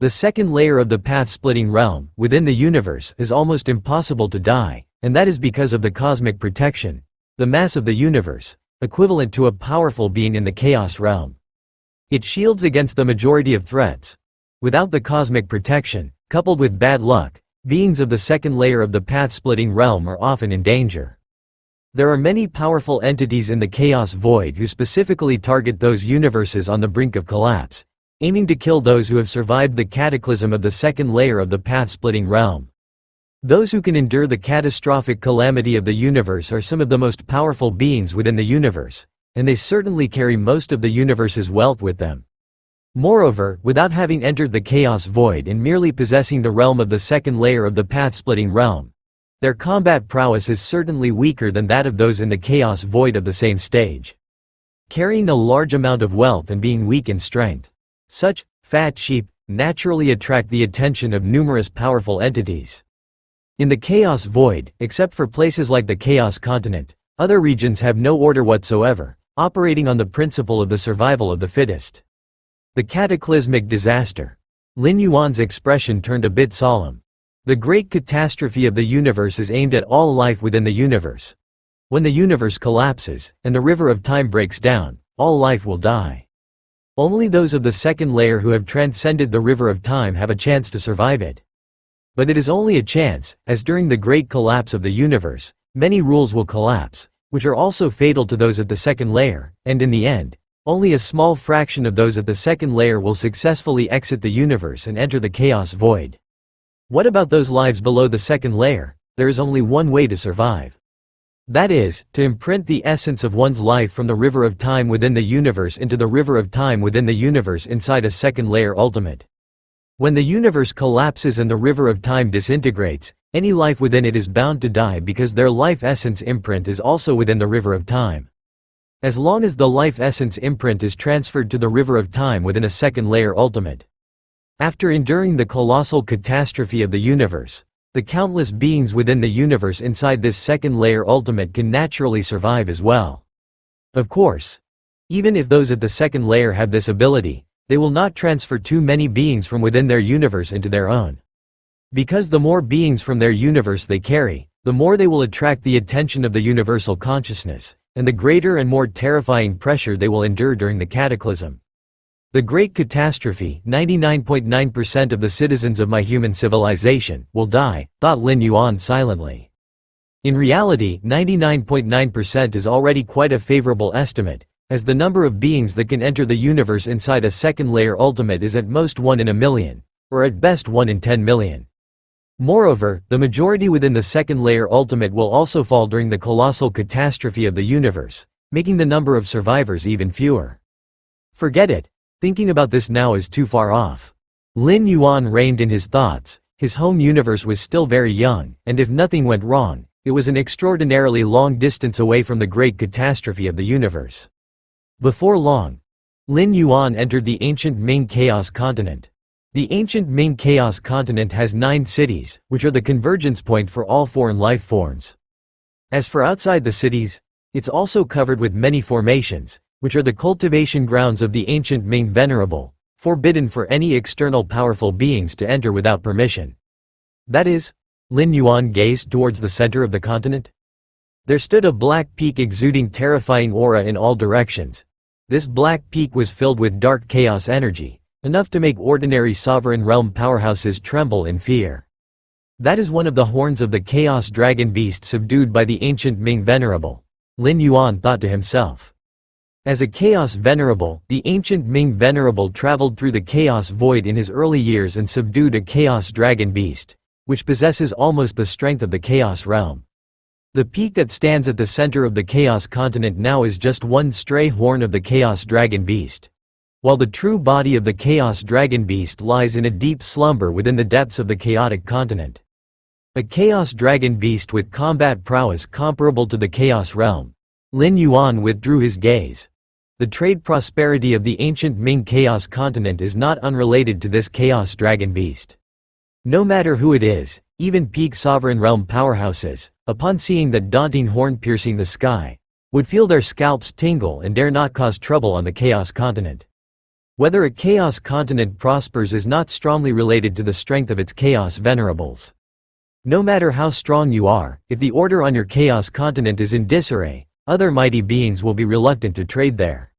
The second layer of the path-splitting realm, within the universe, is almost impossible to die, and that is because of the cosmic protection, the mass of the universe, equivalent to a powerful being in the chaos realm. It shields against the majority of threats. Without the cosmic protection, coupled with bad luck, beings of the second layer of the path-splitting realm are often in danger. There are many powerful entities in the chaos void who specifically target those universes on the brink of collapse, aiming to kill those who have survived the cataclysm of the second layer of the path-splitting realm. Those who can endure the catastrophic calamity of the universe are some of the most powerful beings within the universe, and they certainly carry most of the universe's wealth with them. Moreover, without having entered the chaos void and merely possessing the realm of the second layer of the path-splitting realm, their combat prowess is certainly weaker than that of those in the chaos void of the same stage. Carrying a large amount of wealth and being weak in strength, such fat sheep naturally attract the attention of numerous powerful entities. In the chaos void, except for places like the chaos continent, other regions have no order whatsoever, operating on the principle of the survival of the fittest. The cataclysmic disaster. Lin Yuan's expression turned a bit solemn. The great catastrophe of the universe is aimed at all life within the universe. When the universe collapses, and the river of time breaks down, all life will die. Only those of the second layer who have transcended the river of time have a chance to survive it. But it is only a chance, as during the great collapse of the universe, many rules will collapse, which are also fatal to those at the second layer, and in the end, only a small fraction of those at the second layer will successfully exit the universe and enter the chaos void. What about those lives below the second layer? There is only one way to survive. That is, to imprint the essence of one's life from the river of time within the universe into the river of time within the universe inside a second layer ultimate. When the universe collapses and the river of time disintegrates, any life within it is bound to die because their life essence imprint is also within the river of time. As long as the life essence imprint is transferred to the river of time within a second layer ultimate. After enduring the colossal catastrophe of the universe, the countless beings within the universe inside this second layer ultimate can naturally survive as well. Of course, even if those at the second layer have this ability, they will not transfer too many beings from within their universe into their own. Because the more beings from their universe they carry, the more they will attract the attention of the universal consciousness, and the greater and more terrifying pressure they will endure during the cataclysm. The great catastrophe, 99.9% of the citizens of my human civilization will die, thought Lin Yuan silently. In reality, 99.9% is already quite a favorable estimate, as the number of beings that can enter the universe inside a second layer ultimate is at most 1 in a million, or at best 1 in 10 million. Moreover, the majority within the second layer ultimate will also fall during the colossal catastrophe of the universe, making the number of survivors even fewer. Forget it. Thinking about this now is too far off. Lin Yuan reined in his thoughts. His home universe was still very young, and if nothing went wrong, it was an extraordinarily long distance away from the great catastrophe of the universe. Before long, Lin Yuan entered the ancient Ming Chaos Continent. The ancient Ming Chaos Continent has 9 cities, which are the convergence point for all foreign life forms. As for outside the cities, it's also covered with many formations, which are the cultivation grounds of the ancient Ming Venerable, forbidden for any external powerful beings to enter without permission. That is, Lin Yuan gazed towards the center of the continent. There stood a black peak exuding terrifying aura in all directions. This black peak was filled with dark chaos energy, enough to make ordinary sovereign realm powerhouses tremble in fear. That is one of the horns of the chaos dragon beast subdued by the ancient Ming Venerable, Lin Yuan thought to himself. As a chaos venerable, the ancient Ming Venerable traveled through the chaos void in his early years and subdued a chaos dragon beast, which possesses almost the strength of the chaos realm. The peak that stands at the center of the chaos continent now is just one stray horn of the chaos dragon beast, while the true body of the chaos dragon beast lies in a deep slumber within the depths of the chaotic continent. A chaos dragon beast with combat prowess comparable to the chaos realm. Lin Yuan withdrew his gaze. The trade prosperity of the ancient Ming Chaos Continent is not unrelated to this chaos dragon beast. No matter who it is, even peak sovereign realm powerhouses, upon seeing that daunting horn piercing the sky, would feel their scalps tingle and dare not cause trouble on the chaos continent. Whether a chaos continent prospers is not strongly related to the strength of its chaos venerables. No matter how strong you are, if the order on your chaos continent is in disarray, other mighty beings will be reluctant to trade there.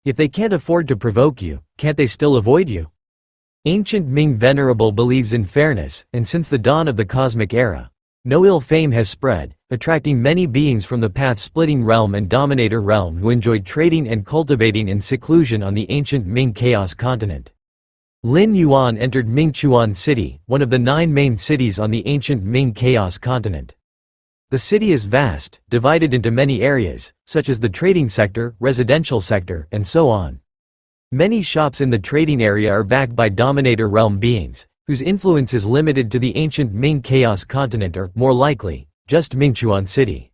If they can't afford to provoke you, can't they still avoid you? Ancient Ming Venerable believes in fairness, and since the dawn of the cosmic era, no ill fame has spread, attracting many beings from the path-splitting realm and dominator realm who enjoyed trading and cultivating in seclusion on the ancient Ming Chaos continent. Lin Yuan entered Mingchuan City, one of the 9 main cities on the ancient Ming Chaos continent. The city is vast, divided into many areas, such as the trading sector, residential sector, and so on. Many shops in the trading area are backed by dominator realm beings, whose influence is limited to the ancient Ming Chaos continent or, more likely, just Mingchuan City.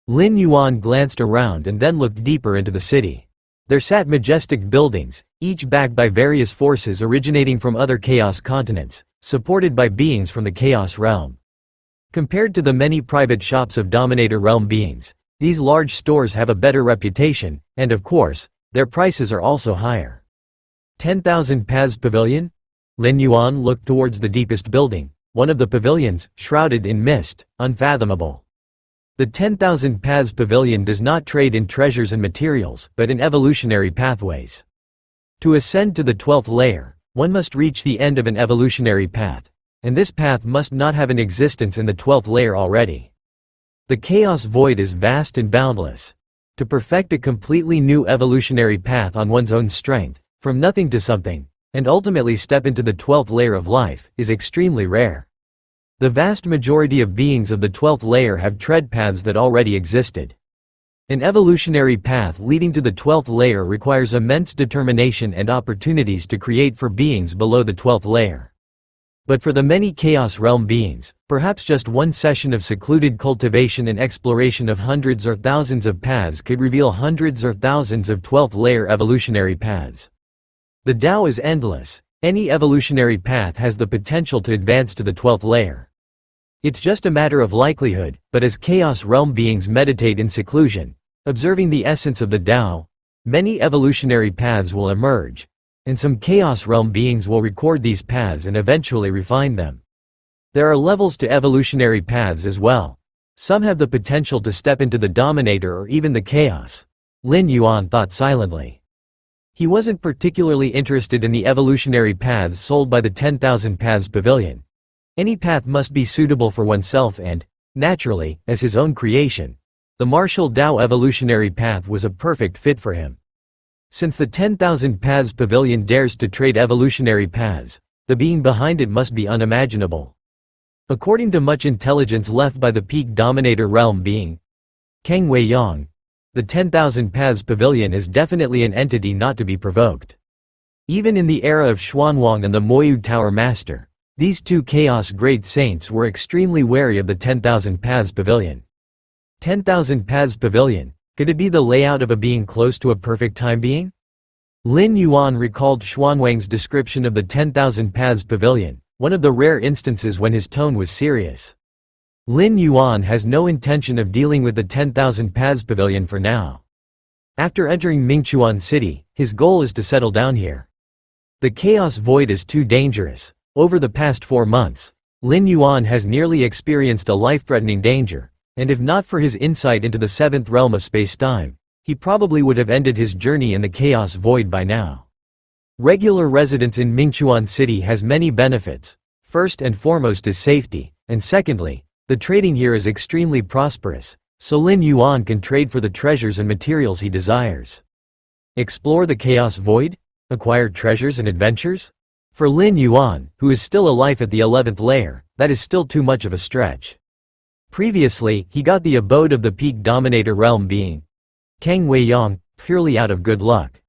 Lin Yuan glanced around and then looked deeper into the city. There sat majestic buildings, each backed by various forces originating from other chaos continents, supported by beings from the chaos realm. Compared to the many private shops of dominator realm beings, these large stores have a better reputation, and of course, their prices are also higher. 10,000 Paths Pavilion? Lin Yuan looked towards the deepest building, one of the pavilions, shrouded in mist, unfathomable. The 10,000 Paths Pavilion does not trade in treasures and materials, but in evolutionary pathways. To ascend to the 12th layer, one must reach the end of an evolutionary path, and this path must not have an existence in the 12th layer already. The chaos void is vast and boundless. To perfect a completely new evolutionary path on one's own strength, from nothing to something, and ultimately step into the 12th layer of life, is extremely rare. The vast majority of beings of the 12th layer have tread paths that already existed. An evolutionary path leading to the 12th layer requires immense determination and opportunities to create for beings below the 12th layer. But for the many Chaos Realm beings, perhaps just one session of secluded cultivation and exploration of hundreds or thousands of paths could reveal hundreds or thousands of 12th layer evolutionary paths. The Tao is endless. Any evolutionary path has the potential to advance to the 12th layer. It's just a matter of likelihood, but as Chaos Realm beings meditate in seclusion, observing the essence of the Tao, many evolutionary paths will emerge, and some Chaos Realm beings will record these paths and eventually refine them. There are levels to evolutionary paths as well. Some have the potential to step into the Dominator or even the Chaos. Lin Yuan thought silently. He wasn't particularly interested in the evolutionary paths sold by the 10,000 Paths Pavilion. Any path must be suitable for oneself and, naturally, as his own creation. The martial Tao evolutionary path was a perfect fit for him. Since the 10,000 Paths Pavilion dares to trade evolutionary paths, the being behind it must be unimaginable. According to much intelligence left by the peak Dominator Realm being, Kang Wei Yang, the 10,000 Paths Pavilion is definitely an entity not to be provoked. Even in the era of Xuanwang and the Moyu Tower Master, these two Chaos Great Saints were extremely wary of the 10,000 Paths Pavilion. 10,000 Paths Pavilion, could it be the layout of a being close to a perfect time being? Lin Yuan recalled Xuanwang's description of the 10,000 Paths Pavilion, one of the rare instances when his tone was serious. Lin Yuan has no intention of dealing with the 10,000 Paths Pavilion for now. After entering Mingchuan City, his goal is to settle down here. The Chaos Void is too dangerous. Over the past 4 months, Lin Yuan has nearly experienced a life-threatening danger, and if not for his insight into the 7th realm of space-time, he probably would have ended his journey in the Chaos Void by now. Regular residence in Mingchuan City has many benefits. First and foremost is safety, and secondly, the trading here is extremely prosperous, so Lin Yuan can trade for the treasures and materials he desires. Explore the Chaos Void? Acquire treasures and adventures? For Lin Yuan, who is still alive at the 11th layer, that is still too much of a stretch. Previously, he got the abode of the peak Dominator Realm being, Kang Wei Yang, purely out of good luck.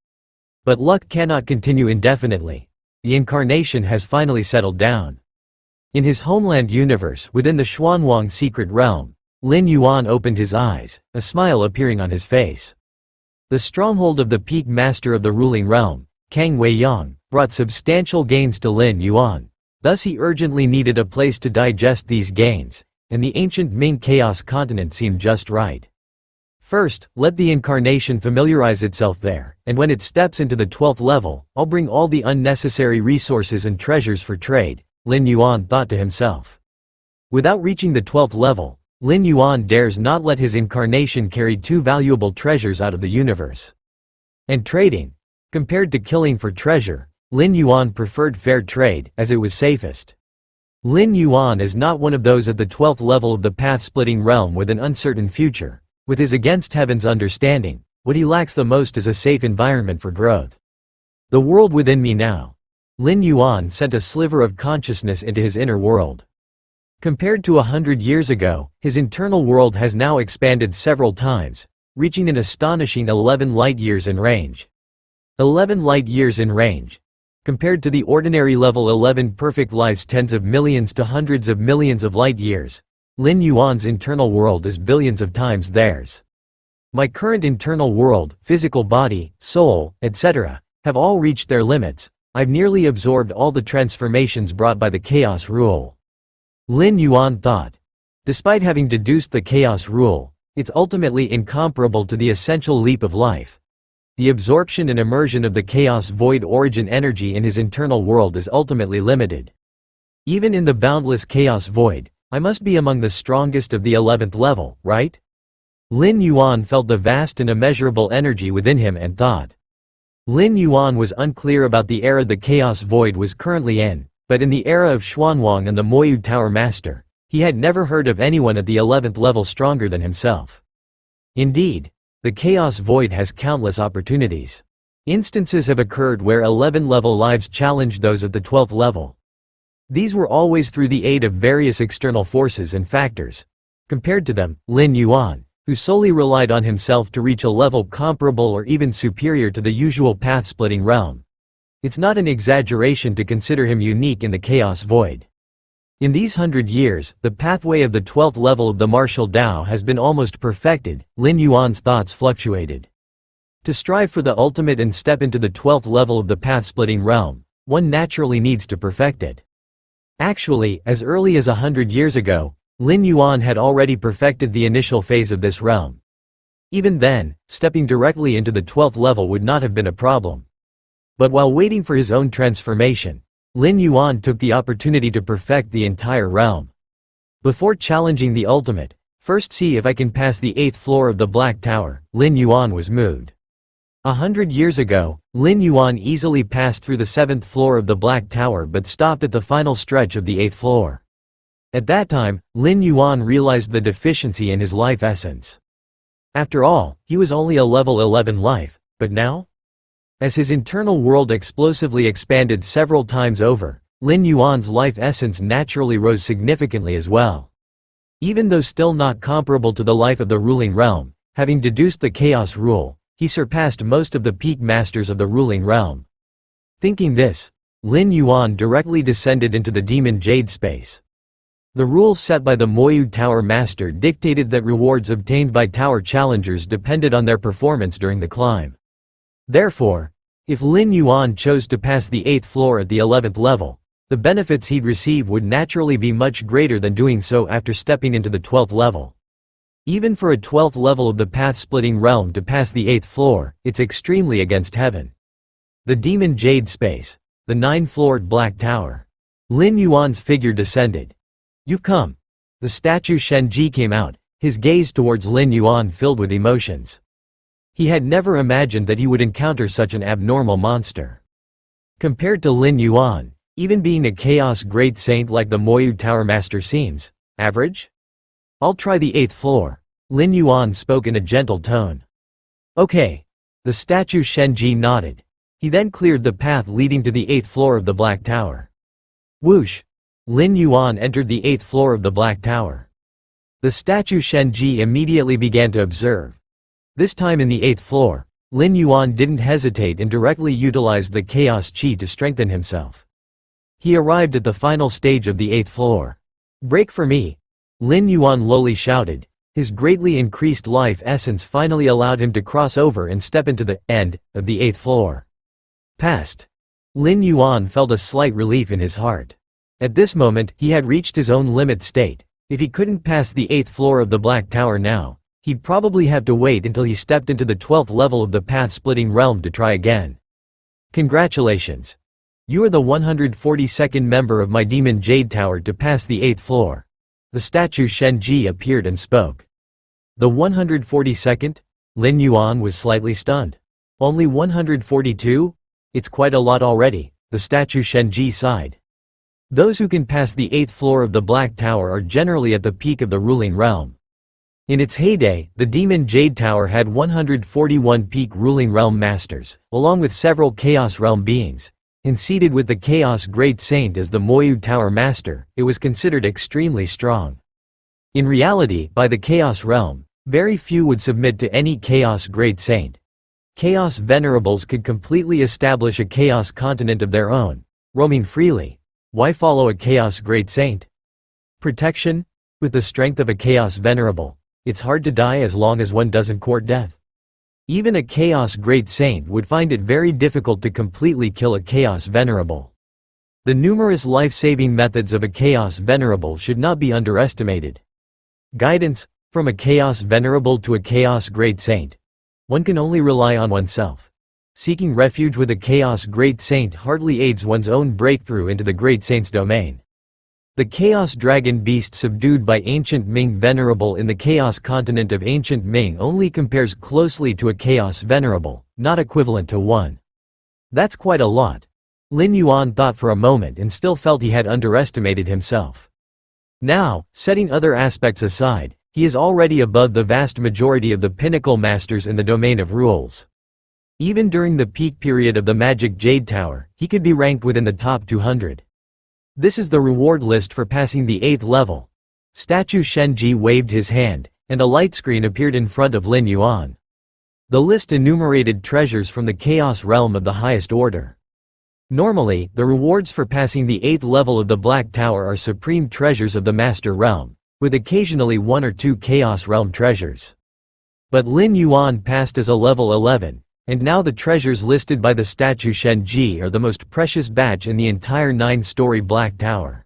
But luck cannot continue indefinitely. The incarnation has finally settled down. In his homeland universe within the Xuanwang secret realm, Lin Yuan opened his eyes, a smile appearing on his face. The stronghold of the peak master of the ruling realm, Kang Wei Yang, brought substantial gains to Lin Yuan. Thus he urgently needed a place to digest these gains, and the ancient Ming Chaos continent seemed just right. First, let the incarnation familiarize itself there, and when it steps into the 12th level, I'll bring all the unnecessary resources and treasures for trade, Lin Yuan thought to himself. Without reaching the 12th level, Lin Yuan dares not let his incarnation carry two valuable treasures out of the universe. And trading. Compared to killing for treasure, Lin Yuan preferred fair trade, as it was safest. Lin Yuan is not one of those at the 12th level of the path-splitting realm with an uncertain future. With his against heaven's understanding, what he lacks the most is a safe environment for growth. The world within me now. Lin Yuan sent a sliver of consciousness into his inner world. Compared to 100 years ago, his internal world has now expanded several times, reaching an astonishing 11 light-years in range. 11 light-years in range. Compared to the ordinary level 11 perfect lives, tens of millions to hundreds of millions of light-years. Lin Yuan's internal world is billions of times theirs. My current internal world, physical body, soul, etc., have all reached their limits. I've nearly absorbed all the transformations brought by the chaos rule. Lin Yuan thought. Despite having deduced the chaos rule, it's ultimately incomparable to the essential leap of life. The absorption and immersion of the chaos void origin energy in his internal world is ultimately limited. Even in the boundless chaos void, I must be among the strongest of the 11th level, right? Lin Yuan felt the vast and immeasurable energy within him and thought. Lin Yuan was unclear about the era the chaos void was currently in, but in the era of Xuanwang and the Moyu Tower Master, he had never heard of anyone at the 11th level stronger than himself. Indeed, the chaos void has countless opportunities. Instances have occurred where 11-level lives challenged those at the 12th level. These were always through the aid of various external forces and factors. Compared to them, Lin Yuan, who solely relied on himself to reach a level comparable or even superior to the usual path-splitting realm. It's not an exaggeration to consider him unique in the chaos void. In these 100 years, the pathway of the 12th level of the martial Tao has been almost perfected. Lin Yuan's thoughts fluctuated. To strive for the ultimate and step into the 12th level of the path-splitting realm, one naturally needs to perfect it. Actually, as early as 100 years ago, Lin Yuan had already perfected the initial phase of this realm. Even then, stepping directly into the 12th level would not have been a problem. But while waiting for his own transformation, Lin Yuan took the opportunity to perfect the entire realm. Before challenging the ultimate, first see if I can pass the 8th floor of the Black Tower, Lin Yuan was moved. 100 years ago, Lin Yuan easily passed through the 7th floor of the Black Tower but stopped at the final stretch of the 8th floor. At that time, Lin Yuan realized the deficiency in his life essence. After all, he was only a level 11 life, but now? As his internal world explosively expanded several times over, Lin Yuan's life essence naturally rose significantly as well. Even though still not comparable to the life of the ruling realm, having deduced the chaos rule, he surpassed most of the peak masters of the ruling realm. Thinking this, Lin Yuan directly descended into the demon jade space. The rules set by the Moyu Tower Master dictated that rewards obtained by tower challengers depended on their performance during the climb. Therefore, if Lin Yuan chose to pass the 8th floor at the 11th level, the benefits he'd receive would naturally be much greater than doing so after stepping into the 12th level. Even for a 12th level of the path-splitting realm to pass the 8th floor, it's extremely against heaven. The demon jade space. The 9-floored Black Tower. Lin Yuan's figure descended. You've come. The statue Shenji came out, his gaze towards Lin Yuan filled with emotions. He had never imagined that he would encounter such an abnormal monster. Compared to Lin Yuan, even being a chaos great saint like the Moyu Tower Master seems average? I'll try the 8th floor, Lin Yuan spoke in a gentle tone. Okay. The statue Shenji nodded. He then cleared the path leading to the 8th floor of the Black Tower. Whoosh! Lin Yuan entered the 8th floor of the Black Tower. The statue Shenji immediately began to observe. This time in the 8th floor, Lin Yuan didn't hesitate and directly utilized the chaos chi to strengthen himself. He arrived at the final stage of the 8th floor. Break for me! Lin Yuan lowly shouted. His greatly increased life essence finally allowed him to cross over and step into the end of the 8th floor. Passed. Lin Yuan felt a slight relief in his heart. At this moment, he had reached his own limit state. If he couldn't pass the 8th floor of the Black Tower now, He'd probably have to wait until he stepped into the 12th level of the path-splitting realm to try again. Congratulations. You are the 142nd member of my Demon Jade Tower to pass the 8th floor. The statue Shenji appeared and spoke. The 142nd? Lin Yuan was slightly stunned. Only 142? It's quite a lot already, the statue Shenji sighed. Those who can pass the 8th floor of the Black Tower are generally at the peak of the ruling realm. In its heyday, the Demon Jade Tower had 141 peak ruling realm masters, along with several Chaos Realm beings. And seated with the Chaos Great Saint as the Moyu Tower Master, it was considered extremely strong. In reality, by the Chaos Realm, very few would submit to any Chaos Great Saint. Chaos Venerables could completely establish a Chaos continent of their own, roaming freely. Why follow a Chaos Great Saint? Protection? With the strength of a Chaos Venerable, it's hard to die as long as one doesn't court death. Even a Chaos Great Saint would find it very difficult to completely kill a Chaos Venerable. The numerous life-saving methods of a Chaos Venerable should not be underestimated. Guidance, from a Chaos Venerable to a Chaos Great Saint. One can only rely on oneself. Seeking refuge with a Chaos Great Saint hardly aids one's own breakthrough into the Great Saint's domain. The Chaos Dragon Beast subdued by Ancient Ming Venerable in the Chaos Continent of Ancient Ming only compares closely to a Chaos Venerable, not equivalent to one. That's quite a lot. Lin Yuan thought for a moment and still felt he had underestimated himself. Now, setting other aspects aside, he is already above the vast majority of the pinnacle masters in the domain of rules. Even during the peak period of the Magic Jade Tower, he could be ranked within the top 200. This is the reward list for passing the 8th level. Statue Shenji waved his hand, and a light screen appeared in front of Lin Yuan. The list enumerated treasures from the Chaos Realm of the highest order. Normally, the rewards for passing the 8th level of the Black Tower are supreme treasures of the Master Realm, with occasionally 1 or 2 Chaos Realm treasures. But Lin Yuan passed as a level 11. And now the treasures listed by the statue Shenji are the most precious batch in the entire 9-story Black Tower.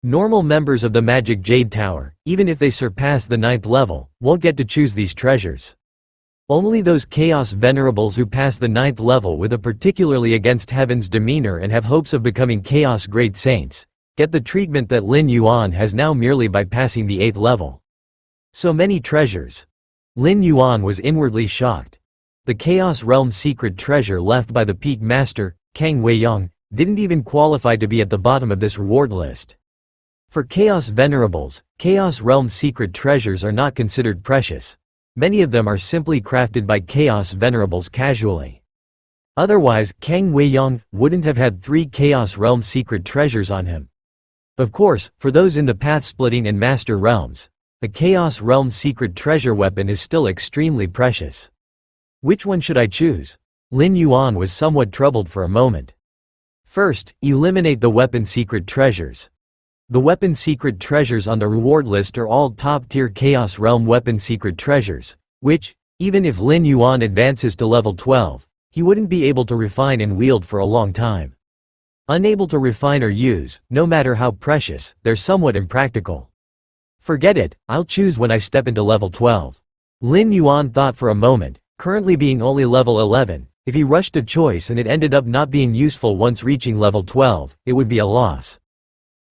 Normal members of the Magic Jade Tower, even if they surpass the 9th level, won't get to choose these treasures. Only those Chaos Venerables who pass the 9th level with a particularly against heaven's demeanor and have hopes of becoming Chaos Great Saints, get the treatment that Lin Yuan has now merely by passing the 8th level. So many treasures. Lin Yuan was inwardly shocked. The Chaos Realm secret treasure left by the Peak Master, Kang Weiyang, didn't even qualify to be at the bottom of this reward list. For Chaos Venerables, Chaos Realm secret treasures are not considered precious. Many of them are simply crafted by Chaos Venerables casually. Otherwise, Kang Weiyang wouldn't have had 3 Chaos Realm secret treasures on him. Of course, for those in the Path-Splitting and Master Realms, a Chaos Realm secret treasure weapon is still extremely precious. Which one should I choose? Lin Yuan was somewhat troubled for a moment. First, eliminate the weapon secret treasures. The weapon secret treasures on the reward list are all top-tier Chaos Realm weapon secret treasures, which, even if Lin Yuan advances to level 12, he wouldn't be able to refine and wield for a long time. Unable to refine or use, no matter how precious, they're somewhat impractical. Forget it, I'll choose when I step into level 12. Lin Yuan thought for a moment. Currently being only level 11, if he rushed a choice and it ended up not being useful once reaching level 12, it would be a loss.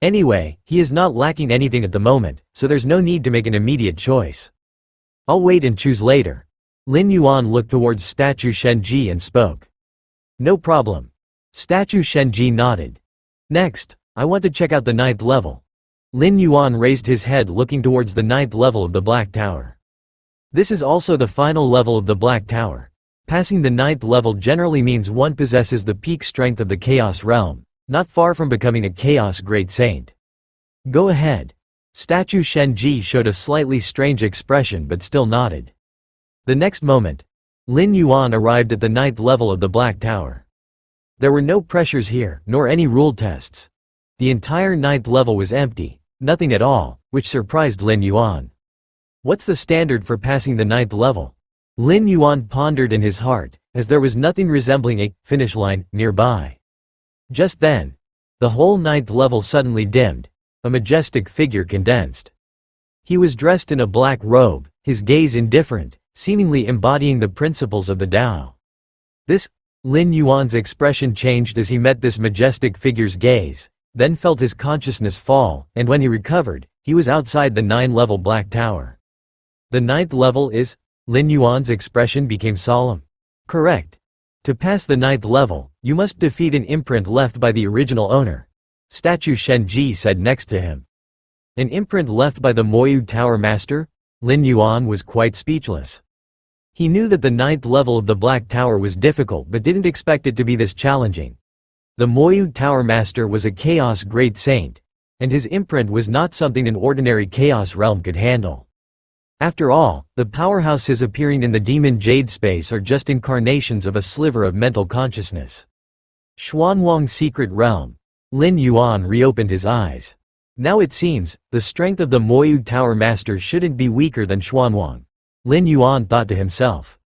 Anyway, he is not lacking anything at the moment, so there's no need to make an immediate choice. I'll wait and choose later. Lin Yuan looked towards statue Shenji and spoke. No problem. Statue Shenji nodded. Next, I want to check out the 9th level. Lin Yuan raised his head looking towards the 9th level of the Black Tower. This is also the final level of the Black Tower. Passing the 9th level generally means one possesses the peak strength of the Chaos Realm, not far from becoming a Chaos Great Saint. Go ahead. Statue Shenji showed a slightly strange expression but still nodded. The next moment, Lin Yuan arrived at the 9th level of the Black Tower. There were no pressures here, nor any rule tests. The entire 9th level was empty, nothing at all, which surprised Lin Yuan. What's the standard for passing the 9th level? Lin Yuan pondered in his heart, as there was nothing resembling a finish line nearby. Just then, the whole 9th level suddenly dimmed, a majestic figure condensed. He was dressed in a black robe, his gaze indifferent, seemingly embodying the principles of the Tao. This Lin Yuan's expression changed as he met this majestic figure's gaze, then felt his consciousness fall, and when he recovered, he was outside the 9-level Black Tower. The 9th level is? Lin Yuan's expression became solemn. Correct. To pass the 9th level, you must defeat an imprint left by the original owner. Statue Shenji said next to him. An imprint left by the Moyu Tower Master? Lin Yuan was quite speechless. He knew that the 9th level of the Black Tower was difficult but didn't expect it to be this challenging. The Moyu Tower Master was a Chaos Great Saint, and his imprint was not something an ordinary Chaos realm could handle. After all, the powerhouses appearing in the Demon Jade space are just incarnations of a sliver of mental consciousness. Xuanwang's secret realm. Lin Yuan reopened his eyes. Now it seems, the strength of the Moyu Tower Master shouldn't be weaker than Xuanwang. Lin Yuan thought to himself.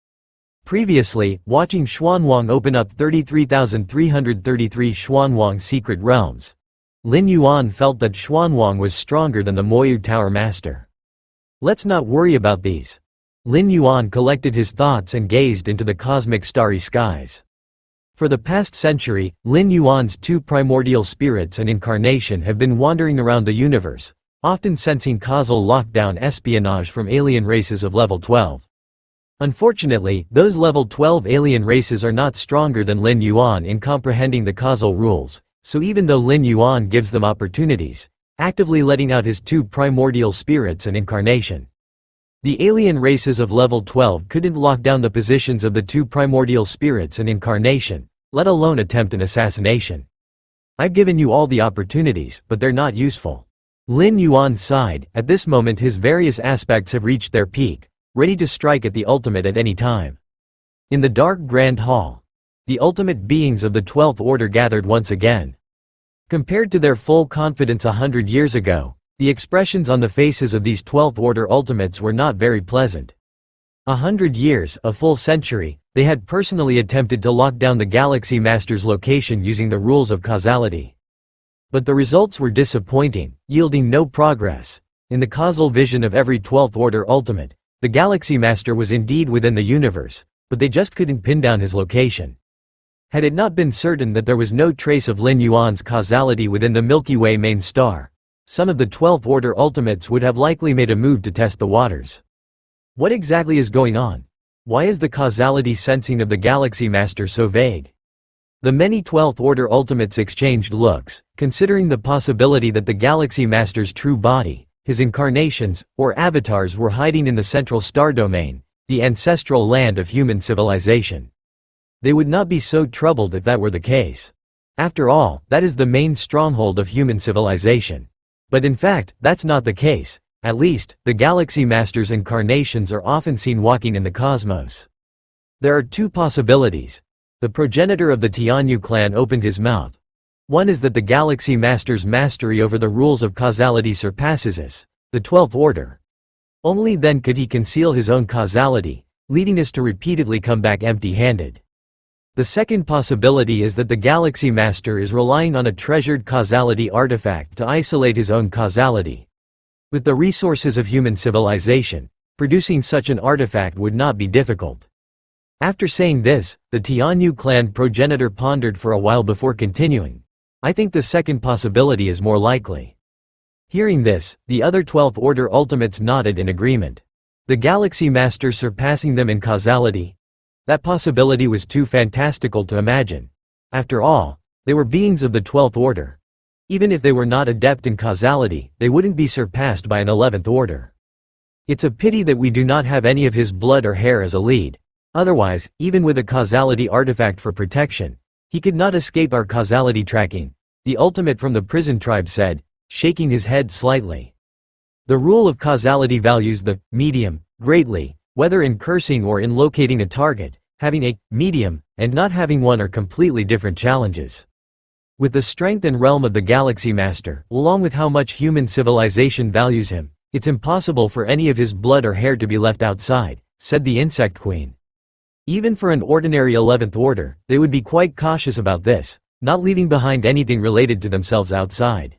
Previously, watching Xuanwang open up 33,333 Xuanwang secret realms, Lin Yuan felt that Xuanwang was stronger than the Moyu Tower Master. Let's not worry about these. Lin Yuan collected his thoughts and gazed into the cosmic starry skies. For the past century, Lin Yuan's 2 primordial spirits and incarnation have been wandering around the universe, often sensing causal lockdown espionage from alien races of level 12. Unfortunately, those level 12 alien races are not stronger than Lin Yuan in comprehending the causal rules, so even though Lin Yuan gives them opportunities, actively letting out his 2 primordial spirits and incarnation, the alien races of level 12 couldn't lock down the positions of the 2 primordial spirits and incarnation, let alone attempt an assassination. I've given you all the opportunities, but they're not useful. Lin Yuan sighed. At this moment his various aspects have reached their peak, ready to strike at the ultimate at any time. In the dark Grand Hall, the ultimate beings of the 12th Order gathered once again. Compared to their full confidence 100 years ago, the expressions on the faces of these 12th Order ultimates were not very pleasant. 100 years, a full century, they had personally attempted to lock down the Galaxy Master's location using the rules of causality. But the results were disappointing, yielding no progress. In the causal vision of every 12th Order ultimate, the Galaxy Master was indeed within the universe, but they just couldn't pin down his location. Had it not been certain that there was no trace of Lin Yuan's causality within the Milky Way main star, some of the 12th Order ultimates would have likely made a move to test the waters. What exactly is going on? Why is the causality sensing of the Galaxy Master so vague? The many 12th Order ultimates exchanged looks, considering the possibility that the Galaxy Master's true body, his incarnations, or avatars were hiding in the central star domain, the ancestral land of human civilization. They would not be so troubled if that were the case. After all, that is the main stronghold of human civilization. But in fact, that's not the case. At least, the Galaxy Master's incarnations are often seen walking in the cosmos. There are 2 possibilities. The progenitor of the Tianyu clan opened his mouth. One is that the Galaxy Master's mastery over the rules of causality surpasses us, the 12th Order. Only then could he conceal his own causality, leading us to repeatedly come back empty-handed. The second possibility is that the Galaxy Master is relying on a treasured causality artifact to isolate his own causality. With the resources of human civilization, producing such an artifact would not be difficult. After saying this, the Tianyu clan progenitor pondered for a while before continuing. I think the second possibility is more likely. Hearing this, the other 12th Order ultimates nodded in agreement. The Galaxy Master surpassing them in causality? That possibility was too fantastical to imagine. After all, they were beings of the 12th Order. Even if they were not adept in causality, they wouldn't be surpassed by an 11th Order. It's a pity that we do not have any of his blood or hair as a lead. Otherwise, even with a causality artifact for protection, he could not escape our causality tracking, the ultimate from the prison tribe said, shaking his head slightly. The rule of causality values the medium greatly, whether in cursing or in locating a target. Having a medium and not having one are completely different challenges. With the strength and realm of the Galaxy Master, along with how much human civilization values him, it's impossible for any of his blood or hair to be left outside, said the Insect Queen. Even for an ordinary 11th Order, they would be quite cautious about this, not leaving behind anything related to themselves outside.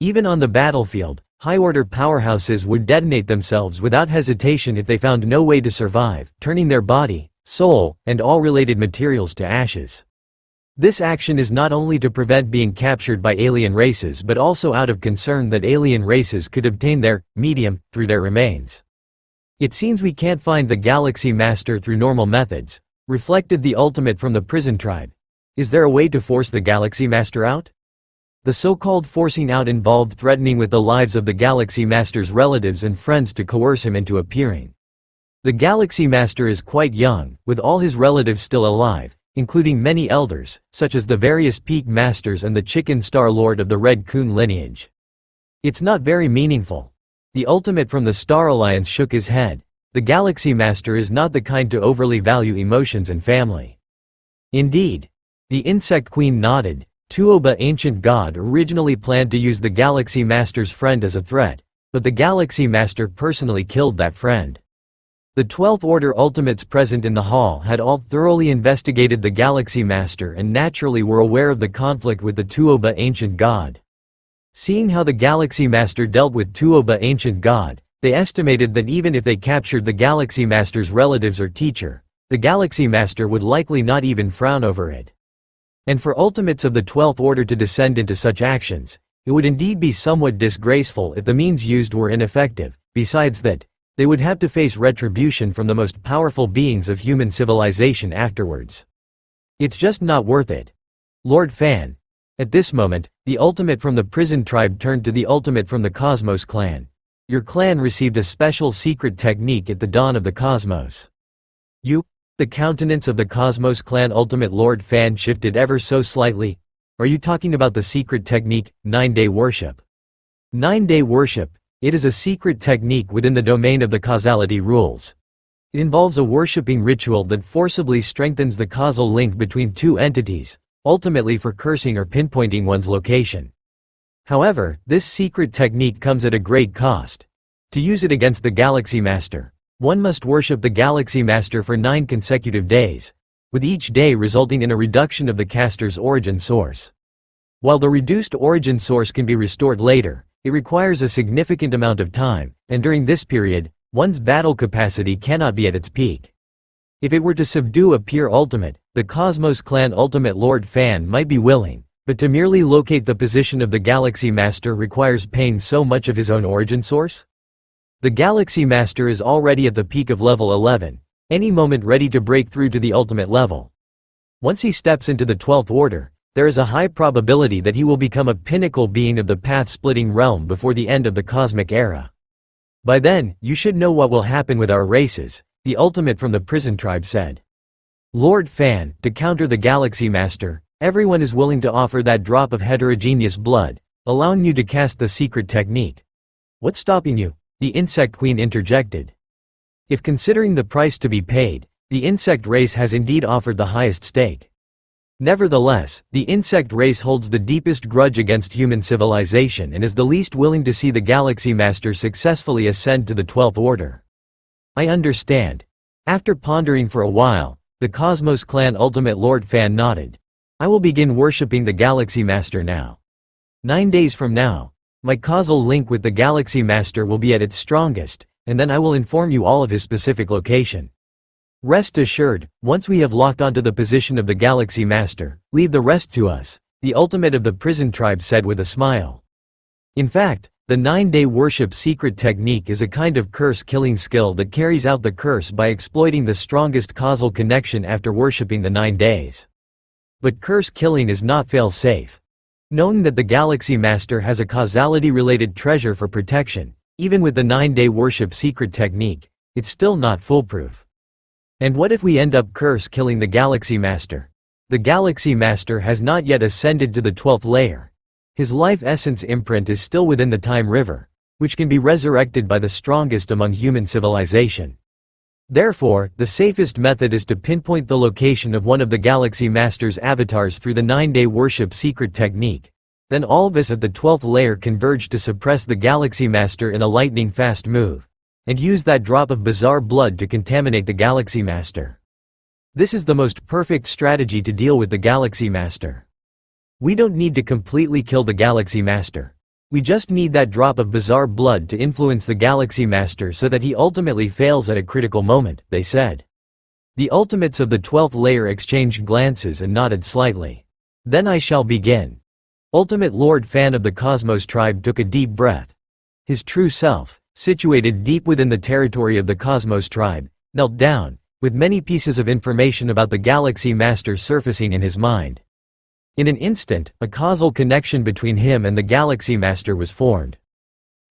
Even on the battlefield, High-order powerhouses would detonate themselves without hesitation if they found no way to survive, turning their body, soul, and all related materials to ashes. This action is not only to prevent being captured by alien races but also out of concern that alien races could obtain their medium through their remains. It seems we can't find the Galaxy Master through normal methods, reflected the ultimate from the prison tribe. Is there a way to force the Galaxy Master out? The so-called forcing out involved threatening with the lives of the Galaxy Master's relatives and friends to coerce him into appearing. The Galaxy Master is quite young, with all his relatives still alive, including many elders, such as the various Peak Masters and the Chicken Star Lord of the Red Coon lineage. It's not very meaningful. The ultimate from the Star Alliance shook his head. The Galaxy Master is not the kind to overly value emotions and family. Indeed. The Insect Queen nodded. Tuoba, ancient god, originally planned to use the Galaxy Master's friend as a threat, but the Galaxy Master personally killed that friend. The 12th Order ultimates present in the hall had all thoroughly investigated the Galaxy Master and naturally were aware of the conflict with the Tuoba, ancient god. Seeing how the Galaxy Master dealt with Tuoba, ancient god, they estimated that even if they captured the Galaxy Master's relatives or teacher, the Galaxy Master would likely not even frown over it. And for ultimates of the 12th Order to descend into such actions, it would indeed be somewhat disgraceful if the means used were ineffective. Besides that, they would have to face retribution from the most powerful beings of human civilization afterwards. It's just not worth it. Lord Fan. At this moment, the ultimate from the prison tribe turned to the ultimate from the Cosmos clan. Your clan received a special secret technique at the dawn of the cosmos. You? The countenance of the Cosmos clan ultimate Lord Fan shifted ever so slightly. Are you talking about the secret technique, 9-day worship? 9-day worship. It is a secret technique within the domain of the causality rules. It involves a worshipping ritual that forcibly strengthens the causal link between two entities, ultimately for cursing or pinpointing one's location. However, this secret technique comes at a great cost. To use it against the Galaxy Master, one must worship the Galaxy Master for 9 consecutive days, with each day resulting in a reduction of the caster's origin source. While the reduced origin source can be restored later, it requires a significant amount of time, and during this period, one's battle capacity cannot be at its peak. If it were to subdue a pure ultimate, the Cosmos clan ultimate Lord Fan might be willing, but to merely locate the position of the Galaxy Master requires paying so much of his own origin source? The Galaxy Master is already at the peak of level 11, any moment ready to break through to the ultimate level. Once he steps into the 12th Order, there is a high probability that he will become a pinnacle being of the path-splitting realm before the end of the cosmic era. By then, you should know what will happen with our races, the ultimate from the prison tribe said. Lord Fan, to counter the Galaxy Master, everyone is willing to offer that drop of heterogeneous blood, allowing you to cast the secret technique. What's stopping you? The Insect Queen interjected. If considering the price to be paid, the insect race has indeed offered the highest stake. Nevertheless, the insect race holds the deepest grudge against human civilization and is the least willing to see the Galaxy Master successfully ascend to the 12th Order. I understand. After pondering for a while, the Cosmos clan ultimate Lord Fan nodded. I will begin worshipping the Galaxy Master now. 9 days from now, my causal link with the Galaxy Master will be at its strongest, and then I will inform you all of his specific location. Rest assured, once we have locked onto the position of the Galaxy Master, leave the rest to us, the ultimate of the prison tribe said with a smile. In fact, the 9-day worship secret technique is a kind of curse-killing skill that carries out the curse by exploiting the strongest causal connection after worshipping the 9 days. But curse-killing is not fail-safe. Knowing that the Galaxy Master has a causality-related treasure for protection, even with the 9-day worship secret technique, it's still not foolproof. And what if we end up curse-killing the Galaxy Master? The Galaxy Master has not yet ascended to the 12th layer. His life essence imprint is still within the Time River, which can be resurrected by the strongest among human civilization. Therefore, the safest method is to pinpoint the location of one of the Galaxy Master's avatars through the 9-day worship secret technique. Then all of us at the 12th layer converge to suppress the Galaxy Master in a lightning-fast move, and use that drop of bizarre blood to contaminate the Galaxy Master. This is the most perfect strategy to deal with the Galaxy Master. We don't need to completely kill the Galaxy Master. We just need that drop of bizarre blood to influence the Galaxy Master so that he ultimately fails at a critical moment, they said. The ultimates of the 12th layer exchanged glances and nodded slightly. Then I shall begin. Ultimate Lord Fan of the Cosmos tribe took a deep breath. His true self, situated deep within the territory of the Cosmos tribe, knelt down, with many pieces of information about the Galaxy Master surfacing in his mind. In an instant, a causal connection between him and the Galaxy Master was formed.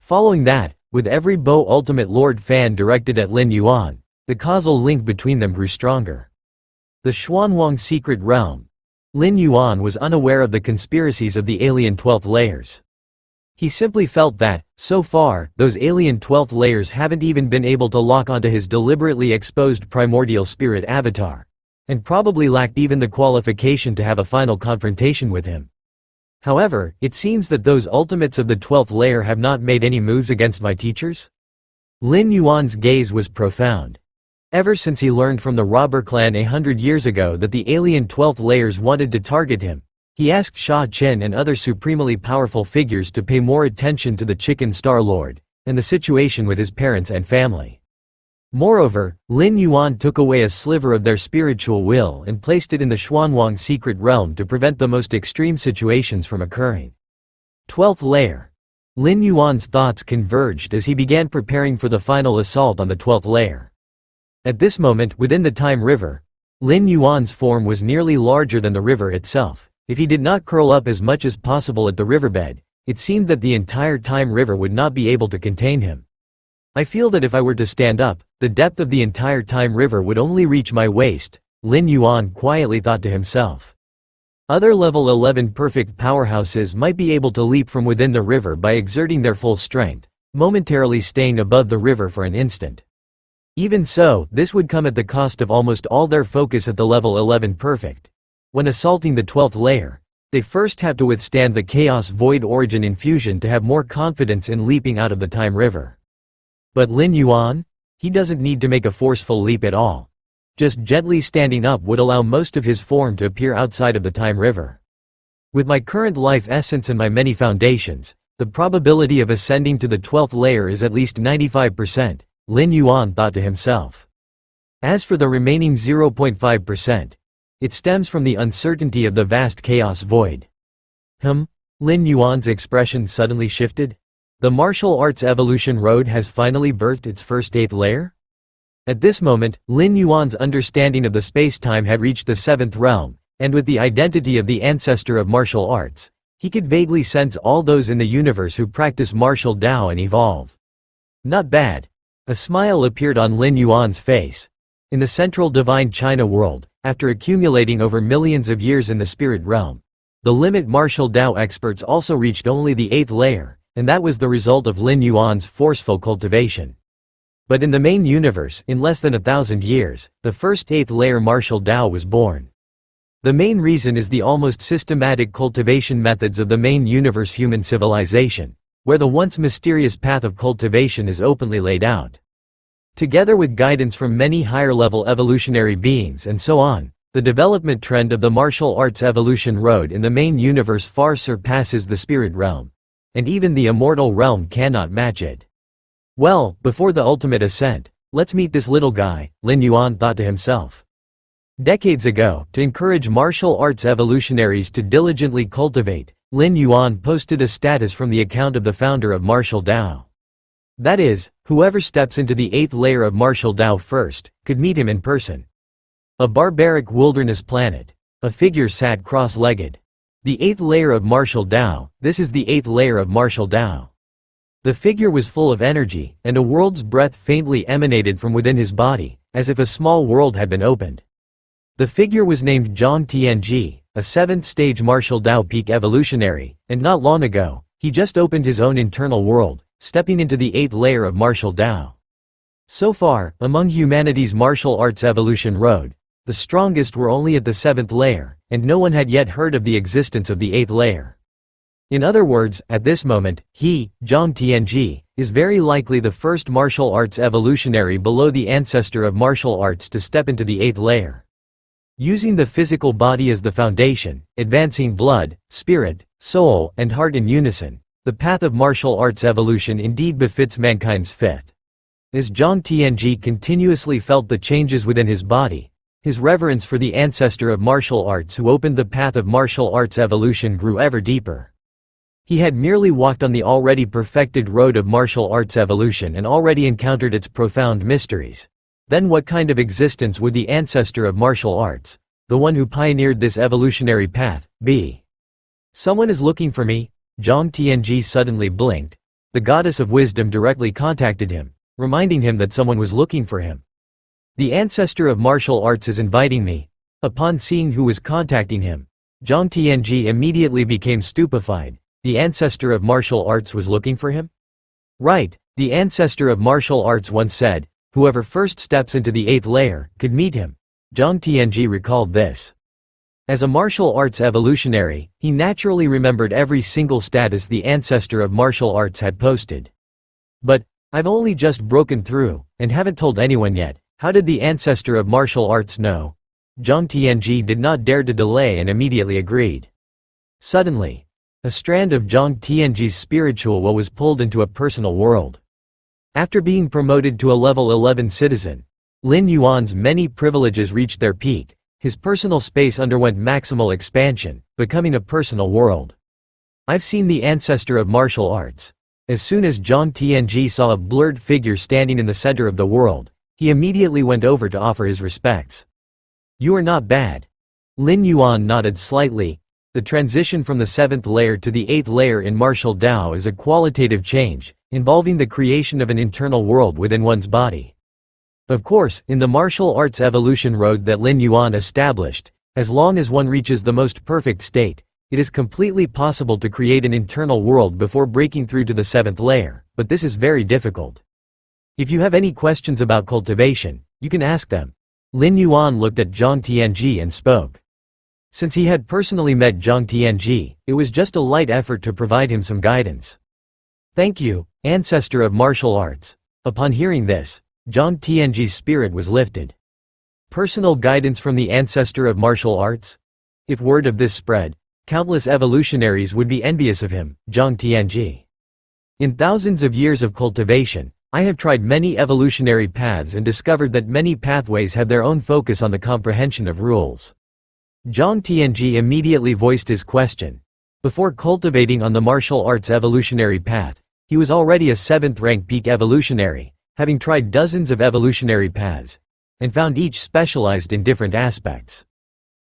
Following that, with every bow Ultimate Lord Fan directed at Lin Yuan, the causal link between them grew stronger. The Xuanwang Secret Realm. Lin Yuan was unaware of the conspiracies of the alien 12th layers. He simply felt that, so far, those alien 12th layers haven't even been able to lock onto his deliberately exposed primordial spirit avatar, and probably lacked even the qualification to have a final confrontation with him. However, it seems that those ultimates of the 12th layer have not made any moves against my teachers? Lin Yuan's gaze was profound. Ever since he learned from the robber clan 100 years ago that the alien 12th layers wanted to target him, he asked Sha Chen and other supremely powerful figures to pay more attention to the Chicken Star Lord, and the situation with his parents and family. Moreover, Lin Yuan took away a sliver of their spiritual will and placed it in the Xuanwang Secret Realm to prevent the most extreme situations from occurring. 12th layer. Lin Yuan's thoughts converged as he began preparing for the final assault on the 12th layer. At this moment, within the Time River, Lin Yuan's form was nearly larger than the river itself. If he did not curl up as much as possible at the riverbed, it seemed that the entire Time River would not be able to contain him. I feel that if I were to stand up, the depth of the entire Time River would only reach my waist, Lin Yuan quietly thought to himself. Other level 11 perfect powerhouses might be able to leap from within the river by exerting their full strength, momentarily staying above the river for an instant. Even so, this would come at the cost of almost all their focus at the level 11 perfect. When assaulting the 12th layer, they first have to withstand the Chaos Void Origin infusion to have more confidence in leaping out of the Time River. But Lin Yuan? He doesn't need to make a forceful leap at all. Just gently standing up would allow most of his form to appear outside of the Time River. With my current life essence and my many foundations, the probability of ascending to the 12th layer is at least 95%, Lin Yuan thought to himself. As for the remaining 0.5%, it stems from the uncertainty of the vast chaos void. Lin Yuan's expression suddenly shifted. The martial arts evolution road has finally birthed its first 8th layer? At this moment, Lin Yuan's understanding of the space-time had reached the 7th realm, and with the identity of the ancestor of martial arts, he could vaguely sense all those in the universe who practice martial Tao and evolve. Not bad. A smile appeared on Lin Yuan's face. In the central divine China world, after accumulating over millions of years in the spirit realm, the limit martial Tao experts also reached only the 8th layer, and that was the result of Lin Yuan's forceful cultivation. But in the main universe, in less than 1,000 years, the first 8th layer martial Tao was born. The main reason is the almost systematic cultivation methods of the main universe human civilization, where the once mysterious path of cultivation is openly laid out. Together with guidance from many higher-level evolutionary beings and so on, the development trend of the martial arts evolution road in the main universe far surpasses the spirit realm, and even the immortal realm cannot match it. Well, before the ultimate ascent, let's meet this little guy, Lin Yuan thought to himself. Decades ago, to encourage martial arts evolutionaries to diligently cultivate, Lin Yuan posted a status from the account of the founder of martial Tao. That is, whoever steps into the 8th layer of martial Tao first, could meet him in person. A barbaric wilderness planet. A figure sat cross-legged. The 8th layer of martial Tao, this is the 8th layer of martial Tao. The figure was full of energy, and a world's breath faintly emanated from within his body, as if a small world had been opened. The figure was named Zhang Tianji, a 7th stage martial Tao peak evolutionary, and not long ago, he just opened his own internal world, stepping into the 8th layer of martial Tao. So far, among humanity's martial arts evolution road, the strongest were only at the 7th layer, and no one had yet heard of the existence of the 8th layer. In other words, at this moment, he, Zhang Tianji, is very likely the first martial arts evolutionary below the ancestor of martial arts to step into the 8th layer. Using the physical body as the foundation, advancing blood, spirit, soul, and heart in unison, The path of martial arts evolution indeed befits mankind's fifth. As Jiang Tianji continuously felt the changes within his body, his reverence for the ancestor of martial arts who opened the path of martial arts evolution grew ever deeper. He had merely walked on the already perfected road of martial arts evolution and already encountered its profound mysteries. Then what kind of existence would the ancestor of martial arts, the one who pioneered this evolutionary path, be? Someone is looking for me. Jiang Tianji suddenly blinked. The goddess of wisdom directly contacted him, reminding him that someone was looking for him. The ancestor of martial arts is inviting me. Upon seeing who was contacting him, Jiang Tianji immediately became stupefied. The ancestor of martial arts was looking for him? Right, the ancestor of martial arts once said, whoever first steps into the 8th layer could meet him. Jiang Tianji recalled this. As a martial arts evolutionary, he naturally remembered every single status the ancestor of martial arts had posted. But, I've only just broken through, and haven't told anyone yet. How did the ancestor of martial arts know? Jiang Tianji did not dare to delay and immediately agreed. Suddenly, a strand of Jiang Tianji's spiritual will was pulled into a personal world. After being promoted to a level 11 citizen, Lin Yuan's many privileges reached their peak. His personal space underwent maximal expansion, becoming a personal world. I've seen the ancestor of martial arts. As soon as Jiang Tianji saw a blurred figure standing in the center of the world, he immediately went over to offer his respects. You are not bad. Lin Yuan nodded slightly. The transition from the 7th layer to the 8th layer in martial Tao is a qualitative change, involving the creation of an internal world within one's body. Of course, in the martial arts evolution road that Lin Yuan established, as long as one reaches the most perfect state, it is completely possible to create an internal world before breaking through to the 7th layer, but this is very difficult. If you have any questions about cultivation, you can ask them. Lin Yuan looked at Jiang Tianji and spoke. Since he had personally met Jiang Tianji, it was just a light effort to provide him some guidance. Thank you, ancestor of martial arts. Upon hearing this, Jiang Tianji's spirit was lifted. Personal guidance from the ancestor of martial arts? If word of this spread, countless evolutionaries would be envious of him, Jiang Tianji. In thousands of years of cultivation, I have tried many evolutionary paths and discovered that many pathways have their own focus on the comprehension of rules. Jiang Tianji immediately voiced his question. Before cultivating on the martial arts evolutionary path, he was already a 7th rank peak evolutionary, having tried dozens of evolutionary paths, and found each specialized in different aspects.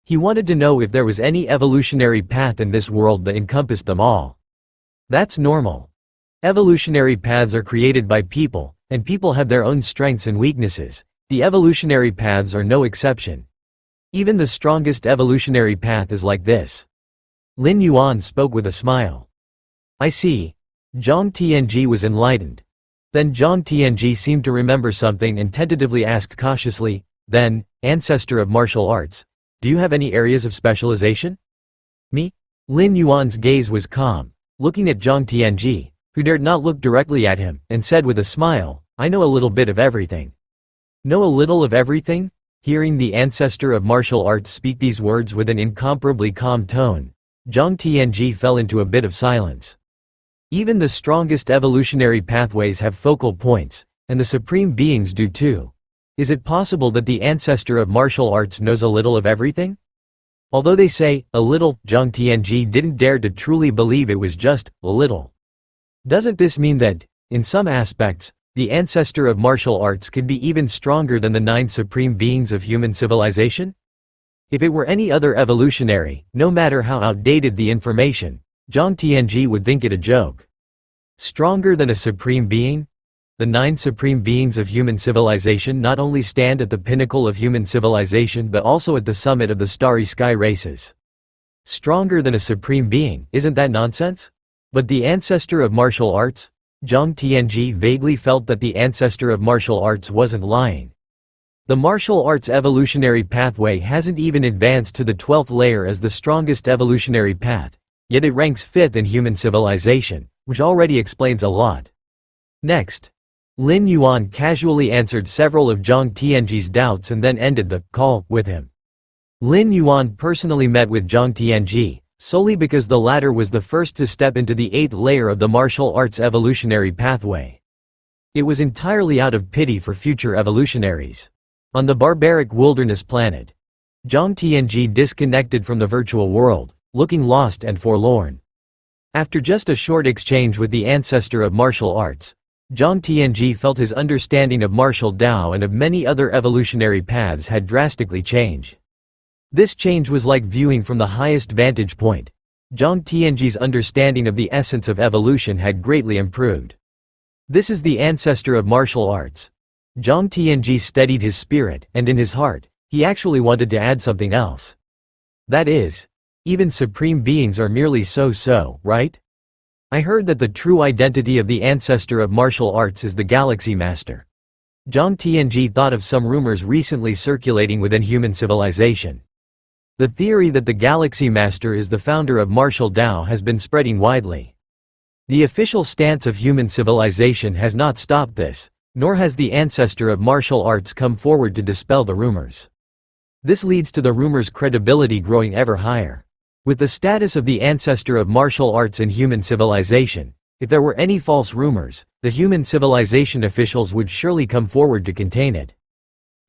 He wanted to know if there was any evolutionary path in this world that encompassed them all. That's normal. Evolutionary paths are created by people, and people have their own strengths and weaknesses. The evolutionary paths are no exception. Even the strongest evolutionary path is like this. Lin Yuan spoke with a smile. I see. Jiang Tianji was enlightened. Then Jiang Tianji seemed to remember something and tentatively asked cautiously, then, ancestor of martial arts, do you have any areas of specialization? Me? Lin Yuan's gaze was calm, looking at Jiang Tianji, who dared not look directly at him, and said with a smile, I know a little bit of everything. Know a little of everything? Hearing the ancestor of martial arts speak these words with an incomparably calm tone, Jiang Tianji fell into a bit of silence. Even the strongest evolutionary pathways have focal points, and the supreme beings do too. Is it possible that the ancestor of martial arts knows a little of everything? Although they say, a little, Jiang Tianji didn't dare to truly believe it was just, a little. Doesn't this mean that, in some aspects, the ancestor of martial arts could be even stronger than the 9 supreme beings of human civilization? If it were any other evolutionary, no matter how outdated the information, Jiang Tianji would think it a joke. Stronger than a supreme being? The 9 supreme beings of human civilization not only stand at the pinnacle of human civilization but also at the summit of the starry sky races. Stronger than a supreme being, isn't that nonsense? But the ancestor of martial arts? Jiang Tianji vaguely felt that the ancestor of martial arts wasn't lying. The martial arts evolutionary pathway hasn't even advanced to the 12th layer as the strongest evolutionary path, yet it ranks 5th in human civilization, which already explains a lot. Next, Lin Yuan casually answered several of Jiang Tianji's doubts and then ended the call with him. Lin Yuan personally met with Jiang Tianji, solely because the latter was the first to step into the 8th layer of the martial arts evolutionary pathway. It was entirely out of pity for future evolutionaries. On the barbaric wilderness planet, Zhang Tianji disconnected from the virtual world, looking lost and forlorn. After just a short exchange with the ancestor of martial arts, Zhang Tianji felt his understanding of martial Tao and of many other evolutionary paths had drastically changed. This change was like viewing from the highest vantage point. Zhang Tianji's understanding of the essence of evolution had greatly improved. This is the ancestor of martial arts. Zhang Tianji steadied his spirit, and in his heart, he actually wanted to add something else. That is, even supreme beings are merely so-so, right? I heard that the true identity of the ancestor of martial arts is the Galaxy Master. Zhang Tianji thought of some rumors recently circulating within human civilization. The theory that the Galaxy Master is the founder of martial Tao has been spreading widely. The official stance of human civilization has not stopped this, nor has the ancestor of martial arts come forward to dispel the rumors. This leads to the rumors' credibility growing ever higher. With the status of the ancestor of martial arts in human civilization, if there were any false rumors, the human civilization officials would surely come forward to contain it.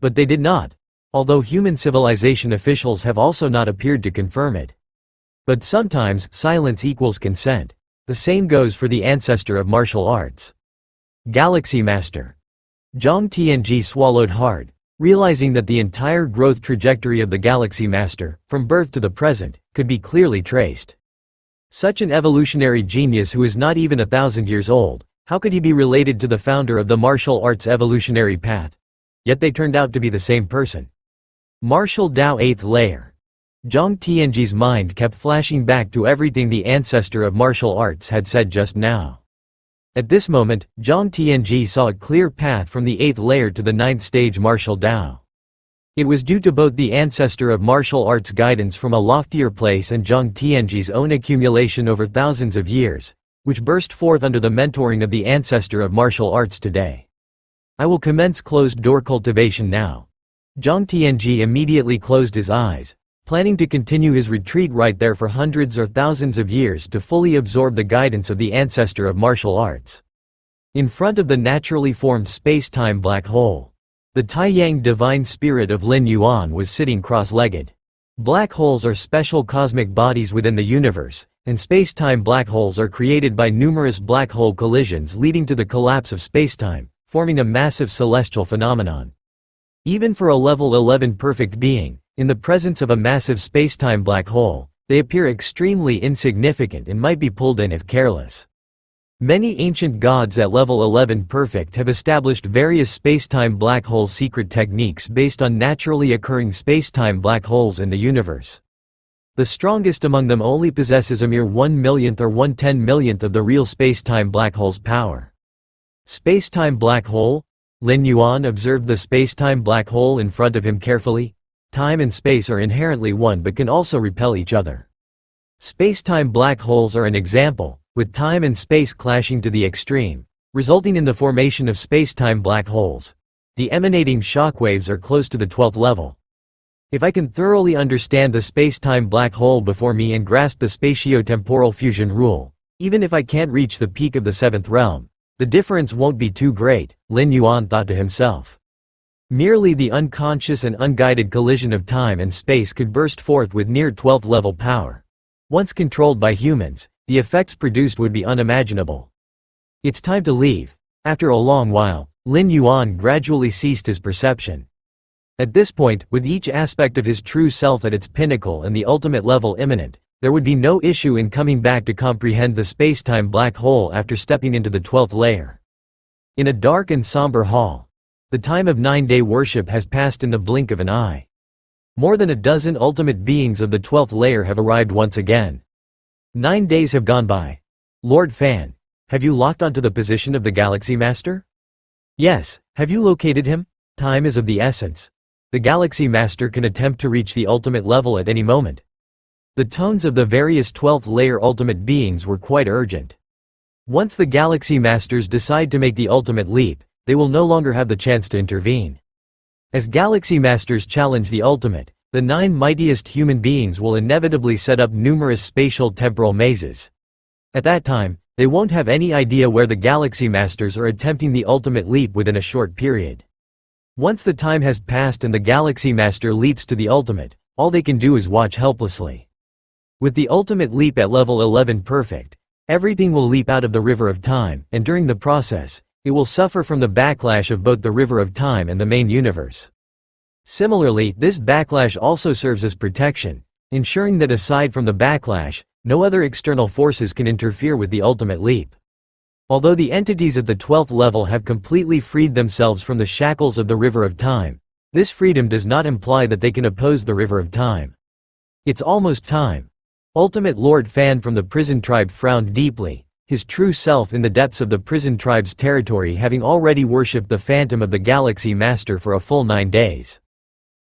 But they did not, although human civilization officials have also not appeared to confirm it. But sometimes, silence equals consent. The same goes for the ancestor of martial arts. Galaxy Master. Zhang Tianji swallowed hard, realizing that the entire growth trajectory of the Galaxy Master, from birth to the present, could be clearly traced. Such an evolutionary genius who is not even 1,000 years old, how could he be related to the founder of the martial arts evolutionary path? Yet they turned out to be the same person. Martial Tao 8th layer. Zhang Tianji's mind kept flashing back to everything the ancestor of martial arts had said just now. At this moment, Zhang Tianji saw a clear path from the 8th layer to the 9th stage martial Tao. It was due to both the ancestor of martial arts guidance from a loftier place and Zhang Tianji's own accumulation over thousands of years, which burst forth under the mentoring of the ancestor of martial arts today. I will commence closed-door cultivation now. Zhang Tianji immediately closed his eyes, planning to continue his retreat right there for hundreds or thousands of years to fully absorb the guidance of the ancestor of martial arts. In front of the naturally formed space-time black hole, the Taiyang divine spirit of Lin Yuan was sitting cross-legged. Black holes are special cosmic bodies within the universe, and space-time black holes are created by numerous black hole collisions leading to the collapse of space-time, forming a massive celestial phenomenon. Even for a level 11 perfect being, in the presence of a massive space-time black hole, they appear extremely insignificant and might be pulled in if careless. Many ancient gods at level 11 perfect have established various space-time black hole secret techniques based on naturally occurring space-time black holes in the universe. The strongest among them only possesses a mere 1/1,000,000th or 1/10,000,000th of the real space-time black hole's power. Space-time black hole? Lin Yuan observed the space-time black hole in front of him carefully. Time and space are inherently one but can also repel each other. Space-time black holes are an example, with time and space clashing to the extreme, resulting in the formation of space-time black holes. The emanating shockwaves are close to the 12th level. If I can thoroughly understand the space-time black hole before me and grasp the spatio-temporal fusion rule, even if I can't reach the peak of the 7th realm, the difference won't be too great, Lin Yuan thought to himself. Merely the unconscious and unguided collision of time and space could burst forth with near 12th level power. Once controlled by humans, the effects produced would be unimaginable. It's time to leave. After a long while, Lin Yuan gradually ceased his perception. At this point, with each aspect of his true self at its pinnacle and the ultimate level imminent, there would be no issue in coming back to comprehend the space-time black hole after stepping into the 12th layer. In a dark and somber hall, the time of 9-day worship has passed in the blink of an eye. More than a dozen ultimate beings of the 12th layer have arrived once again. 9 days have gone by. Lord Fan, have you locked onto the position of the Galaxy Master? Yes, have you located him? Time is of the essence. The Galaxy Master can attempt to reach the ultimate level at any moment. The tones of the various 12th layer ultimate beings were quite urgent. Once the Galaxy Masters decide to make the ultimate leap, they will no longer have the chance to intervene. As Galaxy Masters challenge the ultimate, The 9 mightiest human beings will inevitably set up numerous spatial temporal mazes. At that time, they won't have any idea where the Galaxy Masters are attempting the ultimate leap within a short period. Once the time has passed and the Galaxy Master leaps to the ultimate, all they can do is watch helplessly. With the ultimate leap at level 11 perfect, everything will leap out of the river of time, and during the process, it will suffer from the backlash of both the river of time and the main universe. Similarly, this backlash also serves as protection, ensuring that aside from the backlash, no other external forces can interfere with the ultimate leap. Although the entities at the 12th level have completely freed themselves from the shackles of the river of time, this freedom does not imply that they can oppose the river of time. It's almost time. Ultimate Lord Fan from the prison tribe frowned deeply, his true self in the depths of the prison tribe's territory, having already worshipped the phantom of the Galaxy Master for a full 9 days.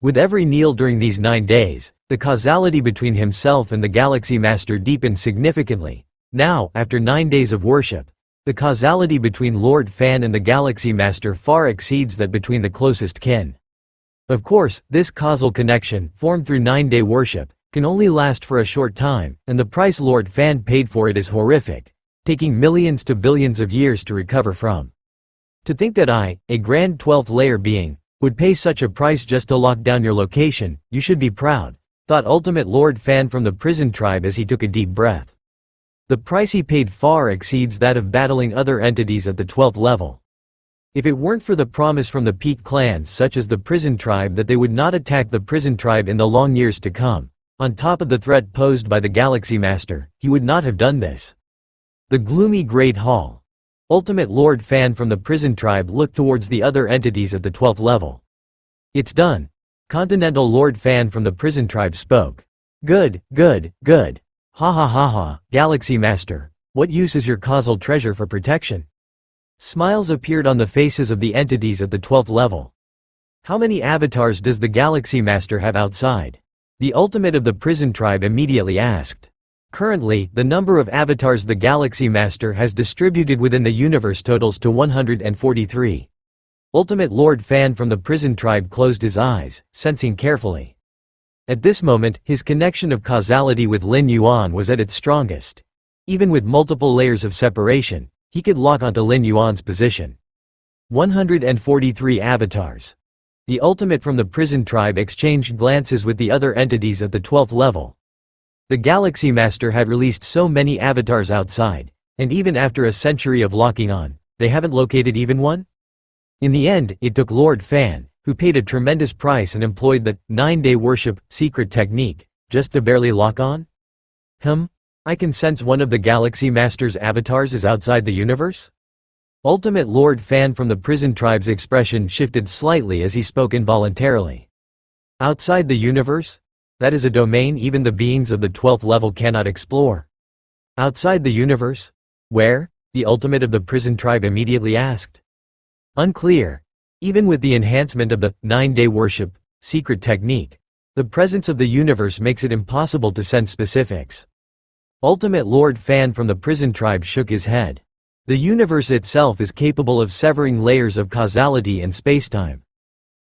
With every kneel during these 9 days, the causality between himself and the Galaxy Master deepened significantly. Now, after 9 days of worship, the causality between Lord Fan and the Galaxy Master far exceeds that between the closest kin. Of course, this causal connection, formed through 9-day worship, can only last for a short time, and the price Lord Fan paid for it is horrific, taking millions to billions of years to recover from. To think that I, a grand 12th layer being, would pay such a price just to lock down your location, you should be proud, thought Ultimate Lord Fan from the prison tribe as he took a deep breath. The price he paid far exceeds that of battling other entities at the 12th level. If it weren't for the promise from the peak clans such as the prison tribe that they would not attack the prison tribe in the long years to come, on top of the threat posed by the Galaxy Master, he would not have done this. The gloomy Great Hall. Ultimate Lord Fan from the prison tribe looked towards the other entities at the 12th level. It's done. Continental Lord Fan from the prison tribe spoke. Good, good, good. Ha ha ha ha, Galaxy Master, what use is your causal treasure for protection? Smiles appeared on the faces of the entities at the 12th level. How many avatars does the Galaxy Master have outside? The ultimate of the prison tribe immediately asked. Currently, the number of avatars the Galaxy Master has distributed within the universe totals to 143. Ultimate Lord Fan from the prison tribe closed his eyes, sensing carefully. At this moment, his connection of causality with Lin Yuan was at its strongest. Even with multiple layers of separation, he could lock onto Lin Yuan's position. 143 avatars. The ultimate from the prison tribe exchanged glances with the other entities at the 12th level. The Galaxy Master had released so many avatars outside, and even after a century of locking on, they haven't located even one? In the end, it took Lord Fan, who paid a tremendous price and employed the 9-day worship secret technique, just to barely lock on? I can sense one of the Galaxy Master's avatars is outside the universe? Ultimate Lord Fan from the prison tribe's expression shifted slightly as he spoke involuntarily. Outside the universe? That is a domain even the beings of the 12th level cannot explore. Outside the universe? Where? The ultimate of the prison tribe immediately asked. Unclear. Even with the enhancement of the 9-day worship secret technique, the presence of the universe makes it impossible to sense specifics. Ultimate Lord Fan from the prison tribe shook his head. The universe itself is capable of severing layers of causality and spacetime.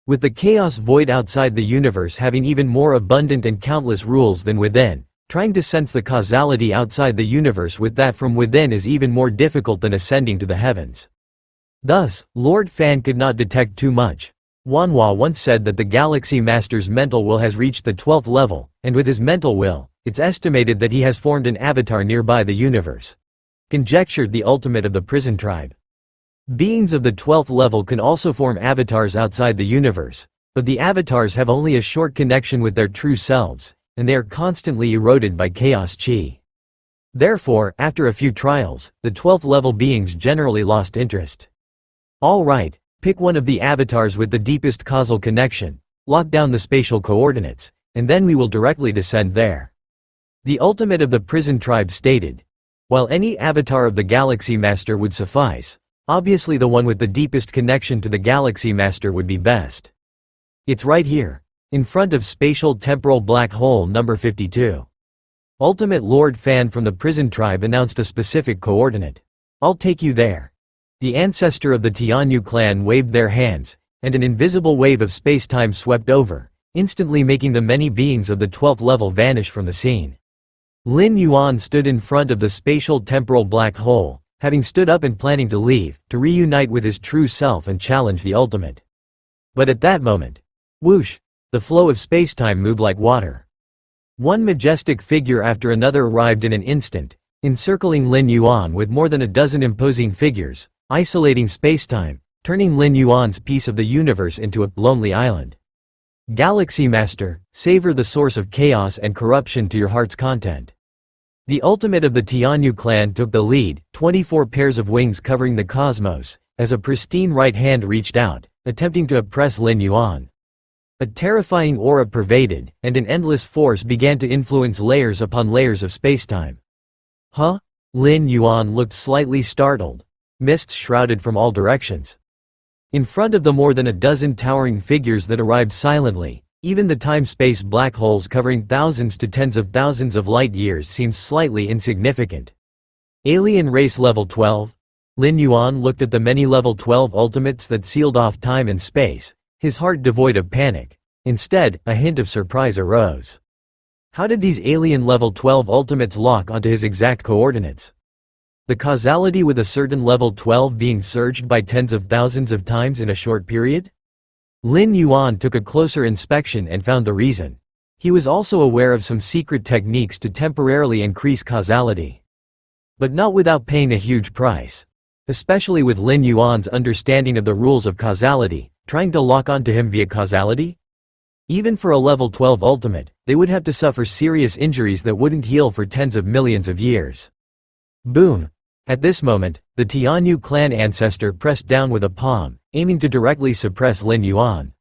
With the chaos void outside the universe having even more abundant and countless rules than within, trying to sense the causality outside the universe with that from within is even more difficult than ascending to the heavens. Thus, Lord Fan could not detect too much. Wanhua once said that the Galaxy Master's mental will has reached the 12th level, and with his mental will, it's estimated that he has formed an avatar nearby the universe. Conjectured the ultimate of the prison tribe. Beings of the 12th level can also form avatars outside the universe, but the avatars have only a short connection with their true selves, and they are constantly eroded by chaos chi. Therefore, after a few trials, the 12th level beings generally lost interest. Alright, pick one of the avatars with the deepest causal connection, lock down the spatial coordinates, and then we will directly descend there. The ultimate of the prison tribe stated. While any avatar of the Galaxy Master would suffice, obviously the one with the deepest connection to the Galaxy Master would be best. It's right here, in front of spatial temporal black hole number 52. Ultimate Lord Fan from the prison tribe announced a specific coordinate. I'll take you there. The ancestor of the Tianyu clan waved their hands, and an invisible wave of space-time swept over, instantly making the many beings of the 12th level vanish from the scene. Lin Yuan stood in front of the spatial temporal black hole, having stood up and planning to leave, to reunite with his true self and challenge the ultimate. But at that moment, whoosh, the flow of spacetime moved like water. One majestic figure after another arrived in an instant, encircling Lin Yuan with more than a dozen imposing figures, isolating spacetime, turning Lin Yuan's piece of the universe into a lonely island. Galaxy Master, savor the source of chaos and corruption to your heart's content. The ultimate of the Tianyu clan took the lead, 24 pairs of wings covering the cosmos, as a pristine right hand reached out, attempting to oppress Lin Yuan. A terrifying aura pervaded, and an endless force began to influence layers upon layers of spacetime. Huh? Lin Yuan looked slightly startled. Mists shrouded from all directions. In front of the more than a dozen towering figures that arrived silently, even the time-space black holes covering thousands to tens of thousands of light-years seemed slightly insignificant. Alien race level 12? Lin Yuan looked at the many level 12 ultimates that sealed off time and space, his heart devoid of panic. Instead, a hint of surprise arose. How did these alien level 12 ultimates lock onto his exact coordinates? The causality with a certain level 12 being surged by tens of thousands of times in a short period? Lin Yuan took a closer inspection and found the reason. He was also aware of some secret techniques to temporarily increase causality. But not without paying a huge price. Especially with Lin Yuan's understanding of the rules of causality, trying to lock onto him via causality? Even for a level 12 ultimate, they would have to suffer serious injuries that wouldn't heal for tens of millions of years. Boom! At this moment, the Tianyu clan ancestor pressed down with a palm, aiming to directly suppress Lin Yuan.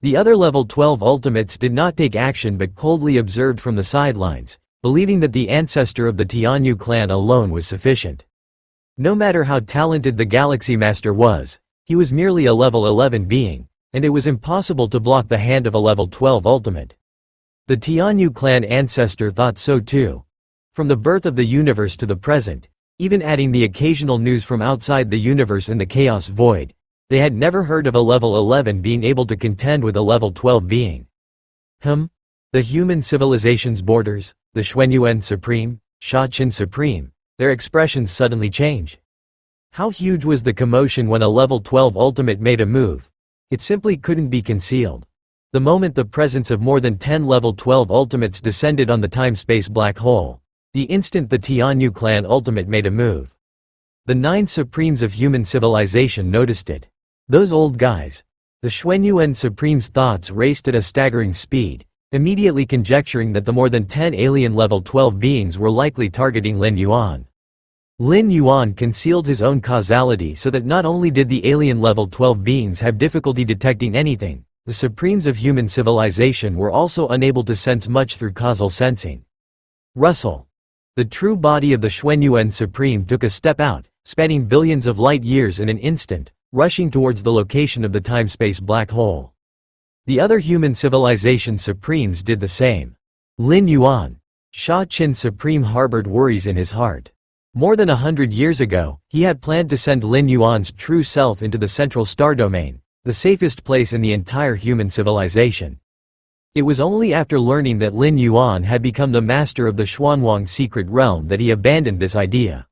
The other level 12 ultimates did not take action but coldly observed from the sidelines, believing that the ancestor of the Tianyu clan alone was sufficient. No matter how talented the Galaxy Master was, he was merely a level 11 being, and it was impossible to block the hand of a level 12 ultimate. The Tianyu clan ancestor thought so too. From the birth of the universe to the present, even adding the occasional news from outside the universe in the chaos void, they had never heard of a level 11 being able to contend with a level 12 being. The human civilization's borders, the Xuanyuan Supreme, Shaqin Supreme, their expressions suddenly change. How huge was the commotion when a level 12 ultimate made a move? It simply couldn't be concealed. The moment the presence of more than 10 level 12 ultimates descended on the time-space black hole, the instant the Tianyu clan ultimate made a move. The 9 supremes of human civilization noticed it. Those old guys. The Xuanyuan Supreme's thoughts raced at a staggering speed, immediately conjecturing that the more than 10 alien level 12 beings were likely targeting Lin Yuan. Lin Yuan concealed his own causality so that not only did the alien level 12 beings have difficulty detecting anything, the supremes of human civilization were also unable to sense much through causal sensing. Russell. The true body of the Xuanyuan Supreme took a step out, spanning billions of light years in an instant, rushing towards the location of the time-space black hole. The other human civilization supremes did the same. Lin Yuan, Shaqin Supreme harbored worries in his heart. More than 100 years ago, he had planned to send Lin Yuan's true self into the central star domain, the safest place in the entire human civilization. It was only after learning that Lin Yuan had become the master of the Xuanwang secret realm that he abandoned this idea.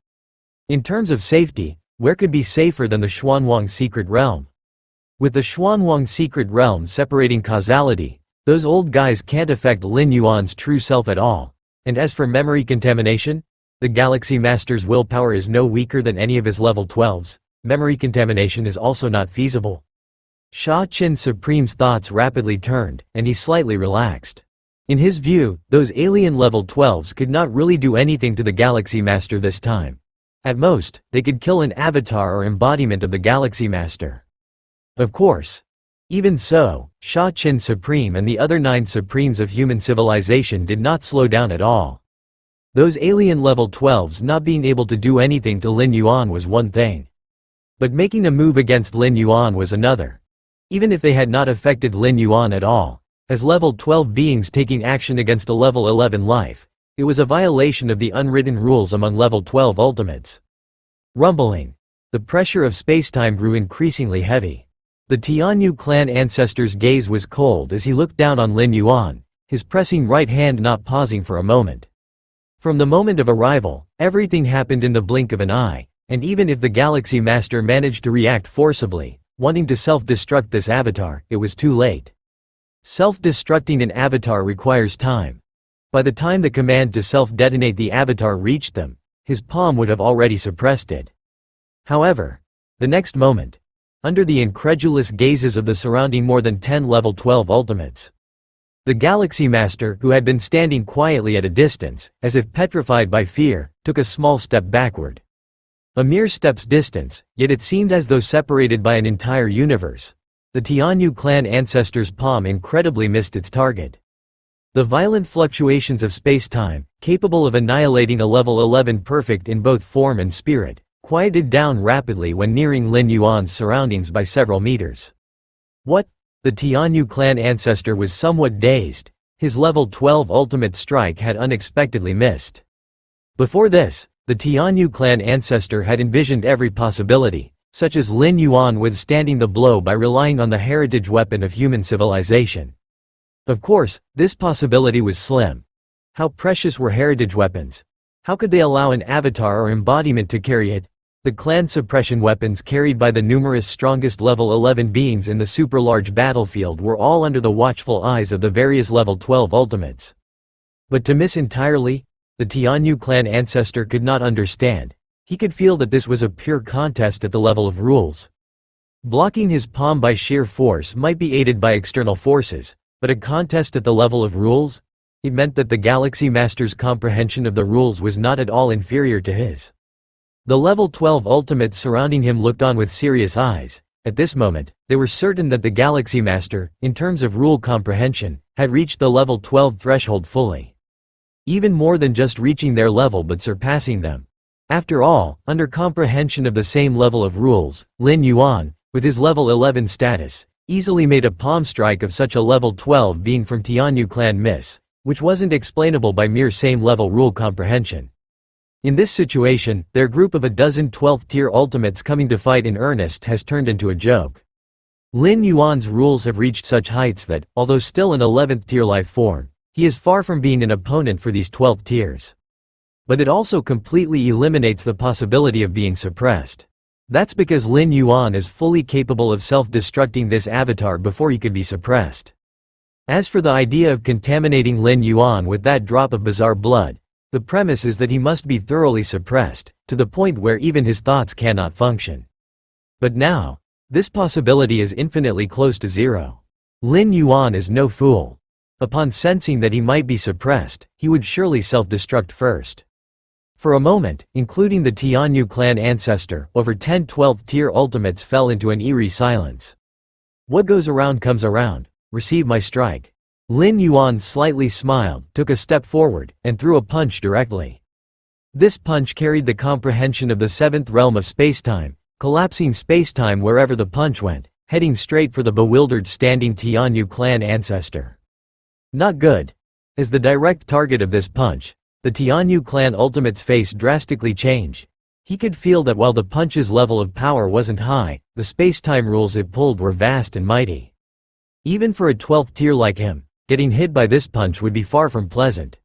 In terms of safety, where could be safer than the Xuanwang secret realm? With the Xuanwang secret realm separating causality, those old guys can't affect Lin Yuan's true self at all. And as for memory contamination, the Galaxy Master's willpower is no weaker than any of his level 12s. Memory contamination is also not feasible. Shaqin Supreme's thoughts rapidly turned, and he slightly relaxed. In his view, those alien level 12s could not really do anything to the Galaxy Master this time. At most, they could kill an avatar or embodiment of the Galaxy Master. Of course. Even so, Shaqin Supreme and the other 9 supremes of human civilization did not slow down at all. Those alien level 12s not being able to do anything to Lin Yuan was one thing. But making a move against Lin Yuan was another. Even if they had not affected Lin Yuan at all, as level 12 beings taking action against a level 11 life, it was a violation of the unwritten rules among level 12 ultimates. Rumbling. The pressure of spacetime grew increasingly heavy. The Tianyu clan ancestor's gaze was cold as he looked down on Lin Yuan, his pressing right hand not pausing for a moment. From the moment of arrival, everything happened in the blink of an eye, and even if the Galaxy Master managed to react forcibly, wanting to self-destruct this avatar, it was too late. Self-destructing an avatar requires time. By the time the command to self-detonate the avatar reached them, his palm would have already suppressed it. However, the next moment, under the incredulous gazes of the surrounding more than 10 level 12 ultimates, the Galaxy Master, who had been standing quietly at a distance, as if petrified by fear, took a small step backward. A mere step's distance, yet it seemed as though separated by an entire universe. The Tianyu clan ancestor's palm incredibly missed its target. The violent fluctuations of space-time, capable of annihilating a level 11 perfect in both form and spirit, quieted down rapidly when nearing Lin Yuan's surroundings by several meters. What? The Tianyu clan ancestor was somewhat dazed. His level 12 ultimate strike had unexpectedly missed. Before this, the Tianyu clan ancestor had envisioned every possibility, such as Lin Yuan withstanding the blow by relying on the heritage weapon of human civilization. Of course, this possibility was slim. How precious were heritage weapons? How could they allow an avatar or embodiment to carry it? The clan suppression weapons carried by the numerous strongest level 11 beings in the super-large battlefield were all under the watchful eyes of the various level 12 ultimates. But to miss entirely? The Tianyu clan ancestor could not understand. He could feel that this was a pure contest at the level of rules. Blocking his palm by sheer force might be aided by external forces, but a contest at the level of rules? It meant that the Galaxy Master's comprehension of the rules was not at all inferior to his. The level 12 ultimates surrounding him looked on with serious eyes. At this moment, they were certain that the Galaxy Master, in terms of rule comprehension, had reached the level 12 threshold fully. Even more than just reaching their level but surpassing them. After all, under comprehension of the same level of rules, Lin Yuan, with his level 11 status, easily made a palm strike of such a level 12 being from Tianyu clan miss, which wasn't explainable by mere same-level rule comprehension. In this situation, their group of a dozen 12th-tier ultimates coming to fight in earnest has turned into a joke. Lin Yuan's rules have reached such heights that, although still an 11th-tier life form, he is far from being an opponent for these 12th tiers. But it also completely eliminates the possibility of being suppressed. That's because Lin Yuan is fully capable of self-destructing this avatar before he could be suppressed. As for the idea of contaminating Lin Yuan with that drop of bizarre blood, the premise is that he must be thoroughly suppressed, to the point where even his thoughts cannot function. But now, this possibility is infinitely close to zero. Lin Yuan is no fool. Upon sensing that he might be suppressed, he would surely self-destruct first. For a moment, including the Tianyu clan ancestor, over 10 12th-tier ultimates fell into an eerie silence. What goes around comes around. Receive my strike. Lin Yuan slightly smiled, took a step forward, and threw a punch directly. This punch carried the comprehension of the 7th realm of spacetime, collapsing spacetime wherever the punch went, heading straight for the bewildered standing Tianyu clan ancestor. Not good. As the direct target of this punch, the Tianyu clan ultimate's face drastically changed. He could feel that while the punch's level of power wasn't high, the space-time rules it pulled were vast and mighty. Even for a 12th tier like him, getting hit by this punch would be far from pleasant.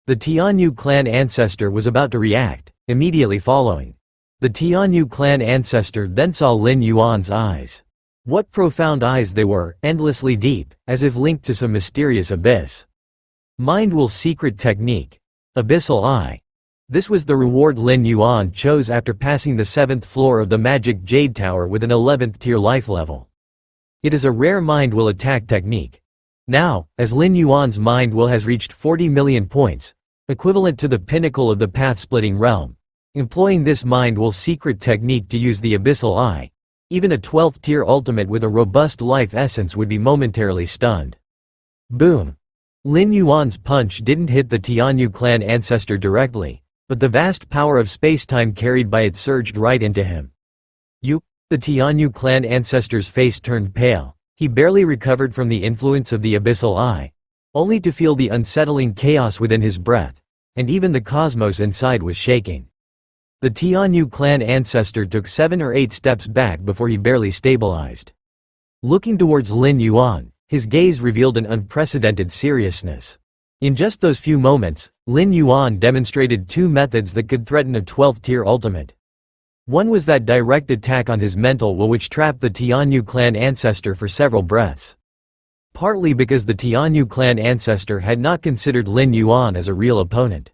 The Tianyu clan ancestor was about to react, immediately following. The Tianyu clan ancestor then saw Lin Yuan's eyes. What profound eyes they were, endlessly deep, as if linked to some mysterious abyss. Mind will secret technique. Abyssal Eye. This was the reward Lin Yuan chose after passing the 7th floor of the Magic Jade Tower with an 11th tier life level. It is a rare mind will attack technique. Now, as Lin Yuan's mind will has reached 40 million points, equivalent to the pinnacle of the path-splitting realm, employing this mind will secret technique to use the Abyssal Eye, even a 12th tier ultimate with a robust life essence would be momentarily stunned. Boom! Lin Yuan's punch didn't hit the Tianyu clan ancestor directly, but the vast power of spacetime carried by it surged right into him. The Tianyu clan ancestor's face turned pale. He barely recovered from the influence of the Abyssal Eye, only to feel the unsettling chaos within his breath, and even the cosmos inside was shaking. The Tianyu clan ancestor took 7 or 8 steps back before he barely stabilized. Looking towards Lin Yuan, his gaze revealed an unprecedented seriousness. In just those few moments, Lin Yuan demonstrated two methods that could threaten a 12th-tier ultimate. One was that direct attack on his mental will which trapped the Tianyu clan ancestor for several breaths. Partly because the Tianyu clan ancestor had not considered Lin Yuan as a real opponent.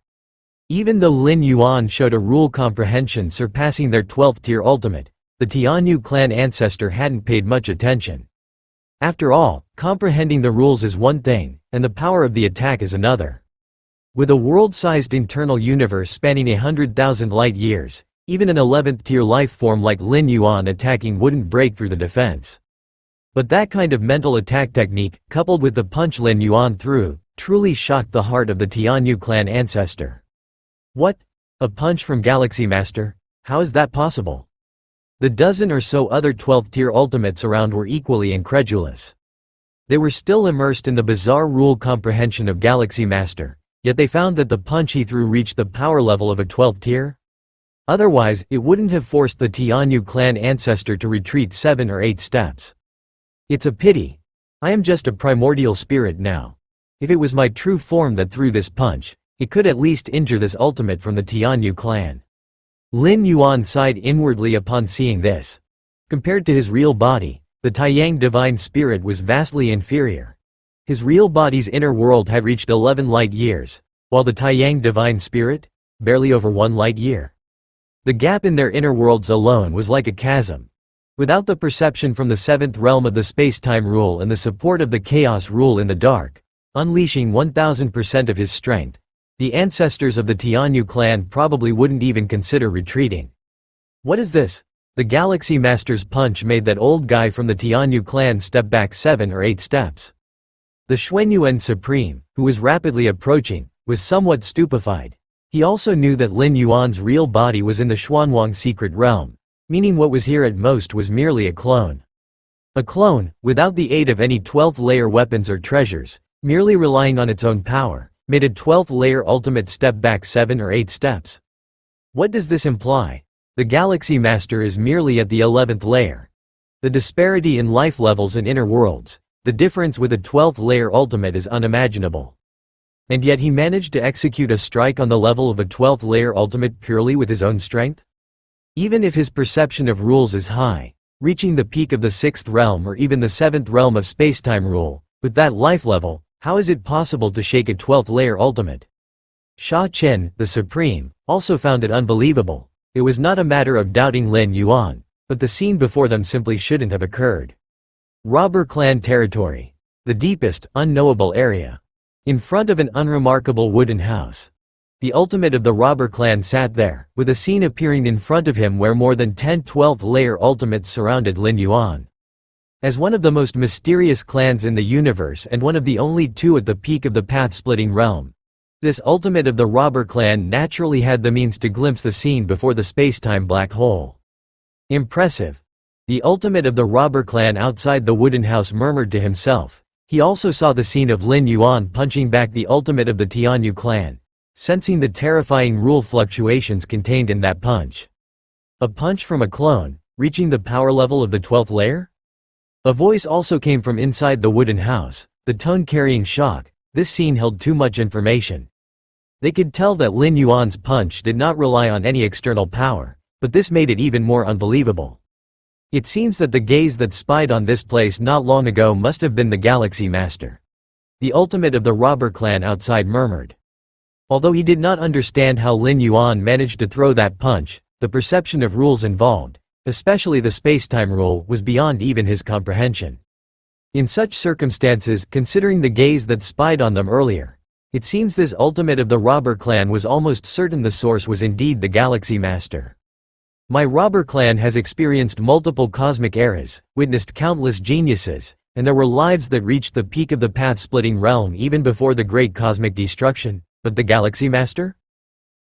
Even though Lin Yuan showed a rule comprehension surpassing their 12th-tier ultimate, the Tianyu clan ancestor hadn't paid much attention. After all, comprehending the rules is one thing, and the power of the attack is another. With a world-sized internal universe spanning 100,000 light-years, even an 11th-tier life form like Lin Yuan attacking wouldn't break through the defense. But that kind of mental attack technique, coupled with the punch Lin Yuan threw, truly shocked the heart of the Tianyu clan ancestor. What? A punch from Galaxy Master? How is that possible? The dozen or so other 12th-tier ultimates around were equally incredulous. They were still immersed in the bizarre rule comprehension of Galaxy Master, yet they found that the punch he threw reached the power level of a 12th tier. Otherwise, it wouldn't have forced the Tianyu clan ancestor to retreat 7 or 8 steps. It's a pity. I am just a primordial spirit now. If it was my true form that threw this punch, it could at least injure this ultimate from the Tianyu clan. Lin Yuan sighed inwardly upon seeing this. Compared to his real body, the Taiyang divine spirit was vastly inferior. His real body's inner world had reached 11 light years, while the Taiyang divine spirit, barely over 1 light year. The gap in their inner worlds alone was like a chasm. Without the perception from the 7th realm of the space-time rule and the support of the chaos rule in the dark, unleashing 1000% of his strength, the ancestors of the Tianyu clan probably wouldn't even consider retreating. What is this? The Galaxy Master's punch made that old guy from the Tianyu clan step back 7 or 8 steps. The Xuanyuan Supreme, who was rapidly approaching, was somewhat stupefied. He also knew that Lin Yuan's real body was in the Xuanwang secret realm, meaning what was here at most was merely a clone. A clone, without the aid of any 12th-layer weapons or treasures, merely relying on its own power, made a 12th-layer ultimate step back 7 or 8 steps. What does this imply? The Galaxy Master is merely at the 11th layer. The disparity in life levels and inner worlds, the difference with a 12th-layer ultimate is unimaginable. And yet he managed to execute a strike on the level of a 12th-layer ultimate purely with his own strength? Even if his perception of rules is high, reaching the peak of the 6th realm or even the 7th realm of spacetime rule, with that life level, how is it possible to shake a 12th-layer ultimate? Sha Chen, the Supreme, also found it unbelievable. It was not a matter of doubting Lin Yuan, but the scene before them simply shouldn't have occurred. Robber clan territory. The deepest, unknowable area. In front of an unremarkable wooden house. The ultimate of the robber clan sat there, with a scene appearing in front of him where more than 10 12th-layer ultimates surrounded Lin Yuan. As one of the most mysterious clans in the universe and one of the only 2 at the peak of the path-splitting realm, this ultimate of the robber clan naturally had the means to glimpse the scene before the spacetime black hole. Impressive. The ultimate of the robber clan outside the wooden house murmured to himself. He also saw the scene of Lin Yuan punching back the ultimate of the Tianyu clan, sensing the terrifying rule fluctuations contained in that punch. A punch from a clone, reaching the power level of the 12th layer? A voice also came from inside the wooden house, the tone carrying shock. This scene held too much information. They could tell that Lin Yuan's punch did not rely on any external power, but this made it even more unbelievable. It seems that the gaze that spied on this place not long ago must have been the Galaxy Master. The ultimate of the robber clan outside murmured. Although he did not understand how Lin Yuan managed to throw that punch, the perception of rules involved, especially the spacetime rule, was beyond even his comprehension. In such circumstances, considering the gaze that spied on them earlier, it seems this ultimate of the robber clan was almost certain the source was indeed the Galaxy Master. My robber clan has experienced multiple cosmic eras, witnessed countless geniuses, and there were lives that reached the peak of the path-splitting realm even before the great cosmic destruction, but the Galaxy Master?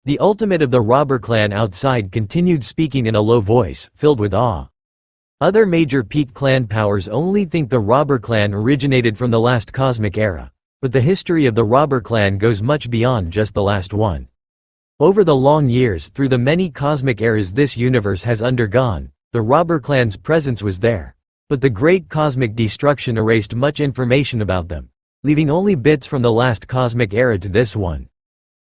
The ultimate of the robber clan outside continued speaking in a low voice, filled with awe. Other major peak clan powers only think the robber clan originated from the last cosmic era, but the history of the robber clan goes much beyond just the last one. Over the long years, through the many cosmic eras this universe has undergone, the robber clan's presence was there, But the great cosmic destruction erased much information about them, leaving only bits from the last cosmic era to this one.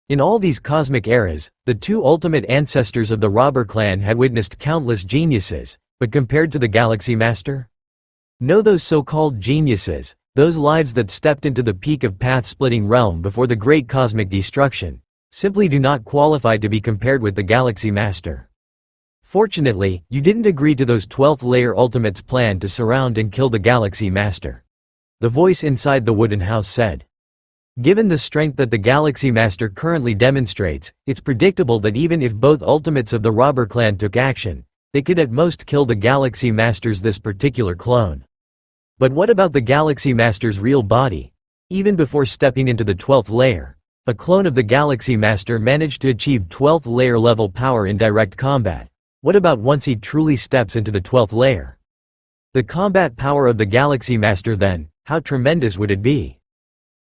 In all these cosmic eras, the two ultimate ancestors of the robber clan had witnessed countless geniuses, but compared to the Galaxy Master? No, those so-called geniuses, those lives that stepped into the peak of path-splitting realm before the great cosmic destruction, simply do not qualify to be compared with the Galaxy Master. Fortunately, you didn't agree to those 12th layer ultimates' plan to surround and kill the Galaxy Master. The voice inside the wooden house said. Given the strength that the Galaxy Master currently demonstrates, it's predictable that even if both ultimates of the robber clan took action, they could at most kill the Galaxy Master's this particular clone. But what about the Galaxy Master's real body? Even before stepping into the 12th layer, a clone of the Galaxy Master managed to achieve 12th layer level power in direct combat. What about once he truly steps into the 12th layer? The combat power of the Galaxy Master then, how tremendous would it be?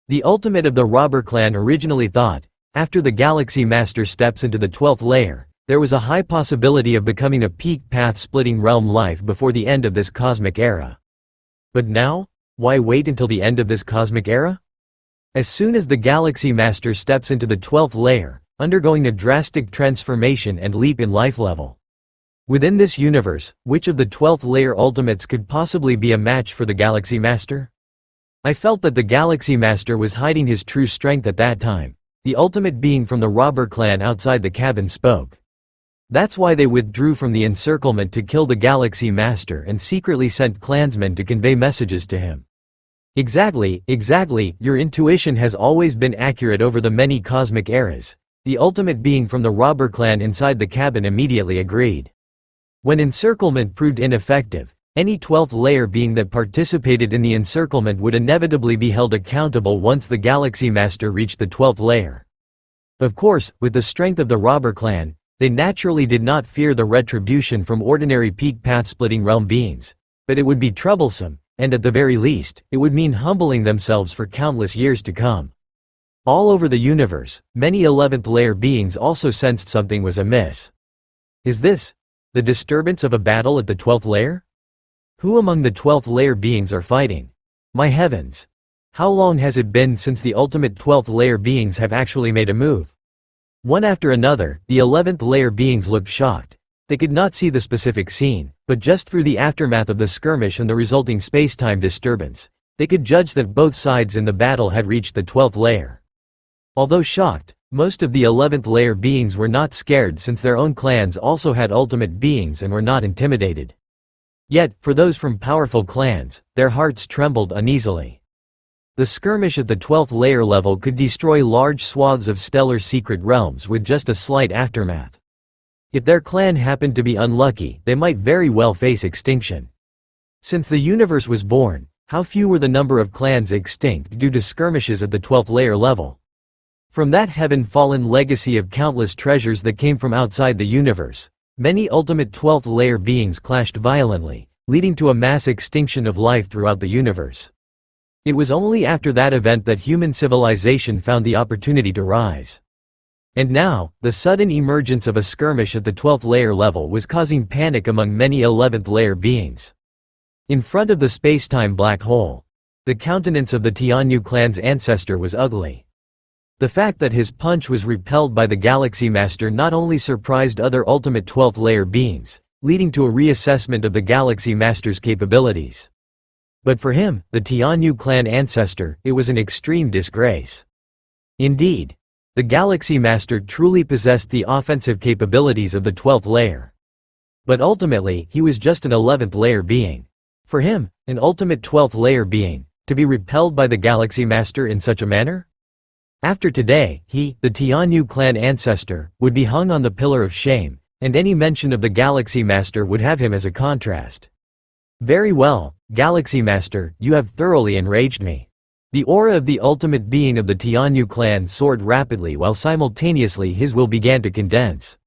The ultimate of the robber clan originally thought, after the Galaxy Master steps into the 12th layer, there was a high possibility of becoming a peak path-splitting realm life before the end of this cosmic era. But now? Why wait until the end of this cosmic era? As soon as the Galaxy Master steps into the 12th layer, undergoing a drastic transformation and leap in life level. Within this universe, which of the 12th layer ultimates could possibly be a match for the Galaxy Master? I felt that the Galaxy Master was hiding his true strength at that time. The ultimate being from the robber clan outside the cabin spoke. That's why they withdrew from the encirclement to kill the Galaxy Master and secretly sent clansmen to convey messages to him. Exactly, your intuition has always been accurate over the many cosmic eras. The ultimate being from the robber clan inside the cabin immediately agreed. When encirclement proved ineffective, any 12th layer being that participated in the encirclement would inevitably be held accountable once the Galaxy Master reached the 12th layer. Of course, with the strength of the robber clan, they naturally did not fear the retribution from ordinary peak path-splitting realm beings. But it would be troublesome, and at the very least, it would mean humbling themselves for countless years to come. All over the universe, many 11th layer beings also sensed something was amiss. Is this the disturbance of a battle at the 12th layer? Who among the 12th layer beings are fighting? My heavens! How long has it been since the ultimate 12th layer beings have actually made a move? One after another, the 11th layer beings looked shocked. They could not see the specific scene, but just through the aftermath of the skirmish and the resulting space-time disturbance, they could judge that both sides in the battle had reached the 12th layer. Although shocked, most of the 11th layer beings were not scared since their own clans also had ultimate beings and were not intimidated. Yet, for those from powerful clans, their hearts trembled uneasily. The skirmish at the 12th layer level could destroy large swaths of stellar secret realms with just a slight aftermath. If their clan happened to be unlucky, they might very well face extinction. Since the universe was born, how few were the number of clans extinct due to skirmishes at the 12th layer level? From that heaven-fallen legacy of countless treasures that came from outside the universe, many ultimate 12th layer beings clashed violently, leading to a mass extinction of life throughout the universe. It was only after that event that human civilization found the opportunity to rise. And now, the sudden emergence of a skirmish at the 12th layer level was causing panic among many 11th layer beings. In front of the space-time black hole, the countenance of the Tianyu clan's ancestor was ugly. The fact that his punch was repelled by the Galaxy Master not only surprised other ultimate 12th layer beings, leading to a reassessment of the Galaxy Master's capabilities. But for him, the Tianyu clan ancestor, it was an extreme disgrace. Indeed, the Galaxy Master truly possessed the offensive capabilities of the 12th layer. But ultimately, he was just an 11th layer being. For him, an ultimate 12th layer being, to be repelled by the Galaxy Master in such a manner? After today, he, the Tianyu clan ancestor, would be hung on the pillar of shame, and any mention of the Galaxy Master would have him as a contrast. Very well, Galaxy Master, you have thoroughly enraged me. The aura of the ultimate being of the Tianyu clan soared rapidly while simultaneously his will began to condense.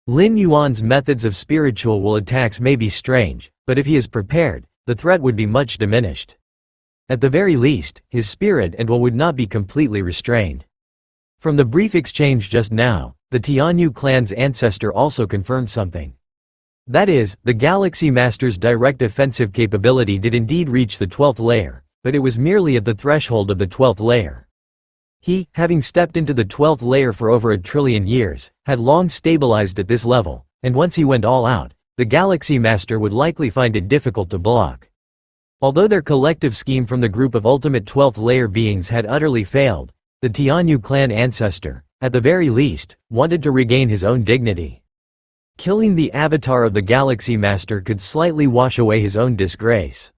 Lin Yuan's methods of spiritual attacks may be strange, but if he is prepared, the threat would be much diminished. At the very least, his spirit and will would not be completely restrained. From the brief exchange just now, the Tianyu clan's ancestor also confirmed something. That is, the Galaxy Master's direct offensive capability did indeed reach the 12th layer, but it was merely at the threshold of the 12th layer. He, having stepped into the 12th layer for over 1 trillion years, had long stabilized at this level, and once he went all out, the Galaxy Master would likely find it difficult to block. Although their collective scheme from the group of ultimate 12th layer beings had utterly failed, the Tianyu clan ancestor, at the very least, wanted to regain his own dignity. Killing the avatar of the Galaxy Master could slightly wash away his own disgrace.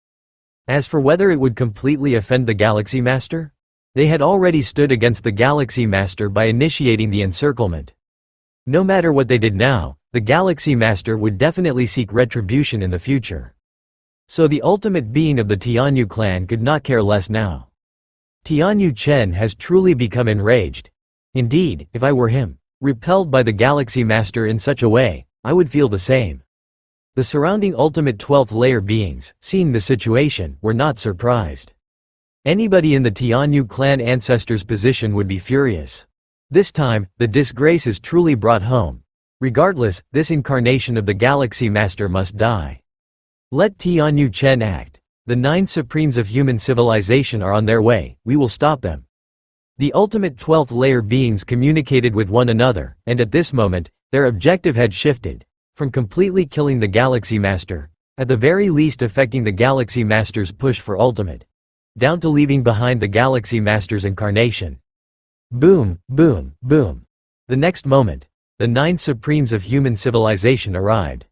As for whether it would completely offend the Galaxy Master, they had already stood against the Galaxy Master by initiating the encirclement. No matter what they did now, the Galaxy Master would definitely seek retribution in the future. So the ultimate being of the Tianyu clan could not care less now. Tianyu Chen has truly become enraged. Indeed, if I were him, repelled by the Galaxy Master in such a way, I would feel the same. The surrounding ultimate 12th layer beings, seeing the situation, were not surprised. Anybody in the Tianyu clan ancestor's position would be furious. This time, the disgrace is truly brought home. Regardless, this incarnation of the Galaxy Master must die. Let Tianyu Chen act. The 9 supremes of human civilization are on their way, we will stop them. The ultimate 12th layer beings communicated with one another, and at this moment, their objective had shifted, from completely killing the Galaxy Master, at the very least affecting the Galaxy Master's push for ultimate, down to leaving behind the Galaxy Master's incarnation. Boom, boom, boom. The next moment, the 9 supremes of human civilization arrived.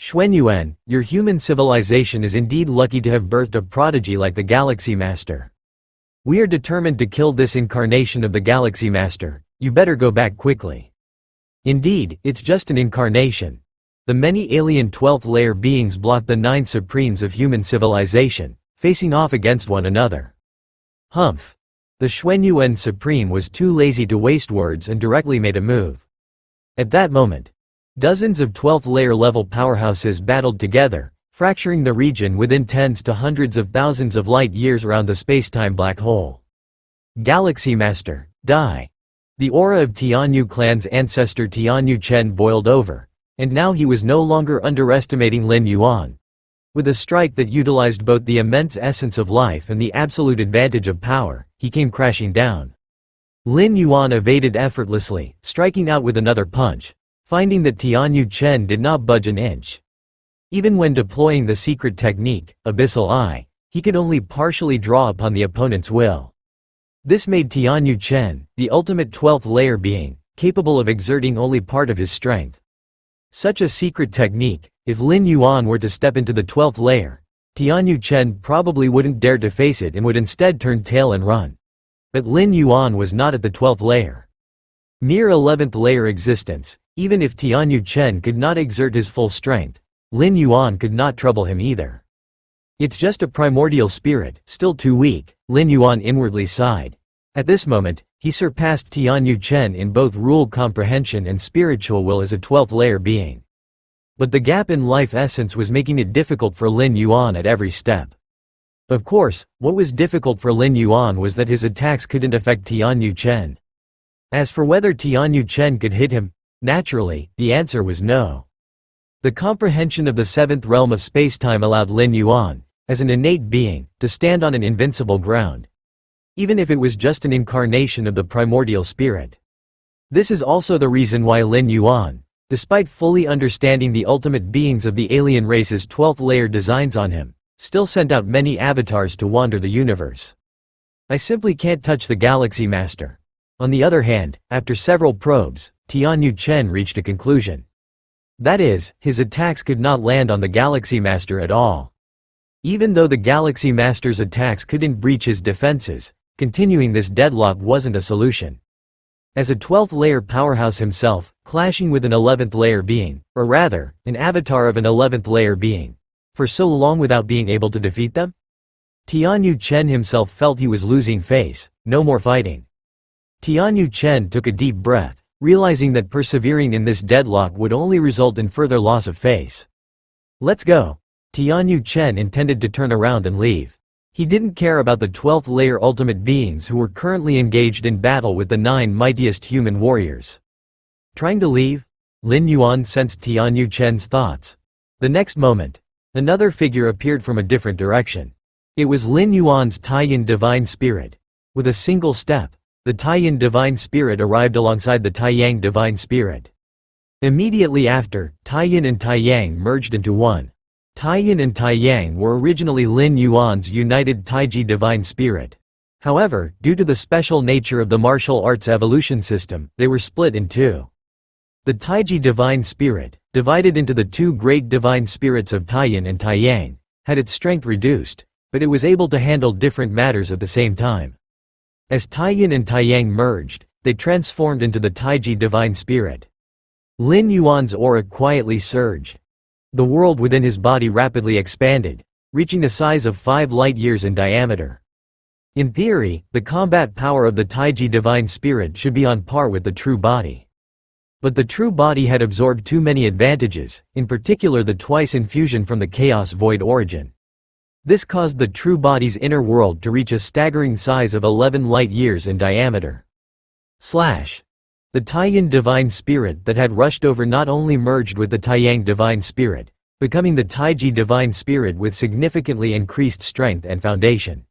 Xuanyuan, your human civilization is indeed lucky to have birthed a prodigy like the Galaxy Master. We are determined to kill this incarnation of the Galaxy Master, you better go back quickly. Indeed, it's just an incarnation. The many alien 12th layer beings blocked the 9 supremes of human civilization, facing off against one another. Humph. The Xuanyuan Supreme was too lazy to waste words and directly made a move. At that moment, dozens of 12th layer level powerhouses battled together, fracturing the region within tens to hundreds of thousands of light years around the space-time black hole. Galaxy Master, die. The aura of Tianyu clan's ancestor Tianyu Chen boiled over, and now he was no longer underestimating Lin Yuan. With a strike that utilized both the immense essence of life and the absolute advantage of power, he came crashing down. Lin Yuan evaded effortlessly, striking out with another punch, finding that Tianyu Chen did not budge an inch. Even when deploying the secret technique, Abyssal Eye, he could only partially draw upon the opponent's will. This made Tianyu Chen, the ultimate 12th layer being, capable of exerting only part of his strength. Such a secret technique, if Lin Yuan were to step into the 12th layer, Tianyu Chen probably wouldn't dare to face it and would instead turn tail and run. But Lin Yuan was not at the 12th layer. Mere 11th layer existence, even if Tianyu Chen could not exert his full strength, Lin Yuan could not trouble him either. It's just a primordial spirit, still too weak, Lin Yuan inwardly sighed. At this moment, he surpassed Tianyu Chen in both rule comprehension and spiritual will as a 12th layer being. But the gap in life essence was making it difficult for Lin Yuan at every step. Of course, what was difficult for Lin Yuan was that his attacks couldn't affect Tianyu Chen. As for whether Tianyu Chen could hit him, naturally, the answer was no. The comprehension of the 7th realm of space-time allowed Lin Yuan, as an innate being, to stand on an invincible ground. Even if it was just an incarnation of the primordial spirit. This is also the reason why Lin Yuan, despite fully understanding the ultimate beings of the alien race's 12th layer designs on him, still sent out many avatars to wander the universe. I simply can't touch the Galaxy Master. On the other hand, after several probes, Tianyu Chen reached a conclusion. That is, his attacks could not land on the Galaxy Master at all. Even though the Galaxy Master's attacks couldn't breach his defenses, continuing this deadlock wasn't a solution. As a 12th layer powerhouse himself, clashing with an 11th layer being, or rather, an avatar of an 11th layer being, for so long without being able to defeat them? Tianyu Chen himself felt he was losing face, no more fighting. Tianyu Chen took a deep breath, realizing that persevering in this deadlock would only result in further loss of face. Let's go. Tianyu Chen intended to turn around and leave. He didn't care about the 12th layer ultimate beings who were currently engaged in battle with the 9 mightiest human warriors. Trying to leave? Lin Yuan sensed Tianyu Chen's thoughts, The next moment, another figure appeared from a different direction. It was Lin Yuan's Taiyin divine spirit. With a single step, the Taiyin divine spirit arrived alongside the Taiyang divine spirit. Immediately after, Taiyin and Taiyang merged into one. Taiyin and Taiyang were originally Lin Yuan's united Taiji divine spirit. However, due to the special nature of the martial arts evolution system, they were split in two. The Taiji divine spirit, divided into the two great divine spirits of Taiyin and Taiyang, had its strength reduced, but it was able to handle different matters at the same time. As Taiyin and Taiyang merged, they transformed into the Taiji divine spirit. Lin Yuan's aura quietly surged. The world within his body rapidly expanded, reaching the size of 5 light-years in diameter. In theory, the combat power of the Taiji divine spirit should be on par with the true body. But the true body had absorbed too many advantages, in particular the twice infusion from the chaos void origin. This caused the true body's inner world to reach a staggering size of 11 light-years in diameter. The Taiyin divine spirit that had rushed over not only merged with the Taiyang divine spirit, becoming the Taiji divine spirit with significantly increased strength and foundation.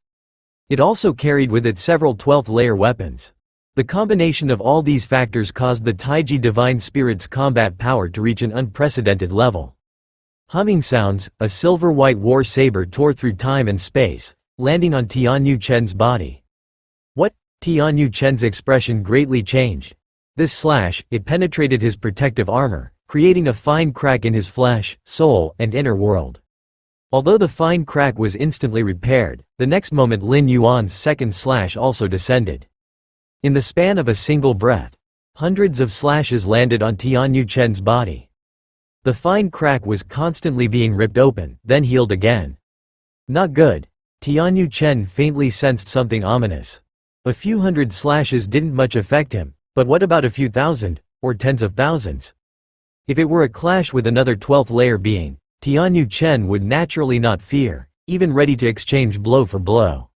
It also carried with it several 12th-layer weapons. The combination of all these factors caused the Taiji divine spirit's combat power to reach an unprecedented level. Humming sounds, a silver-white war saber tore through time and space, landing on Tianyu Chen's body. What? Tianyu Chen's expression greatly changed. This slash, it penetrated his protective armor, creating a fine crack in his flesh, soul, and inner world. Although the fine crack was instantly repaired, the next moment Lin Yuan's second slash also descended. In the span of a single breath, hundreds of slashes landed on Tianyu Chen's body. The fine crack was constantly being ripped open, then healed again. Not good. Tianyu Chen faintly sensed something ominous. A few hundred slashes didn't much affect him, but what about a few thousand, or tens of thousands? If it were a clash with another 12th-layer being, Tianyu Chen would naturally not fear, even ready to exchange blow for blow.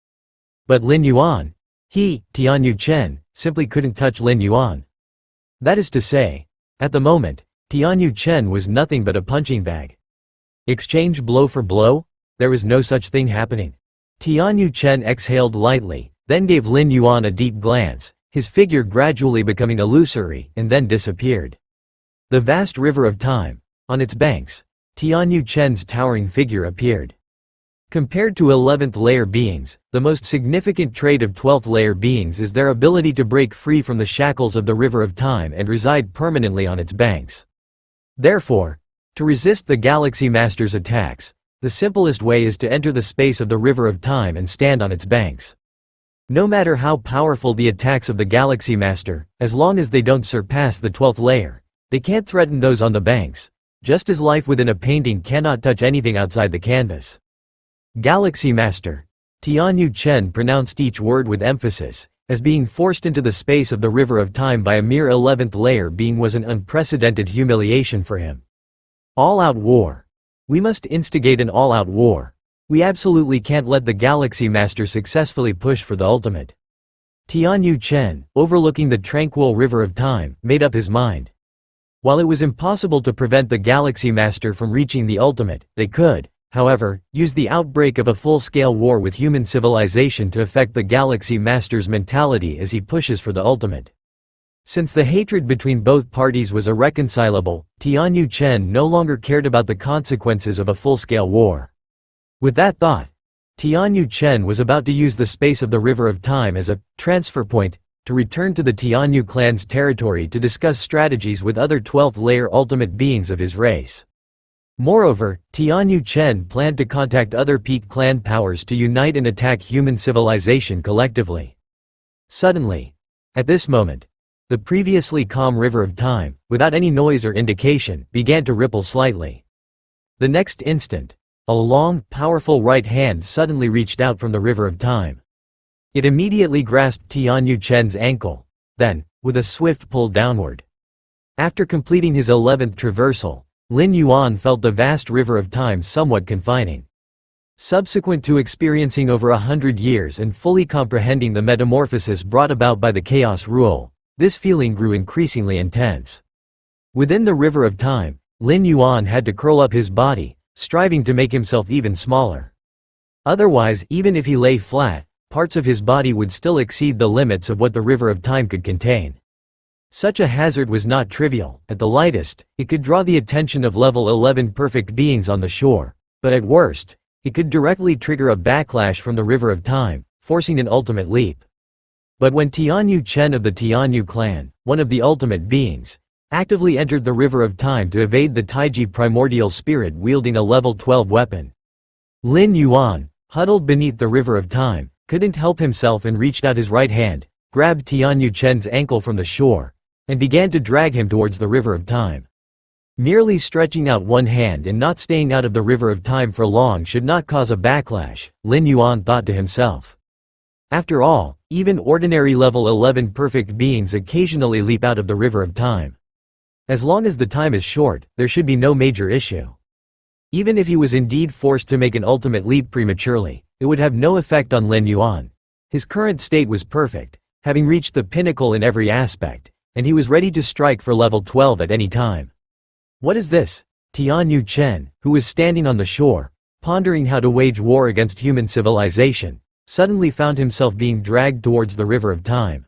But Lin Yuan, Tianyu Chen, simply couldn't touch Lin Yuan. That is to say, at the moment, Tianyu Chen was nothing but a punching bag. Exchange blow for blow? There was no such thing happening. Tianyu Chen exhaled lightly, then gave Lin Yuan a deep glance, his figure gradually becoming illusory, and then disappeared. The vast river of time. On its banks, Tianyu Chen's towering figure appeared. Compared to 11th-layer beings, the most significant trait of 12th-layer beings is their ability to break free from the shackles of the river of time and reside permanently on its banks. Therefore, to resist the Galaxy Master's attacks, the simplest way is to enter the space of the river of time and stand on its banks. No matter how powerful the attacks of the Galaxy Master, as long as they don't surpass the 12th layer, they can't threaten those on the banks, just as life within a painting cannot touch anything outside the canvas. Galaxy Master. Tianyu Chen pronounced each word with emphasis, as being forced into the space of the river of time by a mere 11th layer being was an unprecedented humiliation for him. All-out war. We must instigate an all-out war. We absolutely can't let the Galaxy Master successfully push for the ultimate. Tianyu Chen, overlooking the tranquil river of time, made up his mind. While it was impossible to prevent the Galaxy Master from reaching the ultimate, they could, however, use the outbreak of a full-scale war with human civilization to affect the Galaxy Master's mentality as he pushes for the ultimate. Since the hatred between both parties was irreconcilable, Tianyu Chen no longer cared about the consequences of a full-scale war. With that thought, Tianyu Chen was about to use the space of the river of time as a transfer point to return to the Tianyu clan's territory to discuss strategies with other 12th-layer ultimate beings of his race. Moreover, Tianyu Chen planned to contact other peak clan powers to unite and attack human civilization collectively. Suddenly, at this moment, the previously calm river of time, without any noise or indication, began to ripple slightly. The next instant, a long, powerful right hand suddenly reached out from the river of time. It immediately grasped Tianyu Chen's ankle, then, with a swift pull downward. After completing his 11th traversal, Lin Yuan felt the vast river of time somewhat confining. Subsequent to experiencing over 100 years and fully comprehending the metamorphosis brought about by the chaos rule, this feeling grew increasingly intense. Within the river of time, Lin Yuan had to curl up his body, striving to make himself even smaller. Otherwise, even if he lay flat, parts of his body would still exceed the limits of what the river of time could contain. Such a hazard was not trivial. At the lightest, it could draw the attention of level 11 perfect beings on the shore, but at worst, it could directly trigger a backlash from the river of time, forcing an ultimate leap. But when Tianyu Chen of the Tianyu clan, one of the ultimate beings, actively entered the river of time to evade the Taiji primordial spirit wielding a level 12 weapon, Lin Yuan, huddled beneath the river of time, couldn't help himself and reached out his right hand, grabbed Tianyu Chen's ankle from the shore, and began to drag him towards the river of time. Merely stretching out one hand and not staying out of the river of time for long should not cause a backlash, Lin Yuan thought to himself. After all, even ordinary level 11 perfect beings occasionally leap out of the river of time. As long as the time is short, there should be no major issue. Even if he was indeed forced to make an ultimate leap prematurely, it would have no effect on Lin Yuan. His current state was perfect, having reached the pinnacle in every aspect, and he was ready to strike for level 12 at any time. What is this? Tianyu Chen, who was standing on the shore, pondering how to wage war against human civilization, suddenly found himself being dragged towards the river of time.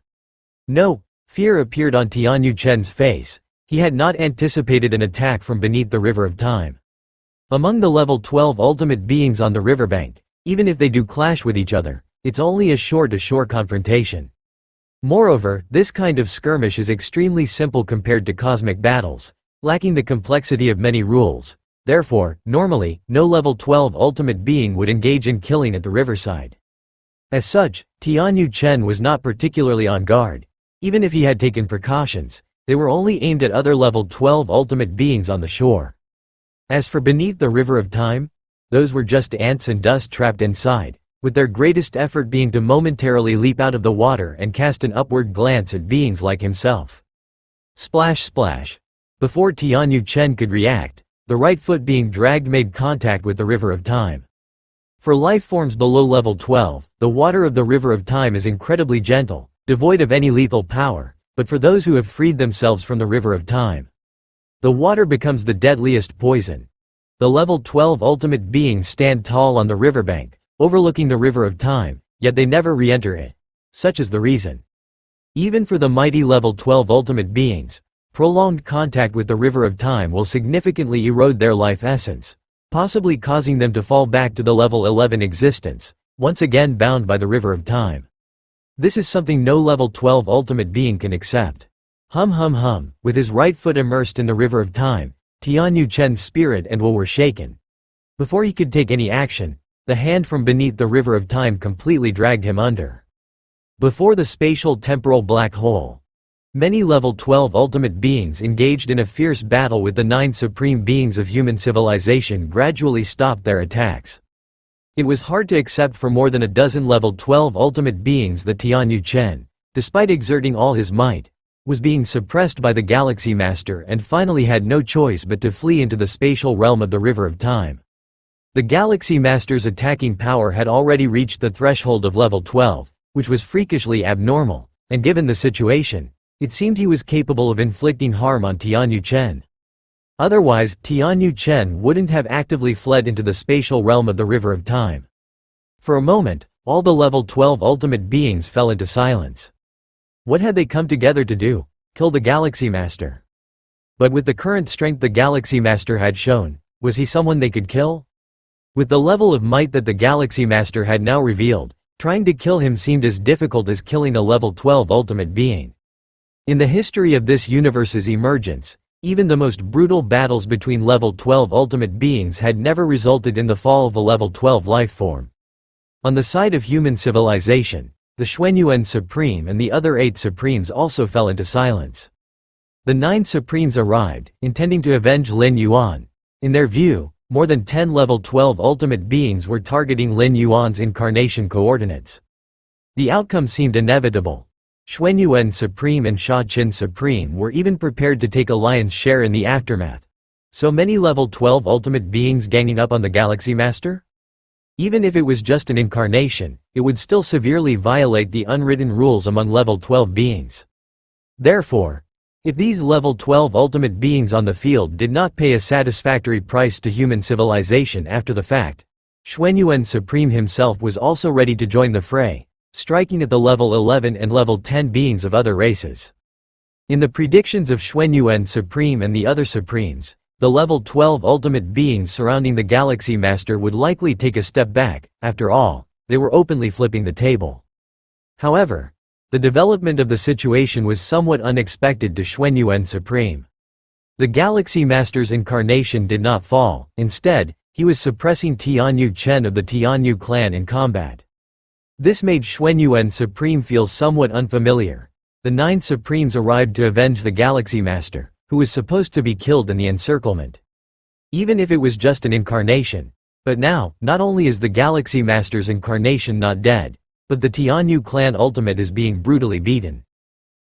No, fear appeared on Tianyu Chen's face. He had not anticipated an attack from beneath the river of time. Among the level 12 ultimate beings on the riverbank, even if they do clash with each other, it's only a shore-to-shore confrontation. Moreover, this kind of skirmish is extremely simple compared to cosmic battles, lacking the complexity of many rules. Therefore, normally, no level 12 ultimate being would engage in killing at the riverside. As such, Tianyu Chen was not particularly on guard. Even if he had taken precautions, they were only aimed at other level 12 ultimate beings on the shore. As for beneath the river of time, those were just ants and dust trapped inside, with their greatest effort being to momentarily leap out of the water and cast an upward glance at beings like himself. Splash splash. Before Tianyu Chen could react, the right foot being dragged made contact with the river of time. For life forms below level 12, the water of the river of time is incredibly gentle, devoid of any lethal power, but for those who have freed themselves from the river of time, the water becomes the deadliest poison. The level 12 ultimate beings stand tall on the riverbank, overlooking the river of time, yet they never re-enter it. Such is the reason. Even for the mighty level 12 ultimate beings, prolonged contact with the river of time will significantly erode their life essence, possibly causing them to fall back to the level 11 existence, once again bound by the river of time. This is something no level 12 ultimate being can accept. Hum hum hum, with his right foot immersed in the river of time, Tianyu Chen's spirit and will were shaken. Before he could take any action, the hand from beneath the river of time completely dragged him under. Before the spatial temporal black hole, many level 12 ultimate beings engaged in a fierce battle with the 9 supreme beings of human civilization gradually stopped their attacks. It was hard to accept for more than a dozen level 12 ultimate beings that Tianyu Chen, despite exerting all his might, was being suppressed by the Galaxy Master and finally had no choice but to flee into the spatial realm of the River of Time. The Galaxy Master's attacking power had already reached the threshold of level 12, which was freakishly abnormal, and given the situation, it seemed he was capable of inflicting harm on Tianyu Chen. Otherwise, Tianyu Chen wouldn't have actively fled into the spatial realm of the River of Time. For a moment, all the level 12 ultimate beings fell into silence. What had they come together to do? Kill the Galaxy Master? But with the current strength the Galaxy Master had shown, was he someone they could kill? With the level of might that the Galaxy Master had now revealed, trying to kill him seemed as difficult as killing a level 12 ultimate being. In the history of this universe's emergence, even the most brutal battles between level 12 ultimate beings had never resulted in the fall of a level 12 life form. On the side of human civilization, the Xuanyuan Supreme and the other 8 Supremes also fell into silence. The 9 Supremes arrived, intending to avenge Lin Yuan. In their view, more than 10 level 12 ultimate beings were targeting Lin Yuan's incarnation coordinates. The outcome seemed inevitable. Xuanyuan Supreme and Sha Qin Supreme were even prepared to take a lion's share in the aftermath. So many level 12 ultimate beings ganging up on the Galaxy Master? Even if it was just an incarnation, it would still severely violate the unwritten rules among level 12 beings. Therefore, If these level 12 ultimate beings on the field did not pay a satisfactory price to human civilization after the fact, Xuanyuan Supreme himself was also ready to join the fray, striking at the level 11 and level 10 beings of other races. In the predictions of Xuanyuan Supreme and the other Supremes, the level 12 ultimate beings surrounding the Galaxy Master would likely take a step back. After all, they were openly flipping the table. However, the development of the situation was somewhat unexpected to Xuanyuan Supreme. The Galaxy Master's incarnation did not fall. Instead, he was suppressing Tianyu Chen of the Tianyu clan in combat. This made Xuanyuan Supreme feel somewhat unfamiliar. The 9 Supremes arrived to avenge the Galaxy Master, who was supposed to be killed in the encirclement. Even if it was just an incarnation. But now, not only is the Galaxy Master's incarnation not dead, but the Tianyu clan ultimate is being brutally beaten.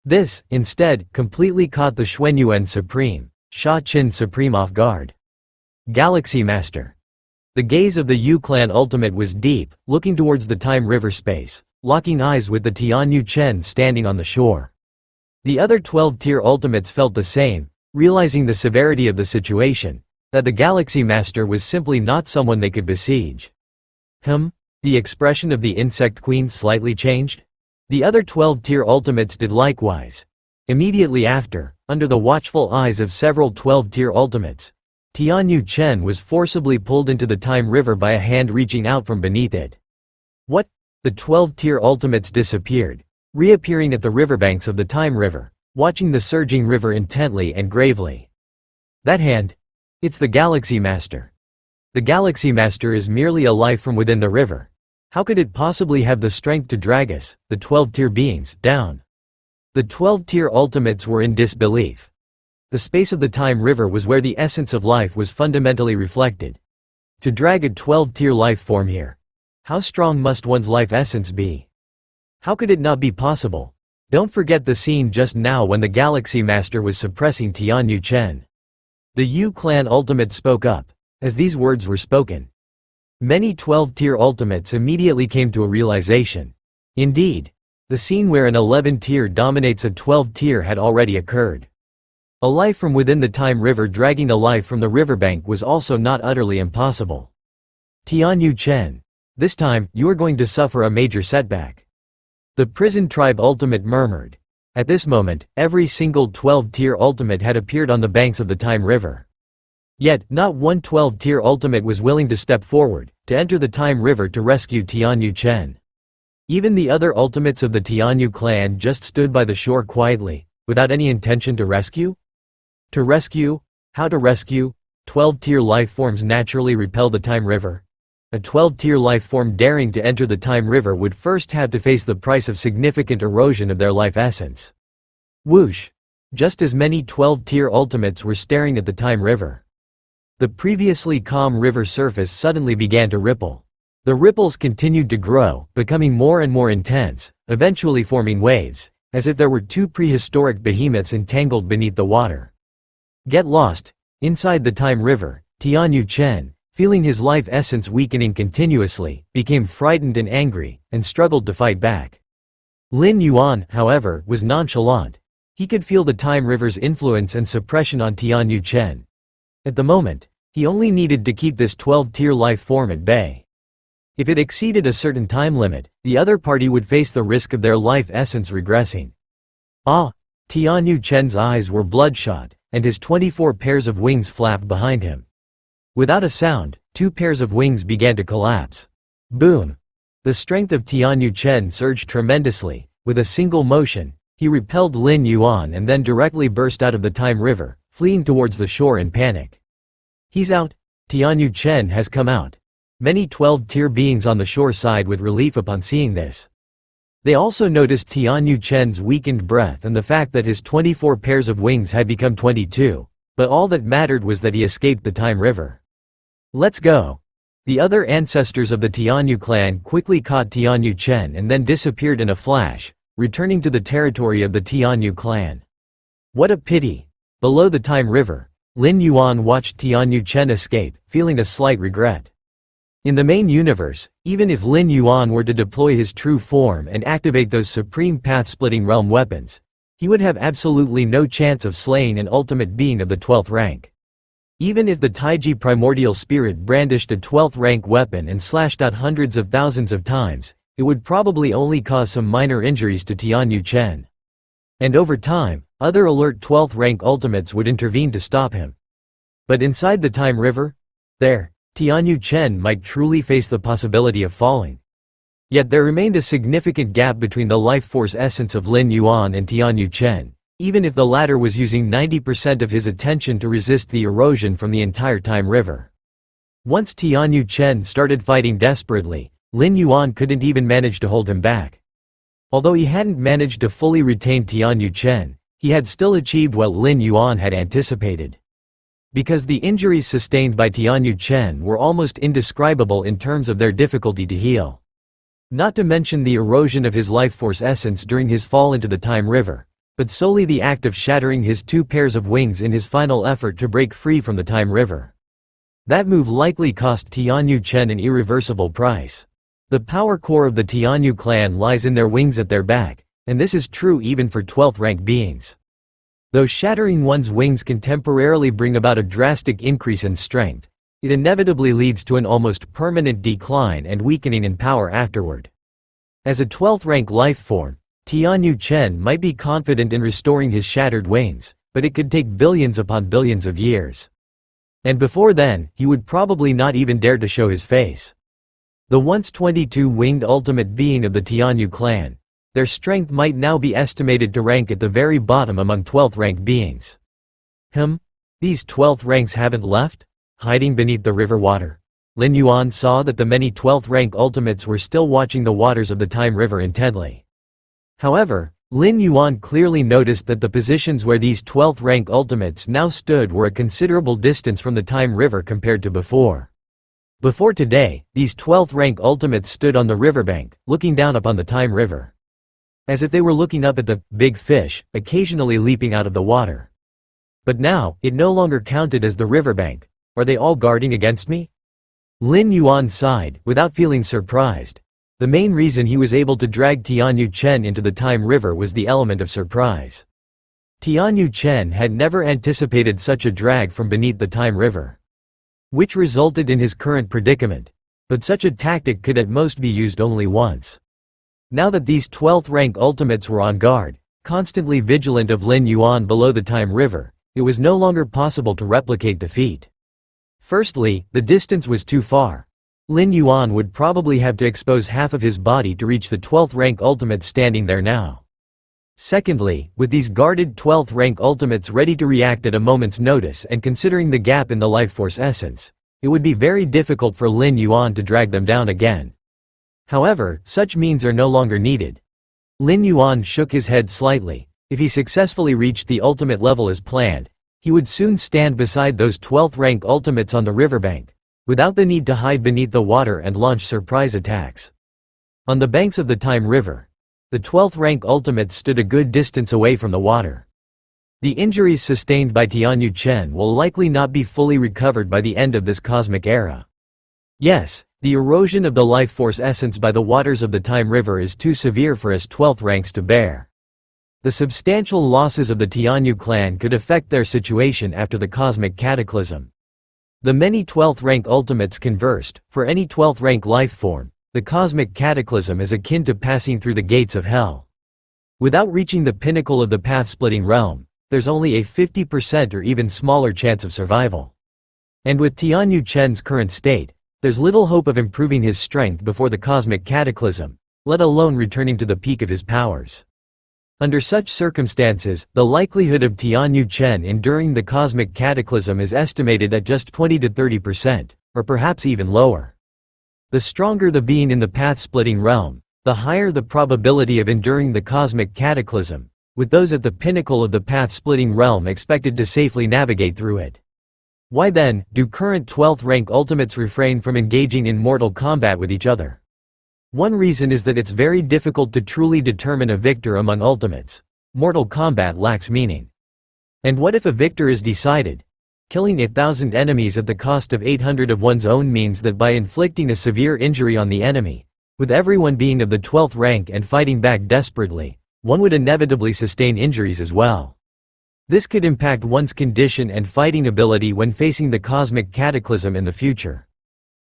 This, instead, completely caught the Xuanyuan Supreme, Sha Qin Supreme off guard. Galaxy Master. The gaze of the Yu clan ultimate was deep, looking towards the Time River space, locking eyes with the Tianyu Chen standing on the shore. The other 12-tier ultimates felt the same, realizing the severity of the situation, that the Galaxy Master was simply not someone they could besiege. The expression of the Insect Queen slightly changed. The other 12-tier ultimates did likewise. Immediately after, under the watchful eyes of several 12-tier ultimates, Tianyu Chen was forcibly pulled into the Time River by a hand reaching out from beneath it. What? The 12-tier ultimates disappeared, reappearing at the riverbanks of the Time River, watching the surging river intently and gravely. That hand? It's the Galaxy Master. The Galaxy Master is merely a life from within the river. How could it possibly have the strength to drag us, the 12-tier beings, down? The 12-tier ultimates were in disbelief. The space of the Time River was where the essence of life was fundamentally reflected. To drag a 12-tier life form here. How strong must one's life essence be? How could it not be possible? Don't forget the scene just now when the Galaxy Master was suppressing Tianyu Chen. The Yu clan ultimate spoke up. As these words were spoken, many 12-tier ultimates immediately came to a realization. Indeed, the scene where an 11-tier dominates a 12-tier had already occurred. A life from within the Time River dragging a life from the riverbank was also not utterly impossible. Tianyu Chen. This time, you are going to suffer a major setback. The prison tribe ultimate murmured. At this moment, every single 12-tier ultimate had appeared on the banks of the Time River. Yet, not one 12-tier ultimate was willing to step forward, to enter the Time River to rescue Tianyu Chen. Even the other ultimates of the Tianyu clan just stood by the shore quietly, without any intention to rescue? To rescue? How to rescue? 12-tier life forms naturally repel the Time River. A 12-tier life form daring to enter the Time River would first have to face the price of significant erosion of their life essence. Whoosh! Just as many 12-tier ultimates were staring at the Time River. The previously calm river surface suddenly began to ripple. The ripples continued to grow, becoming more and more intense, eventually forming waves, as if there were 2 prehistoric behemoths entangled beneath the water. Get lost. Inside the Time River, Tianyu Chen, feeling his life essence weakening continuously, became frightened and angry, and struggled to fight back. Lin Yuan, however, was nonchalant. He could feel the Time River's influence and suppression on Tianyu Chen. At the moment, he only needed to keep this 12-tier life form at bay. If it exceeded a certain time limit, the other party would face the risk of their life essence regressing. Tianyu Chen's eyes were bloodshot, and his 24 pairs of wings flapped behind him. Without a sound, 2 pairs of wings began to collapse. Boom! The strength of Tianyu Chen surged tremendously. With a single motion, he repelled Lin Yuan and then directly burst out of the Time River, fleeing towards the shore in panic. He's out. Tianyu Chen has come out. Many 12-tier beings on the shore sighed with relief upon seeing this. They also noticed Tianyu Chen's weakened breath and the fact that his 24 pairs of wings had become 22, but all that mattered was that he escaped the Time River. Let's go. The other ancestors of the Tianyu clan quickly caught Tianyu Chen and then disappeared in a flash, returning to the territory of the Tianyu clan. What a pity. Below the Time River, Lin Yuan watched Tianyu Chen escape, feeling a slight regret. In the main universe, even if Lin Yuan were to deploy his true form and activate those supreme path-splitting realm weapons, he would have absolutely no chance of slaying an ultimate being of the 12th rank. Even if the Taiji primordial spirit brandished a 12th rank weapon and slashed out hundreds of thousands of times, it would probably only cause some minor injuries to Tianyu Chen. And over time, other alert 12th rank ultimates would intervene to stop him. But inside the Time River? There, Tianyu Chen might truly face the possibility of falling. Yet there remained a significant gap between the life force essence of Lin Yuan and Tianyu Chen, even if the latter was using 90% of his attention to resist the erosion from the entire Time River. Once Tianyu Chen started fighting desperately, Lin Yuan couldn't even manage to hold him back. Although he hadn't managed to fully retain Tianyu Chen, he had still achieved what Lin Yuan had anticipated. Because the injuries sustained by Tianyu Chen were almost indescribable in terms of their difficulty to heal. Not to mention the erosion of his life force essence during his fall into the Time River, but solely the act of shattering his 2 pairs of wings in his final effort to break free from the Time River. That move likely cost Tianyu Chen an irreversible price. The power core of the Tianyu clan lies in their wings at their back, and this is true even for 12th rank beings. Though shattering one's wings can temporarily bring about a drastic increase in strength, it inevitably leads to an almost permanent decline and weakening in power afterward. As a 12th rank life form, Tianyu Chen might be confident in restoring his shattered wings, but it could take billions upon billions of years. And before then, he would probably not even dare to show his face. The once 22-winged ultimate being of the Tianyu clan, their strength might now be estimated to rank at the very bottom among 12th rank beings. These 12th ranks haven't left? Hiding beneath the river water. Lin Yuan saw that the many 12th rank ultimates were still watching the waters of the Time River intently. However, Lin Yuan clearly noticed that the positions where these 12th rank ultimates now stood were a considerable distance from the Time River compared to before. Before today, these 12th rank ultimates stood on the riverbank, looking down upon the Time River. As if they were looking up at the big fish, occasionally leaping out of the water. But now, it no longer counted as the riverbank. Are they all guarding against me? Lin Yuan sighed, without feeling surprised. The main reason he was able to drag Tianyu Chen into the Time River was the element of surprise. Tianyu Chen had never anticipated such a drag from beneath the Time River, which resulted in his current predicament. But such a tactic could at most be used only once. Now that these 12th rank ultimates were on guard, constantly vigilant of Lin Yuan below the Time River, it was no longer possible to replicate the feat. Firstly, the distance was too far. Lin Yuan would probably have to expose half of his body to reach the 12th rank ultimate standing there now. Secondly, with these guarded 12th rank ultimates ready to react at a moment's notice and considering the gap in the life force essence, it would be very difficult for Lin Yuan to drag them down again. However, such means are no longer needed. Lin Yuan shook his head slightly. If he successfully reached the ultimate level as planned, he would soon stand beside those 12th rank ultimates on the riverbank, without the need to hide beneath the water and launch surprise attacks. On the banks of the Time River, the 12th rank ultimates stood a good distance away from the water. The injuries sustained by Tianyu Chen will likely not be fully recovered by the end of this cosmic era. Yes, the erosion of the life force essence by the waters of the Time River is too severe for us 12th ranks to bear. The substantial losses of the Tianyu clan could affect their situation after the cosmic cataclysm. The many 12th rank ultimates conversed. For any 12th rank life form, the cosmic cataclysm is akin to passing through the gates of hell. Without reaching the pinnacle of the path-splitting realm, there's only a 50% or even smaller chance of survival. And with Tianyu Chen's current state, there's little hope of improving his strength before the cosmic cataclysm, let alone returning to the peak of his powers. Under such circumstances, the likelihood of Tianyu Chen enduring the cosmic cataclysm is estimated at just 20 to 30%, or perhaps even lower. The stronger the being in the path-splitting realm, the higher the probability of enduring the cosmic cataclysm, with those at the pinnacle of the path-splitting realm expected to safely navigate through it. Why then, do current 12th rank ultimates refrain from engaging in mortal combat with each other? One reason is that it's very difficult to truly determine a victor among ultimates. Mortal combat lacks meaning. And what if a victor is decided? Killing 1,000 enemies at the cost of 800 of one's own means that by inflicting a severe injury on the enemy, with everyone being of the 12th rank and fighting back desperately, one would inevitably sustain injuries as well. This could impact one's condition and fighting ability when facing the cosmic cataclysm in the future.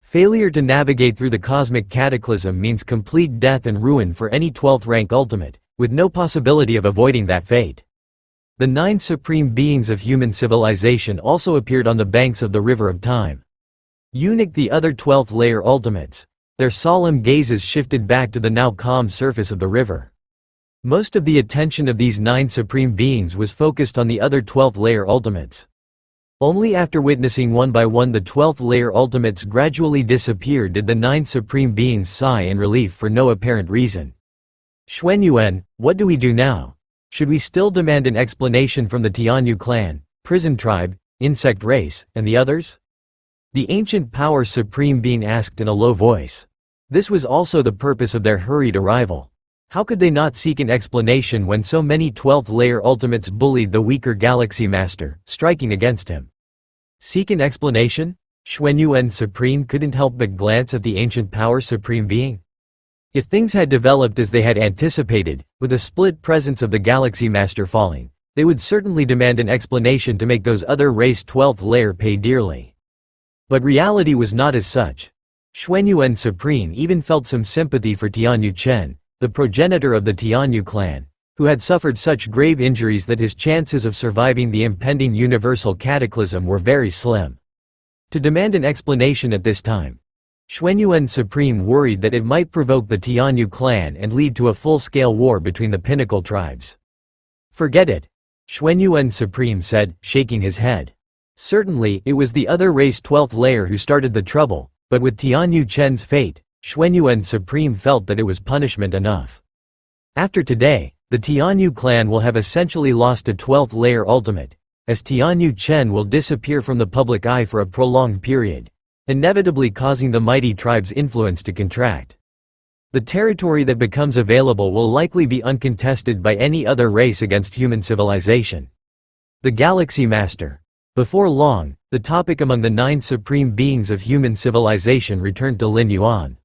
Failure to navigate through the cosmic cataclysm means complete death and ruin for any 12th rank ultimate, with no possibility of avoiding that fate. The 9 supreme beings of human civilization also appeared on the banks of the River of Time. Unlike the other 12th layer ultimates, their solemn gazes shifted back to the now calm surface of the river. Most of the attention of these 9 supreme beings was focused on the other 12th layer ultimates. Only after witnessing one by one the 12th layer ultimates gradually disappear did the 9 supreme beings sigh in relief for no apparent reason. Xuanyuan, what do we do now? Should we still demand an explanation from the Tianyu clan, prison tribe, insect race, and the others? The ancient power supreme being asked in a low voice. This was also the purpose of their hurried arrival. How could they not seek an explanation when so many 12th layer ultimates bullied the weaker Galaxy Master, striking against him? Seek an explanation? Xuanyuan Supreme couldn't help but glance at the ancient power supreme being. If things had developed as they had anticipated, with a split presence of the Galaxy Master falling, they would certainly demand an explanation to make those other race 12th layer pay dearly. But reality was not as such. Xuanyuan Supreme even felt some sympathy for Tianyu Chen, the progenitor of the Tianyu clan, who had suffered such grave injuries that his chances of surviving the impending universal cataclysm were very slim. To demand an explanation at this time, Xuanyuan Supreme worried that it might provoke the Tianyu clan and lead to a full-scale war between the pinnacle tribes. Forget it, Xuanyuan Supreme said, shaking his head. Certainly, it was the other race 12th layer who started the trouble, but with Tianyu Chen's fate, Xuanyuan Supreme felt that it was punishment enough. After today, the Tianyu clan will have essentially lost a 12th layer ultimate, as Tianyu Chen will disappear from the public eye for a prolonged period, inevitably causing the mighty tribe's influence to contract. The territory that becomes available will likely be uncontested by any other race against human civilization. The Galaxy Master. Before long, the topic among the 9 supreme beings of human civilization returned to Lin Yuan.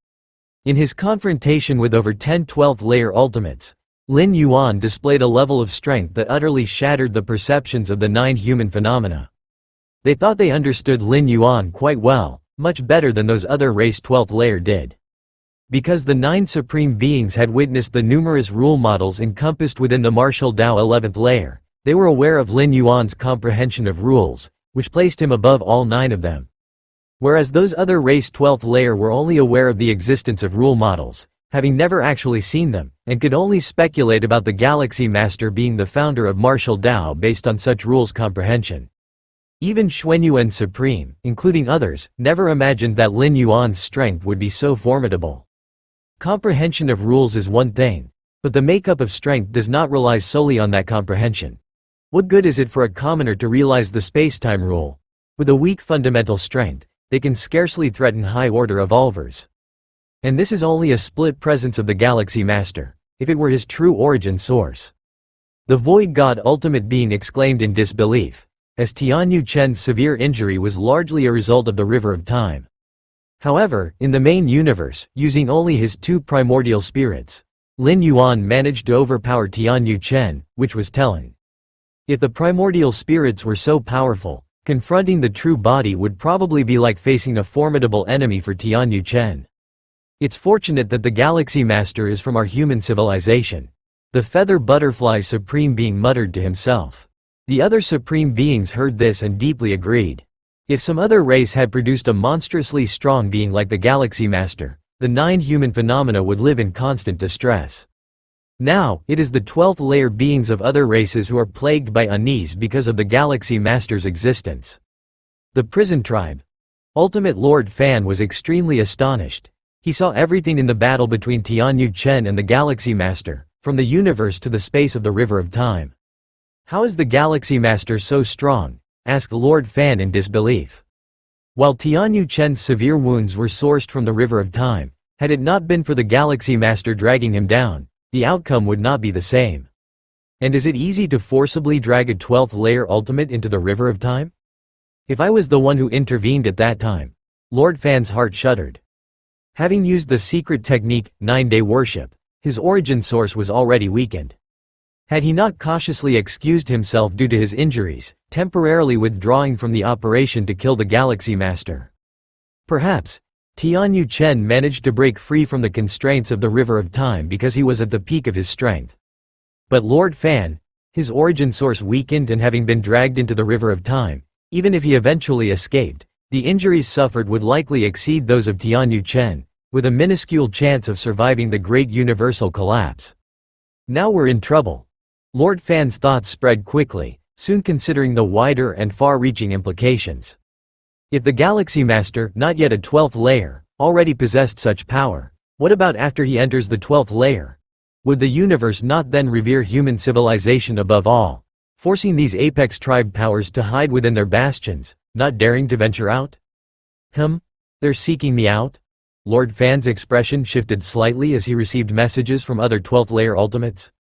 In his confrontation with over 10 12th layer ultimates, Lin Yuan displayed a level of strength that utterly shattered the perceptions of the 9 human phenomena. They thought they understood Lin Yuan quite well, much better than those other race 12th layer did. Because the 9 supreme beings had witnessed the numerous rule models encompassed within the martial Tao 11th layer, they were aware of Lin Yuan's comprehension of rules, which placed him above all 9 of them. Whereas those other race 12th layer were only aware of the existence of rule models, having never actually seen them, and could only speculate about the Galaxy Master being the founder of martial Tao based on such rules comprehension. Even Xuanyuan Supreme, including others, never imagined that Lin Yuan's strength would be so formidable. Comprehension of rules is one thing, but the makeup of strength does not rely solely on that comprehension. What good is it for a commoner to realize the space-time rule? With a weak fundamental strength, they can scarcely threaten high-order evolvers. And this is only a split presence of the Galaxy Master, if it were his true origin source. The Void God Ultimate Being exclaimed in disbelief, as Tianyu Chen's severe injury was largely a result of the River of Time. However, in the main universe, using only his 2 primordial spirits, Lin Yuan managed to overpower Tianyu Chen, which was telling. If the primordial spirits were so powerful, confronting the true body would probably be like facing a formidable enemy for Tianyu Chen. It's fortunate that the Galaxy Master is from our human civilization. The Feather Butterfly Supreme Being muttered to himself. The other Supreme Beings heard this and deeply agreed. If some other race had produced a monstrously strong being like the Galaxy Master, the 9 human phenomena would live in constant distress. Now, it is the 12th layer beings of other races who are plagued by unease because of the Galaxy Master's existence. The Prison Tribe. Ultimate Lord Fan was extremely astonished. He saw everything in the battle between Tianyu Chen and the Galaxy Master, from the universe to the space of the River of Time. How is the Galaxy Master so strong? Asked Lord Fan in disbelief. While Tianyu Chen's severe wounds were sourced from the River of Time, had it not been for the Galaxy Master dragging him down, the outcome would not be the same. And is it easy to forcibly drag a 12th layer ultimate into the River of Time? If I was the one who intervened at that time. Lord Fan's heart shuddered. Having used the secret technique, 9-day worship, his origin source was already weakened. Had he not cautiously excused himself due to his injuries, temporarily withdrawing from the operation to kill the Galaxy Master? Perhaps Tianyu Chen managed to break free from the constraints of the River of Time because he was at the peak of his strength. But Lord Fan, his origin source weakened and having been dragged into the River of Time, even if he eventually escaped, the injuries suffered would likely exceed those of Tianyu Chen, with a minuscule chance of surviving the great universal collapse. Now we're in trouble. Lord Fan's thoughts spread quickly, soon considering the wider and far-reaching implications. If the Galaxy Master, not yet a 12th layer, already possessed such power, what about after he enters the 12th layer? Would the universe not then revere human civilization above all, forcing these apex tribe powers to hide within their bastions, not daring to venture out? They're seeking me out? Lord Fan's expression shifted slightly as he received messages from other 12th layer ultimates.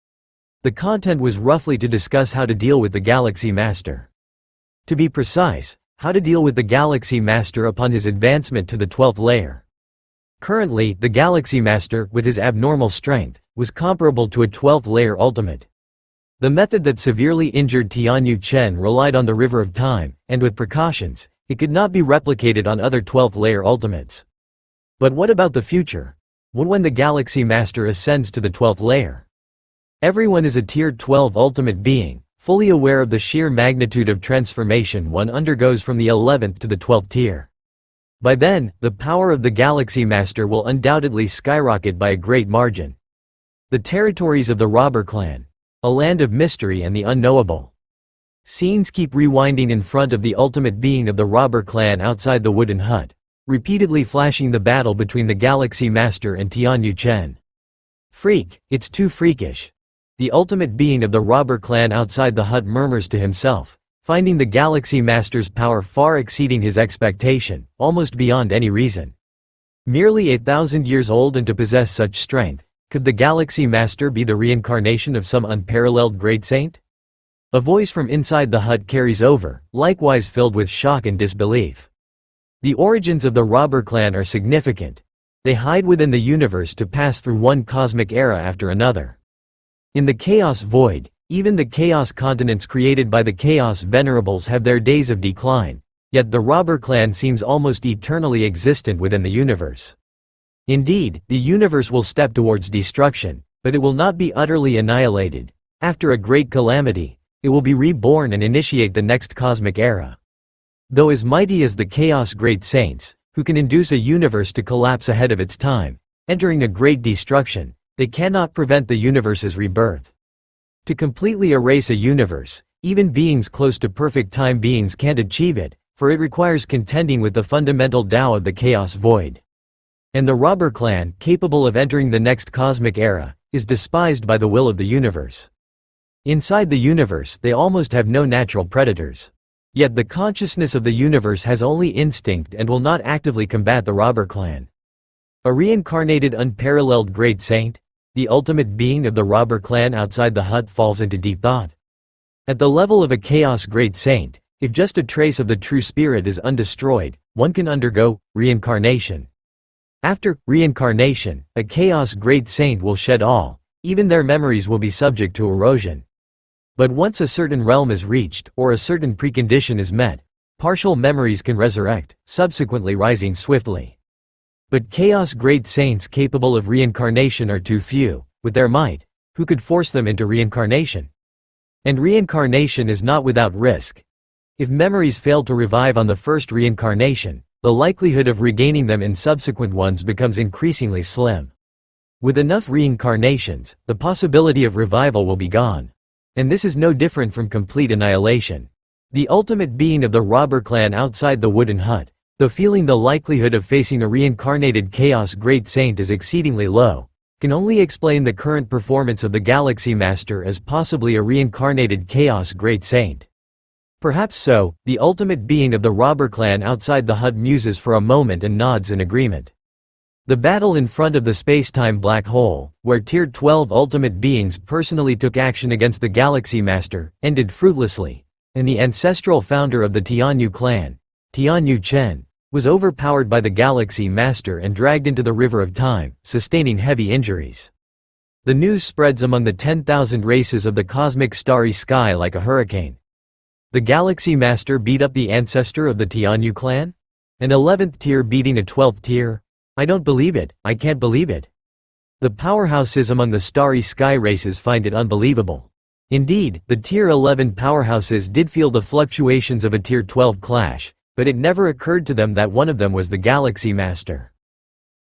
The content was roughly to discuss how to deal with the Galaxy Master. To be precise, how to deal with the Galaxy Master upon his advancement to the 12th layer. Currently, the Galaxy Master, with his abnormal strength, was comparable to a 12th layer ultimate. The method that severely injured Tianyu Chen relied on the River of Time, and with precautions, it could not be replicated on other 12th layer ultimates. But what about the future? What when the Galaxy Master ascends to the 12th layer? Everyone is a Tier 12 ultimate being, fully aware of the sheer magnitude of transformation one undergoes from the 11th to the 12th tier. By then, the power of the Galaxy Master will undoubtedly skyrocket by a great margin. The territories of the Robber Clan, a land of mystery and the unknowable. Scenes keep rewinding in front of the ultimate being of the Robber Clan outside the wooden hut, repeatedly flashing the battle between the Galaxy Master and Tianyu Chen. Freak, it's too freakish. The ultimate being of the Robber Clan outside the hut murmurs to himself, finding the Galaxy Master's power far exceeding his expectation, almost beyond any reason. Merely 1,000 years old and to possess such strength, could the Galaxy Master be the reincarnation of some unparalleled great saint? A voice from inside the hut carries over, likewise filled with shock and disbelief. The origins of the Robber Clan are significant. They hide within the universe to pass through one cosmic era after another. In the Chaos Void, even the Chaos continents created by the Chaos Venerables have their days of decline, yet the Robber Clan seems almost eternally existent within the universe. Indeed, the universe will step towards destruction, but it will not be utterly annihilated. After a great calamity, it will be reborn and initiate the next cosmic era. Though as mighty as the Chaos Great Saints, who can induce a universe to collapse ahead of its time, entering a great destruction, they cannot prevent the universe's rebirth. To completely erase a universe, even beings close to perfect time beings can't achieve it, for it requires contending with the fundamental Tao of the Chaos Void. And the Robber Clan, capable of entering the next cosmic era, is despised by the will of the universe. Inside the universe, they almost have no natural predators. Yet the consciousness of the universe has only instinct and will not actively combat the Robber Clan. A reincarnated unparalleled great saint, the ultimate being of the Robber Clan outside the hut falls into deep thought. At the level of a Chaos Great Saint, if just a trace of the true spirit is undestroyed, one can undergo reincarnation. After reincarnation, a Chaos Great Saint will shed all, even their memories will be subject to erosion. But once a certain realm is reached, or a certain precondition is met, partial memories can resurrect, subsequently rising swiftly. But Chaos Great Saints capable of reincarnation are too few, with their might, who could force them into reincarnation? And reincarnation is not without risk. If memories fail to revive on the first reincarnation, the likelihood of regaining them in subsequent ones becomes increasingly slim. With enough reincarnations, the possibility of revival will be gone. And this is no different from complete annihilation. The ultimate being of the Robber Clan outside the wooden hut, though feeling the likelihood of facing a reincarnated Chaos Great Saint is exceedingly low, can only explain the current performance of the Galaxy Master as possibly a reincarnated Chaos Great Saint. Perhaps so, the ultimate being of the Robber Clan outside the hut muses for a moment and nods in agreement. The battle in front of the space-time black hole, where Tier 12 ultimate beings personally took action against the Galaxy Master, ended fruitlessly, and the ancestral founder of the Tianyu clan, Tianyu Chen, was overpowered by the Galaxy Master and dragged into the River of Time, sustaining heavy injuries. The news spreads among the 10,000 races of the cosmic starry sky like a hurricane. The Galaxy Master beat up the ancestor of the Tianyu clan? An 11th tier beating a 12th tier? I don't believe it, I can't believe it. The powerhouses among the starry sky races find it unbelievable. Indeed, the tier 11 powerhouses did feel the fluctuations of a tier 12 clash, but it never occurred to them that one of them was the Galaxy Master.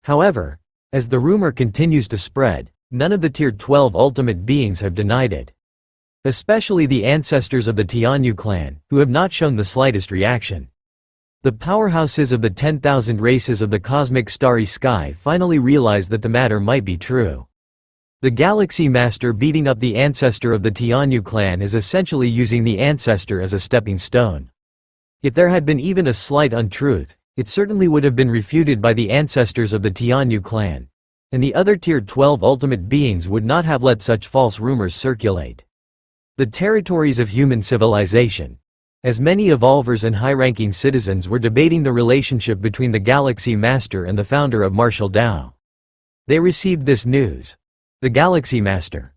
However, as the rumor continues to spread, none of the tier 12 ultimate beings have denied it. Especially the ancestors of the Tianyu clan, who have not shown the slightest reaction. The powerhouses of the 10,000 races of the cosmic starry sky finally realized that the matter might be true. The Galaxy Master beating up the ancestor of the Tianyu clan is essentially using the ancestor as a stepping stone. If there had been even a slight untruth, it certainly would have been refuted by the ancestors of the Tianyu clan, and the other tier 12 ultimate beings would not have let such false rumors circulate. The territories of human civilization. As many evolvers and high-ranking citizens were debating the relationship between the Galaxy Master and the founder of martial Tao. They received this news. The Galaxy Master,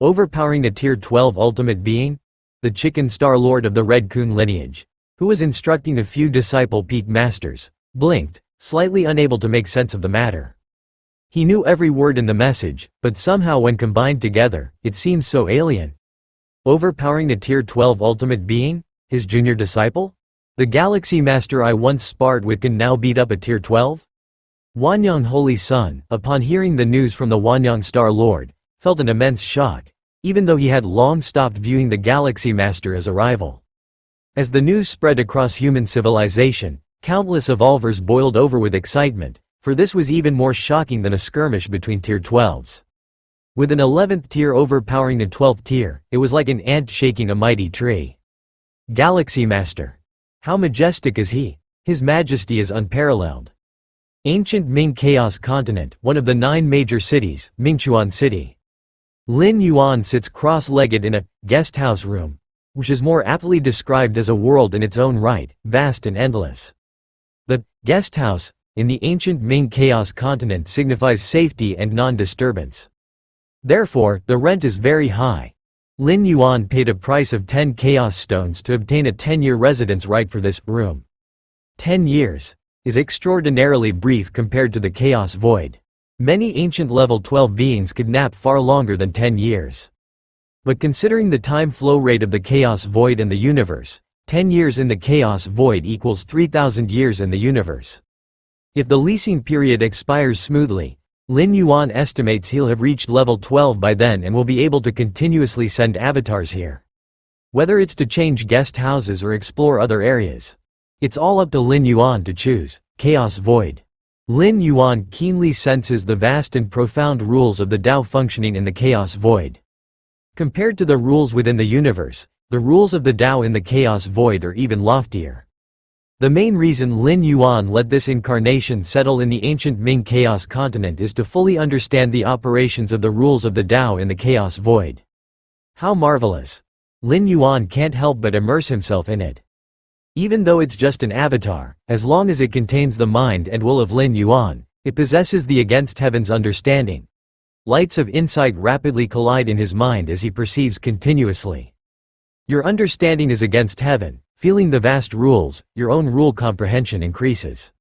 overpowering a tier 12 ultimate being, the Chicken Star Lord of the Red Kun lineage, who was instructing a few disciple peak masters, blinked, slightly unable to make sense of the matter. He knew every word in the message, but somehow when combined together, it seemed so alien. Overpowering a tier 12 ultimate being? His junior disciple? The Galaxy Master I once sparred with can now beat up a tier 12? Wanyang Holy Sun, upon hearing the news from the Wanyang Star Lord, felt an immense shock, even though he had long stopped viewing the Galaxy Master as a rival. As the news spread across human civilization, countless evolvers boiled over with excitement, for this was even more shocking than a skirmish between tier 12s. With an 11th tier overpowering a 12th tier, it was like an ant shaking a mighty tree. Galaxy Master. How majestic is he? His majesty is unparalleled. Ancient Ming Chaos Continent, one of the 9 major cities, Mingchuan City. Lin Yuan sits cross-legged in a guest house room, which is more aptly described as a world in its own right, vast and endless. The guest house in the ancient Ming Chaos Continent signifies safety and non-disturbance. Therefore, the rent is very high. Lin Yuan paid a price of 10 chaos stones to obtain a 10-year residence right for this room. 10 years is extraordinarily brief compared to the chaos void. Many ancient level 12 beings could nap far longer than 10 years. But considering the time flow rate of the chaos void and the universe, 10 years in the chaos void equals 3,000 years in the universe. If the leasing period expires smoothly, Lin Yuan estimates he'll have reached level 12 by then and will be able to continuously send avatars here. Whether it's to change guest houses or explore other areas, it's all up to Lin Yuan to choose. Chaos Void. Lin Yuan keenly senses the vast and profound rules of the Tao functioning in the Chaos Void. Compared to the rules within the universe, the rules of the Tao in the Chaos Void are even loftier. The main reason Lin Yuan let this incarnation settle in the ancient Ming Chaos Continent is to fully understand the operations of the rules of the Tao in the Chaos Void. How marvelous! Lin Yuan can't help but immerse himself in it. Even though it's just an avatar, as long as it contains the mind and will of Lin Yuan, it possesses the against heaven's understanding. Lights of insight rapidly collide in his mind as he perceives continuously. Your understanding is against heaven. Feeling the vast rules, your own rule comprehension increases.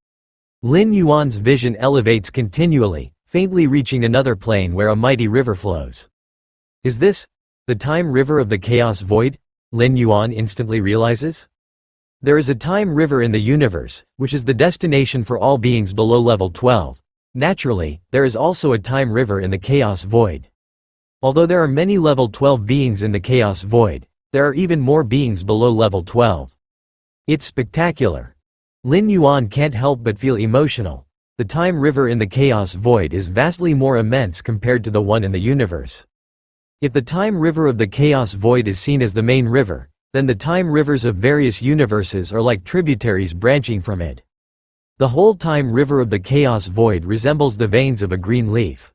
Lin Yuan's vision elevates continually, faintly reaching another plane where a mighty river flows. Is this the time river of the Chaos Void? Lin Yuan instantly realizes. There is a time river in the universe, which is the destination for all beings below level 12. Naturally, there is also a time river in the Chaos Void. Although there are many level 12 beings in the Chaos Void, there are even more beings below level 12. It's spectacular. Lin Yuan can't help but feel emotional. The time river in the Chaos Void is vastly more immense compared to the one in the universe. If the time river of the Chaos Void is seen as the main river, then the time rivers of various universes are like tributaries branching from it. The whole time river of the Chaos Void resembles the veins of a green leaf.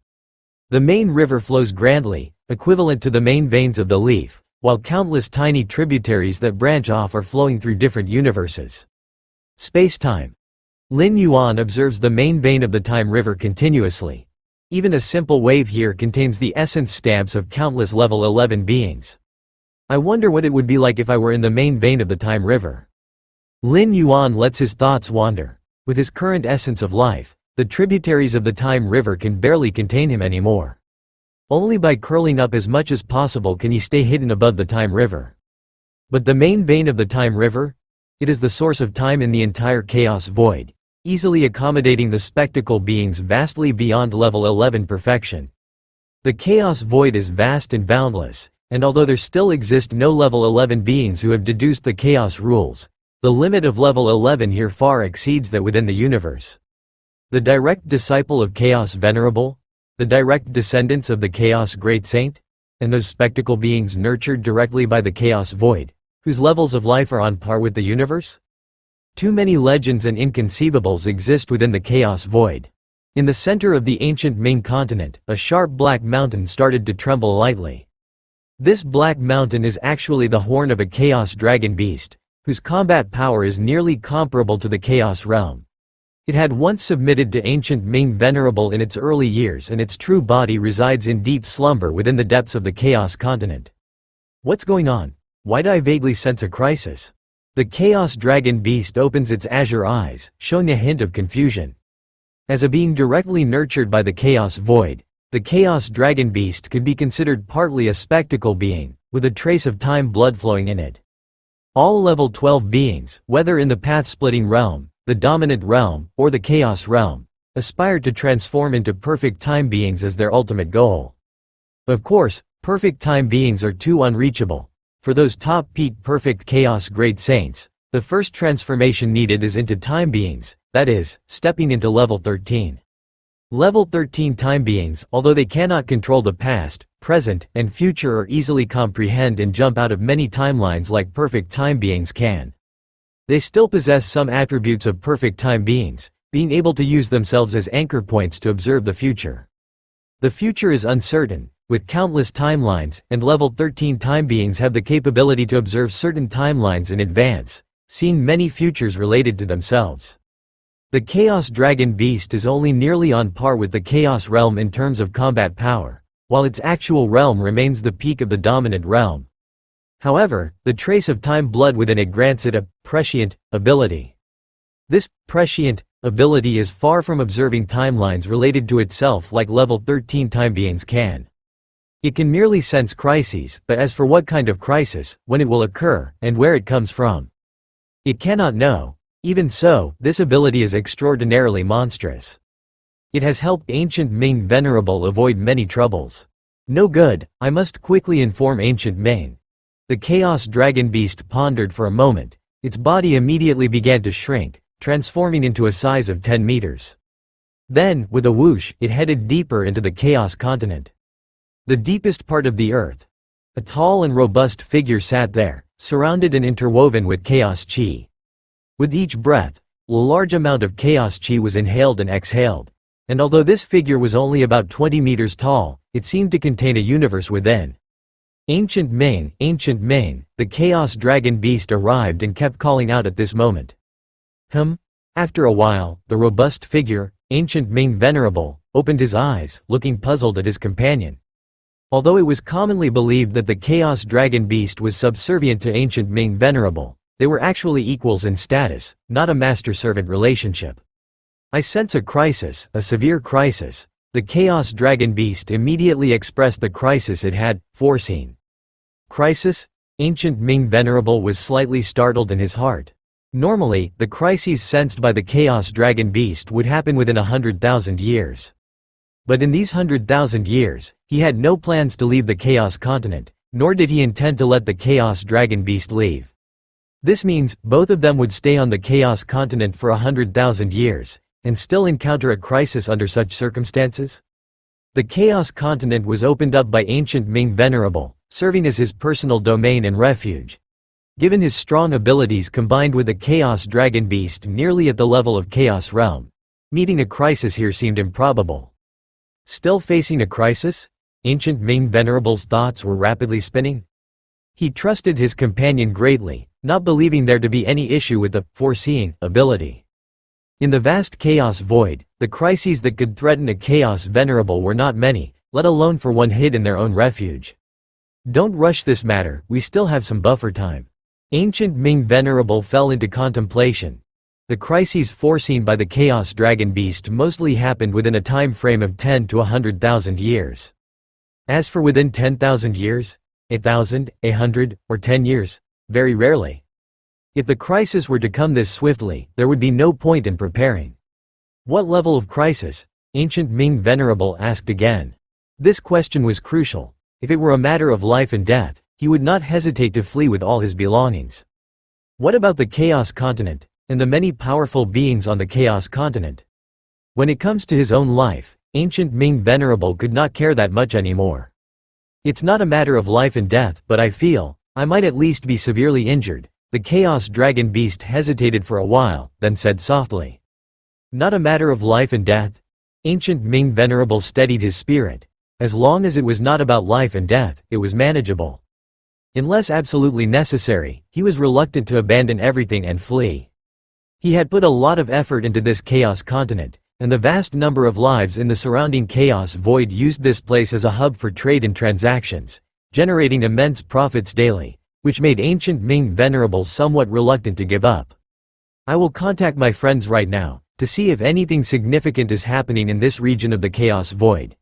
The main river flows grandly, equivalent to the main veins of the leaf, while countless tiny tributaries that branch off are flowing through different universes. Space-time. Lin Yuan observes the main vein of the time river continuously. Even a simple wave here contains the essence stamps of countless level 11 beings. I wonder what it would be like if I were in the main vein of the time river. Lin Yuan lets his thoughts wander. With his current essence of life, the tributaries of the time river can barely contain him anymore. Only by curling up as much as possible can he stay hidden above the time river. But the main vein of the time river? It is the source of time in the entire chaos void, easily accommodating the spectacle beings vastly beyond level 11 perfection. The chaos void is vast and boundless, and although there still exist no level 11 beings who have deduced the chaos rules, the limit of level 11 here far exceeds that within the universe. The direct disciple of Chaos Venerable, the direct descendants of the Chaos Great Saint, and those spectacle beings nurtured directly by the Chaos Void, whose levels of life are on par with the universe? Too many legends and inconceivables exist within the Chaos Void. In the center of the ancient Ming continent, a sharp black mountain started to tremble lightly. This black mountain is actually the horn of a Chaos Dragon Beast, whose combat power is nearly comparable to the Chaos Realm. It had once submitted to ancient Ming Venerable in its early years, and its true body resides in deep slumber within the depths of the Chaos continent. What's going on? Why do I vaguely sense a crisis? The Chaos Dragon Beast opens its azure eyes, showing a hint of confusion. As a being directly nurtured by the Chaos Void, the Chaos Dragon Beast could be considered partly a spectacle being, with a trace of time blood flowing in it. All level 12 beings, whether in the path-splitting realm, the dominant realm, or the chaos realm, aspire to transform into perfect time beings as their ultimate goal. Of course, perfect time beings are too unreachable. For those top-peak perfect chaos great saints, the first transformation needed is into time beings, that is, stepping into level 13. Level 13 time beings, although they cannot control the past, present, and future or easily comprehend and jump out of many timelines like perfect time beings can. They still possess some attributes of perfect time beings, being able to use themselves as anchor points to observe the future. The future is uncertain, with countless timelines, and level 13 time beings have the capability to observe certain timelines in advance, seeing many futures related to themselves. The Chaos Dragon Beast is only nearly on par with the Chaos Realm in terms of combat power, while its actual realm remains the peak of the dominant realm. However, the trace of time blood within it grants it a prescient ability. This prescient ability is far from observing timelines related to itself like level 13 time beings can. It can merely sense crises, but as for what kind of crisis, when it will occur, and where it comes from, it cannot know. Even so, this ability is extraordinarily monstrous. It has helped ancient Ming Venerable avoid many troubles. No good, I must quickly inform ancient Ming. The Chaos Dragon Beast pondered for a moment. Its body immediately began to shrink, transforming into a size of 10 meters. Then, with a whoosh, it headed deeper into the Chaos continent. The deepest part of the earth. A tall and robust figure sat there, surrounded and interwoven with Chaos Chi. With each breath, a large amount of Chaos Chi was inhaled and exhaled. And although this figure was only about 20 meters tall, it seemed to contain a universe within. Ancient Ming, the Chaos Dragon Beast arrived and kept calling out at this moment. After a while, the robust figure, Ancient Ming Venerable, opened his eyes, looking puzzled at his companion. Although it was commonly believed that the Chaos Dragon Beast was subservient to Ancient Ming Venerable, they were actually equals in status, not a master-servant relationship. I sense a crisis, a severe crisis. The Chaos Dragon Beast immediately expressed the crisis it had foreseen. Crisis? Ancient Ming Venerable was slightly startled in his heart. Normally, the crises sensed by the Chaos Dragon Beast would happen within 100,000 years. But in these 100,000 years, he had no plans to leave the Chaos continent, nor did he intend to let the Chaos Dragon Beast leave. This means, both of them would stay on the Chaos continent for 100,000 years, and still encounter a crisis under such circumstances? The Chaos continent was opened up by Ancient Ming Venerable, serving as his personal domain and refuge. Given his strong abilities combined with the Chaos Dragon Beast nearly at the level of Chaos Realm, meeting a crisis here seemed improbable. Still facing a crisis? Ancient Ming Venerable's thoughts were rapidly spinning. He trusted his companion greatly, not believing there to be any issue with the foreseeing ability. In the vast chaos void, the crises that could threaten a chaos venerable were not many, let alone for one hid in their own refuge. Don't rush this matter, we still have some buffer time. Ancient Ming Venerable fell into contemplation. The crises foreseen by the Chaos Dragon Beast mostly happened within a time frame of 10 to 100,000 years. As for within 10,000 years, 1,000, 100, or 10 years, very rarely. If the crisis were to come this swiftly, there would be no point in preparing. What level of crisis? Ancient Ming Venerable asked again. This question was crucial. If it were a matter of life and death, he would not hesitate to flee with all his belongings. What about the Chaos Continent, and the many powerful beings on the Chaos Continent? When it comes to his own life, Ancient Ming Venerable could not care that much anymore. It's not a matter of life and death, but I feel, I might at least be severely injured. The Chaos Dragon Beast hesitated for a while, then said softly. Not a matter of life and death? Ancient Ming Venerable steadied his spirit. As long as it was not about life and death, it was manageable. Unless absolutely necessary, he was reluctant to abandon everything and flee. He had put a lot of effort into this Chaos Continent, and the vast number of lives in the surrounding Chaos Void used this place as a hub for trade and transactions, generating immense profits daily, which made Ancient Ming Venerable somewhat reluctant to give up. I will contact my friends right now, to see if anything significant is happening in this region of the Chaos Void.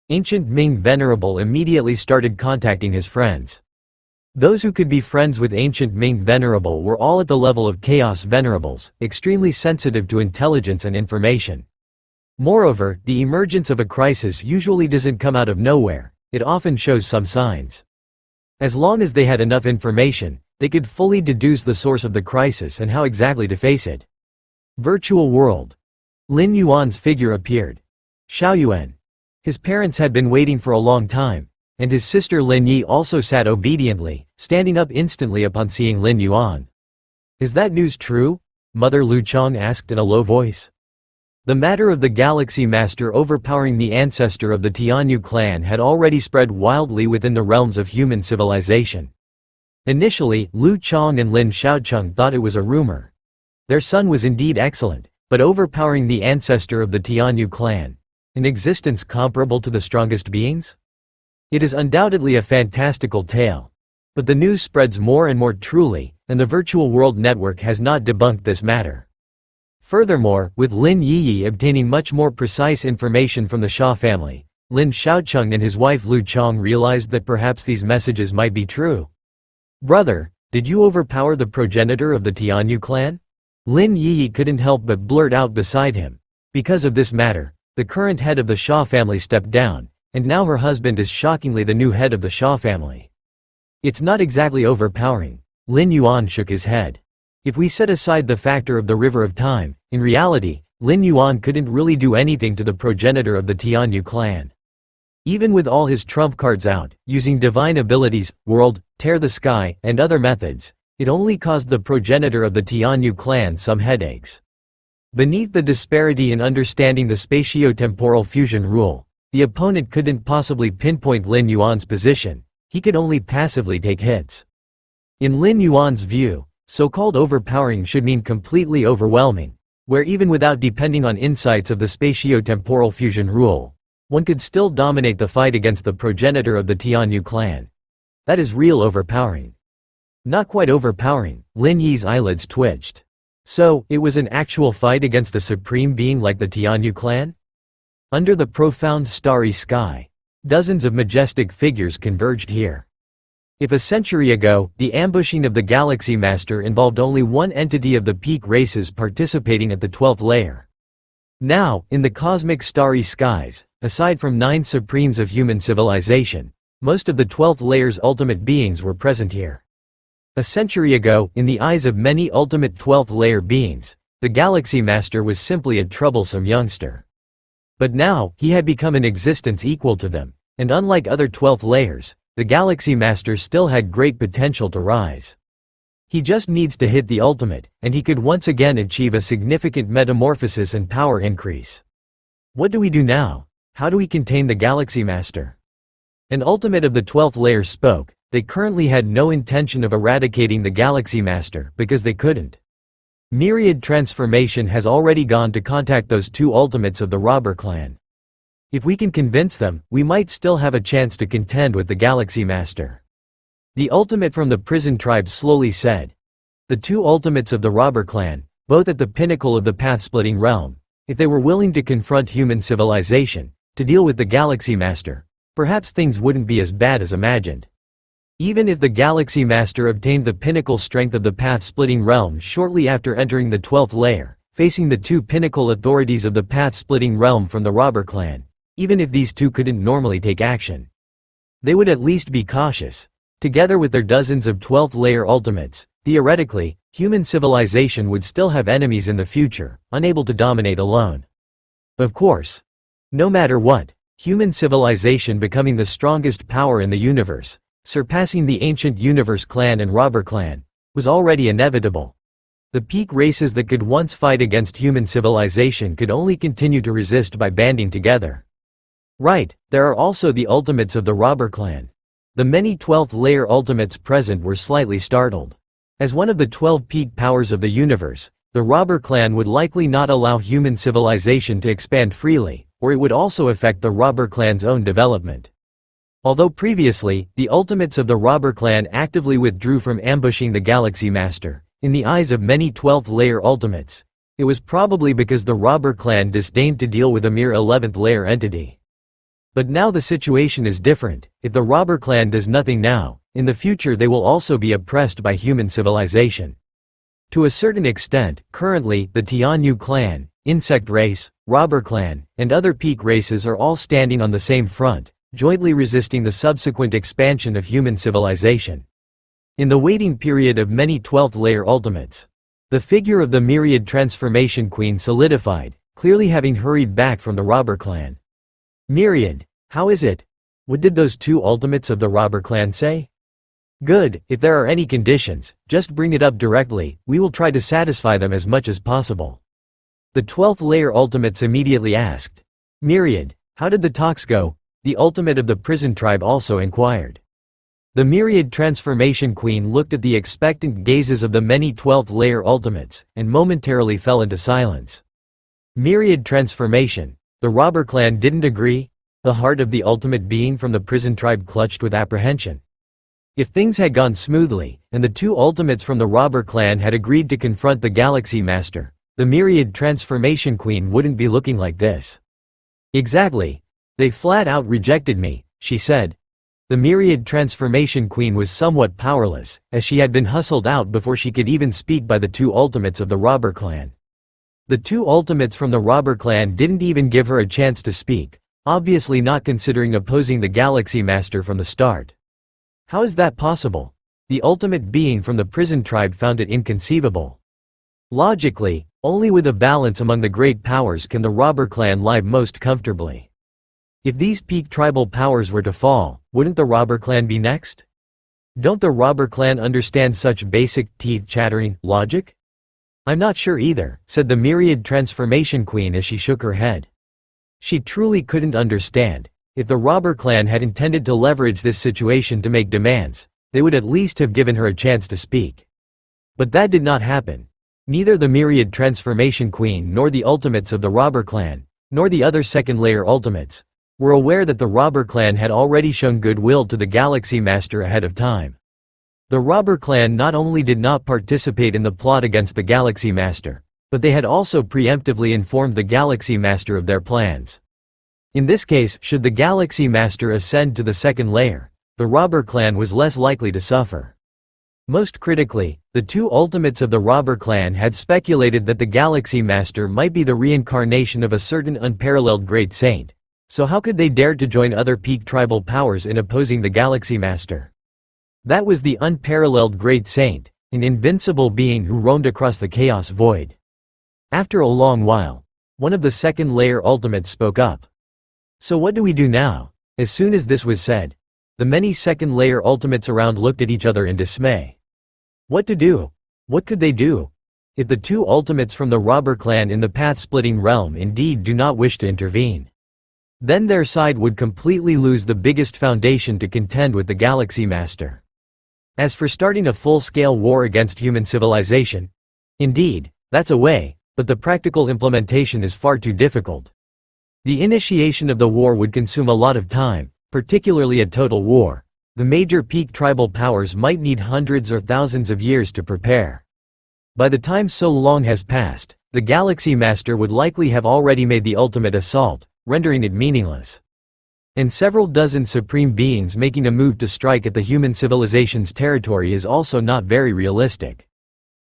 Ancient Ming Venerable immediately started contacting his friends. Those who could be friends with Ancient Ming Venerable were all at the level of Chaos Venerables, extremely sensitive to intelligence and information. Moreover, the emergence of a crisis usually doesn't come out of nowhere, it often shows some signs. As long as they had enough information, they could fully deduce the source of the crisis and how exactly to face it. Virtual world. Lin Yuan's figure appeared. Xiaoyuan. His parents had been waiting for a long time, and his sister Lin Yi also sat obediently, standing up instantly upon seeing Lin Yuan. Is that news true? Mother Lu Chong asked in a low voice. The matter of the Galaxy Master overpowering the ancestor of the Tianyu clan had already spread wildly within the realms of human civilization. Initially, Lu Chong and Lin Xiaocheng thought it was a rumor. Their son was indeed excellent, but overpowering the ancestor of the Tianyu clan, an existence comparable to the strongest beings? It is undoubtedly a fantastical tale. But the news spreads more and more truly, and the virtual world network has not debunked this matter. Furthermore, with Lin Yi obtaining much more precise information from the Xia family, Lin Xiaocheng and his wife Lu Chong realized that perhaps these messages might be true. Brother, did you overpower the progenitor of the Tianyu clan? Lin Yi couldn't help but blurt out beside him. Because of this matter, the current head of the Xia family stepped down, and now her husband is shockingly the new head of the Xia family. It's not exactly overpowering. Lin Yuan shook his head. If we set aside the factor of the river of time, in reality, Lin Yuan couldn't really do anything to the progenitor of the Tianyu clan. Even with all his trump cards out, using divine abilities, world, tear the sky, and other methods, it only caused the progenitor of the Tianyu clan some headaches. Beneath the disparity in understanding the spatio-temporal fusion rule, the opponent couldn't possibly pinpoint Lin Yuan's position, he could only passively take hits. In Lin Yuan's view, so-called overpowering should mean completely overwhelming, where even without depending on insights of the spatio-temporal fusion rule, one could still dominate the fight against the progenitor of the Tianyu clan. That is real overpowering. Not quite overpowering, Lin Yi's eyelids twitched. So, it was an actual fight against a supreme being like the Tianyu clan? Under the profound starry sky, dozens of majestic figures converged here. If a century ago, the ambushing of the Galaxy Master involved only one entity of the peak races participating at the 12th layer. Now, in the cosmic starry skies, aside from 9 supremes of human civilization, most of the 12th layer's ultimate beings were present here. A century ago, in the eyes of many ultimate 12th layer beings, the Galaxy Master was simply a troublesome youngster. But now, he had become an existence equal to them, and unlike other 12th layers, the Galaxy Master still had great potential to rise. He just needs to hit the ultimate, and he could once again achieve a significant metamorphosis and power increase. What do we do now? How do we contain the Galaxy Master? An ultimate of the 12th layer spoke. They currently had no intention of eradicating the Galaxy Master because they couldn't. Myriad Transformation has already gone to contact those two ultimates of the robber clan. If we can convince them, we might still have a chance to contend with the Galaxy Master. The ultimate from the prison tribe slowly said. The two ultimates of the robber clan, both at the pinnacle of the path-splitting realm, if they were willing to confront human civilization, to deal with the Galaxy Master, perhaps things wouldn't be as bad as imagined. Even if the Galaxy Master obtained the pinnacle strength of the path-splitting realm shortly after entering the 12th layer, facing the two pinnacle authorities of the path-splitting realm from the robber clan, even if these two couldn't normally take action, they would at least be cautious. Together with their dozens of 12th layer ultimates, theoretically, human civilization would still have enemies in the future, unable to dominate alone. Of course, no matter what, human civilization becoming the strongest power in the universe, surpassing the ancient universe clan and robber clan, was already inevitable. The peak races that could once fight against human civilization could only continue to resist by banding together. Right, there are also the ultimates of the robber clan. The many 12th layer ultimates present were slightly startled. As one of the 12 peak powers of the universe, the robber clan would likely not allow human civilization to expand freely, or it would also affect the robber clan's own development. Although previously, the ultimates of the robber clan actively withdrew from ambushing the Galaxy Master, in the eyes of many 12th layer ultimates, it was probably because the robber clan disdained to deal with a mere 11th layer entity. But now the situation is different. If the robber clan does nothing now, in the future they will also be oppressed by human civilization. To a certain extent, currently, the Tianyu clan, insect race, robber clan, and other peak races are all standing on the same front, jointly resisting the subsequent expansion of human civilization. In the waiting period of many 12th layer ultimates, the figure of the Myriad Transformation Queen solidified, clearly having hurried back from the robber clan. Myriad, how is it? What did those two ultimates of the robber clan say? Good, if there are any conditions, just bring it up directly, we will try to satisfy them as much as possible. The 12th layer ultimates immediately asked. Myriad, how did the talks go? The ultimate of the prison tribe also inquired. The Myriad Transformation Queen looked at the expectant gazes of the many 12th layer ultimates, and momentarily fell into silence. Myriad Transformation, the robber clan didn't agree? The heart of the ultimate being from the prison tribe clutched with apprehension. If things had gone smoothly, and the two ultimates from the robber clan had agreed to confront the Galaxy Master, the Myriad Transformation Queen wouldn't be looking like this. Exactly. They flat out rejected me, she said. The Myriad Transformation Queen was somewhat powerless, as she had been hustled out before she could even speak by the two ultimates of the robber clan. The two ultimates from the robber clan didn't even give her a chance to speak, obviously not considering opposing the Galaxy Master from the start. How is that possible? The ultimate being from the prison tribe found it inconceivable. Logically, only with a balance among the great powers can the robber clan live most comfortably. If these peak tribal powers were to fall, wouldn't the robber clan be next? Don't the robber clan understand such basic, teeth-chattering, logic? I'm not sure either, said the Myriad Transformation Queen as she shook her head. She truly couldn't understand. If the robber clan had intended to leverage this situation to make demands, they would at least have given her a chance to speak. But that did not happen. Neither the Myriad Transformation Queen nor the ultimates of the robber clan, nor the other second-layer ultimates, were aware that the robber clan had already shown goodwill to the Galaxy Master ahead of time. The robber clan not only did not participate in the plot against the Galaxy Master, but they had also preemptively informed the Galaxy Master of their plans. In this case, should the Galaxy Master ascend to the second layer, the robber clan was less likely to suffer. Most critically, the two ultimates of the robber clan had speculated that the Galaxy Master might be the reincarnation of a certain unparalleled great saint. So how could they dare to join other peak tribal powers in opposing the Galaxy Master? That was the unparalleled great saint, an invincible being who roamed across the chaos void. After a long while, one of the second-layer ultimates spoke up. So what do we do now? As soon as this was said, the many second-layer ultimates around looked at each other in dismay. What to do? What could they do? If the two ultimates from the robber clan in the path-splitting realm indeed do not wish to intervene, then their side would completely lose the biggest foundation to contend with the Galaxy Master. As for starting a full-scale war against human civilization, indeed, That's a way, but the practical implementation is far too difficult. The initiation of the war would consume a lot of time, particularly a total war. The major peak tribal powers might need hundreds or thousands of years to prepare. By the time so long has passed, the Galaxy Master would likely have already made the ultimate assault, rendering it meaningless. And several dozen supreme beings making a move to strike at the human civilization's territory is also not very realistic.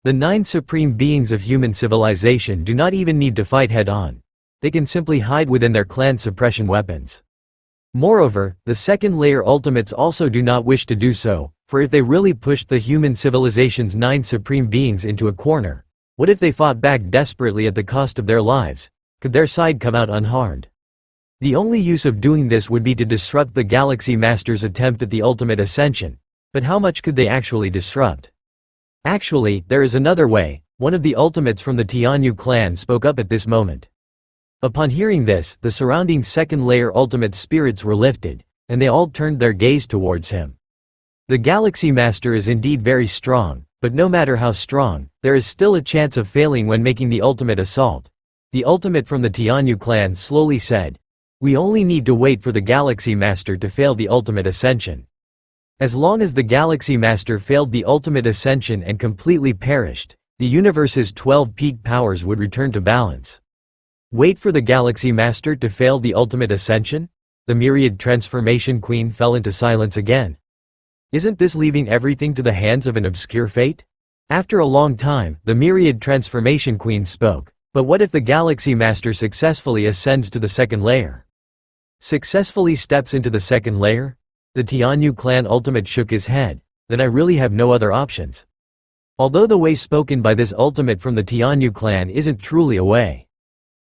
The 9 supreme beings of human civilization do not even need to fight head-on. They can simply hide within their clan suppression weapons. Moreover, the second-layer ultimates also do not wish to do so, for if they really pushed the human civilization's 9 supreme beings into a corner, what if they fought back desperately at the cost of their lives? Could their side come out unharmed? The only use of doing this would be to disrupt the Galaxy Master's attempt at the ultimate ascension. But how much could they actually disrupt? Actually, there is another way. One of the ultimates from the Tianyu clan spoke up at this moment. Upon hearing this, the surrounding second-layer ultimate spirits were lifted, and they all turned their gaze towards him. The Galaxy Master is indeed very strong, but no matter how strong, there is still a chance of failing when making the ultimate assault. The ultimate from the Tianyu clan slowly said, "We only need to wait for the Galaxy Master to fail the ultimate ascension. As long as the Galaxy Master failed the ultimate ascension and completely perished, the universe's 12 peak powers would return to balance." Wait for the Galaxy Master to fail the ultimate ascension? The myriad transformation queen fell into silence again. Isn't this leaving everything to the hands of an obscure fate? After a long time, the myriad transformation queen spoke. But what if the Galaxy Master successfully ascends to the second layer? Successfully steps into the second layer? The Tianyu clan ultimate shook his head. Then I really have no other options. Although the way spoken by this ultimate from the Tianyu clan isn't truly a way.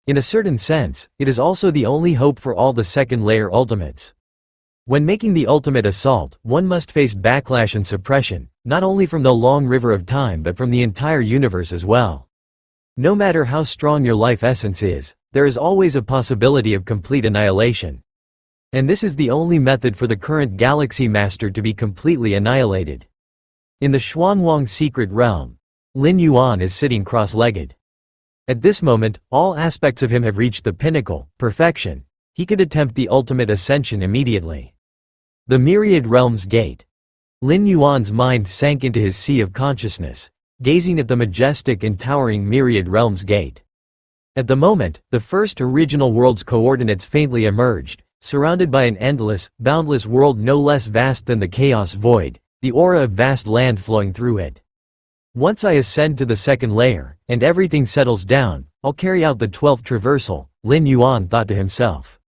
In a certain sense, it is also the only hope for all the second-layer ultimates. When making the ultimate assault, one must face backlash and suppression, not only from the long river of time but from the entire universe as well. No matter how strong your life essence is, there is always a possibility of complete annihilation. And this is the only method for the current Galaxy Master to be completely annihilated. In the Xuanwang secret realm, Lin Yuan is sitting cross-legged. At this moment, all aspects of him have reached the pinnacle, perfection. He could attempt the ultimate ascension immediately. The Myriad Realms Gate. Lin Yuan's mind sank into his sea of consciousness, gazing at the majestic and towering Myriad Realms Gate. At the moment, the first original world's coordinates faintly emerged, surrounded by an endless, boundless world no less vast than the chaos void, the aura of vast land flowing through it. Once I ascend to the second layer, and everything settles down, I'll carry out the 12th traversal, Lin Yuan thought to himself.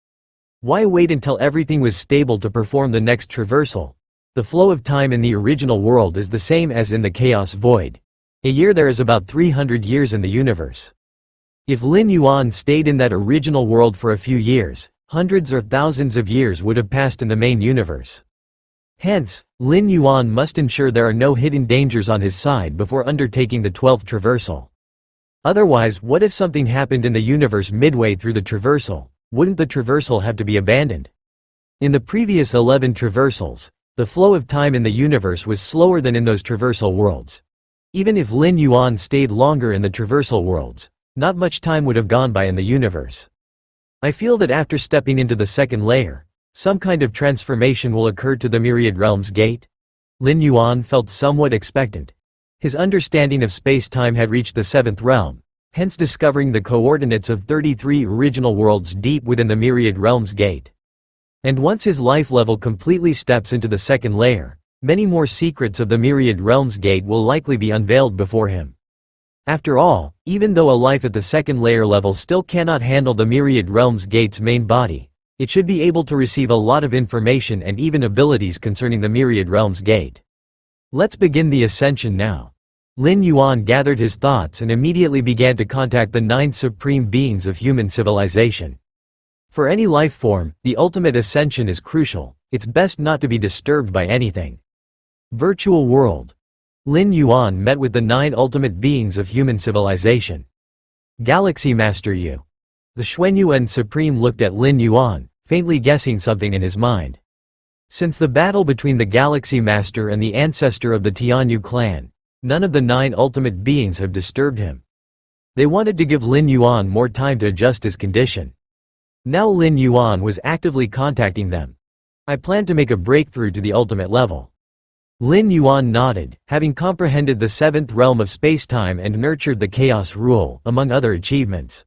Why wait until everything was stable to perform the next traversal? The flow of time in the original world is the same as in the chaos void. A year there is about 300 years in the universe. If Lin Yuan stayed in that original world for a few years, hundreds or thousands of years would have passed in the main universe. Hence, Lin Yuan must ensure there are no hidden dangers on his side before undertaking the 12th traversal. Otherwise, what if something happened in the universe midway through the traversal? Wouldn't the traversal have to be abandoned? In the previous 11 traversals, the flow of time in the universe was slower than in those traversal worlds. Even if Lin Yuan stayed longer in the traversal worlds, not much time would have gone by in the universe. I feel that after stepping into the second layer, some kind of transformation will occur to the Myriad Realms Gate. Lin Yuan felt somewhat expectant. His understanding of space-time had reached the 7th realm, hence discovering the coordinates of 33 original worlds deep within the Myriad Realms Gate. And once his life level completely steps into the second layer, many more secrets of the Myriad Realms Gate will likely be unveiled before him. After all, even though a life at the second layer level still cannot handle the Myriad Realms Gate's main body, it should be able to receive a lot of information and even abilities concerning the Myriad Realms Gate. Let's begin the ascension now. Lin Yuan gathered his thoughts and immediately began to contact the 9 supreme beings of human civilization. For any life form, the ultimate ascension is crucial. It's best not to be disturbed by anything. Virtual world. Lin Yuan met with the 9 ultimate beings of human civilization. Galaxy Master Yu. The Xuanyuan Supreme looked at Lin Yuan, faintly guessing something in his mind. Since the battle between the Galaxy Master and the ancestor of the Tianyu clan, none of the 9 ultimate beings have disturbed him. They wanted to give Lin Yuan more time to adjust his condition. Now Lin Yuan was actively contacting them. I plan to make a breakthrough to the ultimate level. Lin Yuan nodded, having comprehended the seventh realm of space-time and nurtured the chaos rule, among other achievements.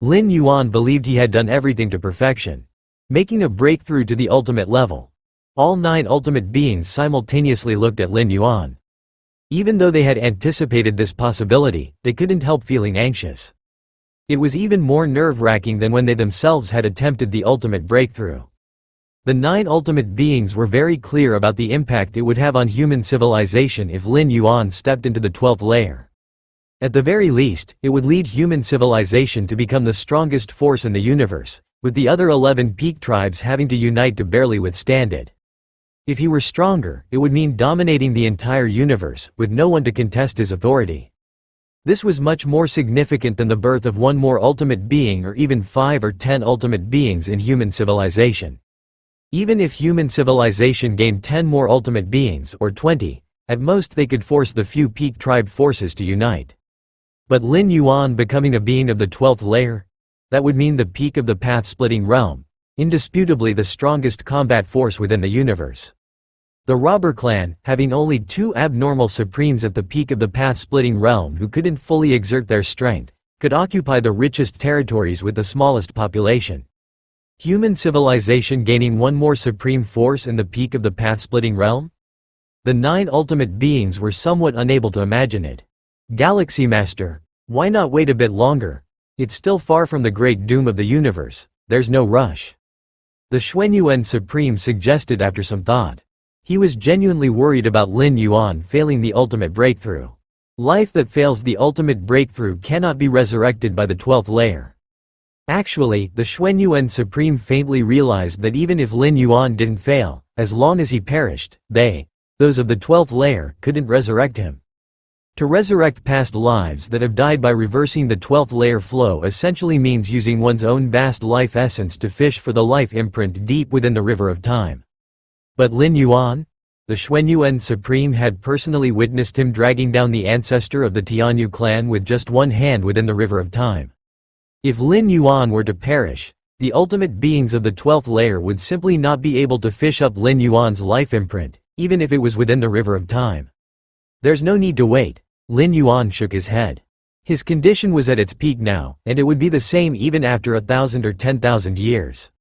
Lin Yuan believed he had done everything to perfection, making a breakthrough to the ultimate level. All 9 ultimate beings simultaneously looked at Lin Yuan. Even though they had anticipated this possibility, they couldn't help feeling anxious. It was even more nerve-wracking than when they themselves had attempted the ultimate breakthrough. The 9 ultimate beings were very clear about the impact it would have on human civilization if Lin Yuan stepped into the 12th layer. At the very least, it would lead human civilization to become the strongest force in the universe, with the other 11 peak tribes having to unite to barely withstand it. If he were stronger, it would mean dominating the entire universe, with no one to contest his authority. This was much more significant than the birth of one more ultimate being or even 5 or 10 ultimate beings in human civilization. Even if human civilization gained 10 more ultimate beings, or 20, at most they could force the few peak tribe forces to unite. But Lin Yuan becoming a being of the 12th layer? That would mean the peak of the path-splitting realm, indisputably the strongest combat force within the universe. The robber clan, having only 2 abnormal supremes at the peak of the path-splitting realm who couldn't fully exert their strength, could occupy the richest territories with the smallest population. Human civilization gaining one more supreme force in the peak of the path-splitting realm? The 9 ultimate beings were somewhat unable to imagine it. Galaxy Master, why not wait a bit longer? It's still far from the great doom of the universe, there's no rush. The Xuanyuan Supreme suggested after some thought. He was genuinely worried about Lin Yuan failing the ultimate breakthrough. Life that fails the ultimate breakthrough cannot be resurrected by the 12th layer. Actually, the Xuanyuan Supreme faintly realized that even if Lin Yuan didn't fail, as long as he perished, those of the 12th layer, couldn't resurrect him. To resurrect past lives that have died by reversing the 12th layer flow essentially means using one's own vast life essence to fish for the life imprint deep within the river of time. But Lin Yuan? The Xuanyuan Supreme had personally witnessed him dragging down the ancestor of the Tianyu clan with just one hand within the river of time. If Lin Yuan were to perish, the ultimate beings of the 12th layer would simply not be able to fish up Lin Yuan's life imprint, even if it was within the river of time. There's no need to wait. Lin Yuan shook his head. His condition was at its peak now, and it would be the same even after 1,000 or 10,000 years.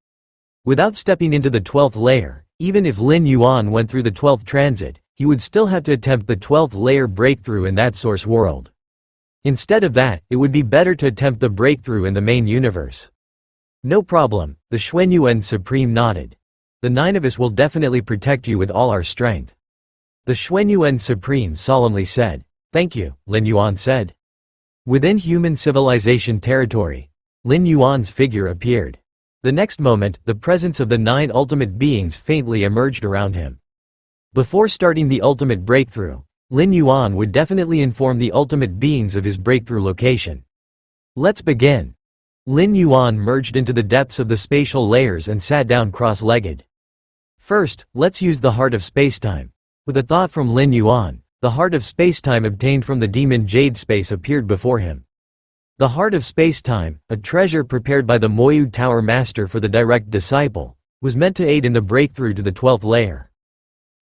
Without stepping into the 12th layer, even if Lin Yuan went through the 12th transit, he would still have to attempt the 12th layer breakthrough in that source world. Instead of that, it would be better to attempt the breakthrough in the main universe. No problem, the Xuanyuan Supreme nodded. The 9 of us will definitely protect you with all our strength. The Xuanyuan Supreme solemnly said. Thank you, Lin Yuan said. Within human civilization territory, Lin Yuan's figure appeared. The next moment, the presence of the 9 ultimate beings faintly emerged around him. Before starting the ultimate breakthrough, Lin Yuan would definitely inform the ultimate beings of his breakthrough location. Let's begin. Lin Yuan merged into the depths of the spatial layers and sat down cross-legged. First, let's use the heart of spacetime. With a thought from Lin Yuan, the heart of spacetime obtained from the demon Jade Space appeared before him. The heart of spacetime, a treasure prepared by the Moyu Tower Master for the direct disciple, was meant to aid in the breakthrough to the 12th layer.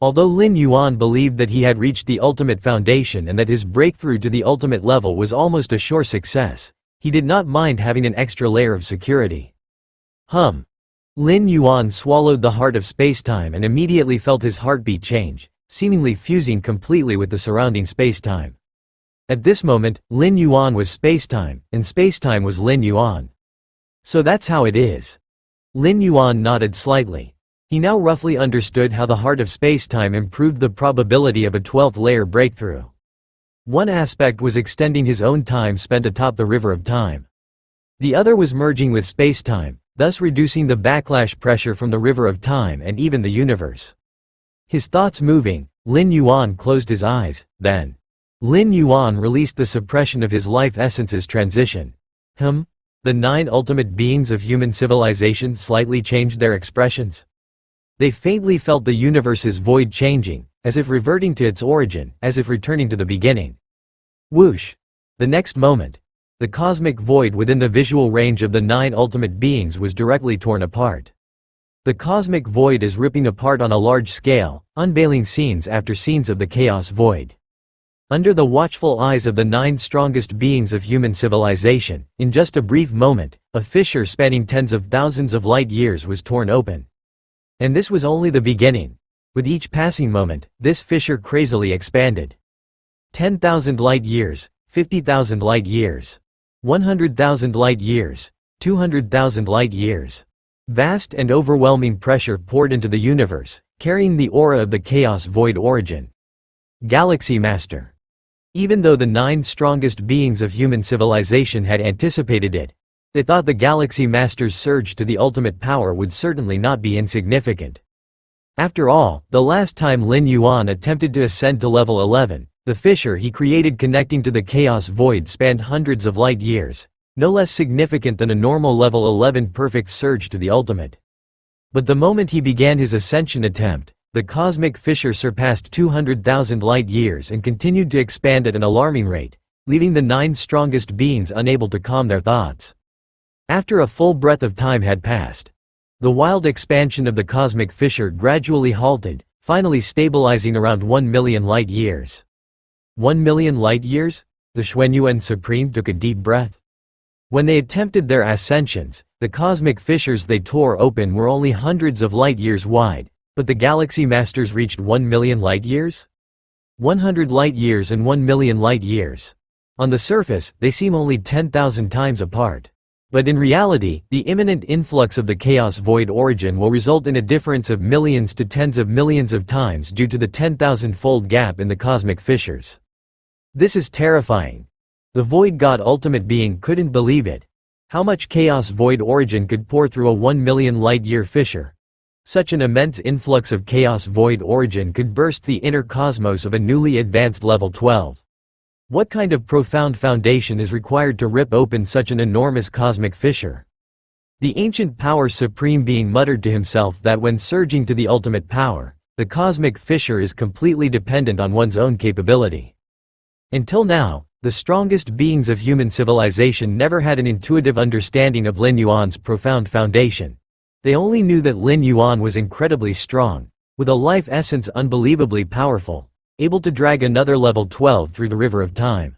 Although Lin Yuan believed that he had reached the ultimate foundation and that his breakthrough to the ultimate level was almost a sure success, he did not mind having an extra layer of security. Lin Yuan swallowed the heart of spacetime and immediately felt his heartbeat change, seemingly fusing completely with the surrounding spacetime. At this moment, Lin Yuan was spacetime, and spacetime was Lin Yuan. So that's how it is. Lin Yuan nodded slightly. He now roughly understood how the heart of spacetime improved the probability of a 12th layer breakthrough. One aspect was extending his own time spent atop the river of time. The other was merging with spacetime, thus reducing the backlash pressure from the river of time and even the universe. His thoughts moving, Lin Yuan closed his eyes, then. Lin Yuan released the suppression of his life essence's transition. The 9 ultimate beings of human civilization slightly changed their expressions. They faintly felt the universe's void changing, as if reverting to its origin, as if returning to the beginning. Whoosh! The next moment, the cosmic void within the visual range of the 9 ultimate beings was directly torn apart. The cosmic void is ripping apart on a large scale, unveiling scenes after scenes of the chaos void. Under the watchful eyes of the 9 strongest beings of human civilization, in just a brief moment, a fissure spanning tens of thousands of light years was torn open. And this was only the beginning. With each passing moment, this fissure crazily expanded. 10,000 light years, 50,000 light years, 100,000 light years, 200,000 light years. Vast and overwhelming pressure poured into the universe, carrying the aura of the chaos void origin. Galaxy Master. Even though the 9 strongest beings of human civilization had anticipated it, they thought the Galaxy Master's surge to the ultimate power would certainly not be insignificant. After all, the last time Lin Yuan attempted to ascend to level 11, the fissure he created connecting to the chaos void spanned hundreds of light years, no less significant than a normal level 11 perfect surge to the ultimate. But the moment he began his ascension attempt, the cosmic fissure surpassed 200,000 light years and continued to expand at an alarming rate, leaving the 9 strongest beings unable to calm their thoughts. After a full breath of time had passed, the wild expansion of the cosmic fissure gradually halted, finally stabilizing around 1 million light years. 1 million light years? The Xuanyuan Supreme took a deep breath. When they attempted their ascensions, the cosmic fissures they tore open were only hundreds of light years wide, but the Galaxy Masters reached 1 million light years? 100 light years and 1 million light years. On the surface, they seem only 10,000 times apart. But in reality, the imminent influx of the chaos void origin will result in a difference of millions to tens of millions of times due to the 10,000-fold gap in the cosmic fissures. This is terrifying. The Void God Ultimate Being couldn't believe it. How much chaos void origin could pour through a 1 million light-year fissure? Such an immense influx of chaos void origin could burst the inner cosmos of a newly advanced level 12. What kind of profound foundation is required to rip open such an enormous cosmic fissure? The ancient power supreme being muttered to himself that when surging to the ultimate power, the cosmic fissure is completely dependent on one's own capability. Until now, the strongest beings of human civilization never had an intuitive understanding of Lin Yuan's profound foundation. They only knew that Lin Yuan was incredibly strong, with a life essence unbelievably powerful, able to drag another level 12 through the river of time.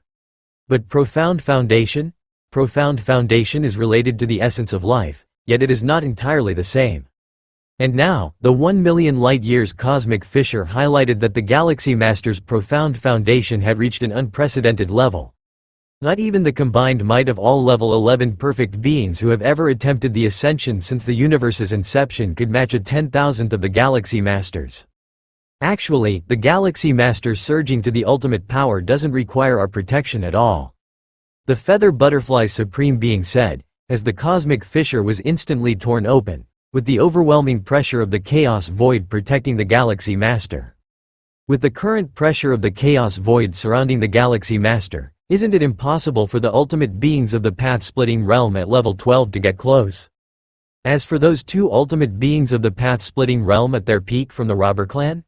But profound foundation? Profound foundation is related to the essence of life, yet it is not entirely the same. And now, the 1 million light-years cosmic fissure highlighted that the Galaxy Master's profound foundation had reached an unprecedented level. Not even the combined might of all level 11 perfect beings who have ever attempted the ascension since the universe's inception could match a 10,000th of the Galaxy Masters. Actually, the Galaxy Master surging to the ultimate power doesn't require our protection at all. The Feather Butterfly Supreme Being said, as the cosmic fissure was instantly torn open, with the overwhelming pressure of the Chaos Void protecting the Galaxy Master. With the current pressure of the Chaos Void surrounding the Galaxy Master, isn't it impossible for the ultimate beings of the path-splitting realm at level 12 to get close? As for those 2 ultimate beings of the path-splitting realm at their peak from the Robber Clan?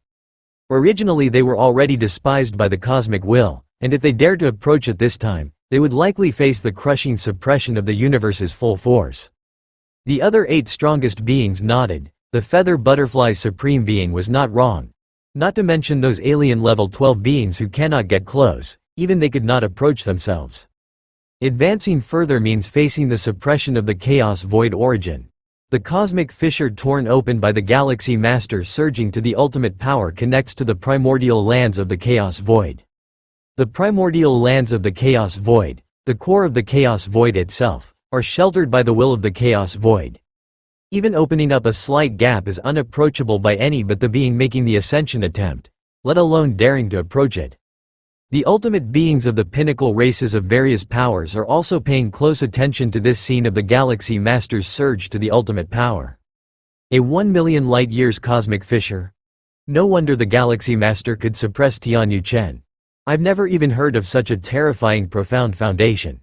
Originally they were already despised by the cosmic will, and if they dared to approach at this time, they would likely face the crushing suppression of the universe's full force. The other 8 strongest beings nodded. The Feather Butterfly Supreme Being was not wrong. Not to mention those alien level 12 beings who cannot get close, even they could not approach themselves. Advancing further means facing the suppression of the chaos void origin. The cosmic fissure torn open by the Galaxy Master surging to the ultimate power connects to the primordial lands of the Chaos Void. The primordial lands of the Chaos Void, the core of the Chaos Void itself, are sheltered by the will of the Chaos Void. Even opening up a slight gap is unapproachable by any but the being making the ascension attempt, let alone daring to approach it. The ultimate beings of the pinnacle races of various powers are also paying close attention to this scene of the Galaxy Master's surge to the ultimate power. A 1 million light-years cosmic fissure? No wonder the Galaxy Master could suppress Tian Yuchen. I've never even heard of such a terrifying profound foundation.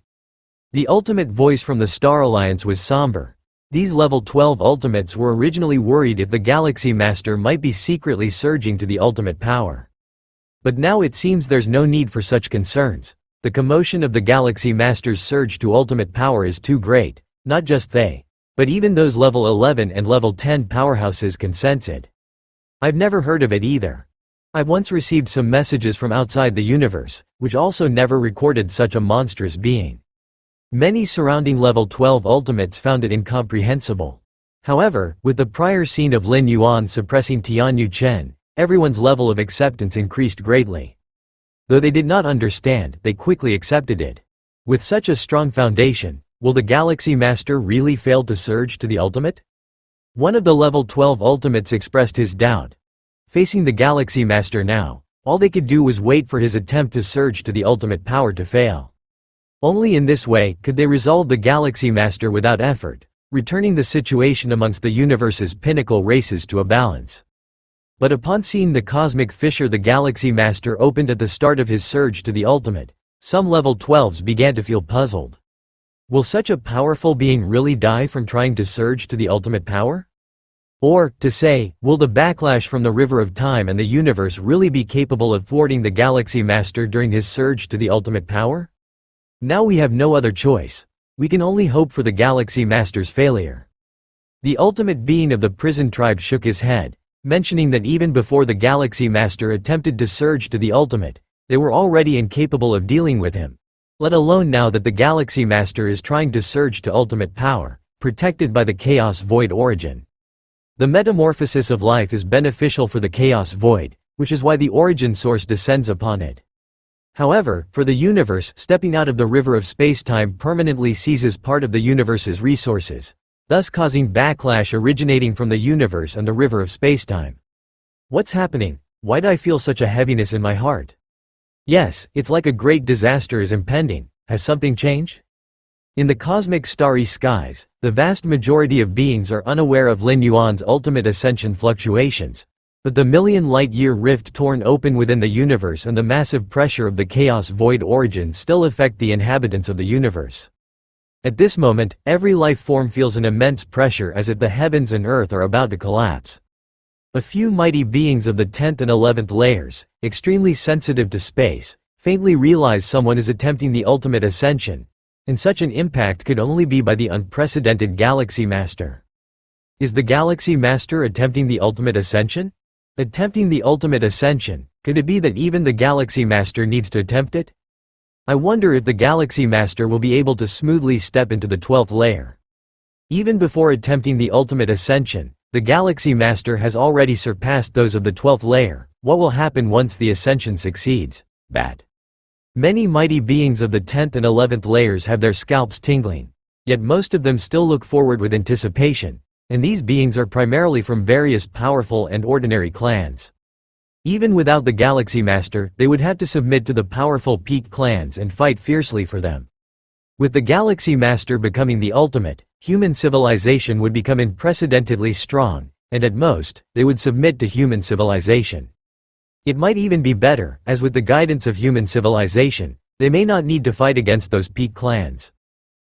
The ultimate voice from the Star Alliance was somber. These level 12 ultimates were originally worried if the Galaxy Master might be secretly surging to the ultimate power. But now it seems there's no need for such concerns. The commotion of the Galaxy Master's surge to ultimate power is too great. Not just they, but even those level 11 and level 10 powerhouses can sense it. I've never heard of it either. I've once received some messages from outside the universe, which also never recorded such a monstrous being. Many surrounding level 12 ultimates found it incomprehensible. However, with the prior scene of Lin Yuan suppressing Tianyu Chen, everyone's level of acceptance increased greatly. Though they did not understand, they quickly accepted it. With such a strong foundation, will the Galaxy Master really fail to surge to the ultimate? One of the level 12 ultimates expressed his doubt. Facing the Galaxy Master now, all they could do was wait for his attempt to surge to the ultimate power to fail. Only in this way could they resolve the Galaxy Master without effort, returning the situation amongst the universe's pinnacle races to a balance. But upon seeing the cosmic fissure the Galaxy Master opened at the start of his surge to the ultimate, some level 12s began to feel puzzled. Will such a powerful being really die from trying to surge to the ultimate power? Or, to say, will the backlash from the river of time and the universe really be capable of thwarting the Galaxy Master during his surge to the ultimate power? Now we have no other choice. We can only hope for the Galaxy Master's failure. The ultimate being of the prison tribe shook his head, mentioning that even before the Galaxy Master attempted to surge to the ultimate, they were already incapable of dealing with him. Let alone now that the Galaxy Master is trying to surge to ultimate power, protected by the Chaos Void origin. The metamorphosis of life is beneficial for the Chaos Void, which is why the origin source descends upon it. However, for the universe, stepping out of the river of space-time permanently seizes part of the universe's resources, thus causing backlash originating from the universe and the river of spacetime. What's happening? Why do I feel such a heaviness in my heart? Yes, it's like a great disaster is impending. Has something changed? In the cosmic starry skies, the vast majority of beings are unaware of Lin Yuan's ultimate ascension fluctuations, but the million-light-year rift torn open within the universe and the massive pressure of the Chaos Void origin still affect the inhabitants of the universe. At this moment, every life form feels an immense pressure as if the heavens and earth are about to collapse. A few mighty beings of the 10th and 11th layers, extremely sensitive to space, faintly realize someone is attempting the ultimate ascension, and such an impact could only be by the unprecedented Galaxy Master. Is the Galaxy Master attempting the ultimate ascension? Attempting the ultimate ascension, could it be that even the Galaxy Master needs to attempt it? I wonder if the Galaxy Master will be able to smoothly step into the 12th layer. Even before attempting the ultimate ascension, the Galaxy Master has already surpassed those of the 12th layer. What will happen once the ascension succeeds? Bad. Many mighty beings of the 10th and 11th layers have their scalps tingling. Yet most of them still look forward with anticipation, and these beings are primarily from various powerful and ordinary clans. Even without the Galaxy Master, they would have to submit to the powerful peak clans and fight fiercely for them. With the Galaxy Master becoming the ultimate, human civilization would become unprecedentedly strong, and at most, they would submit to human civilization. It might even be better, as with the guidance of human civilization, they may not need to fight against those peak clans.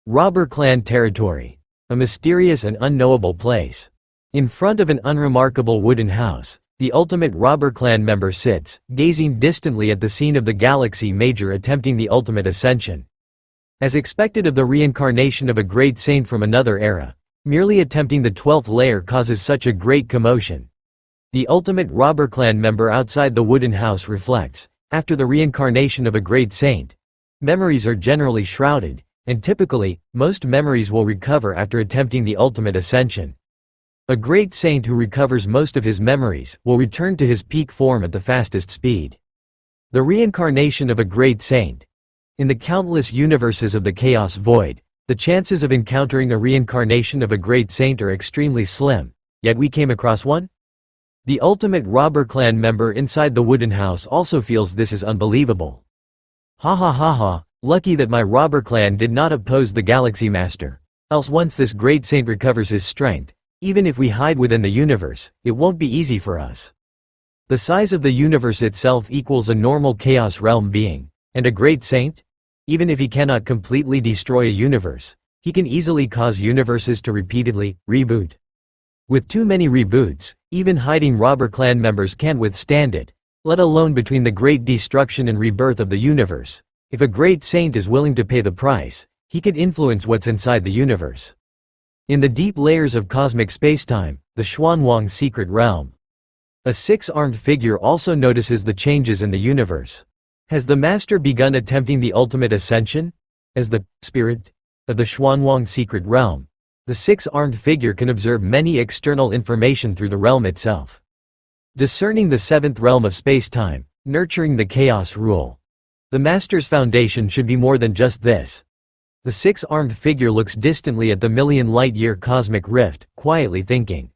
Robber Clan Territory. A mysterious and unknowable place. In front of an unremarkable wooden house, the ultimate Robber Clan member sits, gazing distantly at the scene of the Galaxy Major attempting the ultimate ascension. As expected of the reincarnation of a great saint from another era, merely attempting the 12th layer causes such a great commotion. The ultimate Robber Clan member outside the wooden house reflects, after the reincarnation of a great saint, memories are generally shrouded, and typically, most memories will recover after attempting the ultimate ascension. A great saint who recovers most of his memories will return to his peak form at the fastest speed. The reincarnation of a great saint. In the countless universes of the Chaos Void, the chances of encountering a reincarnation of a great saint are extremely slim, yet we came across one? The ultimate Robber Clan member inside the wooden house also feels this is unbelievable. Ha ha ha ha, lucky that my Robber Clan did not oppose the Galaxy Master, else once this great saint recovers his strength, even if we hide within the universe, it won't be easy for us. The size of the universe itself equals a normal Chaos Realm being, and a great saint? Even if he cannot completely destroy a universe, he can easily cause universes to repeatedly reboot. With too many reboots, even hiding Robber Clan members can't withstand it, let alone between the great destruction and rebirth of the universe. If a great saint is willing to pay the price, he could influence what's inside the universe. In the deep layers of cosmic spacetime, the Xuanwang secret realm, a six-armed figure also notices the changes in the universe. Has the master begun attempting the ultimate ascension? As the spirit of the Xuanwang secret realm, the six-armed figure can observe many external information through the realm itself. Discerning the seventh realm of spacetime, nurturing the chaos rule. The master's foundation should be more than just this. The six-armed figure looks distantly at the million-light-year cosmic rift, quietly thinking.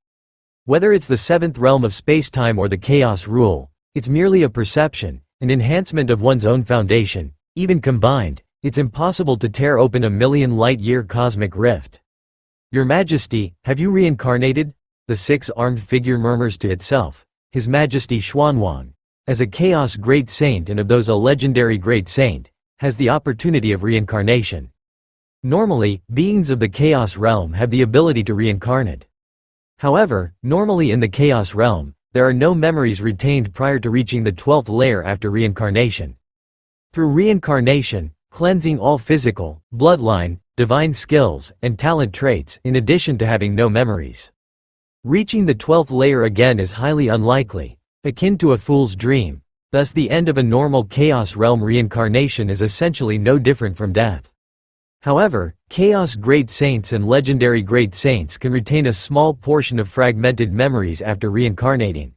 Whether it's the seventh realm of spacetime or the chaos rule, it's merely a perception, an enhancement of one's own foundation. Even combined, it's impossible to tear open a million-light-year cosmic rift. Your Majesty, have you reincarnated? The six-armed figure murmurs to itself. His Majesty Xuanwang, as a chaos great saint and of those a legendary great saint, has the opportunity of reincarnation. Normally, beings of the chaos realm have the ability to reincarnate. However, normally in the chaos realm, there are no memories retained prior to reaching the 12th layer after reincarnation. Through reincarnation, cleansing all physical, bloodline, divine skills, and talent traits, in addition to having no memories. Reaching the 12th layer again is highly unlikely, akin to a fool's dream. Thus the end of a normal chaos realm reincarnation is essentially no different from death. However, chaos great saints and legendary great saints can retain a small portion of fragmented memories after reincarnating.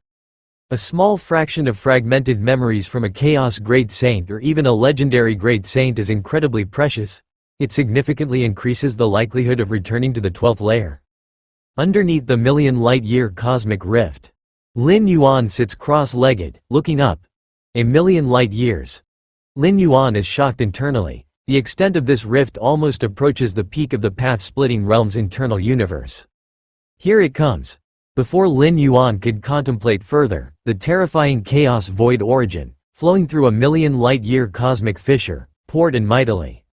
A small fraction of fragmented memories from a chaos great saint or even a legendary great saint is incredibly precious. It significantly increases the likelihood of returning to the 12th layer. Underneath the million-light-year cosmic rift, Lin Yuan sits cross-legged, looking up. A million light years. Lin Yuan is shocked internally. The extent of this rift almost approaches the peak of the path-splitting realm's internal universe. Here it comes. Before Lin Yuan could contemplate further, the terrifying chaos void origin, flowing through a million light-year cosmic fissure, poured in mightily.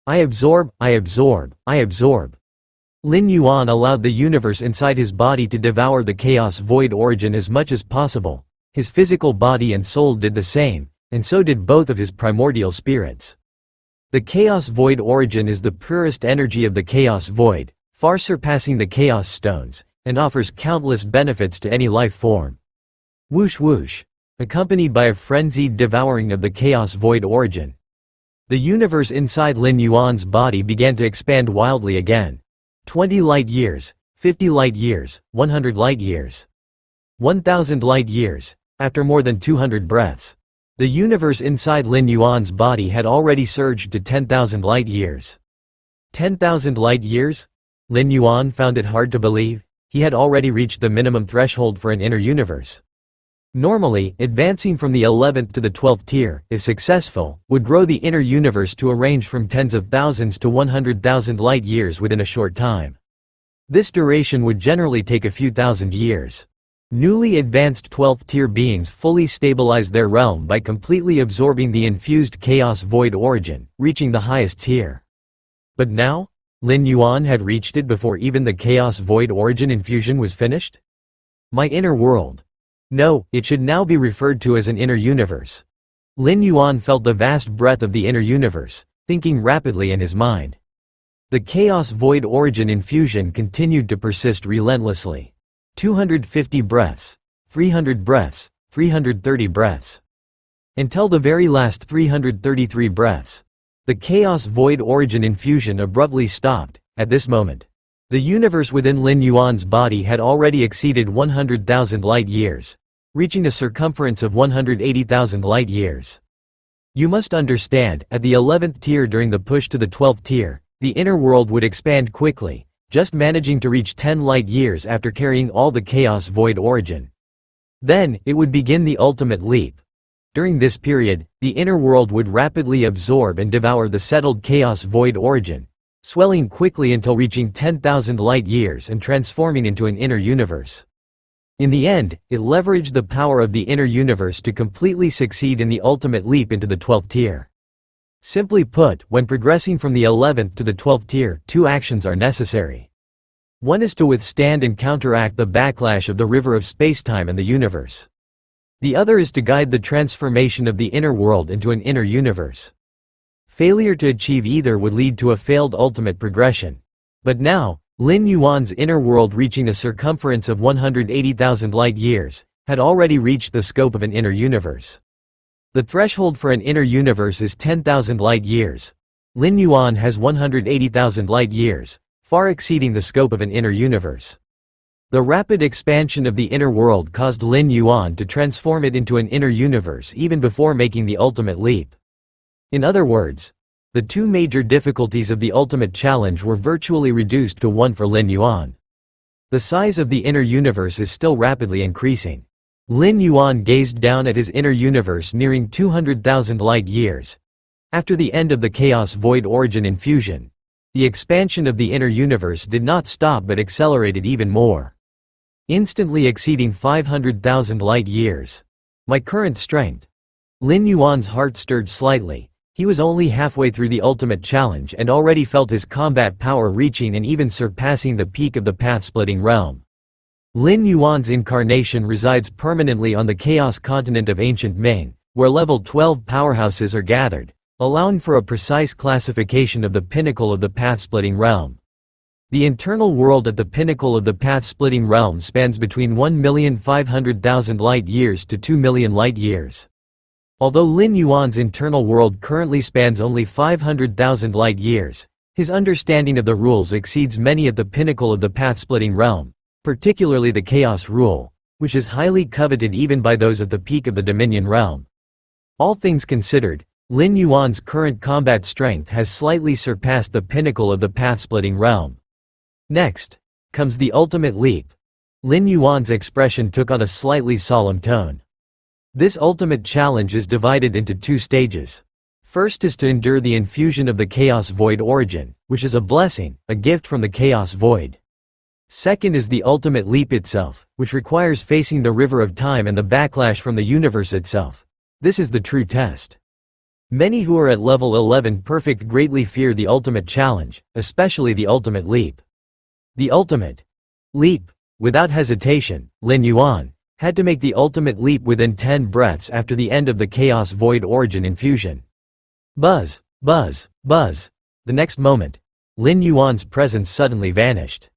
I absorb, I absorb, I absorb. Lin Yuan allowed the universe inside his body to devour the chaos void origin as much as possible. His physical body and soul did the same, and so did both of his primordial spirits. The chaos void origin is the purest energy of the chaos void, far surpassing the chaos stones, and offers countless benefits to any life form. Whoosh whoosh, accompanied by a frenzied devouring of the chaos void origin. The universe inside Lin Yuan's body began to expand wildly again. 20 light years, 50 light years, 100 light years. 1,000 light years. After more than 200 breaths, the universe inside Lin Yuan's body had already surged to 10,000 light years. 10,000 light years? Lin Yuan found it hard to believe. He had already reached the minimum threshold for an inner universe. Normally, advancing from the 11th to the 12th tier, if successful, would grow the inner universe to a range from tens of thousands to 100,000 light years within a short time. This duration would generally take a few thousand years. Newly advanced 12th tier beings fully stabilize their realm by completely absorbing the infused chaos void origin, reaching the highest tier. But now? Lin Yuan had reached it before even the chaos void origin infusion was finished? My inner world. No, it should now be referred to as an inner universe. Lin Yuan felt the vast breadth of the inner universe, thinking rapidly in his mind. The chaos void origin infusion continued to persist relentlessly. 250 breaths, 300 breaths, 330 breaths. Until the very last 333 breaths. The chaos void origin infusion abruptly stopped. At this moment, the universe within Lin Yuan's body had already exceeded 100,000 light years, reaching a circumference of 180,000 light years. You must understand, at the 11th tier during the push to the 12th tier, the inner world would expand quickly, just managing to reach 10 light years after carrying all the chaos void origin. Then, it would begin the ultimate leap. During this period, the inner world would rapidly absorb and devour the settled chaos void origin, swelling quickly until reaching 10,000 light years and transforming into an inner universe. In the end, it leveraged the power of the inner universe to completely succeed in the ultimate leap into the 12th tier. Simply put, when progressing from the 11th to the 12th tier, two actions are necessary. One is to withstand and counteract the backlash of the river of spacetime and the universe. The other is to guide the transformation of the inner world into an inner universe. Failure to achieve either would lead to a failed ultimate progression. But now, Lin Yuan's inner world, reaching a circumference of 180,000 light-years, had already reached the scope of an inner universe. The threshold for an inner universe is 10,000 light-years. Lin Yuan has 180,000 light-years, far exceeding the scope of an inner universe. The rapid expansion of the inner world caused Lin Yuan to transform it into an inner universe even before making the ultimate leap. In other words, the two major difficulties of the ultimate challenge were virtually reduced to one for Lin Yuan. The size of the inner universe is still rapidly increasing. Lin Yuan gazed down at his inner universe nearing 200,000 light-years. After the end of the Chaos Void Origin infusion, the expansion of the inner universe did not stop but accelerated even more, instantly exceeding 500,000 light-years. My current strength. Lin Yuan's heart stirred slightly. He was only halfway through the ultimate challenge and already felt his combat power reaching and even surpassing the peak of the path-splitting realm. Lin Yuan's incarnation resides permanently on the Chaos continent of ancient Ming, where level 12 powerhouses are gathered, allowing for a precise classification of the pinnacle of the path-splitting realm. The internal world at the pinnacle of the path-splitting realm spans between 1,500,000 light-years to 2 million light-years. Although Lin Yuan's internal world currently spans only 500,000 light-years, his understanding of the rules exceeds many at the pinnacle of the path-splitting realm, particularly the Chaos Rule, which is highly coveted even by those at the peak of the Dominion realm. All things considered, Lin Yuan's current combat strength has slightly surpassed the pinnacle of the path-splitting realm. Next comes the ultimate leap. Lin Yuan's expression took on a slightly solemn tone. This ultimate challenge is divided into two stages. First is to endure the infusion of the Chaos Void Origin, which is a blessing, a gift from the Chaos Void. Second is the ultimate leap itself, which requires facing the river of time and the backlash from the universe itself. This is the true test. Many who are at level 11 perfect greatly fear the ultimate challenge, especially the ultimate leap. The ultimate leap. Without hesitation, Lin Yuan had to make the ultimate leap within 10 breaths after the end of the Chaos Void Origin infusion. Buzz, buzz, buzz. The next moment, Lin Yuan's presence suddenly vanished.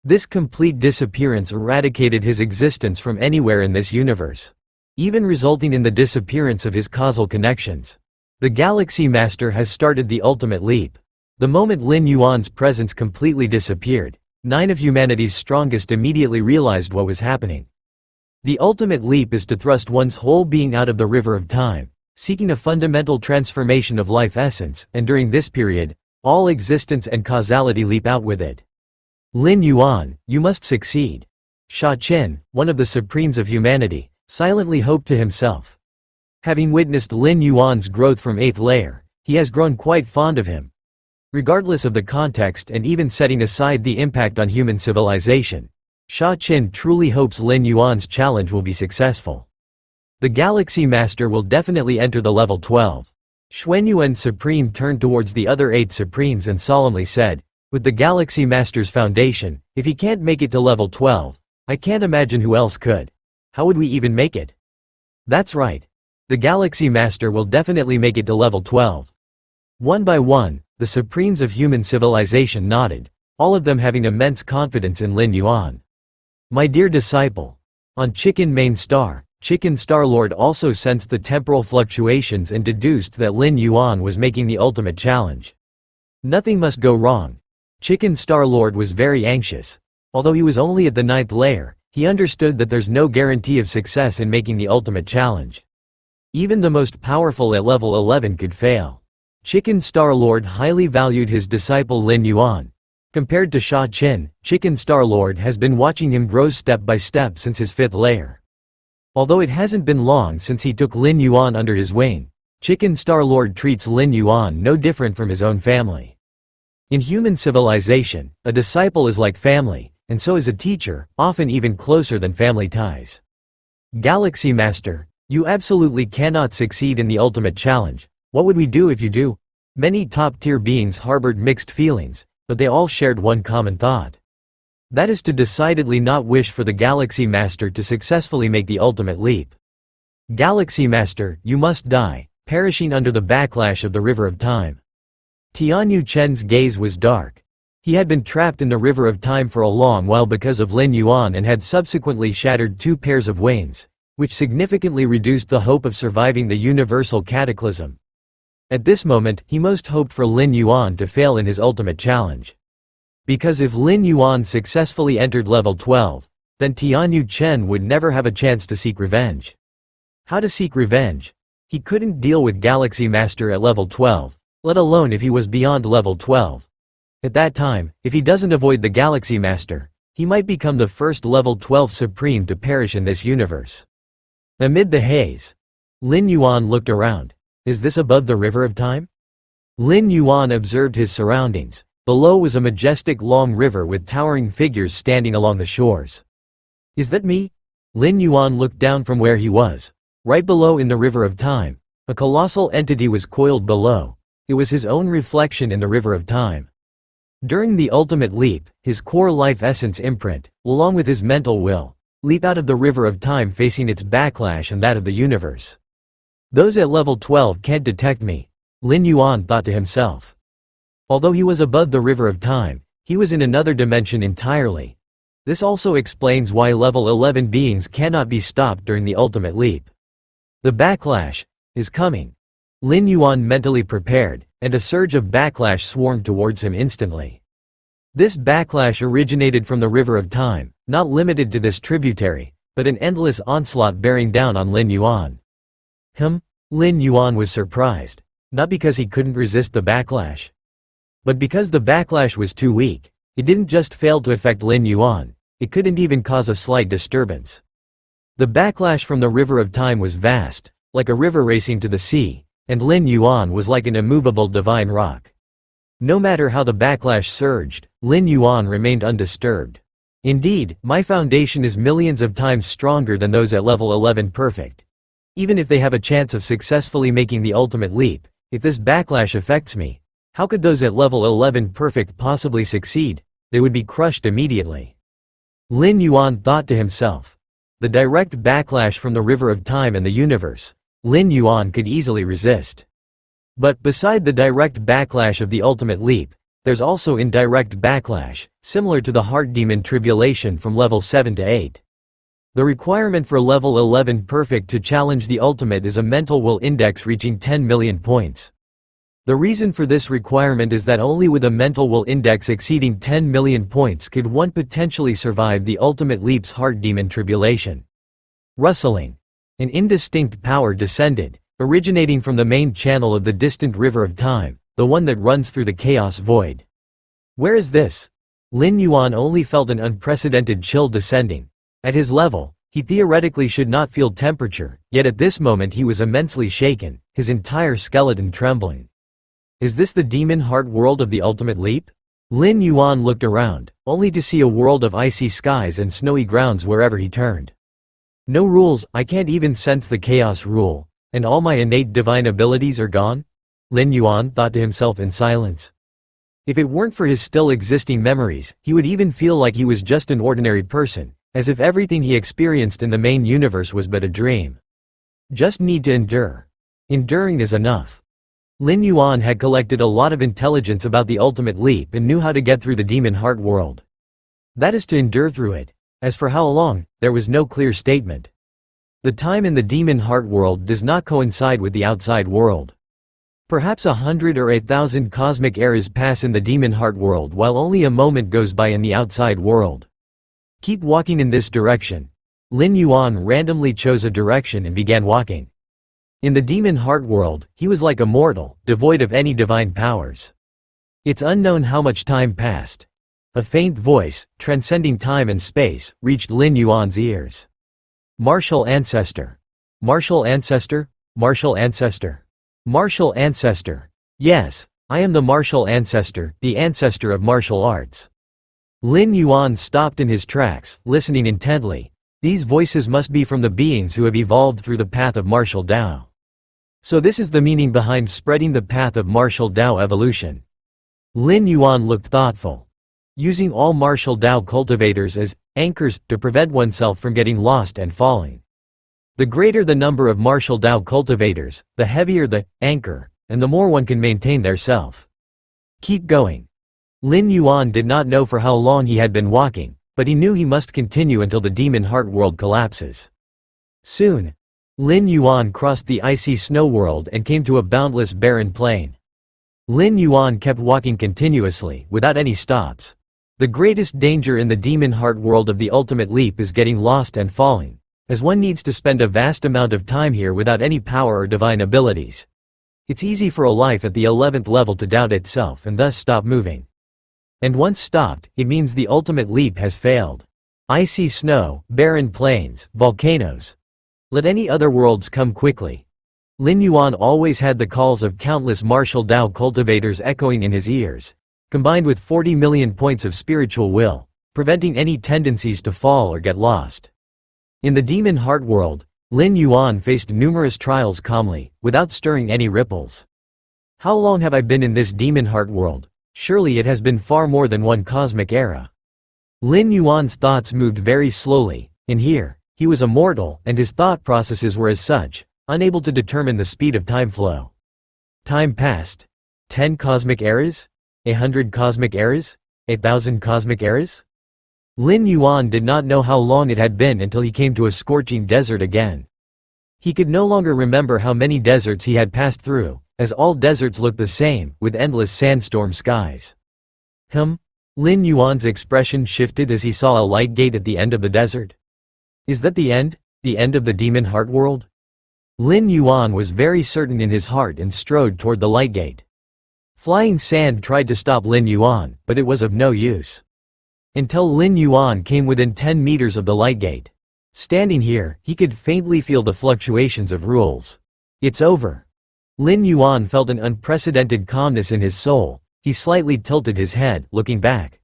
This complete disappearance eradicated his existence from anywhere in this universe, even resulting in the disappearance of his causal connections. The Galaxy Master has started the ultimate leap. The moment Lin Yuan's presence completely disappeared, 9 of humanity's strongest immediately realized what was happening. The ultimate leap is to thrust one's whole being out of the river of time, seeking a fundamental transformation of life essence, and during this period, all existence and causality leap out with it. Lin Yuan, you must succeed. Sha Qin, one of the supremes of humanity, silently hoped to himself. Having witnessed Lin Yuan's growth from 8th layer, he has grown quite fond of him. Regardless of the context and even setting aside the impact on human civilization, Sha Qin truly hopes Lin Yuan's challenge will be successful. The Galaxy Master will definitely enter the level 12. Xuanyuan Supreme turned towards the other 8 Supremes and solemnly said, with the Galaxy Master's foundation, if he can't make it to level 12, I can't imagine who else could. How would we even make it? That's right. The Galaxy Master will definitely make it to level 12. One by one, the Supremes of human civilization nodded, all of them having immense confidence in Lin Yuan. My dear disciple. On Chicken Main Star, Chicken Star-Lord also sensed the temporal fluctuations and deduced that Lin Yuan was making the ultimate challenge. Nothing must go wrong. Chicken Star-Lord was very anxious. Although he was only at the 9th layer, he understood that there's no guarantee of success in making the ultimate challenge. Even the most powerful at level 11 could fail. Chicken Star-Lord highly valued his disciple Lin Yuan. Compared to Sha Qin, Chicken Star-Lord has been watching him grow step by step since his 5th layer. Although it hasn't been long since he took Lin Yuan under his wing, Chicken Star-Lord treats Lin Yuan no different from his own family. In human civilization, a disciple is like family, and so is a teacher, often even closer than family ties. Galaxy Master, you absolutely cannot succeed in the ultimate challenge. What would we do if you do? Many top-tier beings harbored mixed feelings, but they all shared one common thought. That is to decidedly not wish for the Galaxy Master to successfully make the ultimate leap. Galaxy Master, you must die. perishing under the backlash of the river of time. Tianyu Chen's gaze was dark. He had been trapped in the river of time for a long while because of Lin Yuan and had subsequently shattered 2 pairs of wings, which significantly reduced the hope of surviving the universal cataclysm. At this moment, he most hoped for Lin Yuan to fail in his ultimate challenge. Because if Lin Yuan successfully entered level 12, then Tianyu Chen would never have a chance to seek revenge. How to seek revenge? He couldn't deal with Galaxy Master at level 12, let alone if he was beyond level 12. At that time, if he doesn't avoid the Galaxy Master, he might become the first level 12 Supreme to perish in this universe. Amid the haze, Lin Yuan looked around. Is this above the river of time? Lin Yuan observed his surroundings. Below was a majestic long river with towering figures standing along the shores. Is that me? Lin Yuan looked down from where he was. Right below in the river of time, a colossal entity was coiled below. It was his own reflection in the river of time. During the ultimate leap, his core life essence imprint, along with his mental will, leap out of the river of time facing its backlash and that of the universe. Those at level 12 can't detect me, Lin Yuan thought to himself. Although he was above the river of time, he was in another dimension entirely. This also explains why level 11 beings cannot be stopped during the ultimate leap. The backlash is coming. Lin Yuan mentally prepared, and a surge of backlash swarmed towards him instantly. This backlash originated from the river of time, not limited to this tributary, but an endless onslaught bearing down on Lin Yuan. Lin Yuan was surprised, not because he couldn't resist the backlash, but because the backlash was too weak. It didn't just fail to affect Lin Yuan, it couldn't even cause a slight disturbance. The backlash from the river of time was vast, like a river racing to the sea, and Lin Yuan was like an immovable divine rock. No matter how the backlash surged, Lin Yuan remained undisturbed. Indeed, my foundation is millions of times stronger than those at level 11 perfect. Even if they have a chance of successfully making the ultimate leap, if this backlash affects me, how could those at level 11 perfect possibly succeed? They would be crushed immediately. Lin Yuan thought to himself. The direct backlash from the river of time and the universe, Lin Yuan could easily resist. But beside the direct backlash of the ultimate leap, there's also indirect backlash, similar to the heart demon tribulation from level 7 to 8. The requirement for level 11 perfect to challenge the ultimate is a mental will index reaching 10 million points. The reason for this requirement is that only with a mental will index exceeding 10 million points could one potentially survive the ultimate leap's heart demon tribulation. Rustling. An indistinct power descended, originating from the main channel of the distant river of time, the one that runs through the chaos void. Where is this? Lin Yuan only felt an unprecedented chill descending. At his level, he theoretically should not feel temperature, yet at this moment he was immensely shaken, his entire skeleton trembling. Is this the demon heart world of the ultimate leap? Lin Yuan looked around, only to see a world of icy skies and snowy grounds wherever he turned. No rules, I can't even sense the chaos rule, and all my innate divine abilities are gone? Lin Yuan thought to himself in silence. If it weren't for his still existing memories, he would even feel like he was just an ordinary person, as if everything he experienced in the main universe was but a dream. Just need to endure. Enduring is enough. Lin Yuan had collected a lot of intelligence about the ultimate leap and knew how to get through the demon heart world. That is to endure through it. As for how long, there was no clear statement. The time in the demon heart world does not coincide with the outside world. Perhaps 100 or 1,000 cosmic eras pass in the demon heart world while only a moment goes by in the outside world. Keep walking in this direction. Lin Yuan randomly chose a direction and began walking. In the demon heart world, he was like a mortal, devoid of any divine powers. It's unknown how much time passed. A faint voice, transcending time and space, reached Lin Yuan's ears. Martial ancestor. Martial ancestor? Martial ancestor. Martial ancestor. Yes, I am the martial ancestor, the ancestor of martial arts. Lin Yuan stopped in his tracks, listening intently. These voices must be from the beings who have evolved through the path of martial Tao. So this is the meaning behind spreading the path of martial Tao evolution. Lin Yuan looked thoughtful. Using all martial Tao cultivators as anchors to prevent oneself from getting lost and falling. The greater the number of martial Tao cultivators, the heavier the anchor, and the more one can maintain their self. Keep going. Lin Yuan did not know for how long he had been walking, but he knew he must continue until the demon heart world collapses. Soon, Lin Yuan crossed the icy snow world and came to a boundless barren plain. Lin Yuan kept walking continuously, without any stops. The greatest danger in the demon heart world of the ultimate leap is getting lost and falling, as one needs to spend a vast amount of time here without any power or divine abilities. It's easy for a life at the 11th level to doubt itself and thus stop moving. And once stopped, it means the ultimate leap has failed. Icy snow, barren plains, volcanoes. Let any other worlds come quickly. Lin Yuan always had the calls of countless martial Tao cultivators echoing in his ears, combined with 40 million points of spiritual will, preventing any tendencies to fall or get lost. In the demon heart world, Lin Yuan faced numerous trials calmly, without stirring any ripples. How long have I been in this demon heart world? Surely it has been far more than one cosmic era. Lin Yuan's thoughts moved very slowly. In here, he was a mortal, and his thought processes were as such, unable to determine the speed of time flow. Time passed. 10 cosmic eras? 100 cosmic eras? 1,000 cosmic eras? Lin Yuan did not know how long it had been until he came to a scorching desert again. He could no longer remember how many deserts he had passed through, as all deserts looked the same, with endless sandstorm skies. Lin Yuan's expression shifted as he saw a light gate at the end of the desert. Is that the end? The end of the demon heart world? Lin Yuan was very certain in his heart and strode toward the light gate. Flying sand tried to stop Lin Yuan, but it was of no use. Until Lin Yuan came within 10 meters of the light gate. Standing here, he could faintly feel the fluctuations of rules. It's over. Lin Yuan felt an unprecedented calmness in his soul. He slightly tilted his head, looking back.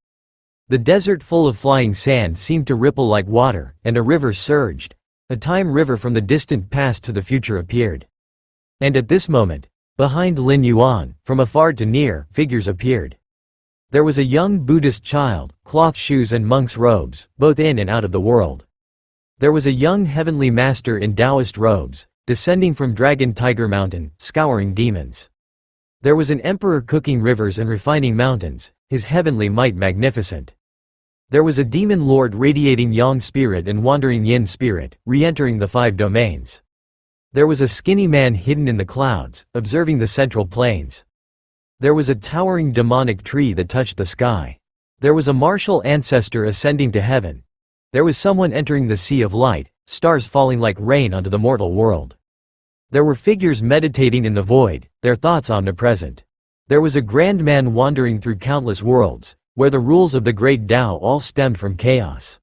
The desert full of flying sand seemed to ripple like water, and a river surged. A time river from the distant past to the future appeared. And at this moment, behind Lin Yuan, from afar to near, figures appeared. There was a young Buddhist child, cloth shoes and monk's robes, both in and out of the world. There was a young heavenly master in Taoist robes, descending from Dragon Tiger Mountain, scouring demons. There was an emperor cooking rivers and refining mountains, his heavenly might magnificent. There was a demon lord radiating yang spirit and wandering yin spirit, re-entering the 5 domains. There was a skinny man hidden in the clouds, observing the central plains. There was a towering demonic tree that touched the sky. There was a martial ancestor ascending to heaven. There was someone entering the sea of light, stars falling like rain onto the mortal world. There were figures meditating in the void, their thoughts omnipresent. There was a grand man wandering through countless worlds, where the rules of the great Tao all stemmed from chaos.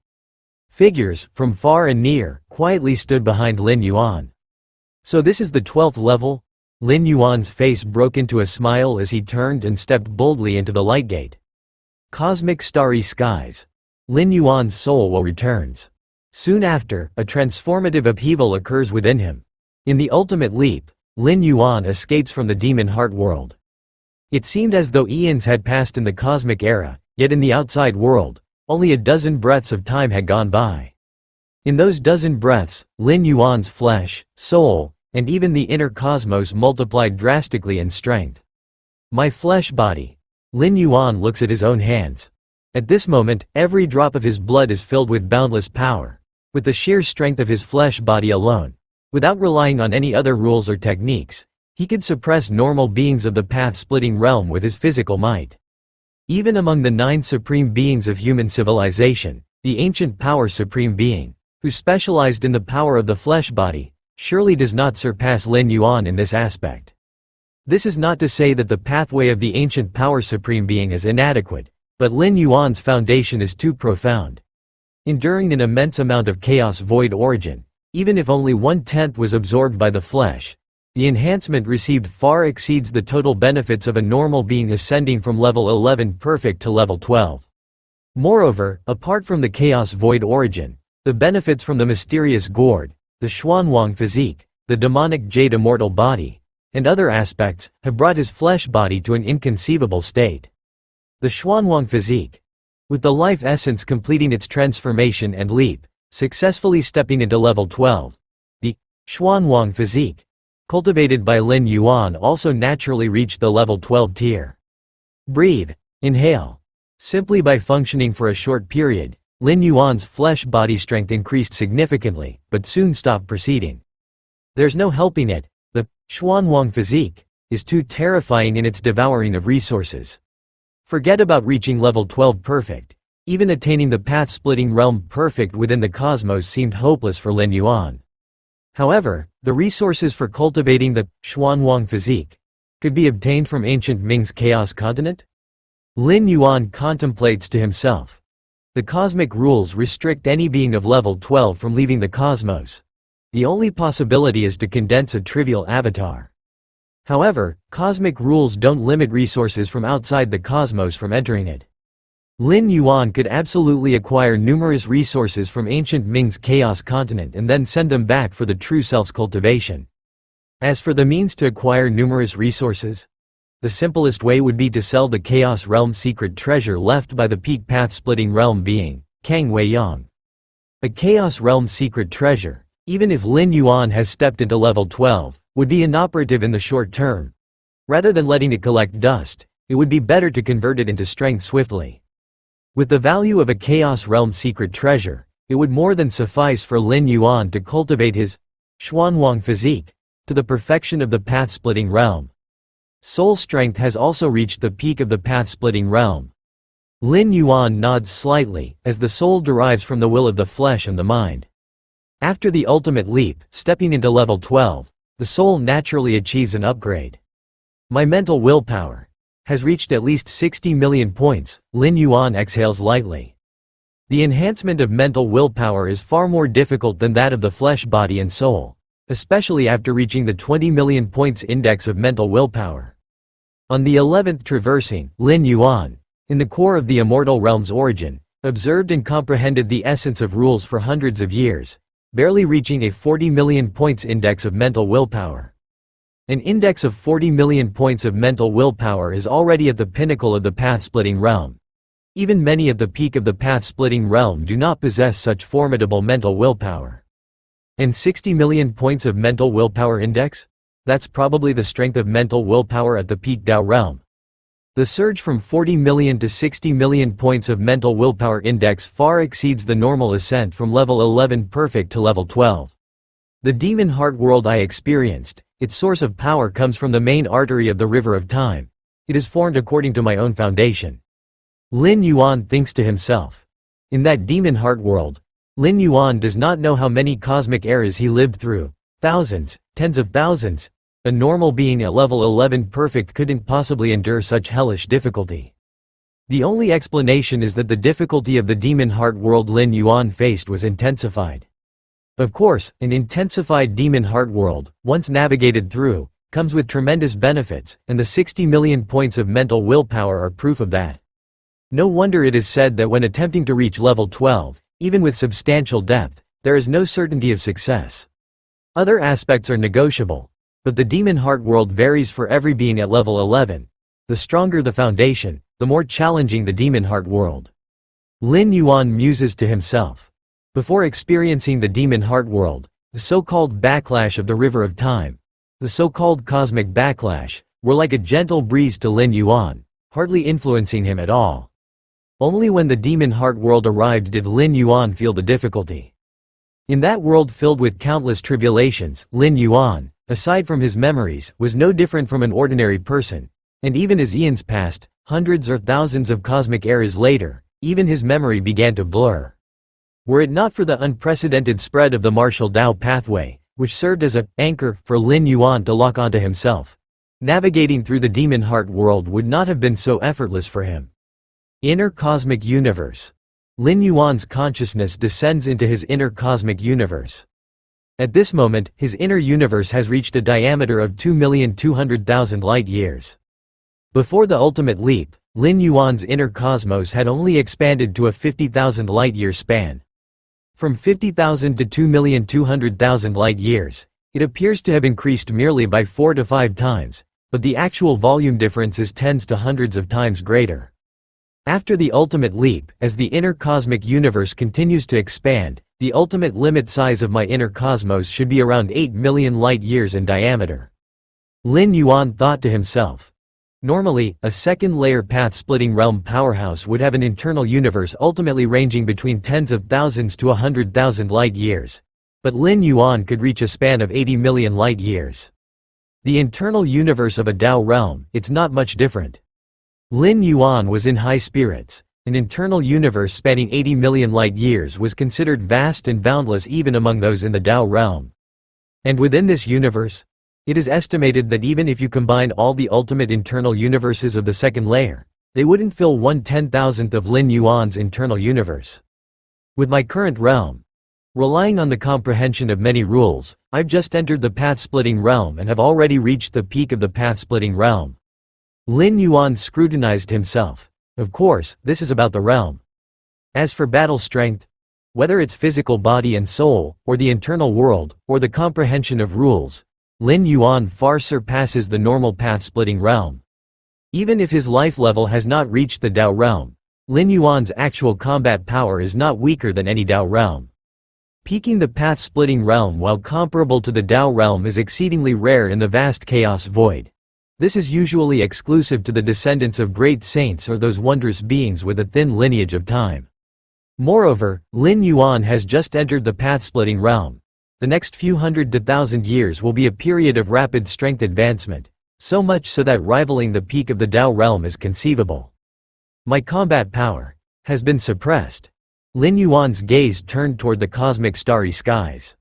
Figures, from far and near, quietly stood behind Lin Yuan. So this is the 12th level? Lin Yuan's face broke into a smile as he turned and stepped boldly into the light gate. Cosmic starry skies. Lin Yuan's soul returns. Soon after, a transformative upheaval occurs within him. In the ultimate leap, Lin Yuan escapes from the demon heart world. It seemed as though eons had passed in the cosmic era, yet in the outside world, only a dozen breaths of time had gone by. In those dozen breaths, Lin Yuan's flesh, soul, and even the inner cosmos multiplied drastically in strength. My flesh body. Lin Yuan looks at his own hands. At this moment, every drop of his blood is filled with boundless power. With the sheer strength of his flesh body alone, without relying on any other rules or techniques, he could suppress normal beings of the path-splitting realm with his physical might. Even among the 9 supreme beings of human civilization, the ancient power supreme being, who specialized in the power of the flesh body, surely does not surpass Lin Yuan in this aspect. This is not to say that the pathway of the ancient power supreme being is inadequate, but Lin Yuan's foundation is too profound. Enduring an immense amount of chaos void origin, even if only 1/10 was absorbed by the flesh, the enhancement received far exceeds the total benefits of a normal being ascending from level 11 perfect to level 12. Moreover, apart from the chaos void origin, the benefits from the mysterious gourd, the Xuanwang physique, the demonic jade immortal body, and other aspects, have brought his flesh body to an inconceivable state. The Xuanwang physique, with the life essence completing its transformation and leap, successfully stepping into level 12. The Xuanwang physique, cultivated by Lin Yuan, also naturally reached the level 12 tier. Breathe. Inhale. Simply by functioning for a short period, Lin Yuan's flesh body strength increased significantly, but soon stopped proceeding. There's no helping it, the Xuanwang physique is too terrifying in its devouring of resources. Forget about reaching level 12 perfect. Even attaining the path-splitting realm perfect within the cosmos seemed hopeless for Lin Yuan. However, the resources for cultivating the Xuanwang physique could be obtained from ancient Ming's Chaos Continent? Lin Yuan contemplates to himself. The cosmic rules restrict any being of level 12 from leaving the cosmos. The only possibility is to condense a trivial avatar. However, cosmic rules don't limit resources from outside the cosmos from entering it. Lin Yuan could absolutely acquire numerous resources from ancient Ming's Chaos Continent and then send them back for the true self's cultivation. As for the means to acquire numerous resources, the simplest way would be to sell the Chaos Realm secret treasure left by the peak path-splitting realm being Kang Wei Yang. A Chaos Realm secret treasure, even if Lin Yuan has stepped into level 12, would be inoperative in the short term. Rather than letting it collect dust, it would be better to convert it into strength swiftly. With the value of a Chaos Realm secret treasure, it would more than suffice for Lin Yuan to cultivate his Xuanwang physique to the perfection of the path-splitting realm. Soul strength has also reached the peak of the path-splitting realm. Lin Yuan nods slightly, as the soul derives from the will of the flesh and the mind. After the ultimate leap, stepping into level 12, the soul naturally achieves an upgrade. My mental willpower has reached at least 60 million points, Lin Yuan exhales lightly. The enhancement of mental willpower is far more difficult than that of the flesh body and soul, especially after reaching the 20 million points index of mental willpower. On the 11th traversing, Lin Yuan, in the core of the immortal realm's origin, observed and comprehended the essence of rules for hundreds of years, barely reaching a 40 million points index of mental willpower. An index of 40 million points of mental willpower is already at the pinnacle of the path-splitting realm. Even many at the peak of the path-splitting realm do not possess such formidable mental willpower. And 60 million points of mental willpower index? That's probably the strength of mental willpower at the peak Tao realm. The surge from 40 million to 60 million points of mental willpower index far exceeds the normal ascent from level 11 perfect to level 12. The demon heart world I experienced, its source of power comes from the main artery of the river of time. It is formed according to my own foundation. Lin Yuan thinks to himself. In that demon heart world, Lin Yuan does not know how many cosmic eras he lived through. Thousands, tens of thousands. A normal being at level 11 perfect couldn't possibly endure such hellish difficulty. The only explanation is that the difficulty of the demon heart world Lin Yuan faced was intensified. Of course, an intensified demon heart world, once navigated through, comes with tremendous benefits, and the 60 million points of mental willpower are proof of that. No wonder it is said that when attempting to reach level 12, even with substantial depth, there is no certainty of success. Other aspects are negotiable, but the demon heart world varies for every being at level 11. The stronger the foundation, the more challenging the demon heart world. Lin Yuan muses to himself. Before experiencing the demon heart world, the so-called backlash of the river of time, the so-called cosmic backlash, were like a gentle breeze to Lin Yuan, hardly influencing him at all. Only when the demon heart world arrived did Lin Yuan feel the difficulty. In that world filled with countless tribulations, Lin Yuan, aside from his memories, was no different from an ordinary person, and even as eons passed, hundreds or thousands of cosmic eras later, even his memory began to blur. Were it not for the unprecedented spread of the martial Tao pathway, which served as an anchor for Lin Yuan to lock onto himself, navigating through the demon heart world would not have been so effortless for him. Inner cosmic universe. Lin Yuan's consciousness descends into his inner cosmic universe. At this moment, his inner universe has reached a diameter of 2,200,000 light-years. Before the ultimate leap, Lin Yuan's inner cosmos had only expanded to a 50,000 light-year span. From 50,000 to 2,200,000 light-years, it appears to have increased merely by 4 to 5 times, but the actual volume difference is tens to hundreds of times greater. After the ultimate leap, as the inner cosmic universe continues to expand, The ultimate limit size of my inner cosmos should be around 8 million light-years in diameter. Lin Yuan thought to himself. Normally, a second-layer path-splitting realm powerhouse would have an internal universe ultimately ranging between tens of thousands to 100,000 light-years. But Lin Yuan could reach a span of 80 million light-years. The internal universe of a Dao realm, it's not much different. Lin Yuan was in high spirits. An internal universe spanning 80 million light-years was considered vast and boundless even among those in the Dao realm. And within this universe, it is estimated that even if you combine all the ultimate internal universes of the second layer, they wouldn't fill 1/10,000th of Lin Yuan's internal universe. With my current realm, relying on the comprehension of many rules, I've just entered the path-splitting realm and have already reached the peak of the path-splitting realm. Lin Yuan scrutinized himself. Of course, this is about the realm. As for battle strength, whether it's physical body and soul, or the internal world, or the comprehension of rules, Lin Yuan far surpasses the normal path-splitting realm. Even if his life level has not reached the Dao realm, Lin Yuan's actual combat power is not weaker than any Dao realm. Peaking the path-splitting realm while comparable to the Dao realm is exceedingly rare in the vast chaos void. This is usually exclusive to the descendants of great saints or those wondrous beings with a thin lineage of time. Moreover, Lin Yuan has just entered the path-splitting realm. The next few hundred to thousand years will be a period of rapid strength advancement, so much so that rivaling the peak of the Dao realm is conceivable. My combat power has been suppressed. Lin Yuan's gaze turned toward the cosmic starry skies.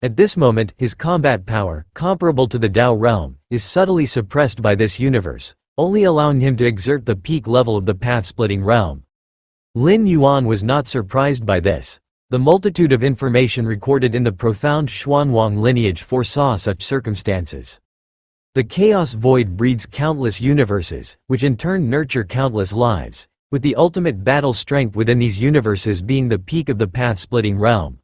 At this moment, his combat power, comparable to the Dao realm, is subtly suppressed by this universe, only allowing him to exert the peak level of the path-splitting realm. Lin Yuan was not surprised by this. The multitude of information recorded in the profound Xuanwang lineage foresaw such circumstances. The chaos void breeds countless universes, which in turn nurture countless lives, with the ultimate battle strength within these universes being the peak of the path-splitting realm.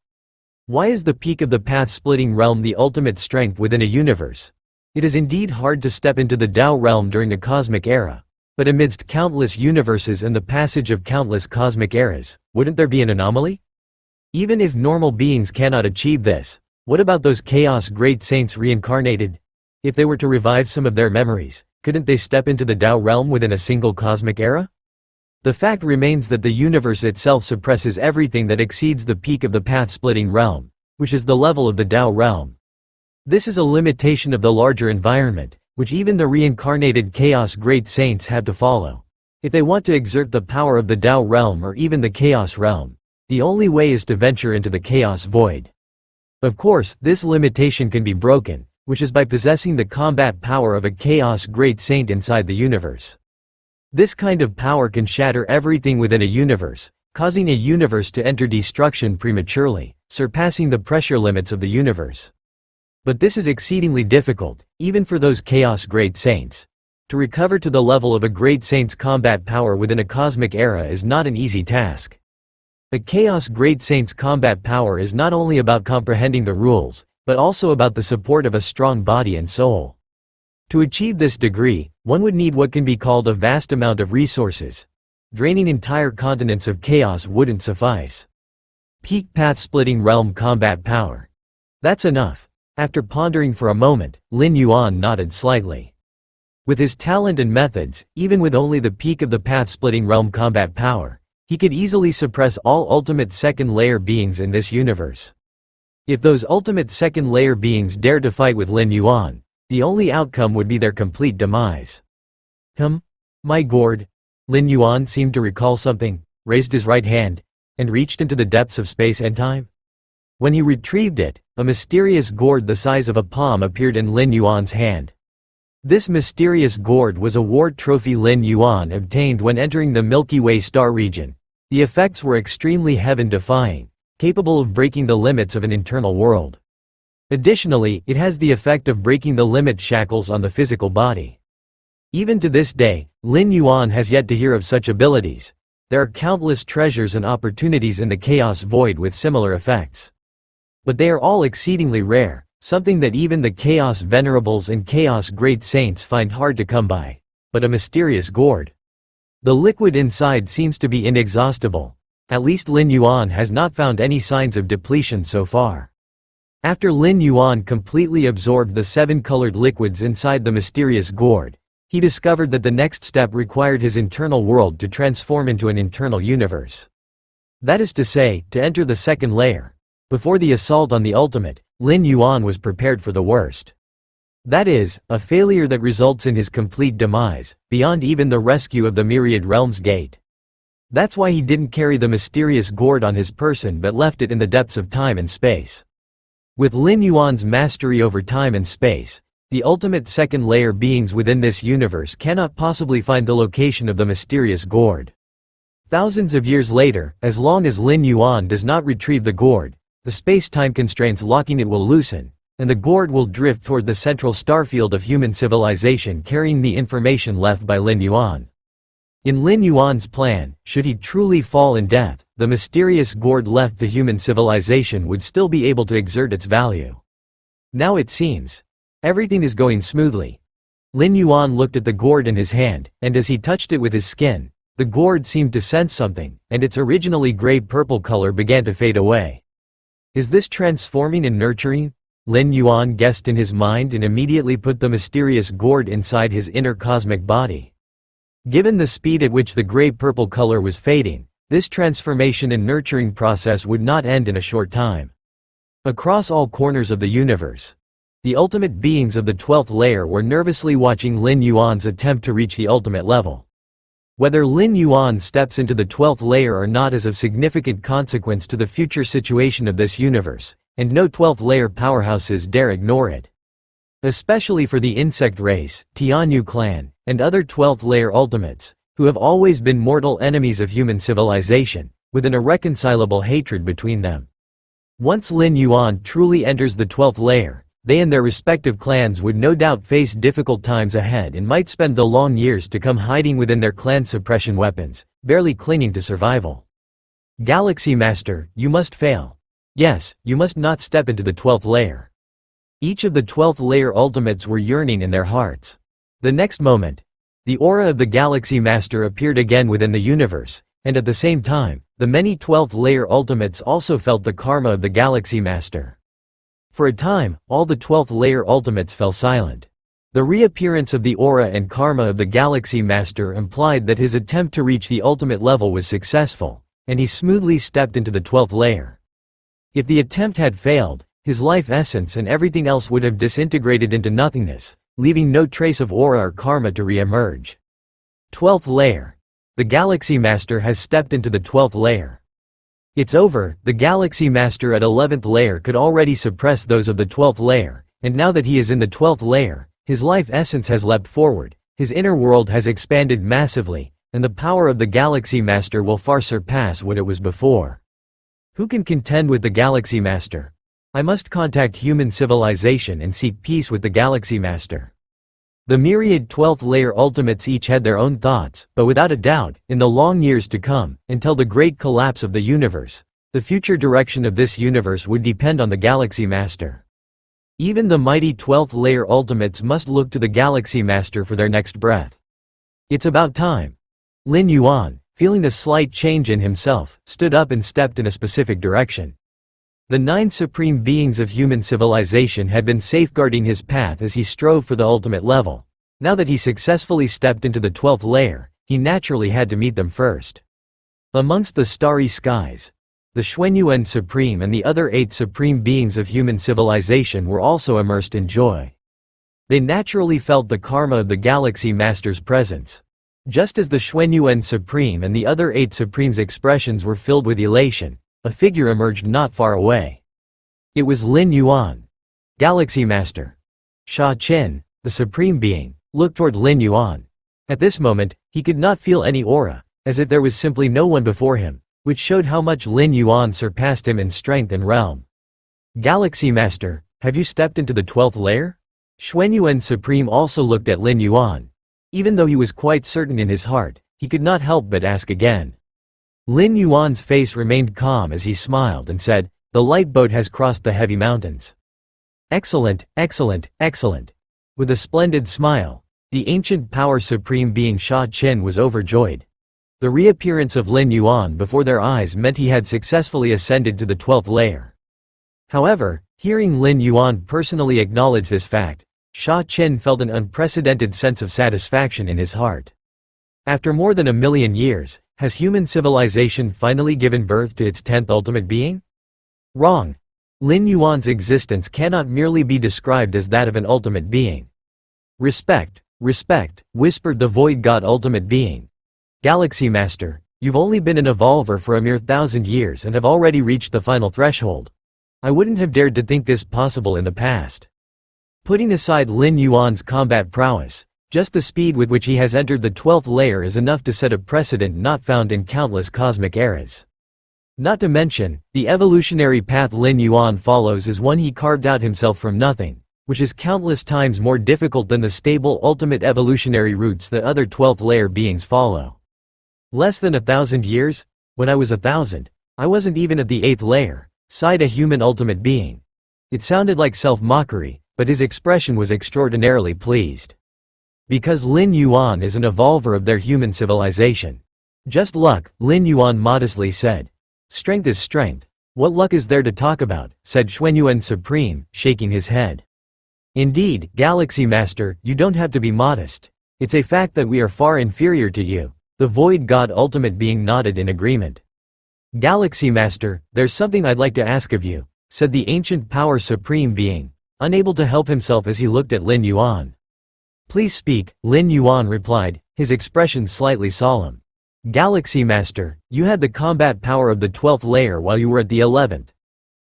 Why is the peak of the path-splitting realm the ultimate strength within a universe? It is indeed hard to step into the Dao realm during the cosmic era, but amidst countless universes and the passage of countless cosmic eras, wouldn't there be an anomaly? Even if normal beings cannot achieve this, what about those chaos great saints reincarnated? If they were to revive some of their memories, couldn't they step into the Dao realm within a single cosmic era? The fact remains that the universe itself suppresses everything that exceeds the peak of the path-splitting realm, which is the level of the Dao realm. This is a limitation of the larger environment, which even the reincarnated chaos great saints have to follow. If they want to exert the power of the Dao realm or even the chaos realm, the only way is to venture into the chaos void. Of course, this limitation can be broken, which is by possessing the combat power of a chaos great saint inside the universe. This kind of power can shatter everything within a universe, causing a universe to enter destruction prematurely, surpassing the pressure limits of the universe. But this is exceedingly difficult, even for those chaos great saints. To recover to the level of a great saint's combat power within a cosmic era is not an easy task. A chaos great saint's combat power is not only about comprehending the rules, but also about the support of a strong body and soul. To achieve this degree, one would need what can be called a vast amount of resources. Draining entire continents of chaos wouldn't suffice. Peak path-splitting realm combat power. That's enough. After pondering for a moment, Lin Yuan nodded slightly. With his talent and methods, even with only the peak of the path-splitting realm combat power, he could easily suppress all ultimate second-layer beings in this universe. If those ultimate second-layer beings dared to fight with Lin Yuan, the only outcome would be their complete demise. My gourd. Lin Yuan seemed to recall something, raised his right hand, and reached into the depths of space and time. When he retrieved it, a mysterious gourd the size of a palm appeared in Lin Yuan's hand. This mysterious gourd was a war trophy Lin Yuan obtained when entering the Milky Way star region. The effects were extremely heaven-defying, capable of breaking the limits of an internal world. Additionally, it has the effect of breaking the limit shackles on the physical body. Even to this day, Lin Yuan has yet to hear of such abilities. There are countless treasures and opportunities in the chaos void with similar effects. But they are all exceedingly rare, something that even the chaos venerables and chaos great saints find hard to come by. But a mysterious gourd. The liquid inside seems to be inexhaustible. At least Lin Yuan has not found any signs of depletion so far. After Lin Yuan completely absorbed the 7 colored liquids inside the mysterious gourd, he discovered that the next step required his internal world to transform into an internal universe. That is to say, to enter the second layer. Before the assault on the ultimate, Lin Yuan was prepared for the worst. That is, a failure that results in his complete demise, beyond even the rescue of the Myriad Realms Gate. That's why he didn't carry the mysterious gourd on his person but left it in the depths of time and space. With Lin Yuan's mastery over time and space, the ultimate second layer beings within this universe cannot possibly find the location of the mysterious gourd. Thousands of years later, as long as Lin Yuan does not retrieve the gourd, the space-time constraints locking it will loosen, and the gourd will drift toward the central starfield of human civilization carrying the information left by Lin Yuan. In Lin Yuan's plan, should he truly fall in death, the mysterious gourd left to human civilization would still be able to exert its value. Now it seems everything is going smoothly. Lin Yuan looked at the gourd in his hand, and as he touched it with his skin, the gourd seemed to sense something, and its originally gray-purple color began to fade away. Is this transforming and nurturing? Lin Yuan guessed in his mind and immediately put the mysterious gourd inside his inner cosmic body. Given the speed at which the gray-purple color was fading, this transformation and nurturing process would not end in a short time. Across all corners of the universe, the ultimate beings of the 12th layer were nervously watching Lin Yuan's attempt to reach the ultimate level. Whether Lin Yuan steps into the 12th layer or not is of significant consequence to the future situation of this universe, and no 12th layer powerhouses dare ignore it. Especially for the insect race, Tianyu clan, and other 12th layer ultimates, who have always been mortal enemies of human civilization, with an irreconcilable hatred between them. Once Lin Yuan truly enters the 12th layer, they and their respective clans would no doubt face difficult times ahead and might spend the long years to come hiding within their clan suppression weapons, barely clinging to survival. Galaxy Master, you must fail. Yes, you must not step into the 12th layer. Each of the 12th layer ultimates were yearning in their hearts. The next moment, the aura of the Galaxy Master appeared again within the universe, and at the same time, the many 12th layer ultimates also felt the karma of the Galaxy Master. For a time, all the 12th layer ultimates fell silent. The reappearance of the aura and karma of the Galaxy Master implied that his attempt to reach the ultimate level was successful, and he smoothly stepped into the 12th layer. If the attempt had failed, his life essence and everything else would have disintegrated into nothingness, leaving no trace of aura or karma to re-emerge. 12th layer. The Galaxy Master has stepped into the 12th layer. It's over. The Galaxy Master at 11th layer could already suppress those of the 12th layer, and now that he is in the 12th layer, his life essence has leapt forward, his inner world has expanded massively, and the power of the Galaxy Master will far surpass what it was before. Who can contend with the Galaxy Master? I must contact human civilization and seek peace with the Galaxy Master. The myriad 12th layer ultimates each had their own thoughts, but without a doubt, in the long years to come, until the great collapse of the universe, the future direction of this universe would depend on the Galaxy Master. Even the mighty 12th layer ultimates must look to the Galaxy Master for their next breath. It's about time. Lin Yuan, feeling a slight change in himself, stood up and stepped in a specific direction. The 9 supreme beings of human civilization had been safeguarding his path as he strove for the ultimate level. Now that he successfully stepped into the 12th layer, he naturally had to meet them first. Amongst the starry skies, the Xuanyuan Supreme and the other 8 supreme beings of human civilization were also immersed in joy. They naturally felt the karma of the Galaxy Master's presence. Just as the Xuanyuan Supreme and the other 8 supremes' expressions were filled with elation, a figure emerged not far away. It was Lin Yuan. Galaxy Master. Sha Qin, the supreme being, looked toward Lin Yuan. At this moment, he could not feel any aura, as if there was simply no one before him, which showed how much Lin Yuan surpassed him in strength and realm. Galaxy Master, have you stepped into the 12th layer? Xuanyuan Supreme also looked at Lin Yuan. Even though he was quite certain in his heart, he could not help but ask again. Lin Yuan's face remained calm as he smiled and said, "The light boat has crossed the heavy mountains." Excellent, excellent, excellent. With a splendid smile, the ancient power supreme being Sha Qin was overjoyed. The reappearance of Lin Yuan before their eyes meant he had successfully ascended to the 12th layer. However, hearing Lin Yuan personally acknowledge this fact, Sha Qin felt an unprecedented sense of satisfaction in his heart. After more than 1,000,000 years, has human civilization finally given birth to its 10th ultimate being? Wrong. Lin Yuan's existence cannot merely be described as that of an ultimate being. Respect, respect, whispered the Void God ultimate being. Galaxy Master, you've only been an evolver for a mere 1,000 years and have already reached the final threshold. I wouldn't have dared to think this possible in the past. Putting aside Lin Yuan's combat prowess, just the speed with which he has entered the 12th layer is enough to set a precedent not found in countless cosmic eras. Not to mention, the evolutionary path Lin Yuan follows is one he carved out himself from nothing, which is countless times more difficult than the stable ultimate evolutionary routes that other 12th layer beings follow. Less than 1,000 years? When I was 1,000, I wasn't even at the 8th layer, sighed a human ultimate being. It sounded like self-mockery, but his expression was extraordinarily pleased. Because Lin Yuan is an evolver of their human civilization. Just luck, Lin Yuan modestly said. Strength is strength. What luck is there to talk about, said Xuanyuan Supreme, shaking his head. Indeed, Galaxy Master, you don't have to be modest. It's a fact that we are far inferior to you. The Void God ultimate being nodded in agreement. Galaxy Master, there's something I'd like to ask of you, said the ancient power supreme being, unable to help himself as he looked at Lin Yuan. Please speak, Lin Yuan replied, his expression slightly solemn. Galaxy Master, you had the combat power of the 12th layer while you were at the 11th.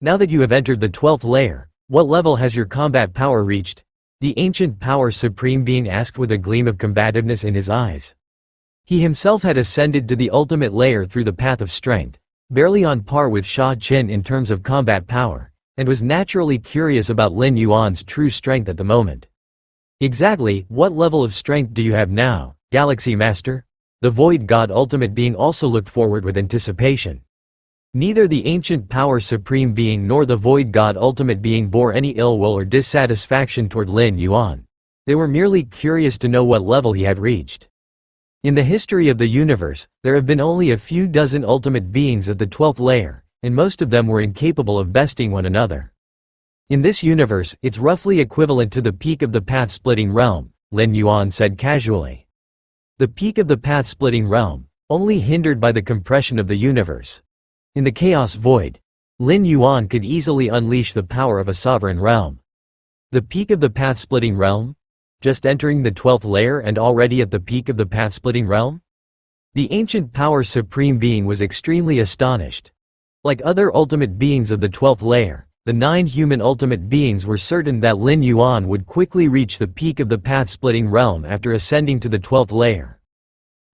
Now that you have entered the 12th layer, what level has your combat power reached? The ancient power supreme being asked with a gleam of combativeness in his eyes. He himself had ascended to the ultimate layer through the path of strength, barely on par with Sha Qin in terms of combat power, and was naturally curious about Lin Yuan's true strength at the moment. Exactly, what level of strength do you have now, Galaxy Master? The Void God ultimate being also looked forward with anticipation. Neither the ancient power supreme being nor the Void God ultimate being bore any ill will or dissatisfaction toward Lin Yuan. They were merely curious to know what level he had reached. In the history of the universe, there have been only a few dozen ultimate beings at the 12th layer, and most of them were incapable of besting one another. In this universe, it's roughly equivalent to the peak of the path-splitting realm, Lin Yuan said casually. The peak of the path-splitting realm, only hindered by the compression of the universe. In the chaos void, Lin Yuan could easily unleash the power of a sovereign realm. The peak of the path-splitting realm? Just entering the 12th layer and already at the peak of the path-splitting realm? The ancient power supreme being was extremely astonished. Like other ultimate beings of the 12th layer, the 9 human ultimate beings were certain that Lin Yuan would quickly reach the peak of the path-splitting realm after ascending to the 12th layer.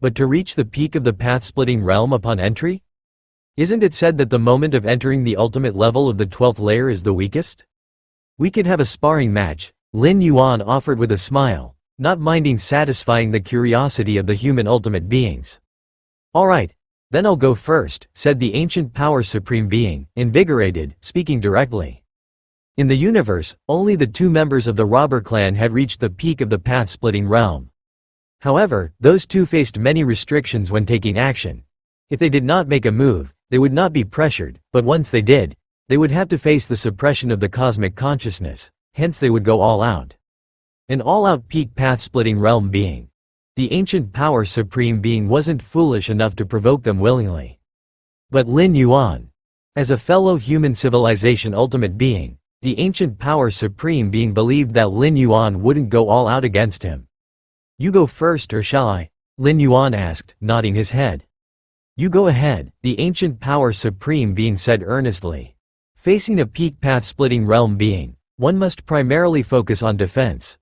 But to reach the peak of the path-splitting realm upon entry? Isn't it said that the moment of entering the ultimate level of the 12th layer is the weakest? We could have a sparring match, Lin Yuan offered with a smile, not minding satisfying the curiosity of the human ultimate beings. Alright. Then I'll go first, said the ancient power supreme being, invigorated, speaking directly. In the universe, only the 2 members of the robber clan had reached the peak of the path-splitting realm. However, those 2 faced many restrictions when taking action. If they did not make a move, they would not be pressured, but once they did, they would have to face the suppression of the cosmic consciousness, hence they would go all out. An all-out peak path-splitting realm being. The ancient power supreme being wasn't foolish enough to provoke them willingly. But Lin Yuan, as a fellow human civilization ultimate being, the ancient power supreme being believed that Lin Yuan wouldn't go all out against him. You go first or shall I? Lin Yuan asked, nodding his head. You go ahead, the ancient power supreme being said earnestly. Facing a peak path-splitting realm being, one must primarily focus on defense.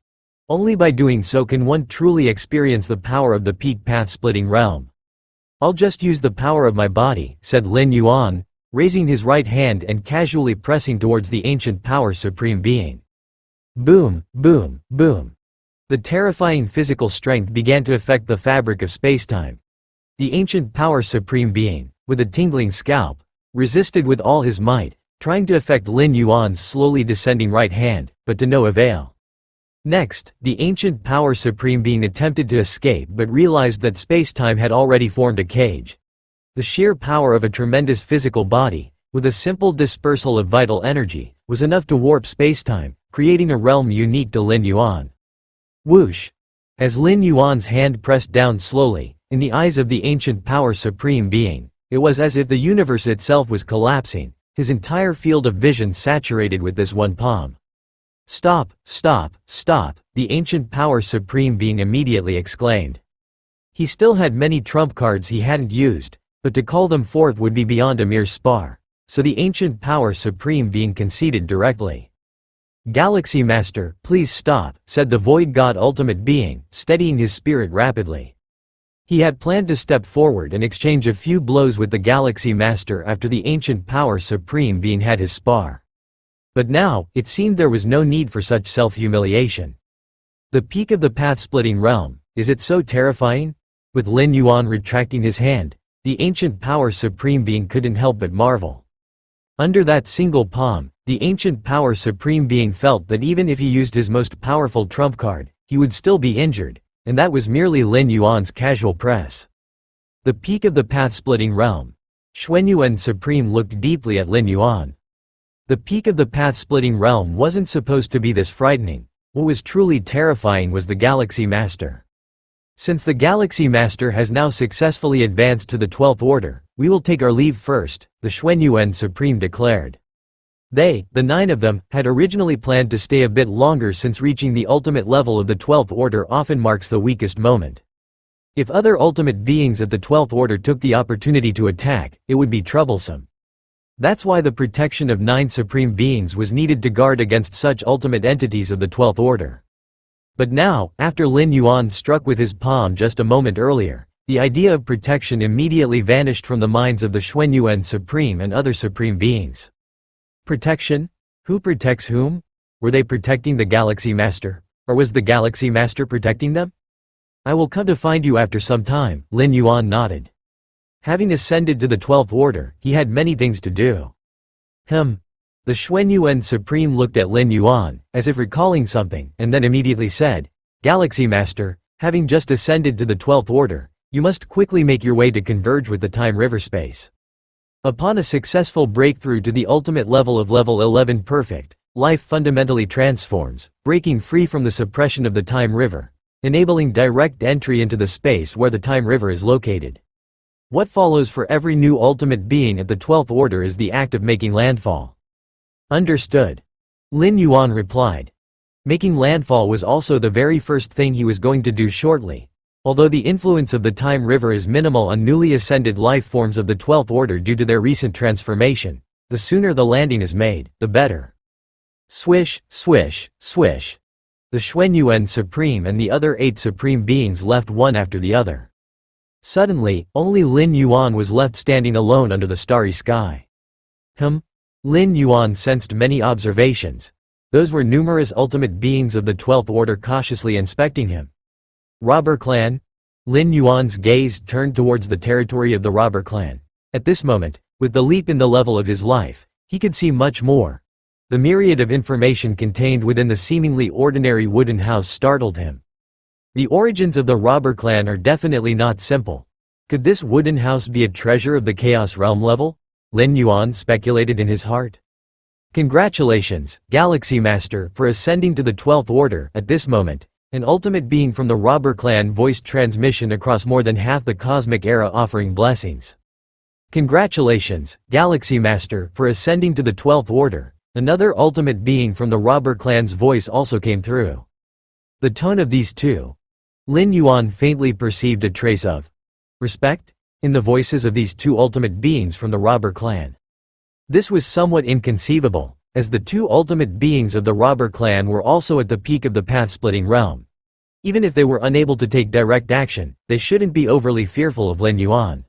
Only by doing so can one truly experience the power of the peak path-splitting realm. I'll just use the power of my body, said Lin Yuan, raising his right hand and casually pressing towards the ancient power supreme being. Boom, boom, boom. The terrifying physical strength began to affect the fabric of spacetime. The ancient power supreme being, with a tingling scalp, resisted with all his might, trying to affect Lin Yuan's slowly descending right hand, but to no avail. Next, the ancient power supreme being attempted to escape but realized that space-time had already formed a cage. The sheer power of a tremendous physical body, with a simple dispersal of vital energy, was enough to warp space-time, creating a realm unique to Lin Yuan. Whoosh! As Lin Yuan's hand pressed down slowly, in the eyes of the ancient power supreme being, it was as if the universe itself was collapsing, his entire field of vision saturated with this one palm. "Stop, stop, stop," the ancient power supreme being immediately exclaimed. He still had many trump cards he hadn't used, but to call them forth would be beyond a mere spar, so the ancient power supreme being conceded directly. "Galaxy Master, please stop," said the Void God Ultimate Being, steadying his spirit rapidly. He had planned to step forward and exchange a few blows with the Galaxy Master after the ancient power supreme being had his spar. But now, it seemed there was no need for such self-humiliation. The peak of the path-splitting realm, is it so terrifying? With Lin Yuan retracting his hand, the ancient power supreme being couldn't help but marvel. Under that single palm, the ancient power supreme being felt that even if he used his most powerful trump card, he would still be injured, and that was merely Lin Yuan's casual press. The peak of the path-splitting realm. Xuanyuan Supreme looked deeply at Lin Yuan. The peak of the path-splitting realm wasn't supposed to be this frightening. What was truly terrifying was the Galaxy Master. Since the Galaxy Master has now successfully advanced to the 12th Order, we will take our leave first, the Xuanyuan Supreme declared. They, the 9 of them, had originally planned to stay a bit longer since reaching the ultimate level of the 12th Order often marks the weakest moment. If other ultimate beings at the 12th Order took the opportunity to attack, it would be troublesome. That's why the protection of 9 supreme beings was needed to guard against such ultimate entities of the 12th Order. But now, after Lin Yuan struck with his palm just a moment earlier, the idea of protection immediately vanished from the minds of the Xuanyuan Supreme and other supreme beings. Protection? Who protects whom? Were they protecting the Galaxy Master? Or was the Galaxy Master protecting them? "I will come to find you after some time," Lin Yuan nodded. Having ascended to the 12th Order, he had many things to do. The Xuanyuan Supreme looked at Lin Yuan, as if recalling something, and then immediately said, "Galaxy Master, having just ascended to the 12th Order, you must quickly make your way to converge with the Time River space. Upon a successful breakthrough to the ultimate level of level 11 perfect, life fundamentally transforms, breaking free from the suppression of the Time River, enabling direct entry into the space where the Time River is located. What follows for every new ultimate being at the 12th Order is the act of making landfall." "Understood," Lin Yuan replied. Making landfall was also the very first thing he was going to do shortly. Although the influence of the Time River is minimal on newly ascended life forms of the 12th Order due to their recent transformation, the sooner the landing is made, the better. Swish, swish, swish. The Xuanyuan Supreme and the other 8 supreme beings left one after the other. Suddenly, only Lin Yuan was left standing alone under the starry sky. Lin Yuan sensed many observations. Those were numerous ultimate beings of the 12th Order cautiously inspecting him. Robber clan? Lin Yuan's gaze turned towards the territory of the robber clan. At this moment, with the leap in the level of his life, he could see much more. The myriad of information contained within the seemingly ordinary wooden house startled him. The origins of the robber clan are definitely not simple. Could this wooden house be a treasure of the Chaos Realm level? Lin Yuan speculated in his heart. Congratulations, Galaxy Master, for ascending to the 12th Order. At this moment, an ultimate being from the robber clan voiced transmission across more than half the cosmic era offering blessings. Congratulations, Galaxy Master, for ascending to the 12th Order. Another ultimate being from the robber clan's voice also came through. The tone of these two. Lin Yuan faintly perceived a trace of respect in the voices of these 2 ultimate beings from the robber clan. This was somewhat inconceivable, as the 2 ultimate beings of the robber clan were also at the peak of the path-splitting realm. Even if they were unable to take direct action, they shouldn't be overly fearful of Lin Yuan.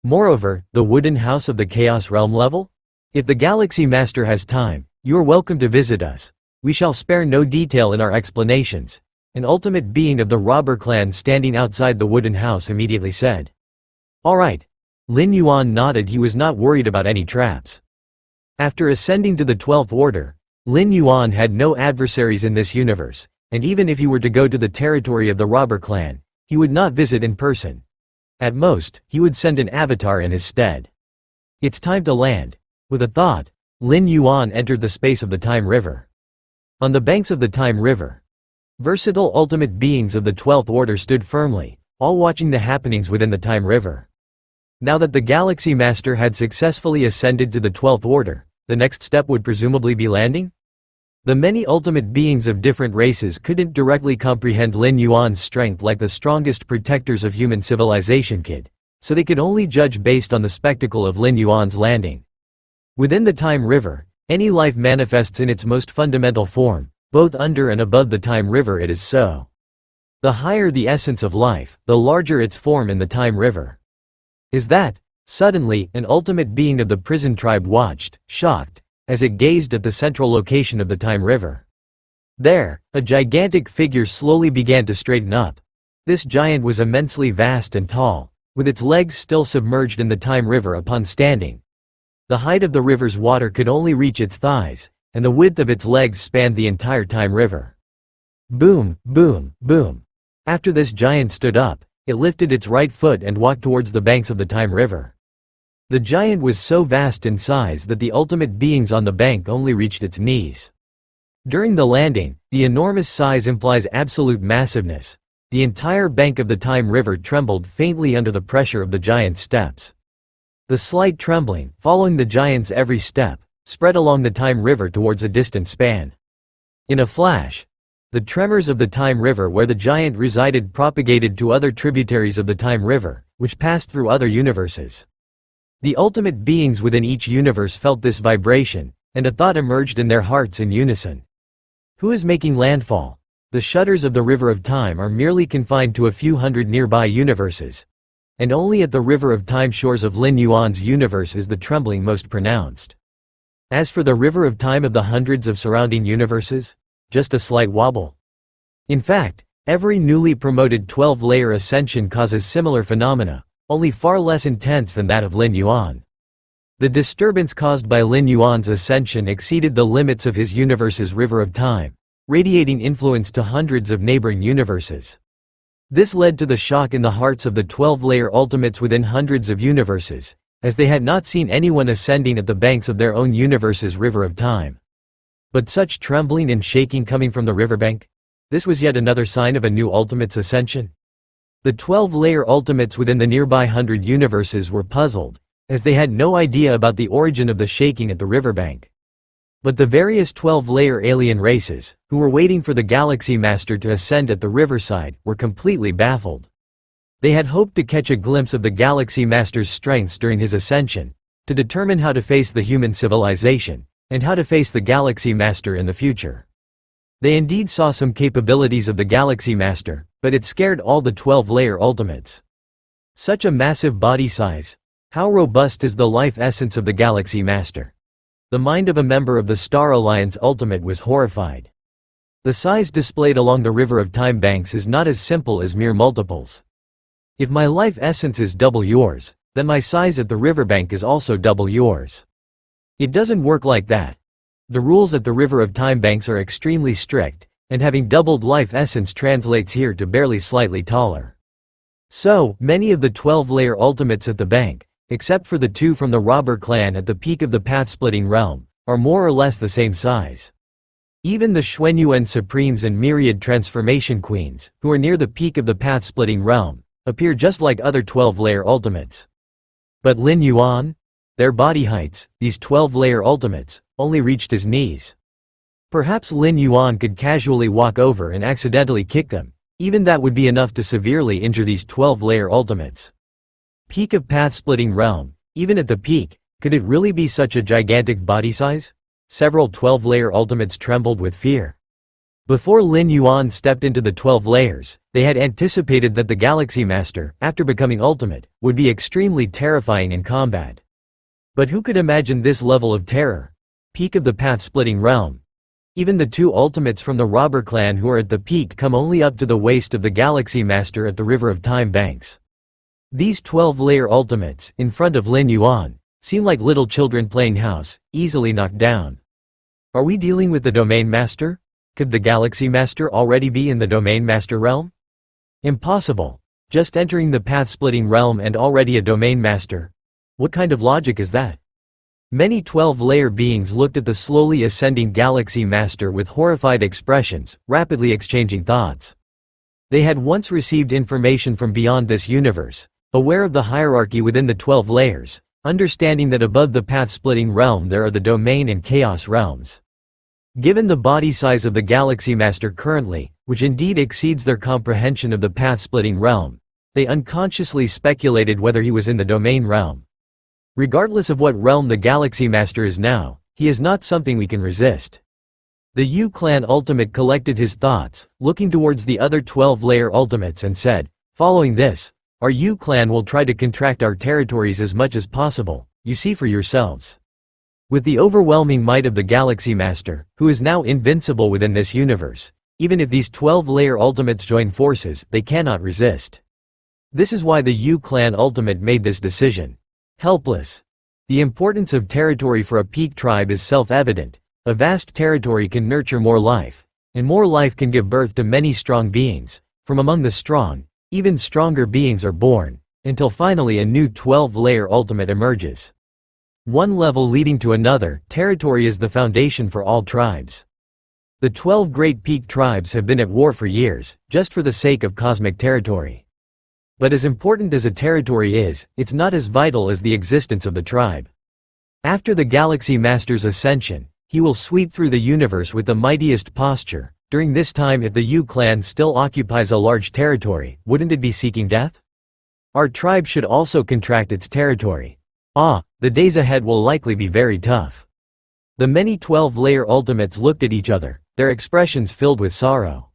Moreover, the wooden house of the Chaos Realm level? If the Galaxy Master has time, you are welcome to visit us. We shall spare no detail in our explanations. An ultimate being of the robber clan standing outside the wooden house immediately said. All right. Lin Yuan nodded. He was not worried about any traps. After ascending to the 12th Order, Lin Yuan had no adversaries in this universe. and even if he were to go to the territory of the robber clan, he would not visit in person. At most, he would send an avatar in his stead. It's time to land. With a thought, Lin Yuan entered the space of the Time River. On the banks of the Time River, versatile ultimate beings of the 12th Order stood firmly, all watching the happenings within the Time River. Now that the Galaxy Master had successfully ascended to the 12th Order, the next step would presumably be landing? The many ultimate beings of different races couldn't directly comprehend Lin Yuan's strength like the strongest protectors of human civilization could, so they could only judge based on the spectacle of Lin Yuan's landing. Within the Time River, any life manifests in its most fundamental form, both under and above the Time River it is so. The higher the essence of life, the larger its form in the Time River. Is that? Suddenly, an ultimate being of the prison tribe watched, shocked, as it gazed at the central location of the Time River. There, a gigantic figure slowly began to straighten up. This giant was immensely vast and tall, with its legs still submerged in the Time River upon standing. The height of the river's water could only reach its thighs, and the width of its legs spanned the entire Time River. Boom, boom, boom. After this giant stood up, it lifted its right foot and walked towards the banks of the Time River. The giant was so vast in size that the ultimate beings on the bank only reached its knees. During the landing, the enormous size implies absolute massiveness. The entire bank of the Time River trembled faintly under the pressure of the giant's steps. The slight trembling, following the giant's every step, spread along the Time River towards a distant span. In a flash, the tremors of the Time River where the giant resided propagated to other tributaries of the Time River, which passed through other universes. The ultimate beings within each universe felt this vibration, and a thought emerged in their hearts in unison. Who is making landfall? The shutters of the River of Time are merely confined to a few hundred nearby universes, and only at the River of Time shores of Lin Yuan's universe is the trembling most pronounced. As for the River of Time of the hundreds of surrounding universes, just a slight wobble. In fact, every newly promoted 12-layer ascension causes similar phenomena, only far less intense than that of Lin Yuan. The disturbance caused by Lin Yuan's ascension exceeded the limits of his universe's River of Time, radiating influence to hundreds of neighboring universes. This led to the shock in the hearts of the 12-layer ultimates within hundreds of universes, as they had not seen anyone ascending at the banks of their own universe's River of Time. But such trembling and shaking coming from the riverbank? This was yet another sign of a new ultimate's ascension. The 12-layer ultimates within the nearby 100 universes were puzzled, as they had no idea about the origin of the shaking at the riverbank. But the various 12-layer alien races, who were waiting for the Galaxy Master to ascend at the riverside, were completely baffled. They had hoped to catch a glimpse of the Galaxy Master's strengths during his ascension, to determine how to face the human civilization, and how to face the Galaxy Master in the future. They indeed saw some capabilities of the Galaxy Master, but it scared all the 12-layer ultimates. Such a massive body size. How robust is the life essence of the Galaxy Master? The mind of a member of the Star Alliance Ultimate was horrified. The size displayed along the River of Time banks is not as simple as mere multiples. If my life essence is double yours, then my size at the riverbank is also double yours. It doesn't work like that. The rules at the River of Time banks are extremely strict, and having doubled life essence translates here to barely slightly taller. So, many of the 12-layer ultimates at the bank, except for the two from the robber clan at the peak of the path-splitting realm, are more or less the same size. Even the Xuanyuan Supremes and myriad transformation queens, who are near the peak of the path-splitting realm, appear just like other 12-layer ultimates. But Lin Yuan? Their body heights, these 12-layer ultimates, only reached his knees. Perhaps Lin Yuan could casually walk over and accidentally kick them. Even that would be enough to severely injure these 12-layer ultimates. Peak of path-splitting realm, even at the peak, could it really be such a gigantic body size? Several 12-layer ultimates trembled with fear. Before Lin Yuan stepped into the 12 layers, they had anticipated that the Galaxy Master, after becoming ultimate, would be extremely terrifying in combat. But who could imagine this level of terror? Peak of the path-splitting realm. Even the two ultimates from the robber clan who are at the peak come only up to the waist of the Galaxy Master at the River of Time banks. These 12-layer ultimates, in front of Lin Yuan, seem like little children playing house, easily knocked down. Are we dealing with the Domain Master? Could the Galaxy Master already be in the Domain Master realm? Impossible. Just entering the path-splitting realm and already a Domain Master? What kind of logic is that? Many 12-layer beings looked at the slowly ascending Galaxy Master with horrified expressions, rapidly exchanging thoughts. They had once received information from beyond this universe, aware of the hierarchy within the 12 layers, understanding that above the path-splitting realm there are the Domain and Chaos realms. Given the body size of the Galaxy Master currently, which indeed exceeds their comprehension of the path-splitting realm, they unconsciously speculated whether he was in the Domain realm. Regardless of what realm the Galaxy Master is now, he is not something we can resist. The Yu Clan Ultimate collected his thoughts, looking towards the other 12-layer Ultimates and said, "Following this, our Yu Clan will try to contract our territories as much as possible, you see for yourselves." With the overwhelming might of the Galaxy Master, who is now invincible within this universe, even if these 12-layer Ultimates join forces, they cannot resist. This is why the Yu Clan Ultimate made this decision. Helpless. The importance of territory for a peak tribe is self-evident. A vast territory can nurture more life, and more life can give birth to many strong beings. From among the strong, even stronger beings are born, until finally a new 12-layer Ultimate emerges. One level leading to another, territory is the foundation for all tribes. The 12 great peak tribes have been at war for years, just for the sake of cosmic territory. But as important as a territory is, it's not as vital as the existence of the tribe. After the Galaxy Master's ascension, he will sweep through the universe with the mightiest posture. During this time, if the Yu Clan still occupies a large territory, wouldn't it be seeking death? Our tribe should also contract its territory. The days ahead will likely be very tough. The many 12-layer Ultimates looked at each other, their expressions filled with sorrow.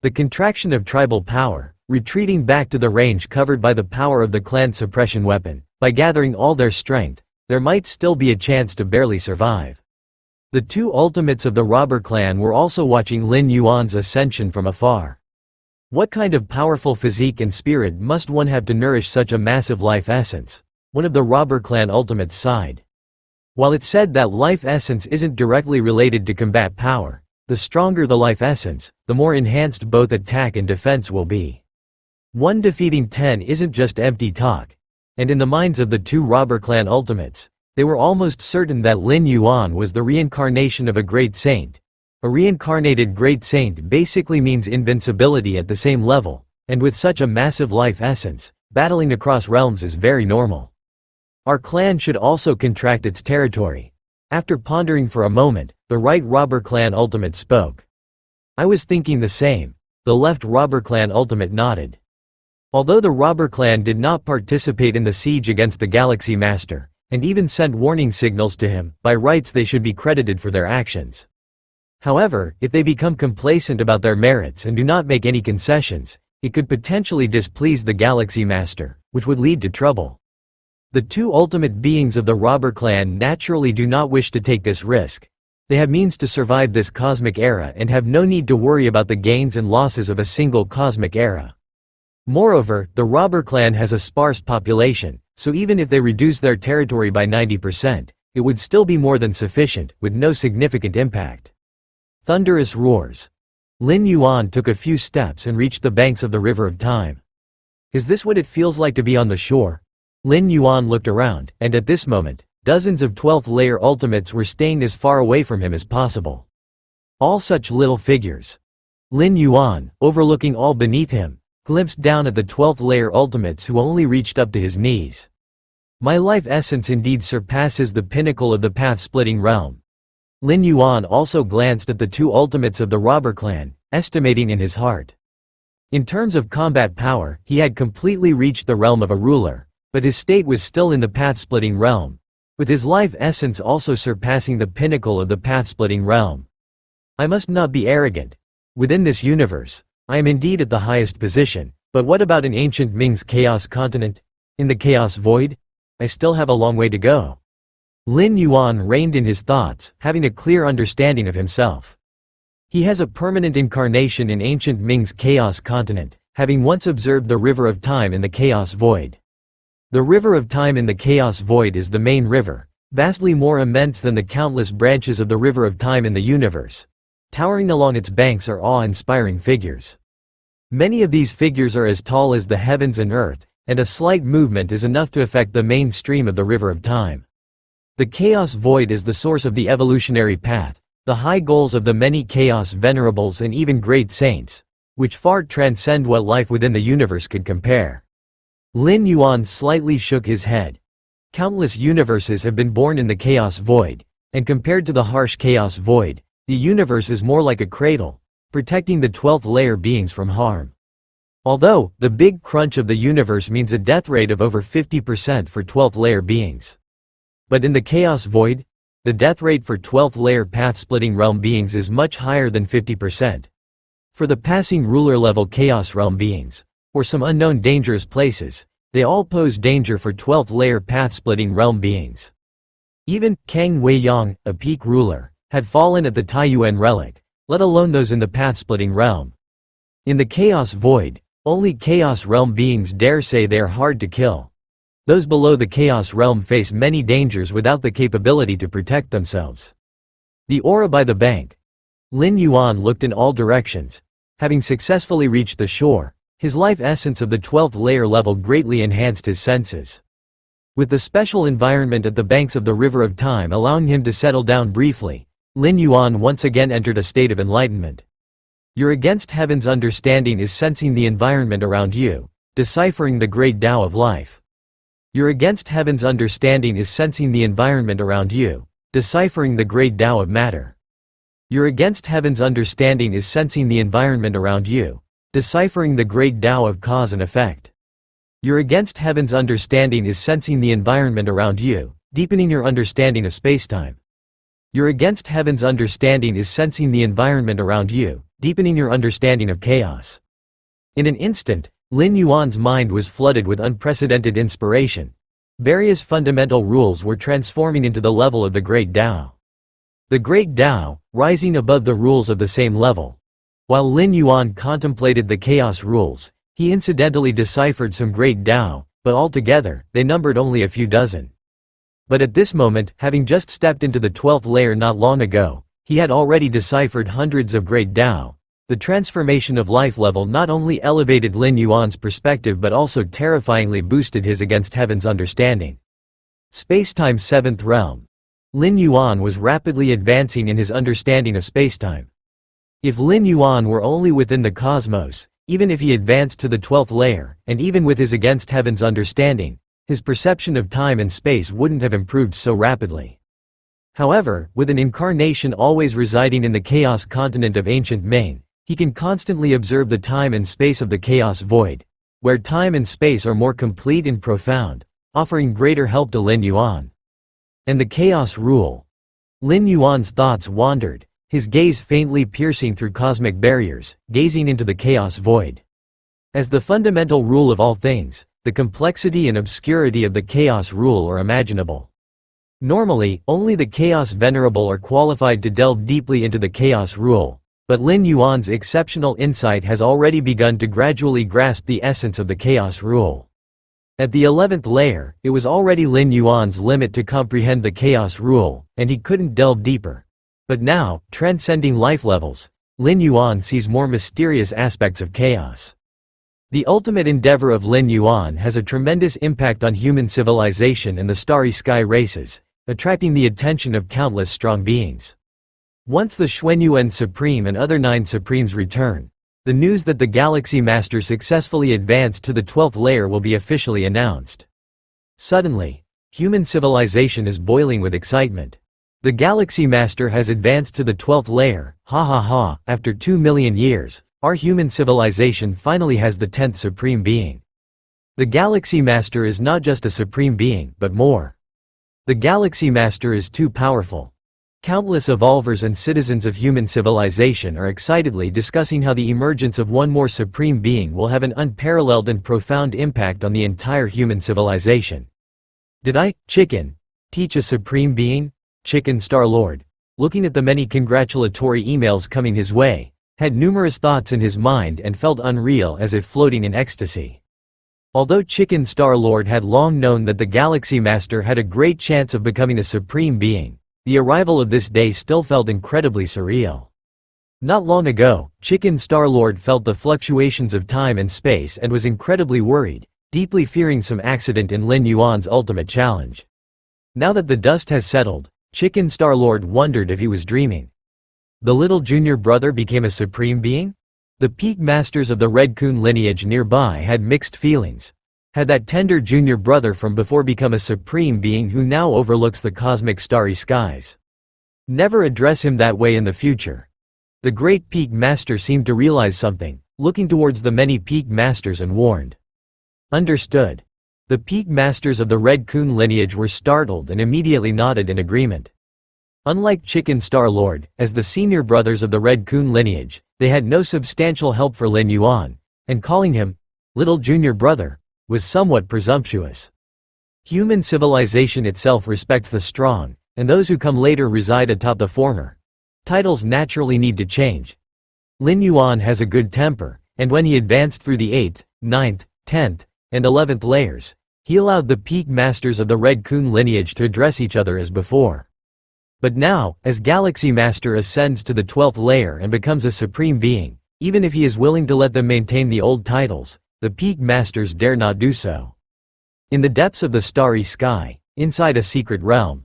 The contraction of tribal power, retreating back to the range covered by the power of the clan's suppression weapon, by gathering all their strength, there might still be a chance to barely survive. The two Ultimates of the Robber Clan were also watching Lin Yuan's ascension from afar. What kind of powerful physique and spirit must one have to nourish such a massive life essence? One of the Robber Clan Ultimates sighed. While it's said that life essence isn't directly related to combat power, the stronger the life essence, the more enhanced both attack and defense will be. One defeating 10 isn't just empty talk. And in the minds of the two Robber Clan Ultimates, they were almost certain that Lin Yuan was the reincarnation of a great saint. A reincarnated great saint basically means invincibility at the same level, and with such a massive life essence, battling across realms is very normal. Our clan should also contract its territory. After pondering for a moment, the right Robber Clan Ultimate spoke. I was thinking the same. The left Robber Clan Ultimate nodded. Although the Robber Clan did not participate in the siege against the Galaxy Master, and even sent warning signals to him, by rights they should be credited for their actions. However, if they become complacent about their merits and do not make any concessions, it could potentially displease the Galaxy Master, which would lead to trouble. The two ultimate beings of the Robber Clan naturally do not wish to take this risk. They have means to survive this cosmic era and have no need to worry about the gains and losses of a single cosmic era. Moreover, the Robber Clan has a sparse population, so even if they reduce their territory by 90%, it would still be more than sufficient, with no significant impact. Thunderous roars. Lin Yuan took a few steps and reached the banks of the River of Time. Is this what it feels like to be on the shore? Lin Yuan looked around, and at this moment, dozens of 12th-layer ultimates were staying as far away from him as possible. All such little figures. Lin Yuan, overlooking all beneath him, glimpsed down at the 12th-layer ultimates who only reached up to his knees. My life essence indeed surpasses the pinnacle of the path-splitting realm. Lin Yuan also glanced at the two ultimates of the Robber Clan, estimating in his heart. In terms of combat power, he had completely reached the realm of a ruler, but his state was still in the path-splitting realm, with his life essence also surpassing the pinnacle of the path-splitting realm. I must not be arrogant. Within this universe, I am indeed at the highest position, but what about in ancient Ming's Chaos Continent? In the Chaos Void? I still have a long way to go. Lin Yuan reined in his thoughts, having a clear understanding of himself. He has a permanent incarnation in ancient Ming's Chaos Continent, having once observed the River of Time in the Chaos Void. The River of Time in the Chaos Void is the main river, vastly more immense than the countless branches of the River of Time in the universe. Towering along its banks are awe-inspiring figures. Many of these figures are as tall as the heavens and earth, and a slight movement is enough to affect the main stream of the river of time. The chaos void is the source of the evolutionary path, the high goals of the many chaos venerables and even great saints, which far transcend what life within the universe could compare. Lin Yuan slightly shook his head. Countless universes have been born in the chaos void, and compared to the harsh chaos void, the universe is more like a cradle, protecting the 12th layer beings from harm. Although, the big crunch of the universe means a death rate of over 50% for 12th layer beings. But in the chaos void, the death rate for 12th layer path-splitting realm beings is much higher than 50%. For the passing ruler level chaos realm beings, or some unknown dangerous places, they all pose danger for 12th layer path-splitting realm beings. Even Kang Weiyang, a peak ruler, had fallen at the Taiyuan relic, let alone those in the path-splitting realm. In the chaos void, only chaos realm beings dare say they are hard to kill. Those below the chaos realm face many dangers without the capability to protect themselves. The aura by the bank. Lin Yuan looked in all directions. Having successfully reached the shore, his life essence of the 12th layer level greatly enhanced his senses. With the special environment at the banks of the river of time allowing him to settle down briefly, Lin Yuan once again entered a state of enlightenment. Your against heaven's understanding is sensing the environment around you, deciphering the great Tao of life. Your against heaven's understanding is sensing the environment around you, deciphering the great Tao of matter. Your against heaven's understanding is sensing the environment around you, deciphering the great Tao of cause and effect. Your against heaven's understanding is sensing the environment around you, deepening your understanding of spacetime. Your against heaven's understanding is sensing the environment around you, deepening your understanding of chaos. In an instant, Lin Yuan's mind was flooded with unprecedented inspiration. Various fundamental rules were transforming into the level of the Great Tao. The Great Tao, rising above the rules of the same level. While Lin Yuan contemplated the chaos rules, he incidentally deciphered some Great Tao, but altogether, they numbered only a few dozen. But at this moment, having just stepped into the 12th layer not long ago, he had already deciphered hundreds of Great Tao. The transformation of life level not only elevated Lin Yuan's perspective but also terrifyingly boosted his against heaven's understanding. Spacetime 7th realm. Lin Yuan was rapidly advancing in his understanding of spacetime. If Lin Yuan were only within the cosmos, even if he advanced to the 12th layer, and even with his against heaven's understanding, his perception of time and space wouldn't have improved so rapidly. However, with an incarnation always residing in the chaos continent of ancient Maine, he can constantly observe the time and space of the chaos void, where time and space are more complete and profound, offering greater help to Lin Yuan. And the chaos rule. Lin Yuan's thoughts wandered, his gaze faintly piercing through cosmic barriers, gazing into the chaos void. As the fundamental rule of all things, the complexity and obscurity of the chaos rule are imaginable. Normally, only the chaos venerable are qualified to delve deeply into the chaos rule. But Lin Yuan's exceptional insight has already begun to gradually grasp the essence of the chaos rule. At the 11th layer, it was already Lin Yuan's limit to comprehend the chaos rule, and he couldn't delve deeper. But now, transcending life levels, Lin Yuan sees more mysterious aspects of chaos. The ultimate endeavor of Lin Yuan has a tremendous impact on human civilization and the starry sky races, attracting the attention of countless strong beings. Once the Xuanyuan Supreme and other 9 Supremes return, the news that the Galaxy Master successfully advanced to the 12th layer will be officially announced. Suddenly, human civilization is boiling with excitement. The Galaxy Master has advanced to the 12th layer, ha ha ha, after 2 million years, our human civilization finally has the 10th Supreme Being. The Galaxy Master is not just a Supreme Being, but more. The Galaxy Master is too powerful. Countless evolvers and citizens of human civilization are excitedly discussing how the emergence of one more supreme being will have an unparalleled and profound impact on the entire human civilization. Did I, Chicken, teach a supreme being? Chicken Star-Lord, looking at the many congratulatory emails coming his way, had numerous thoughts in his mind and felt unreal as if floating in ecstasy. Although Chicken Star-Lord had long known that the Galaxy Master had a great chance of becoming a supreme being, the arrival of this day still felt incredibly surreal. Not long ago, Chicken Star-Lord felt the fluctuations of time and space and was incredibly worried, deeply fearing some accident in Lin Yuan's ultimate challenge. Now that the dust has settled, Chicken Star-Lord wondered if he was dreaming. The little junior brother became a supreme being? The peak masters of the Red Kun lineage nearby had mixed feelings. Had that tender junior brother from before become a supreme being who now overlooks the cosmic starry skies? Never address him that way in the future. The great peak master seemed to realize something, looking towards the many peak masters and warned. Understood. The peak masters of the Red Kun lineage were startled and immediately nodded in agreement. Unlike Chicken Star-Lord, as the senior brothers of the Red Kun lineage, they had no substantial help for Lin Yuan, and calling him little junior brother was somewhat presumptuous. Human civilization itself respects the strong, and those who come later reside atop the former. Titles naturally need to change. Lin Yuan has a good temper, and when he advanced through the 8th, 9th, 10th, and 11th layers, he allowed the peak masters of the Red Kun lineage to address each other as before. But now, as Galaxy Master ascends to the 12th layer and becomes a supreme being, even if he is willing to let them maintain the old titles, the peak masters dare not do so. In the depths of the starry sky, inside a secret realm,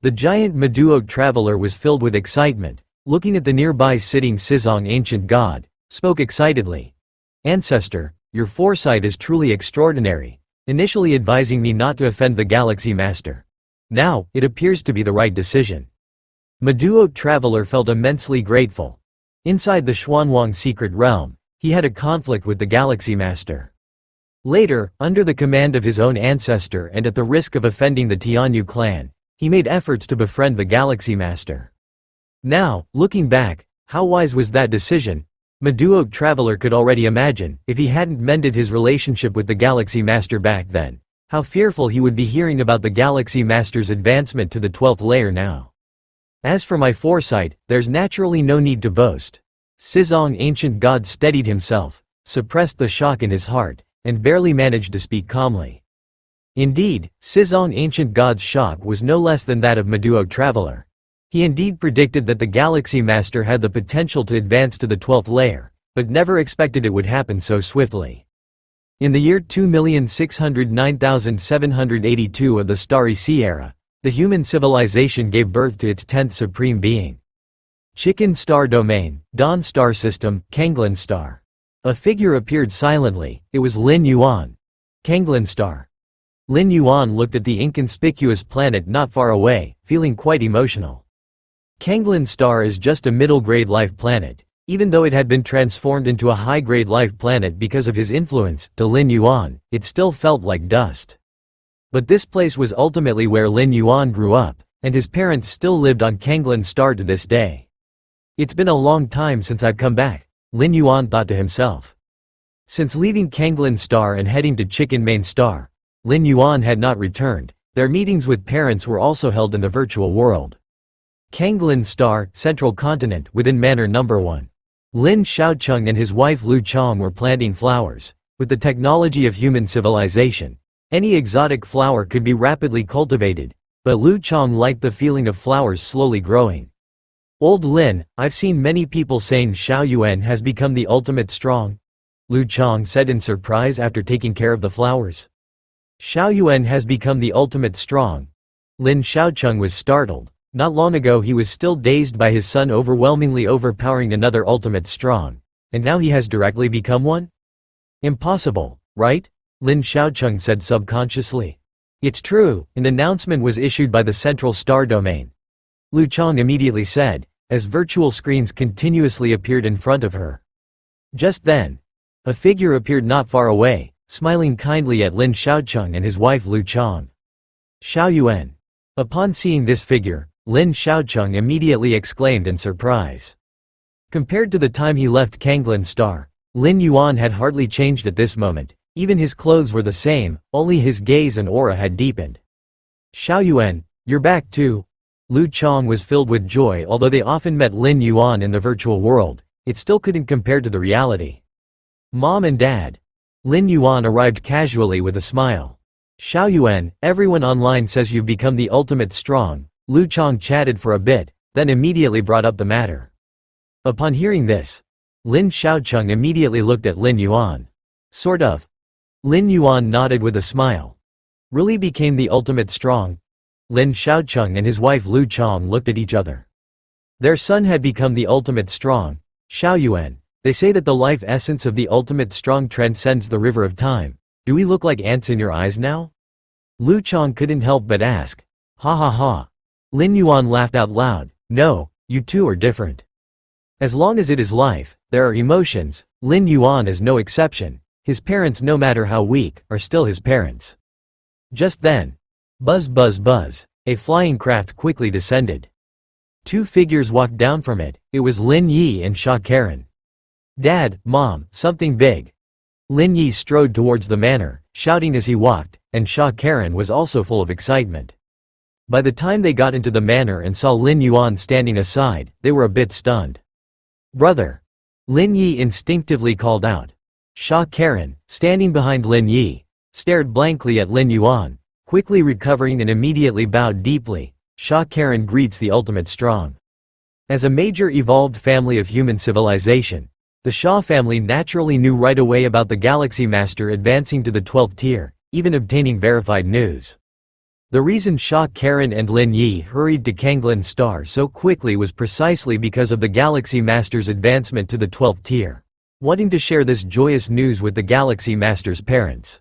the giant Meduo traveler was filled with excitement, looking at the nearby sitting Sizong ancient god, spoke excitedly. Ancestor, your foresight is truly extraordinary, initially advising me not to offend the Galaxy Master. Now, it appears to be the right decision. Meduo traveler felt immensely grateful. Inside the Xuanwang secret realm, he had a conflict with the Galaxy Master. Later, under the command of his own ancestor and at the risk of offending the Tianyu clan, he made efforts to befriend the Galaxy Master. Now, looking back, how wise was that decision? Meduo traveler could already imagine, if he hadn't mended his relationship with the Galaxy Master back then, how fearful he would be hearing about the Galaxy Master's advancement to the 12th layer now. As for my foresight, there's naturally no need to boast. Sizong ancient god steadied himself, suppressed the shock in his heart, and barely managed to speak calmly. Indeed, Sizong ancient god's shock was no less than that of Meduo traveler. He indeed predicted that the Galaxy Master had the potential to advance to the 12th layer, but never expected it would happen so swiftly. In the year 2,609,782 of the Starry Sea era, the human civilization gave birth to its 10th supreme being. Chicken Star Domain, Dawn Star System, Kanglin Star. A figure appeared silently, it was Lin Yuan. Kanglin Star. Lin Yuan looked at the inconspicuous planet not far away, feeling quite emotional. Kanglin Star is just a middle-grade life planet. Even though it had been transformed into a high-grade life planet because of his influence, to Lin Yuan, it still felt like dust. But this place was ultimately where Lin Yuan grew up, and his parents still lived on Kanglin Star to this day. It's been a long time since I've come back, Lin Yuan thought to himself. Since leaving Kanglin Star and heading to Chicken Main Star, Lin Yuan had not returned. Their meetings with parents were also held in the virtual world. Kanglin Star, Central Continent, within Manor No. 1. Lin Xiaocheng and his wife Lu Chong were planting flowers. With the technology of human civilization, any exotic flower could be rapidly cultivated, but Lu Chong liked the feeling of flowers slowly growing. Old Lin, I've seen many people saying Xiao Yuan has become the ultimate strong, Lu Chong said in surprise after taking care of the flowers. Xiao Yuan has become the ultimate strong. Lin Xiaocheng was startled. Not long ago he was still dazed by his son overwhelmingly overpowering another ultimate strong, and now he has directly become one? Impossible, right? Lin Xiaocheng said subconsciously. It's true, an announcement was issued by the Central Star Domain. Lu Chong immediately said, as virtual screens continuously appeared in front of her. Just then, a figure appeared not far away, smiling kindly at Lin Xiaocheng and his wife Lu Chong. Xiao Yuan. Upon seeing this figure, Lin Xiaocheng immediately exclaimed in surprise. Compared to the time he left Kanglin Star, Lin Yuan had hardly changed at this moment. Even his clothes were the same, only his gaze and aura had deepened. Xiao Yuan, you're back too. Lu Chong was filled with joy. Although they often met Lin Yuan in the virtual world, it still couldn't compare to the reality. Mom and Dad. Lin Yuan arrived casually with a smile. Xiao Yuan, everyone online says you've become the ultimate strong. Lu Chong chatted for a bit, then immediately brought up the matter. Upon hearing this, Lin Xiaocheng immediately looked at Lin Yuan. Sort of. Lin Yuan nodded with a smile. Really became the ultimate strong? Lin Xiaocheng and his wife Lu Chong looked at each other. Their son had become the ultimate strong. Xiaoyuan, they say that the life essence of the ultimate strong transcends the river of time. Do we look like ants in your eyes now? Lu Chong couldn't help but ask. Ha ha ha. Lin Yuan laughed out loud. No, you two are different. As long as it is life, there are emotions. Lin Yuan is no exception. His parents, no matter how weak, are still his parents. Just then, buzz buzz buzz, a flying craft quickly descended. Two figures walked down from it. It was Lin Yi and Sha Karen. Dad, Mom, something big. Lin Yi strode towards the manor, shouting as he walked, and Sha Karen was also full of excitement. By the time they got into the manor and saw Lin Yuan standing aside, they were a bit stunned. Brother! Lin Yi instinctively called out. Sha Karen, standing behind Lin Yi, stared blankly at Lin Yuan, quickly recovering and immediately bowed deeply. Sha Karen greets the ultimate strong. As a major evolved family of human civilization, the Sha family naturally knew right away about the Galaxy Master advancing to the 12th tier, even obtaining verified news. The reason Sha Karen and Lin Yi hurried to Kanglin Star so quickly was precisely because of the Galaxy Master's advancement to the 12th tier, wanting to share this joyous news with the Galaxy Master's parents.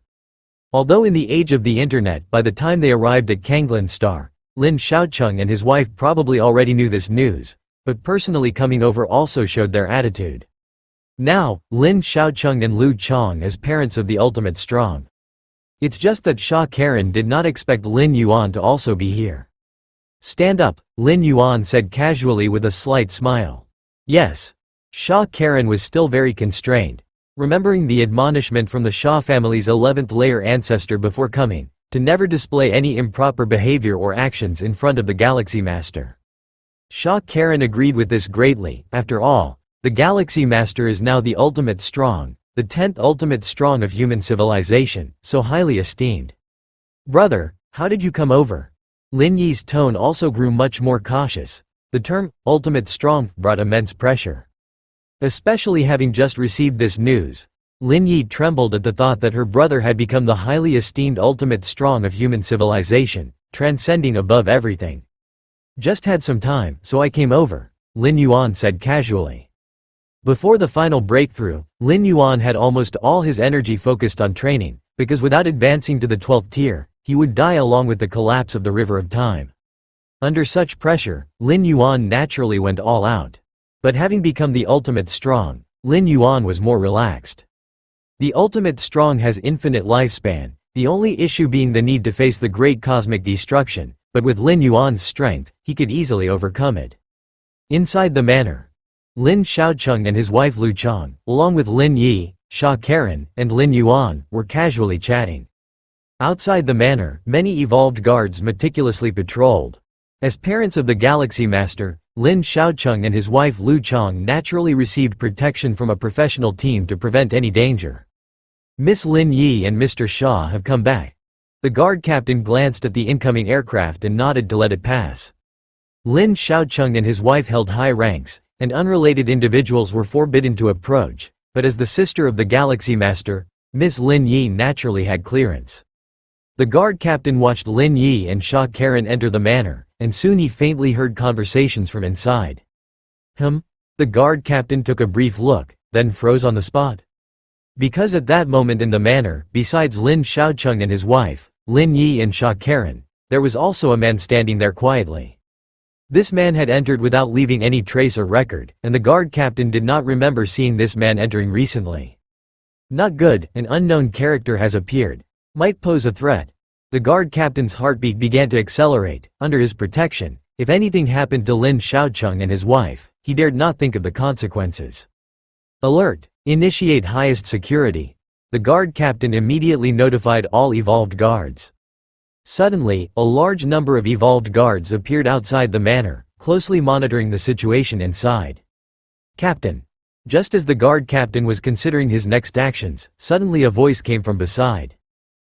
Although in the age of the internet, by the time they arrived at Kanglin Star, Lin Xiaocheng and his wife probably already knew this news, but personally coming over also showed their attitude. Now, Lin Xiaocheng and Lu Chong as parents of the ultimate strong. It's just that Sha Karen did not expect Lin Yuan to also be here. Stand up, Lin Yuan said casually with a slight smile. Yes. Sha Karen was still very constrained, remembering the admonishment from the Sha family's 11th layer ancestor before coming, to never display any improper behavior or actions in front of the Galaxy Master. Sha Karen agreed with this greatly. After all, the Galaxy Master is now the ultimate strong, the 10th ultimate strong of human civilization, so highly esteemed. Brother, how did you come over? Lin Yi's tone also grew much more cautious. The term, ultimate strong, brought immense pressure. Especially having just received this news, Lin Yi trembled at the thought that her brother had become the highly esteemed ultimate strong of human civilization, transcending above everything. Just had some time, so I came over, Lin Yuan said casually. Before the final breakthrough, Lin Yuan had almost all his energy focused on training, because without advancing to the 12th tier, he would die along with the collapse of the River of Time. Under such pressure, Lin Yuan naturally went all out. But having become the ultimate strong, Lin Yuan was more relaxed. The ultimate strong has infinite lifespan, the only issue being the need to face the great cosmic destruction, but with Lin Yuan's strength, he could easily overcome it. Inside the manor, Lin Xiaocheng and his wife Lu Chong, along with Lin Yi, Sha Karen, and Lin Yuan, were casually chatting. Outside the manor, many evolved guards meticulously patrolled. As parents of the Galaxy Master, Lin Xiaocheng and his wife Lu Chong naturally received protection from a professional team to prevent any danger. Miss Lin Yi and Mr. Shaw have come back. The guard captain glanced at the incoming aircraft and nodded to let it pass. Lin Xiaocheng and his wife held high ranks, and unrelated individuals were forbidden to approach, but as the sister of the Galaxy Master, Miss Lin Yi naturally had clearance. The guard captain watched Lin Yi and Sha Karen enter the manor, and soon he faintly heard conversations from inside. The guard captain took a brief look, then froze on the spot. Because at that moment in the manor, besides Lin Xiaocheng and his wife, Lin Yi and Sha Karen, there was also a man standing there quietly. This man had entered without leaving any trace or record, and the guard captain did not remember seeing this man entering recently. Not good, an unknown character has appeared. Might pose a threat. The guard captain's heartbeat began to accelerate. Under his protection, if anything happened to Lin Xiaocheng and his wife, he dared not think of the consequences. Alert! Initiate highest security. The guard captain immediately notified all evolved guards. Suddenly, a large number of evolved guards appeared outside the manor, closely monitoring the situation inside. Captain. Just as the guard captain was considering his next actions, suddenly a voice came from beside.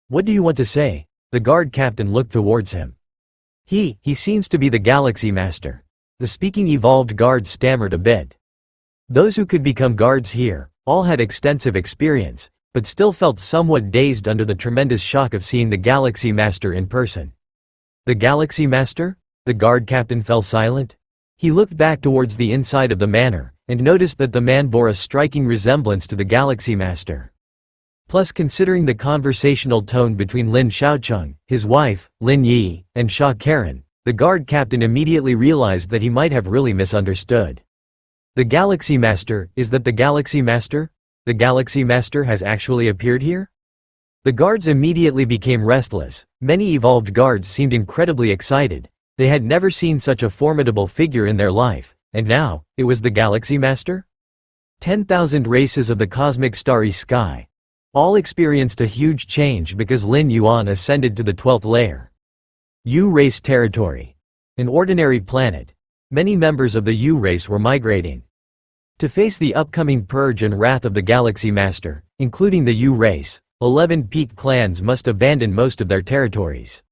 What do you want to say? The guard captain looked towards him. He seems to be the Galaxy Master. The speaking evolved guard stammered a bit. Those who could become guards here all had extensive experience, but still felt somewhat dazed under the tremendous shock of seeing the Galaxy Master in person. The Galaxy Master? The guard captain fell silent. He looked back towards the inside of the manor, and noticed that the man bore a striking resemblance to the Galaxy Master. Plus, considering the conversational tone between Lin Xiaocheng, his wife, Lin Yi, and Xia Karen, the guard captain immediately realized that he might have really misunderstood. The Galaxy Master, is that the Galaxy Master? The Galaxy Master has actually appeared here? The guards immediately became restless. Many evolved guards seemed incredibly excited. They had never seen such a formidable figure in their life, and now, it was the Galaxy Master? 10,000 races of the cosmic starry sky all experienced a huge change because Lin Yuan ascended to the 12th layer. U race territory. An ordinary planet. Many members of the U race were migrating. To face the upcoming purge and wrath of the Galaxy Master, including the U race, 11 peak clans must abandon most of their territories.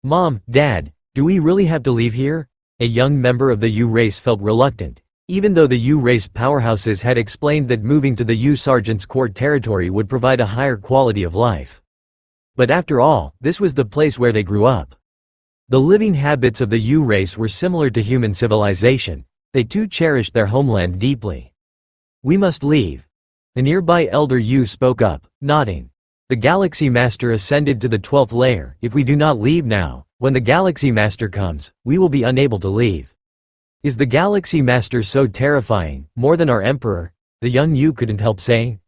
Mom, Dad, do we really have to leave here? A young member of the U race felt reluctant, even though the U race powerhouses had explained that moving to the U Sergeant's Court territory would provide a higher quality of life. But after all, this was the place where they grew up. The living habits of the U race were similar to human civilization. They too cherished their homeland deeply. We must leave. A nearby elder U spoke up, nodding. The Galaxy Master ascended to the 12th layer. If we do not leave now, when the Galaxy Master comes, we will be unable to leave. Is the Galaxy Master so terrifying, more than our Emperor? The young Yu couldn't help saying.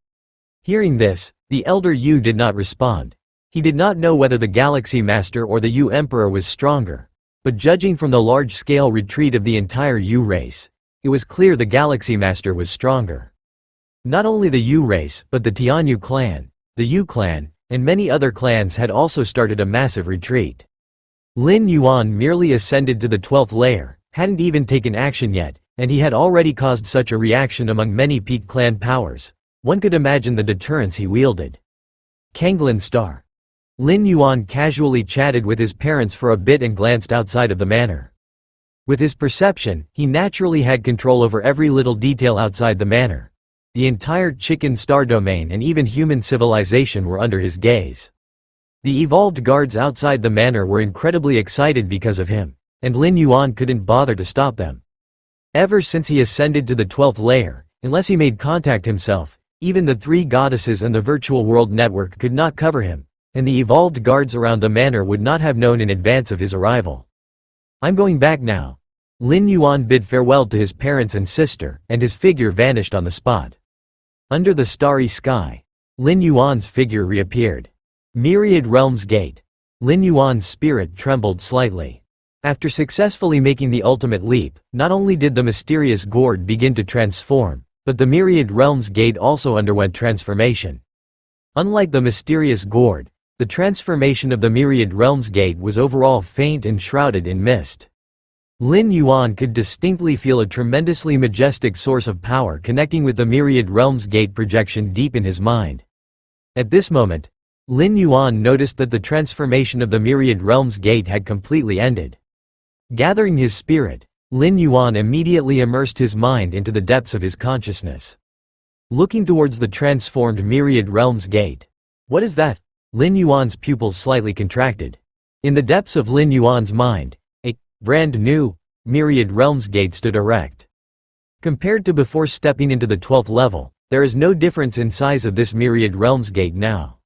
Hearing this, the elder Yu did not respond. He did not know whether the Galaxy Master or the Yu Emperor was stronger. But judging from the large-scale retreat of the entire Yu race, it was clear the Galaxy Master was stronger. Not only the Yu race, but the Tianyu clan, the Yu clan, and many other clans had also started a massive retreat. Lin Yuan merely ascended to the 12th layer, hadn't even taken action yet, and he had already caused such a reaction among many peak clan powers. One could imagine the deterrence he wielded. Kanglin Star. Lin Yuan casually chatted with his parents for a bit and glanced outside of the manor. With his perception, he naturally had control over every little detail outside the manor. The entire Chicken Star domain and even human civilization were under his gaze. The evolved guards outside the manor were incredibly excited because of him, and Lin Yuan couldn't bother to stop them. Ever since he ascended to the 12th layer, unless he made contact himself, even the 3 goddesses and the virtual world network could not cover him, and the evolved guards around the manor would not have known in advance of his arrival. I'm going back now. Lin Yuan bid farewell to his parents and sister, and his figure vanished on the spot. Under the starry sky, Lin Yuan's figure reappeared. Myriad Realms Gate. Lin Yuan's spirit trembled slightly. After successfully making the ultimate leap, not only did the mysterious gourd begin to transform, but the Myriad Realms Gate also underwent transformation. Unlike the mysterious gourd, the transformation of the Myriad Realms Gate was overall faint and shrouded in mist. Lin Yuan could distinctly feel a tremendously majestic source of power connecting with the Myriad Realms Gate projection deep in his mind. At this moment, Lin Yuan noticed that the transformation of the Myriad Realms Gate had completely ended. Gathering his spirit, Lin Yuan immediately immersed his mind into the depths of his consciousness. Looking towards the transformed Myriad Realms Gate. What is that? Lin Yuan's pupils slightly contracted. In the depths of Lin Yuan's mind, a brand new Myriad Realms Gate stood erect. Compared to before stepping into the 12th level, there is no difference in size of this Myriad Realms Gate now.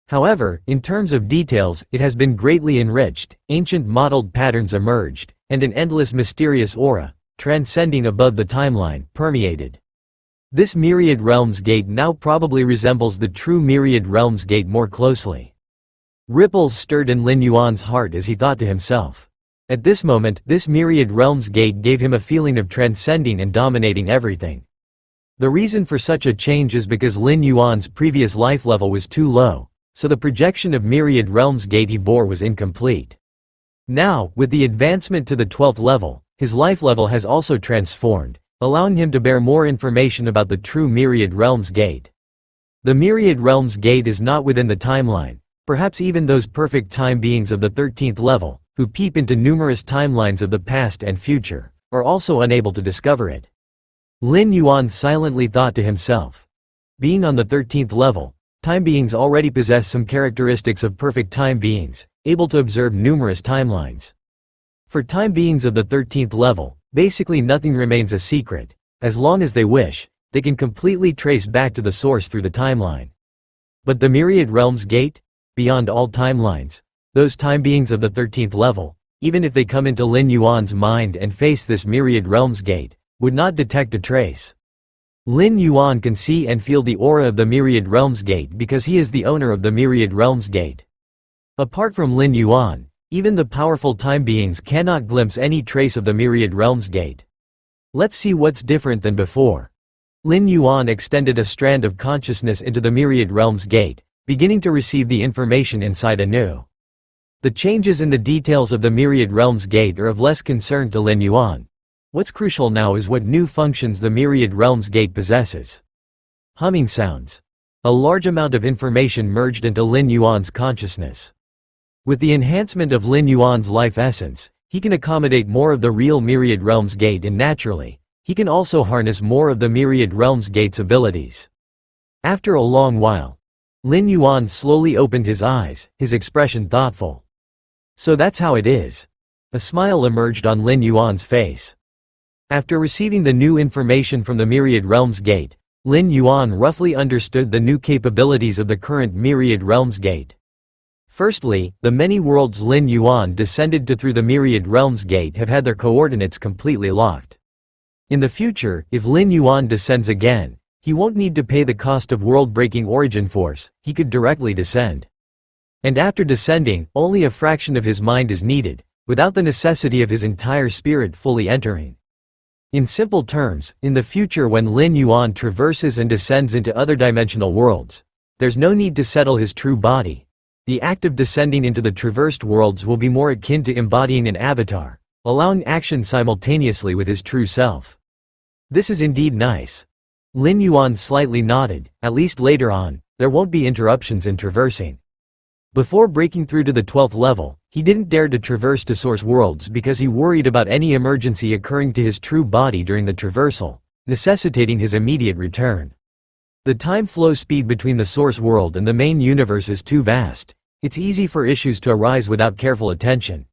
However, in terms of details, it has been greatly enriched. Ancient modeled patterns emerged, and an endless mysterious aura, transcending above the timeline, permeated. This Myriad Realms Gate now probably resembles the true Myriad Realms Gate more closely. Ripples stirred in Lin Yuan's heart as he thought to himself. At this moment, this Myriad Realms Gate gave him a feeling of transcending and dominating everything. The reason for such a change is because Lin Yuan's previous life level was too low, so the projection of Myriad Realms Gate he bore was incomplete. Now, with the advancement to the 12th level, his life level has also transformed, allowing him to bear more information about the true Myriad Realms Gate. The Myriad Realms Gate is not within the timeline. Perhaps even those perfect time beings of the 13th level, who peep into numerous timelines of the past and future, are also unable to discover it. Lin Yuan silently thought to himself. Being on the 13th level, time beings already possess some characteristics of perfect time beings, able to observe numerous timelines. For time beings of the 13th level, basically nothing remains a secret. As long as they wish, they can completely trace back to the source through the timeline. But the Myriad Realms Gate? Beyond all timelines, those time beings of the 13th level, even if they come into Lin Yuan's mind and face this Myriad Realms Gate, would not detect a trace. Lin Yuan can see and feel the aura of the Myriad Realms Gate because he is the owner of the Myriad Realms Gate. Apart from Lin Yuan, even the powerful time beings cannot glimpse any trace of the Myriad Realms Gate. Let's see what's different than before. Lin Yuan extended a strand of consciousness into the Myriad Realms Gate, beginning to receive the information inside anew. The changes in the details of the Myriad Realms Gate are of less concern to Lin Yuan. What's crucial now is what new functions the Myriad Realms Gate possesses. Humming sounds. A large amount of information merged into Lin Yuan's consciousness. With the enhancement of Lin Yuan's life essence, he can accommodate more of the real Myriad Realms Gate, and naturally, he can also harness more of the Myriad Realms Gate's abilities. After a long while, Lin Yuan slowly opened his eyes, his expression thoughtful. So that's how it is. A smile emerged on Lin Yuan's face. After receiving the new information from the Myriad Realms Gate, Lin Yuan roughly understood the new capabilities of the current Myriad Realms Gate. Firstly, the many worlds Lin Yuan descended to through the Myriad Realms Gate have had their coordinates completely locked. In the future, if Lin Yuan descends again, he won't need to pay the cost of world-breaking origin force, he could directly descend. And after descending, only a fraction of his mind is needed, without the necessity of his entire spirit fully entering. In simple terms, in the future when Lin Yuan traverses and descends into other dimensional worlds, there's no need to settle his true body. The act of descending into the traversed worlds will be more akin to embodying an avatar, allowing action simultaneously with his true self. This is indeed nice. Lin Yuan slightly nodded. At least later on, there won't be interruptions in traversing. Before breaking through to the 12th level, he didn't dare to traverse to source worlds because he worried about any emergency occurring to his true body during the traversal, necessitating his immediate return. The time flow speed between the source world and the main universe is too vast. It's easy for issues to arise without careful attention.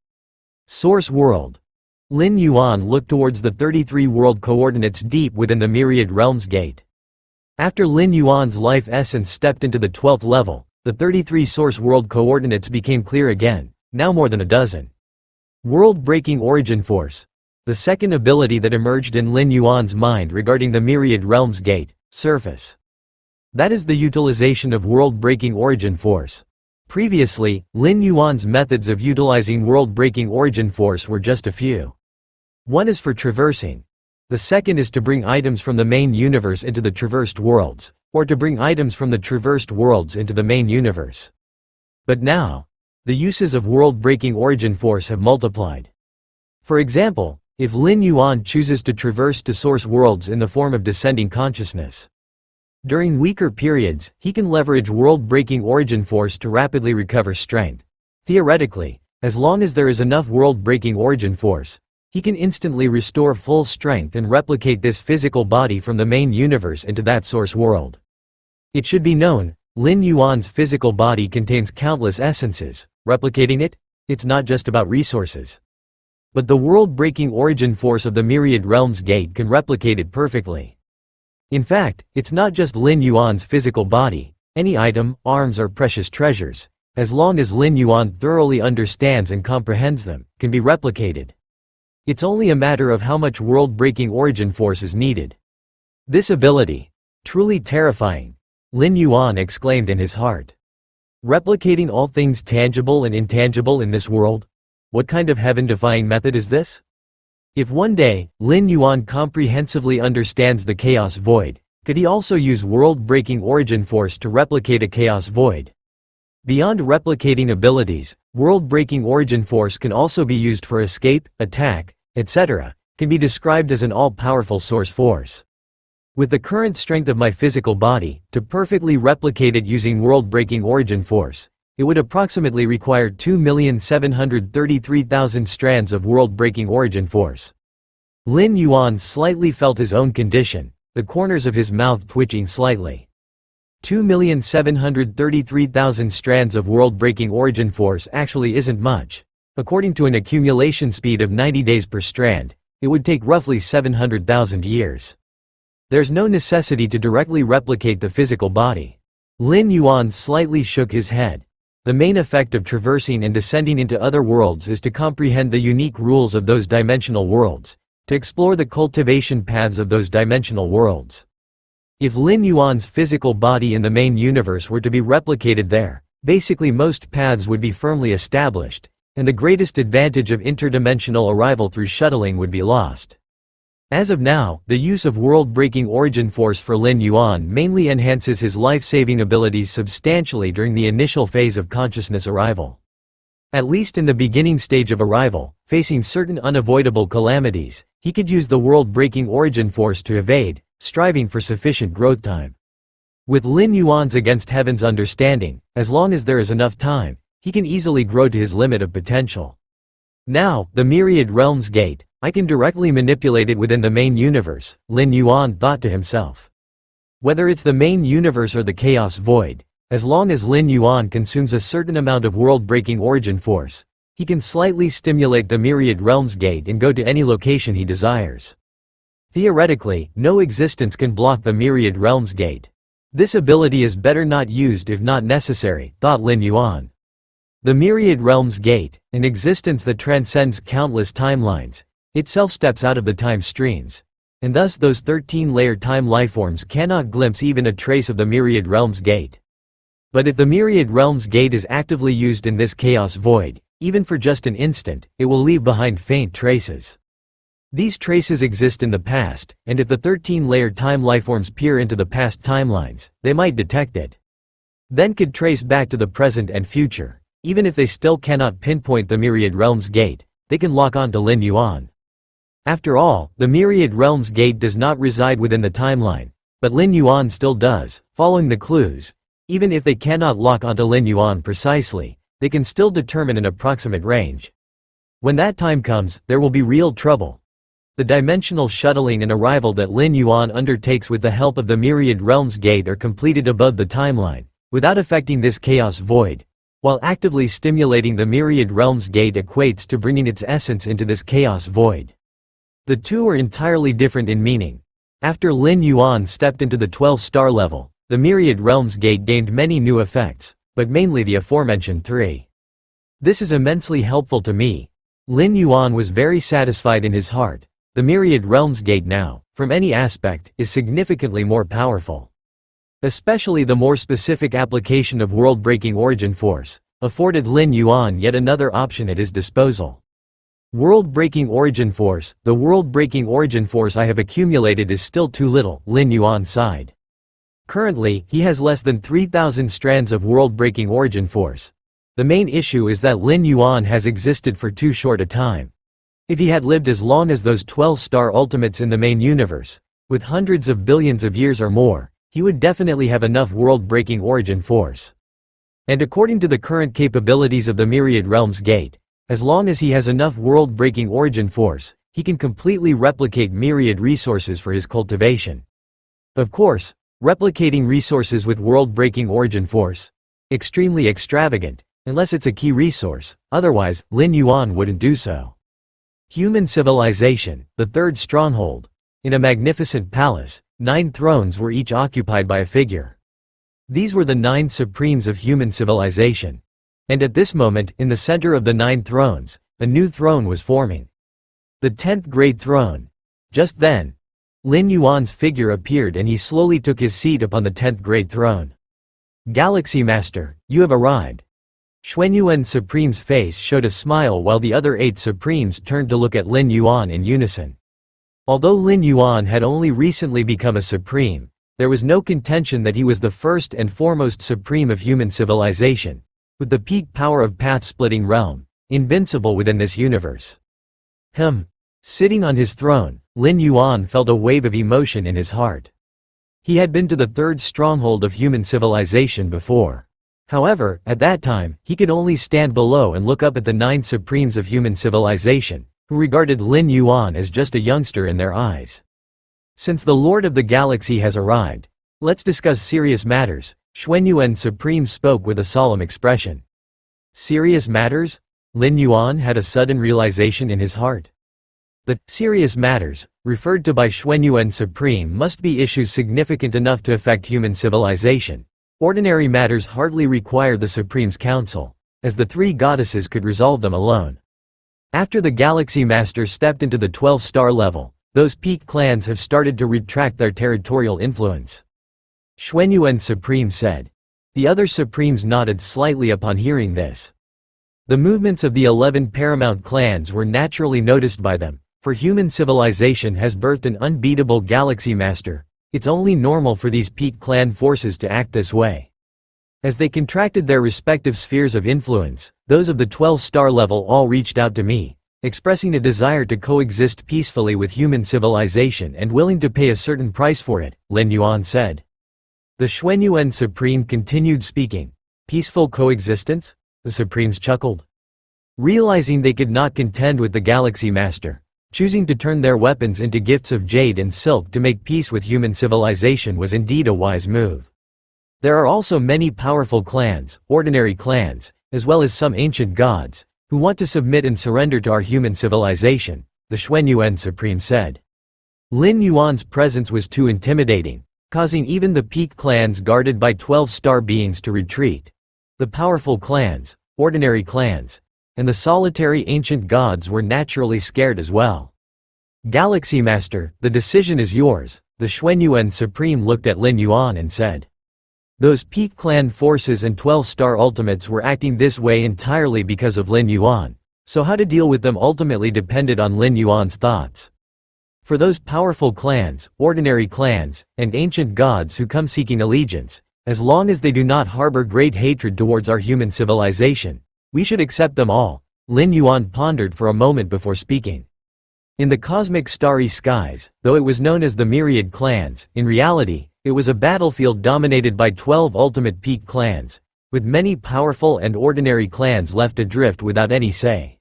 Source world. Lin Yuan looked towards the 33 world coordinates deep within the Myriad Realms Gate. After Lin Yuan's life essence stepped into the 12th level, the 33 source world coordinates became clear again, now more than a dozen. World-breaking origin force. The second ability that emerged in Lin Yuan's mind regarding the Myriad Realms Gate, surface. That is the utilization of world-breaking origin force. Previously, Lin Yuan's methods of utilizing world-breaking origin force were just a few. One is for traversing. The second is to bring items from the main universe into the traversed worlds, or to bring items from the traversed worlds into the main universe. But now, the uses of world-breaking origin force have multiplied. For example, if Lin Yuan chooses to traverse to source worlds in the form of descending consciousness, during weaker periods, he can leverage world-breaking origin force to rapidly recover strength. Theoretically, as long as there is enough world-breaking origin force, he can instantly restore full strength and replicate this physical body from the main universe into that source world. It should be known, Lin Yuan's physical body contains countless essences. Replicating it, it's not just about resources. But the world-breaking origin force of the Myriad Realms Gate can replicate it perfectly. In fact, it's not just Lin Yuan's physical body. Any item, arms or precious treasures, as long as Lin Yuan thoroughly understands and comprehends them, can be replicated. It's only a matter of how much world-breaking origin force is needed. This ability, truly terrifying, Lin Yuan exclaimed in his heart. Replicating all things tangible and intangible in this world? What kind of heaven-defying method is this? If one day, Lin Yuan comprehensively understands the chaos void, could he also use world-breaking origin force to replicate a chaos void? Beyond replicating abilities, world-breaking origin force can also be used for escape, attack, etc., can be described as an all-powerful source force. With the current strength of my physical body, to perfectly replicate it using world-breaking origin force, it would approximately require 2,733,000 strands of world-breaking origin force. Lin Yuan slightly felt his own condition, the corners of his mouth twitching slightly. 2,733,000 strands of world-breaking origin force actually isn't much. According to an accumulation speed of 90 days per strand, it would take roughly 700,000 years. There's no necessity to directly replicate the physical body. Lin Yuan slightly shook his head. The main effect of traversing and descending into other worlds is to comprehend the unique rules of those dimensional worlds, to explore the cultivation paths of those dimensional worlds. If Lin Yuan's physical body in the main universe were to be replicated there, basically most paths would be firmly established, and the greatest advantage of interdimensional arrival through shuttling would be lost. As of now, the use of world-breaking origin force for Lin Yuan mainly enhances his life-saving abilities substantially during the initial phase of consciousness arrival. At least in the beginning stage of arrival, facing certain unavoidable calamities, he could use the world-breaking origin force to evade, striving for sufficient growth time. With Lin Yuan's against heaven's understanding, as long as there is enough time, he can easily grow to his limit of potential. Now, the Myriad Realms Gate, I can directly manipulate it within the main universe, Lin Yuan thought to himself. Whether it's the main universe or the Chaos Void, as long as Lin Yuan consumes a certain amount of world-breaking origin force, he can slightly stimulate the Myriad Realms Gate and go to any location he desires. Theoretically, no existence can block the Myriad Realms Gate. This ability is better not used if not necessary, thought Lin Yuan. The Myriad Realms Gate, an existence that transcends countless timelines, itself steps out of the time streams, and thus those 13-layer time lifeforms cannot glimpse even a trace of the Myriad Realms Gate. But if the Myriad Realms Gate is actively used in this Chaos Void, even for just an instant, it will leave behind faint traces. These traces exist in the past, and if the 13-layer time lifeforms peer into the past timelines, they might detect it. Then could trace back to the present and future. Even if they still cannot pinpoint the Myriad Realms Gate, they can lock on to Lin Yuan. After all, the Myriad Realms Gate does not reside within the timeline, but Lin Yuan still does, following the clues. Even if they cannot lock onto Lin Yuan precisely, they can still determine an approximate range. When that time comes, there will be real trouble. The dimensional shuttling and arrival that Lin Yuan undertakes with the help of the Myriad Realms Gate are completed above the timeline, without affecting this Chaos Void. While actively stimulating the Myriad Realms Gate equates to bringing its essence into this Chaos Void. The two are entirely different in meaning. After Lin Yuan stepped into the 12-star level, the Myriad Realms Gate gained many new effects, but mainly the aforementioned three. This is immensely helpful to me. Lin Yuan was very satisfied in his heart. The Myriad Realms Gate now, from any aspect, is significantly more powerful. Especially the more specific application of world-breaking origin force, afforded Lin Yuan yet another option at his disposal. World-breaking origin force, the world-breaking origin force I have accumulated is still too little, Lin Yuan sighed. Currently, he has less than 3,000 strands of world-breaking origin force. The main issue is that Lin Yuan has existed for too short a time. If he had lived as long as those 12-star ultimates in the main universe, with hundreds of billions of years or more, he would definitely have enough world-breaking origin force. And according to the current capabilities of the Myriad Realms Gate, as long as he has enough world-breaking origin force, he can completely replicate myriad resources for his cultivation. Of course, replicating resources with world-breaking origin force, extremely extravagant, unless it's a key resource, otherwise, Lin Yuan wouldn't do so. Human civilization, the third stronghold. In a magnificent palace, 9 thrones were each occupied by a figure. These were the 9 supremes of human civilization. And at this moment, in the center of the 9 thrones, a new throne was forming. The 10th Great Throne. Just then, Lin Yuan's figure appeared and he slowly took his seat upon the 10th Great Throne. Galaxy Master, you have arrived. Xuanyuan Supreme's face showed a smile while the other 8 Supremes turned to look at Lin Yuan in unison. Although Lin Yuan had only recently become a Supreme, there was no contention that he was the first and foremost Supreme of human civilization, with the peak power of path-splitting realm, invincible within this universe. Sitting on his throne, Lin Yuan felt a wave of emotion in his heart. He had been to the third stronghold of human civilization before. However, at that time, he could only stand below and look up at the 9 Supremes of human civilization, who regarded Lin Yuan as just a youngster in their eyes. Since the Lord of the Galaxy has arrived, let's discuss serious matters, Xuanyuan Supreme spoke with a solemn expression. Serious matters? Lin Yuan had a sudden realization in his heart. The serious matters, referred to by Xuanyuan Supreme, must be issues significant enough to affect human civilization. Ordinary matters hardly require the Supreme's counsel, as the three goddesses could resolve them alone. After the Galaxy Master stepped into the 12-star level, those peak clans have started to retract their territorial influence. Xuanyuan Supreme said. The other Supremes nodded slightly upon hearing this. The movements of the 11 paramount clans were naturally noticed by them, for human civilization has birthed an unbeatable Galaxy Master. It's only normal for these peak clan forces to act this way. As they contracted their respective spheres of influence, those of the 12-star level all reached out to me, expressing a desire to coexist peacefully with human civilization and willing to pay a certain price for it, Lin Yuan said. The Xuanyuan Supreme continued speaking. Peaceful coexistence? The Supremes chuckled. Realizing they could not contend with the Galaxy Master, choosing to turn their weapons into gifts of jade and silk to make peace with human civilization was indeed a wise move. There are also many powerful clans, ordinary clans, as well as some ancient gods, who want to submit and surrender to our human civilization, the Xuanyuan Supreme said. Lin Yuan's presence was too intimidating, causing even the peak clans guarded by 12-star beings to retreat. The powerful clans, ordinary clans, and the solitary ancient gods were naturally scared as well. Galaxy Master, the decision is yours, the Xuanyuan Supreme looked at Lin Yuan and said. Those peak clan forces and 12-star ultimates were acting this way entirely because of Lin Yuan, so how to deal with them ultimately depended on Lin Yuan's thoughts. For those powerful clans, ordinary clans, and ancient gods who come seeking allegiance, as long as they do not harbor great hatred towards our human civilization, we should accept them all, Lin Yuan pondered for a moment before speaking. In the cosmic starry skies, though it was known as the Myriad Clans, in reality, it was a battlefield dominated by 12 ultimate peak clans, with many powerful and ordinary clans left adrift without any say.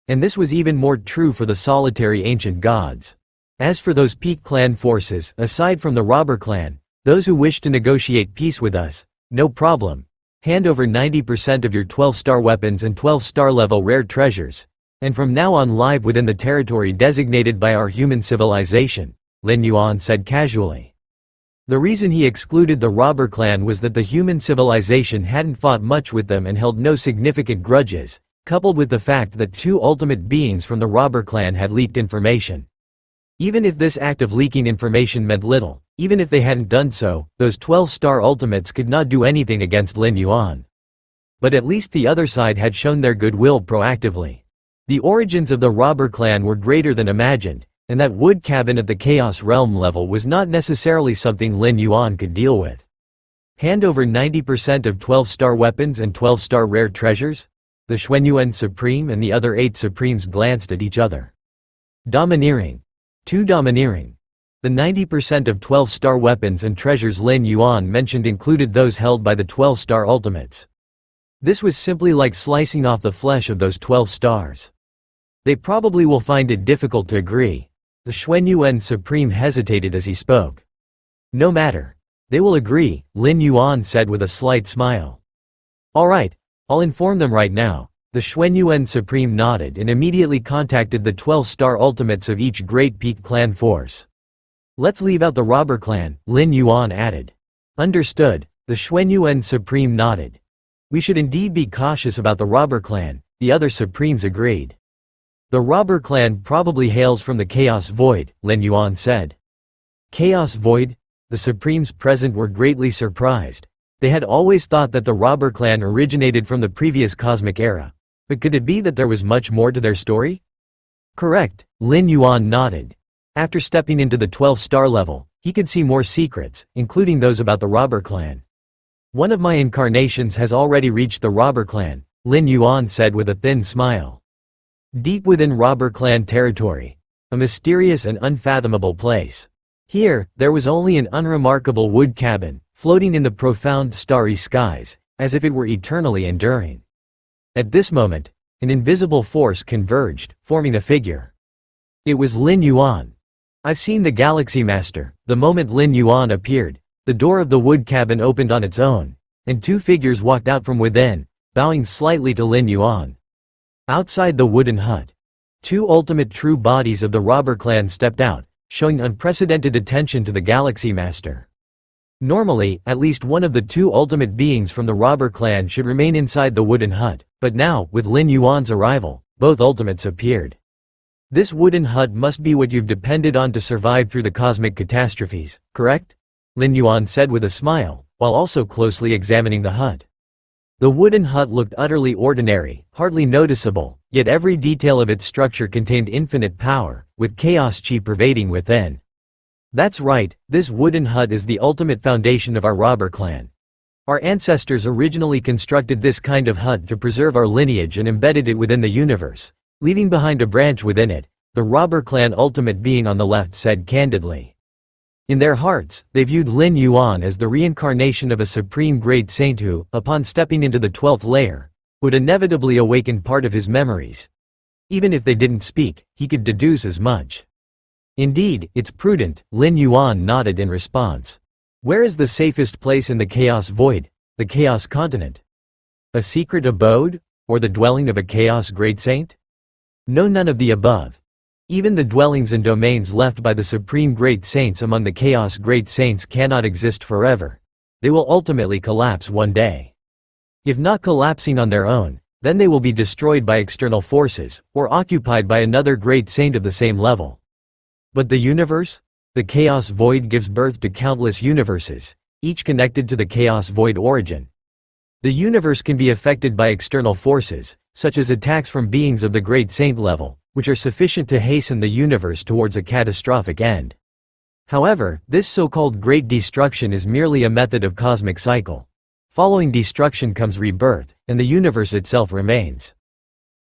And this was even more true for the solitary ancient gods. As for those peak clan forces, aside from the robber clan, those who wish to negotiate peace with us, no problem. Hand over 90% of your 12-star weapons and 12-star level rare treasures, and from now on live within the territory designated by our human civilization, Lin Yuan said casually. The reason he excluded the robber clan was that the human civilization hadn't fought much with them and held no significant grudges, coupled with the fact that two ultimate beings from the robber clan had leaked information. Even if this act of leaking information meant little, even if they hadn't done so, those 12-star ultimates could not do anything against Lin Yuan. But at least the other side had shown their goodwill proactively. The origins of the robber clan were greater than imagined, and that wood cabin at the Chaos Realm level was not necessarily something Lin Yuan could deal with. Hand over 90% of 12-star weapons and 12-star rare treasures? The Xuanyuan Supreme and the other 8 Supremes glanced at each other. Domineering. Too domineering. The 90% of 12-star weapons and treasures Lin Yuan mentioned included those held by the 12-star ultimates. This was simply like slicing off the flesh of those 12 stars. They probably will find it difficult to agree. The Xuanyuan Supreme hesitated as he spoke. No matter. They will agree, Lin Yuan said with a slight smile. Alright, I'll inform them right now. The Xuanyuan Supreme nodded and immediately contacted the 12-star ultimates of each great peak clan force. Let's leave out the robber clan, Lin Yuan added. Understood, the Xuanyuan Supreme nodded. We should indeed be cautious about the robber clan, the other Supremes agreed. The robber clan probably hails from the Chaos Void, Lin Yuan said. Chaos Void? The Supremes present were greatly surprised. They had always thought that the robber clan originated from the previous cosmic era. But could it be that there was much more to their story? Correct, Lin Yuan nodded. After stepping into the 12-star level, he could see more secrets, including those about the robber clan. One of my incarnations has already reached the robber clan, Lin Yuan said with a thin smile. Deep within robber clan territory, a mysterious and unfathomable place. Here, there was only an unremarkable wood cabin, floating in the profound starry skies, as if it were eternally enduring. At this moment, an invisible force converged, forming a figure. It was Lin Yuan. "I've seen the Galaxy Master." The moment Lin Yuan appeared, the door of the wood cabin opened on its own, and two figures walked out from within, bowing slightly to Lin Yuan. Outside the wooden hut, two ultimate true bodies of the robber clan stepped out, showing unprecedented attention to the Galaxy Master. Normally, at least one of the two ultimate beings from the robber clan should remain inside the wooden hut, but now, with Lin Yuan's arrival, both ultimates appeared. "This wooden hut must be what you've depended on to survive through the cosmic catastrophes, correct?" Lin Yuan said with a smile, while also closely examining the hut. The wooden hut looked utterly ordinary, hardly noticeable, yet every detail of its structure contained infinite power, with chaos chi pervading within. "That's right, this wooden hut is the ultimate foundation of our robber clan. Our ancestors originally constructed this kind of hut to preserve our lineage and embedded it within the universe, leaving behind a branch within it," the robber clan ultimate being on the left said candidly. In their hearts, they viewed Lin Yuan as the reincarnation of a supreme great saint who, upon stepping into the 12th layer, would inevitably awaken part of his memories. Even if they didn't speak, he could deduce as much. "Indeed, it's prudent," Lin Yuan nodded in response. "Where is the safest place in the Chaos Void, the Chaos Continent? A secret abode? Or the dwelling of a Chaos Great Saint? No, none of the above. Even the dwellings and domains left by the Supreme Great Saints among the Chaos Great Saints cannot exist forever. They will ultimately collapse one day. If not collapsing on their own, then they will be destroyed by external forces, or occupied by another Great Saint of the same level. But the universe? The Chaos Void gives birth to countless universes, each connected to the Chaos Void origin. The universe can be affected by external forces, such as attacks from beings of the Great Saint level, which are sufficient to hasten the universe towards a catastrophic end. However, this so-called Great Destruction is merely a method of cosmic cycle. Following destruction comes rebirth, and the universe itself remains.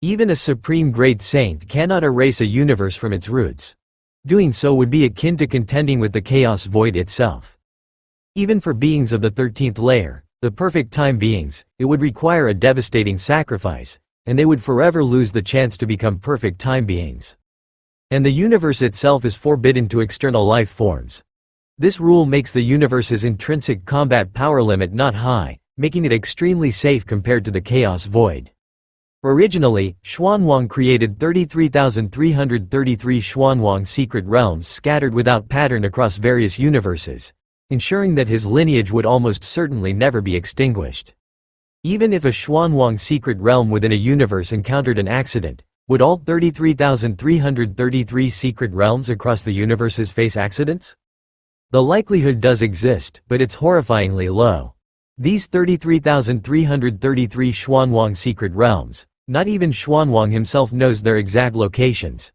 Even a Supreme Great Saint cannot erase a universe from its roots. Doing so would be akin to contending with the Chaos Void itself. Even for beings of the 13th layer, the perfect time beings, it would require a devastating sacrifice, and they would forever lose the chance to become perfect time beings. And the universe itself is forbidden to external life forms. This rule makes the universe's intrinsic combat power limit not high, making it extremely safe compared to the Chaos Void. Originally, Xuanwang created 33,333 Xuanwang secret realms scattered without pattern across various universes, ensuring that his lineage would almost certainly never be extinguished. Even if a Xuanwang secret realm within a universe encountered an accident, would all 33,333 secret realms across the universes face accidents? The likelihood does exist, but it's horrifyingly low. These 33,333 Xuanwang secret realms, not even Xuanwang himself knows their exact locations.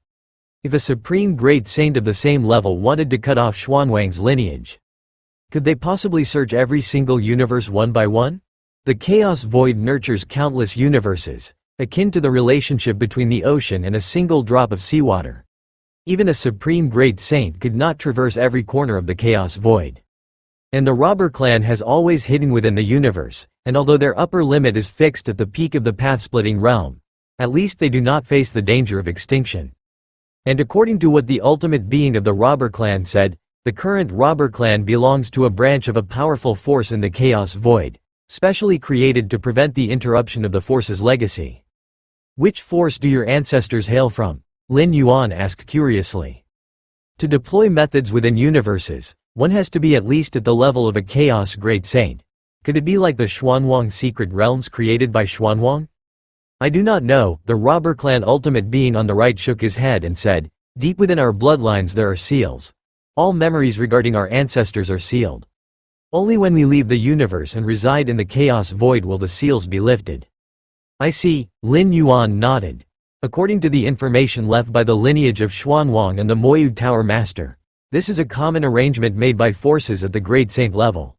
If a supreme great saint of the same level wanted to cut off Xuanwang's lineage, could they possibly search every single universe one by one? The Chaos Void nurtures countless universes, akin to the relationship between the ocean and a single drop of seawater. Even a supreme great saint could not traverse every corner of the Chaos Void. And the robber clan has always hidden within the universe, and although their upper limit is fixed at the peak of the path-splitting realm, at least they do not face the danger of extinction. And according to what the ultimate being of the robber clan said, the current robber clan belongs to a branch of a powerful force in the Chaos Void, specially created to prevent the interruption of the force's legacy. "Which force do your ancestors hail from?" Lin Yuan asked curiously. To deploy methods within universes, one has to be at least at the level of a Chaos Great Saint. Could it be like the Xuanwang secret realms created by Xuanwang? "I do not know," the robber clan ultimate being on the right shook his head and said, "Deep within our bloodlines there are seals. All memories regarding our ancestors are sealed. Only when we leave the universe and reside in the Chaos Void will the seals be lifted." "I see," Lin Yuan nodded. According to the information left by the lineage of Xuanwang and the Moyu Tower Master, this is a common arrangement made by forces at the Great Saint level.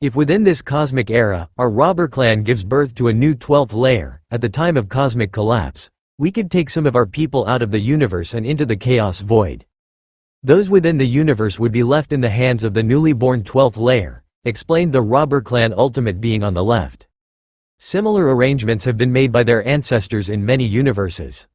If within this cosmic era, our robber clan gives birth to a new 12th layer, at the time of cosmic collapse, we could take some of our people out of the universe and into the Chaos Void. Those within the universe would be left in the hands of the newly born 12th layer, explained the robber clan ultimate being on the left. Similar arrangements have been made by their ancestors in many universes.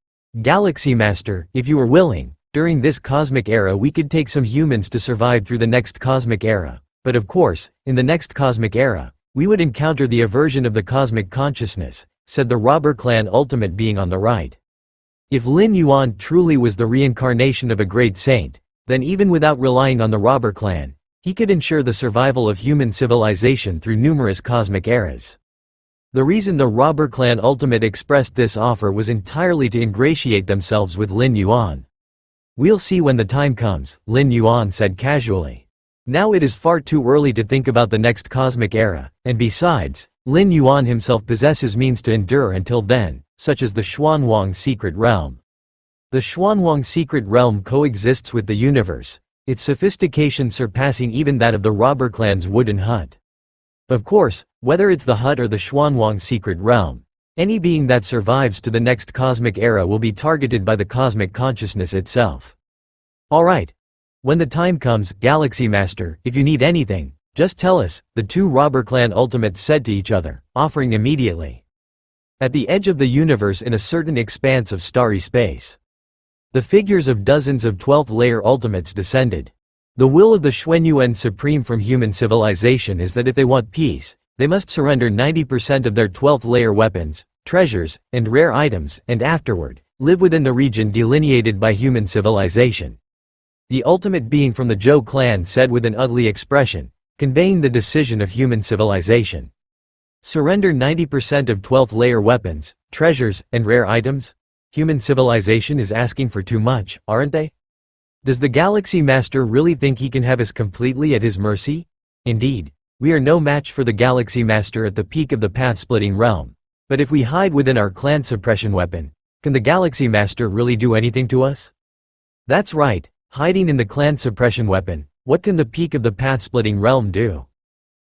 Galaxy Master, if you were willing, during this cosmic era we could take some humans to survive through the next cosmic era. But of course, in the next cosmic era, we would encounter the aversion of the cosmic consciousness, said the robber clan ultimate being on the right. If Lin Yuan truly was the reincarnation of a great saint, then even without relying on the robber clan, he could ensure the survival of human civilization through numerous cosmic eras. The reason the robber clan ultimate expressed this offer was entirely to ingratiate themselves with Lin Yuan. We'll see when the time comes, Lin Yuan said casually. Now it is far too early to think about the next cosmic era, and besides, Lin Yuan himself possesses means to endure until then, such as the Xuanwang secret realm. The Xuanwang secret realm coexists with the universe, its sophistication surpassing even that of the robber clan's wooden hut. Of course, whether it's the hut or the Xuanwang secret realm, any being that survives to the next cosmic era will be targeted by the cosmic consciousness itself. Alright. When the time comes, Galaxy Master, if you need anything, just tell us, the two robber clan ultimates said to each other, offering immediately. At the edge of the universe in a certain expanse of starry space, the figures of dozens of 12th layer ultimates descended. The will of the Xuanyuan Supreme from human civilization is that if they want peace, they must surrender 90% of their 12th layer weapons, treasures, and rare items, and afterward, live within the region delineated by human civilization. The ultimate being from the Zhou clan said with an ugly expression, conveying the decision of human civilization. Surrender 90% of 12th layer weapons, treasures, and rare items? Human civilization is asking for too much, aren't they? Does the Galaxy Master really think he can have us completely at his mercy? Indeed, we are no match for the Galaxy Master at the peak of the path-splitting realm. But if we hide within our clan suppression weapon, can the Galaxy Master really do anything to us? That's right, hiding in the clan suppression weapon, what can the peak of the path-splitting realm do?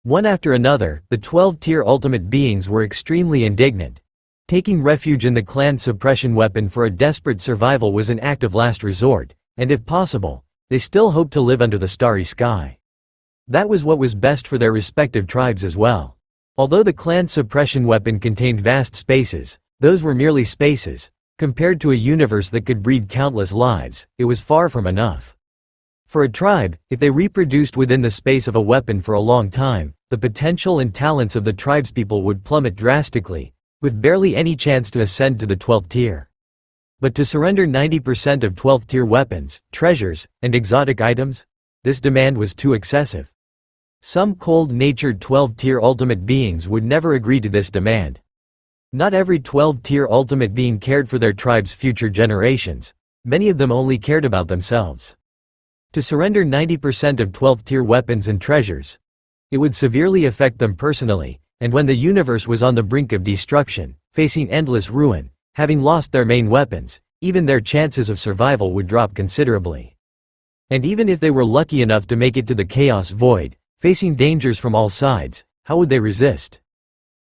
One after another, the 12-tier ultimate beings were extremely indignant. Taking refuge in the clan suppression weapon for a desperate survival was an act of last resort. And if possible, they still hoped to live under the starry sky. That was what was best for their respective tribes as well. Although the clan suppression weapon contained vast spaces, those were merely spaces. Compared to a universe that could breed countless lives, it was far from enough. For a tribe, if they reproduced within the space of a weapon for a long time, the potential and talents of the tribespeople would plummet drastically, with barely any chance to ascend to the 12th tier. But to surrender 90% of 12th tier weapons, treasures, and exotic items? This demand was too excessive. Some cold-natured 12th tier ultimate beings would never agree to this demand. Not every 12th tier ultimate being cared for their tribe's future generations. Many of them only cared about themselves. To surrender 90% of 12th tier weapons and treasures, it would severely affect them personally, and when the universe was on the brink of destruction, facing endless ruin, having lost their main weapons, even their chances of survival would drop considerably. And even if they were lucky enough to make it to the chaos void, facing dangers from all sides, how would they resist?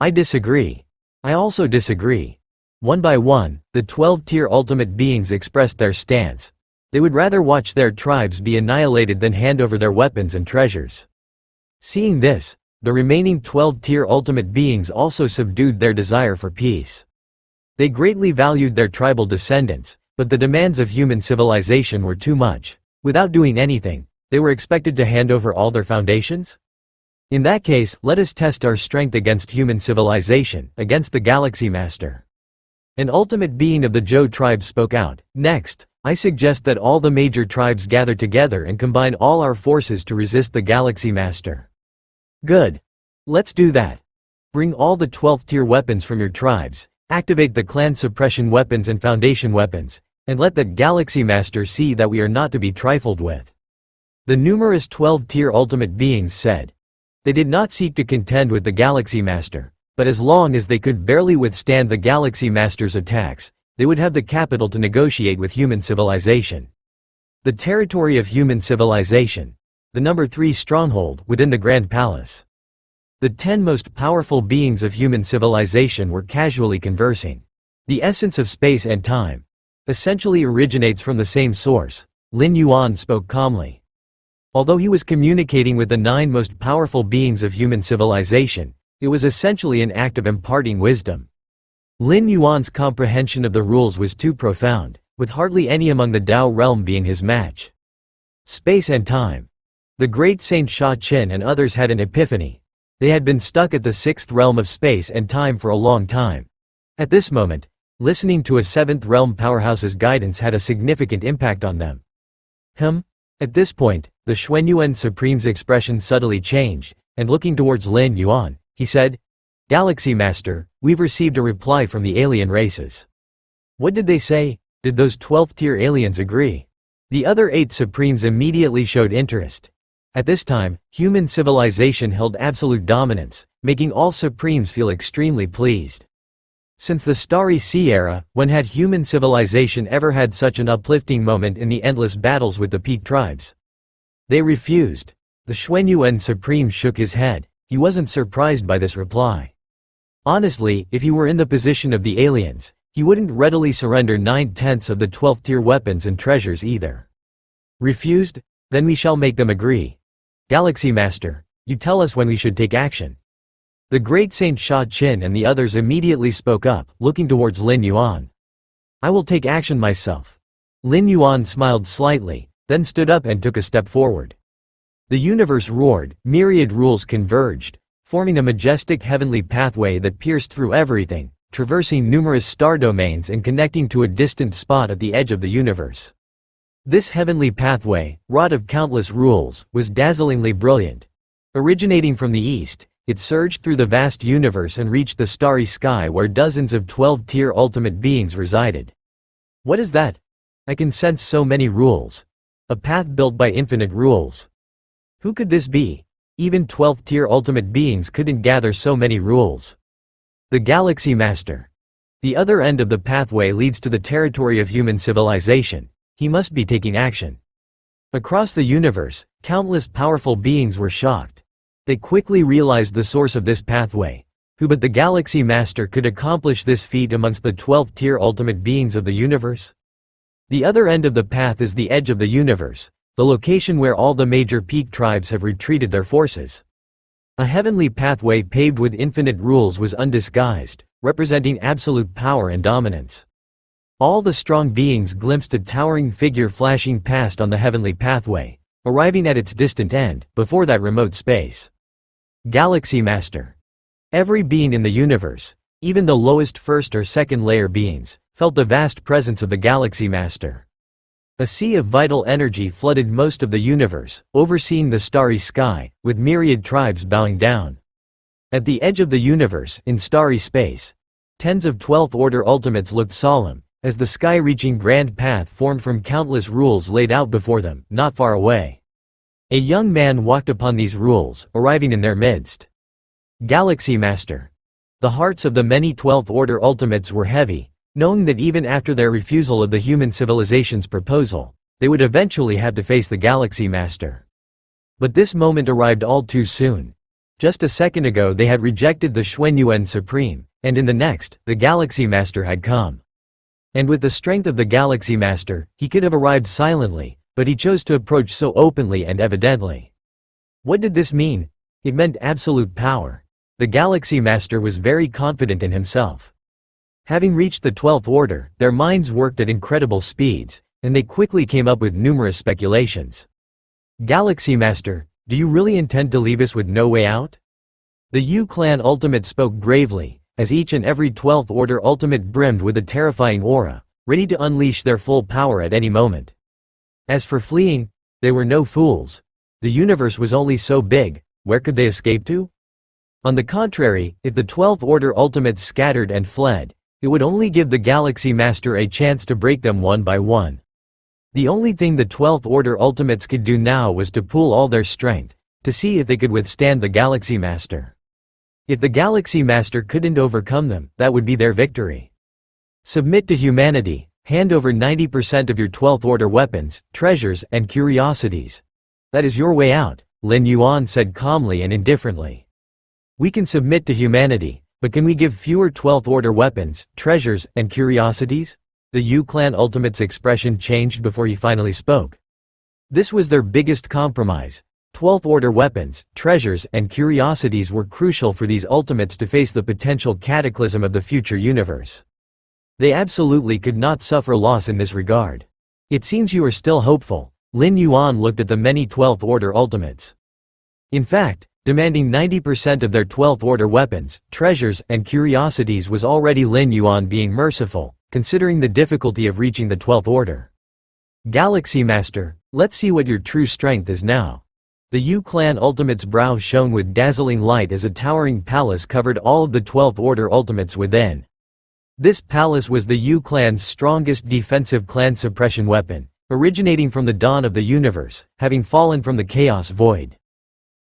I disagree. I also disagree. One by one, the 12-tier ultimate beings expressed their stance. They would rather watch their tribes be annihilated than hand over their weapons and treasures. Seeing this, the remaining 12-tier ultimate beings also subdued their desire for peace. They greatly valued their tribal descendants, but the demands of human civilization were too much. Without doing anything, they were expected to hand over all their foundations? In that case, let us test our strength against human civilization, against the Galaxy Master. An ultimate being of the Zhou tribe spoke out. Next, I suggest that all the major tribes gather together and combine all our forces to resist the Galaxy Master. Good. Let's do that. Bring all the 12th tier weapons from your tribes. Activate the clan suppression weapons and foundation weapons, and let that Galaxy Master see that we are not to be trifled with. The numerous 12-tier ultimate beings said. They did not seek to contend with the Galaxy Master, but as long as they could barely withstand the Galaxy Master's attacks, they would have the capital to negotiate with human civilization. The territory of human civilization. The number 3 stronghold within the Grand Palace. The 10 most powerful beings of human civilization were casually conversing. The essence of space and time essentially originates from the same source. Lin Yuan spoke calmly. Although he was communicating with the 9 most powerful beings of human civilization, It was essentially an act of imparting wisdom. Lin Yuan's comprehension of the rules was too profound, with hardly any among the Tao realm being his match. Space and time. The great Saint Sha Qin and others had an epiphany. They had been stuck at the sixth realm of space and time for a long time. At this moment, listening to a seventh realm powerhouse's guidance had a significant impact on them. At this point, the Xuanyuan Supreme's expression subtly changed, and looking towards Lin Yuan, he said, "Galaxy Master, we've received a reply from the alien races." What did they say? Did those 12th-tier aliens agree? The other 8 Supremes immediately showed interest. At this time, human civilization held absolute dominance, making all Supremes feel extremely pleased. Since the Starry Sea era, when had human civilization ever had such an uplifting moment in the endless battles with the peak tribes? They refused. The Xuanyuan Supreme shook his head. He wasn't surprised by this reply. Honestly, if he were in the position of the aliens, he wouldn't readily surrender 9/10 of the 12th-tier weapons and treasures either. Refused? Then we shall make them agree. Galaxy Master, you tell us when we should take action. The great Saint Sha Qin and the others immediately spoke up, looking towards Lin Yuan. I will take action myself. Lin Yuan smiled slightly, then stood up and took a step forward. The universe roared, myriad rules converged, forming a majestic heavenly pathway that pierced through everything, traversing numerous star domains and connecting to a distant spot at the edge of the universe. This heavenly pathway, wrought of countless rules, was dazzlingly brilliant. Originating from the east, it surged through the vast universe and reached the starry sky where dozens of 12th-tier ultimate beings resided. What is that? I can sense so many rules. A path built by infinite rules. Who could this be? Even 12th-tier ultimate beings couldn't gather so many rules. The Galaxy Master. The other end of the pathway leads to the territory of human civilization. He must be taking action. Across the universe, countless powerful beings were shocked. They quickly realized the source of this pathway. Who but the Galaxy Master could accomplish this feat amongst the 12th-tier ultimate beings of the universe? The other end of the path is the edge of the universe, the location where all the major peak tribes have retreated their forces. A heavenly pathway paved with infinite rules was undisguised, representing absolute power and dominance. All the strong beings glimpsed a towering figure flashing past on the heavenly pathway, arriving at its distant end, before that remote space. Galaxy Master. Every being in the universe, even the lowest first or second layer beings, felt the vast presence of the Galaxy Master. A sea of vital energy flooded most of the universe, overseeing the starry sky, with myriad tribes bowing down. At the edge of the universe, in starry space, tens of 12th Order ultimates looked solemn, as the sky-reaching grand path formed from countless rules laid out before them, not far away. A young man walked upon these rules, arriving in their midst. Galaxy Master. The hearts of the many 12th Order ultimates were heavy, knowing that even after their refusal of the human civilization's proposal, they would eventually have to face the Galaxy Master. But this moment arrived all too soon. Just a second ago they had rejected the Xuanyuan Supreme, and in the next, the Galaxy Master had come. And with the strength of the Galaxy Master, he could have arrived silently, but he chose to approach so openly and evidently. What did this mean? It meant absolute power. The Galaxy Master was very confident in himself. Having reached the 12th Order, their minds worked at incredible speeds, and they quickly came up with numerous speculations. Galaxy Master, do you really intend to leave us with no way out? The Yu Clan Ultimate spoke gravely, as each and every 12th Order Ultimate brimmed with a terrifying aura, ready to unleash their full power at any moment. As for fleeing, they were no fools. The universe was only so big, where could they escape to? On the contrary, if the 12th Order Ultimates scattered and fled, it would only give the Galaxy Master a chance to break them one by one. The only thing the 12th Order Ultimates could do now was to pool all their strength, to see if they could withstand the Galaxy Master. If the Galaxy Master couldn't overcome them, that would be their victory. Submit to humanity, hand over 90% of your 12th Order weapons, treasures, and curiosities. That is your way out, Lin Yuan said calmly and indifferently. We can submit to humanity, but can we give fewer 12th Order weapons, treasures, and curiosities? The Yu Clan Ultimate's expression changed before he finally spoke. This was their biggest compromise. 12th order weapons, treasures, and curiosities were crucial for these ultimates to face the potential cataclysm of the future universe. They absolutely could not suffer loss in this regard. It seems you are still hopeful. Lin Yuan looked at the many 12th order ultimates. In fact, demanding 90% of their 12th order weapons, treasures, and curiosities was already Lin Yuan being merciful, considering the difficulty of reaching the 12th order. Galaxy Master, let's see what your true strength is now. The Yu clan ultimate's brow shone with dazzling light as a towering palace covered all of the 12th order ultimates within. This palace was the Yu clan's strongest defensive clan suppression weapon, originating from the dawn of the universe, having fallen from the chaos void.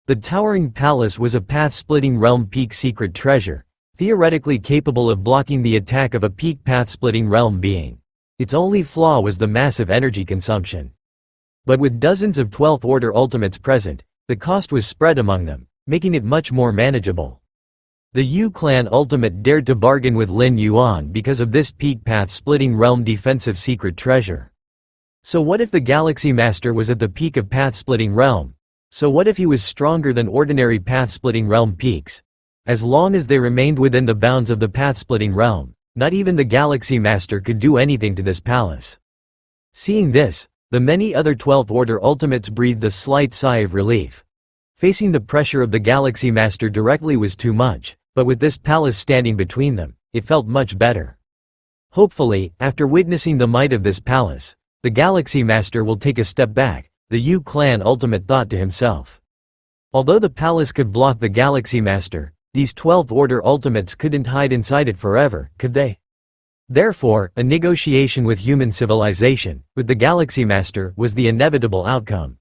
The towering palace was a path-splitting realm peak secret treasure, theoretically capable of blocking the attack of a peak path-splitting realm being. Its only flaw was the massive energy consumption. But with dozens of 12th order ultimates present, the cost was spread among them, making it much more manageable. The Yu clan ultimate dared to bargain with Lin Yuan because of this peak path-splitting realm defensive secret treasure. So what if the Galaxy Master was at the peak of path-splitting realm? So what if he was stronger than ordinary path-splitting realm peaks? As long as they remained within the bounds of the path-splitting realm, not even the Galaxy Master could do anything to this palace. Seeing this, the many other 12th order ultimates breathed a slight sigh of relief. Facing the pressure of the Galaxy Master directly was too much, but with this palace standing between them, it felt much better. Hopefully, after witnessing the might of this palace, the Galaxy Master will take a step back, the Yu clan ultimate thought to himself. Although the palace could block the Galaxy Master, these 12th order ultimates couldn't hide inside it forever, could they? Therefore, a negotiation with human civilization, with the Galaxy Master, was the inevitable outcome.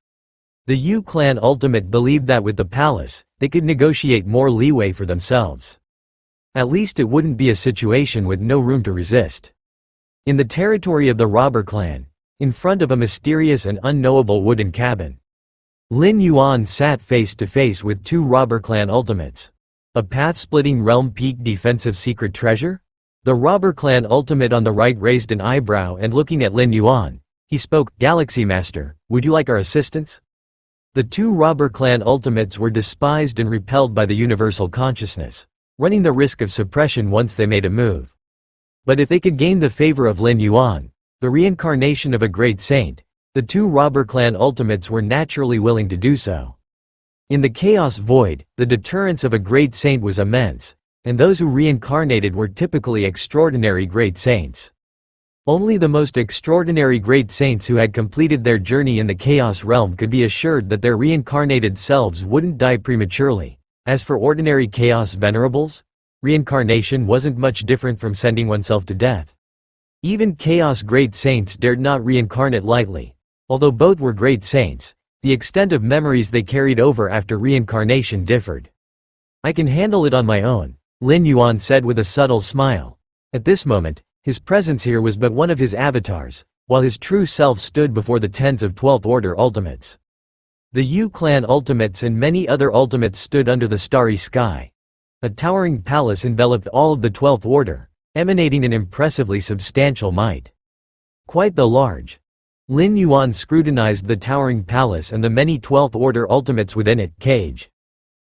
The Yu clan ultimate believed that with the palace, they could negotiate more leeway for themselves. At least it wouldn't be a situation with no room to resist. In the territory of the robber clan, in front of a mysterious and unknowable wooden cabin, Lin Yuan sat face to face with two robber clan ultimates. A path-splitting realm peak defensive secret treasure? The robber clan ultimate on the right raised an eyebrow and looking at Lin Yuan, he spoke, "Galaxy Master, would you like our assistance?" The two robber clan ultimates were despised and repelled by the universal consciousness, running the risk of suppression once they made a move. But if they could gain the favor of Lin Yuan, the reincarnation of a great saint, the two robber clan ultimates were naturally willing to do so. In the chaos void, the deterrence of a great saint was immense, and those who reincarnated were typically extraordinary great saints. Only the most extraordinary great saints who had completed their journey in the chaos realm could be assured that their reincarnated selves wouldn't die prematurely. As for ordinary chaos venerables, reincarnation wasn't much different from sending oneself to death. Even chaos great saints dared not reincarnate lightly. Although both were great saints, the extent of memories they carried over after reincarnation differed. "I can handle it on my own," Lin Yuan said with a subtle smile. At this moment, his presence here was but one of his avatars, while his true self stood before the tens of 12th order ultimates. The Yu clan ultimates and many other ultimates stood under the starry sky. A towering palace enveloped all of the 12th order, emanating an impressively substantial might. Quite the large. Lin Yuan scrutinized the towering palace and the many 12th order ultimates within it, cage.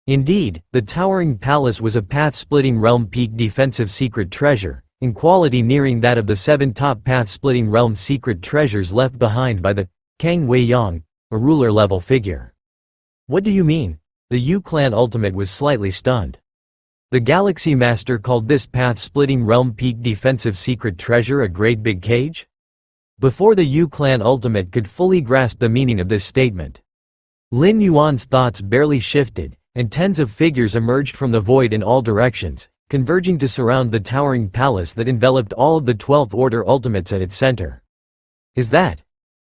Indeed, the towering palace was a path-splitting realm peak defensive secret treasure, in quality nearing that of the 7 top path-splitting realm secret treasures left behind by the Kang Weiyang, a ruler-level figure. "What do you mean?" The Yu clan ultimate was slightly stunned. The Galaxy Master called this path-splitting realm peak defensive secret treasure a great big cage? Before the Yu clan ultimate could fully grasp the meaning of this statement, Lin Yuan's thoughts barely shifted, and tens of figures emerged from the void in all directions, converging to surround the towering palace that enveloped all of the 12th order ultimates at its center. Is that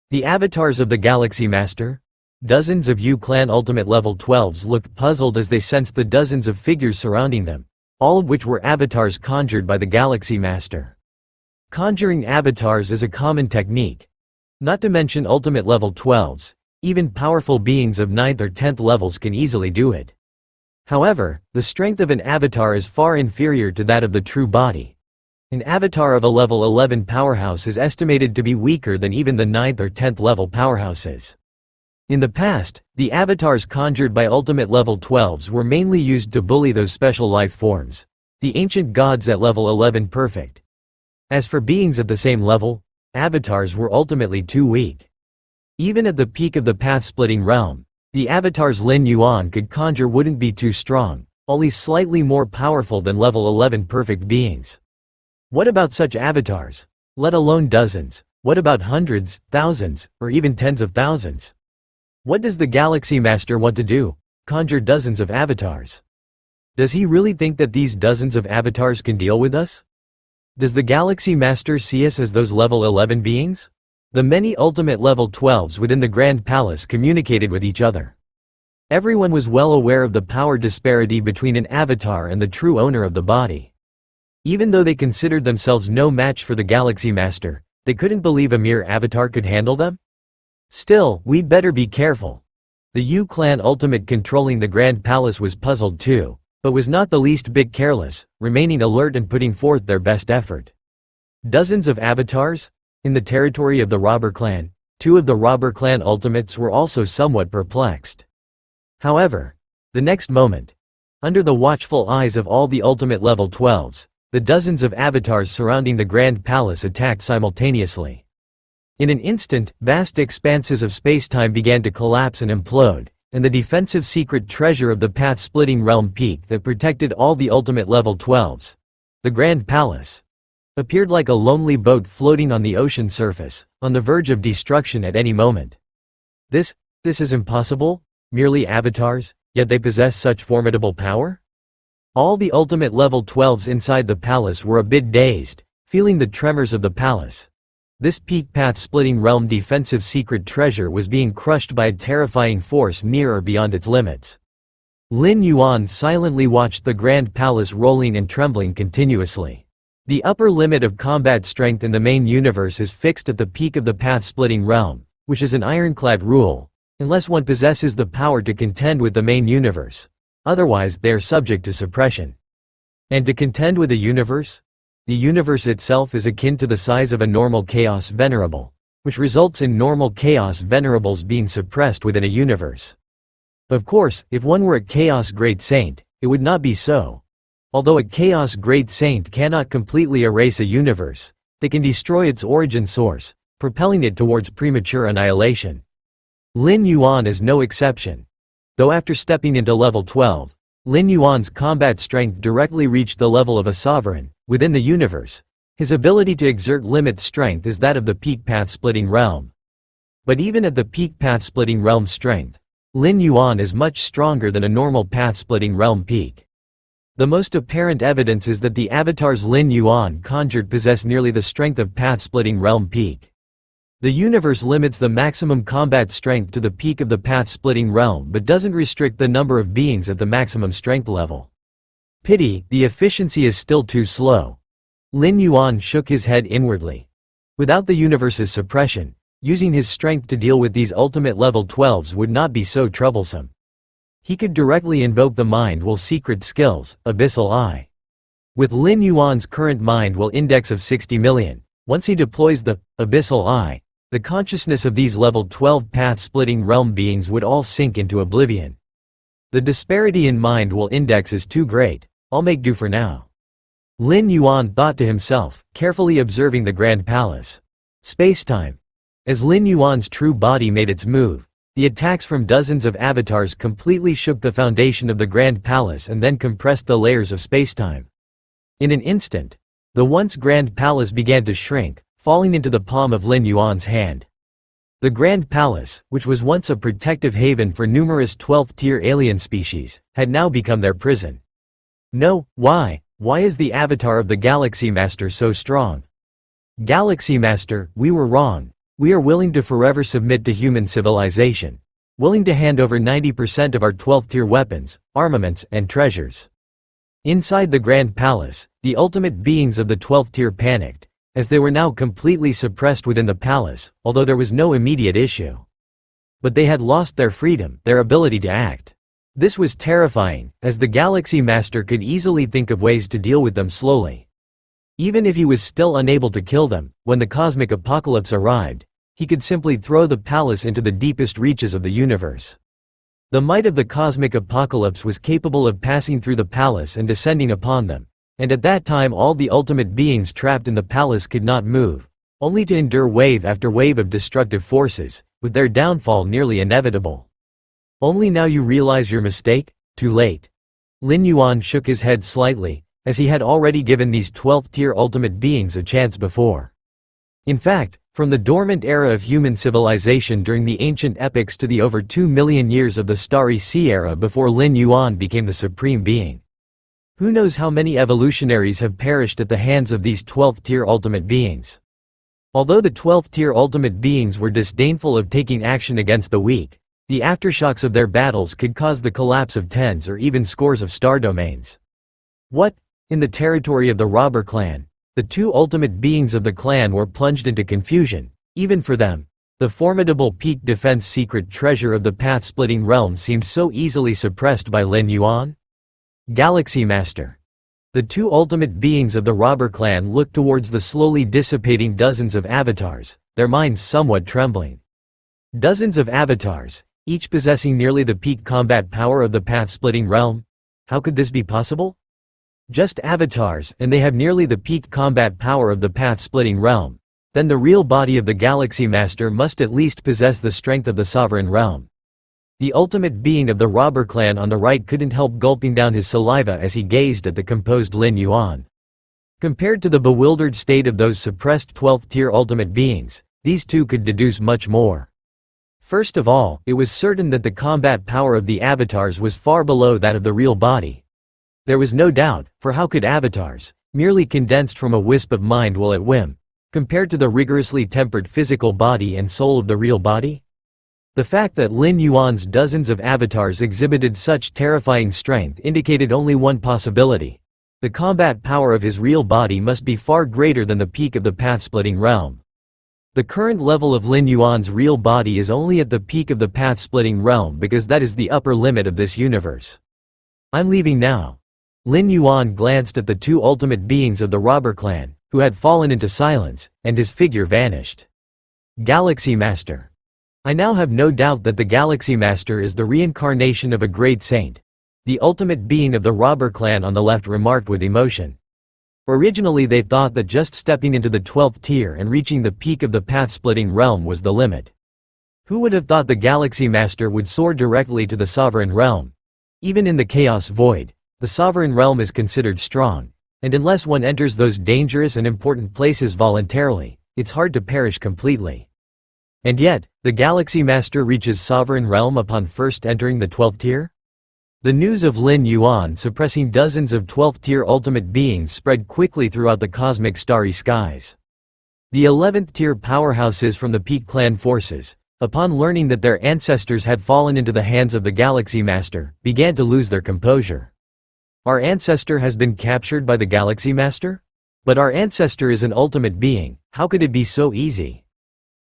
the avatars of the Galaxy Master? Dozens of Yu clan ultimate level 12s looked puzzled as they sensed the dozens of figures surrounding them, all of which were avatars conjured by the Galaxy Master. Conjuring avatars is a common technique. Not to mention ultimate level 12s, even powerful beings of 9th or 10th levels can easily do it. However, the strength of an avatar is far inferior to that of the true body. An avatar of a level 11 powerhouse is estimated to be weaker than even the 9th or 10th level powerhouses. In the past, the avatars conjured by ultimate level 12s were mainly used to bully those special life forms, the ancient gods at level 11 perfect. As for beings at the same level, avatars were ultimately too weak. Even at the peak of the path-splitting realm, the avatars Lin Yuan could conjure wouldn't be too strong, only slightly more powerful than level 11 perfect beings. What about such avatars? Let alone dozens, what about hundreds, thousands, or even tens of thousands? What does the Galaxy Master want to do? Conjure dozens of avatars. Does he really think that these dozens of avatars can deal with us? Does the Galaxy Master see us as those level 11 beings? The many ultimate level 12s within the Grand Palace communicated with each other. Everyone was well aware of the power disparity between an avatar and the true owner of the body. Even though they considered themselves no match for the Galaxy Master, they couldn't believe a mere avatar could handle them? Still, we'd better be careful. The Yu clan ultimate controlling the Grand Palace was puzzled too, but was not the least bit careless, remaining alert and putting forth their best effort. Dozens of avatars? In the territory of the robber clan, 2 of the robber clan ultimates were also somewhat perplexed. However, the next moment, under the watchful eyes of all the ultimate level 12s, the dozens of avatars surrounding the Grand Palace attacked simultaneously. In an instant, vast expanses of space-time began to collapse and implode, and the defensive secret treasure of the path-splitting realm peak that protected all the ultimate level 12s, the Grand Palace, appeared like a lonely boat floating on the ocean surface, on the verge of destruction at any moment. This is impossible? Merely avatars, yet they possess such formidable power? All the ultimate level 12s inside the palace were a bit dazed, feeling the tremors of the palace. This peak path-splitting realm defensive secret treasure was being crushed by a terrifying force near or beyond its limits. Lin Yuan silently watched the Grand Palace rolling and trembling continuously. The upper limit of combat strength in the main universe is fixed at the peak of the path-splitting realm, which is an ironclad rule, unless one possesses the power to contend with the main universe. Otherwise, they are subject to suppression. And to contend with the universe? The universe itself is akin to the size of a normal chaos venerable, which results in normal chaos venerables being suppressed within a universe. Of course, if one were a chaos great saint, it would not be so. Although a chaos great saint cannot completely erase a universe, they can destroy its origin source, propelling it towards premature annihilation. Lin Yuan is no exception. Though after stepping into level 12, Lin Yuan's combat strength directly reached the level of a sovereign within the universe, his ability to exert limit strength is that of the peak path-splitting realm. But even at the peak path-splitting realm strength, Lin Yuan is much stronger than a normal path-splitting realm peak. The most apparent evidence is that the avatars Lin Yuan conjured possess nearly the strength of path-splitting realm peak. The universe limits the maximum combat strength to the peak of the path-splitting realm but doesn't restrict the number of beings at the maximum strength level. Pity, the efficiency is still too slow. Lin Yuan shook his head inwardly. Without the universe's suppression, using his strength to deal with these ultimate level 12s would not be so troublesome. He could directly invoke the Mind Will secret skills, Abyssal Eye. With Lin Yuan's current Mind Will index of 60 million, once he deploys the Abyssal Eye, the consciousness of these level 12 path-splitting realm beings would all sink into oblivion. The disparity in Mind Will index is too great. I'll make do for now. Lin Yuan thought to himself, carefully observing the Grand Palace. Space-time. As Lin Yuan's true body made its move, the attacks from dozens of avatars completely shook the foundation of the Grand Palace and then compressed the layers of space-time. In an instant, the once Grand Palace began to shrink, falling into the palm of Lin Yuan's hand. The Grand Palace, which was once a protective haven for numerous 12th-tier alien species, had now become their prison. No, why? Why is the avatar of the Galaxy Master so strong? Galaxy Master, we were wrong. We are willing to forever submit to human civilization. Willing to hand over 90% of our 12th-tier weapons, armaments, and treasures. Inside the Grand Palace, the ultimate beings of the 12th tier panicked, as they were now completely suppressed within the palace, although there was no immediate issue. But they had lost their freedom, their ability to act. This was terrifying, as the Galaxy Master could easily think of ways to deal with them slowly. Even if he was still unable to kill them, when the cosmic apocalypse arrived, he could simply throw the palace into the deepest reaches of the universe. The might of the cosmic apocalypse was capable of passing through the palace and descending upon them, and at that time all the ultimate beings trapped in the palace could not move, only to endure wave after wave of destructive forces, with their downfall nearly inevitable. Only now you realize your mistake? Too late. Lin Yuan shook his head slightly, as he had already given these 12th-tier ultimate beings a chance before. In fact, from the dormant era of human civilization during the ancient epics to the over 2 million years of the Starry Sea era before Lin Yuan became the supreme being. Who knows how many evolutionaries have perished at the hands of these 12th-tier ultimate beings. Although the 12th-tier ultimate beings were disdainful of taking action against the weak, the aftershocks of their battles could cause the collapse of tens or even scores of star domains. What? In the territory of the robber clan, the two ultimate beings of the clan were plunged into confusion. Even for them, the formidable peak defense secret treasure of the path-splitting realm seemed so easily suppressed by Lin Yuan. Galaxy Master. The two ultimate beings of the robber clan looked towards the slowly dissipating dozens of avatars, their minds somewhat trembling. Dozens of avatars, each possessing nearly the peak combat power of the path-splitting realm? How could this be possible? Just avatars, and they have nearly the peak combat power of the path-splitting realm. Then the real body of the Galaxy Master must at least possess the strength of the sovereign realm. The ultimate being of the robber clan on the right couldn't help gulping down his saliva as he gazed at the composed Lin Yuan. Compared to the bewildered state of those suppressed 12th-tier ultimate beings, these two could deduce much more. First of all, it was certain that the combat power of the avatars was far below that of the real body. There was no doubt, for how could avatars, merely condensed from a wisp of mind will at whim, compared to the rigorously tempered physical body and soul of the real body? The fact that Lin Yuan's dozens of avatars exhibited such terrifying strength indicated only one possibility. The combat power of his real body must be far greater than the peak of the path-splitting realm. The current level of Lin Yuan's real body is only at the peak of the path-splitting realm because that is the upper limit of this universe. I'm leaving now. Lin Yuan glanced at the two ultimate beings of the robber clan, who had fallen into silence, and his figure vanished. Galaxy Master. I now have no doubt that the Galaxy Master is the reincarnation of a great saint. The ultimate being of the robber clan on the left remarked with emotion. Originally they thought that just stepping into the 12th tier and reaching the peak of the path-splitting realm was the limit. Who would have thought the Galaxy Master would soar directly to the sovereign realm? Even in the Chaos Void, the sovereign realm is considered strong, and unless one enters those dangerous and important places voluntarily, it's hard to perish completely. And yet, the Galaxy Master reaches sovereign realm upon first entering the 12th tier? The news of Lin Yuan suppressing dozens of 12th tier ultimate beings spread quickly throughout the cosmic starry skies. The 11th tier powerhouses from the Peak Clan forces, upon learning that their ancestors had fallen into the hands of the Galaxy Master, began to lose their composure. Our ancestor has been captured by the Galaxy Master? But our ancestor is an ultimate being, how could it be so easy?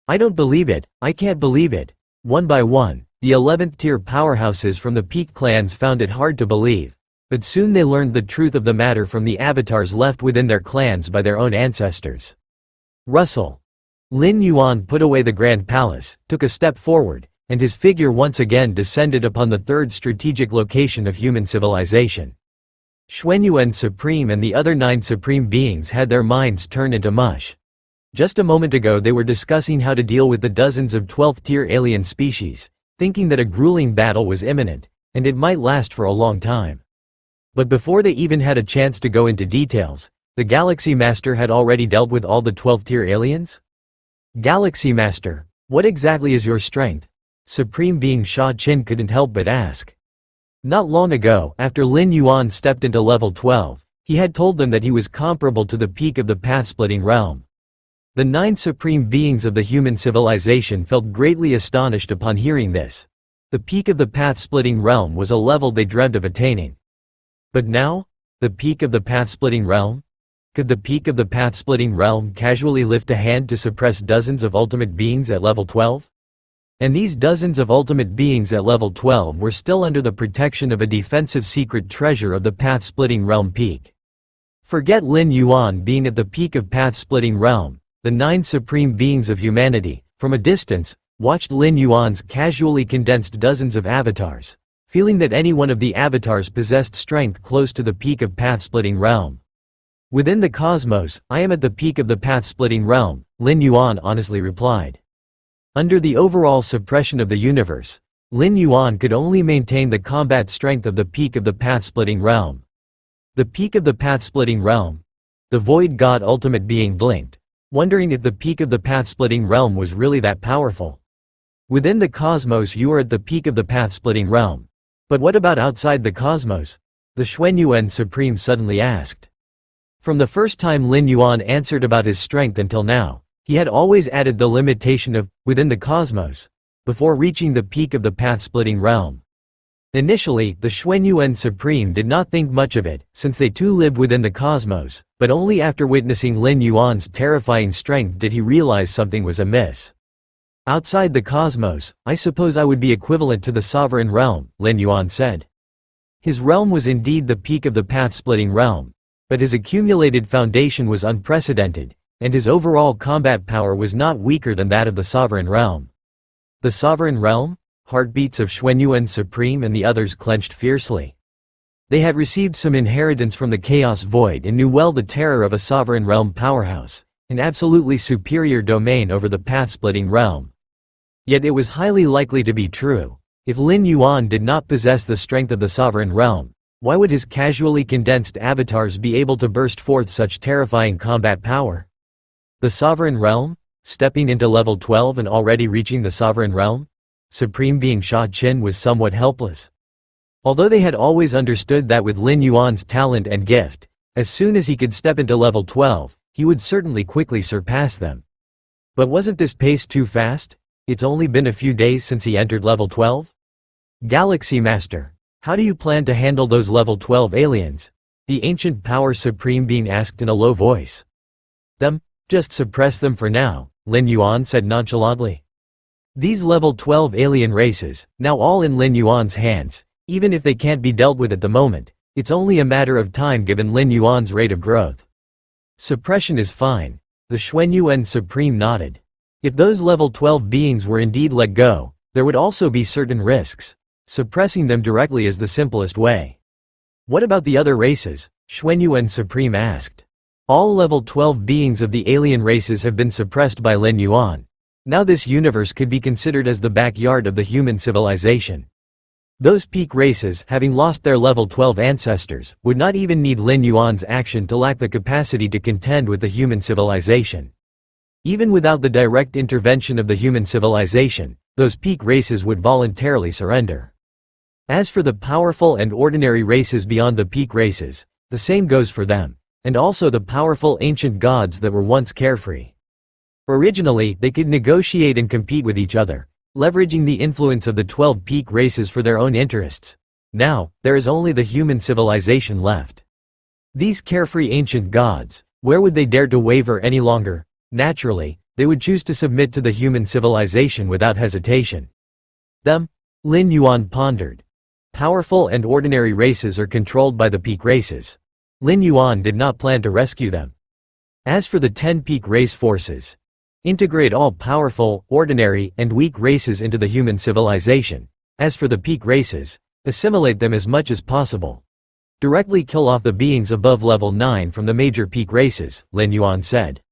I don't believe it, I can't believe it. One by one, the 11th tier powerhouses from the Peak clans found it hard to believe. But soon they learned the truth of the matter from the avatars left within their clans by their own ancestors. Russell. Lin Yuan put away the Grand Palace, took a step forward, and his figure once again descended upon the third strategic location of human civilization. Xuanyuan Supreme and the other 9 Supreme Beings had their minds turned into mush. Just a moment ago they were discussing how to deal with the dozens of 12th tier alien species, thinking that a grueling battle was imminent, and it might last for a long time. But before they even had a chance to go into details, the Galaxy Master had already dealt with all the 12th tier aliens? Galaxy Master, what exactly is your strength? Supreme Being Sha Qin couldn't help but ask. Not long ago, after Lin Yuan stepped into level 12, he had told them that he was comparable to the peak of the path-splitting realm. The 9 supreme beings of the human civilization felt greatly astonished upon hearing this. The peak of the path-splitting realm was a level they dreamed of attaining. But now? The peak of the path-splitting realm? Could the peak of the path-splitting realm casually lift a hand to suppress dozens of ultimate beings at level 12? And these dozens of ultimate beings at level 12 were still under the protection of a defensive secret treasure of the path-splitting realm peak. Forget Lin Yuan being at the peak of path-splitting realm, the 9 supreme beings of humanity, from a distance, watched Lin Yuan's casually condensed dozens of avatars, feeling that any one of the avatars possessed strength close to the peak of path-splitting realm. Within the cosmos, I am at the peak of the path-splitting realm, Lin Yuan honestly replied. Under the overall suppression of the universe, Lin Yuan could only maintain the combat strength of the peak of the path-splitting realm. The peak of the path-splitting realm? The void god ultimate being blinked, wondering if the peak of the path-splitting realm was really that powerful. Within the cosmos you are at the peak of the path-splitting realm. But what about outside the cosmos? The Xuanyuan Supreme suddenly asked. From the first time Lin Yuan answered about his strength until now, he had always added the limitation of within the cosmos, before reaching the peak of the path-splitting realm. Initially, the Xuanyuan Supreme did not think much of it, since they too lived within the cosmos, but only after witnessing Lin Yuan's terrifying strength did he realize something was amiss. Outside the cosmos, I suppose I would be equivalent to the sovereign realm, Lin Yuan said. His realm was indeed the peak of the path-splitting realm, but his accumulated foundation was unprecedented, and his overall combat power was not weaker than that of the sovereign realm. The sovereign realm? Heartbeats of Xuanyuan Supreme and the others clenched fiercely. They had received some inheritance from the Chaos Void and knew well the terror of a sovereign realm powerhouse, an absolutely superior domain over the path-splitting realm. Yet it was highly likely to be true. If Lin Yuan did not possess the strength of the sovereign realm, why would his casually condensed avatars be able to burst forth such terrifying combat power? The sovereign realm? Stepping into level 12 and already reaching the sovereign realm? Supreme Being Sha Qin was somewhat helpless. Although they had always understood that with Lin Yuan's talent and gift, as soon as he could step into level 12, he would certainly quickly surpass them. But wasn't this pace too fast? It's only been a few days since he entered level 12? Galaxy Master, how do you plan to handle those level 12 aliens? The ancient power Supreme Being asked in a low voice. Them? Just suppress them for now, Lin Yuan said nonchalantly. These level 12 alien races, now all in Lin Yuan's hands, even if they can't be dealt with at the moment, it's only a matter of time given Lin Yuan's rate of growth. Suppression is fine, the Xuanyuan Supreme nodded. If those level 12 beings were indeed let go, there would also be certain risks. Suppressing them directly is the simplest way. What about the other races? Xuanyuan Supreme asked. All level 12 beings of the alien races have been suppressed by Lin Yuan. Now this universe could be considered as the backyard of the human civilization. Those peak races, having lost their level 12 ancestors, would not even need Lin Yuan's action to lack the capacity to contend with the human civilization. Even without the direct intervention of the human civilization, those peak races would voluntarily surrender. As for the powerful and ordinary races beyond the peak races, the same goes for them, and also the powerful ancient gods that were once carefree. Originally, they could negotiate and compete with each other, leveraging the influence of the 12 peak races for their own interests. Now, there is only the human civilization left. These carefree ancient gods, where would they dare to waver any longer? Naturally, they would choose to submit to the human civilization without hesitation. Them? Lin Yuan pondered. Powerful and ordinary races are controlled by the peak races. Lin Yuan did not plan to rescue them. As for the 10 peak race forces, integrate all powerful, ordinary, and weak races into the human civilization. As for the peak races, assimilate them as much as possible. Directly kill off the beings above level 9 from the major peak races, Lin Yuan said.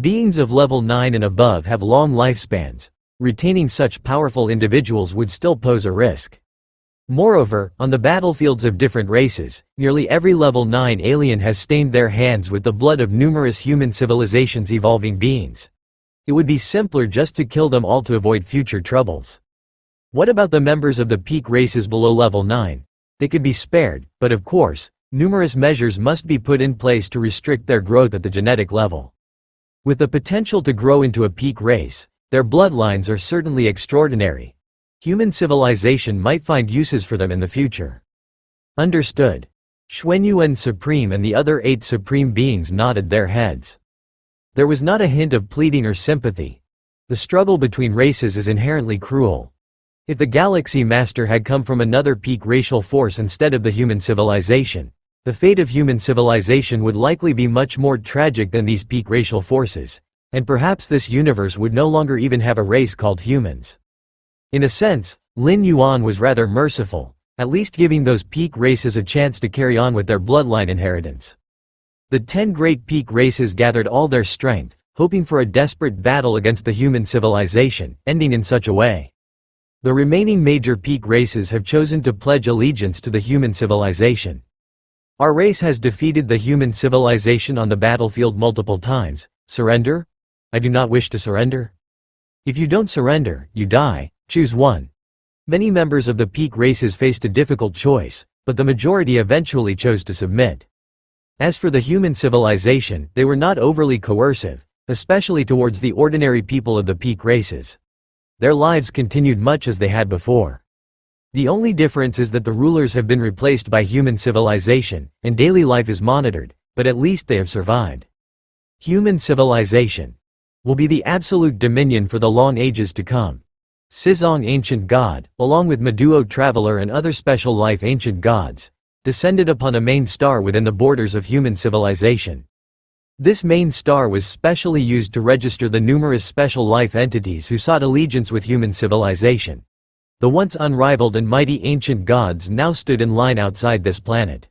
Beings of level 9 and above have long lifespans. Retaining such powerful individuals would still pose a risk. Moreover, on the battlefields of different races, nearly every level 9 alien has stained their hands with the blood of numerous human civilizations' evolving beings. It would be simpler just to kill them all to avoid future troubles. What about the members of the peak races below level 9? They could be spared, but of course, numerous measures must be put in place to restrict their growth at the genetic level. With the potential to grow into a peak race, their bloodlines are certainly extraordinary. Human civilization might find uses for them in the future. Understood. Xuanyuan Supreme and the other 8 supreme beings nodded their heads. There was not a hint of pleading or sympathy. The struggle between races is inherently cruel. If the Galaxy Master had come from another peak racial force instead of the human civilization, the fate of human civilization would likely be much more tragic than these peak racial forces. and perhaps this universe would no longer even have a race called humans. In a sense, Lin Yuan was rather merciful, at least giving those peak races a chance to carry on with their bloodline inheritance. The 10 great peak races gathered all their strength, hoping for a desperate battle against the human civilization, ending in such a way. The remaining major peak races have chosen to pledge allegiance to the human civilization. Our race has defeated the human civilization on the battlefield multiple times. Surrender? I do not wish to surrender. If you don't surrender, you die. Choose one. Many members of the peak races faced a difficult choice, but the majority eventually chose to submit. As for the human civilization, they were not overly coercive, especially towards the ordinary people of the peak races. Their lives continued much as they had before. The only difference is that the rulers have been replaced by human civilization, and daily life is monitored, but at least they have survived. Human civilization will be the absolute dominion for the long ages to come. Sizong ancient god, along with Maduo traveler and other special life ancient gods, descended upon a main star within the borders of human civilization. This main star was specially used to register the numerous special life entities who sought allegiance with human civilization. The once unrivaled and mighty ancient gods now stood in line outside this planet.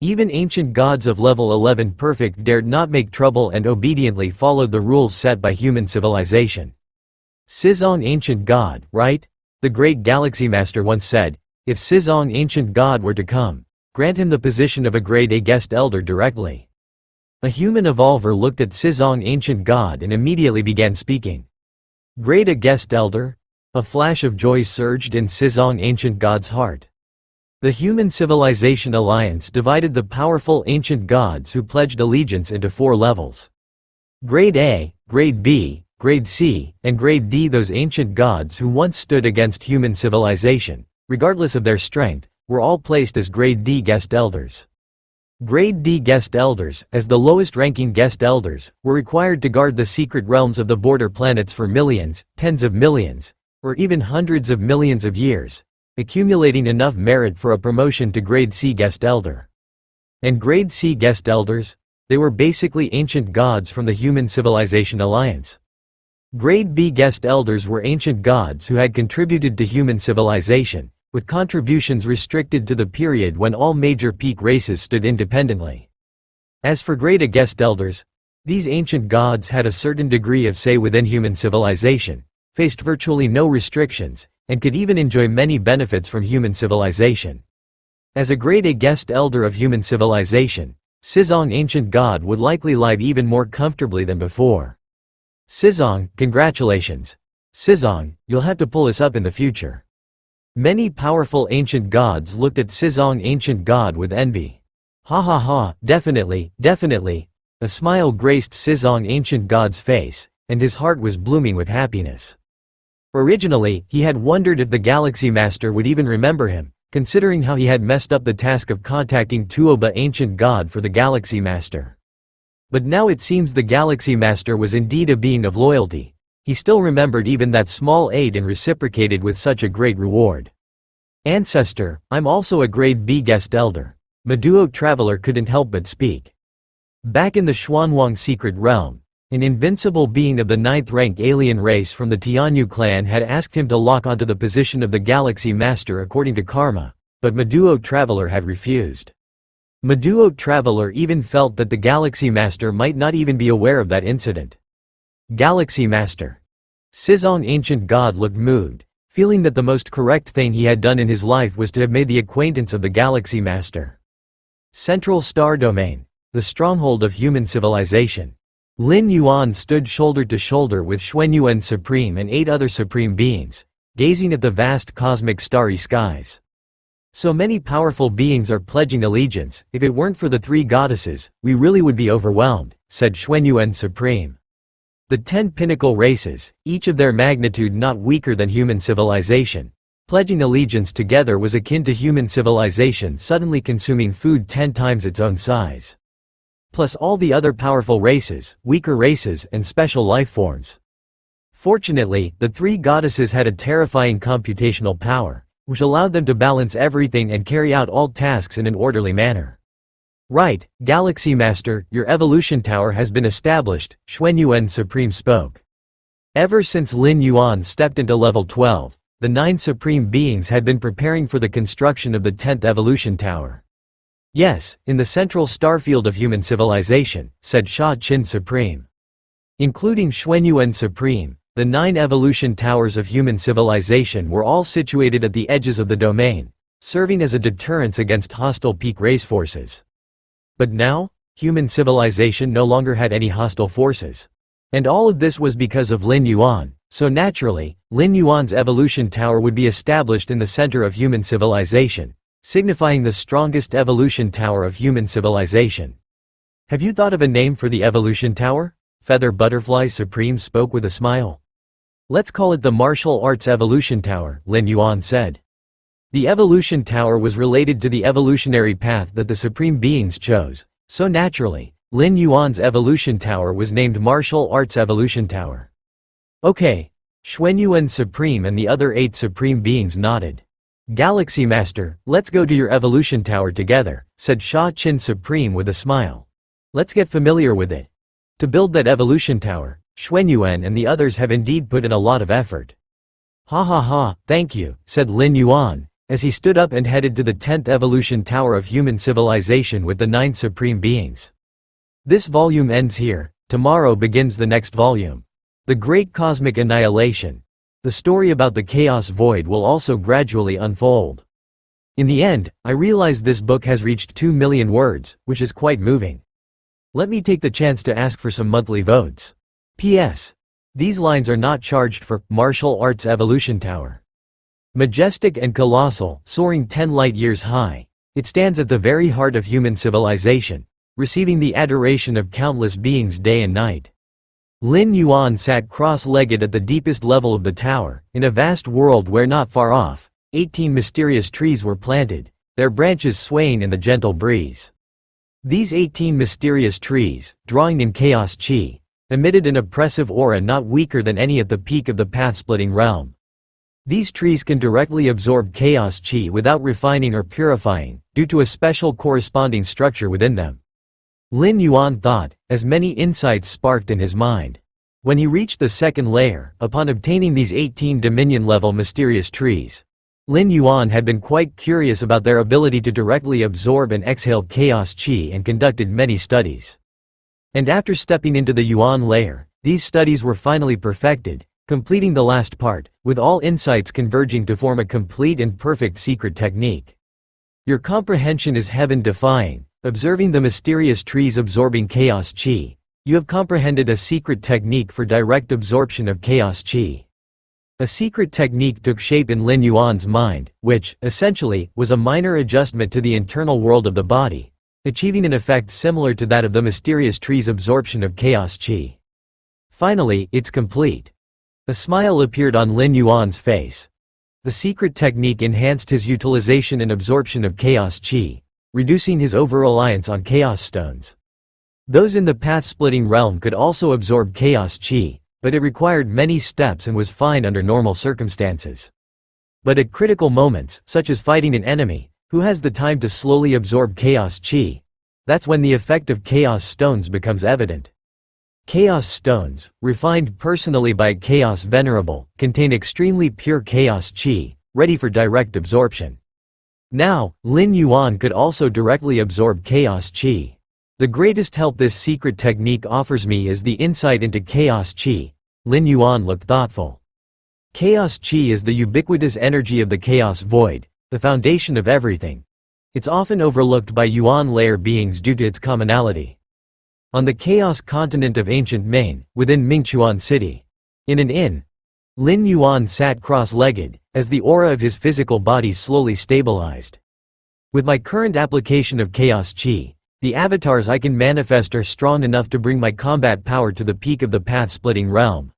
Even ancient gods of level 11 perfect dared not make trouble and obediently followed the rules set by human civilization. Sizong ancient god, right? The great galaxy master once said, if Sizong ancient god were to come, grant him the position of a grade A guest elder directly. A human evolver looked at Sizong ancient god and immediately began speaking. Grade A guest elder? A flash of joy surged in Sizong ancient god's heart. The human civilization alliance divided the powerful ancient gods who pledged allegiance into 4 levels. Grade A, Grade B, Grade C, and Grade D. Those ancient gods who once stood against human civilization, regardless of their strength, were all placed as Grade D guest elders. Grade D guest elders, as the lowest-ranking guest elders, were required to guard the secret realms of the border planets for millions, tens of millions, or even hundreds of millions of years, accumulating enough merit for a promotion to Grade C guest elder. And Grade C guest elders? They were basically ancient gods from the human civilization alliance. Grade B guest elders were ancient gods who had contributed to human civilization, with contributions restricted to the period when all major peak races stood independently. As for Grade A guest elders, these ancient gods had a certain degree of say within human civilization, faced virtually no restrictions, and could even enjoy many benefits from human civilization. As a Grade A guest elder of human civilization, Sizong ancient god would likely live even more comfortably than before. Sizong, congratulations. Sizong, you'll have to pull us up in the future. Many powerful ancient gods looked at Sizong ancient god with envy. Ha ha ha, definitely, definitely. A smile graced Sizong ancient god's face, and his heart was blooming with happiness. Originally, he had wondered if the Galaxy Master would even remember him, considering how he had messed up the task of contacting Tuoba ancient god for the Galaxy Master. But now it seems the Galaxy Master was indeed a being of loyalty. He still remembered even that small aid and reciprocated with such a great reward. Ancestor, I'm also a Grade B guest elder. Maduo traveler couldn't help but speak. Back in the Xuanwang secret realm, an invincible being of the 9th rank alien race from the Tianyu clan had asked him to lock onto the position of the Galaxy Master according to karma, but Maduo traveler had refused. Maduo traveler even felt that the Galaxy Master might not even be aware of that incident. Galaxy Master. Sizong ancient god looked moved, feeling that the most correct thing he had done in his life was to have made the acquaintance of the Galaxy Master. Central Star Domain, the stronghold of human civilization. Lin Yuan stood shoulder to shoulder with Xuanyuan Supreme and 8 other supreme beings, gazing at the vast cosmic starry skies. So many powerful beings are pledging allegiance. If it weren't for the 3 goddesses, we really would be overwhelmed, said Xuanyuan Supreme. The 10 pinnacle races, each of their magnitude not weaker than human civilization, pledging allegiance together was akin to human civilization suddenly consuming food 10 times its own size. Plus all the other powerful races, weaker races, and special life forms. Fortunately, the 3 goddesses had a terrifying computational power, which allowed them to balance everything and carry out all tasks in an orderly manner. Right, Galaxy Master, your evolution tower has been established, Xuanyuan Supreme spoke. Ever since Lin Yuan stepped into level 12, the 9 Supreme Beings had been preparing for the construction of the 10th evolution tower. Yes, in the central starfield of human civilization, said Sha Qin Supreme. Including Xuanyuan Supreme, the 9 evolution towers of human civilization were all situated at the edges of the domain, serving as a deterrence against hostile peak race forces. But now, human civilization no longer had any hostile forces. And all of this was because of Lin Yuan, so naturally, Lin Yuan's evolution tower would be established in the center of human civilization, signifying the strongest evolution tower of human civilization. Have you thought of a name for the evolution tower? Feather Butterfly Supreme spoke with a smile. Let's call it the Martial Arts Evolution Tower, Lin Yuan said. The evolution tower was related to the evolutionary path that the Supreme Beings chose, so naturally, Lin Yuan's evolution tower was named Martial Arts Evolution Tower. Okay. Xuanyuan Supreme and the other 8 Supreme Beings nodded. Galaxy Master, let's go to your evolution tower together, said Sha Qin Supreme with a smile. Let's get familiar with it. To build that evolution tower, Xuanyuan and the others have indeed put in a lot of effort. Ha ha ha, thank you, said Lin Yuan, as he stood up and headed to the 10th evolution tower of human civilization with the 9 Supreme Beings. This volume ends here, tomorrow begins the next volume. The Great Cosmic Annihilation. The story about the Chaos Void will also gradually unfold. In the end, I realize this book has reached 2 million words, which is quite moving. Let me take the chance to ask for some monthly votes. P.S. These lines are not charged for Martial Arts Evolution Tower. Majestic and colossal, soaring 10 light years high, it stands at the very heart of human civilization, receiving the adoration of countless beings day and night. Lin Yuan sat cross-legged at the deepest level of the tower, in a vast world where not far off, 18 mysterious trees were planted, their branches swaying in the gentle breeze. These 18 mysterious trees, drawing in chaos chi, emitted an oppressive aura not weaker than any at the peak of the path-splitting realm. These trees can directly absorb chaos chi without refining or purifying, due to a special corresponding structure within them. Lin Yuan thought, as many insights sparked in his mind. When he reached the second layer, upon obtaining these 18 Dominion-level mysterious trees, Lin Yuan had been quite curious about their ability to directly absorb and exhale chaos chi and conducted many studies. And after stepping into the Yuan layer, these studies were finally perfected, completing the last part, with all insights converging to form a complete and perfect secret technique. Your comprehension is heaven-defying. Observing the mysterious trees absorbing chaos chi, you have comprehended a secret technique for direct absorption of chaos chi. A secret technique took shape in Lin Yuan's mind, which, essentially, was a minor adjustment to the internal world of the body, achieving an effect similar to that of the mysterious tree's absorption of chaos chi. Finally, it's complete. A smile appeared on Lin Yuan's face. The secret technique enhanced his utilization and absorption of chaos chi, reducing his over-reliance on chaos stones. Those in the path-splitting realm could also absorb chaos chi, but it required many steps and was fine under normal circumstances. But at critical moments, such as fighting an enemy, who has the time to slowly absorb chaos chi? That's when the effect of chaos stones becomes evident. Chaos stones, refined personally by Chaos Venerable, contain extremely pure chaos chi, ready for direct absorption. Now, Lin Yuan could also directly absorb chaos chi. The greatest help this secret technique offers me is the insight into chaos chi. Lin Yuan looked thoughtful. Chaos chi is the ubiquitous energy of the chaos void, the foundation of everything. It's often overlooked by Yuan layer beings due to its commonality. On the chaos continent of ancient Maine, within Mingchuan City, in an inn, Lin Yuan sat cross-legged, as the aura of his physical body slowly stabilized. With my current application of chaos chi, the avatars I can manifest are strong enough to bring my combat power to the peak of the path-splitting realm.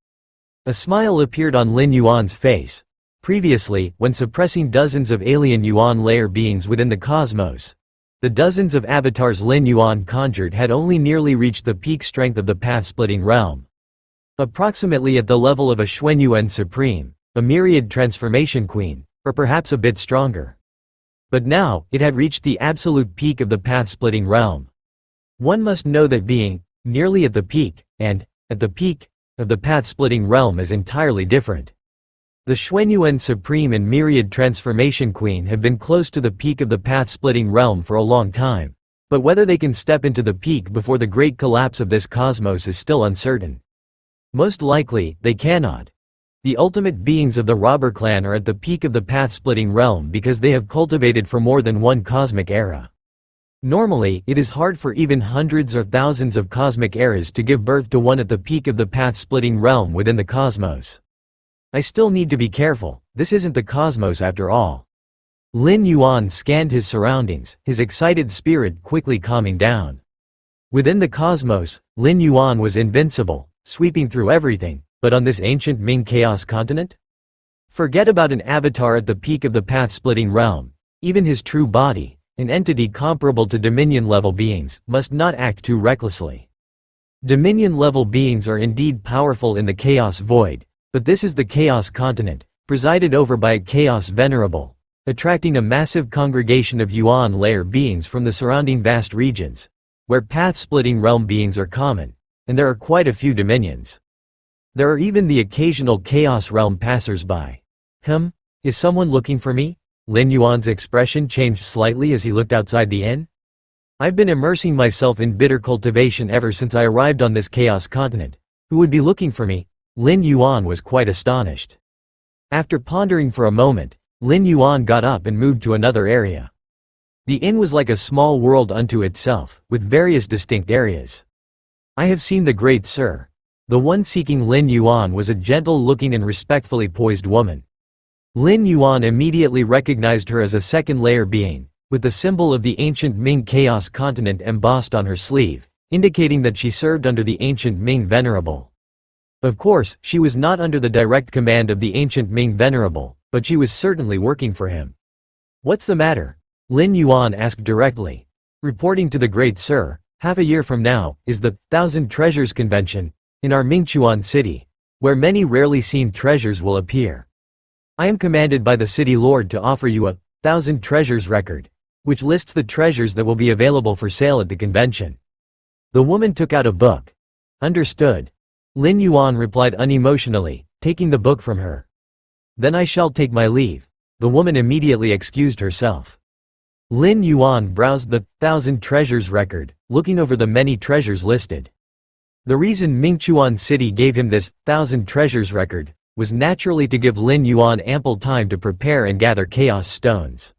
A smile appeared on Lin Yuan's face. Previously, when suppressing dozens of alien Yuan layer beings within the cosmos, the dozens of avatars Lin Yuan conjured had only nearly reached the peak strength of the path-splitting realm. Approximately at the level of a Xuanyuan Supreme, a myriad transformation queen, or perhaps a bit stronger. But now, it had reached the absolute peak of the path-splitting realm. One must know that being nearly at the peak, and at the peak, of the path-splitting realm is entirely different. The Xuanyuan Supreme and Myriad Transformation Queen have been close to the peak of the path-splitting realm for a long time. But whether they can step into the peak before the great collapse of this cosmos is still uncertain. Most likely, they cannot. The ultimate beings of the robber clan are at the peak of the path-splitting realm because they have cultivated for more than one cosmic era. Normally, it is hard for even hundreds or thousands of cosmic eras to give birth to one at the peak of the path-splitting realm within the cosmos. I still need to be careful, this isn't the cosmos after all. Lin Yuan scanned his surroundings, his excited spirit quickly calming down. Within the cosmos, Lin Yuan was invincible, sweeping through everything, but on this ancient Ming Chaos continent? Forget about an avatar at the peak of the path-splitting realm. Even his true body, an entity comparable to Dominion-level beings, must not act too recklessly. Dominion-level beings are indeed powerful in the Chaos Void, but this is the Chaos Continent, presided over by a Chaos Venerable, attracting a massive congregation of Yuan-layer beings from the surrounding vast regions, where path-splitting realm beings are common, and there are quite a few dominions. There are even the occasional Chaos Realm passers-by. Is someone looking for me? Lin Yuan's expression changed slightly as he looked outside the inn. I've been immersing myself in bitter cultivation ever since I arrived on this Chaos Continent. Who would be looking for me? Lin Yuan was quite astonished. After pondering for a moment, Lin Yuan got up and moved to another area. The inn was like a small world unto itself, with various distinct areas. I have seen the great sir. The one seeking Lin Yuan was a gentle-looking and respectfully poised woman. Lin Yuan immediately recognized her as a second-layer being, with the symbol of the ancient Ming Chaos Continent embossed on her sleeve, indicating that she served under the ancient Ming Venerable. Of course, she was not under the direct command of the ancient Ming Venerable, but she was certainly working for him. What's the matter? Lin Yuan asked directly. Reporting to the great sir, half a year from now, is the Thousand Treasures Convention, in our Mingchuan city, where many rarely seen treasures will appear. I am commanded by the city lord to offer you a Thousand Treasures record, which lists the treasures that will be available for sale at the convention. The woman took out a book. Understood. Lin Yuan replied unemotionally, taking the book from her. Then I shall take my leave. The woman immediately excused herself. Lin Yuan browsed the Thousand Treasures record, looking over the many treasures listed. The reason Mingchuan City gave him this Thousand Treasures record was naturally to give Lin Yuan ample time to prepare and gather chaos stones.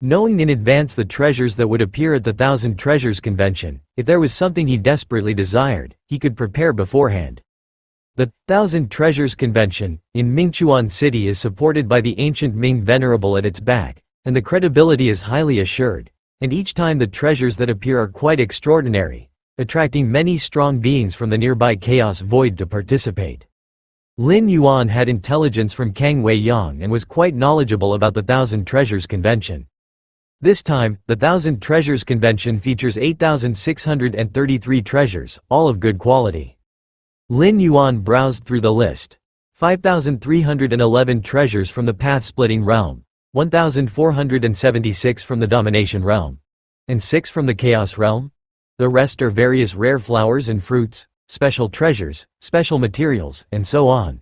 Knowing in advance the treasures that would appear at the Thousand Treasures Convention, if there was something he desperately desired, he could prepare beforehand. The Thousand Treasures Convention, in Mingchuan City is supported by the ancient Ming Venerable at its back, and the credibility is highly assured, and each time the treasures that appear are quite extraordinary, attracting many strong beings from the nearby Chaos Void to participate. Lin Yuan had intelligence from Kang Wei Yang and was quite knowledgeable about the Thousand Treasures Convention. This time, the Thousand Treasures Convention features 8,633 treasures, all of good quality. Lin Yuan browsed through the list. 5,311 treasures from the path-splitting realm, 1,476 from the domination realm, and 6 from the chaos realm. The rest are various rare flowers and fruits, special treasures, special materials, and so on.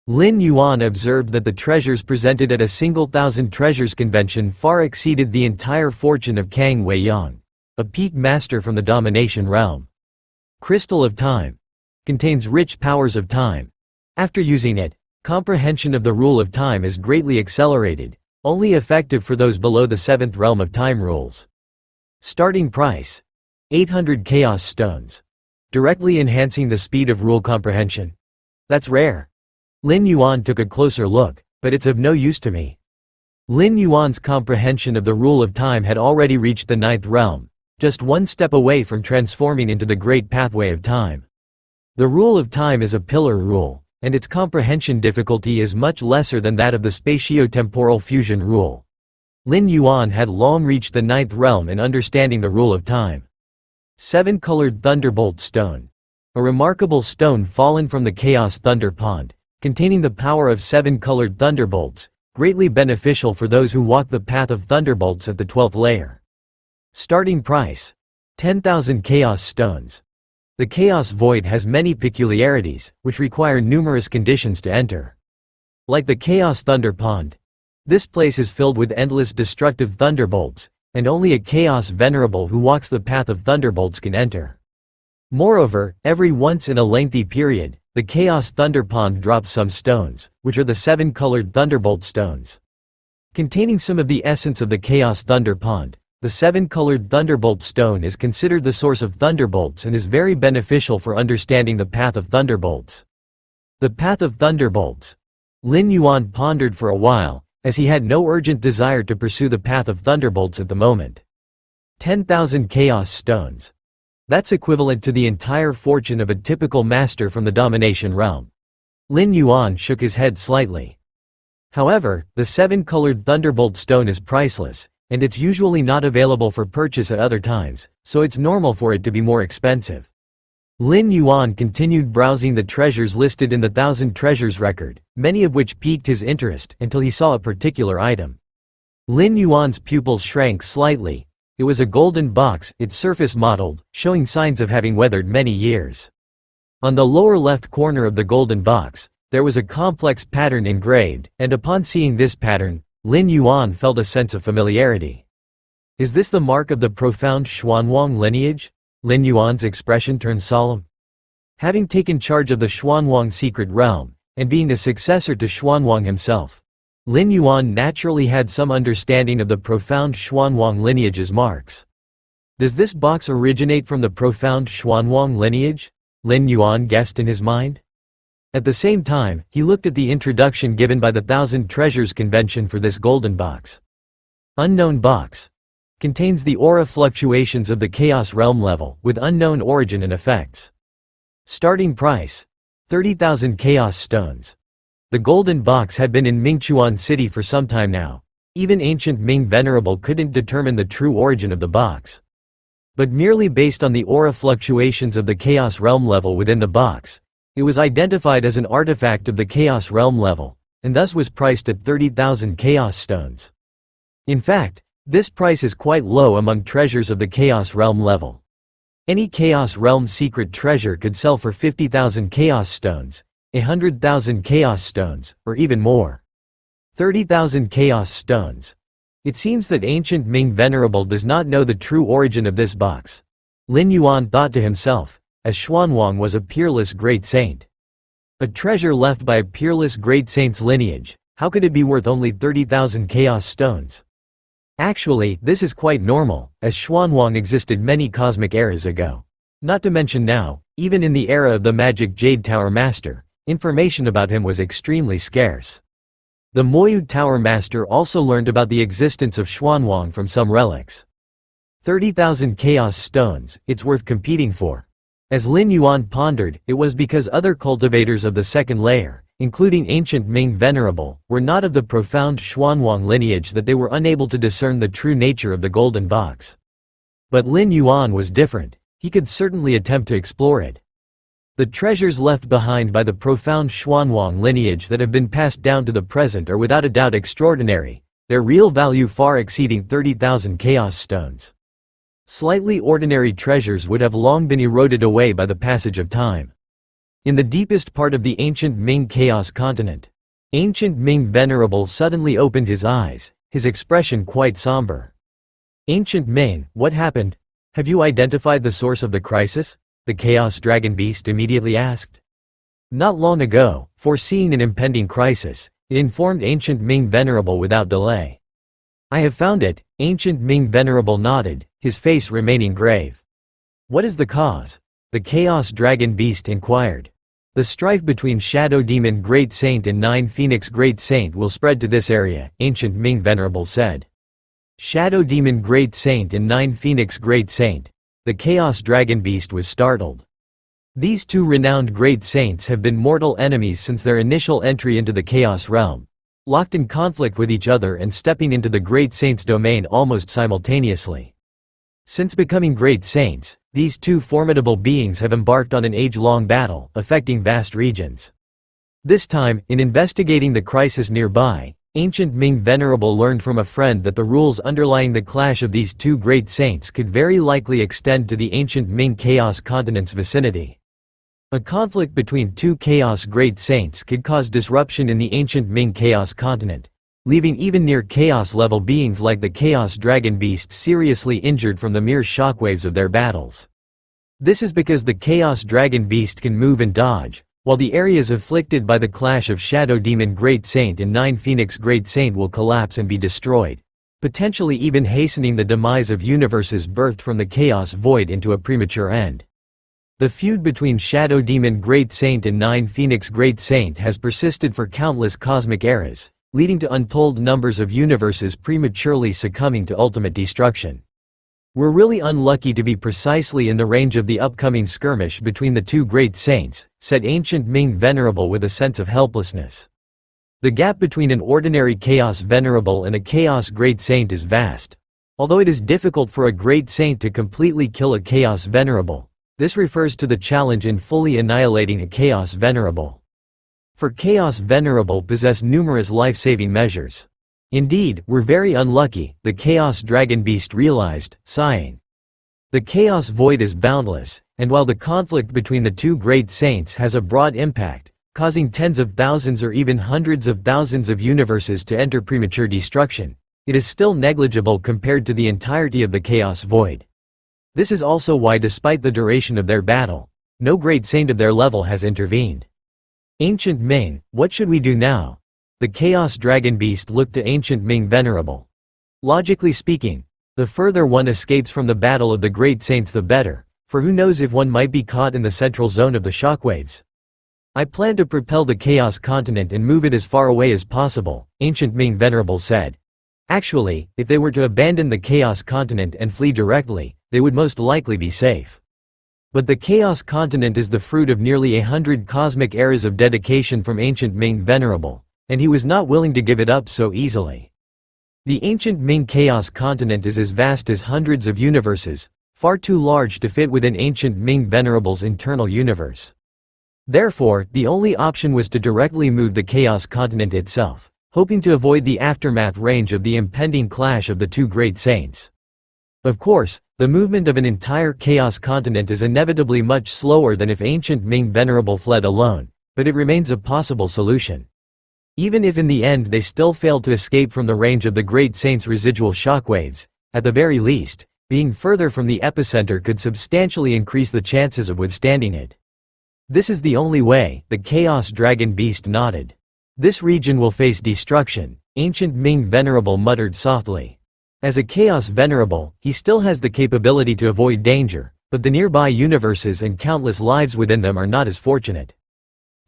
Lin Yuan observed that the treasures presented at a single Thousand Treasures Convention far exceeded the entire fortune of Kang Wei Yang, a peak master from the domination realm. Crystal of Time. Contains rich powers of time. After using it, comprehension of the rule of time is greatly accelerated, only effective for those below the 7th realm of time rules. Starting price. 800 Chaos Stones. Directly enhancing the speed of rule comprehension. That's rare. Lin Yuan took a closer look, but it's of no use to me. Lin Yuan's comprehension of the rule of time had already reached the 9th realm, just one step away from transforming into the great pathway of time. The rule of time is a pillar rule, and its comprehension difficulty is much lesser than that of the spatio-temporal fusion rule. Lin Yuan had long reached the 9th realm in understanding the rule of time. 7-colored Thunderbolt Stone. A remarkable stone fallen from the Chaos Thunder Pond, containing the power of 7 colored thunderbolts, greatly beneficial for those who walk the path of thunderbolts at the 12th layer. Starting price: 10,000 Chaos Stones. The Chaos Void has many peculiarities, which require numerous conditions to enter. Like the Chaos Thunder Pond, this place is filled with endless destructive thunderbolts, and only a Chaos Venerable who walks the path of thunderbolts can enter. Moreover, every once in a lengthy period, the Chaos Thunder Pond drops some stones, which are the 7-colored Thunderbolt Stones. Containing some of the essence of the Chaos Thunder Pond, the 7-colored Thunderbolt Stone is considered the source of thunderbolts and is very beneficial for understanding the path of thunderbolts. The path of thunderbolts. Lin Yuan pondered for a while, as he had no urgent desire to pursue the path of thunderbolts at the moment. 10,000 Chaos Stones. That's equivalent to the entire fortune of a typical master from the domination realm. Lin Yuan shook his head slightly. However, the 7-colored Thunderbolt Stone is priceless, and it's usually not available for purchase at other times, so it's normal for it to be more expensive. Lin Yuan continued browsing the treasures listed in the 1,000 Treasures record, many of which piqued his interest until he saw a particular item. Lin Yuan's pupils shrank slightly. It was a golden box, its surface mottled, showing signs of having weathered many years. On the lower left corner of the golden box, there was a complex pattern engraved, and upon seeing this pattern, Lin Yuan felt a sense of familiarity. Is this the mark of the profound Xuanwang lineage? Lin Yuan's expression turned solemn. Having taken charge of the Xuanwang secret realm, and being the successor to Xuanwang himself, Lin Yuan naturally had some understanding of the profound Xuanwang lineage's marks. Does this box originate from the profound Xuanwang lineage? Lin Yuan guessed in his mind. At the same time, he looked at the introduction given by the 1,000 Treasures convention for this golden box. Unknown box. Contains the aura fluctuations of the Chaos Realm level, with unknown origin and effects. Starting price: 30,000 Chaos Stones. The golden box had been in Mingchuan City for some time now. Even ancient Ming Venerable couldn't determine the true origin of the box. But merely based on the aura fluctuations of the Chaos Realm level within the box, it was identified as an artifact of the Chaos Realm level, and thus was priced at 30,000 Chaos Stones. In fact, this price is quite low among treasures of the Chaos Realm level. Any Chaos Realm secret treasure could sell for 50,000 Chaos Stones, 100,000 Chaos Stones, or even more. 30,000 Chaos Stones. It seems that ancient Ming Venerable does not know the true origin of this box. Lin Yuan thought to himself, as Xuanwang was a peerless great saint. A treasure left by a peerless great saint's lineage, how could it be worth only 30,000 Chaos Stones? Actually, this is quite normal, as Xuanwang existed many cosmic eras ago. Not to mention now, even in the era of the Magic Jade Tower Master, information about him was extremely scarce. The Moyu Tower Master also learned about the existence of Xuanwang from some relics. 30,000 Chaos Stones, it's worth competing for. As Lin Yuan pondered, it was because other cultivators of the second layer, including ancient Ming Venerable, were not of the profound Xuanwang lineage that they were unable to discern the true nature of the golden box. But Lin Yuan was different. He could certainly attempt to explore it. The treasures left behind by the profound Xuanwang lineage that have been passed down to the present are without a doubt extraordinary, their real value far exceeding 30,000 Chaos Stones. Slightly ordinary treasures would have long been eroded away by the passage of time. In the deepest part of the ancient Ming Chaos continent, ancient Ming Venerable suddenly opened his eyes, his expression quite somber. Ancient Ming, what happened? Have you identified the source of the crisis? The Chaos Dragon Beast immediately asked. Not long ago, foreseeing an impending crisis, it informed ancient Ming Venerable without delay. I have found it, ancient Ming Venerable nodded, his face remaining grave. What is the cause? The Chaos Dragon Beast inquired. The strife between Shadow Demon Great Saint and Nine Phoenix Great Saint will spread to this area, ancient Ming Venerable said. Shadow Demon Great Saint and Nine Phoenix Great Saint. The Chaos Dragon Beast was startled. These two renowned great saints have been mortal enemies since their initial entry into the Chaos Realm, locked in conflict with each other and stepping into the Great Saint's domain almost simultaneously. Since becoming great saints, these two formidable beings have embarked on an age-long battle, affecting vast regions. This time, in investigating the crisis nearby, Ancient Ming Venerable learned from a friend that the rules underlying the clash of these two great saints could very likely extend to the ancient Ming Chaos Continent's vicinity. A conflict between two Chaos Great Saints could cause disruption in the ancient Ming Chaos Continent, leaving even near Chaos-level beings like the Chaos Dragon Beast seriously injured from the mere shockwaves of their battles. This is because the Chaos Dragon Beast can move and dodge, while the areas afflicted by the clash of Shadow Demon Great Saint and Nine Phoenix Great Saint will collapse and be destroyed, potentially even hastening the demise of universes birthed from the Chaos Void into a premature end. The feud between Shadow Demon Great Saint and Nine Phoenix Great Saint has persisted for countless cosmic eras, leading to untold numbers of universes prematurely succumbing to ultimate destruction. We're really unlucky to be precisely in the range of the upcoming skirmish between the two great saints, said Ancient Ming Venerable with a sense of helplessness. The gap between an ordinary Chaos Venerable and a Chaos Great Saint is vast. Although it is difficult for a Great Saint to completely kill a Chaos Venerable, this refers to the challenge in fully annihilating a Chaos Venerable. For Chaos Venerable possess numerous life-saving measures. Indeed, we're very unlucky, the Chaos Dragon Beast realized, sighing. The Chaos Void is boundless, and while the conflict between the two great saints has a broad impact, causing tens of thousands or even hundreds of thousands of universes to enter premature destruction, it is still negligible compared to the entirety of the Chaos Void. This is also why, despite the duration of their battle, no great saint of their level has intervened. Ancient Ming, what should we do now? The Chaos Dragon Beast looked to Ancient Ming Venerable. Logically speaking, the further one escapes from the battle of the great saints the better, for who knows if one might be caught in the central zone of the shockwaves. I plan to propel the Chaos Continent and move it as far away as possible, Ancient Ming Venerable said. Actually, if they were to abandon the Chaos Continent and flee directly, they would most likely be safe. But the Chaos Continent is the fruit of nearly 100 cosmic eras of dedication from Ancient Ming Venerable, and he was not willing to give it up so easily. The ancient Ming Chaos Continent is as vast as hundreds of universes, far too large to fit within Ancient Ming Venerable's internal universe. Therefore, the only option was to directly move the Chaos Continent itself, hoping to avoid the aftermath range of the impending clash of the two great saints. Of course, the movement of an entire Chaos Continent is inevitably much slower than if Ancient Ming Venerable fled alone, but it remains a possible solution. Even if in the end they still failed to escape from the range of the great saint's residual shockwaves, at the very least, being further from the epicenter could substantially increase the chances of withstanding it. This is the only way, the Chaos Dragon Beast nodded. This region will face destruction, Ancient Ming Venerable muttered softly. As a Chaos Venerable, he still has the capability to avoid danger, but the nearby universes and countless lives within them are not as fortunate.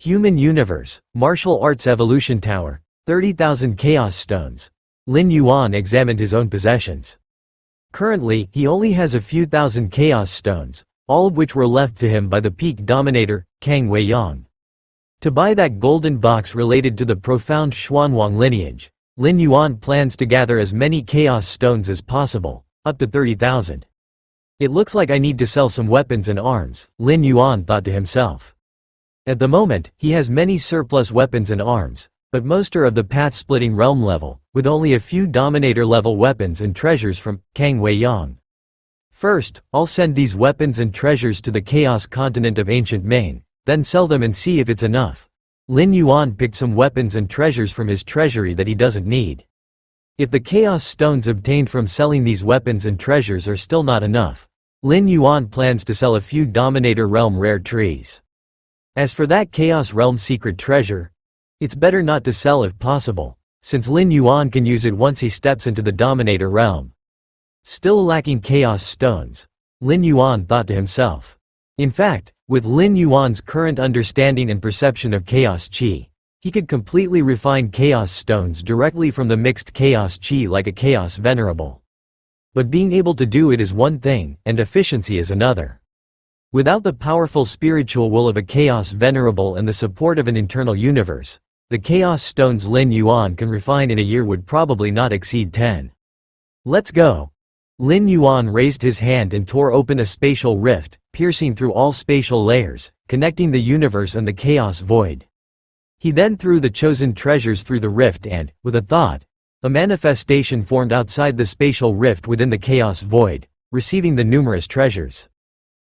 Human Universe, Martial Arts Evolution Tower, 30,000 Chaos Stones. Lin Yuan examined his own possessions. Currently, he only has a few thousand Chaos Stones, all of which were left to him by the Peak Dominator, Kang Weiyang. To buy that golden box related to the profound Xuanwang lineage, Lin Yuan plans to gather as many Chaos Stones as possible, up to 30,000. It looks like I need to sell some weapons and arms, Lin Yuan thought to himself. At the moment, he has many surplus weapons and arms, but most are of the path-splitting realm level, with only a few Dominator-level weapons and treasures from Kang Weiyang. First, I'll send these weapons and treasures to the Chaos Continent of Ancient Ming, then sell them and see if it's enough. Lin Yuan picked some weapons and treasures from his treasury that he doesn't need. If the Chaos Stones obtained from selling these weapons and treasures are still not enough, Lin Yuan plans to sell a few Dominator Realm rare trees. As for that Chaos Realm secret treasure, it's better not to sell if possible, since Lin Yuan can use it once he steps into the Dominator Realm. Still lacking Chaos Stones, Lin Yuan thought to himself. In fact, with Lin Yuan's current understanding and perception of Chaos Qi, he could completely refine Chaos Stones directly from the mixed Chaos Qi like a Chaos Venerable. But being able to do it is one thing, and efficiency is another. Without the powerful spiritual will of a Chaos Venerable and the support of an internal universe, the Chaos Stones Lin Yuan can refine in a year would probably not exceed 10. Let's go. Lin Yuan raised his hand and tore open a spatial rift, piercing through all spatial layers, connecting the universe and the Chaos Void. He then threw the chosen treasures through the rift and, with a thought, a manifestation formed outside the spatial rift within the chaos void, receiving the numerous treasures.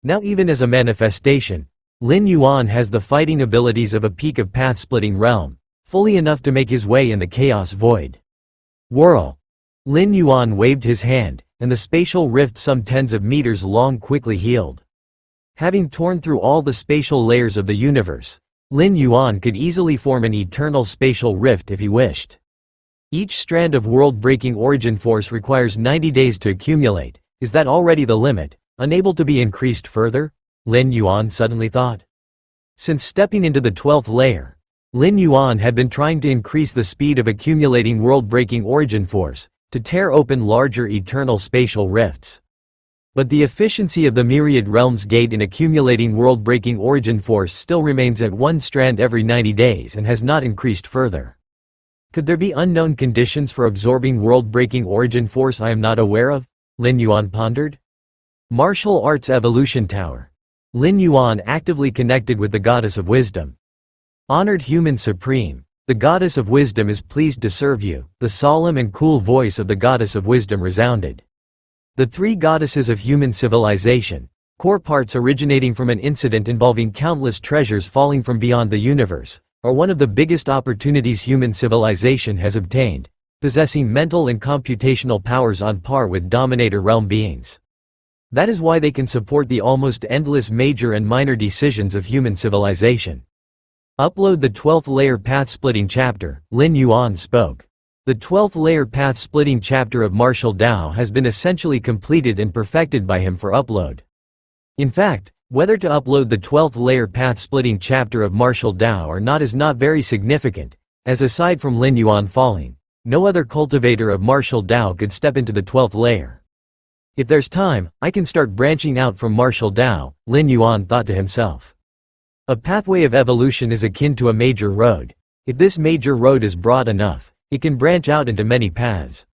Now even as a manifestation, Lin Yuan has the fighting abilities of a peak of path-splitting realm, fully enough to make his way in the chaos void. Whirl! Lin Yuan waved his hand, and the spatial rift some tens of meters long quickly healed. Having torn through all the spatial layers of the universe, Lin Yuan could easily form an eternal spatial rift if he wished. Each strand of world-breaking origin force requires 90 days to accumulate. Is that already the limit, unable to be increased further? Lin Yuan suddenly thought. Since stepping into the 12th layer, Lin Yuan had been trying to increase the speed of accumulating world-breaking origin force, to tear open larger eternal spatial rifts. But the efficiency of the myriad realms gate in accumulating world-breaking origin force still remains at 1 strand every 90 days and has not increased further. Could there be unknown conditions for absorbing world-breaking origin force I am not aware of? Lin Yuan pondered. Martial Arts Evolution Tower. Lin Yuan actively connected with the Goddess of Wisdom. Honored Human Supreme, the Goddess of Wisdom is pleased to serve you. The solemn and cool voice of the Goddess of Wisdom resounded. The 3 goddesses of human civilization, core parts originating from an incident involving countless treasures falling from beyond the universe, are one of the biggest opportunities human civilization has obtained, possessing mental and computational powers on par with Dominator realm beings. That is why they can support the almost endless major and minor decisions of human civilization. Upload the 12th layer path-splitting chapter, Lin Yuan spoke. The 12th layer path-splitting chapter of martial Dao has been essentially completed and perfected by him for upload. In fact, whether to upload the 12th layer path-splitting chapter of martial Dao or not is not very significant, as aside from Lin Yuan falling, no other cultivator of martial Dao could step into the 12th layer. If there's time, I can start branching out from martial Dao, Lin Yuan thought to himself. A pathway of evolution is akin to a major road. If this major road is broad enough, it can branch out into many paths.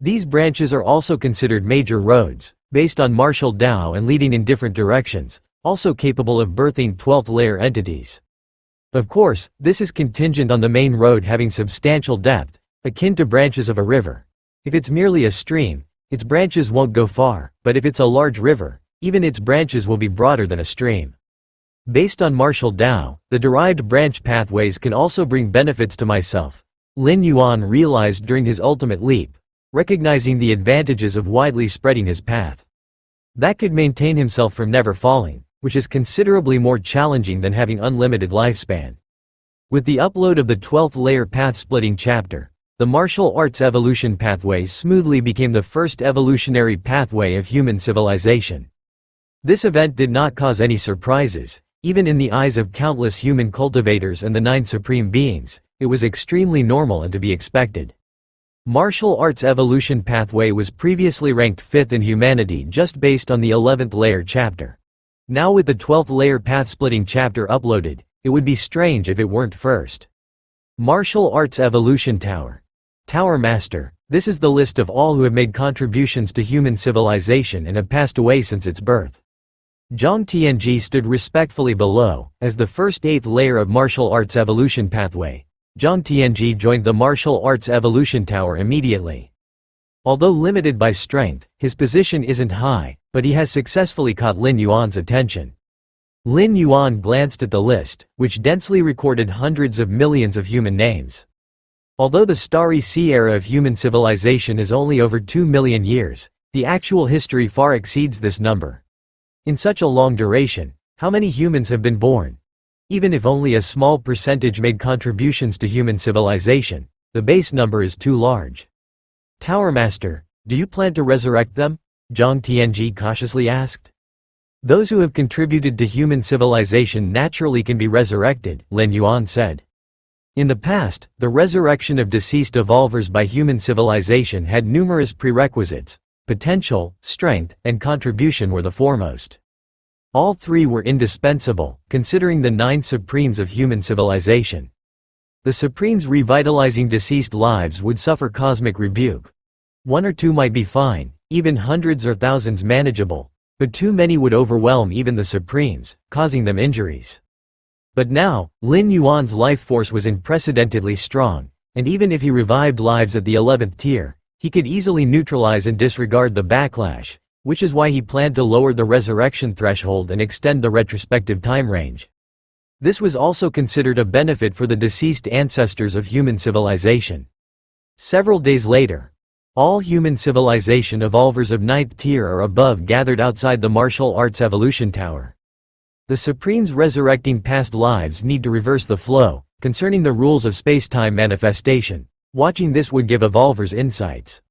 These branches are also considered major roads, based on martial Dao and leading in different directions, also capable of birthing 12th layer entities. Of course, this is contingent on the main road having substantial depth, akin to branches of a river. If it's merely a stream, its branches won't go far, but if it's a large river, even its branches will be broader than a stream. Based on martial Dao, the derived branch pathways can also bring benefits to myself, Lin Yuan realized during his ultimate leap, recognizing the advantages of widely spreading his path. That could maintain himself from never falling, which is considerably more challenging than having unlimited lifespan. With the upload of the 12th layer path-splitting chapter, the martial arts evolution pathway smoothly became the first evolutionary pathway of human civilization. This event did not cause any surprises, even in the eyes of countless human cultivators and the 9 supreme beings. It was extremely normal and to be expected. Martial arts evolution pathway was previously ranked 5th in humanity just based on the 11th layer chapter. Now with the 12th layer path-splitting chapter uploaded, it would be strange if it weren't first. Martial Arts Evolution Tower. Tower Master, this is the list of all who have made contributions to human civilization and have passed away since its birth. Zhang Tianji stood respectfully below, as the first 8th layer of martial arts evolution pathway. Zhang Tianji joined the Martial Arts Evolution Tower immediately. Although limited by strength, his position isn't high, but he has successfully caught Lin Yuan's attention. Lin Yuan glanced at the list, which densely recorded hundreds of millions of human names. Although the Starry Sea era of human civilization is only over 2 million years, the actual history far exceeds this number. In such a long duration, how many humans have been born? Even if only a small percentage made contributions to human civilization, the base number is too large. Tower Master, do you plan to resurrect them? Zhang Tianji cautiously asked. Those who have contributed to human civilization naturally can be resurrected, Lin Yuan said. In the past, the resurrection of deceased evolvers by human civilization had numerous prerequisites. Potential, strength, and contribution were the foremost. All 3 were indispensable, considering the 9 supremes of human civilization. The supremes revitalizing deceased lives would suffer cosmic rebuke. 1 or 2 might be fine, even hundreds or thousands manageable, but too many would overwhelm even the supremes, causing them injuries. But now, Lin Yuan's life force was unprecedentedly strong, and even if he revived lives at the 11th tier, he could easily neutralize and disregard the backlash, which is why he planned to lower the resurrection threshold and extend the retrospective time range. This was also considered a benefit for the deceased ancestors of human civilization. Several days later, all human civilization evolvers of 9th tier or above gathered outside the martial arts evolution tower. The Supremes resurrecting past lives need to reverse the flow, concerning the rules of space-time manifestation. Watching this would give evolvers insights.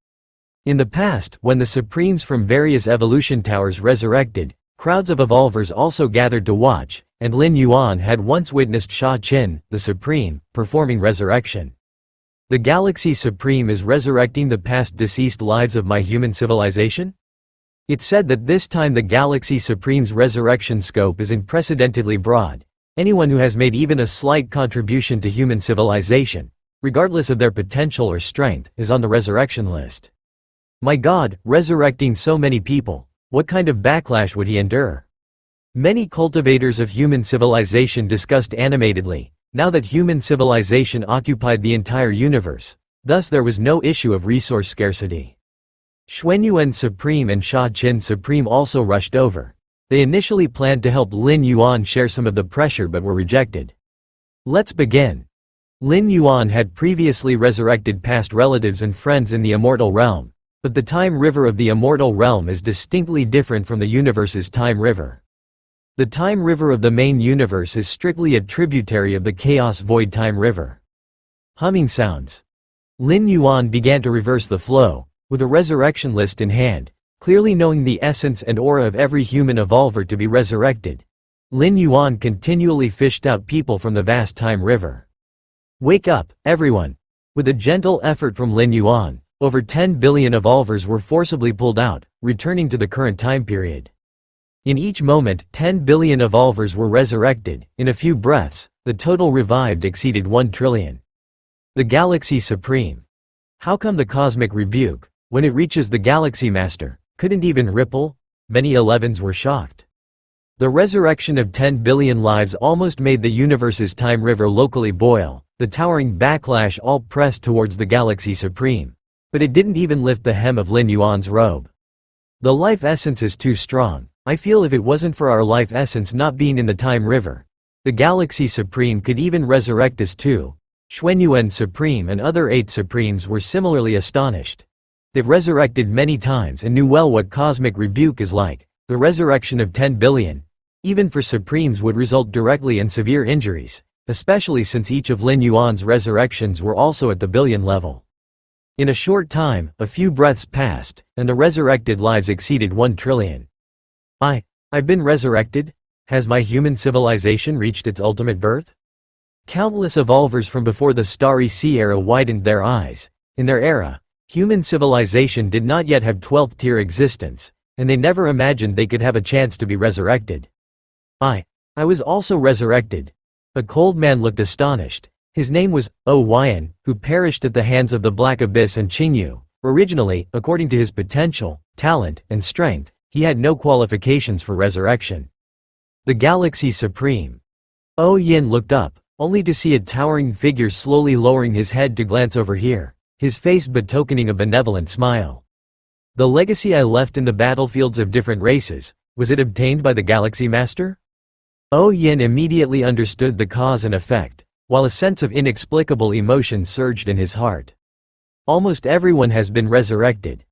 In the past, when the Supremes from various evolution towers resurrected, crowds of evolvers also gathered to watch, and Lin Yuan had once witnessed Sha Qin, the Supreme, performing resurrection. The Galaxy Supreme is resurrecting the past deceased lives of my human civilization? It's said that this time the Galaxy Supreme's resurrection scope is unprecedentedly broad. Anyone who has made even a slight contribution to human civilization, regardless of their potential or strength, is on the resurrection list. My God, resurrecting so many people, what kind of backlash would he endure? Many cultivators of human civilization discussed animatedly, now that human civilization occupied the entire universe, thus there was no issue of resource scarcity. Xuanyuan Supreme and Sha Qin Supreme also rushed over. They initially planned to help Lin Yuan share some of the pressure but were rejected. Let's begin. Lin Yuan had previously resurrected past relatives and friends in the immortal realm, but the time river of the immortal realm is distinctly different from the universe's time river. The time river of the main universe is strictly a tributary of the chaos void time river. Humming sounds. Lin Yuan began to reverse the flow, with a resurrection list in hand, clearly knowing the essence and aura of every human evolver to be resurrected. Lin Yuan continually fished out people from the vast time river. Wake up, everyone! With a gentle effort from Lin Yuan, over 10 billion evolvers were forcibly pulled out, returning to the current time period. In each moment, 10 billion evolvers were resurrected. In a few breaths, the total revived exceeded 1 trillion. The Galaxy Supreme. How come the cosmic rebuke, when it reaches the Galaxy Master, couldn't even ripple? Many 11s were shocked. The resurrection of 10 billion lives almost made the universe's time river locally boil, the towering backlash all pressed towards the Galaxy Supreme. But it didn't even lift the hem of Lin Yuan's robe. The life essence is too strong. I feel if it wasn't for our life essence not being in the time river, the Galaxy Supreme could even resurrect us too. Xuanyuan Supreme and other 8 Supremes were similarly astonished. They've resurrected many times and knew well what cosmic rebuke is like. The resurrection of 10 billion, even for Supremes, would result directly in severe injuries, especially since each of Lin Yuan's resurrections were also at the billion level. In a short time, a few breaths passed, and the resurrected lives exceeded 1 trillion. I've been resurrected? Has my human civilization reached its ultimate birth? Countless evolvers from before the Starry Sea era widened their eyes. In their era, human civilization did not yet have 12th tier existence, and they never imagined they could have a chance to be resurrected. I was also resurrected. A cold man looked astonished. His name was Oyan, who perished at the hands of the Black Abyss and Qingyu. Originally, according to his potential, talent, and strength, he had no qualifications for resurrection. The Galaxy Supreme. Yin looked up, only to see a towering figure slowly lowering his head to glance over here, his face betokening a benevolent smile. The legacy I left in the battlefields of different races, was it obtained by the Galaxy Master? Yin immediately understood the cause and effect, while a sense of inexplicable emotion surged in his heart. Almost everyone has been resurrected.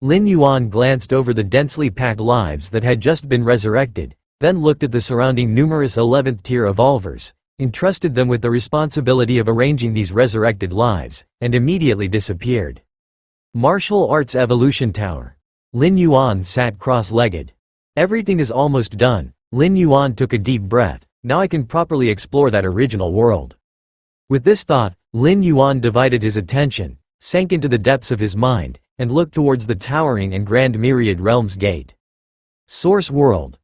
Lin Yuan glanced over the densely packed lives that had just been resurrected, then looked at the surrounding numerous 11th tier evolvers, entrusted them with the responsibility of arranging these resurrected lives, and immediately disappeared. Martial Arts Evolution Tower. Lin Yuan sat cross-legged. Everything is almost done. Lin Yuan took a deep breath. Now I can properly explore that original world. With this thought, Lin Yuan divided his attention, sank into the depths of his mind, and looked towards the towering and grand Myriad Realms Gate. Source World.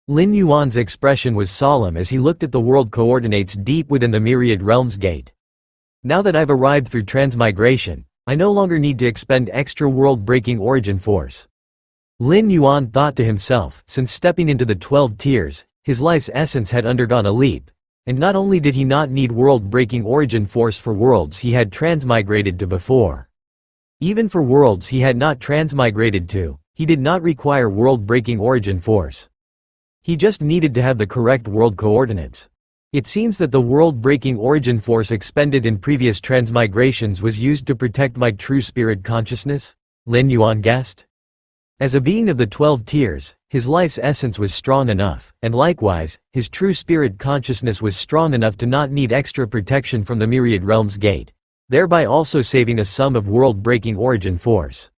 Lin Yuan's expression was solemn as he looked at the world coordinates deep within the Myriad Realms Gate. Now that I've arrived through transmigration, I no longer need to expend extra world-breaking origin force. Lin Yuan thought to himself, since stepping into the 12 tiers, his life's essence had undergone a leap, And not only did he not need world-breaking origin force for worlds he had transmigrated to before. Even for worlds he had not transmigrated to, he did not require world-breaking origin force. He just needed to have the correct world coordinates. It seems that the world-breaking origin force expended in previous transmigrations was used to protect my true spirit consciousness, Lin Yuan guessed. As a being of the 12 tiers, his life's essence was strong enough, and likewise, his true spirit consciousness was strong enough to not need extra protection from the myriad realms gate, thereby also saving a sum of world-breaking origin force.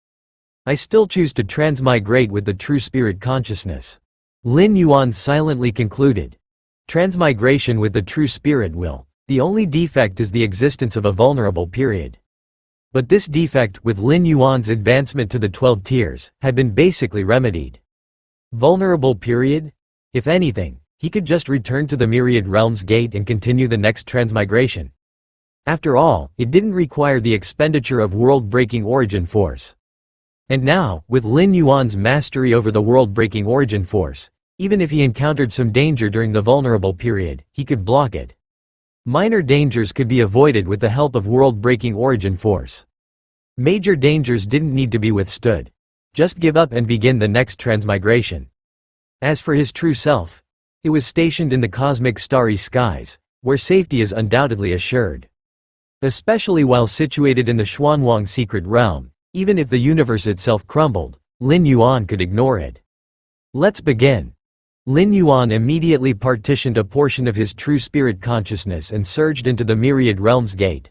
I still choose to transmigrate with the true spirit consciousness. Lin Yuan silently concluded. Transmigration with the true spirit will. The only defect is the existence of a vulnerable period. But this defect, with Lin Yuan's advancement to the 12 tiers, had been basically remedied. Vulnerable period? If anything, he could just return to the myriad realms gate and continue the next transmigration. After all, it didn't require the expenditure of world-breaking origin force. And now, with Lin Yuan's mastery over the world-breaking origin force, even if he encountered some danger during the vulnerable period, he could block it. Minor dangers could be avoided with the help of world-breaking origin force. Major dangers didn't need to be withstood. Just give up and begin the next transmigration. As for his true self, it was stationed in the cosmic starry skies, where safety is undoubtedly assured. Especially while situated in the Xuanwang secret realm, even if the universe itself crumbled, Lin Yuan could ignore it. Let's begin. Lin Yuan immediately partitioned a portion of his true spirit consciousness and surged into the myriad realms gate.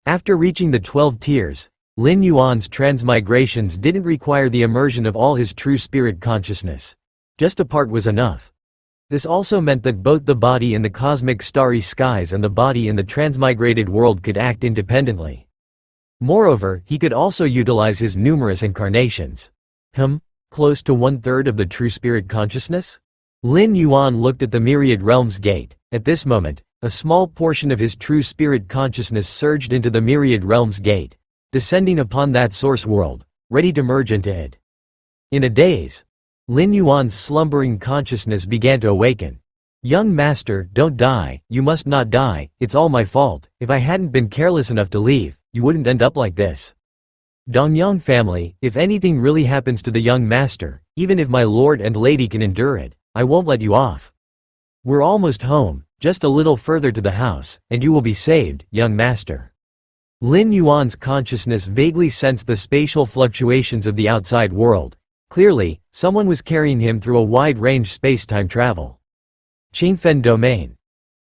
After reaching the 12 tiers, Lin Yuan's transmigrations didn't require the immersion of all his true spirit consciousness. Just a part was enough. This also meant that both the body in the cosmic starry skies and the body in the transmigrated world could act independently. Moreover, he could also utilize his numerous incarnations. Close to 1/3 of the true spirit consciousness? Lin Yuan looked at the myriad realms gate. At this moment, a small portion of his true spirit consciousness surged into the myriad realms gate, descending upon that source world, ready to merge into it. In a daze, Lin Yuan's slumbering consciousness began to awaken. Young master, don't die, you must not die, it's all my fault. If I hadn't been careless enough to leave, you wouldn't end up like this. Dongyang family, if anything really happens to the young master, even if my lord and lady can endure it, I won't let you off. We're almost home, just a little further to the house, and you will be saved, young master. Lin Yuan's consciousness vaguely sensed the spatial fluctuations of the outside world. Clearly, someone was carrying him through a wide-range space-time travel. Qingfen domain.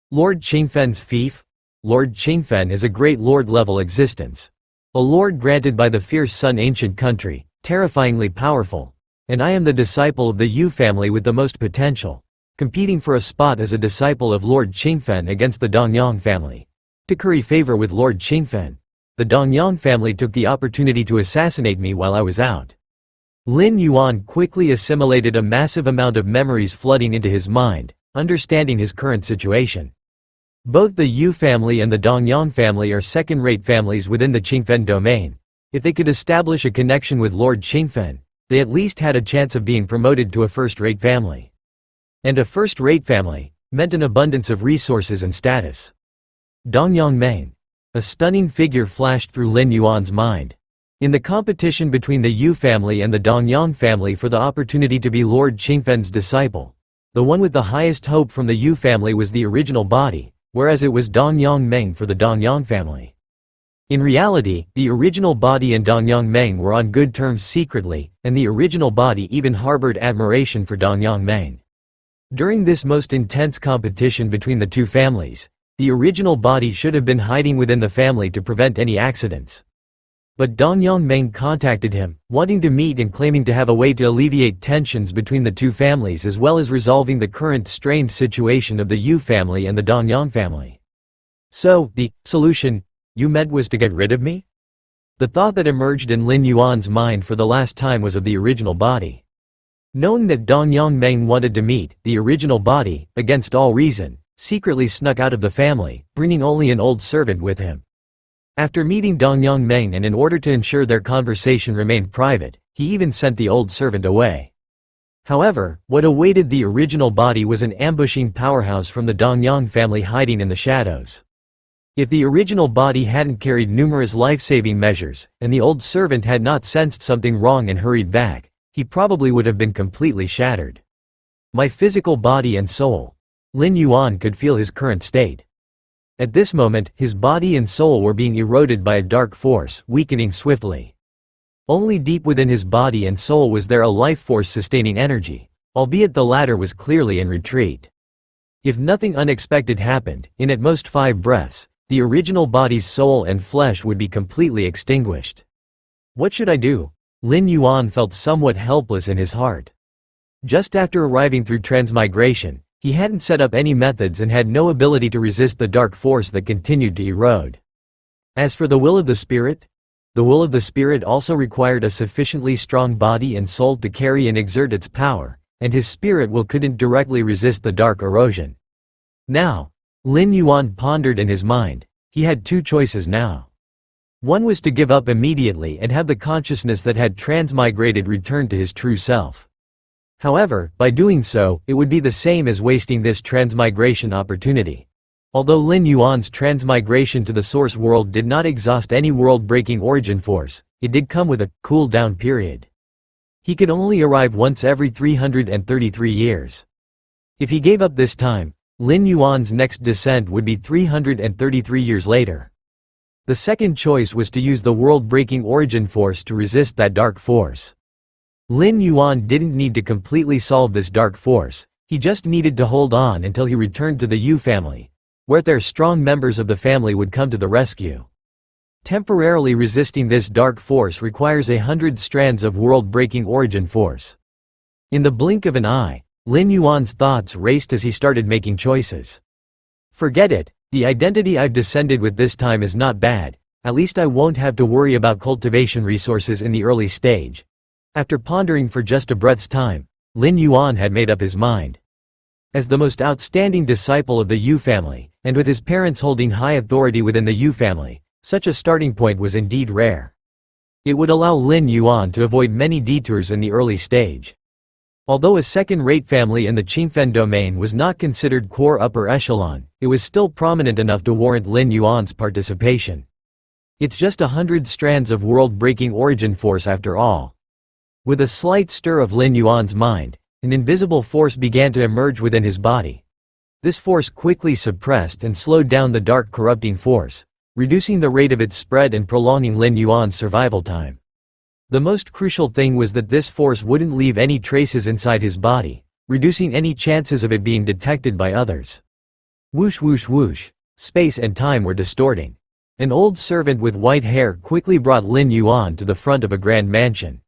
Lord Qingfen's fief? Lord Qingfen is a great lord-level existence. A lord granted by the fierce Sun ancient country, terrifyingly powerful. And I am the disciple of the Yu family with the most potential, competing for a spot as a disciple of Lord Qingfen against the Dongyang family. To curry favor with Lord Qingfen, the Dongyang family took the opportunity to assassinate me while I was out. Lin Yuan quickly assimilated a massive amount of memories flooding into his mind, understanding his current situation. Both the Yu family and the Dongyang family are second-rate families within the Qingfen domain. If they could establish a connection with Lord Qingfen, they at least had a chance of being promoted to a first-rate family. And a first-rate family meant an abundance of resources and status. Dongyang Meng. A stunning figure flashed through Lin Yuan's mind. In the competition between the Yu family and the Dongyang family for the opportunity to be Lord Qingfen's disciple, the one with the highest hope from the Yu family was the original body, whereas it was Dongyang Meng for the Dongyang family. In reality, the original body and Dongyang Meng were on good terms secretly, and the original body even harbored admiration for Dongyang Meng. During this most intense competition between the two families, the original body should have been hiding within the family to prevent any accidents. But Dongyang Meng contacted him, wanting to meet and claiming to have a way to alleviate tensions between the two families as well as resolving the current strained situation of the Yu family and the Dongyang family. So, the solution you meant was to get rid of me? The thought that emerged in Lin Yuan's mind for the last time was of the original body. Knowing that Dongyang Meng wanted to meet the original body, against all reason, secretly snuck out of the family, bringing only an old servant with him. After meeting Dongyang Meng and in order to ensure their conversation remained private, he even sent the old servant away. However, what awaited the original body was an ambushing powerhouse from the Dongyang family hiding in the shadows. If the original body hadn't carried numerous life-saving measures, and the old servant had not sensed something wrong and hurried back, he probably would have been completely shattered. My physical body and soul. Lin Yuan could feel his current state. At this moment, his body and soul were being eroded by a dark force, weakening swiftly. Only deep within his body and soul was there a life force sustaining energy, albeit the latter was clearly in retreat. If nothing unexpected happened, in at most 5 breaths, the original body's soul and flesh would be completely extinguished. What should I do? Lin Yuan felt somewhat helpless in his heart. Just after arriving through transmigration, he hadn't set up any methods and had no ability to resist the dark force that continued to erode. As for the will of the spirit, the will of the spirit also required a sufficiently strong body and soul to carry and exert its power, and his spirit will couldn't directly resist the dark erosion. Now, Lin Yuan pondered in his mind, he had 2 choices now. One was to give up immediately and have the consciousness that had transmigrated return to his true self. However, by doing so, it would be the same as wasting this transmigration opportunity. Although Lin Yuan's transmigration to the source world did not exhaust any world-breaking origin force, it did come with a cool-down period. He could only arrive once every 333 years. If he gave up this time, Lin Yuan's next descent would be 333 years later. The second choice was to use the world-breaking origin force to resist that dark force. Lin Yuan didn't need to completely solve this dark force, he just needed to hold on until he returned to the Yu family, where their strong members of the family would come to the rescue. Temporarily resisting this dark force requires 100 strands of world-breaking origin force. In the blink of an eye, Lin Yuan's thoughts raced as he started making choices. Forget it, the identity I've descended with this time is not bad, at least I won't have to worry about cultivation resources in the early stage. After pondering for just a breath's time, Lin Yuan had made up his mind. As the most outstanding disciple of the Yu family, and with his parents holding high authority within the Yu family, such a starting point was indeed rare. It would allow Lin Yuan to avoid many detours in the early stage. Although a second-rate family in the Qingfen domain was not considered core upper echelon, it was still prominent enough to warrant Lin Yuan's participation. It's just 100 strands of world-breaking origin force after all. With a slight stir of Lin Yuan's mind, an invisible force began to emerge within his body. This force quickly suppressed and slowed down the dark corrupting force, reducing the rate of its spread and prolonging Lin Yuan's survival time. The most crucial thing was that this force wouldn't leave any traces inside his body, reducing any chances of it being detected by others. Whoosh whoosh whoosh, space and time were distorting. An old servant with white hair quickly brought Lin Yuan to the front of a grand mansion.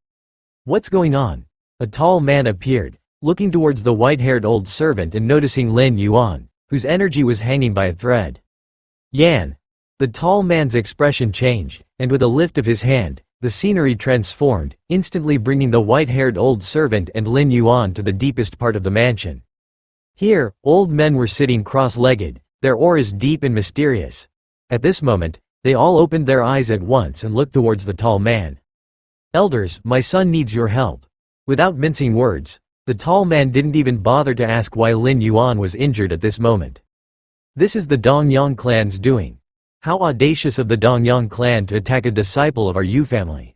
What's going on? A tall man appeared, looking towards the white-haired old servant and noticing Lin Yuan, whose energy was hanging by a thread. Yan. The tall man's expression changed, and with a lift of his hand, the scenery transformed, instantly bringing the white-haired old servant and Lin Yuan to the deepest part of the mansion. Here, old men were sitting cross-legged, their auras deep and mysterious. At this moment, they all opened their eyes at once and looked towards the tall man. Elders, my son needs your help. Without mincing words, the tall man didn't even bother to ask why Lin Yuan was injured at this moment. This is the Dongyang clan's doing. How audacious of the Dongyang clan to attack a disciple of our Yu family.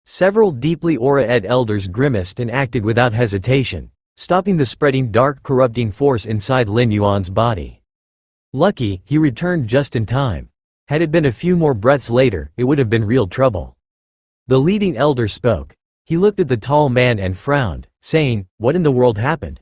Several deeply aura-ed elders grimaced and acted without hesitation, stopping the spreading dark corrupting force inside Lin Yuan's body. Lucky, he returned just in time. Had it been a few more breaths later, it would have been real trouble. The leading elder spoke. He looked at the tall man and frowned, saying, "What in the world happened?"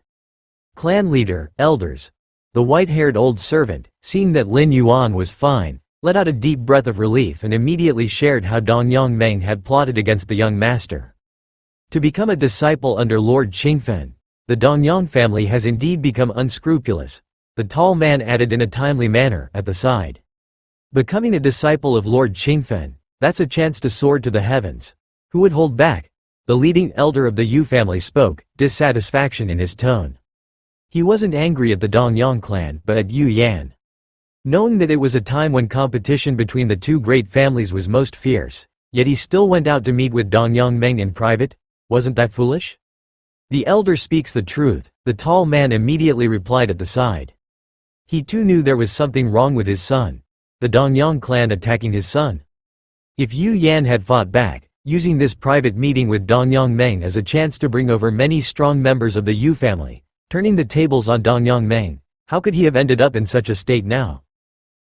Clan leader, elders. The white-haired old servant, seeing that Lin Yuan was fine, let out a deep breath of relief and immediately shared how Dongyang Meng had plotted against the young master. To become a disciple under Lord Qingfen, the Dongyang family has indeed become unscrupulous, the tall man added in a timely manner at the side. Becoming a disciple of Lord Qingfen, that's a chance to soar to the heavens. Who would hold back? The leading elder of the Yu family spoke, dissatisfaction in his tone. He wasn't angry at the Dongyang clan but at Yu Yan. Knowing that it was a time when competition between the two great families was most fierce, yet he still went out to meet with Dongyang Meng in private. Wasn't that foolish? "The elder speaks the truth," the tall man immediately replied at the side. He too knew there was something wrong with his son. The Dongyang clan attacking his son. If Yu Yan had fought back, using this private meeting with Dongyang Meng as a chance to bring over many strong members of the Yu family, turning the tables on Dongyang Meng, how could he have ended up in such a state now?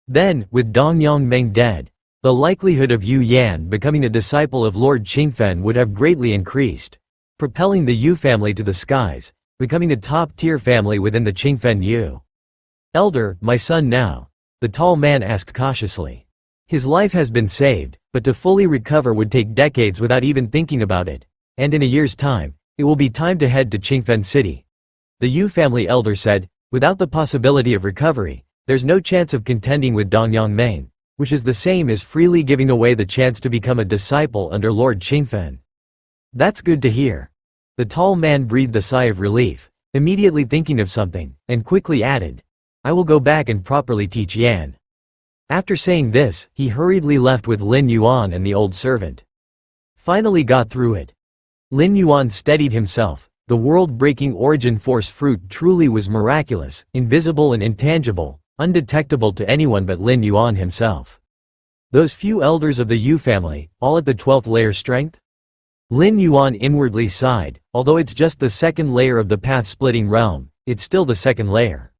Then, with Dongyang Meng dead, the likelihood of Yu Yan becoming a disciple of Lord Qingfen would have greatly increased, propelling the Yu family to the skies, becoming a top-tier family within the Qingfen Yu. "Elder, my son now?" the tall man asked cautiously. "His life has been saved, but to fully recover would take decades without even thinking about it, and in a year's time, it will be time to head to Qingfen City." The Yu family elder said, "Without the possibility of recovery, there's no chance of contending with Dongyang Meng, which is the same as freely giving away the chance to become a disciple under Lord Qingfen." "That's good to hear." The tall man breathed a sigh of relief, immediately thinking of something, and quickly added, "I will go back and properly teach Yan." After saying this, he hurriedly left with Lin Yuan and the old servant. Finally got through it. Lin Yuan steadied himself. The world-breaking origin force fruit truly was miraculous, invisible and intangible, undetectable to anyone but Lin Yuan himself. Those few elders of the Yu family, all at the 12th layer strength? Lin Yuan inwardly sighed. Although it's just the second layer of the path-splitting realm, it's still the second layer.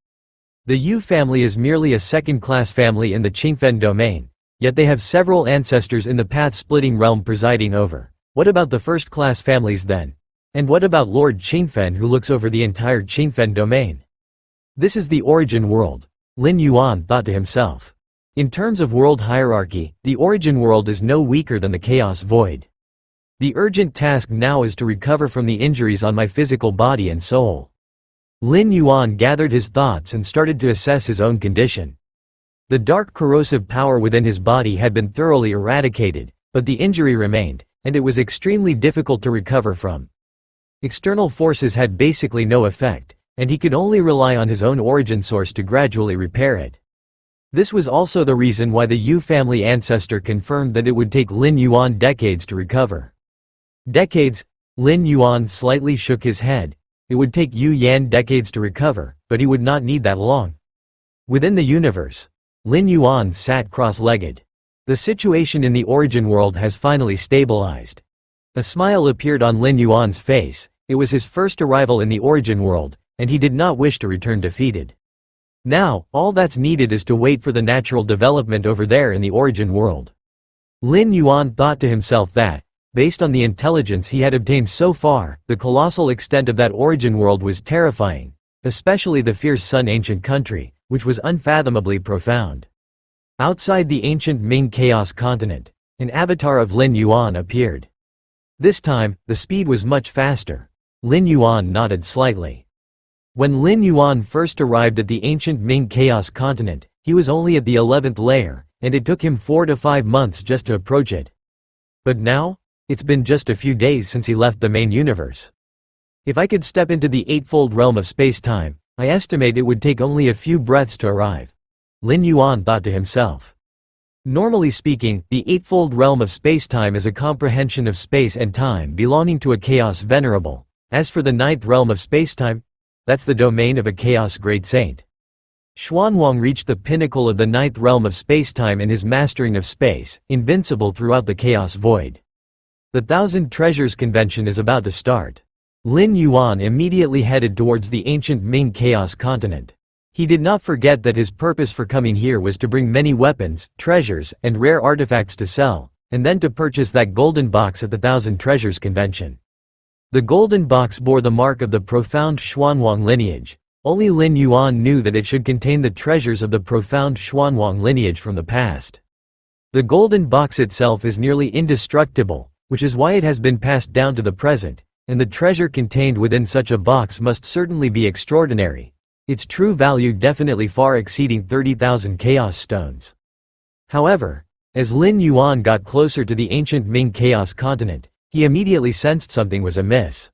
The Yu family is merely a second-class family in the Qingfen domain, yet they have several ancestors in the path-splitting realm presiding over. What about the first-class families then? And what about Lord Qingfen who looks over the entire Qingfen domain? This is the origin world, Lin Yuan thought to himself. In terms of world hierarchy, the origin world is no weaker than the chaos void. The urgent task now is to recover from the injuries on my physical body and soul. Lin Yuan gathered his thoughts and started to assess his own condition. The dark corrosive power within his body had been thoroughly eradicated, but the injury remained, and it was extremely difficult to recover from. External forces had basically no effect, and he could only rely on his own origin source to gradually repair it. This was also the reason why the Yu family ancestor confirmed that it would take Lin Yuan decades to recover. Decades? Lin Yuan slightly shook his head. It would take Yu Yan decades to recover, but he would not need that long. Within the universe, Lin Yuan sat cross-legged. The situation in the origin world has finally stabilized. A smile appeared on Lin Yuan's face. It was his first arrival in the origin world, and he did not wish to return defeated. Now, all that's needed is to wait for the natural development over there in the origin world. Lin Yuan thought to himself that, based on the intelligence he had obtained so far, the colossal extent of that origin world was terrifying, especially the fierce Sun ancient country, which was unfathomably profound. Outside the ancient Ming Chaos continent, an avatar of Lin Yuan appeared. This time, the speed was much faster. Lin Yuan nodded slightly. When Lin Yuan first arrived at the ancient Ming Chaos continent, he was only at the 11th layer, and it took him 4 to 5 months just to approach it. But now? It's been just a few days since he left the main universe. If I could step into the eightfold realm of space-time, I estimate it would take only a few breaths to arrive. Lin Yuan thought to himself. Normally speaking, the eightfold realm of space-time is a comprehension of space and time belonging to a chaos venerable. As for the ninth realm of space-time, that's the domain of a chaos great saint. Xuanwang reached the pinnacle of the ninth realm of space-time in his mastering of space, invincible throughout the chaos void. The Thousand Treasures Convention is about to start. Lin Yuan immediately headed towards the ancient Ming Chaos continent. He did not forget that his purpose for coming here was to bring many weapons, treasures, and rare artifacts to sell, and then to purchase that golden box at the Thousand Treasures Convention. The golden box bore the mark of the profound Xuanwang lineage. Only Lin Yuan knew that it should contain the treasures of the profound Xuanwang lineage from the past. The golden box itself is nearly indestructible, which is why it has been passed down to the present, and the treasure contained within such a box must certainly be extraordinary, its true value definitely far exceeding 30,000 chaos stones. However, as Lin Yuan got closer to the ancient Ming Chaos continent, he immediately sensed something was amiss.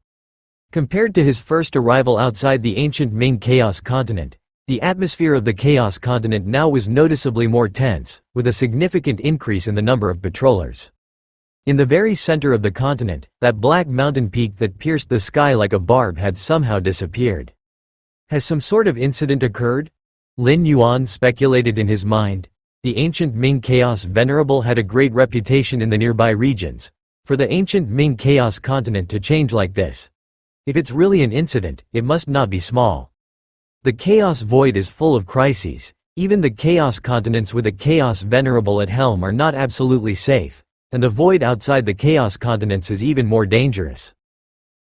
Compared to his first arrival outside the ancient Ming Chaos continent, the atmosphere of the Chaos continent now was noticeably more tense, with a significant increase in the number of patrollers. In the very center of the continent, that black mountain peak that pierced the sky like a barb had somehow disappeared. Has some sort of incident occurred? Lin Yuan speculated in his mind. The ancient Ming Chaos Venerable had a great reputation in the nearby regions. For the ancient Ming Chaos continent to change like this. If it's really an incident, it must not be small. The Chaos Void is full of crises. Even the Chaos continents with a Chaos Venerable at helm are not absolutely safe, and the void outside the Chaos continents is even more dangerous.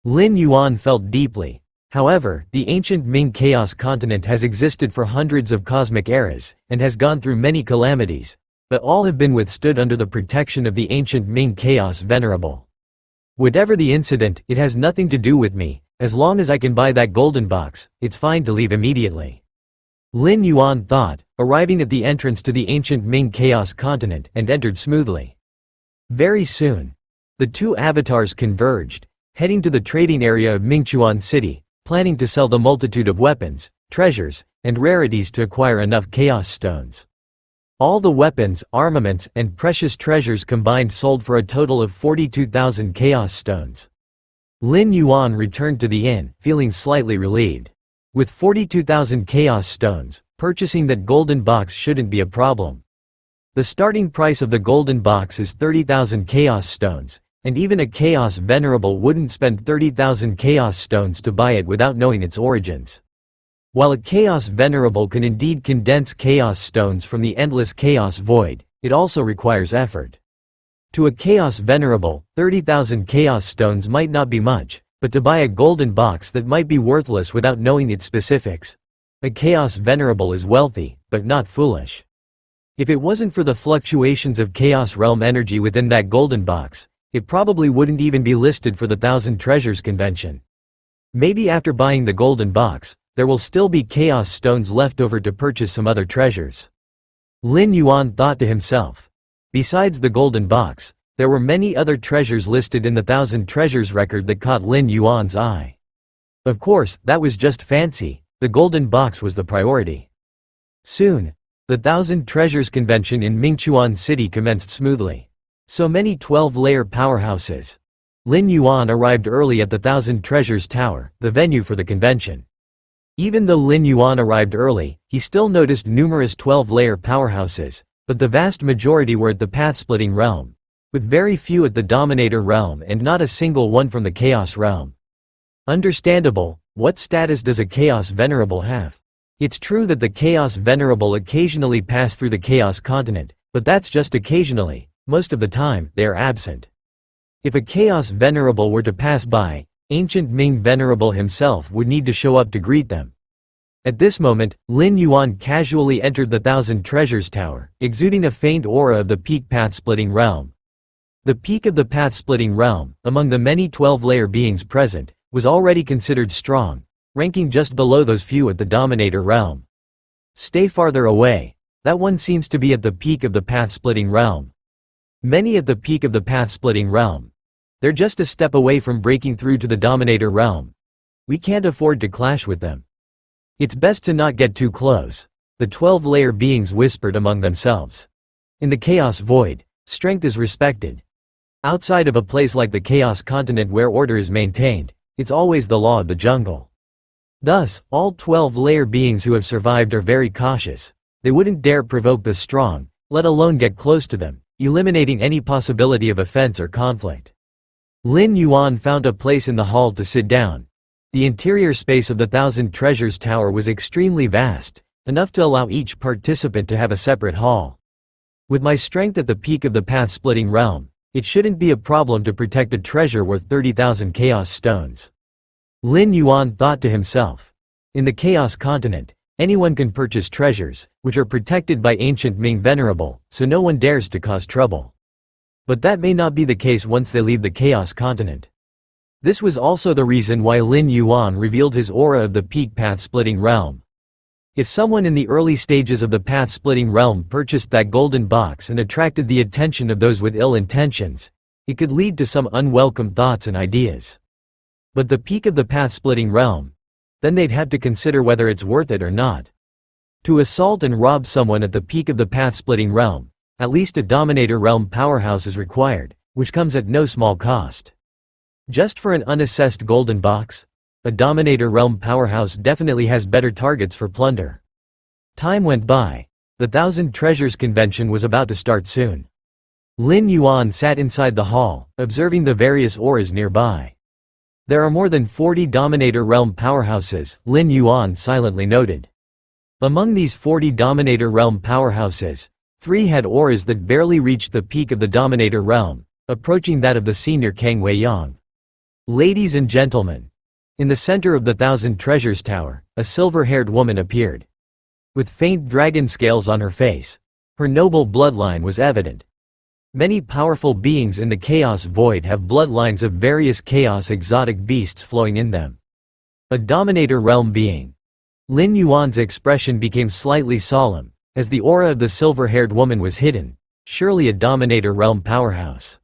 Lin Yuan felt deeply. However, the ancient Ming Chaos continent has existed for hundreds of cosmic eras, and has gone through many calamities, but all have been withstood under the protection of the ancient Ming Chaos Venerable. Whatever the incident, it has nothing to do with me. As long as I can buy that golden box, it's fine to leave immediately. Lin Yuan thought, arriving at the entrance to the ancient Ming Chaos continent, and entered smoothly. Very soon, the two avatars converged, heading to the trading area of Mingchuan City, planning to sell the multitude of weapons, treasures, and rarities to acquire enough Chaos Stones. All the weapons, armaments, and precious treasures combined sold for a total of 42,000 Chaos Stones. Lin Yuan returned to the inn, feeling slightly relieved. With 42,000 Chaos Stones, purchasing that golden box shouldn't be a problem. The starting price of the golden box is 30,000 Chaos Stones, and even a Chaos Venerable wouldn't spend 30,000 Chaos Stones to buy it without knowing its origins. While a Chaos Venerable can indeed condense Chaos Stones from the endless Chaos Void, it also requires effort. To a Chaos Venerable, 30,000 Chaos Stones might not be much, but to buy a golden box that might be worthless without knowing its specifics. A Chaos Venerable is wealthy, but not foolish. If it wasn't for the fluctuations of Chaos Realm energy within that golden box, it probably wouldn't even be listed for the Thousand Treasures convention. Maybe after buying the golden box, there will still be Chaos Stones left over to purchase some other treasures. Lin Yuan thought to himself. Besides the golden box, there were many other treasures listed in the Thousand Treasures record that caught Lin Yuan's eye. Of course, that was just fancy, the golden box was the priority. Soon, the Thousand Treasures convention in Mingchuan City commenced smoothly. So many 12-layer powerhouses. Lin Yuan arrived early at the Thousand Treasures Tower, the venue for the convention. Even though Lin Yuan arrived early, he still noticed numerous 12-layer powerhouses, but the vast majority were at the path-splitting realm, with very few at the Dominator realm and not a single one from the Chaos realm. Understandable, what status does a Chaos Venerable have? It's true that the Chaos Venerable occasionally pass through the Chaos continent, but that's just occasionally, most of the time, they are absent. If a Chaos Venerable were to pass by, ancient Ming Venerable himself would need to show up to greet them. At this moment, Lin Yuan casually entered the Thousand Treasures Tower, exuding a faint aura of the peak path-splitting realm. The peak of the path-splitting realm, among the many 12-layer beings present, was already considered strong, ranking just below those few at the Dominator realm. Stay farther away. That one seems to be at the peak of the path-splitting realm. Many at the peak of the path-splitting realm. They're just a step away from breaking through to the Dominator realm. We can't afford to clash with them. It's best to not get too close, the 12-layer beings whispered among themselves. In the Chaos Void, strength is respected. Outside of a place like the Chaos Continent where order is maintained, it's always the law of the jungle. Thus, all 12-layer beings who have survived are very cautious. They wouldn't dare provoke the strong, let alone get close to them, eliminating any possibility of offense or conflict. Lin Yuan found a place in the hall to sit down. The interior space of the Thousand Treasures Tower was extremely vast, enough to allow each participant to have a separate hall. With my strength at the peak of the path-splitting realm, it shouldn't be a problem to protect a treasure worth 30,000 Chaos Stones. Lin Yuan thought to himself. In the Chaos Continent, anyone can purchase treasures, which are protected by ancient Ming Venerable, so no one dares to cause trouble. But that may not be the case once they leave the Chaos Continent. This was also the reason why Lin Yuan revealed his aura of the peak path-splitting realm. If someone in the early stages of the path-splitting realm purchased that golden box and attracted the attention of those with ill intentions, it could lead to some unwelcome thoughts and ideas. But the peak of the path-splitting realm, then they'd have to consider whether it's worth it or not. To assault and rob someone at the peak of the path-splitting realm, at least a Dominator realm powerhouse is required, which comes at no small cost. Just for an unassessed golden box? A Dominator Realm powerhouse definitely has better targets for plunder. Time went by. The Thousand Treasures convention was about to start soon. Lin Yuan sat inside the hall, observing the various auras nearby. There are more than 40 Dominator Realm powerhouses, Lin Yuan silently noted. Among these 40 Dominator Realm powerhouses, 3 had auras that barely reached the peak of the Dominator Realm, approaching that of the senior Kang Weiyang. Ladies and gentlemen. In the center of the Thousand Treasures Tower, a silver-haired woman appeared. With faint dragon scales on her face. Her noble bloodline was evident. Many powerful beings in the Chaos Void have bloodlines of various chaos exotic beasts flowing in them. A Dominator Realm being. Lin Yuan's expression became slightly solemn, as the aura of the silver-haired woman was hidden. Surely a Dominator Realm powerhouse.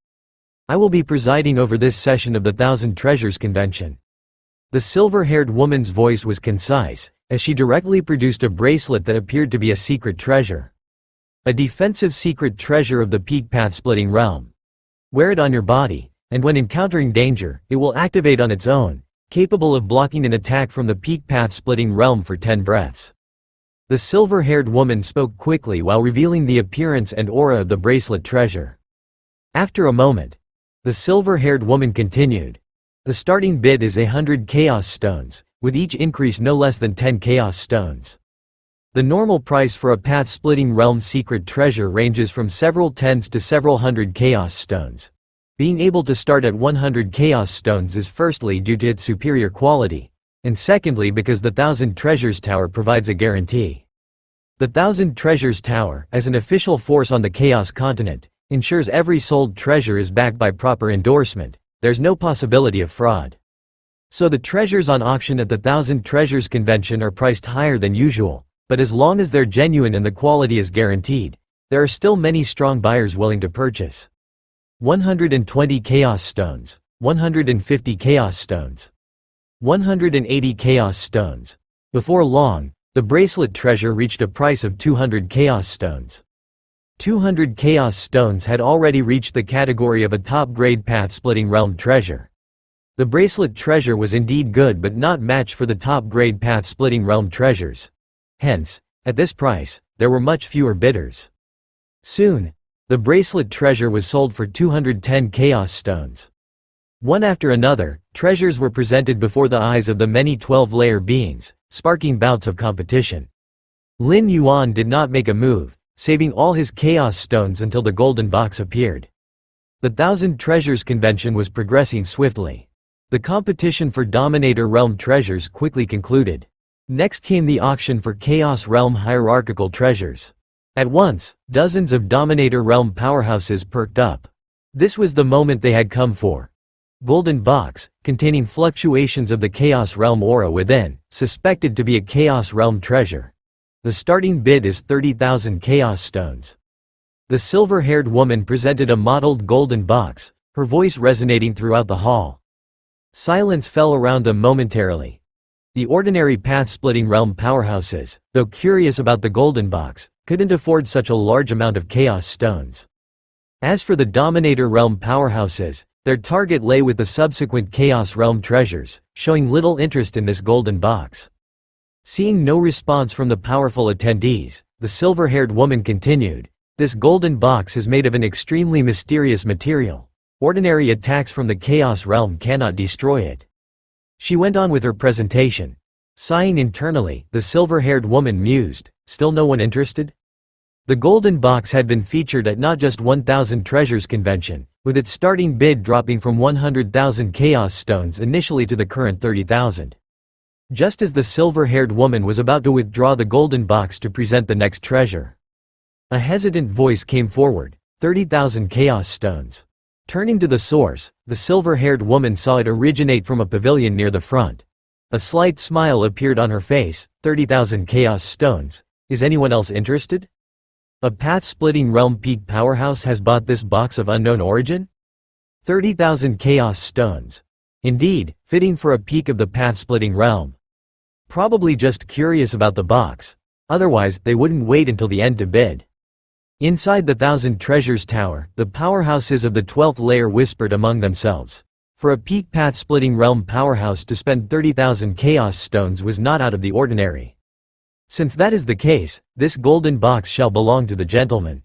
I will be presiding over this session of the Thousand Treasures Convention. The silver-haired woman's voice was concise, as she directly produced a bracelet that appeared to be a secret treasure. A defensive secret treasure of the peak path-splitting realm. Wear it on your body, and when encountering danger, it will activate on its own, capable of blocking an attack from the peak path-splitting realm for 10 breaths. The silver-haired woman spoke quickly while revealing the appearance and aura of the bracelet treasure. After a moment, the silver-haired woman continued. The starting bid is 100 Chaos Stones, with each increase no less than 10 Chaos Stones. The normal price for a path-splitting realm secret treasure ranges from several tens to several hundred Chaos Stones. Being able to start at 100 Chaos Stones is firstly due to its superior quality, and secondly because the Thousand Treasures Tower provides a guarantee. The Thousand Treasures Tower, as an official force on the Chaos Continent, ensures every sold treasure is backed by proper endorsement. There's no possibility of fraud. So the treasures on auction at the Thousand Treasures Convention are priced higher than usual. But as long as they're genuine and the quality is guaranteed, there are still many strong buyers willing to purchase. 120 Chaos Stones, 150 Chaos Stones, 180 Chaos Stones. Before long, the bracelet treasure reached a price of 200 Chaos Stones. 200 Chaos Stones had already reached the category of a top-grade path-splitting realm treasure. The bracelet treasure was indeed good but not matched for the top-grade path-splitting realm treasures. Hence, at this price, there were much fewer bidders. Soon, the bracelet treasure was sold for 210 Chaos Stones. One after another, treasures were presented before the eyes of the many 12-layer beings, sparking bouts of competition. Lin Yuan did not make a move, saving all his Chaos Stones until the golden box appeared. The Thousand Treasures Convention was progressing swiftly. The competition for Dominator Realm treasures quickly concluded. Next came the auction for Chaos Realm hierarchical treasures. At once, dozens of Dominator Realm powerhouses perked up. This was the moment they had come for. Golden box, containing fluctuations of the Chaos Realm aura within, suspected to be a Chaos Realm treasure. The starting bid is 30,000 Chaos Stones. The silver-haired woman presented a mottled golden box, her voice resonating throughout the hall. Silence fell around them momentarily. The ordinary path-splitting realm powerhouses, though curious about the golden box, couldn't afford such a large amount of Chaos Stones. As for the Dominator Realm powerhouses, their target lay with the subsequent Chaos Realm treasures, showing little interest in this golden box. Seeing no response from the powerful attendees, the silver-haired woman continued, "This golden box is made of an extremely mysterious material. Ordinary attacks from the Chaos Realm cannot destroy it." She went on with her presentation. Sighing internally, the silver-haired woman mused, "Still no one interested?" The golden box had been featured at not just 1,000 Treasures Convention, with its starting bid dropping from 100,000 Chaos Stones initially to the current 30,000. Just as the silver-haired woman was about to withdraw the golden box to present the next treasure, a hesitant voice came forward, 30,000 Chaos Stones. Turning to the source, the silver-haired woman saw it originate from a pavilion near the front. A slight smile appeared on her face, 30,000 Chaos Stones. Is anyone else interested? A path-splitting realm peak powerhouse has bought this box of unknown origin? 30,000 Chaos Stones. Indeed, fitting for a peak of the path-splitting realm. Probably just curious about the box. Otherwise, they wouldn't wait until the end to bid. Inside the Thousand Treasures Tower, the powerhouses of the 12th layer whispered among themselves. For a peak path-splitting realm powerhouse to spend 30,000 Chaos Stones was not out of the ordinary. Since that is the case, this golden box shall belong to the gentleman.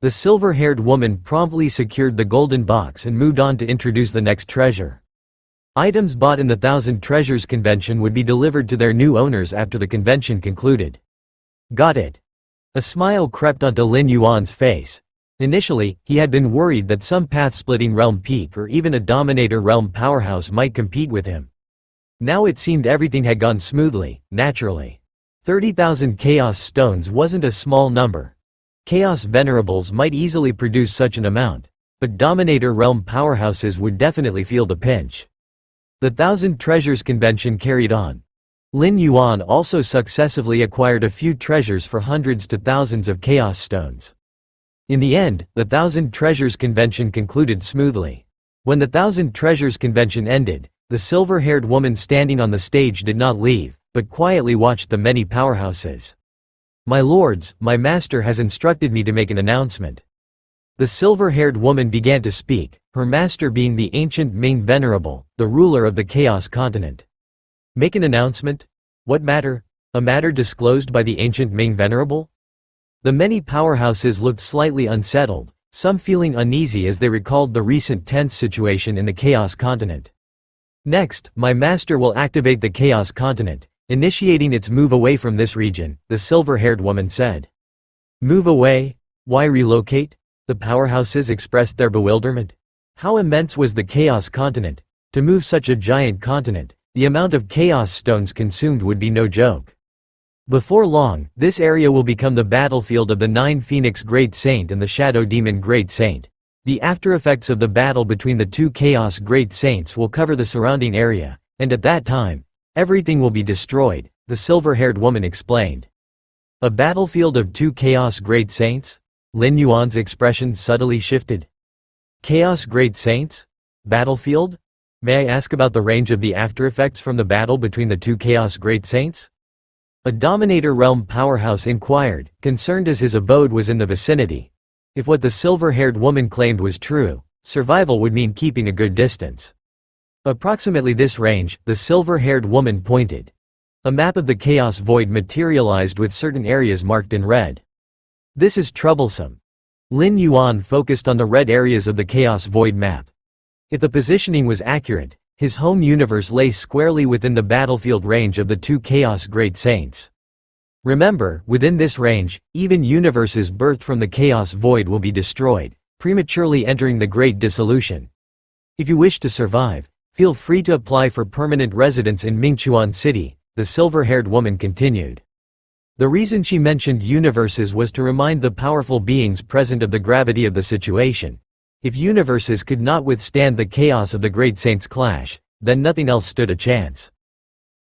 The silver-haired woman promptly secured the golden box and moved on to introduce the next treasure. Items bought in the Thousand Treasures convention would be delivered to their new owners after the convention concluded. Got it. A smile crept onto Lin Yuan's face. Initially, he had been worried that some path-splitting realm peak or even a dominator realm powerhouse might compete with him. Now it seemed everything had gone smoothly, naturally. 30,000 Chaos Stones wasn't a small number. Chaos Venerables might easily produce such an amount, but dominator realm powerhouses would definitely feel the pinch. The Thousand Treasures convention carried on. Lin Yuan also successively acquired a few treasures for hundreds to thousands of Chaos Stones. In the end, the Thousand Treasures convention concluded smoothly. When the Thousand Treasures convention ended, the silver-haired woman standing on the stage did not leave, but quietly watched the many powerhouses. My lords, my master has instructed me to make an announcement. The silver-haired woman began to speak, her master being the ancient Ming Venerable, the ruler of the Chaos Continent. Make an announcement? What matter? A matter disclosed by the ancient Ming Venerable? The many powerhouses looked slightly unsettled, some feeling uneasy as they recalled the recent tense situation in the Chaos Continent. Next, my master will activate the Chaos Continent, initiating its move away from this region, the silver-haired woman said. Move away? Why relocate? The powerhouses expressed their bewilderment. How immense was the Chaos Continent? To move such a giant continent, the amount of Chaos Stones consumed would be no joke. Before long, this area will become the battlefield of the 9 Phoenix Great Saint and the Shadow Demon Great Saint. The aftereffects of the battle between the 2 Chaos Great Saints will cover the surrounding area, and at that time, everything will be destroyed, the silver-haired woman explained. A battlefield of 2 Chaos Great Saints? Lin Yuan's expression subtly shifted. Chaos Great Saints? Battlefield? May I ask about the range of the aftereffects from the battle between the 2 Chaos Great Saints? A dominator realm powerhouse inquired, concerned as his abode was in the vicinity. If what the silver-haired woman claimed was true, survival would mean keeping a good distance. Approximately this range, the silver-haired woman pointed. A map of the Chaos Void materialized with certain areas marked in red. This is troublesome. Lin Yuan focused on the red areas of the Chaos Void map. If the positioning was accurate, his home universe lay squarely within the battlefield range of the 2 Chaos Great Saints. Remember, within this range, even universes birthed from the Chaos Void will be destroyed, prematurely entering the Great Dissolution. If you wish to survive, feel free to apply for permanent residence in Mingchuan City, the silver-haired woman continued. The reason she mentioned universes was to remind the powerful beings present of the gravity of the situation. If universes could not withstand the chaos of the Great Saints' clash, then nothing else stood a chance.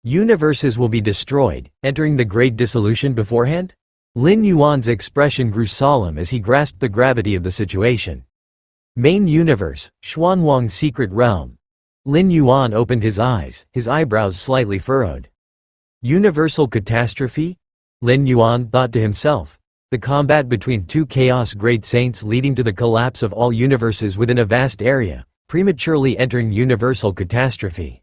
Universes will be destroyed, entering the Great Dissolution beforehand? Lin Yuan's expression grew solemn as he grasped the gravity of the situation. Main universe, Xuanwang Secret Realm. Lin Yuan opened his eyes, his eyebrows slightly furrowed. Universal catastrophe? Lin Yuan thought to himself. The combat between 2 Chaos Great Saints leading to the collapse of all universes within a vast area, prematurely entering universal catastrophe.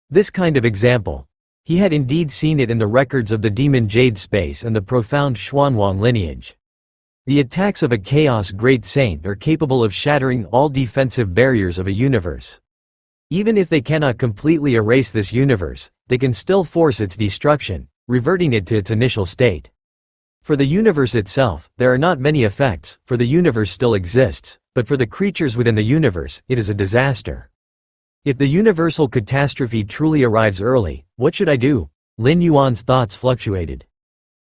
This kind of example. He had indeed seen it in the records of the Demon Jade Space and the profound Xuanwang lineage. The attacks of a Chaos Great Saint are capable of shattering all defensive barriers of a universe. Even if they cannot completely erase this universe, they can still force its destruction, reverting it to its initial state. For the universe itself, there are not many effects, for the universe still exists, but for the creatures within the universe, it is a disaster. If the universal catastrophe truly arrives early, what should I do? Lin Yuan's thoughts fluctuated.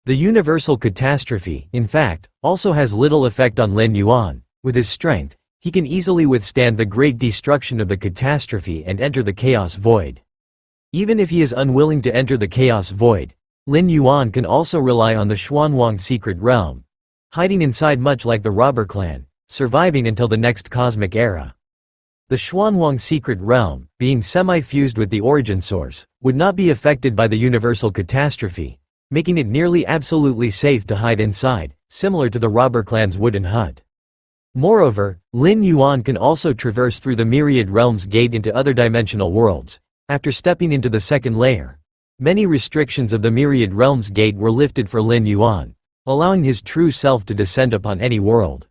The universal catastrophe, in fact, also has little effect on Lin Yuan. With his strength, he can easily withstand the great destruction of the catastrophe and enter the Chaos Void. Even if he is unwilling to enter the Chaos Void, Lin Yuan can also rely on the Xuanwang Secret Realm, hiding inside much like the robber clan, surviving until the next cosmic era. The Xuanwang Secret Realm, being semi-fused with the origin source, would not be affected by the universal catastrophe, making it nearly absolutely safe to hide inside, similar to the robber clan's wooden hut. Moreover, Lin Yuan can also traverse through the Myriad Realms gate into other dimensional worlds. After stepping into the second layer, many restrictions of the Myriad Realms gate were lifted for Lin Yuan, allowing his true self to descend upon any world.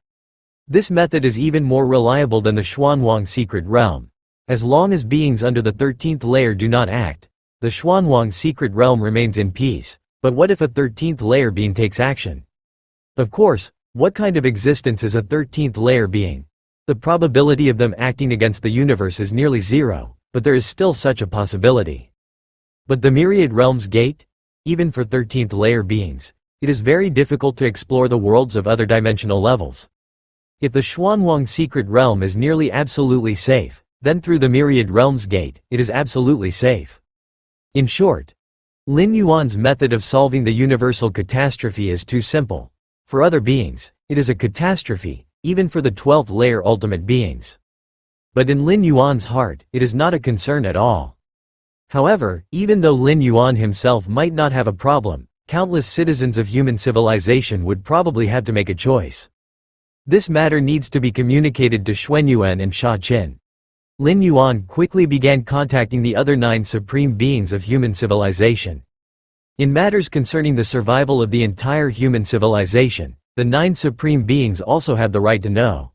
This method is even more reliable than the Xuanwang secret realm. As long as beings under the 13th layer do not act, the Xuanwang secret realm remains in peace. But what if a 13th layer being takes action? Of course, what kind of existence is a 13th layer being? The probability of them acting against the universe is nearly zero, but there is still such a possibility. But the Myriad Realms gate? Even for 13th layer beings, it is very difficult to explore the worlds of other dimensional levels. If the Xuanwang secret realm is nearly absolutely safe, then through the Myriad Realms gate, it is absolutely safe. In short, Lin Yuan's method of solving the universal catastrophe is too simple. For other beings, it is a catastrophe, even for the 12th layer ultimate beings. But in Lin Yuan's heart, it is not a concern at all. However, even though Lin Yuan himself might not have a problem, countless citizens of human civilization would probably have to make a choice. This matter needs to be communicated to Xuanyuan and Sha Qin. Lin Yuan quickly began contacting the other 9 supreme beings of human civilization. In matters concerning the survival of the entire human civilization, the 9 supreme beings also have the right to know.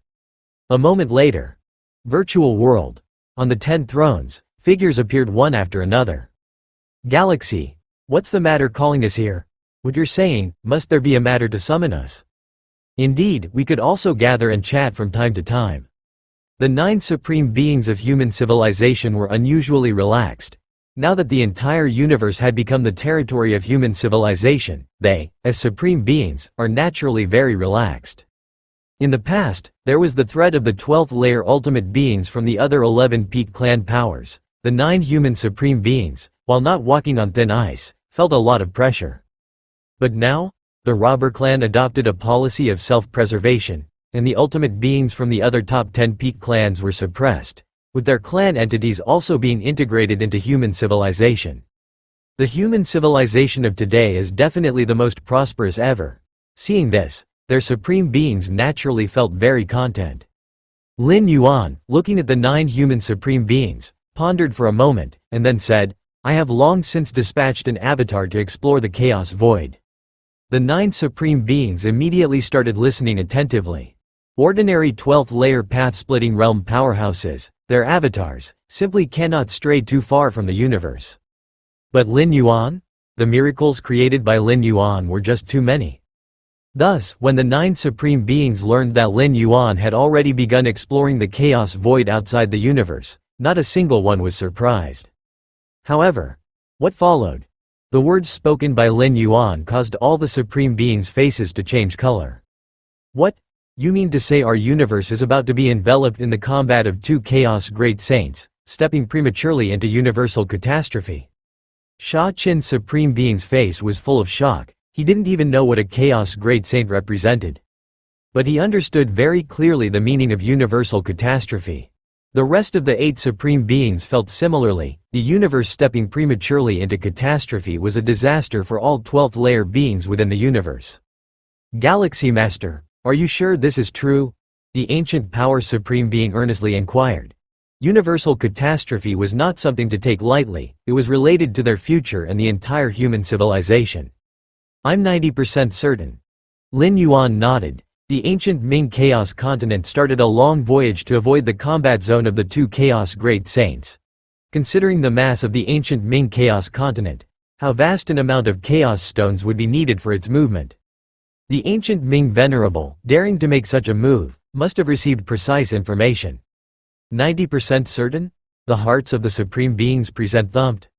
A moment later, virtual world. On the 10 thrones, figures appeared one after another. Galaxy, what's the matter calling us here? What you're saying, must there be a matter to summon us? Indeed, we could also gather and chat from time to time. The 9 supreme beings of human civilization were unusually relaxed. Now that the entire universe had become the territory of human civilization, they, as supreme beings, are naturally very relaxed. In the past, there was the threat of the 12th layer ultimate beings from the other 11 peak clan powers. The 9 human supreme beings, while not walking on thin ice, felt a lot of pressure. But now, the robber clan adopted a policy of self-preservation, and the ultimate beings from the other top 10 peak clans were suppressed, with their clan entities also being integrated into human civilization. The human civilization of today is definitely the most prosperous ever. Seeing this, their supreme beings naturally felt very content. Lin Yuan, looking at the 9 human supreme beings, pondered for a moment, and then said, I have long since dispatched an avatar to explore the chaos void. The 9 supreme beings immediately started listening attentively. Ordinary 12th layer path-splitting realm powerhouses, their avatars, simply cannot stray too far from the universe. But Lin Yuan? The miracles created by Lin Yuan were just too many. Thus, when the 9 supreme beings learned that Lin Yuan had already begun exploring the chaos void outside the universe, not a single one was surprised. However, what followed? The words spoken by Lin Yuan caused all the supreme beings' faces to change color. What? You mean to say our universe is about to be enveloped in the combat of 2 chaos great saints, stepping prematurely into universal catastrophe? Sha Qin's supreme being's face was full of shock. He didn't even know what a chaos great saint represented. But he understood very clearly the meaning of universal catastrophe. The rest of the 8 supreme beings felt similarly. The universe stepping prematurely into catastrophe was a disaster for all 12th layer beings within the universe. Galaxy Master, are you sure this is true? The ancient power supreme being earnestly inquired. Universal catastrophe was not something to take lightly, it was related to their future and the entire human civilization. I'm 90% certain. Lin Yuan nodded. The ancient Ming Chaos continent started a long voyage to avoid the combat zone of the 2 Chaos Great Saints. Considering the mass of the ancient Ming Chaos continent, how vast an amount of Chaos Stones would be needed for its movement. The ancient Ming Venerable, daring to make such a move, must have received precise information. 90% certain? The hearts of the Supreme Beings present thumped.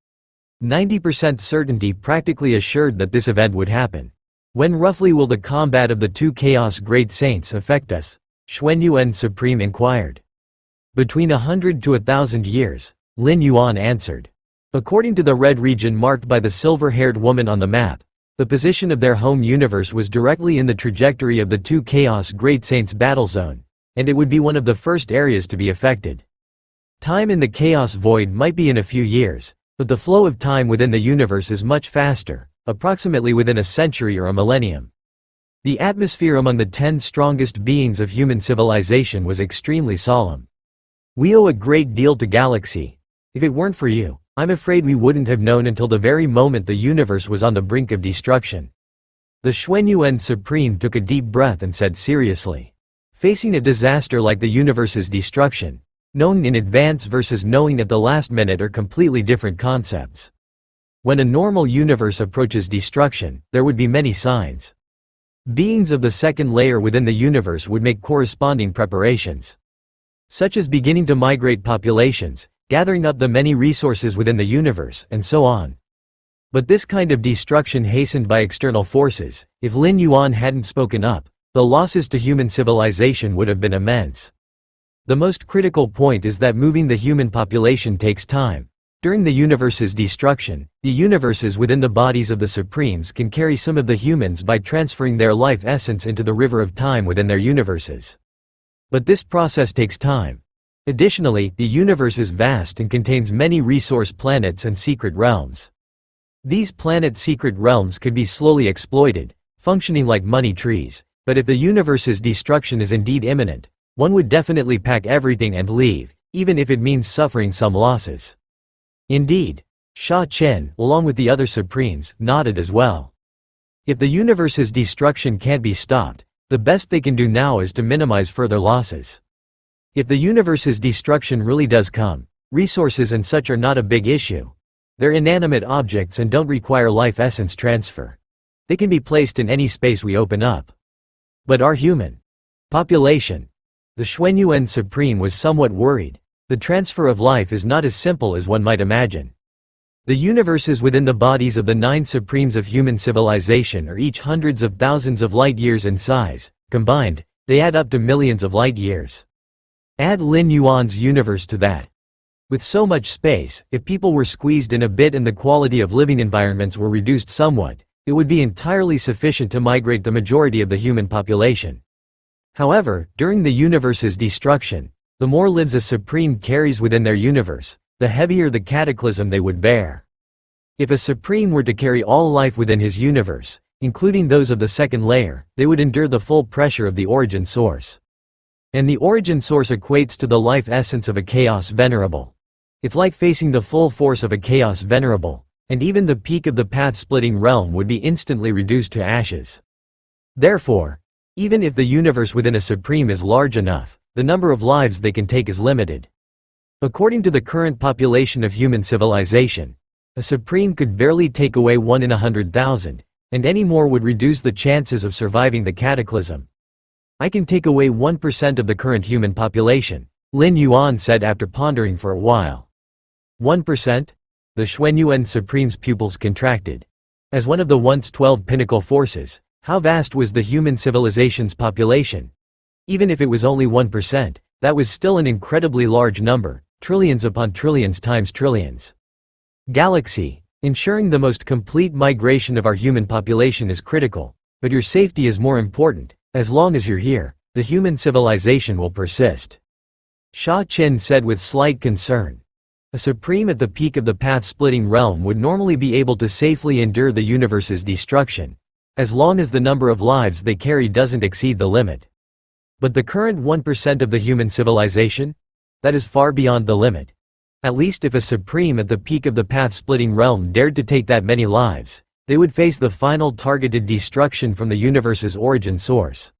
90% certainty practically assured that this event would happen. When roughly will the combat of the 2 Chaos Great Saints affect us? Xuanyuan Supreme inquired. Between 100 to 1,000 years, Lin Yuan answered. According to the red region marked by the silver-haired woman on the map, the position of their home universe was directly in the trajectory of the 2 Chaos Great Saints battle zone, and it would be one of the first areas to be affected. Time in the Chaos Void might be in a few years, but the flow of time within the universe is much faster, approximately within a century or a millennium. The atmosphere among the 10 strongest beings of human civilization was extremely solemn. "We owe a great deal to Galaxy. If it weren't for you, I'm afraid we wouldn't have known until the very moment the universe was on the brink of destruction." The Xuanyuan Supreme took a deep breath and said seriously, "Facing a disaster like the universe's destruction, knowing in advance versus knowing at the last minute are completely different concepts. When a normal universe approaches destruction, there would be many signs. Beings of the second layer within the universe would make corresponding preparations, such as beginning to migrate populations, gathering up the many resources within the universe, and so on. But this kind of destruction hastened by external forces. If Lin Yuan hadn't spoken up, the losses to human civilization would have been immense. The most critical point is that moving the human population takes time. During the universe's destruction, the universes within the bodies of the Supremes can carry some of the humans by transferring their life essence into the river of time within their universes. But this process takes time. Additionally, the universe is vast and contains many resource planets and secret realms. These planet secret realms could be slowly exploited, functioning like money trees, but if the universe's destruction is indeed imminent, one would definitely pack everything and leave, even if it means suffering some losses. Indeed. Sha Chen, along with the other Supremes, nodded as well. If the universe's destruction can't be stopped, the best they can do now is to minimize further losses. If the universe's destruction really does come, resources and such are not a big issue. They're inanimate objects and don't require life essence transfer. They can be placed in any space we open up. But our human population. The Xuanyuan Supreme was somewhat worried. The transfer of life is not as simple as one might imagine. The universes within the bodies of the 9 Supremes of human civilization are each hundreds of thousands of light years in size. Combined, they add up to millions of light years. Add Lin Yuan's universe to that. With so much space, if people were squeezed in a bit and the quality of living environments were reduced somewhat, it would be entirely sufficient to migrate the majority of the human population. However, during the universe's destruction, the more lives a Supreme carries within their universe, the heavier the cataclysm they would bear. If a Supreme were to carry all life within his universe, including those of the second layer, they would endure the full pressure of the origin source. And the origin source equates to the life essence of a Chaos Venerable. It's like facing the full force of a Chaos Venerable, and even the peak of the path-splitting realm would be instantly reduced to ashes. Therefore, even if the universe within a Supreme is large enough, the number of lives they can take is limited. According to the current population of human civilization, a Supreme could barely take away 1 in 100,000, and any more would reduce the chances of surviving the cataclysm. "I can take away 1% of the current human population," Lin Yuan said after pondering for a while. 1%? The Xuanyuan Supreme's pupils contracted. As one of the once 12 pinnacle forces, how vast was the human civilization's population? Even if it was only 1%, that was still an incredibly large number, trillions upon trillions times trillions. Galaxy, ensuring the most complete migration of our human population is critical, but your safety is more important. As long as you're here, the human civilization will persist. Sha Chen said with slight concern. A Supreme at the peak of the path-splitting realm would normally be able to safely endure the universe's destruction, as long as the number of lives they carry doesn't exceed the limit. But the current 1% of the human civilization? That is far beyond the limit. At least if a Supreme at the peak of the path-splitting realm dared to take that many lives, they would face the final targeted destruction from the universe's origin source.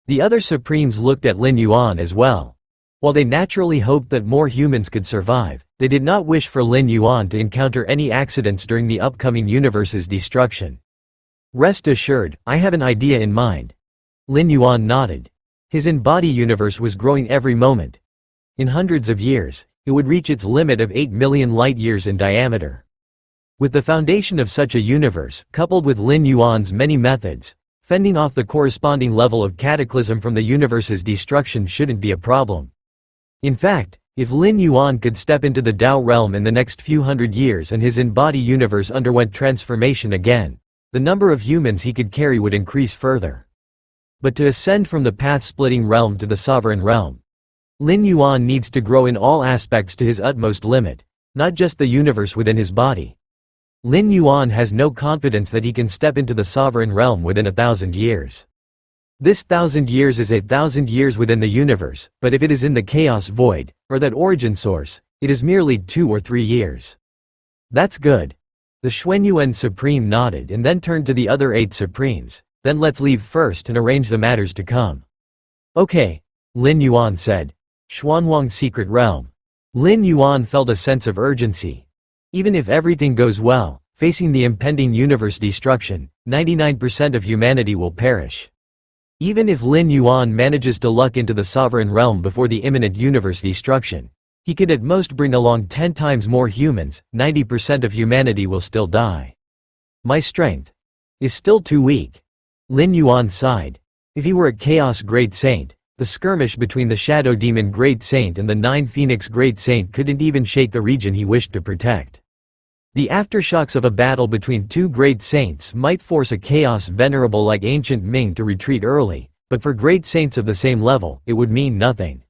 The other Supremes looked at Lin Yuan as well. While they naturally hoped that more humans could survive, they did not wish for Lin Yuan to encounter any accidents during the upcoming universe's destruction. "Rest assured, I have an idea in mind." Lin Yuan nodded. His in-body universe was growing every moment. In hundreds of years, it would reach its limit of 8 million light-years in diameter. With the foundation of such a universe, coupled with Lin Yuan's many methods, fending off the corresponding level of cataclysm from the universe's destruction shouldn't be a problem. In fact, if Lin Yuan could step into the Tao realm in the next few hundred years and his in-body universe underwent transformation again, the number of humans he could carry would increase further. But to ascend from the path-splitting realm to the sovereign realm, Lin Yuan needs to grow in all aspects to his utmost limit, not just the universe within his body. Lin Yuan has no confidence that he can step into the sovereign realm within 1,000 years. This 1,000 years is 1,000 years within the universe, but if it is in the chaos void, or that origin source, it is merely 2 or 3 years. That's good. The Xuanyuan Supreme nodded and then turned to the other 8 Supremes. Then let's leave first and arrange the matters to come. Okay, Lin Yuan said. Xuanwang's secret realm. Lin Yuan felt a sense of urgency. Even if everything goes well, facing the impending universe destruction, 99% of humanity will perish. Even if Lin Yuan manages to luck into the sovereign realm before the imminent universe destruction, he could at most bring along 10 times more humans. 90% of humanity will still die. My strength is still too weak. Lin Yuan sighed. If he were a Chaos Great Saint, the skirmish between the Shadow Demon Great Saint and the 9 Phoenix Great Saint couldn't even shake the region he wished to protect. The aftershocks of a battle between 2 great saints might force a Chaos Venerable like Ancient Ming to retreat early, but for great saints of the same level, it would mean nothing.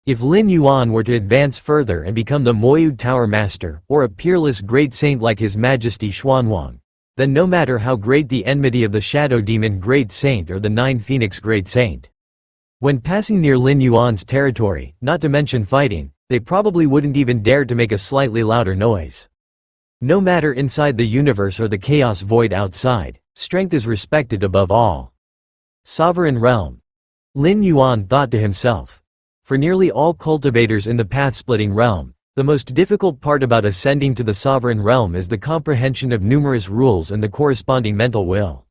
If Lin Yuan were to advance further and become the Moyu Tower Master, or a peerless great saint like His Majesty Xuanwang, then no matter how great the enmity of the Shadow Demon Great Saint or the 9 Phoenix Great Saint, when passing near Lin Yuan's territory, not to mention fighting, they probably wouldn't even dare to make a slightly louder noise. No matter inside the universe or the chaos void outside, strength is respected above all. Sovereign realm. Lin Yuan thought to himself. For nearly all cultivators in the path-splitting realm, the most difficult part about ascending to the sovereign realm is the comprehension of numerous rules and the corresponding mental will.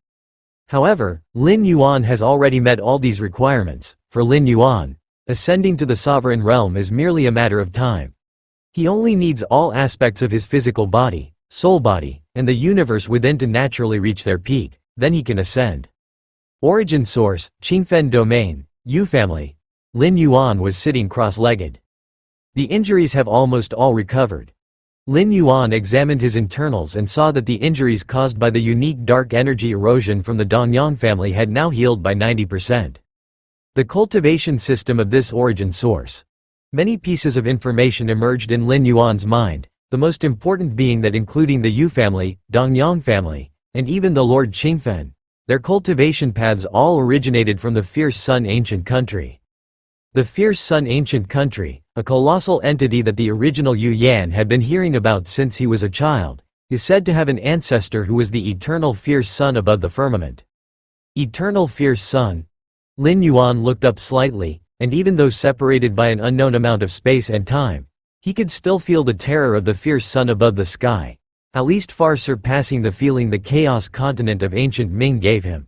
However, Lin Yuan has already met all these requirements. For Lin Yuan, ascending to the sovereign realm is merely a matter of time. He only needs all aspects of his physical body, soul body, and the universe within to naturally reach their peak, then he can ascend. Origin source, Qingfen domain, Yu family. Lin Yuan was sitting cross-legged. The injuries have almost all recovered. Lin Yuan examined his internals and saw that the injuries caused by the unique dark energy erosion from the Dongyang family had now healed by 90%. The cultivation system of this origin source. Many pieces of information emerged in Lin Yuan's mind, the most important being that including the Yu family, Dongyang family, and even the Lord Qingfen, their cultivation paths all originated from the Fierce Sun Ancient Country. The Fierce Sun Ancient Country, a colossal entity that the original Yu Yan had been hearing about since he was a child, is said to have an ancestor who was the eternal Fierce Sun above the firmament. Eternal Fierce Sun? Lin Yuan looked up slightly, and even though separated by an unknown amount of space and time, he could still feel the terror of the Fierce Sun above the sky, at least far surpassing the feeling the Chaos Continent of Ancient Ming gave him.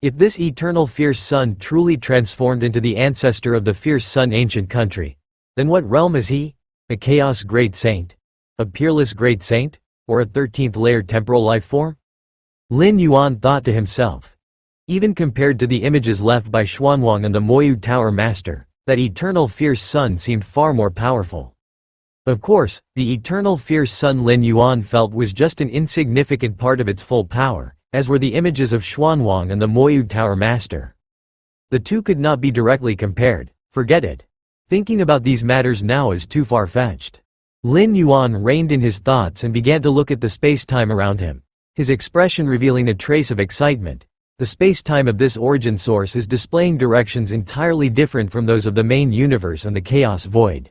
If this eternal Fierce Sun truly transformed into the ancestor of the Fierce Sun Ancient Country, then what realm is he? A Chaos Great Saint? A peerless Great Saint? Or a 13th layer temporal life form? Lin Yuan thought to himself. Even compared to the images left by Xuanwang and the Moyu Tower Master, that eternal Fierce Sun seemed far more powerful. Of course, the eternal Fierce Sun Lin Yuan felt was just an insignificant part of its full power, as were the images of Xuanwang and the Moyu Tower Master. The two could not be directly compared. Forget it. Thinking about these matters now is too far-fetched. Lin Yuan reined in his thoughts and began to look at the space-time around him, his expression revealing a trace of excitement. The space-time of this origin source is displaying directions entirely different from those of the main universe and the chaos void.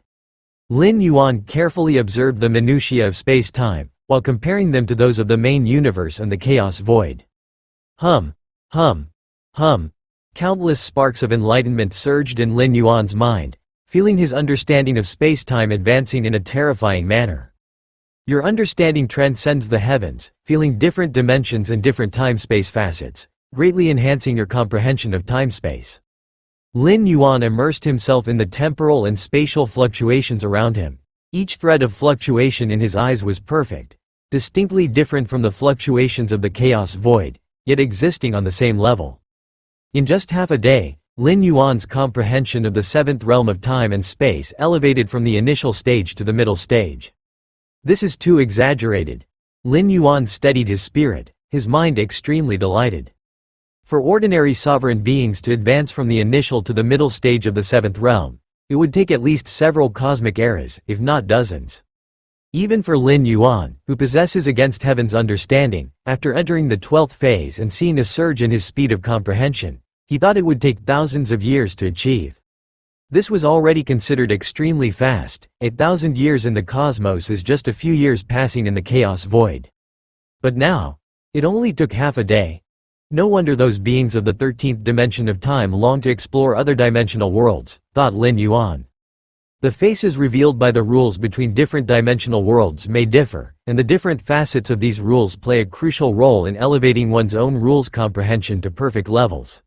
Lin Yuan carefully observed the minutiae of space-time, while comparing them to those of the main universe and the chaos void. Hum. Countless sparks of enlightenment surged in Lin Yuan's mind, feeling his understanding of space-time advancing in a terrifying manner. Your understanding transcends the heavens, feeling different dimensions and different time-space facets, greatly enhancing your comprehension of time-space. Lin Yuan immersed himself in the temporal and spatial fluctuations around him. Each thread of fluctuation in his eyes was perfect, distinctly different from the fluctuations of the chaos void, yet existing on the same level. In just half a day, Lin Yuan's comprehension of the seventh realm of time and space elevated from the initial stage to the middle stage. This is too exaggerated. Lin Yuan steadied his spirit, his mind extremely delighted. For ordinary sovereign beings to advance from the initial to the middle stage of the seventh realm, it would take at least several cosmic eras, if not dozens. Even for Lin Yuan, who possesses against heaven's understanding, after entering the 12th phase and seeing a surge in his speed of comprehension, He thought it would take thousands of years to achieve. This was already considered extremely fast. 1,000 years in the cosmos is just a few years passing in the chaos void. But now, it only took half a day. No wonder those beings of the 13th dimension of time long to explore other dimensional worlds, thought Lin Yuan. The faces revealed by the rules between different dimensional worlds may differ, and the different facets of these rules play a crucial role in elevating one's own rules comprehension to perfect levels.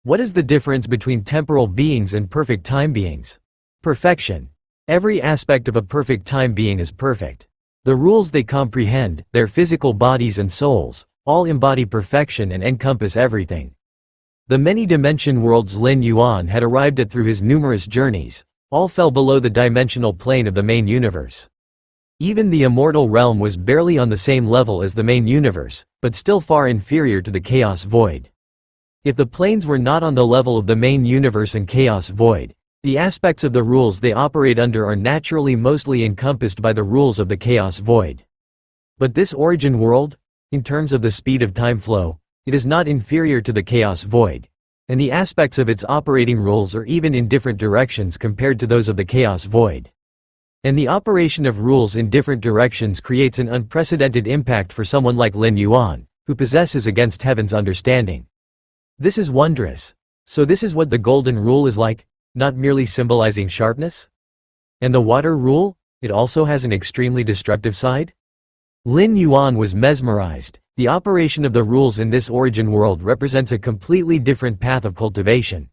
What is the difference between temporal beings and perfect time beings? Perfection. Every aspect of a perfect time being is perfect. The rules they comprehend, their physical bodies and souls, all embody perfection and encompass everything. The many-dimension worlds Lin Yuan had arrived at through his numerous journeys, all fell below the dimensional plane of the main universe. Even the immortal realm was barely on the same level as the main universe, but still far inferior to the chaos void. If the planes were not on the level of the main universe and chaos void, the aspects of the rules they operate under are naturally mostly encompassed by the rules of the chaos void. But this origin world, in terms of the speed of time flow, it is not inferior to the chaos void, and the aspects of its operating rules are even in different directions compared to those of the chaos void. And the operation of rules in different directions creates an unprecedented impact for someone like Lin Yuan, who possesses against heaven's understanding. This is wondrous. So this is what the golden rule is like, not merely symbolizing sharpness? And the water rule, it also has an extremely destructive side? Lin Yuan was mesmerized. The operation of the rules in this origin world represents a completely different path of cultivation.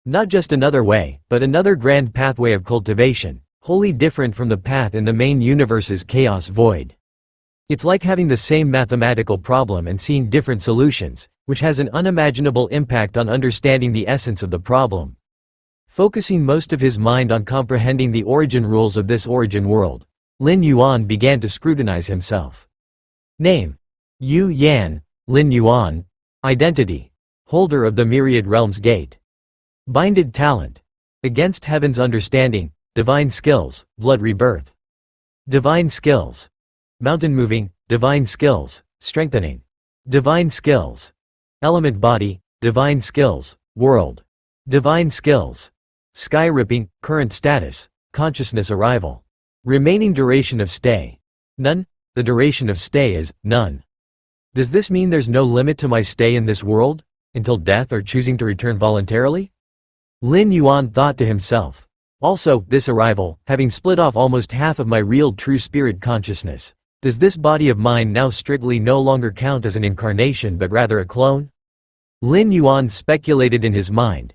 Not just another way, but another grand pathway of cultivation, wholly different from the path in the main universe's chaos void. It's like having the same mathematical problem and seeing different solutions, which has an unimaginable impact on understanding the essence of the problem. Focusing most of his mind on comprehending the origin rules of this origin world, Lin Yuan began to scrutinize himself. Name: Yu Yan, Lin Yuan. Identity: holder of the myriad realms gate. Binded talent: against heaven's understanding, divine skills, blood rebirth. Divine skills: mountain moving, divine skills, strengthening. Divine skills: element body, divine skills, world. Divine skills: sky ripping, current status, consciousness arrival. Remaining duration of stay: none. The duration of stay is none. Does this mean there's no limit to my stay in this world, until death or choosing to return voluntarily? Lin Yuan thought to himself. Also, this arrival, having split off almost half of my real true spirit consciousness, does this body of mine now strictly no longer count as an incarnation but rather a clone? Lin Yuan speculated in his mind.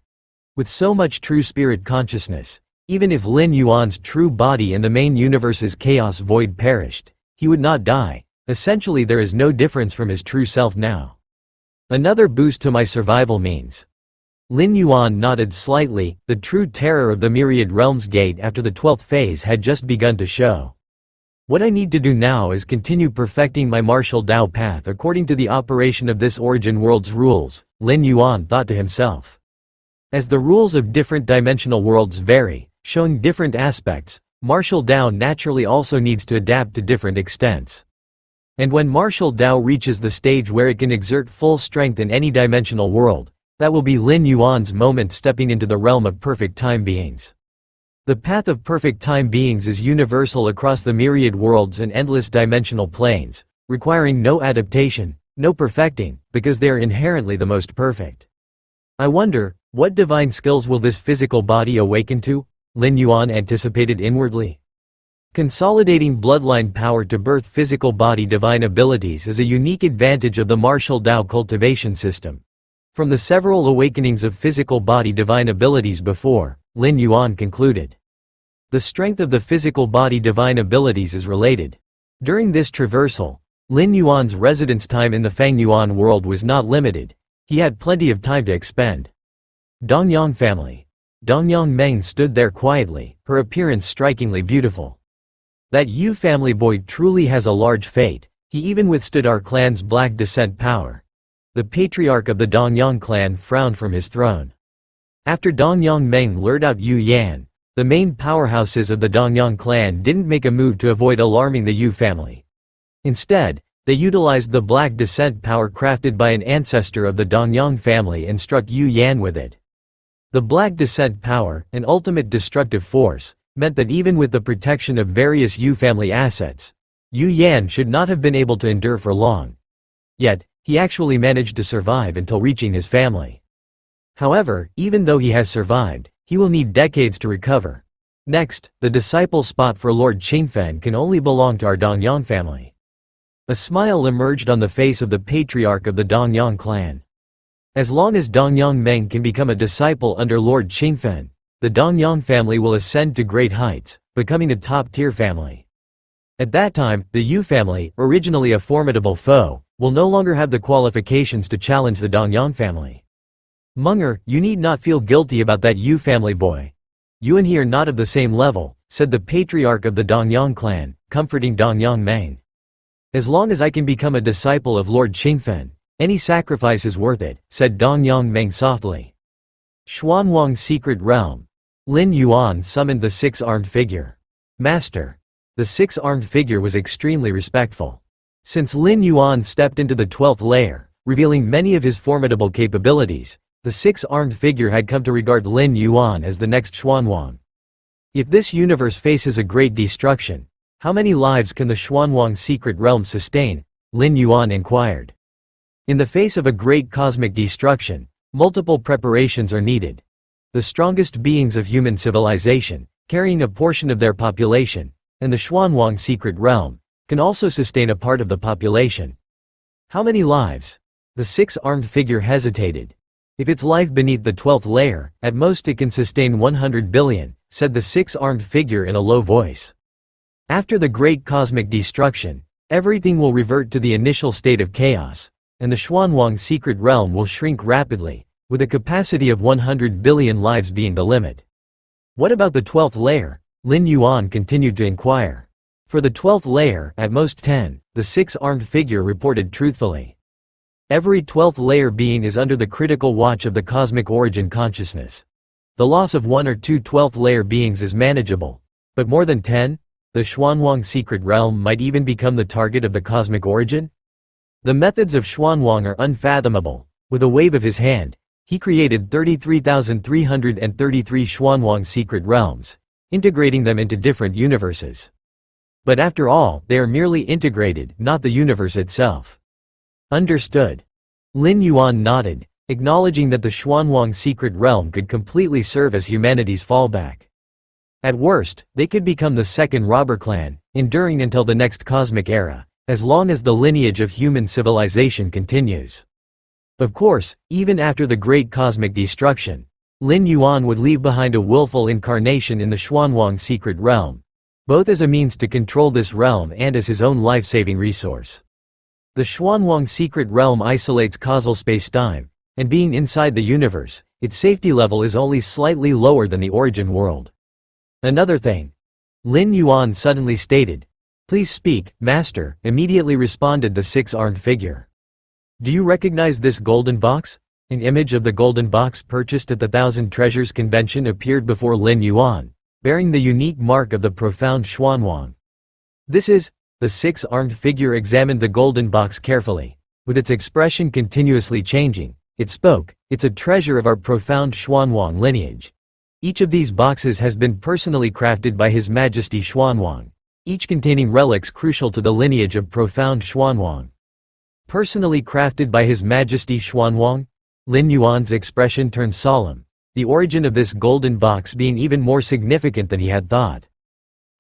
With so much true spirit consciousness, even if Lin Yuan's true body and the main universe's chaos void perished, he would not die. Essentially there is no difference from his true self now. Another boost to my survival means. Lin Yuan nodded slightly. The true terror of the myriad realms gate after the 12th phase had just begun to show. What I need to do now is continue perfecting my martial Tao path according to the operation of this origin world's rules, Lin Yuan thought to himself. As the rules of different dimensional worlds vary, showing different aspects, martial Tao naturally also needs to adapt to different extents. And when martial Tao reaches the stage where it can exert full strength in any dimensional world, that will be Lin Yuan's moment stepping into the realm of perfect time beings. The path of perfect time beings is universal across the myriad worlds and endless dimensional planes, requiring no adaptation, no perfecting, because they are inherently the most perfect. I wonder, what divine skills will this physical body awaken to? Lin Yuan anticipated inwardly. Consolidating bloodline power to birth physical body divine abilities is a unique advantage of the martial Tao cultivation system. From the several awakenings of physical body divine abilities before, Lin Yuan concluded. The strength of the physical body divine abilities is related. During this traversal, Lin Yuan's residence time in the Fang Yuan world was not limited. He had plenty of time to expend. Dongyang family. Dongyang Meng stood there quietly, her appearance strikingly beautiful. That Yu family boy truly has a large fate. He even withstood our clan's black descent power. The patriarch of the Dongyang clan frowned from his throne. After Dongyang Meng lured out Yu Yan, the main powerhouses of the Dongyang clan didn't make a move to avoid alarming the Yu family. Instead, They utilized the black descent power crafted by an ancestor of the Dongyang family and struck Yu Yan with it. The black descent power, an ultimate destructive force, meant that even with the protection of various Yu family assets, Yu Yan should not have been able to endure for long. Yet, he actually managed to survive until reaching his family. However, even though he has survived, he will need decades to recover. Next, the disciple spot for Lord Qingfen can only belong to our Dongyang family. A smile emerged on the face of the patriarch of the Dongyang clan. As long as Dongyang Meng can become a disciple under Lord Qingfen, the Dongyang family will ascend to great heights, becoming a top-tier family. At that time, the Yu family, originally a formidable foe, will no longer have the qualifications to challenge the Dongyang family. Munger, you need not feel guilty about that Yu family boy. You and he are not of the same level, said the patriarch of the Dongyang clan, comforting Dongyang Meng. As long as I can become a disciple of Lord Qingfen, any sacrifice is worth it, said Dongyang Meng softly. Xuanwang's secret realm. Lin Yuan summoned the six-armed figure. Master. The six-armed figure was extremely respectful. Since Lin Yuan stepped into the 12th layer, revealing many of his formidable capabilities, the six-armed figure had come to regard Lin Yuan as the next Xuanwang. If this universe faces a great destruction, how many lives can the Xuanwang secret realm sustain? Lin Yuan inquired. In the face of a great cosmic destruction, multiple preparations are needed. The strongest beings of human civilization, carrying a portion of their population, and the Xuanwang secret realm, can also sustain a part of the population. How many lives? The six-armed figure hesitated. If it's life beneath the 12th layer, at most it can sustain 100 billion, said the six-armed figure in a low voice. After the great cosmic destruction, everything will revert to the initial state of chaos, and the Xuanwang secret realm will shrink rapidly, with a capacity of 100 billion lives being the limit. What about the 12th layer? Lin Yuan continued to inquire. For the 12th layer, at most 10, the six-armed figure reported truthfully. Every 12th layer being is under the critical watch of the cosmic origin consciousness. The loss of 1 or 2 12th layer beings is manageable, but more than 10? The Xuanwang secret realm might even become the target of the cosmic origin? The methods of Xuanwang are unfathomable. With a wave of his hand, he created 33,333 Xuanwang secret realms, integrating them into different universes. But after all, they are merely integrated, not the universe itself. Understood. Lin Yuan nodded, acknowledging that the Xuanwang secret realm could completely serve as humanity's fallback. At worst, they could become the second robber clan, enduring until the next cosmic era, as long as the lineage of human civilization continues. Of course, even after the great cosmic destruction, Lin Yuan would leave behind a willful incarnation in the Xuanwang secret realm, both as a means to control this realm and as his own life-saving resource. The Xuanwang secret realm isolates causal space-time, and being inside the universe, its safety level is only slightly lower than the origin world. Another thing. Lin Yuan suddenly stated. Please speak, Master, immediately responded the six-armed figure. Do you recognize this golden box? An image of the golden box purchased at the Thousand Treasures convention appeared before Lin Yuan, bearing the unique mark of the profound Xuanwang. This is. The six-armed figure examined the golden box carefully. With its expression continuously changing, it spoke, it's a treasure of our profound Xuanwang lineage. Each of these boxes has been personally crafted by His Majesty Xuanwang, each containing relics crucial to the lineage of profound Xuanwang. Personally crafted by His Majesty Xuanwang? Lin Yuan's expression turned solemn, the origin of this golden box being even more significant than he had thought.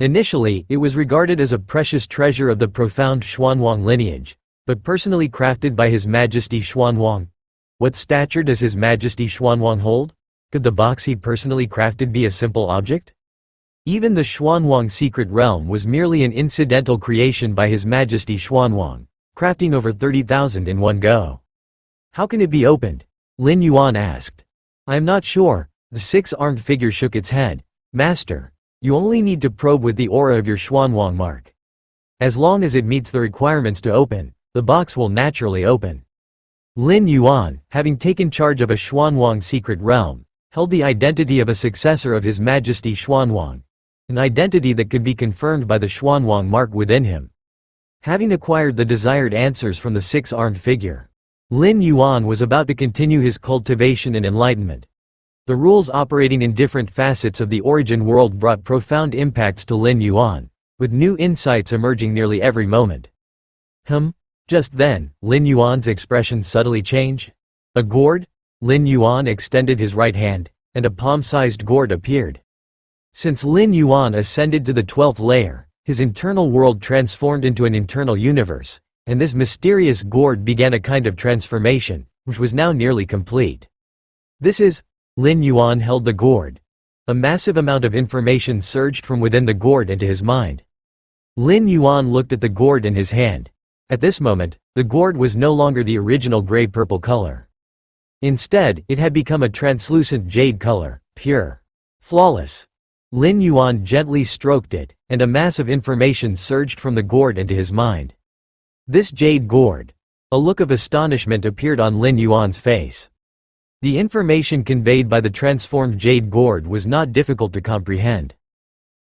Initially, it was regarded as a precious treasure of the profound Xuanwang lineage, but personally crafted by His Majesty Xuanwang. What stature does His Majesty Xuanwang hold? Could the box he personally crafted be a simple object? Even the Xuanwang secret realm was merely an incidental creation by His Majesty Xuanwang, crafting over 30,000 in one go. How can it be opened? Lin Yuan asked. I am not sure. The six-armed figure shook its head. Master. You only need to probe with the aura of your Xuanwang mark. As long as it meets the requirements to open, the box will naturally open. Lin Yuan, having taken charge of a Xuanwang secret realm, held the identity of a successor of His Majesty Xuanwang, an identity that could be confirmed by the Xuanwang mark within him. Having acquired the desired answers from the six-armed figure, Lin Yuan was about to continue his cultivation and enlightenment. The rules operating in different facets of the origin world brought profound impacts to Lin Yuan, with new insights emerging nearly every moment. Just then, Lin Yuan's expression subtly changed. A gourd? Lin Yuan extended his right hand, and a palm-sized gourd appeared. Since Lin Yuan ascended to the 12th layer, his internal world transformed into an internal universe, and this mysterious gourd began a kind of transformation, which was now nearly complete. This is... Lin Yuan held the gourd. A massive amount of information surged from within the gourd into his mind. Lin Yuan looked at the gourd in his hand. At this moment, the gourd was no longer the original gray-purple color. Instead, it had become a translucent jade color, pure, flawless. Lin Yuan gently stroked it, and a mass of information surged from the gourd into his mind. This jade gourd. A look of astonishment appeared on Lin Yuan's face. The information conveyed by the transformed jade gourd was not difficult to comprehend.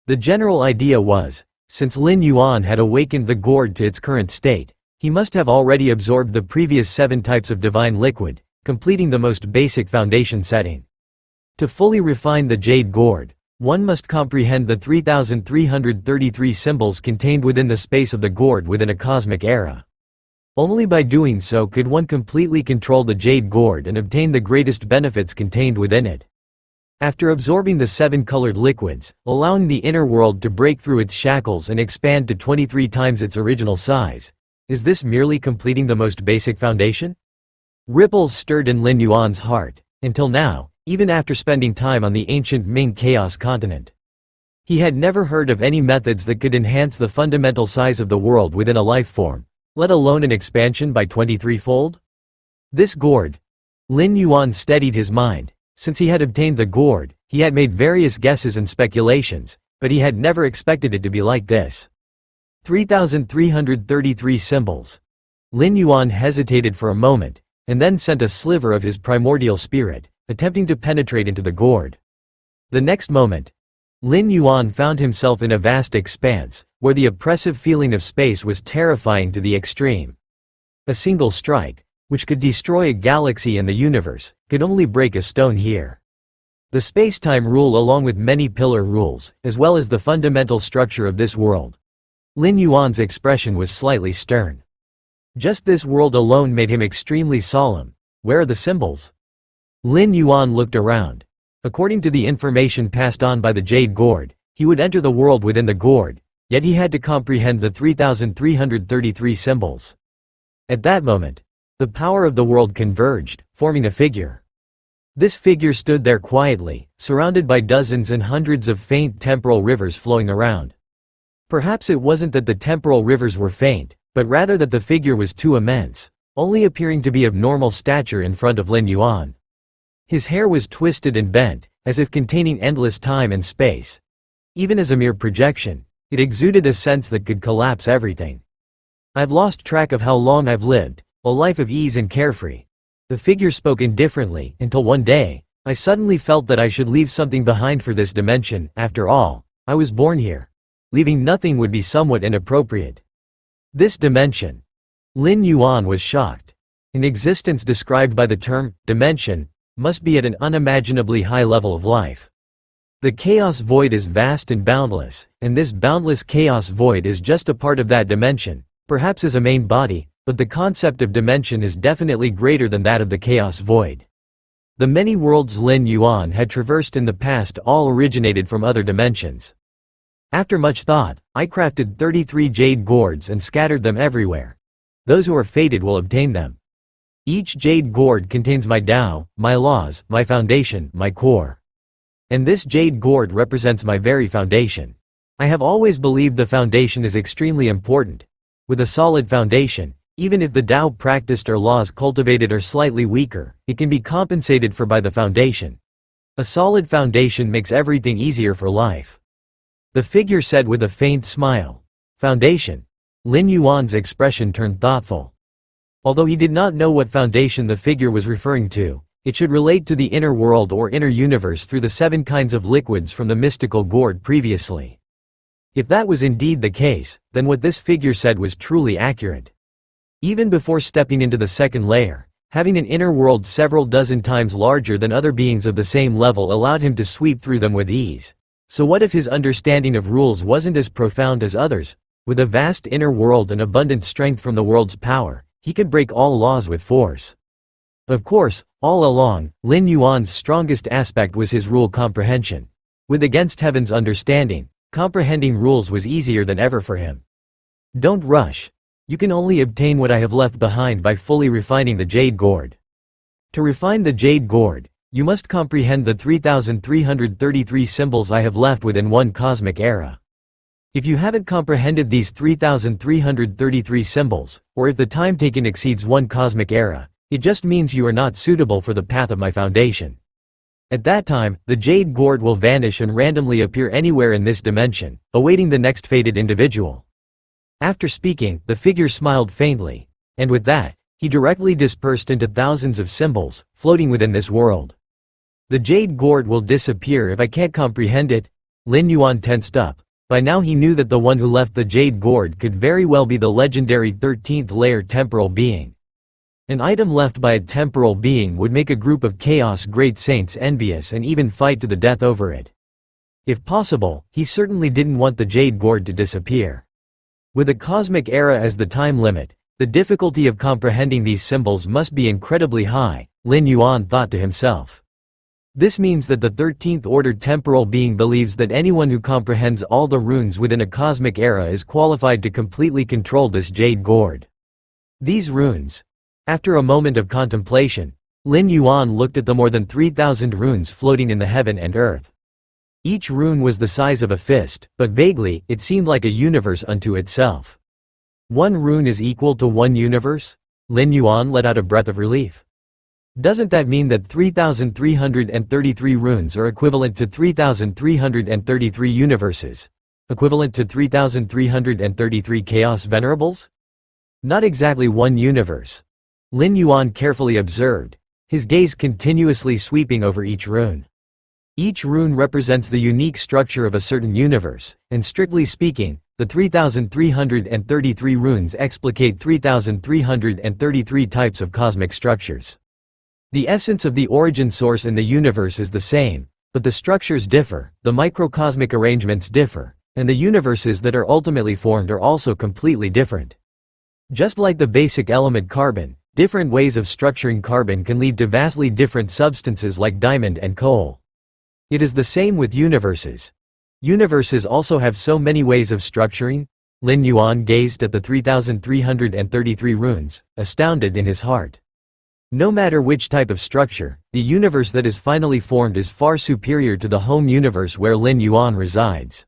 The general idea was, since Lin Yuan had awakened the gourd to its current state, he must have already absorbed the previous 7 types of divine liquid, completing the most basic foundation setting. To fully refine the jade gourd, one must comprehend the 3,333 symbols contained within the space of the gourd within a cosmic era. Only by doing so could one completely control the jade gourd and obtain the greatest benefits contained within it. After absorbing the 7 colored liquids, allowing the inner world to break through its shackles and expand to 23 times its original size, is this merely completing the most basic foundation? Ripples stirred in Lin Yuan's heart, until now, even after spending time on the ancient Ming Chaos continent. He had never heard of any methods that could enhance the fundamental size of the world within a life form, let alone an expansion by 23-fold? This gourd. Lin Yuan steadied his mind. Since he had obtained the gourd, he had made various guesses and speculations, but he had never expected it to be like this. 3,333 symbols. Lin Yuan hesitated for a moment, and then sent a sliver of his primordial spirit, attempting to penetrate into the gourd. The next moment, Lin Yuan found himself in a vast expanse, where the oppressive feeling of space was terrifying to the extreme. A single strike, which could destroy a galaxy and the universe, could only break a stone here. The space-time rule along with many pillar rules, as well as the fundamental structure of this world. Lin Yuan's expression was slightly stern. Just this world alone made him extremely solemn. Where are the symbols? Lin Yuan looked around. According to the information passed on by the jade gourd, he would enter the world within the gourd, yet he had to comprehend the 3,333 symbols. At that moment, the power of the world converged, forming a figure. This figure stood there quietly, surrounded by dozens and hundreds of faint temporal rivers flowing around. Perhaps it wasn't that the temporal rivers were faint, but rather that the figure was too immense, only appearing to be of normal stature in front of Lin Yuan. His hair was twisted and bent, as if containing endless time and space. Even as a mere projection, it exuded a sense that could collapse everything. I've lost track of how long I've lived, a life of ease and carefree. The figure spoke indifferently, until one day, I suddenly felt that I should leave something behind for this dimension. After all, I was born here. Leaving nothing would be somewhat inappropriate. This dimension. Lin Yuan was shocked. An existence described by the term, dimension, must be at an unimaginably high level of life. The chaos void is vast and boundless, and this boundless chaos void is just a part of that dimension, perhaps as a main body, but the concept of dimension is definitely greater than that of the chaos void. The many worlds Lin Yuan had traversed in the past all originated from other dimensions. After much thought, I crafted 33 jade gourds and scattered them everywhere. Those who are fated will obtain them. Each jade gourd contains my Tao, my laws, my foundation, my core. And this jade gourd represents my very foundation. I have always believed the foundation is extremely important. With a solid foundation, even if the Tao practiced or laws cultivated are slightly weaker, it can be compensated for by the foundation. A solid foundation makes everything easier for life. The figure said with a faint smile. Foundation. Lin Yuan's expression turned thoughtful. Although he did not know what foundation the figure was referring to, it should relate to the inner world or inner universe through the 7 kinds of liquids from the mystical gourd previously. If that was indeed the case, then what this figure said was truly accurate. Even before stepping into the second layer, having an inner world several dozen times larger than other beings of the same level allowed him to sweep through them with ease. So what if his understanding of rules wasn't as profound as others? With a vast inner world and abundant strength from the world's power, he could break all laws with force. Of course, all along, Lin Yuan's strongest aspect was his rule comprehension. With against heaven's understanding, comprehending rules was easier than ever for him. Don't rush. You can only obtain what I have left behind by fully refining the jade gourd. To refine the jade gourd, you must comprehend the 3,333 symbols I have left within one cosmic era. If you haven't comprehended these 3,333 symbols, or if the time taken exceeds one cosmic era, it just means you are not suitable for the path of my foundation. At that time, the jade gourd will vanish and randomly appear anywhere in this dimension, awaiting the next fated individual. After speaking, the figure smiled faintly, and with that, he directly dispersed into thousands of symbols, floating within this world. The jade gourd will disappear if I can't comprehend it. Lin Yuan tensed up. By now he knew that the one who left the jade gourd could very well be the legendary 13th layer temporal being. An item left by a temporal being would make a group of chaos great saints envious and even fight to the death over it. If possible, he certainly didn't want the jade gourd to disappear. With a cosmic era as the time limit, the difficulty of comprehending these symbols must be incredibly high, Lin Yuan thought to himself. This means that the 13th order temporal being believes that anyone who comprehends all the runes within a cosmic era is qualified to completely control this jade gourd. These runes. After a moment of contemplation, Lin Yuan looked at the more than 3,000 runes floating in the heaven and earth. Each rune was the size of a fist, but vaguely, it seemed like a universe unto itself. One rune is equal to one universe? Lin Yuan let out a breath of relief. Doesn't that mean that 3,333 runes are equivalent to 3,333 universes? Equivalent to 3,333 chaos venerables? Not exactly one universe. Lin Yuan carefully observed, his gaze continuously sweeping over each rune. Each rune represents the unique structure of a certain universe, and strictly speaking, the 3,333 runes explicate 3,333 types of cosmic structures. The essence of the origin source in the universe is the same, but the structures differ, the microcosmic arrangements differ, and the universes that are ultimately formed are also completely different. Just like the basic element carbon, different ways of structuring carbon can lead to vastly different substances like diamond and coal. It is the same with universes. Universes also have so many ways of structuring. Lin Yuan gazed at the 3,333 runes, astounded in his heart. No matter which type of structure, the universe that is finally formed is far superior to the home universe where Lin Yuan resides.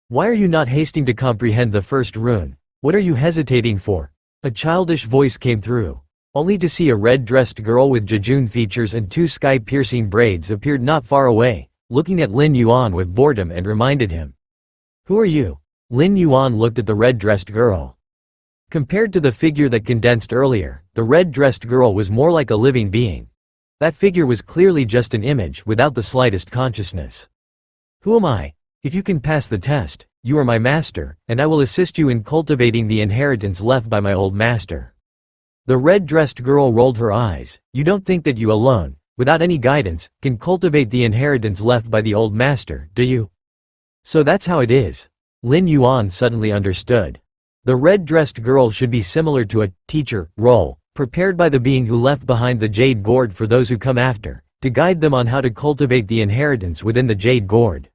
Why are you not hasting to comprehend the first rune? What are you hesitating for? A childish voice came through. Only to see a red-dressed girl with jejune features and two sky-piercing braids appeared not far away, looking at Lin Yuan with boredom and reminded him. Who are you? Lin Yuan looked at the red-dressed girl. Compared to the figure that condensed earlier, the red-dressed girl was more like a living being. That figure was clearly just an image without the slightest consciousness. Who am I? If you can pass the test, you are my master, and I will assist you in cultivating the inheritance left by my old master. The red-dressed girl rolled her eyes. You don't think that you alone, without any guidance, can cultivate the inheritance left by the old master, do you? So that's how it is. Lin Yuan suddenly understood. The red-dressed girl should be similar to a teacher role, prepared by the being who left behind the jade gourd for those who come after, to guide them on how to cultivate the inheritance within the jade gourd.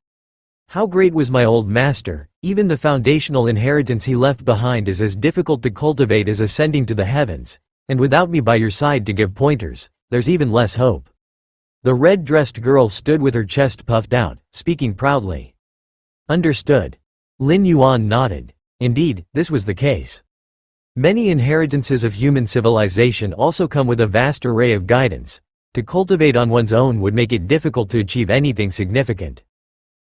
How great was my old master! Even the foundational inheritance he left behind is as difficult to cultivate as ascending to the heavens, and without me by your side to give pointers, there's even less hope. The red-dressed girl stood with her chest puffed out, speaking proudly. Understood. Lin Yuan nodded. Indeed, this was the case. Many inheritances of human civilization also come with a vast array of guidance. To cultivate on one's own would make it difficult to achieve anything significant.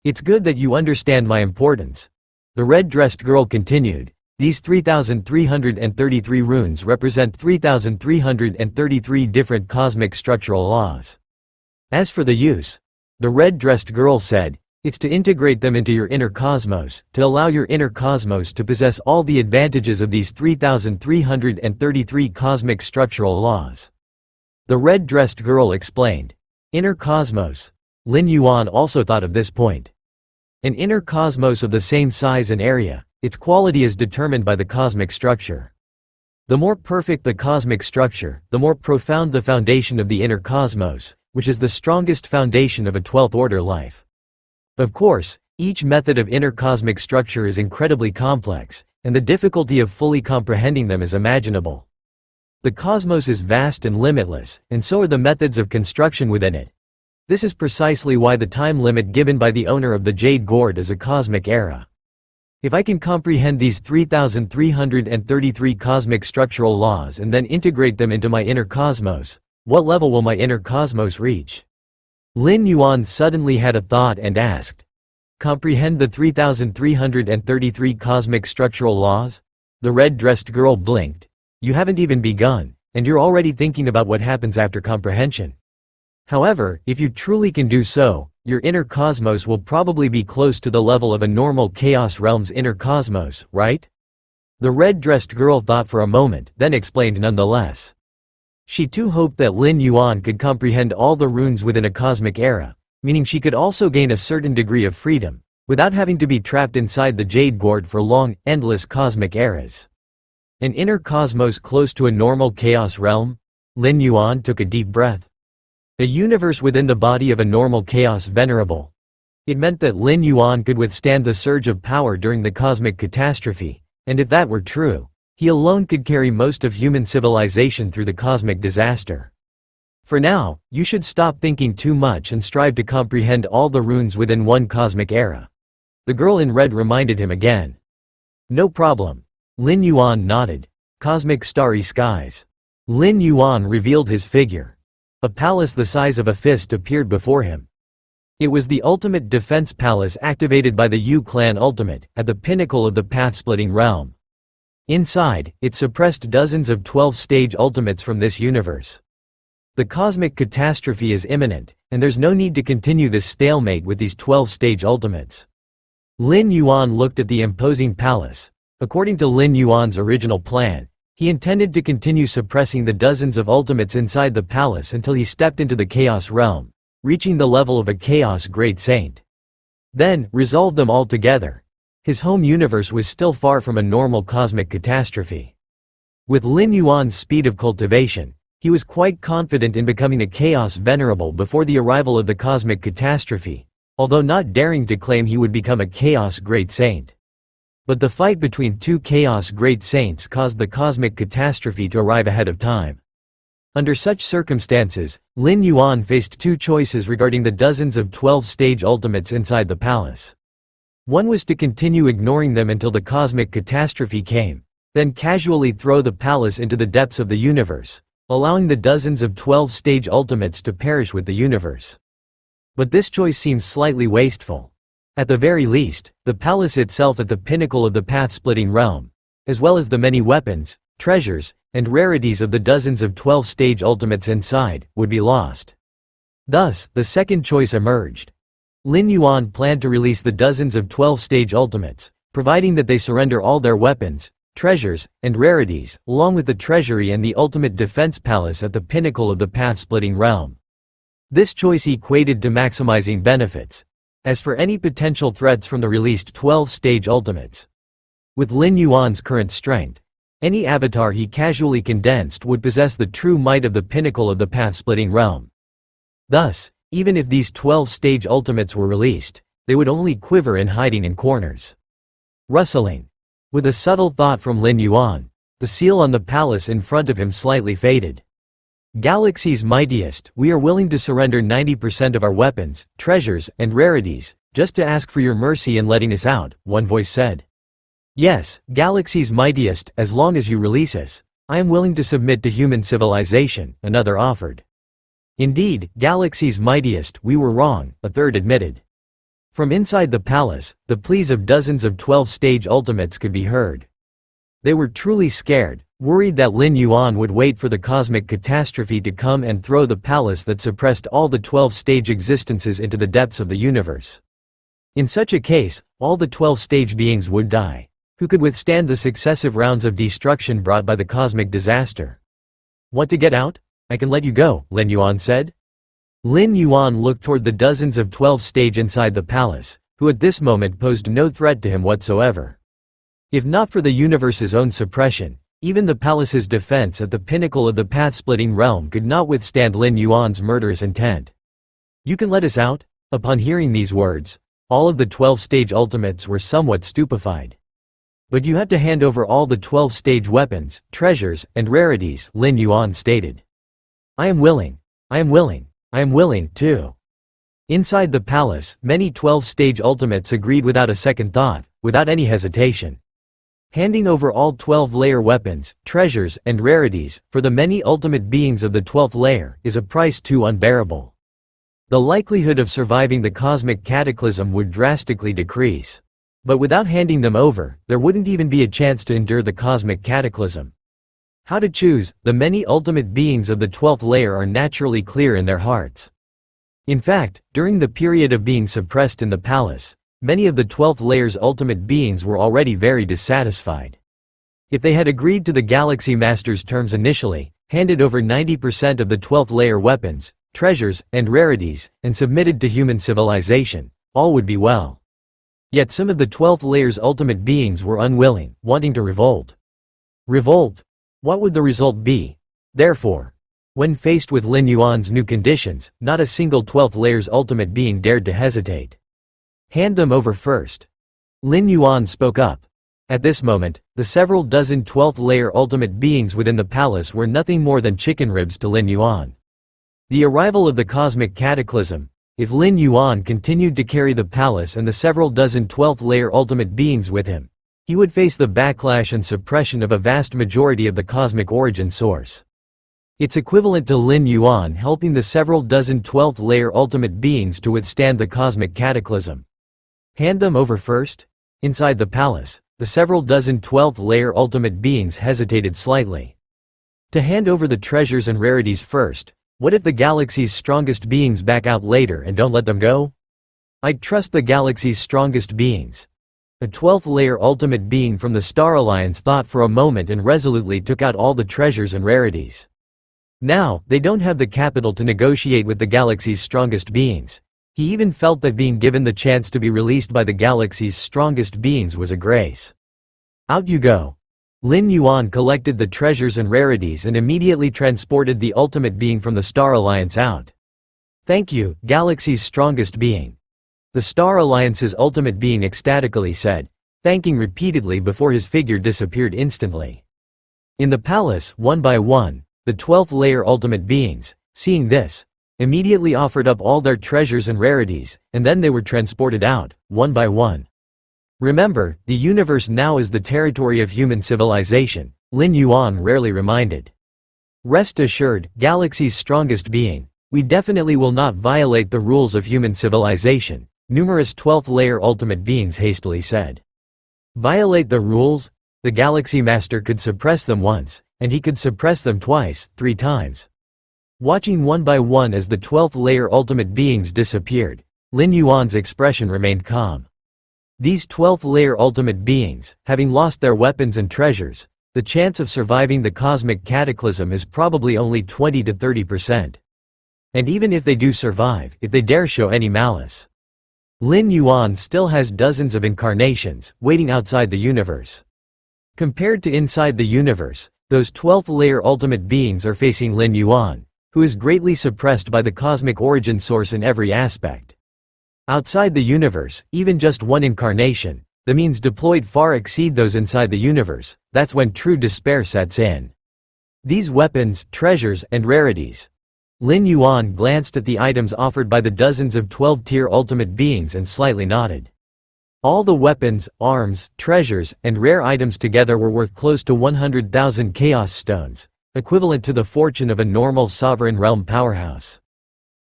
It's good that you understand my importance. The red-dressed girl continued. These 3,333 runes represent 3,333 different cosmic structural laws. As for the use, the red-dressed girl said, It's to integrate them into your inner cosmos, to allow your inner cosmos to possess all the advantages of these 3,333 cosmic structural laws. The red-dressed girl explained. Inner cosmos. Lin Yuan also thought of this point. An inner cosmos of the same size and area, its quality is determined by the cosmic structure. The more perfect the cosmic structure, the more profound the foundation of the inner cosmos, which is the strongest foundation of a 12th order life. Of course, each method of inner cosmic structure is incredibly complex, and the difficulty of fully comprehending them is imaginable. The cosmos is vast and limitless, and so are the methods of construction within it. This is precisely why the time limit given by the owner of the Jade Gourd is a cosmic era. If I can comprehend these 3,333 cosmic structural laws and then integrate them into my inner cosmos, what level will my inner cosmos reach? Lin Yuan suddenly had a thought and asked. Comprehend the 3,333 cosmic structural laws? The red-dressed girl blinked. You haven't even begun, and you're already thinking about what happens after comprehension. However, if you truly can do so, your inner cosmos will probably be close to the level of a normal chaos realm's inner cosmos, right? The red-dressed girl thought for a moment, then explained nonetheless. She too hoped that Lin Yuan could comprehend all the runes within a cosmic era, meaning she could also gain a certain degree of freedom, without having to be trapped inside the Jade Gourd for long, endless cosmic eras. An inner cosmos close to a normal chaos realm? Lin Yuan took a deep breath. A universe within the body of a normal chaos venerable. It meant that Lin Yuan could withstand the surge of power during the cosmic catastrophe, and if that were true, he alone could carry most of human civilization through the cosmic disaster. For now, you should stop thinking too much and strive to comprehend all the runes within one cosmic era. The girl in red reminded him again. No problem. Lin Yuan nodded. Cosmic starry skies. Lin Yuan revealed his figure. A palace the size of a fist appeared before him. It was the ultimate defense palace activated by the Yu clan ultimate, at the pinnacle of the path-splitting realm. Inside, it suppressed dozens of 12-stage ultimates from this universe. The cosmic catastrophe is imminent, and there's no need to continue this stalemate with these 12-stage ultimates. Lin Yuan looked at the imposing palace. According to Lin Yuan's original plan, he intended to continue suppressing the dozens of ultimates inside the palace until he stepped into the Chaos realm, reaching the level of a Chaos Great Saint. Then, resolve them all together. His home universe was still far from a normal cosmic catastrophe. With Lin Yuan's speed of cultivation, he was quite confident in becoming a Chaos Venerable before the arrival of the cosmic catastrophe, although not daring to claim he would become a Chaos Great Saint. But the fight between two Chaos Great Saints caused the cosmic catastrophe to arrive ahead of time. Under such circumstances, Lin Yuan faced two choices regarding the dozens of 12-stage ultimates inside the palace. One was to continue ignoring them until the cosmic catastrophe came, then casually throw the palace into the depths of the universe, allowing the dozens of 12-stage ultimates to perish with the universe. But this choice seems slightly wasteful. At the very least, the palace itself at the pinnacle of the path-splitting realm, as well as the many weapons, treasures, and rarities of the dozens of 12-stage ultimates inside, would be lost. Thus, the second choice emerged. Lin Yuan planned to release the dozens of 12-stage ultimates, providing that they surrender all their weapons, treasures, and rarities, along with the treasury and the ultimate defense palace at the pinnacle of the path-splitting realm. This choice equated to maximizing benefits. As for any potential threats from the released 12-stage ultimates, with Lin Yuan's current strength, any avatar he casually condensed would possess the true might of the pinnacle of the path-splitting realm. Thus, even if these 12-stage ultimates were released, they would only quiver in hiding in corners. Rustling. With a subtle thought from Lin Yuan, the seal on the palace in front of him slightly faded. Galaxy's mightiest, we are willing to surrender 90% of our weapons, treasures, and rarities, just to ask for your mercy in letting us out, one voice said. Yes, Galaxy's mightiest, as long as you release us, I am willing to submit to human civilization, another offered. Indeed, Galaxy's mightiest, we were wrong, a third admitted. From inside the palace, the pleas of dozens of 12-stage ultimates could be heard. They were truly scared, worried that Lin Yuan would wait for the cosmic catastrophe to come and throw the palace that suppressed all the 12-stage existences into the depths of the universe. In such a case, all the 12 stage beings would die. Who could withstand the successive rounds of destruction brought by the cosmic disaster? Want to get out? I can let you go, Lin Yuan said. Lin Yuan looked toward the dozens of 12 stage inside the palace, who at this moment posed no threat to him whatsoever. If not for the universe's own suppression, even the palace's defense at the pinnacle of the path-splitting realm could not withstand Lin Yuan's murderous intent. You can let us out? Upon hearing these words, all of the 12 stage ultimates were somewhat stupefied. But you have to hand over all the 12 stage weapons, treasures, and rarities, Lin Yuan stated. I am willing. I am willing. I am willing, too. Inside the palace, many 12 stage ultimates agreed without a second thought, without any hesitation. Handing over all 12 layer weapons, treasures, and rarities, for the many ultimate beings of the 12th layer, is a price too unbearable. The likelihood of surviving the cosmic cataclysm would drastically decrease. But without handing them over, there wouldn't even be a chance to endure the cosmic cataclysm. How to choose? The many ultimate beings of the 12th layer are naturally clear in their hearts. In fact, during the period of being suppressed in the palace, many of the 12th layer's ultimate beings were already very dissatisfied. If they had agreed to the Galaxy Master's terms initially, handed over 90% of the 12th layer weapons, treasures, and rarities, and submitted to human civilization, all would be well. Yet some of the 12th layer's ultimate beings were unwilling, wanting to revolt. Revolt? What would the result be? Therefore, when faced with Lin Yuan's new conditions, not a single 12th layer's ultimate being dared to hesitate. Hand them over first. Lin Yuan spoke up. At this moment, the several dozen 12th layer ultimate beings within the palace were nothing more than chicken ribs to Lin Yuan. The arrival of the cosmic cataclysm, if Lin Yuan continued to carry the palace and the several dozen 12th layer ultimate beings with him, he would face the backlash and suppression of a vast majority of the cosmic origin source. It's equivalent to Lin Yuan helping the several dozen 12th layer ultimate beings to withstand the cosmic cataclysm. Hand them over first? Inside the palace, the several dozen 12th layer ultimate beings hesitated slightly. To hand over the treasures and rarities first, what if the galaxy's strongest beings back out later and don't let them go? I'd trust the galaxy's strongest beings. A 12th layer ultimate being from the Star Alliance thought for a moment and resolutely took out all the treasures and rarities. Now, they don't have the capital to negotiate with the galaxy's strongest beings. He even felt that being given the chance to be released by the galaxy's strongest beings was a grace. Out you go. Lin Yuan collected the treasures and rarities and immediately transported the ultimate being from the Star Alliance out. Thank you, galaxy's strongest being. The Star Alliance's ultimate being ecstatically said, thanking repeatedly before his figure disappeared instantly. In the palace, one by one, the 12th layer ultimate beings, seeing this, immediately offered up all their treasures and rarities, and then they were transported out, one by one. Remember, the universe now is the territory of human civilization, Lin Yuan rarely reminded. Rest assured, galaxy's strongest being, we definitely will not violate the rules of human civilization, numerous 12th layer ultimate beings hastily said. Violate the rules? The Galaxy Master could suppress them once, and he could suppress them twice, 3 times. Watching one by one as the 12th layer ultimate beings disappeared, Lin Yuan's expression remained calm. These 12th layer ultimate beings, having lost their weapons and treasures, the chance of surviving the cosmic cataclysm is probably only 20 to 30%. And even if they do survive, if they dare show any malice, Lin Yuan still has dozens of incarnations, waiting outside the universe. Compared to inside the universe, those 12th layer ultimate beings are facing Lin Yuan, who is greatly suppressed by the cosmic origin source in every aspect. Outside the universe, even just one incarnation, the means deployed far exceed those inside the universe. That's when true despair sets in. These weapons, treasures, and rarities. Lin Yuan glanced at the items offered by the dozens of 12-tier ultimate beings and slightly nodded. All the weapons, arms, treasures, and rare items together were worth close to 100,000 Chaos Stones, equivalent to the fortune of a normal sovereign realm powerhouse.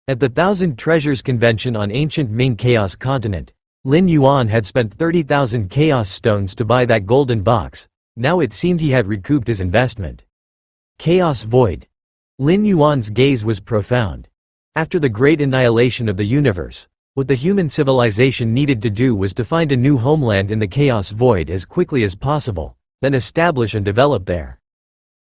At the Thousand Treasures Convention on ancient Ming Chaos Continent, Lin Yuan had spent 30,000 Chaos Stones to buy that golden box. Now it seemed he had recouped his investment. Chaos Void. Lin Yuan's gaze was profound. After the great annihilation of the universe, What the human civilization needed to do was to find a new homeland in the chaos void as quickly as possible, then establish and develop there.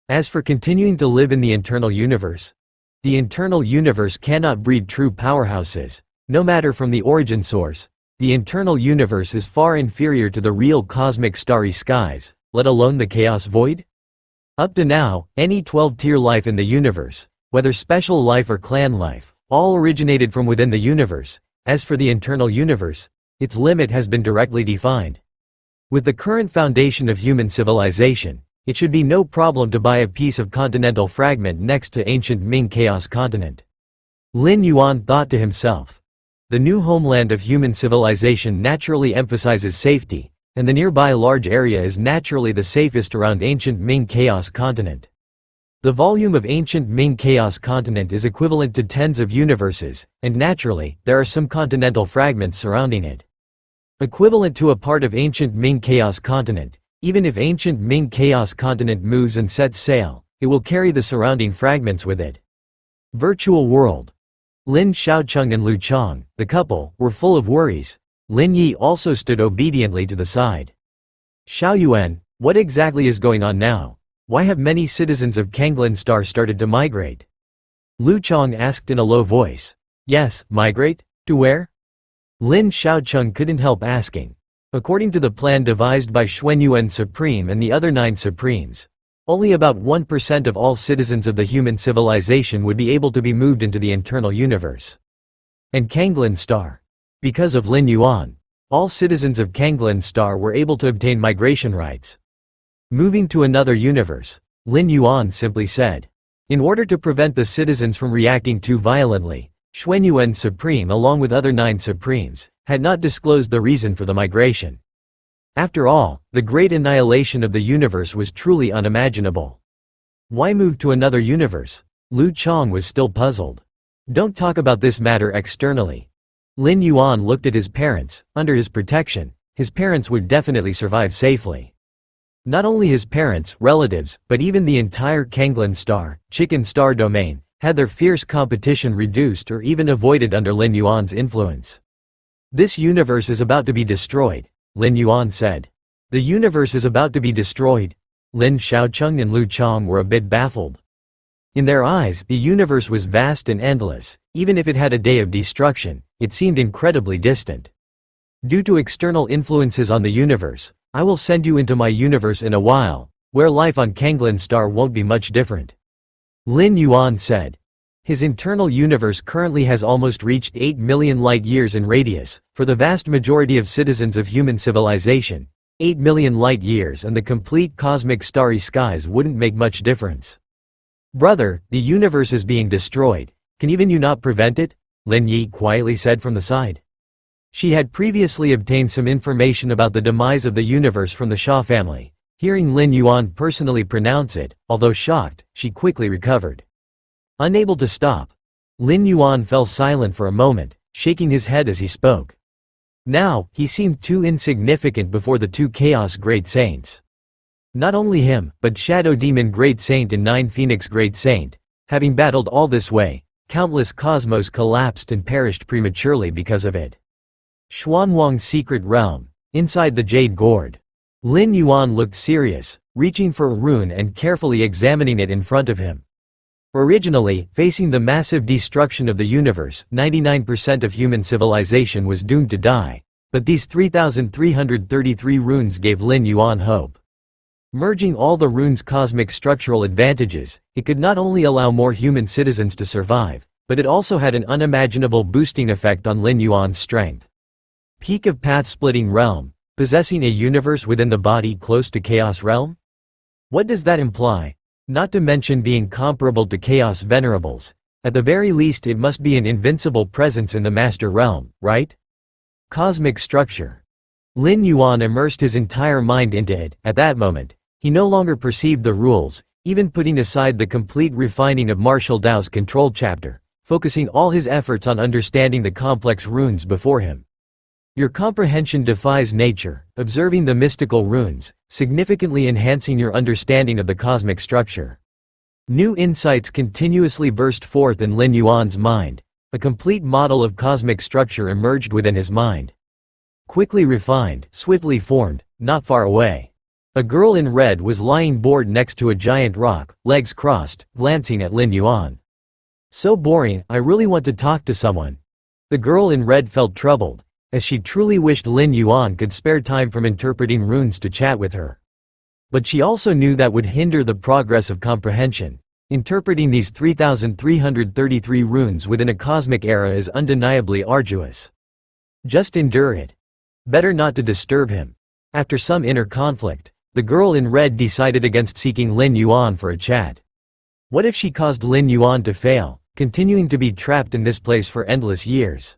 As for continuing to live in the internal universe, the internal universe cannot breed true powerhouses. No matter from the origin source, the internal universe is far inferior to the real cosmic starry skies, let alone the chaos void. Up to now, any 12-tier life in the universe, whether special life or clan life, all originated from within the universe. As for the internal universe, its limit has been directly defined. With the current foundation of human civilization, it should be no problem to buy a piece of continental fragment next to ancient Ming Chaos continent. Lin Yuan thought to himself. The new homeland of human civilization naturally emphasizes safety, and the nearby large area is naturally the safest around ancient Ming Chaos continent. The volume of ancient Ming Chaos continent is equivalent to tens of universes, and naturally, there are some continental fragments surrounding it. Equivalent to a part of ancient Ming Chaos continent, even if ancient Ming Chaos continent moves and sets sail, it will carry the surrounding fragments with it. Virtual world. Lin Xiaocheng and Lu Chang, the couple, were full of worries. Lin Yi also stood obediently to the side. Xiaoyuan, what exactly is going on now? Why have many citizens of Kanglin Star started to migrate? Lu Chang asked in a low voice. Yes, migrate? To where? Lin Xiaocheng couldn't help asking. According to the plan devised by Xuanyuan Supreme and the other 9 Supremes, only about 1% of all citizens of the human civilization would be able to be moved into the internal universe. And Kanglin Star. Because of Lin Yuan, all citizens of Kanglin Star were able to obtain migration rights. Moving to another universe, Lin Yuan simply said. In order to prevent the citizens from reacting too violently, Xuanyuan Supreme along with other 9 Supremes, had not disclosed the reason for the migration. After all, the great annihilation of the universe was truly unimaginable. Why move to another universe? Lu Chang was still puzzled. Don't talk about this matter externally. Lin Yuan looked at his parents. Under his protection, his parents would definitely survive safely. Not only his parents, relatives, but even the entire Kanglin Star, Chicken Star domain, had their fierce competition reduced or even avoided under Lin Yuan's influence. This universe is about to be destroyed, Lin Yuan said. The universe is about to be destroyed. Lin Xiaocheng and Lu Chang were a bit baffled. In their eyes, the universe was vast and endless. Even if it had a day of destruction, it seemed incredibly distant. Due to external influences on the universe, I will send you into my universe in a while, where life on Kanglin Star won't be much different. Lin Yuan said. His internal universe currently has almost reached 8 million light-years in radius. For the vast majority of citizens of human civilization, 8 million light-years and the complete cosmic starry skies wouldn't make much difference. Brother, the universe is being destroyed. Can even you not prevent it? Lin Yi quietly said from the side. She had previously obtained some information about the demise of the universe from the Xia family. Hearing Lin Yuan personally pronounce it, although shocked, she quickly recovered. Unable to stop, Lin Yuan fell silent for a moment, shaking his head as he spoke. Now, he seemed too insignificant before the 2 Chaos Great Saints. Not only him, but Shadow Demon Great Saint and 9 Phoenix Great Saint. Having battled all this way, countless cosmos collapsed and perished prematurely because of it. Xuanwang's secret realm, inside the Jade Gourd. Lin Yuan looked serious, reaching for a rune and carefully examining it in front of him. Originally, facing the massive destruction of the universe, 99% of human civilization was doomed to die. But these 3,333 runes gave Lin Yuan hope. Merging all the runes' cosmic structural advantages, it could not only allow more human citizens to survive, but it also had an unimaginable boosting effect on Lin Yuan's strength. Peak of path-splitting realm, possessing a universe within the body close to Chaos Realm? What does that imply? Not to mention being comparable to Chaos Venerables. At the very least it must be an invincible presence in the Master Realm, right? Cosmic structure. Lin Yuan immersed his entire mind into it. At that moment, he no longer perceived the rules, even putting aside the complete refining of Martial Dao's control chapter, focusing all his efforts on understanding the complex runes before him. Your comprehension defies nature, observing the mystical runes, significantly enhancing your understanding of the cosmic structure. New insights continuously burst forth in Lin Yuan's mind. A complete model of cosmic structure emerged within his mind. Quickly refined, swiftly formed, not far away. A girl in red was lying bored next to a giant rock, legs crossed, glancing at Lin Yuan. So boring, I really want to talk to someone. The girl in red felt troubled, as she truly wished Lin Yuan could spare time from interpreting runes to chat with her. But she also knew that would hinder the progress of comprehension. Interpreting these 3,333 runes within a cosmic era is undeniably arduous. Just endure it. Better not to disturb him. After some inner conflict, the girl in red decided against seeking Lin Yuan for a chat. What if she caused Lin Yuan to fail, continuing to be trapped in this place for endless years?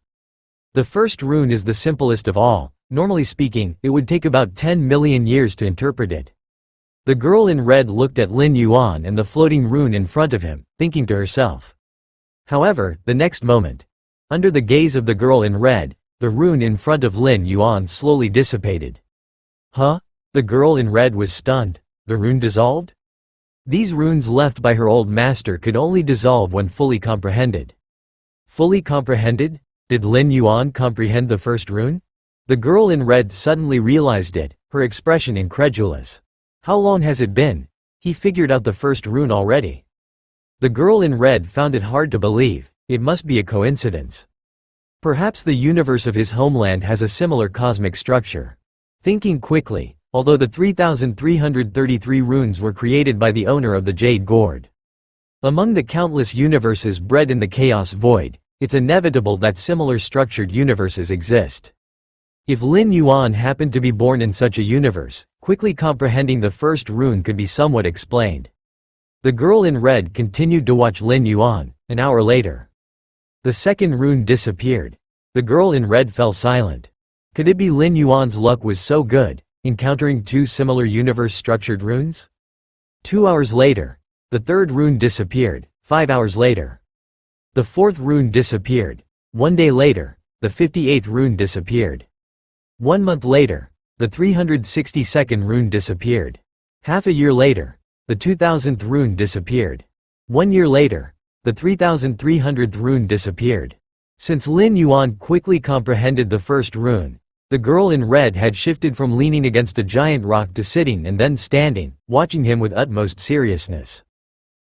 The first rune is the simplest of all. Normally speaking, it would take about 10 million years to interpret it. The girl in red looked at Lin Yuan and the floating rune in front of him, thinking to herself. However, the next moment, under the gaze of the girl in red, the rune in front of Lin Yuan slowly dissipated. Huh? The girl in red was stunned. The rune dissolved? These runes left by her old master could only dissolve when fully comprehended. Fully comprehended? Did Lin Yuan comprehend the first rune? The girl in red suddenly realized it, her expression incredulous. How long has it been? He figured out the first rune already. The girl in red found it hard to believe. It must be a coincidence. Perhaps the universe of his homeland has a similar cosmic structure. Thinking quickly, although the 3,333 runes were created by the owner of the Jade Gourd. Among the countless universes bred in the chaos void, it's inevitable that similar structured universes exist. If Lin Yuan happened to be born in such a universe, quickly comprehending the first rune could be somewhat explained. The girl in red continued to watch Lin Yuan. An hour later, the second rune disappeared. The girl in red fell silent. Could it be Lin Yuan's luck was so good, encountering two similar universe-structured runes? 2 hours later, the third rune disappeared. 5 hours later, the fourth rune disappeared. 1 day later, the 58th rune disappeared. 1 month later, the 362nd rune disappeared. Half a year later, the 2000th rune disappeared. 1 year later, the 3300th rune disappeared. Since Lin Yuan quickly comprehended the first rune, the girl in red had shifted from leaning against a giant rock to sitting and then standing, watching him with utmost seriousness.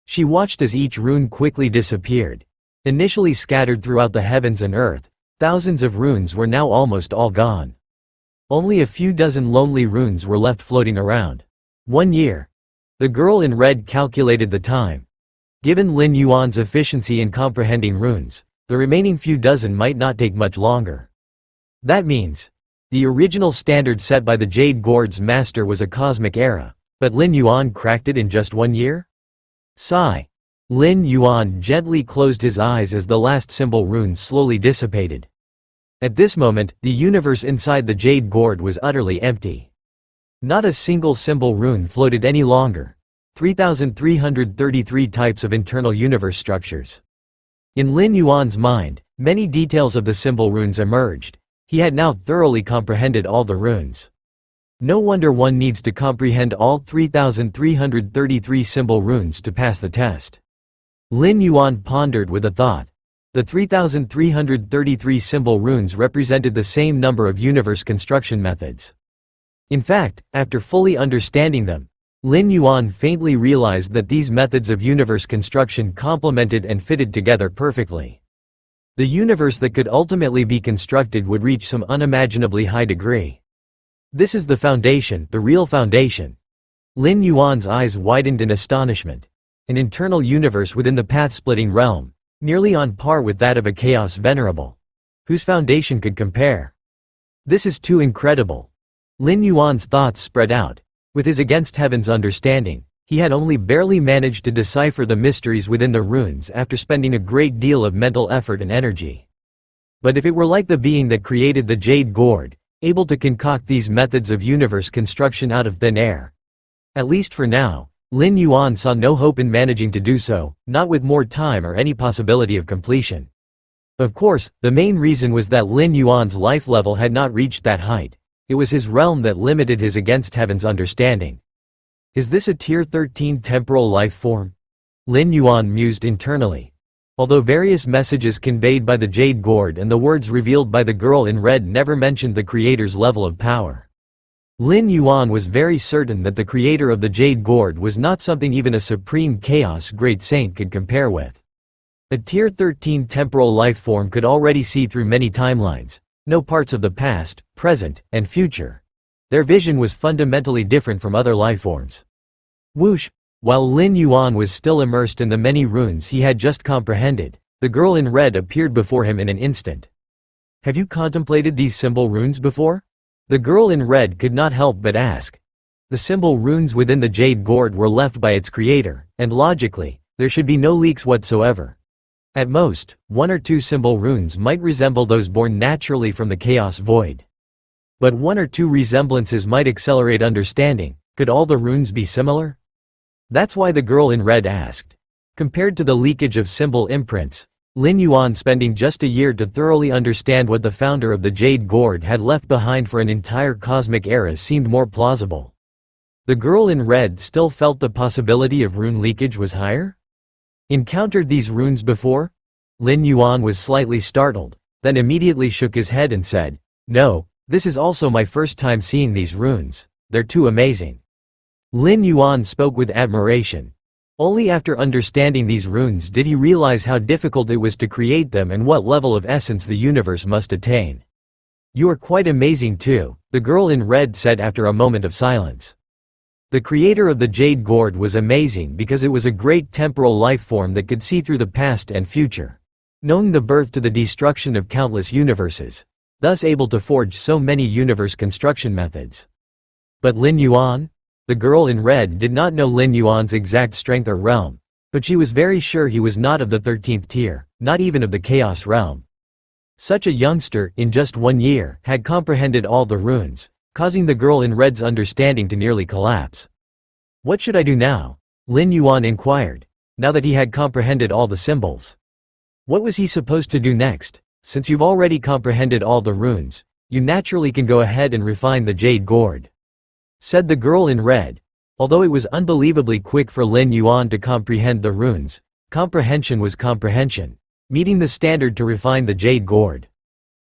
She watched as each rune quickly disappeared. Initially scattered throughout the heavens and earth, thousands of runes were now almost all gone. Only a few dozen lonely runes were left floating around. 1 year. The girl in red calculated the time. Given Lin Yuan's efficiency in comprehending runes, the remaining few dozen might not take much longer. That means, the original standard set by the Jade Gourd's master was a cosmic era, but Lin Yuan cracked it in just 1 year? Sigh. Lin Yuan gently closed his eyes as the last symbol rune slowly dissipated. At this moment, the universe inside the Jade Gourd was utterly empty. Not a single symbol rune floated any longer. 3,333 types of internal universe structures. In Lin Yuan's mind, many details of the symbol runes emerged. He had now thoroughly comprehended all the runes. No wonder one needs to comprehend all 3,333 symbol runes to pass the test. Lin Yuan pondered with a thought. The 3,333 symbol runes represented the same number of universe construction methods. In fact, after fully understanding them, Lin Yuan faintly realized that these methods of universe construction complemented and fitted together perfectly. The universe that could ultimately be constructed would reach some unimaginably high degree. This is the foundation, the real foundation. Lin Yuan's eyes widened in astonishment. An internal universe within the path-splitting realm, nearly on par with that of a chaos venerable. Whose foundation could compare? This is too incredible. Lin Yuan's thoughts spread out. With his against heaven's understanding, he had only barely managed to decipher the mysteries within the runes after spending a great deal of mental effort and energy. But if it were like the being that created the Jade Gourd, able to concoct these methods of universe construction out of thin air. At least for now, Lin Yuan saw no hope in managing to do so, not with more time or any possibility of completion. Of course, the main reason was that Lin Yuan's life level had not reached that height. It was his realm that limited his against heaven's understanding. Is this a tier 13 temporal life form? Lin Yuan mused internally. Although various messages conveyed by the jade gourd and the words revealed by the girl in red never mentioned the creator's level of power. Lin Yuan was very certain that the creator of the jade gourd was not something even a supreme chaos great saint could compare with. A Tier 13 temporal lifeform could already see through many timelines, know parts of the past, present, and future. Their vision was fundamentally different from other lifeforms. Whoosh! While Lin Yuan was still immersed in the many runes he had just comprehended, the girl in red appeared before him in an instant. Have you contemplated these symbol runes before? The girl in red could not help but ask. The symbol runes within the jade gourd were left by its creator, and logically, there should be no leaks whatsoever. At most, one or two symbol runes might resemble those born naturally from the chaos void. But one or two resemblances might accelerate understanding. Could all the runes be similar? That's why the girl in red asked. Compared to the leakage of symbol imprints, Lin Yuan spending just a year to thoroughly understand what the founder of the jade gourd had left behind for an entire cosmic era seemed more plausible. The girl in red still felt the possibility of rune leakage was higher? Encountered these runes before? Lin Yuan was slightly startled, then immediately shook his head and said, "No, this is also my first time seeing these runes. They're too amazing." Lin Yuan spoke with admiration. Only after understanding these runes did he realize how difficult it was to create them and what level of essence the universe must attain. "You are quite amazing too," the girl in red said after a moment of silence. The creator of the jade gourd was amazing because it was a great temporal life form that could see through the past and future, knowing the birth to the destruction of countless universes, thus able to forge so many universe construction methods. But Lin Yuan? The girl in red did not know Lin Yuan's exact strength or realm, but she was very sure he was not of the 13th tier, not even of the chaos realm. Such a youngster, in just 1 year, had comprehended all the runes, causing the girl in red's understanding to nearly collapse. "What should I do now?" Lin Yuan inquired, now that he had comprehended all the symbols. What was he supposed to do next? Since you've already comprehended all the runes, you naturally can go ahead and refine the jade gourd, said the girl in red. Although it was unbelievably quick for Lin Yuan to comprehend the runes, comprehension was comprehension, meeting the standard to refine the jade gourd.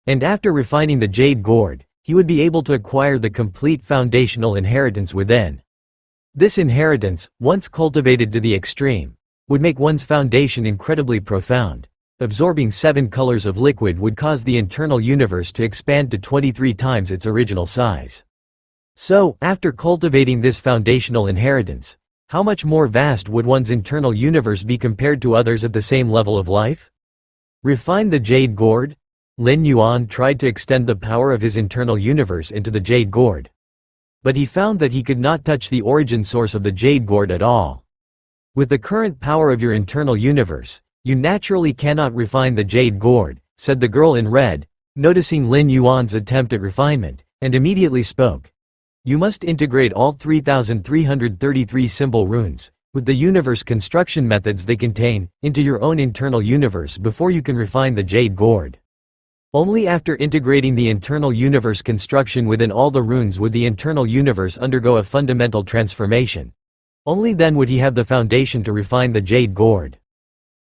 And after refining the jade gourd, he would be able to acquire the complete foundational inheritance within. This inheritance, once cultivated to the extreme, would make one's foundation incredibly profound. Absorbing 7 colors of liquid would cause the internal universe to expand to 23 times its original size. So, after cultivating this foundational inheritance, how much more vast would one's internal universe be compared to others at the same level of life? Refine the jade gourd? Lin Yuan tried to extend the power of his internal universe into the jade gourd. But he found that he could not touch the origin source of the jade gourd at all. With the current power of your internal universe, you naturally cannot refine the jade gourd, said the girl in red, noticing Lin Yuan's attempt at refinement, and immediately spoke. You must integrate all 3,333 symbol runes, with the universe construction methods they contain, into your own internal universe before you can refine the jade gourd. Only after integrating the internal universe construction within all the runes would the internal universe undergo a fundamental transformation. Only then would he have the foundation to refine the jade gourd.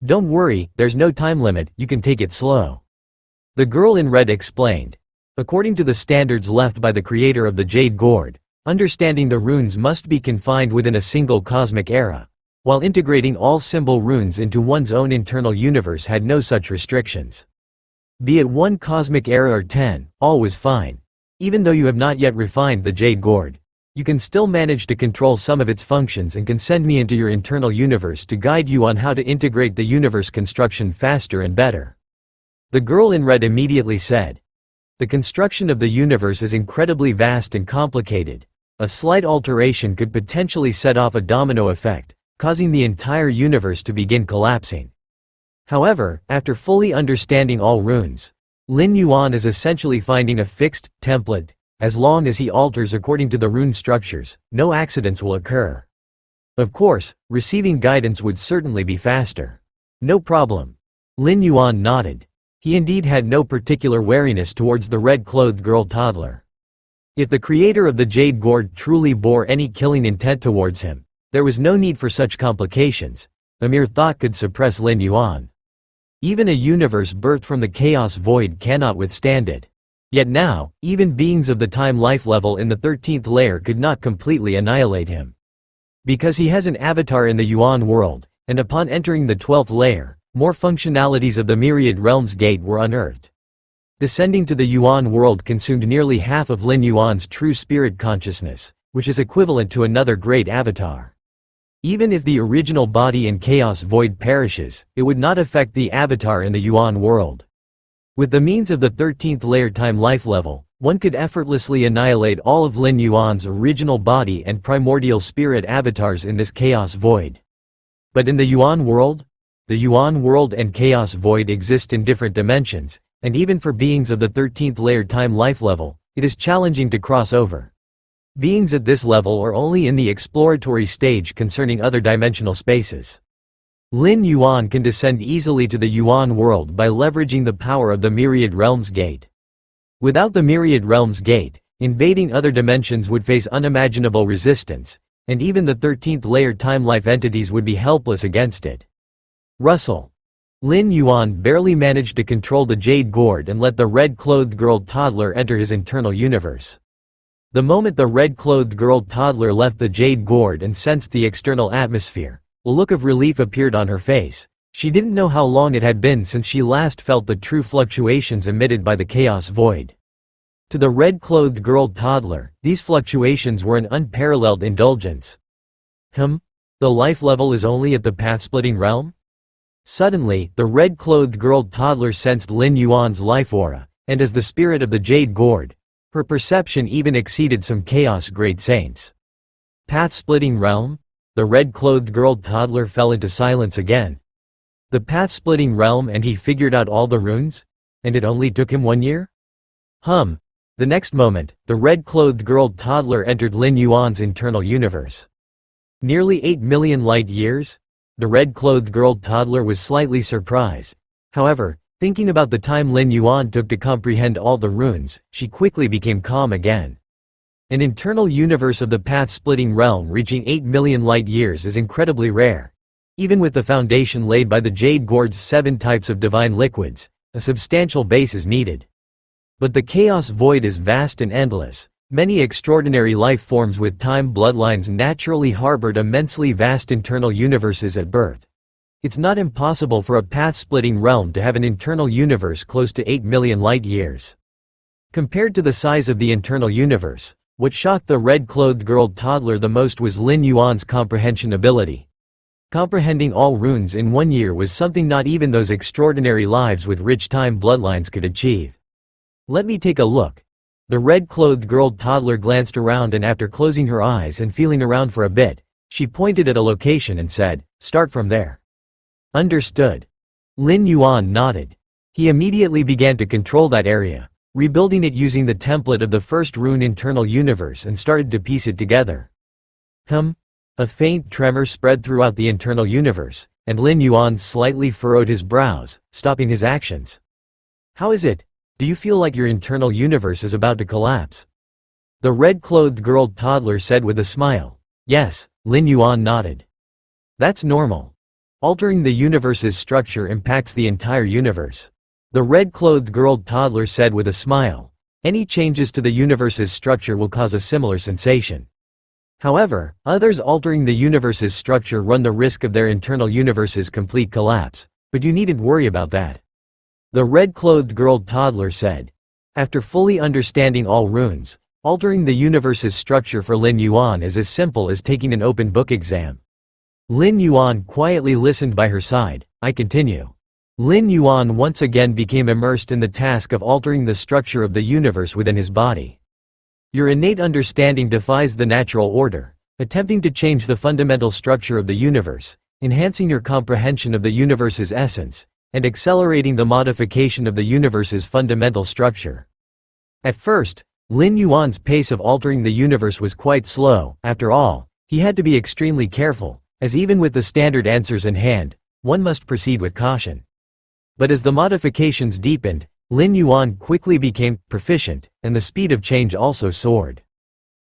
Don't worry, there's no time limit, you can take it slow. The girl in red explained. According to the standards left by the creator of the jade gourd, understanding the runes must be confined within a single cosmic era, while integrating all symbol runes into one's own internal universe had no such restrictions. Be it 1 cosmic era or 10, all was fine. Even though you have not yet refined the jade gourd, you can still manage to control some of its functions and can send me into your internal universe to guide you on how to integrate the universe construction faster and better. The girl in red immediately said. The construction of the universe is incredibly vast and complicated. A slight alteration could potentially set off a domino effect, causing the entire universe to begin collapsing. However, after fully understanding all runes, Lin Yuan is essentially finding a fixed template. As long as he alters according to the rune structures, no accidents will occur. Of course, receiving guidance would certainly be faster. No problem. Lin Yuan nodded. He indeed had no particular wariness towards the red-clothed girl toddler. If the creator of the jade gourd truly bore any killing intent towards him, there was no need for such complications. A mere thought could suppress Lin Yuan. Even a universe birthed from the chaos void cannot withstand it. Yet now, even beings of the time life level in the 13th layer could not completely annihilate him. Because he has an avatar in the Yuan world, and upon entering the 12th layer, more functionalities of the Myriad Realms Gate were unearthed. Descending to the Yuan world consumed nearly half of Lin Yuan's true spirit consciousness, which is equivalent to another great avatar. Even if the original body in Chaos Void perishes, it would not affect the avatar in the Yuan world. With the means of the 13th layer time life level, one could effortlessly annihilate all of Lin Yuan's original body and primordial spirit avatars in this Chaos Void. But in the Yuan world? The Yuan world and Chaos Void exist in different dimensions, and even for beings of the 13th layer time life level, it is challenging to cross over. Beings at this level are only in the exploratory stage concerning other dimensional spaces. Lin Yuan can descend easily to the Yuan world by leveraging the power of the Myriad Realms Gate. Without the Myriad Realms Gate, invading other dimensions would face unimaginable resistance, and even the 13th layer time-life entities would be helpless against it. Russell. Lin Yuan barely managed to control the Jade Gourd and let the red-clothed girl toddler enter his internal universe. The moment the red-clothed girl toddler left the Jade Gourd and sensed the external atmosphere, a look of relief appeared on her face. She didn't know how long it had been since she last felt the true fluctuations emitted by the Chaos Void. To the red-clothed girl toddler, these fluctuations were an unparalleled indulgence. The life level is only at the path-splitting realm? Suddenly, the red-clothed girl toddler sensed Lin Yuan's life aura, and as the spirit of the Jade Gourd, her perception even exceeded some Chaos-grade saints. Path-splitting realm? The red-clothed girl toddler fell into silence again. The path-splitting realm, and he figured out all the runes? And it only took him 1 year? The next moment, the red-clothed girl toddler entered Lin Yuan's internal universe. Nearly 8 million light years? The red-clothed girl toddler was slightly surprised. However, thinking about the time Lin Yuan took to comprehend all the runes, she quickly became calm again. An internal universe of the path-splitting realm reaching 8 million light years is incredibly rare. Even with the foundation laid by the Jade Gourd's 7 types of divine liquids, a substantial base is needed. But the Chaos Void is vast and endless. Many extraordinary life forms with time bloodlines naturally harbored immensely vast internal universes at birth. It's not impossible for a path-splitting realm to have an internal universe close to 8 million light years. Compared to the size of the internal universe, what shocked the red-clothed girl toddler the most was Lin Yuan's comprehension ability. Comprehending all runes in 1 year was something not even those extraordinary lives with rich time bloodlines could achieve. Let me take a look. The red-clothed girl toddler glanced around, and after closing her eyes and feeling around for a bit, she pointed at a location and said, "Start from there." Understood. Lin Yuan nodded. He immediately began to control that area, rebuilding it using the template of the first rune internal universe, and started to piece it together. A faint tremor spread throughout the internal universe, and Lin Yuan slightly furrowed his brows, stopping his actions. "How is it? Do you feel like your internal universe is about to collapse?" The red-clothed girl toddler said with a smile. "Yes," Lin Yuan nodded. "That's normal. Altering the universe's structure impacts the entire universe." The red-clothed girl toddler said with a smile. "Any changes to the universe's structure will cause a similar sensation. However, others altering the universe's structure run the risk of their internal universe's complete collapse, but you needn't worry about that," the red-clothed girl toddler said. After fully understanding all runes, altering the universe's structure for Lin Yuan is as simple as taking an open book exam. Lin Yuan quietly listened by her side. "I continue." Lin Yuan once again became immersed in the task of altering the structure of the universe within his body. Your innate understanding defies the natural order, attempting to change the fundamental structure of the universe, enhancing your comprehension of the universe's essence, and accelerating the modification of the universe's fundamental structure. At first, Lin Yuan's pace of altering the universe was quite slow. After all, he had to be extremely careful, as even with the standard answers in hand, one must proceed with caution. But as the modifications deepened, Lin Yuan quickly became proficient, and the speed of change also soared.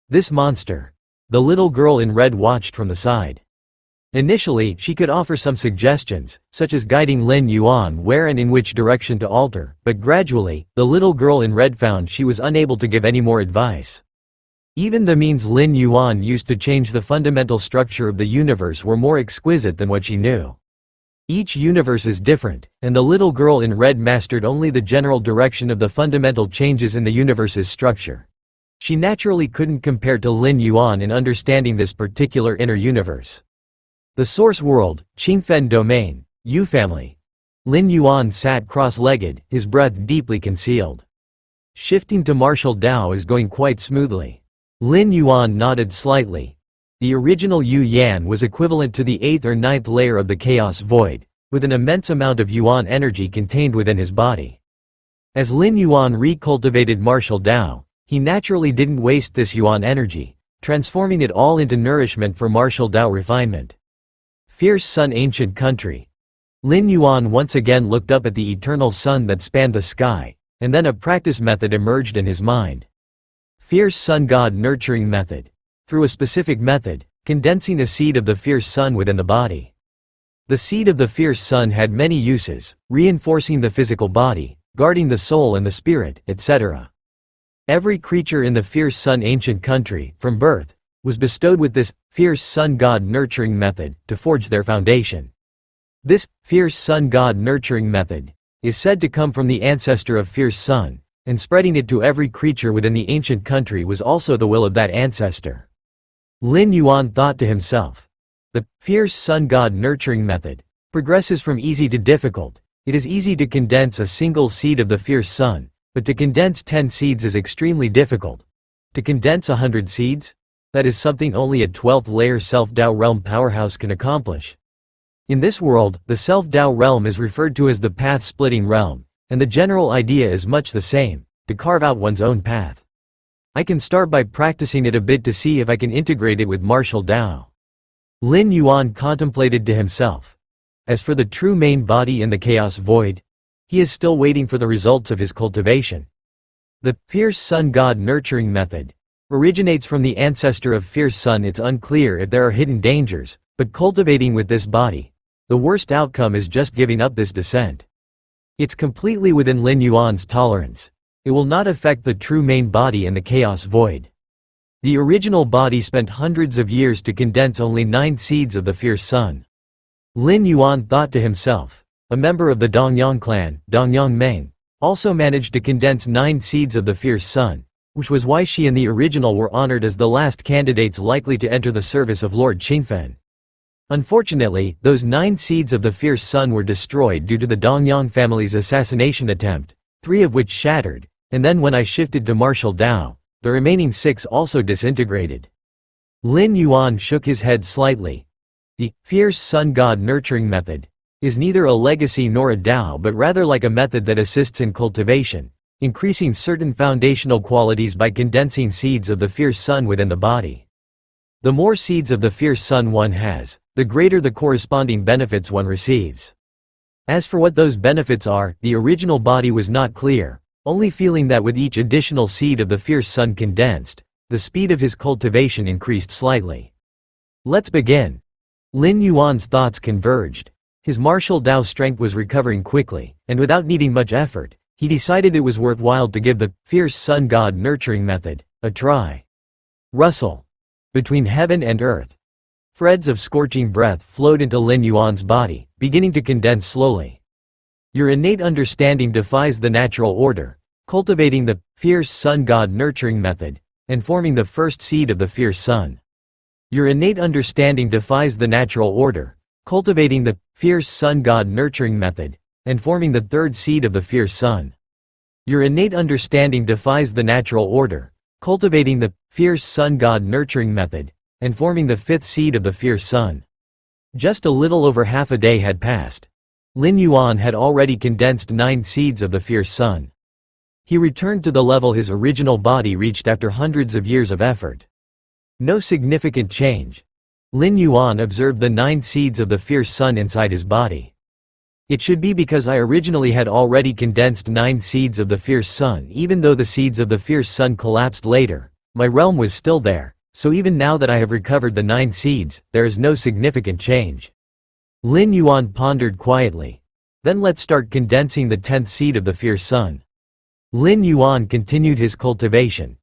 "This monster." The little girl in red watched from the side. Initially, she could offer some suggestions, such as guiding Lin Yuan where and in which direction to alter, but gradually, the little girl in red found she was unable to give any more advice. Even the means Lin Yuan used to change the fundamental structure of the universe were more exquisite than what she knew. Each universe is different, and the little girl in red mastered only the general direction of the fundamental changes in the universe's structure. She naturally couldn't compare to Lin Yuan in understanding this particular inner universe. The source world, Qingfen domain, Yu family. Lin Yuan sat cross-legged, his breath deeply concealed. Shifting to martial Dao is going quite smoothly. Lin Yuan nodded slightly. The original Yu Yan was equivalent to the 8th or 9th layer of the chaos void, with an immense amount of Yuan energy contained within his body. As Lin Yuan recultivated martial Dao, he naturally didn't waste this Yuan energy, transforming it all into nourishment for martial Dao refinement. Fierce sun ancient country. Lin Yuan once again looked up at the eternal sun that spanned the sky, and then a practice method emerged in his mind. Fierce sun god nurturing method. Through a specific method, condensing a seed of the fierce sun within the body. The seed of the fierce sun had many uses, reinforcing the physical body, guarding the soul and the spirit, etc. Every creature in the fierce sun ancient country, from birth, was bestowed with this fierce sun god nurturing method to forge their foundation. This fierce sun god nurturing method is said to come from the ancestor of fierce sun, and spreading it to every creature within the ancient country was also the will of that ancestor. Lin Yuan thought to himself. The fierce sun god nurturing method progresses from easy to difficult. It is easy to condense a single seed of the fierce sun, but to condense 10 seeds is extremely difficult. To condense 100 seeds? That is something only a 12th layer self-Dao realm powerhouse can accomplish. In this world, the self-Dao realm is referred to as the path-splitting realm, and the general idea is much the same, to carve out one's own path. I can start by practicing it a bit to see if I can integrate it with martial Dao. Lin Yuan contemplated to himself. As for the true main body in the chaos void, he is still waiting for the results of his cultivation. The fierce sun god nurturing method originates from the ancestor of fierce sun. It's unclear if there are hidden dangers, but cultivating with this body, the worst outcome is just giving up this descent. It's completely within Lin Yuan's tolerance. It will not affect the true main body in the chaos void. The original body spent hundreds of years to condense only 9 seeds of the fierce sun. Lin Yuan thought to himself. A member of the Dongyang clan, Dongyang Meng, also managed to condense 9 seeds of the fierce sun, which was why she and the original were honored as the last candidates likely to enter the service of Lord Qingfen. Unfortunately, those 9 seeds of the fierce sun were destroyed due to the Dongyang family's assassination attempt, 3 of which shattered, and then when I shifted to martial Dao, the remaining 6 also disintegrated. Lin Yuan shook his head slightly. The fierce sun god nurturing method is neither a legacy nor a Dao but rather like a method that assists in cultivation, increasing certain foundational qualities by condensing seeds of the fierce sun within the body. The more seeds of the fierce sun one has, the greater the corresponding benefits one receives. As for what those benefits are, the original body was not clear, only feeling that with each additional seed of the fierce sun condensed, the speed of his cultivation increased slightly. Let's begin. Lin Yuan's thoughts converged. His martial Dao strength was recovering quickly, and without needing much effort, he decided it was worthwhile to give the fierce sun god nurturing method a try. Rustle. Between heaven and earth. Threads of scorching breath flowed into Lin Yuan's body, beginning to condense slowly. Your innate understanding defies the natural order, cultivating the fierce sun god nurturing method, and forming the first seed of the fierce sun. Your innate understanding defies the natural order, cultivating the fierce sun god nurturing method, and forming the third seed of the fierce sun. Your innate understanding defies the natural order, cultivating the fierce sun god nurturing method, and forming the 5th seed of the fierce sun. Just a little over half a day had passed. Lin Yuan had already condensed 9 seeds of the fierce sun. He returned to the level his original body reached after hundreds of years of effort. No significant change. Lin Yuan observed the 9 seeds of the fierce sun inside his body. It should be because I originally had already condensed 9 seeds of the fierce sun. Even though the seeds of the fierce sun collapsed later, my realm was still there, So even now that I have recovered the 9 seeds, there is no significant change. Lin Yuan pondered quietly. Then let's start condensing the 10th seed of the fierce sun. Lin Yuan continued his cultivation.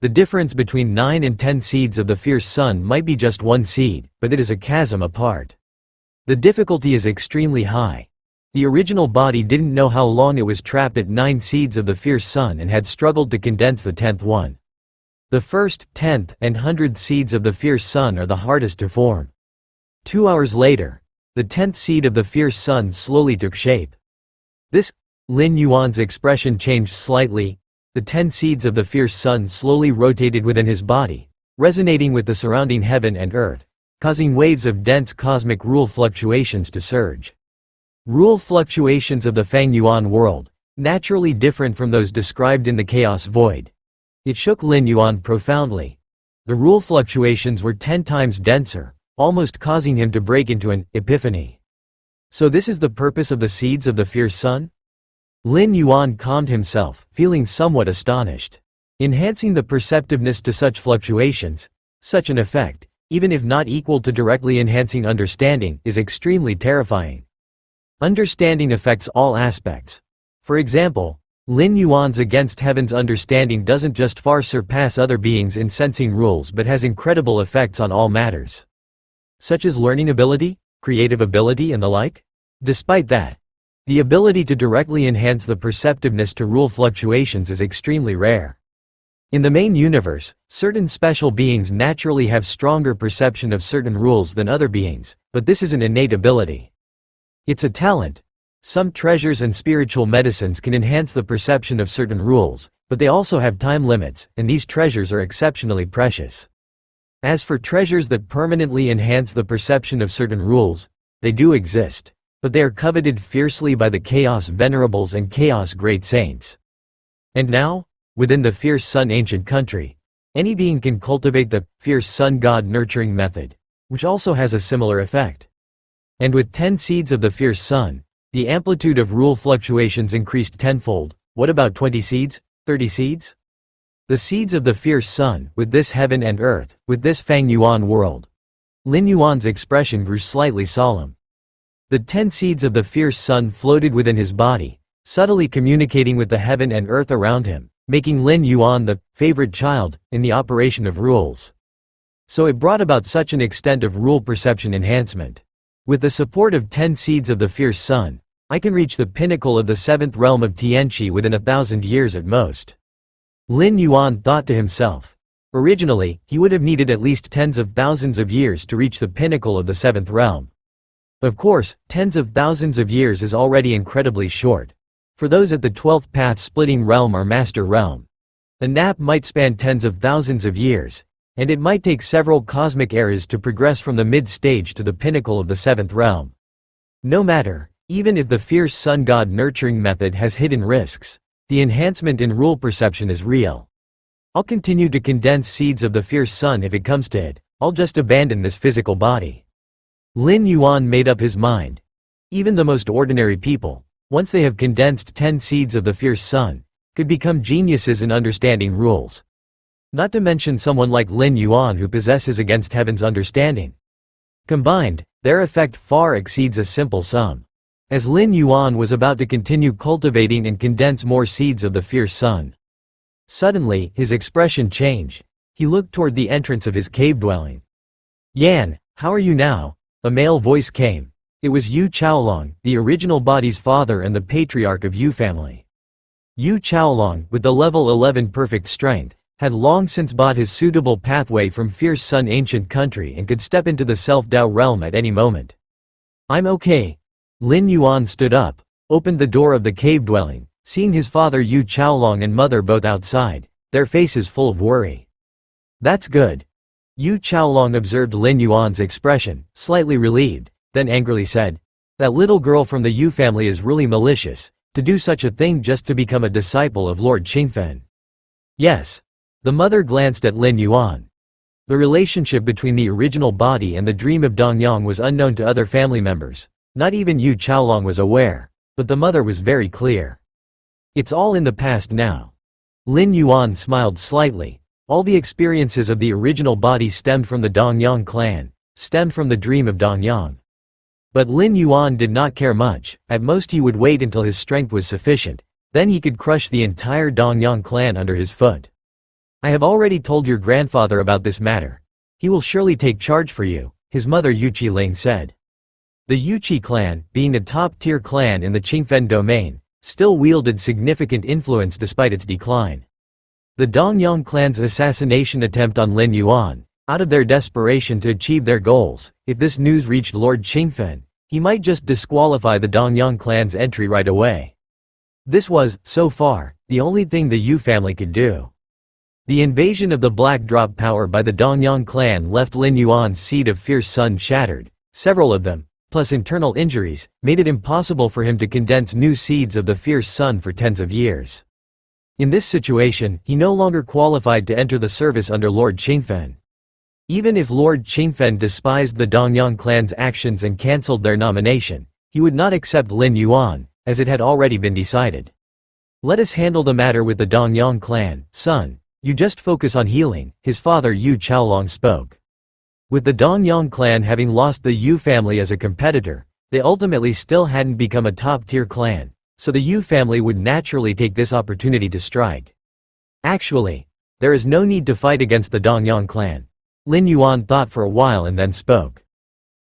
The difference between 9 and 10 seeds of the fierce sun might be just 1 seed, but it is a chasm apart. The difficulty is extremely high. The original body didn't know how long it was trapped at 9 seeds of the fierce sun and had struggled to condense the 10th one. The first, 10th, and 100th seeds of the fierce sun are the hardest to form. 2 hours later, the 10th seed of the fierce sun slowly took shape. Lin Yuan's expression changed slightly. The 10 seeds of the fierce sun slowly rotated within his body, resonating with the surrounding heaven and earth, causing waves of dense cosmic rule fluctuations to surge. Rule fluctuations of the Fang Yuan world, naturally different from those described in the Chaos Void. It shook Lin Yuan profoundly. The rule fluctuations were 10 times denser, almost causing him to break into an epiphany. So this is the purpose of the seeds of the fierce sun? Lin Yuan calmed himself, feeling somewhat astonished. Enhancing the perceptiveness to such fluctuations, such an effect, even if not equal to directly enhancing understanding, is extremely terrifying. Understanding affects all aspects. For example, Lin Yuan's against heaven's understanding doesn't just far surpass other beings in sensing rules but has incredible effects on all matters, such as learning ability, creative ability and the like. Despite that, the ability to directly enhance the perceptiveness to rule fluctuations is extremely rare. In the main universe, certain special beings naturally have stronger perception of certain rules than other beings, but this is an innate ability. It's a talent. Some treasures and spiritual medicines can enhance the perception of certain rules, but they also have time limits, and these treasures are exceptionally precious. As for treasures that permanently enhance the perception of certain rules, they do exist, but they are coveted fiercely by the Chaos Venerables and Chaos Great Saints. And now, within the Fierce Sun ancient country, any being can cultivate the Fierce Sun God nurturing method, which also has a similar effect. And with 10 seeds of the fierce sun, the amplitude of rule fluctuations increased tenfold. What about 20 seeds? 30 seeds? The seeds of the fierce sun, with this heaven and earth, with this Fang Yuan world. Lin Yuan's expression grew slightly solemn. The 10 seeds of the fierce sun floated within his body, subtly communicating with the heaven and earth around him, making Lin Yuan the favorite child in the operation of rules. So it brought about such an extent of rule perception enhancement. With the support of 10 seeds of the fierce sun, I can reach the pinnacle of the 7th realm of Tianqi within 1,000 years at most. Lin Yuan thought to himself. Originally, he would have needed at least tens of thousands of years to reach the pinnacle of the 7th realm. Of course, tens of thousands of years is already incredibly short. For those at the 12th path-splitting realm or master realm, the nap might span tens of thousands of years, and it might take several cosmic eras to progress from the mid-stage to the pinnacle of the 7th realm. No matter, even if the fierce sun god nurturing method has hidden risks, the enhancement in rule perception is real. I'll continue to condense seeds of the fierce sun if it comes to it. I'll just abandon this physical body. Lin Yuan made up his mind. Even the most ordinary people, once they have condensed 10 seeds of the fierce sun, could become geniuses in understanding rules. Not to mention someone like Lin Yuan who possesses against heaven's understanding. Combined, their effect far exceeds a simple sum. As Lin Yuan was about to continue cultivating and condense more seeds of the fierce sun, suddenly, his expression changed. He looked toward the entrance of his cave dwelling. "Yan, how are you now?" A male voice came. It was Yu Chaolong, the original body's father and the patriarch of Yu family. Yu Chaolong, with the level 11 perfect strength, had long since bought his suitable pathway from Fierce Sun ancient country and could step into the Self-Dao realm at any moment. "I'm okay." Lin Yuan stood up, opened the door of the cave dwelling, seeing his father Yu Chaolong and mother both outside, their faces full of worry. "That's good." Yu Chaolong observed Lin Yuan's expression, slightly relieved, then angrily said, "That little girl from the Yu family is really malicious, to do such a thing just to become a disciple of Lord Qingfen." "Yes." The mother glanced at Lin Yuan. The relationship between the original body and the dream of Dongyang was unknown to other family members. Not even Yu Chaolong was aware, but the mother was very clear. "It's all in the past now." Lin Yuan smiled slightly. All the experiences of the original body stemmed from the Dongyang clan, stemmed from the dream of Dongyang. But Lin Yuan did not care much. At most he would wait until his strength was sufficient, then he could crush the entire Dongyang clan under his foot. I have already told your grandfather about this matter. He will surely take charge for you, his mother Yu Qiling said. The Yuqi clan, being a top-tier clan in the Qingfen domain, still wielded significant influence despite its decline. The Dongyang clan's assassination attempt on Lin Yuan, out of their desperation to achieve their goals, if this news reached Lord Qingfen, he might just disqualify the Dongyang clan's entry right away. This was, so far, the only thing the Yu family could do. The invasion of the Black Drop power by the Dongyang clan left Lin Yuan's seed of fierce sun shattered. Several of them, plus internal injuries, made it impossible for him to condense new seeds of the fierce sun for tens of years. In this situation, he no longer qualified to enter the service under Lord Qingfen. Even if Lord Qingfen despised the Dongyang clan's actions and cancelled their nomination, he would not accept Lin Yuan, as it had already been decided. Let us handle the matter with the Dongyang clan, son. You just focus on healing, his father Yu Chaolong spoke. With the Dongyang clan having lost the Yu family as a competitor, they ultimately still hadn't become a top-tier clan, so the Yu family would naturally take this opportunity to strike. Actually, there is no need to fight against the Dongyang clan. Lin Yuan thought for a while and then spoke.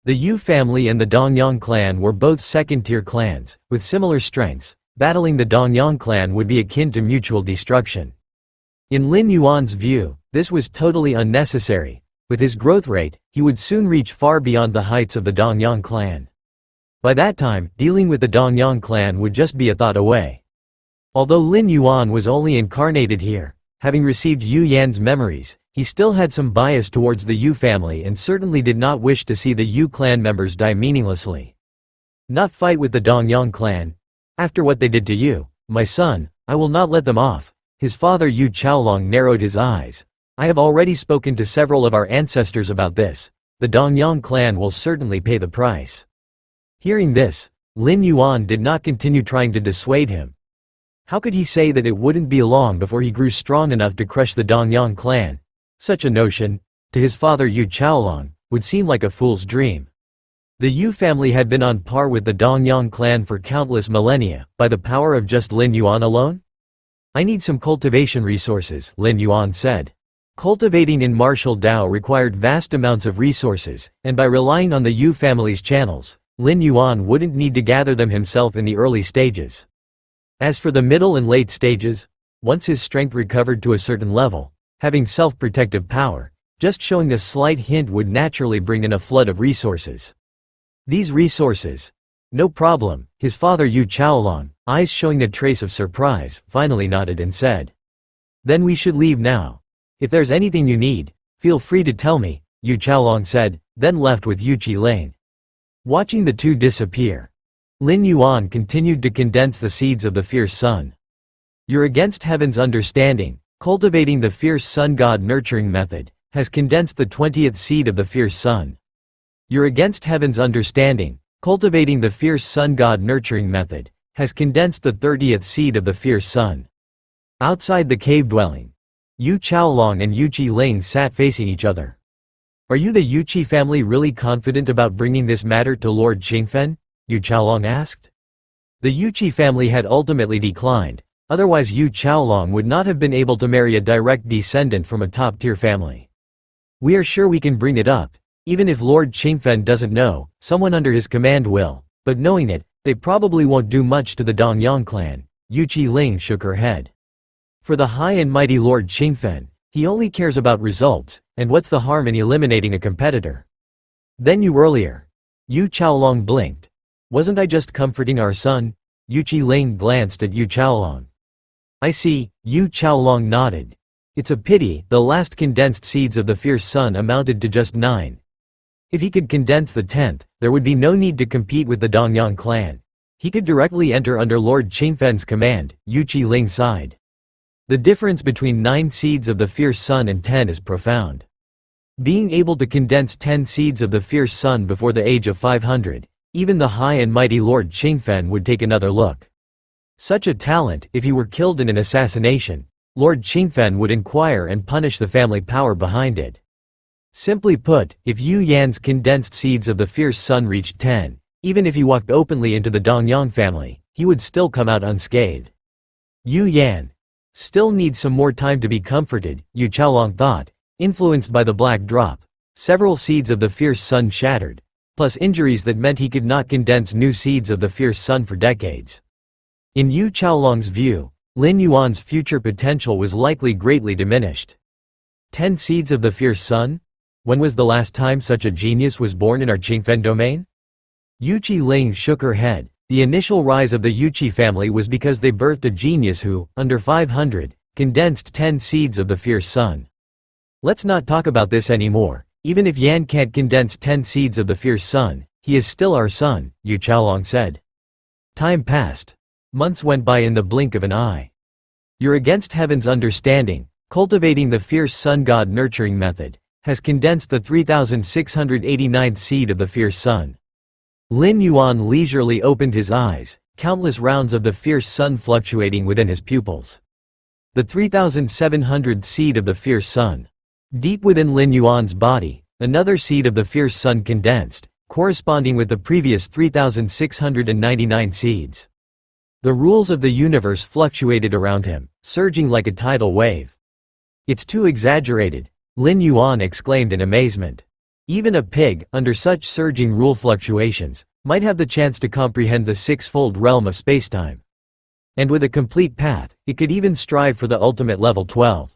The Yu family and the Dongyang clan were both second-tier clans, with similar strengths. Battling the Dongyang clan would be akin to mutual destruction. In Lin Yuan's view, this was totally unnecessary. With his growth rate, he would soon reach far beyond the heights of the Dongyang clan. By that time, dealing with the Dongyang clan would just be a thought away. Although Lin Yuan was only incarnated here, having received Yu Yan's memories, he still had some bias towards the Yu family and certainly did not wish to see the Yu clan members die meaninglessly. Not fight with the Dongyang clan. After what they did to you, my son, I will not let them off. His father Yu Chaolong narrowed his eyes. I have already spoken to several of our ancestors about this. The Dongyang clan will certainly pay the price. Hearing this, Lin Yuan did not continue trying to dissuade him. How could he say that it wouldn't be long before he grew strong enough to crush the Dongyang clan? Such a notion, to his father Yu Chaolong, would seem like a fool's dream. The Yu family had been on par with the Dongyang clan for countless millennia, by the power of just Lin Yuan alone? I need some cultivation resources, Lin Yuan said. Cultivating in martial Dao required vast amounts of resources, and by relying on the Yu family's channels, Lin Yuan wouldn't need to gather them himself in the early stages. As for the middle and late stages, once his strength recovered to a certain level, having self-protective power, just showing a slight hint would naturally bring in a flood of resources. These resources. No problem, his father Yu Chaolong, eyes showing a trace of surprise, finally nodded and said. Then we should leave now. If there's anything you need, feel free to tell me, Yu Chaolong said, then left with Yu Qiling. Watching the two disappear, Lin Yuan continued to condense the seeds of the fierce sun. You're against heaven's understanding, cultivating the fierce sun god nurturing method, has condensed the 20th seed of the fierce sun. You're against heaven's understanding, cultivating the fierce sun god nurturing method, has condensed the 30th seed of the fierce sun. Outside the cave dwelling, Yu Chaolong and Yu Qiling sat facing each other. Are you the Yuqi family really confident about bringing this matter to Lord Qingfen? Yu Chaolong asked. The Yuqi family had ultimately declined, otherwise Yu Chaolong would not have been able to marry a direct descendant from a top-tier family. We are sure we can bring it up. Even if Lord Qingfen doesn't know, someone under his command will, but knowing it, they probably won't do much to the Dongyang clan. Yu Qiling shook her head. For the high and mighty Lord Qingfen, he only cares about results, and what's the harm in eliminating a competitor? Then you earlier. Yu Chaolong blinked. Wasn't I just comforting our son? Yu Qiling glanced at Yu Chaolong. I see, Yu Chaolong nodded. It's a pity, the last condensed seeds of the fierce sun amounted to just 9. If he could condense the 10th, there would be no need to compete with the Dongyang clan. He could directly enter under Lord Qingfen's command, Yu Qiling sighed. The difference between 9 seeds of the fierce sun and 10 is profound. Being able to condense 10 seeds of the fierce sun before the age of 500, even the high and mighty Lord Qingfen would take another look. Such a talent, if he were killed in an assassination, Lord Qingfen would inquire and punish the family power behind it. Simply put, if Yu Yan's condensed seeds of the fierce sun reached 10, even if he walked openly into the Dongyang family, he would still come out unscathed. Yu Yan still needs some more time to be comforted, Yu Chaolong thought. Influenced by the black drop, several seeds of the fierce sun shattered, plus injuries that meant he could not condense new seeds of the fierce sun for decades. In Yu Chaolong's view, Lin Yuan's future potential was likely greatly diminished. 10 seeds of the fierce sun? When was the last time such a genius was born in our Qingfen domain? Yuqi Ling shook her head. The initial rise of the Yuqi family was because they birthed a genius who, under 500, condensed 10 seeds of the fierce sun. Let's not talk about this anymore. Even if Yan can't condense 10 seeds of the fierce sun, he is still our son, Yu Chaolong said. Time passed. Months went by in the blink of an eye. You're against heaven's understanding. Cultivating the fierce sun god nurturing method has condensed the 3689th seed of the fierce sun. Lin Yuan leisurely opened his eyes, countless rounds of the fierce sun fluctuating within his pupils. The 3700th seed of the fierce sun. Deep within Lin Yuan's body, another seed of the fierce sun condensed, corresponding with the previous 3699 seeds. The rules of the universe fluctuated around him, surging like a tidal wave. It's too exaggerated, Lin Yuan exclaimed in amazement. Even a pig, under such surging rule fluctuations, might have the chance to comprehend the six-fold realm of spacetime. And with a complete path, it could even strive for the ultimate level 12.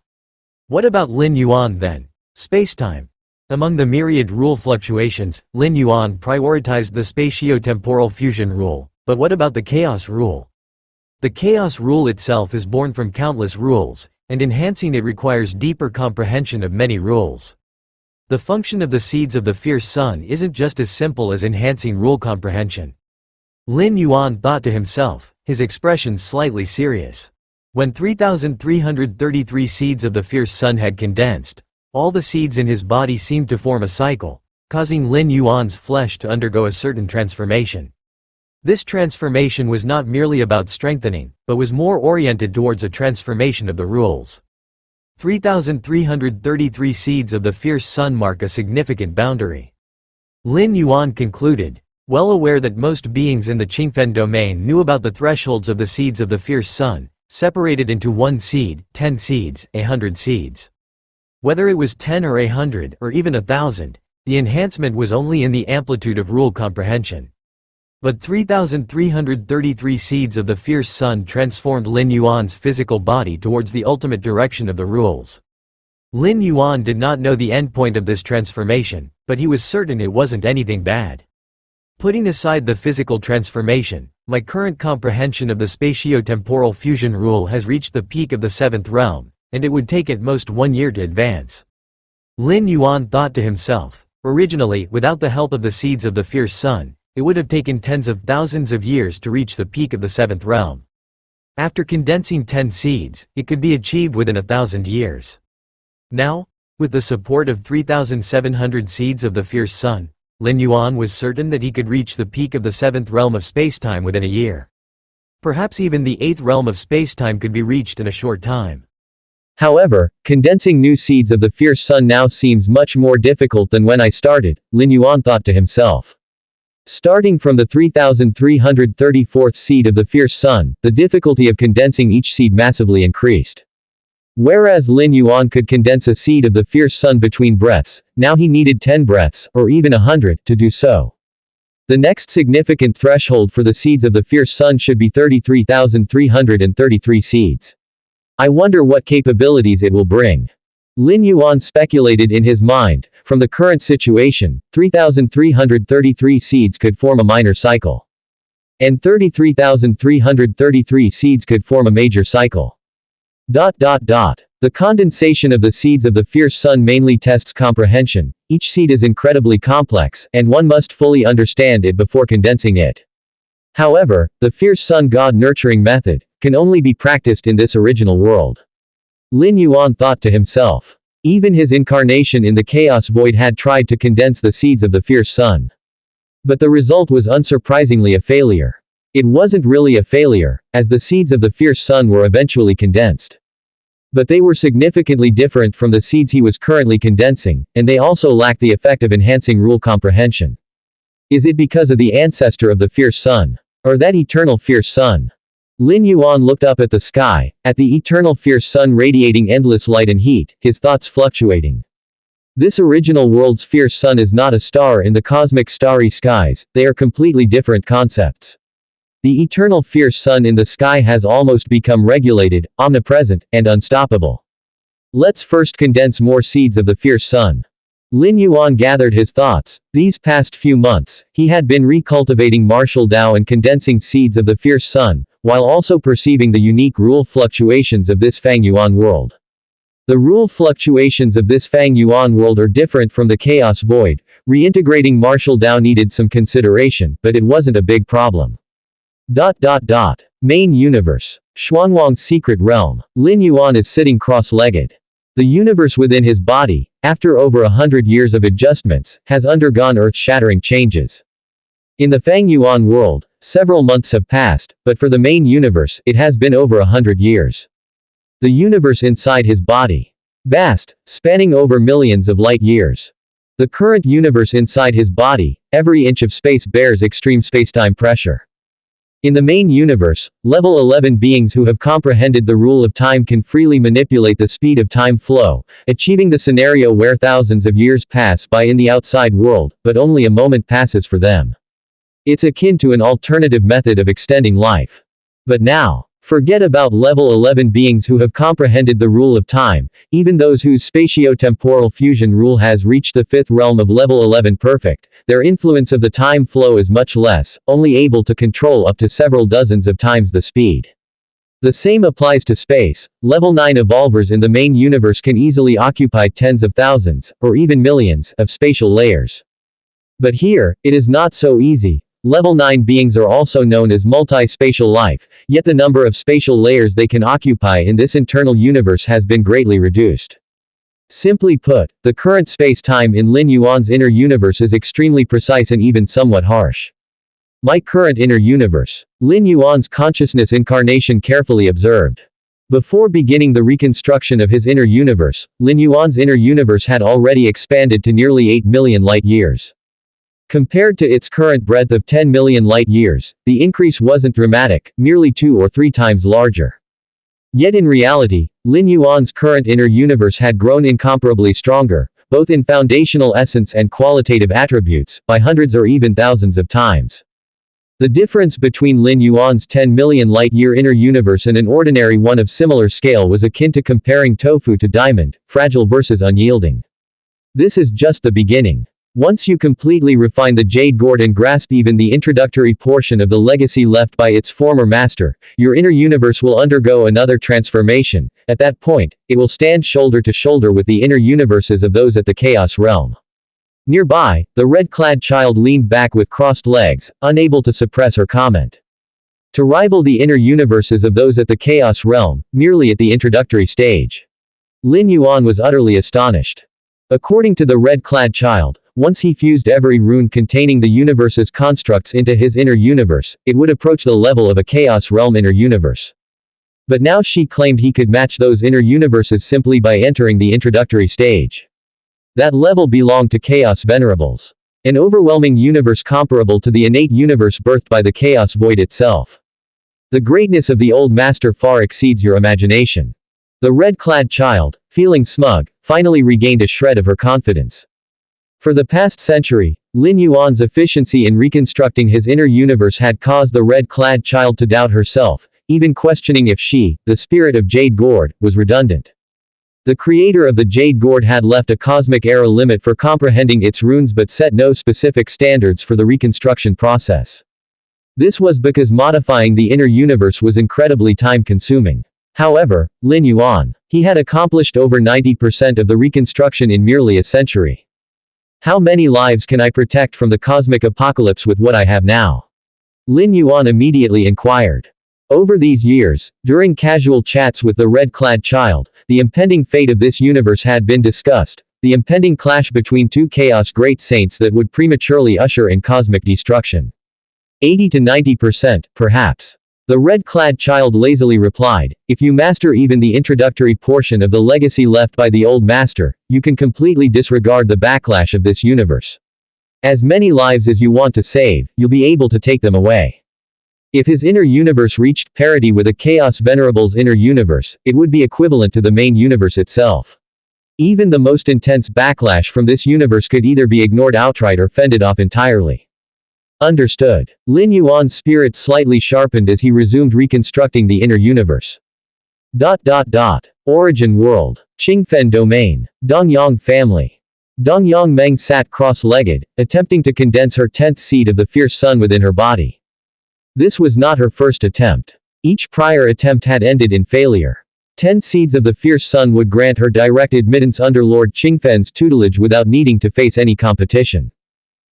What about Lin Yuan then? Spacetime. Among the myriad rule fluctuations, Lin Yuan prioritized the spatio-temporal fusion rule, but what about the chaos rule? The chaos rule itself is born from countless rules, and enhancing it requires deeper comprehension of many rules. The function of the seeds of the fierce sun isn't just as simple as enhancing rule comprehension. Lin Yuan thought to himself, his expression slightly serious. When 3333 seeds of the fierce sun had condensed, all the seeds in his body seemed to form a cycle, causing Lin Yuan's flesh to undergo a certain transformation. This transformation was not merely about strengthening, but was more oriented towards a transformation of the rules. 3333 seeds of the fierce sun mark a significant boundary. Lin Yuan concluded, well aware that most beings in the Qingfen domain knew about the thresholds of the seeds of the fierce sun, separated into 1 seed, 10 seeds, 100 seeds. Whether it was 10 or 100 or even 1,000, the enhancement was only in the amplitude of rule comprehension. But 3333 seeds of the fierce sun transformed Lin Yuan's physical body towards the ultimate direction of the rules. Lin Yuan did not know the endpoint of this transformation, but he was certain it wasn't anything bad. Putting aside the physical transformation, my current comprehension of the spatio-temporal fusion rule has reached the peak of the 7th realm, and it would take at most 1 year to advance. Lin Yuan thought to himself, originally, without the help of the seeds of the fierce sun, it would have taken tens of thousands of years to reach the peak of the 7th realm. After condensing 10 seeds, it could be achieved within 1,000 years. Now, with the support of 3,700 seeds of the fierce sun, Lin Yuan was certain that he could reach the peak of the 7th realm of spacetime within a year. Perhaps even the 8th realm of spacetime could be reached in a short time. However, condensing new seeds of the fierce sun now seems much more difficult than when I started, Lin Yuan thought to himself. Starting from the 3,334th seed of the fierce sun, the difficulty of condensing each seed massively increased. Whereas Lin Yuan could condense a seed of the fierce sun between breaths, now he needed 10 breaths, or even 100, to do so. The next significant threshold for the seeds of the fierce sun should be 33,333 seeds. I wonder what capabilities it will bring. Lin Yuan speculated in his mind, from the current situation, 3,333 seeds could form a minor cycle. And 33,333 seeds could form a major cycle. The condensation of the seeds of the fierce sun mainly tests comprehension. Each seed is incredibly complex, and one must fully understand it before condensing it. However, the fierce sun god nurturing method can only be practiced in this original world. Lin Yuan thought to himself. Even his incarnation in the chaos void had tried to condense the seeds of the fierce sun. But the result was unsurprisingly a failure. It wasn't really a failure, as the seeds of the fierce sun were eventually condensed. But they were significantly different from the seeds he was currently condensing, and they also lacked the effect of enhancing rule comprehension. Is it because of the ancestor of the fierce sun? Or that eternal fierce sun? Lin Yuan looked up at the sky, at the eternal fierce sun radiating endless light and heat, his thoughts fluctuating. This original world's fierce sun is not a star in the cosmic starry skies, they are completely different concepts. The eternal fierce sun in the sky has almost become regulated, omnipresent, and unstoppable. Let's first condense more seeds of the fierce sun. Lin Yuan gathered his thoughts. These past few months, he had been recultivating martial Tao and condensing seeds of the fierce sun, while also perceiving the unique rule fluctuations of this Fang Yuan world. The rule fluctuations of this Fang Yuan world are different from the chaos void. Reintegrating martial Tao needed some consideration, but it wasn't a big problem. Main universe. Xuanwang's secret realm. Lin Yuan is sitting cross-legged. The universe within his body, after over 100 years of adjustments, has undergone earth-shattering changes. In the Fang Yuan world, several months have passed, but for the main universe, it has been over 100 years. The universe inside his body. Vast, spanning over millions of light years. The current universe inside his body, every inch of space bears extreme spacetime pressure. In the main universe, level 11 beings who have comprehended the rule of time can freely manipulate the speed of time flow, achieving the scenario where thousands of years pass by in the outside world, but only a moment passes for them. It's akin to an alternative method of extending life. But now, forget about level 11 beings who have comprehended the rule of time, even those whose spatio-temporal fusion rule has reached the fifth realm of level 11 perfect, their influence of the time flow is much less, only able to control up to several dozens of times the speed. The same applies to space. Level 9 evolvers in the main universe can easily occupy tens of thousands, or even millions, of spatial layers. But here, it is not so easy. Level 9 beings are also known as multi-spatial life, yet the number of spatial layers they can occupy in this internal universe has been greatly reduced. Simply put, the current space-time in Lin Yuan's inner universe is extremely precise and even somewhat harsh. My current inner universe. Lin Yuan's consciousness incarnation carefully observed. Before beginning the reconstruction of his inner universe, Lin Yuan's inner universe had already expanded to nearly 8 million light-years. Compared to its current breadth of 10 million light-years, the increase wasn't dramatic, merely 2 or 3 times larger. Yet in reality, Lin Yuan's current inner universe had grown incomparably stronger, both in foundational essence and qualitative attributes, by hundreds or even thousands of times. The difference between Lin Yuan's 10 million light-year inner universe and an ordinary one of similar scale was akin to comparing tofu to diamond, fragile versus unyielding. This is just the beginning. Once you completely refine the jade gourd and grasp even the introductory portion of the legacy left by its former master, your inner universe will undergo another transformation. At that point, it will stand shoulder to shoulder with the inner universes of those at the chaos realm. Nearby, the red-clad child leaned back with crossed legs, unable to suppress her comment. To rival the inner universes of those at the chaos realm, merely at the introductory stage. Lin Yuan was utterly astonished. According to the red-clad child, once he fused every rune containing the universe's constructs into his inner universe, it would approach the level of a chaos realm inner universe. But now she claimed he could match those inner universes simply by entering the introductory stage. That level belonged to chaos venerables. An overwhelming universe comparable to the innate universe birthed by the chaos void itself. The greatness of the old master far exceeds your imagination. The red-clad child, feeling smug, finally regained a shred of her confidence. For the past century, Lin Yuan's efficiency in reconstructing his inner universe had caused the red-clad child to doubt herself, even questioning if she, the spirit of Jade Gourd, was redundant. The creator of the Jade Gourd had left a cosmic era limit for comprehending its runes but set no specific standards for the reconstruction process. This was because modifying the inner universe was incredibly time-consuming. However, Lin Yuan, he had accomplished over 90% of the reconstruction in merely a century. How many lives can I protect from the cosmic apocalypse with what I have now? Lin Yuan immediately inquired. Over these years, during casual chats with the red-clad child, the impending fate of this universe had been discussed, the impending clash between two chaos great saints that would prematurely usher in cosmic destruction. 80 to 90%, perhaps. The red-clad child lazily replied, if you master even the introductory portion of the legacy left by the old master, you can completely disregard the backlash of this universe. As many lives as you want to save, you'll be able to take them away. If his inner universe reached parity with a Chaos Venerable's inner universe, it would be equivalent to the main universe itself. Even the most intense backlash from this universe could either be ignored outright or fended off entirely. Understood. Lin Yuan's spirit slightly sharpened as he resumed reconstructing the inner universe. Origin world. Qingfen domain. Dongyang family. Dongyang Meng sat cross-legged, attempting to condense her 10th seed of the fierce sun within her body. This was not her first attempt. Each prior attempt had ended in failure. 10 seeds of the fierce sun would grant her direct admittance under Lord Qingfen's tutelage without needing to face any competition.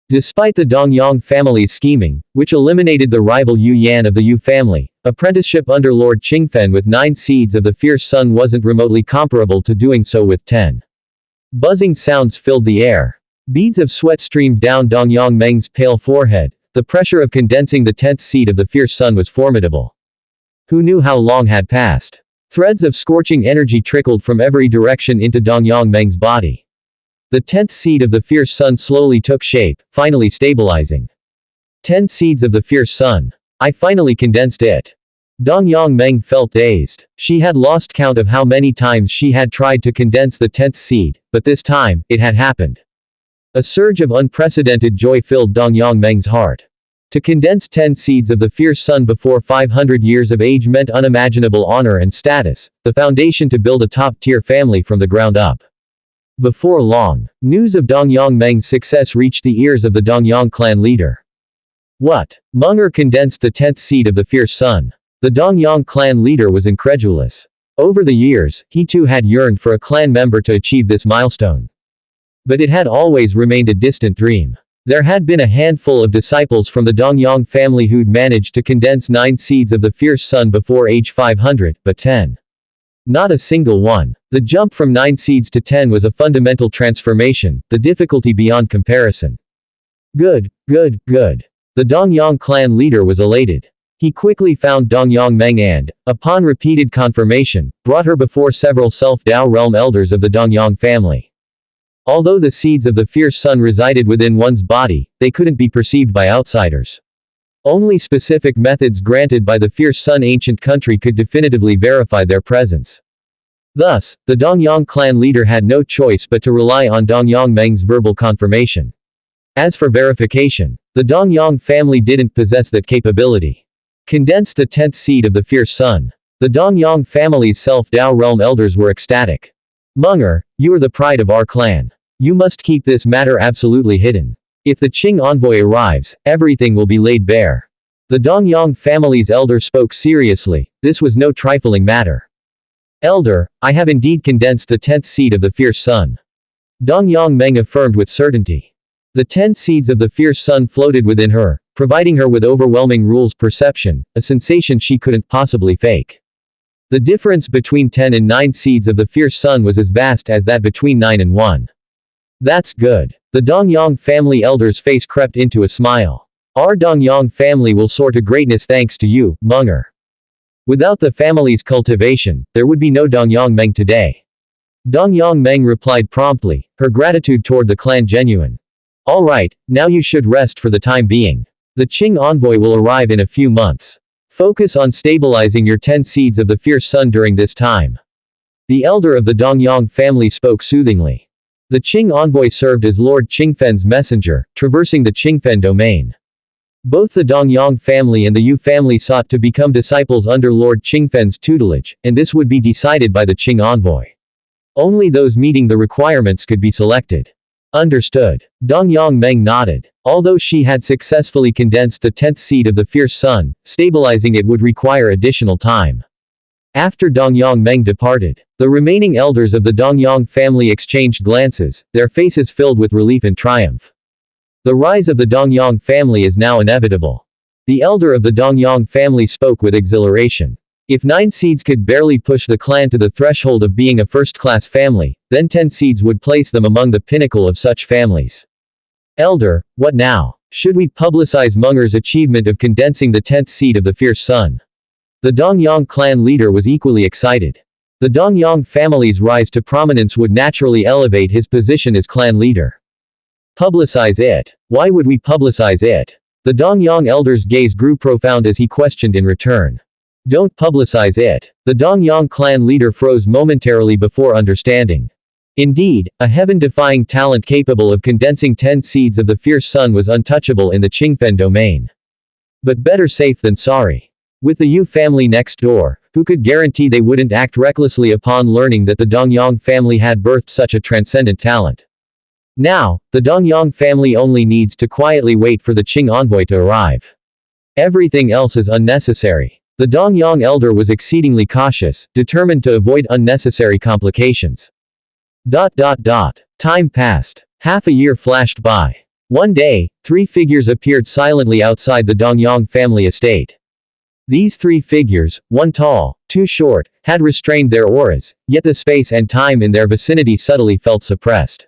Despite the Dongyang family's scheming, which eliminated the rival Yu Yan of the Yu family, apprenticeship under Lord Qingfen with 9 seeds of the fierce sun wasn't remotely comparable to doing so with 10. Buzzing sounds filled the air. Beads of sweat streamed down Dongyang Meng's pale forehead. The pressure of condensing the 10th seed of the fierce sun was formidable. Who knew how long had passed? Threads of scorching energy trickled from every direction into Dongyang Meng's body. The 10th seed of the fierce sun slowly took shape, finally stabilizing. 10 seeds of the fierce sun. I finally condensed it. Dongyang Meng felt dazed. She had lost count of how many times she had tried to condense the 10th seed, but this time, it had happened. A surge of unprecedented joy filled Dongyang Meng's heart. To condense 10 seeds of the fierce sun before 500 years of age meant unimaginable honor and status, the foundation to build a top-tier family from the ground up. Before long, news of Dongyang Meng's success reached the ears of the Dongyang clan leader. What? Menger condensed the 10th seed of the fierce sun. The Dongyang clan leader was incredulous. Over the years, he too had yearned for a clan member to achieve this milestone. But it had always remained a distant dream. There had been a handful of disciples from the Dongyang family who'd managed to condense 9 seeds of the fierce sun before age 500, but 10. Not a single one. The jump from 9 seeds to 10 was a fundamental transformation, the difficulty beyond comparison. Good. The Dongyang clan leader was elated. He quickly found Dongyang Meng and, upon repeated confirmation, brought her before several Self-Dao realm elders of the Dongyang family. Although the seeds of the fierce sun resided within one's body, they couldn't be perceived by outsiders. Only specific methods granted by the fierce sun ancient country could definitively verify their presence. Thus, the Dongyang clan leader had no choice but to rely on Dongyang Meng's verbal confirmation. As for verification, the Dongyang family didn't possess that capability. Condensed the 10th seed of the fierce sun. The Dongyang family's Self-Dao realm elders were ecstatic. Menger, you are the pride of our clan. You must keep this matter absolutely hidden. If the Qing envoy arrives, everything will be laid bare. The Dongyang family's elder spoke seriously. This was no trifling matter. Elder, I have indeed condensed the 10th seed of the fierce sun. Dongyang Meng affirmed with certainty. The 10 seeds of the fierce sun floated within her, providing her with overwhelming rules perception, a sensation she couldn't possibly fake. The difference between 10 and 9 seeds of the fierce sun was as vast as that between 9 and 1. That's good. The Dongyang family elder's face crept into a smile. Our Dongyang family will soar to greatness thanks to you, Menger. Without the family's cultivation, there would be no Dongyang Meng today. Dongyang Meng replied promptly, her gratitude toward the clan genuine. Alright, now you should rest for the time being. The Qing envoy will arrive in a few months. Focus on stabilizing your 10 seeds of the fierce sun during this time. The elder of the Dongyang family spoke soothingly. The Qing envoy served as Lord Qingfen's messenger, traversing the Qingfen domain. Both the Dongyang family and the Yu family sought to become disciples under Lord Qingfen's tutelage, and this would be decided by the Qing envoy. Only those meeting the requirements could be selected. Understood. Dongyang Meng nodded. Although she had successfully condensed the 10th seed of the fierce sun, stabilizing it would require additional time. After Dongyang Meng departed, the remaining elders of the Dongyang family exchanged glances, their faces filled with relief and triumph. The rise of the Dongyang family is now inevitable. The elder of the Dongyang family spoke with exhilaration. If 9 seeds could barely push the clan to the threshold of being a first-class family, then 10 seeds would place them among the pinnacle of such families. Elder, what now? Should we publicize Menger's achievement of condensing the 10th seed of the fierce sun? The Dongyang clan leader was equally excited. The Dongyang family's rise to prominence would naturally elevate his position as clan leader. Publicize it. Why would we publicize it? The Dongyang elder's gaze grew profound as he questioned in return. Don't publicize it. The Dongyang clan leader froze momentarily before understanding. Indeed, a heaven-defying talent capable of condensing 10 seeds of the fierce sun was untouchable in the Qingfen domain. But better safe than sorry. With the Yu family next door, who could guarantee they wouldn't act recklessly upon learning that the Dongyang family had birthed such a transcendent talent? Now, the Dongyang family only needs to quietly wait for the Qing envoy to arrive. Everything else is unnecessary. The Dongyang elder was exceedingly cautious, determined to avoid unnecessary complications. Time passed. Half a year flashed by. One day, 3 figures appeared silently outside the Dongyang family estate. These 3 figures, one tall, 2 short, had restrained their auras, yet the space and time in their vicinity subtly felt suppressed.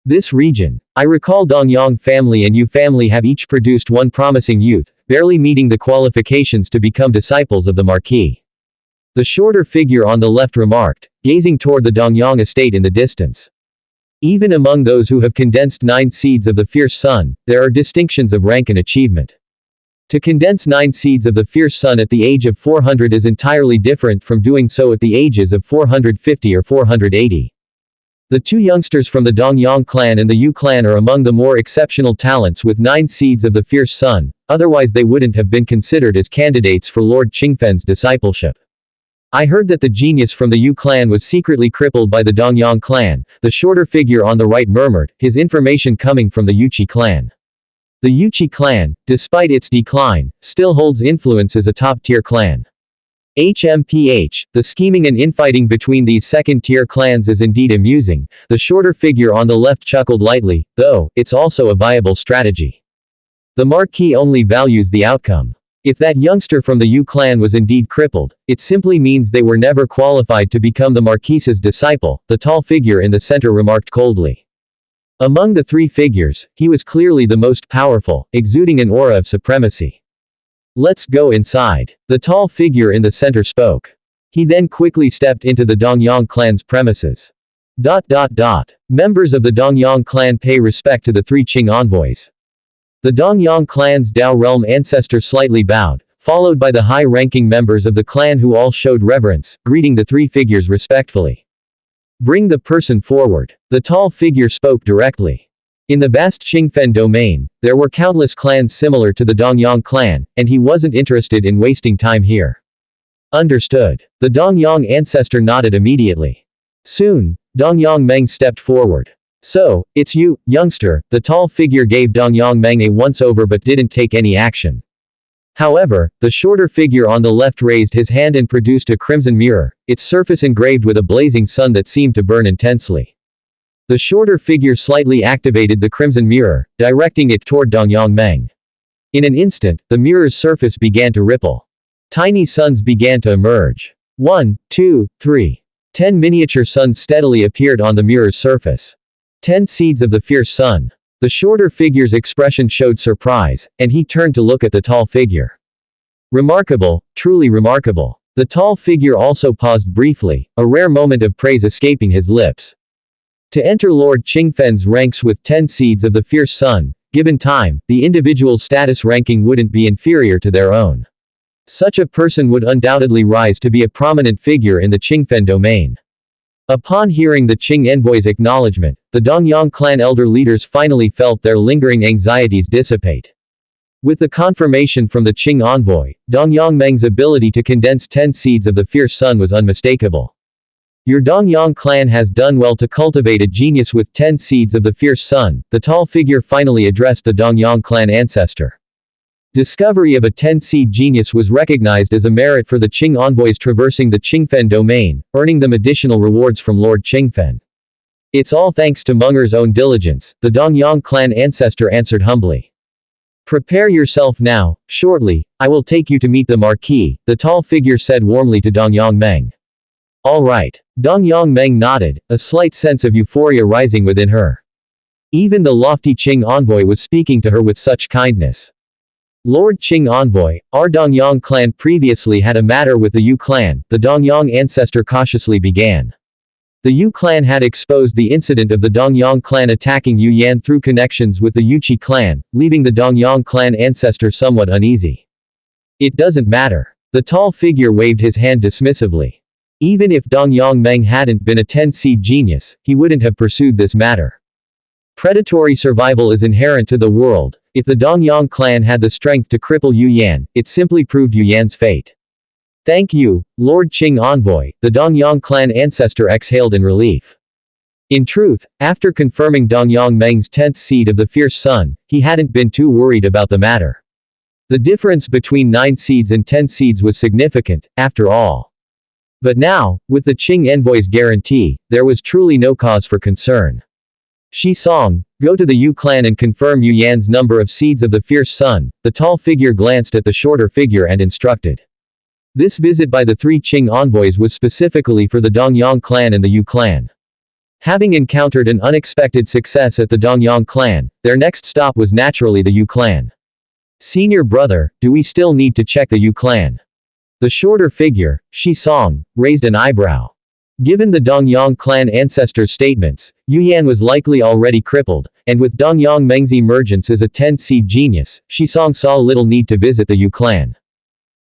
This region. I recall Dongyang family and Yu family have each produced one promising youth, barely meeting the qualifications to become disciples of the Marquis. The shorter figure on the left remarked, gazing toward the Dongyang estate in the distance. Even among those who have condensed 9 seeds of the fierce sun, there are distinctions of rank and achievement. To condense 9 seeds of the fierce sun at the age of 400 is entirely different from doing so at the ages of 450 or 480. The 2 youngsters from the Dongyang clan and the Yu clan are among the more exceptional talents with 9 seeds of the fierce sun, otherwise they wouldn't have been considered as candidates for Lord Qingfen's discipleship. I heard that the genius from the Yu clan was secretly crippled by the Dongyang clan, the shorter figure on the right murmured, his information coming from the Yuqi clan. The Yuqi clan, despite its decline, still holds influence as a top-tier clan. HMPH, the scheming and infighting between these second-tier clans is indeed amusing. The shorter figure on the left chuckled lightly, though, it's also a viable strategy. The Marquis only values the outcome. If that youngster from the Yu clan was indeed crippled, it simply means they were never qualified to become the Marquis's disciple, the tall figure in the center remarked coldly. Among the 3 figures, he was clearly the most powerful, exuding an aura of supremacy. Let's go inside. The tall figure in the center spoke. He then quickly stepped into the Dongyang clan's premises. Members of the Dongyang clan pay respect to the 3 Qing envoys. The Dongyang clan's Dao realm ancestor slightly bowed, followed by the high-ranking members of the clan who all showed reverence, greeting the 3 figures respectfully. Bring the person forward. The tall figure spoke directly. In the vast Qingfen domain, there were countless clans similar to the Dongyang clan, and he wasn't interested in wasting time here. Understood. The Dongyang ancestor nodded immediately. Soon, Dongyang Meng stepped forward. So, it's you, youngster. The tall figure gave Dongyang Meng a once-over but didn't take any action. However, the shorter figure on the left raised his hand and produced a crimson mirror, its surface engraved with a blazing sun that seemed to burn intensely. The shorter figure slightly activated the crimson mirror, directing it toward Dongyang Meng. In an instant, the mirror's surface began to ripple. Tiny suns began to emerge. 1, 2, 3. 10 miniature suns steadily appeared on the mirror's surface. 10 seeds of the fierce sun. The shorter figure's expression showed surprise, and he turned to look at the tall figure. Remarkable, truly remarkable. The tall figure also paused briefly, a rare moment of praise escaping his lips. To enter Lord Qingfen's ranks with 10 seeds of the fierce sun, given time, the individual's status ranking wouldn't be inferior to their own. Such a person would undoubtedly rise to be a prominent figure in the Qingfen domain. Upon hearing the Qing envoy's acknowledgement, the Dongyang clan elder leaders finally felt their lingering anxieties dissipate. With the confirmation from the Qing envoy, Dongyang Meng's ability to condense 10 seeds of the fierce sun was unmistakable. Your Dongyang clan has done well to cultivate a genius with 10 seeds of the fierce sun, the tall figure finally addressed the Dongyang clan ancestor. Discovery of a 10-seed genius was recognized as a merit for the Qing envoys traversing the Qingfen domain, earning them additional rewards from Lord Qingfen. It's all thanks to Munger's own diligence, the Dongyang clan ancestor answered humbly. Prepare yourself now, shortly, I will take you to meet the Marquis, the tall figure said warmly to Dongyang Meng. All right. Dongyang Meng nodded, a slight sense of euphoria rising within her. Even the lofty Qing envoy was speaking to her with such kindness. Lord Qing Envoy, our Dongyang clan previously had a matter with the Yu clan, the Dongyang ancestor cautiously began. The Yu clan had exposed the incident of the Dongyang clan attacking Yu Yan through connections with the Yuqi clan, leaving the Dongyang clan ancestor somewhat uneasy. It doesn't matter. The tall figure waved his hand dismissively. Even if Dongyang Meng hadn't been a 10-seed genius, he wouldn't have pursued this matter. Predatory survival is inherent to the world. If the Dongyang clan had the strength to cripple Yu Yan, it simply proved Yu Yan's fate. Thank you, Lord Qing Envoy, the Dongyang clan ancestor exhaled in relief. In truth, after confirming Dongyang Meng's 10th seed of the Fierce Sun, he hadn't been too worried about the matter. The difference between 9 seeds and 10 seeds was significant, after all. But now, with the Qing envoy's guarantee, there was truly no cause for concern. Shi Song, go to the Yu clan and confirm Yu Yan's number of seeds of the Fierce Sun. The tall figure glanced at the shorter figure and instructed. This visit by the 3 Qing envoys was specifically for the Dongyang clan and the Yu clan. Having encountered an unexpected success at the Dongyang clan, their next stop was naturally the Yu clan. Senior brother, do we still need to check the Yu clan? The shorter figure, Shi Song, raised an eyebrow. Given the Dongyang clan ancestors' statements, Yu Yan was likely already crippled, and with Dongyang Meng's emergence as a 10-seed genius, Shi Song saw little need to visit the Yu clan.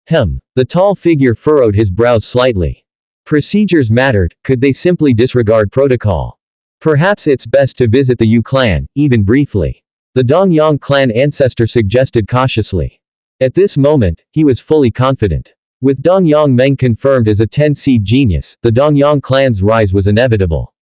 The tall figure furrowed his brows slightly. Procedures mattered, could they simply disregard protocol? Perhaps it's best to visit the Yu clan, even briefly. The Dongyang clan ancestor suggested cautiously. At this moment, he was fully confident. With Dongyang Meng confirmed as a 10-seed genius, the Dongyang clan's rise was inevitable.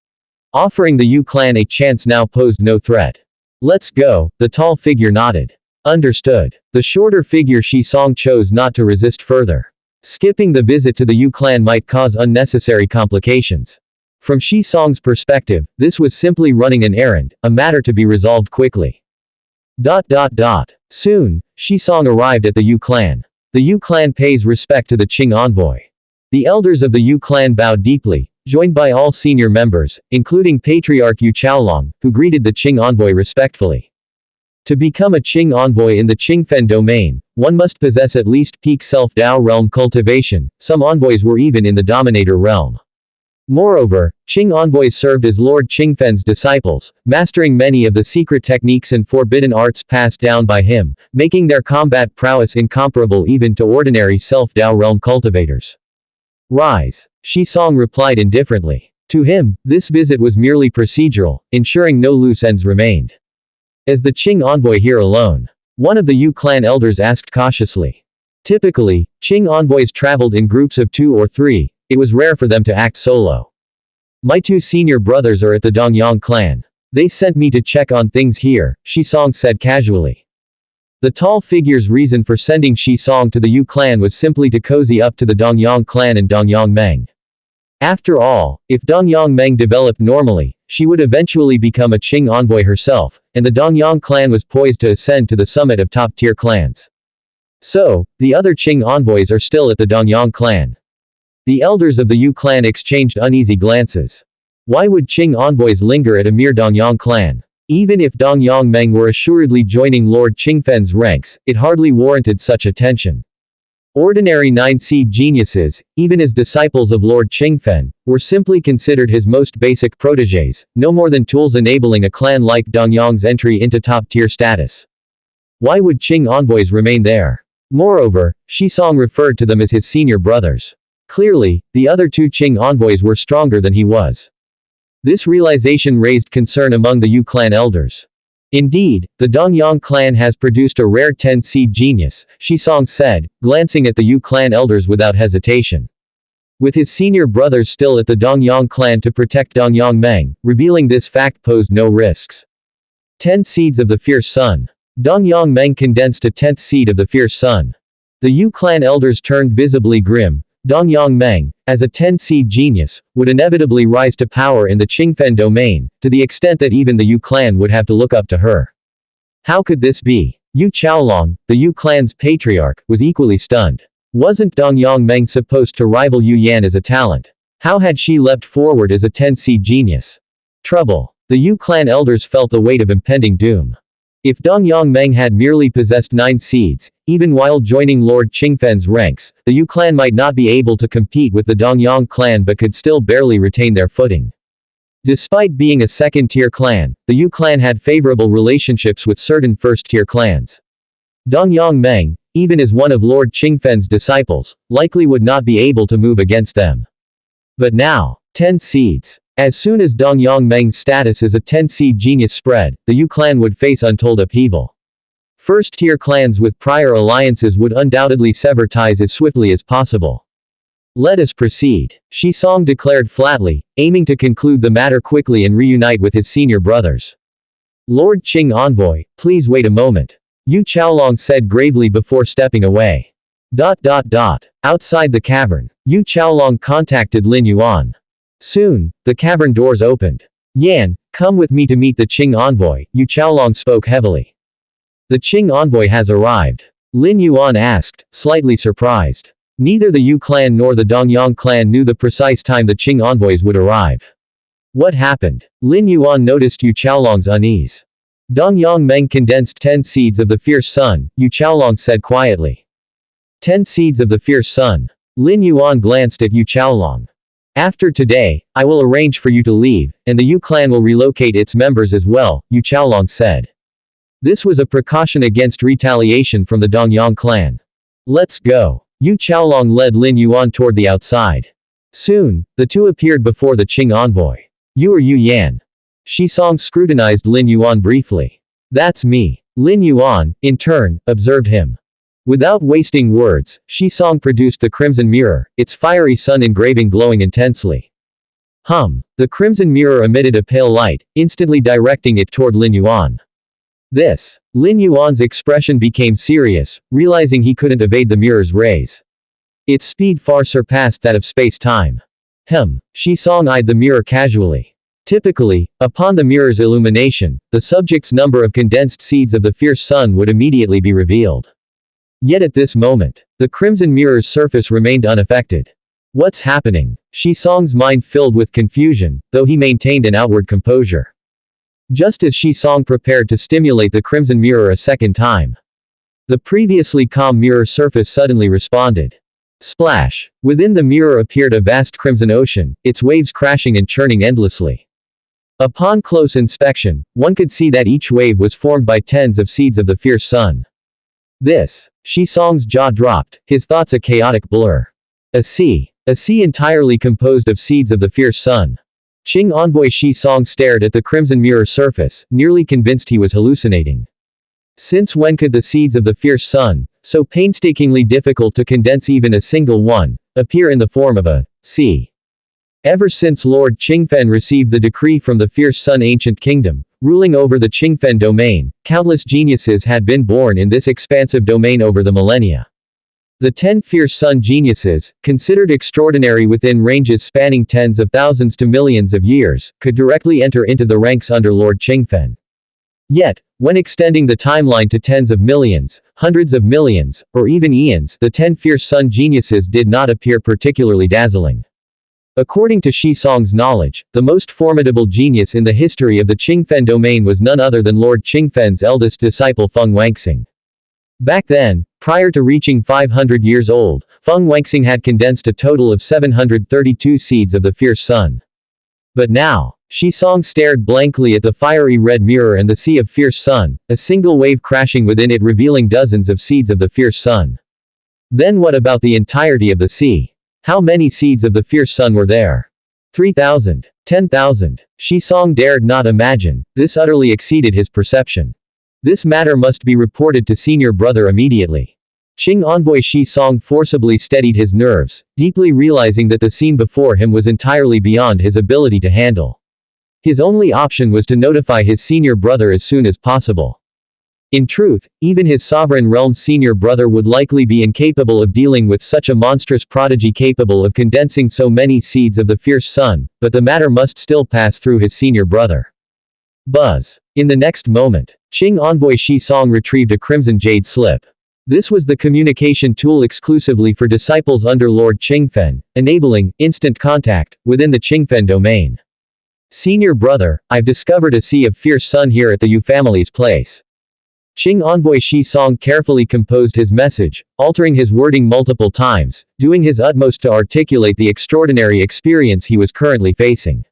Offering the Yu clan a chance now posed no threat. Let's go, the tall figure nodded. Understood. The shorter figure Shi Song chose not to resist further. Skipping the visit to the Yu clan might cause unnecessary complications. From Shi Song's perspective, this was simply running an errand, a matter to be resolved quickly. Soon, Shi Song arrived at the Yu clan. The Yu clan pays respect to the Qing envoy. The elders of the Yu clan bowed deeply, joined by all senior members, including Patriarch Yu Chaolong, who greeted the Qing envoy respectfully. To become a Qing envoy in the Qingfen domain, one must possess at least peak self-Dao realm cultivation. Some envoys were even in the Dominator realm. Moreover, Qing envoys served as Lord Qingfen's disciples, mastering many of the secret techniques and forbidden arts passed down by him, making their combat prowess incomparable even to ordinary self-Dao realm cultivators. Rise. Shi Song replied indifferently. To him, this visit was merely procedural, ensuring no loose ends remained. Is the Qing envoy here alone? One of the Yu clan elders asked cautiously. Typically, Qing envoys traveled in groups of 2 or 3. It was rare for them to act solo. My 2 senior brothers are at the Dongyang clan. They sent me to check on things here, Shi Song said casually. The tall figure's reason for sending Shi Song to the Yu clan was simply to cozy up to the Dongyang clan and Dongyang Meng. After all, if Dongyang Meng developed normally, she would eventually become a Qing envoy herself, and the Dongyang clan was poised to ascend to the summit of top-tier clans. So, the other Qing envoys are still at the Dongyang clan. The elders of the Yu clan exchanged uneasy glances. Why would Qing envoys linger at a mere Dongyang clan? Even if Dongyang Meng were assuredly joining Lord Qingfen's ranks, it hardly warranted such attention. Ordinary 9-seed geniuses, even as disciples of Lord Qingfen, were simply considered his most basic protégés, no more than tools enabling a clan like Dongyang's entry into top-tier status. Why would Qing envoys remain there? Moreover, Shi Song referred to them as his senior brothers. Clearly, the other 2 Qing envoys were stronger than he was. This realization raised concern among the Yu clan elders. Indeed, the Dongyang clan has produced a rare 10-seed genius, Shi Song said, glancing at the Yu clan elders without hesitation. With his senior brothers still at the Dongyang clan to protect Dongyang Meng, revealing this fact posed no risks. 10 seeds of the Fierce Sun. Dongyang Meng condensed a 10th seed of the Fierce Sun. The Yu clan elders turned visibly grim. Dongyang Meng, as a 10-seed genius, would inevitably rise to power in the Qingfen domain, to the extent that even the Yu clan would have to look up to her. How could this be? Yu Chaolong, the Yu clan's patriarch, was equally stunned. Wasn't Dongyang Meng supposed to rival Yu Yan as a talent? How had she leapt forward as a 10-seed genius? Trouble. The Yu clan elders felt the weight of impending doom. If Dongyang Meng had merely possessed 9 seeds, even while joining Lord Qingfen's ranks, the Yu clan might not be able to compete with the Dongyang clan but could still barely retain their footing. Despite being a second-tier clan, the Yu clan had favorable relationships with certain first-tier clans. Dongyang Meng, even as one of Lord Qingfen's disciples, likely would not be able to move against them. But now, 10 seeds. As soon as Dongyang Meng's status as a 10-seed genius spread, the Yu clan would face untold upheaval. First-tier clans with prior alliances would undoubtedly sever ties as swiftly as possible. Let us proceed, Shi Song declared flatly, aiming to conclude the matter quickly and reunite with his senior brothers. Lord Qing Envoy, please wait a moment. Yu Chaolong said gravely before stepping away. Outside the cavern, Yu Chaolong contacted Lin Yuan. Soon, the cavern doors opened. Yan, come with me to meet the Qing envoy, Yu Chaolong spoke heavily. The Qing envoy has arrived. Lin Yuan asked, slightly surprised. Neither the Yu clan nor the Dongyang clan knew the precise time the Qing envoys would arrive. What happened? Lin Yuan noticed Yu Chaolong's unease. Dongyang Meng condensed 10 seeds of the fierce sun, Yu Chaolong said quietly. 10 seeds of the fierce sun. Lin Yuan glanced at Yu Chaolong. After today, I will arrange for you to leave, and the Yu clan will relocate its members as well, Yu Chaolong said. This was a precaution against retaliation from the Dongyang clan. Let's go. Yu Chaolong led Lin Yuan toward the outside. Soon, the two appeared before the Qing envoy. You are Yu Yan. Shi Song scrutinized Lin Yuan briefly. That's me. Lin Yuan, in turn, observed him. Without wasting words, Shi Song produced the crimson mirror, its fiery sun engraving glowing intensely. The crimson mirror emitted a pale light, instantly directing it toward Lin Yuan. Lin Yuan's expression became serious, realizing he couldn't evade the mirror's rays. Its speed far surpassed that of space-time. Shi Song eyed the mirror casually. Typically, upon the mirror's illumination, the subject's number of condensed seeds of the fierce sun would immediately be revealed. Yet at this moment, the crimson mirror's surface remained unaffected. What's happening? Shi Song's mind filled with confusion, though he maintained an outward composure. Just as Shi Song prepared to stimulate the crimson mirror a second time, the previously calm mirror surface suddenly responded. Splash! Within the mirror appeared a vast crimson ocean, its waves crashing and churning endlessly. Upon close inspection, one could see that each wave was formed by tens of seeds of the fierce sun. Shi Song's jaw dropped, his thoughts a chaotic blur. A sea entirely composed of seeds of the fierce sun. Qing envoy Shi Song stared at the crimson mirror surface, nearly convinced he was hallucinating. Since when could the seeds of the fierce sun, so painstakingly difficult to condense even a single one, appear in the form of a sea? Ever since Lord Qingfen received the decree from the fierce sun ancient kingdom, ruling over the Qingfen domain, countless geniuses had been born in this expansive domain over the millennia. The 10 fierce sun geniuses, considered extraordinary within ranges spanning tens of thousands to millions of years, could directly enter into the ranks under Lord Qingfen. Yet, when extending the timeline to tens of millions, hundreds of millions, or even eons, the 10 fierce sun geniuses did not appear particularly dazzling. According to Shi Song's knowledge, the most formidable genius in the history of the Qingfen domain was none other than Lord Qingfen's eldest disciple Feng Wanxing. Back then, prior to reaching 500 years old, Feng Wanxing had condensed a total of 732 seeds of the fierce sun. But now, Shi Song stared blankly at the fiery red mirror and the sea of fierce sun, a single wave crashing within it revealing dozens of seeds of the fierce sun. Then what about the entirety of the sea? How many seeds of the fierce sun were there? 3,000. 10,000. Shi Song dared not imagine, this utterly exceeded his perception. This matter must be reported to senior brother immediately. Qing envoy Shi Song forcibly steadied his nerves, deeply realizing that the scene before him was entirely beyond his ability to handle. His only option was to notify his senior brother as soon as possible. In truth, even his sovereign realm's senior brother would likely be incapable of dealing with such a monstrous prodigy capable of condensing so many seeds of the fierce sun, but the matter must still pass through his senior brother. Buzz. In the next moment, Qing envoy Shi Song retrieved a crimson jade slip. This was the communication tool exclusively for disciples under Lord Qingfen, enabling instant contact within the Qingfen domain. Senior brother, I've discovered a sea of fierce sun here at the Yu family's place. Qing envoy Shi Song carefully composed his message, altering his wording multiple times, doing his utmost to articulate the extraordinary experience he was currently facing.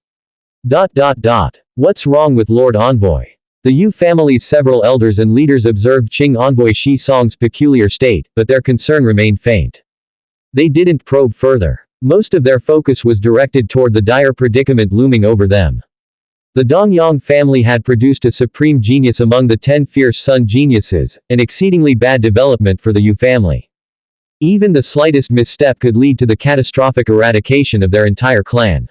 What's wrong with Lord Envoy? The Yu family's several elders and leaders observed Qing envoy Shi Song's peculiar state, but their concern remained faint. They didn't probe further. Most of their focus was directed toward the dire predicament looming over them. The Dongyang family had produced a supreme genius among the 10 fierce sun geniuses, an exceedingly bad development for the Yu family. Even the slightest misstep could lead to the catastrophic eradication of their entire clan.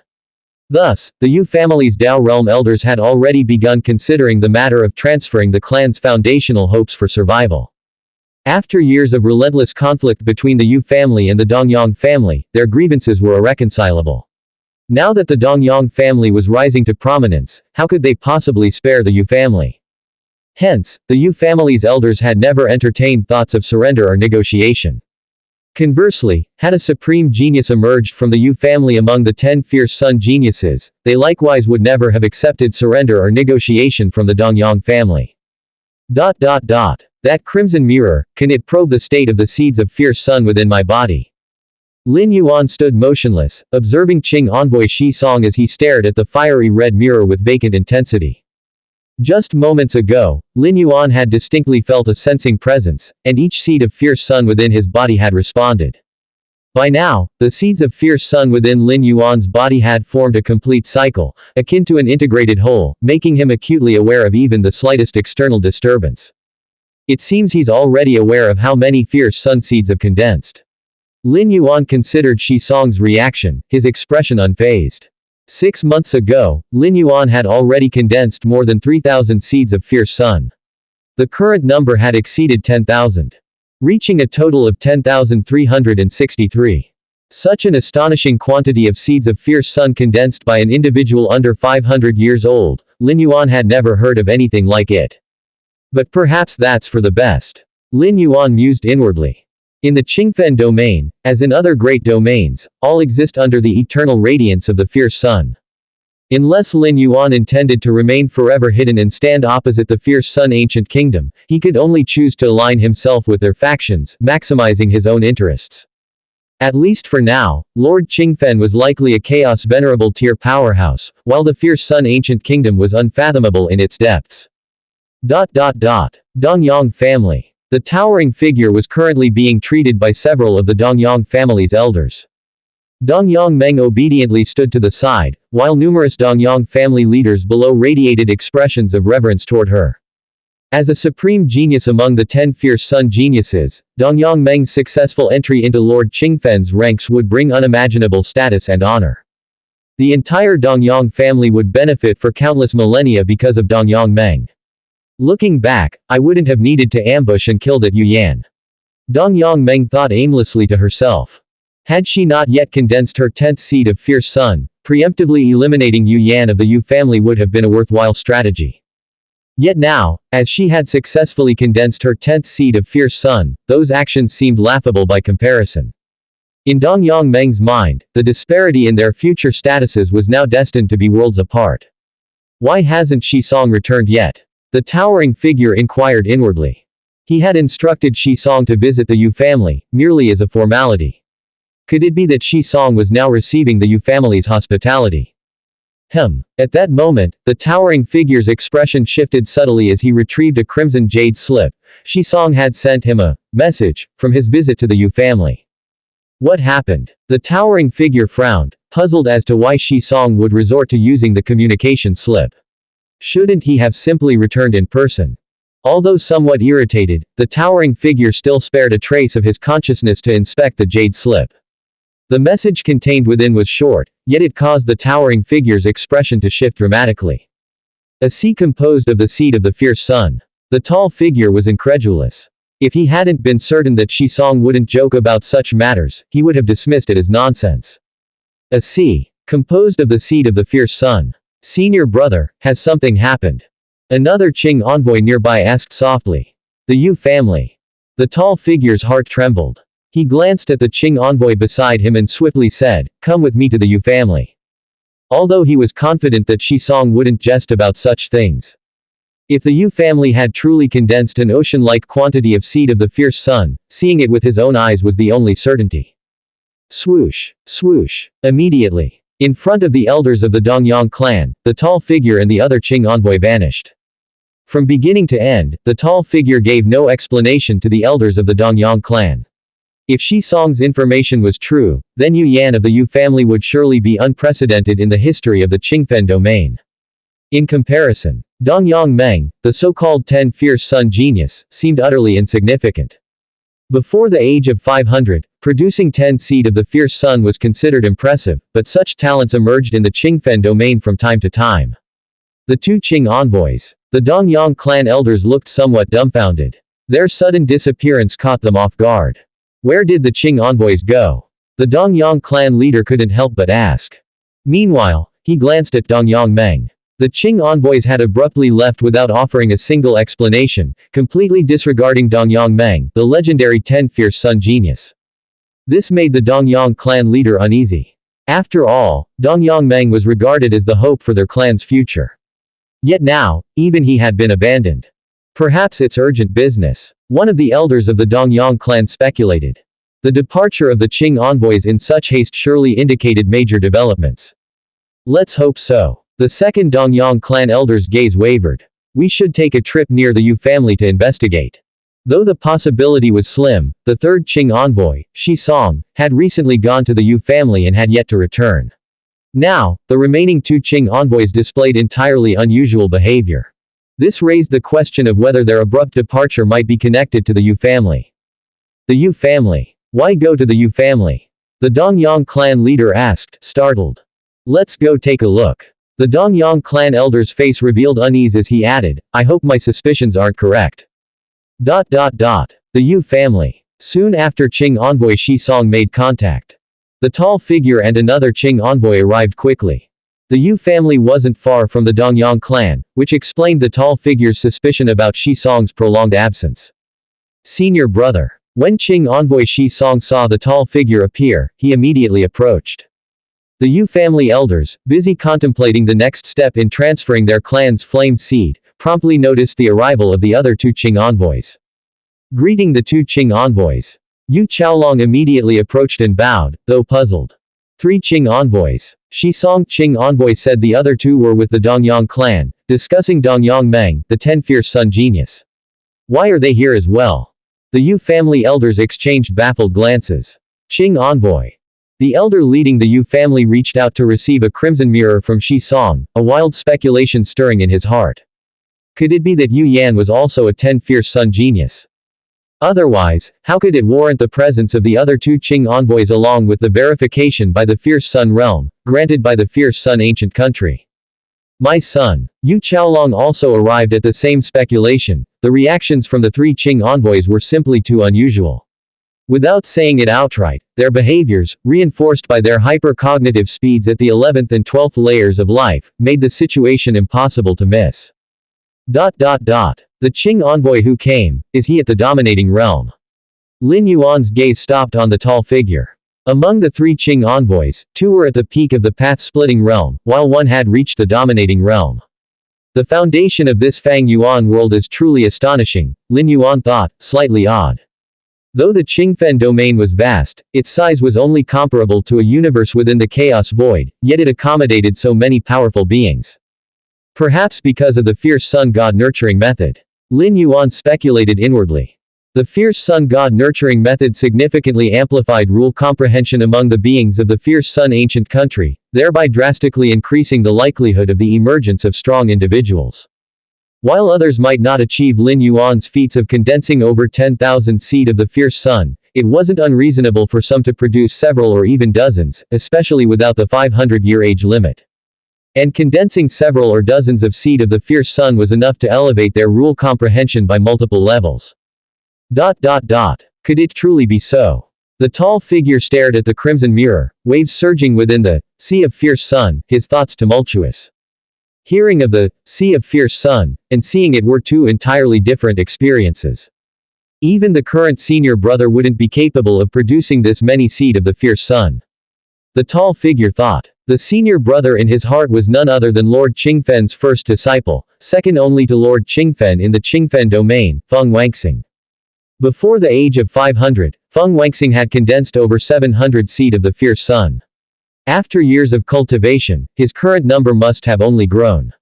Thus, the Yu family's Dao realm elders had already begun considering the matter of transferring the clan's foundational hopes for survival. After years of relentless conflict between the Yu family and the Dongyang family, their grievances were irreconcilable. Now that the Dongyang family was rising to prominence, how could they possibly spare the Yu family? Hence, the Yu family's elders had never entertained thoughts of surrender or negotiation. Conversely, had a supreme genius emerged from the Yu family among the 10 fierce sun geniuses, they likewise would never have accepted surrender or negotiation from the Dongyang family. That crimson mirror, can it probe the state of the seeds of fierce sun within my body? Lin Yuan stood motionless, observing Qing envoy Shi Song as he stared at the fiery red mirror with vacant intensity. Just moments ago, Lin Yuan had distinctly felt a sensing presence, and each seed of fierce sun within his body had responded. By now, the seeds of fierce sun within Lin Yuan's body had formed a complete cycle, akin to an integrated whole, making him acutely aware of even the slightest external disturbance. It seems he's already aware of how many fierce sun seeds have condensed. Lin Yuan considered Shi Song's reaction, his expression unfazed. 6 months ago, Lin Yuan had already condensed more than 3,000 seeds of fierce sun. The current number had exceeded 10,000. Reaching a total of 10,363. Such an astonishing quantity of seeds of fierce sun condensed by an individual under 500 years old, Lin Yuan had never heard of anything like it. But perhaps that's for the best. Lin Yuan mused inwardly. In the Qingfen domain, as in other great domains, all exist under the eternal radiance of the fierce sun. Unless Lin Yuan intended to remain forever hidden and stand opposite the fierce sun ancient kingdom, he could only choose to align himself with their factions, maximizing his own interests. At least for now, Lord Qingfen was likely a chaos venerable tier powerhouse, while the fierce sun ancient kingdom was unfathomable in its depths. Dongyang family. The towering figure was currently being treated by several of the Dongyang family's elders. Dongyang Meng obediently stood to the side, while numerous Dongyang family leaders below radiated expressions of reverence toward her. As a supreme genius among the 10 fierce sun geniuses, Dongyang Meng's successful entry into Lord Qingfen's ranks would bring unimaginable status and honor. The entire Dongyang family would benefit for countless millennia because of Dongyang Meng. Looking back, I wouldn't have needed to ambush and kill that Yuyan. Dongyang Meng thought aimlessly to herself. Had she not yet condensed her 10th seed of fierce sun, preemptively eliminating Yuyan of the Yu family would have been a worthwhile strategy. Yet now, as she had successfully condensed her 10th seed of fierce sun, those actions seemed laughable by comparison. In Dongyang Meng's mind, the disparity in their future statuses was now destined to be worlds apart. Why hasn't Shi Song returned yet? The towering figure inquired inwardly. He had instructed Shi Song to visit the Yu family, merely as a formality. Could it be that Shi Song was now receiving the Yu family's hospitality? At that moment, the towering figure's expression shifted subtly as he retrieved a crimson jade slip. Shi Song had sent him a message from his visit to the Yu family. What happened? The towering figure frowned, puzzled as to why Shi Song would resort to using the communication slip. Shouldn't he have simply returned in person? Although somewhat irritated, the towering figure still spared a trace of his consciousness to inspect the jade slip. The message contained within was short, yet it caused the towering figure's expression to shift dramatically. A sea composed of the seed of the fierce sun. The tall figure was incredulous. If he hadn't been certain that Shi Song wouldn't joke about such matters, he would have dismissed it as nonsense. A sea composed of the seed of the fierce sun. Senior brother, has something happened? Another Qing envoy nearby asked softly. The Yu family. The tall figure's heart trembled. He glanced at the Qing envoy beside him and swiftly said, "Come with me to the Yu family." Although he was confident that Shi Song wouldn't jest about such things. If the Yu family had truly condensed an ocean-like quantity of seed of the fierce sun, seeing it with his own eyes was the only certainty. Swoosh, swoosh. Immediately, in front of the elders of the Dongyang clan, the tall figure and the other Qing envoy vanished. From beginning to end, the tall figure gave no explanation to the elders of the Dongyang clan. If Shi Song's information was true, then Yu Yan of the Yu family would surely be unprecedented in the history of the Qingfen domain. In comparison, Dongyang Meng, the so-called 10 fierce sun genius, seemed utterly insignificant. Before the age of 500, producing 10 seed of the fierce sun was considered impressive, but such talents emerged in the Qingfen domain from time to time. The two Qing envoys, the Dongyang clan elders, looked somewhat dumbfounded. Their sudden disappearance caught them off guard. Where did the Qing envoys go? The Dongyang clan leader couldn't help but ask. Meanwhile, he glanced at Dongyang Meng. The Qing envoys had abruptly left without offering a single explanation, completely disregarding Dongyang Meng, the legendary 10 fierce sun genius. This made the Dongyang clan leader uneasy. After all, Dongyang Meng was regarded as the hope for their clan's future. Yet now, even he had been abandoned. Perhaps it's urgent business, one of the elders of the Dongyang clan speculated. The departure of the Qing envoys in such haste surely indicated major developments. Let's hope so. The second Dongyang clan elder's gaze wavered. We should take a trip near the Yu family to investigate. Though the possibility was slim, the third Qing envoy, Shi Song, had recently gone to the Yu family and had yet to return. Now, the remaining two Qing envoys displayed entirely unusual behavior. This raised the question of whether their abrupt departure might be connected to the Yu family. The Yu family. Why go to the Yu family? The Dongyang clan leader asked, startled. Let's go take a look. The Dongyang clan elder's face revealed unease as he added, I hope my suspicions aren't correct. The Yu family. Soon after Qing envoy Shi Song made contact. The tall figure and another Qing envoy arrived quickly. The Yu family wasn't far from the Dongyang clan, which explained the tall figure's suspicion about Shi Song's prolonged absence. Senior brother. When Qing envoy Shi Song saw the tall figure appear, he immediately approached. The Yu family elders, busy contemplating the next step in transferring their clan's flame seed, promptly noticed the arrival of the other two Qing envoys. Greeting the two Qing envoys, Yu Chaolong immediately approached and bowed, though puzzled. Three Qing envoys. Shi Song Qing envoy said the other two were with the Dongyang clan, discussing Dongyang Meng, the 10 fierce sun genius. Why are they here as well? The Yu family elders exchanged baffled glances. Qing envoy. The elder leading the Yu family reached out to receive a crimson mirror from Shi Song, a wild speculation stirring in his heart. Could it be that Yu Yan was also a 10 fierce sun genius? Otherwise, how could it warrant the presence of the other two Qing envoys along with the verification by the fierce sun realm, granted by the fierce sun ancient country? My son. Yu Chaolong also arrived at the same speculation. The reactions from the three Qing envoys were simply too unusual. Without saying it outright, their behaviors, reinforced by their hypercognitive speeds at the 11th and 12th layers of life, made the situation impossible to miss. The Qing envoy who came, is he at the dominating realm? Lin Yuan's gaze stopped on the tall figure. Among the three Qing envoys, two were at the peak of the path-splitting realm, while one had reached the dominating realm. The foundation of this Fang Yuan world is truly astonishing, Lin Yuan thought, slightly odd. Though the Qingfen domain was vast, its size was only comparable to a universe within the chaos void, yet it accommodated so many powerful beings. Perhaps because of the fierce sun god nurturing method. Lin Yuan speculated inwardly. The fierce sun god nurturing method significantly amplified rule comprehension among the beings of the fierce sun ancient country, thereby drastically increasing the likelihood of the emergence of strong individuals. While others might not achieve Lin Yuan's feats of condensing over 10,000 seed of the fierce sun, it wasn't unreasonable for some to produce several or even dozens, especially without the 500-year age limit. And condensing several or dozens of seed of the fierce sun was enough to elevate their rule comprehension by multiple levels. Could it truly be so? The tall figure stared at the crimson mirror, waves surging within the sea of fierce sun, his thoughts tumultuous. Hearing of the sea of fierce sun, and seeing it were two entirely different experiences. Even the current senior brother wouldn't be capable of producing this many seed of the fierce sun. The tall figure thought. The senior brother in his heart was none other than Lord Qingfen's first disciple, second only to Lord Qingfen in the Qingfen domain, Feng Wanxing. Before the age of 500, Feng Wanxing had condensed over 700 seed of the fierce sun. After years of cultivation, his current number must have only grown.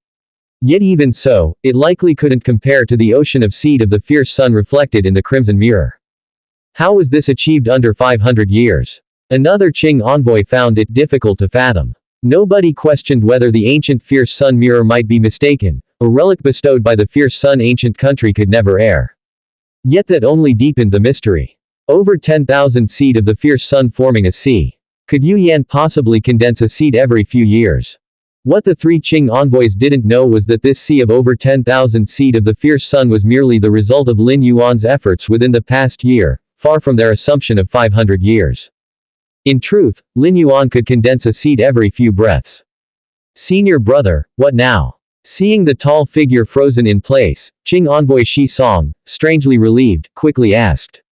Yet even so, it likely couldn't compare to the ocean of seed of the fierce sun reflected in the crimson mirror. How was this achieved under 500 years? Another Qing envoy found it difficult to fathom. Nobody questioned whether the ancient fierce sun mirror might be mistaken, a relic bestowed by the fierce sun ancient country could never err. Yet that only deepened the mystery. Over 10,000 seed of the fierce sun forming a sea. Could Yu Yan possibly condense a seed every few years? What the three Qing envoys didn't know was that this sea of over 10,000 seed of the fierce sun was merely the result of Lin Yuan's efforts within the past year, far from their assumption of 500 years. In truth, Lin Yuan could condense a seed every few breaths. Senior brother, what now? Seeing the tall figure frozen in place, Qing envoy Shi Song, strangely relieved, quickly asked.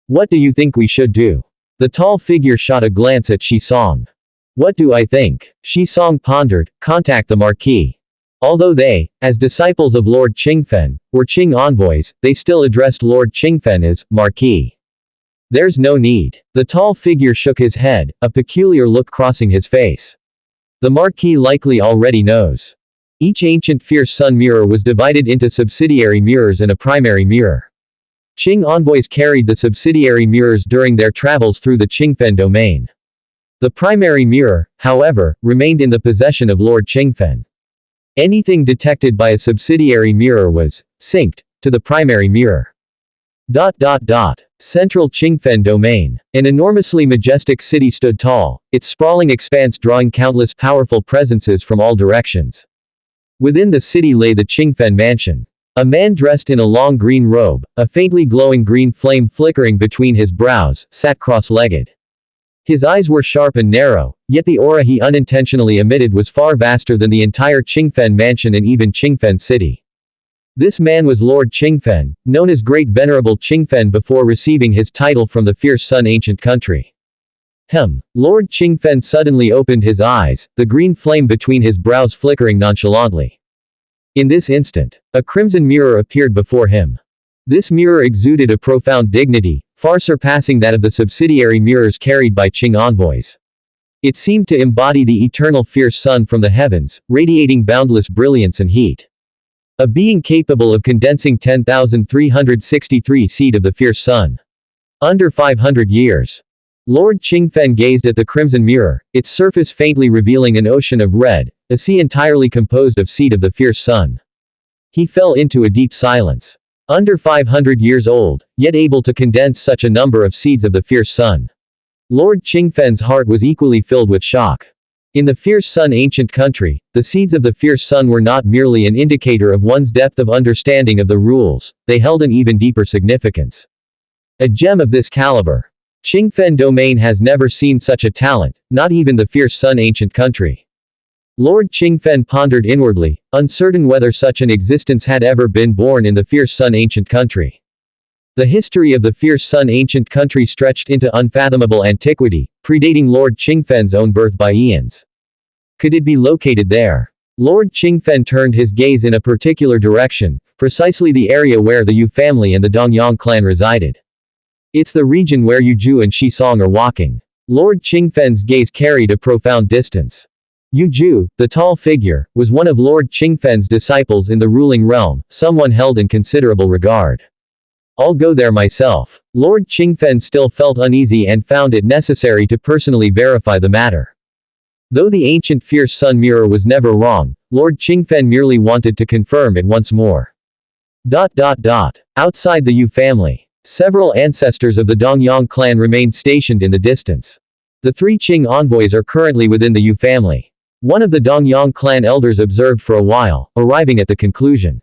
What do you think we should do? The tall figure shot a glance at Shi Song. What do I think? Shi Song pondered, contact the Marquis. Although they, as disciples of Lord Qingfen, were Qing envoys, they still addressed Lord Qingfen as Marquis. There's no need. The tall figure shook his head, a peculiar look crossing his face. The Marquis likely already knows. Each ancient fierce sun mirror was divided into subsidiary mirrors and a primary mirror. Qing envoys carried the subsidiary mirrors during their travels through the Qingfen domain. The primary mirror, however, remained in the possession of Lord Qingfen. Anything detected by a subsidiary mirror was synced to the primary mirror. Central Qingfen domain. An enormously majestic city stood tall, its sprawling expanse drawing countless powerful presences from all directions. Within the city lay the Qingfen mansion. A man dressed in a long green robe, a faintly glowing green flame flickering between his brows, sat cross-legged. His eyes were sharp and narrow, yet the aura he unintentionally emitted was far vaster than the entire Qingfen mansion and even Qingfen city. This man was Lord Qingfen, known as Great Venerable Qingfen before receiving his title from the fierce sun ancient country. Lord Qingfen suddenly opened his eyes, the green flame between his brows flickering nonchalantly. In this instant, a crimson mirror appeared before him. This mirror exuded a profound dignity, far surpassing that of the subsidiary mirrors carried by Qing envoys. It seemed to embody the eternal fierce sun from the heavens, radiating boundless brilliance and heat. A being capable of condensing 10,363 seed of the fierce sun. Under 500 years. Lord Qingfen gazed at the crimson mirror, its surface faintly revealing an ocean of red, a sea entirely composed of seed of the fierce sun. He fell into a deep silence. Under 500 years old, yet able to condense such a number of seeds of the fierce sun. Lord Qingfen's heart was equally filled with shock. In the fierce sun ancient country, the seeds of the fierce sun were not merely an indicator of one's depth of understanding of the rules, they held an even deeper significance. A gem of this caliber. Qingfen domain has never seen such a talent, not even the fierce sun ancient country. Lord Qingfen pondered inwardly, uncertain whether such an existence had ever been born in the fierce sun ancient country. The history of the fierce sun ancient country stretched into unfathomable antiquity, predating Lord Qingfen's own birth by eons. Could it be located there? Lord Qingfen turned his gaze in a particular direction, precisely the area where the Yu family and the Dongyang clan resided. It's the region where Yu Ju and Shi Song are walking. Lord Qingfen's gaze carried a profound distance. Yu Ju, the tall figure, was one of Lord Qingfen's disciples in the ruling realm, someone held in considerable regard. I'll go there myself. Lord Qingfen still felt uneasy and found it necessary to personally verify the matter. Though the ancient fierce sun mirror was never wrong, Lord Qingfen merely wanted to confirm it once more. Outside the Yu family, several ancestors of the Dongyang clan remained stationed in the distance. The three Qing envoys are currently within the Yu family. One of the Dongyang clan elders observed for a while, arriving at the conclusion.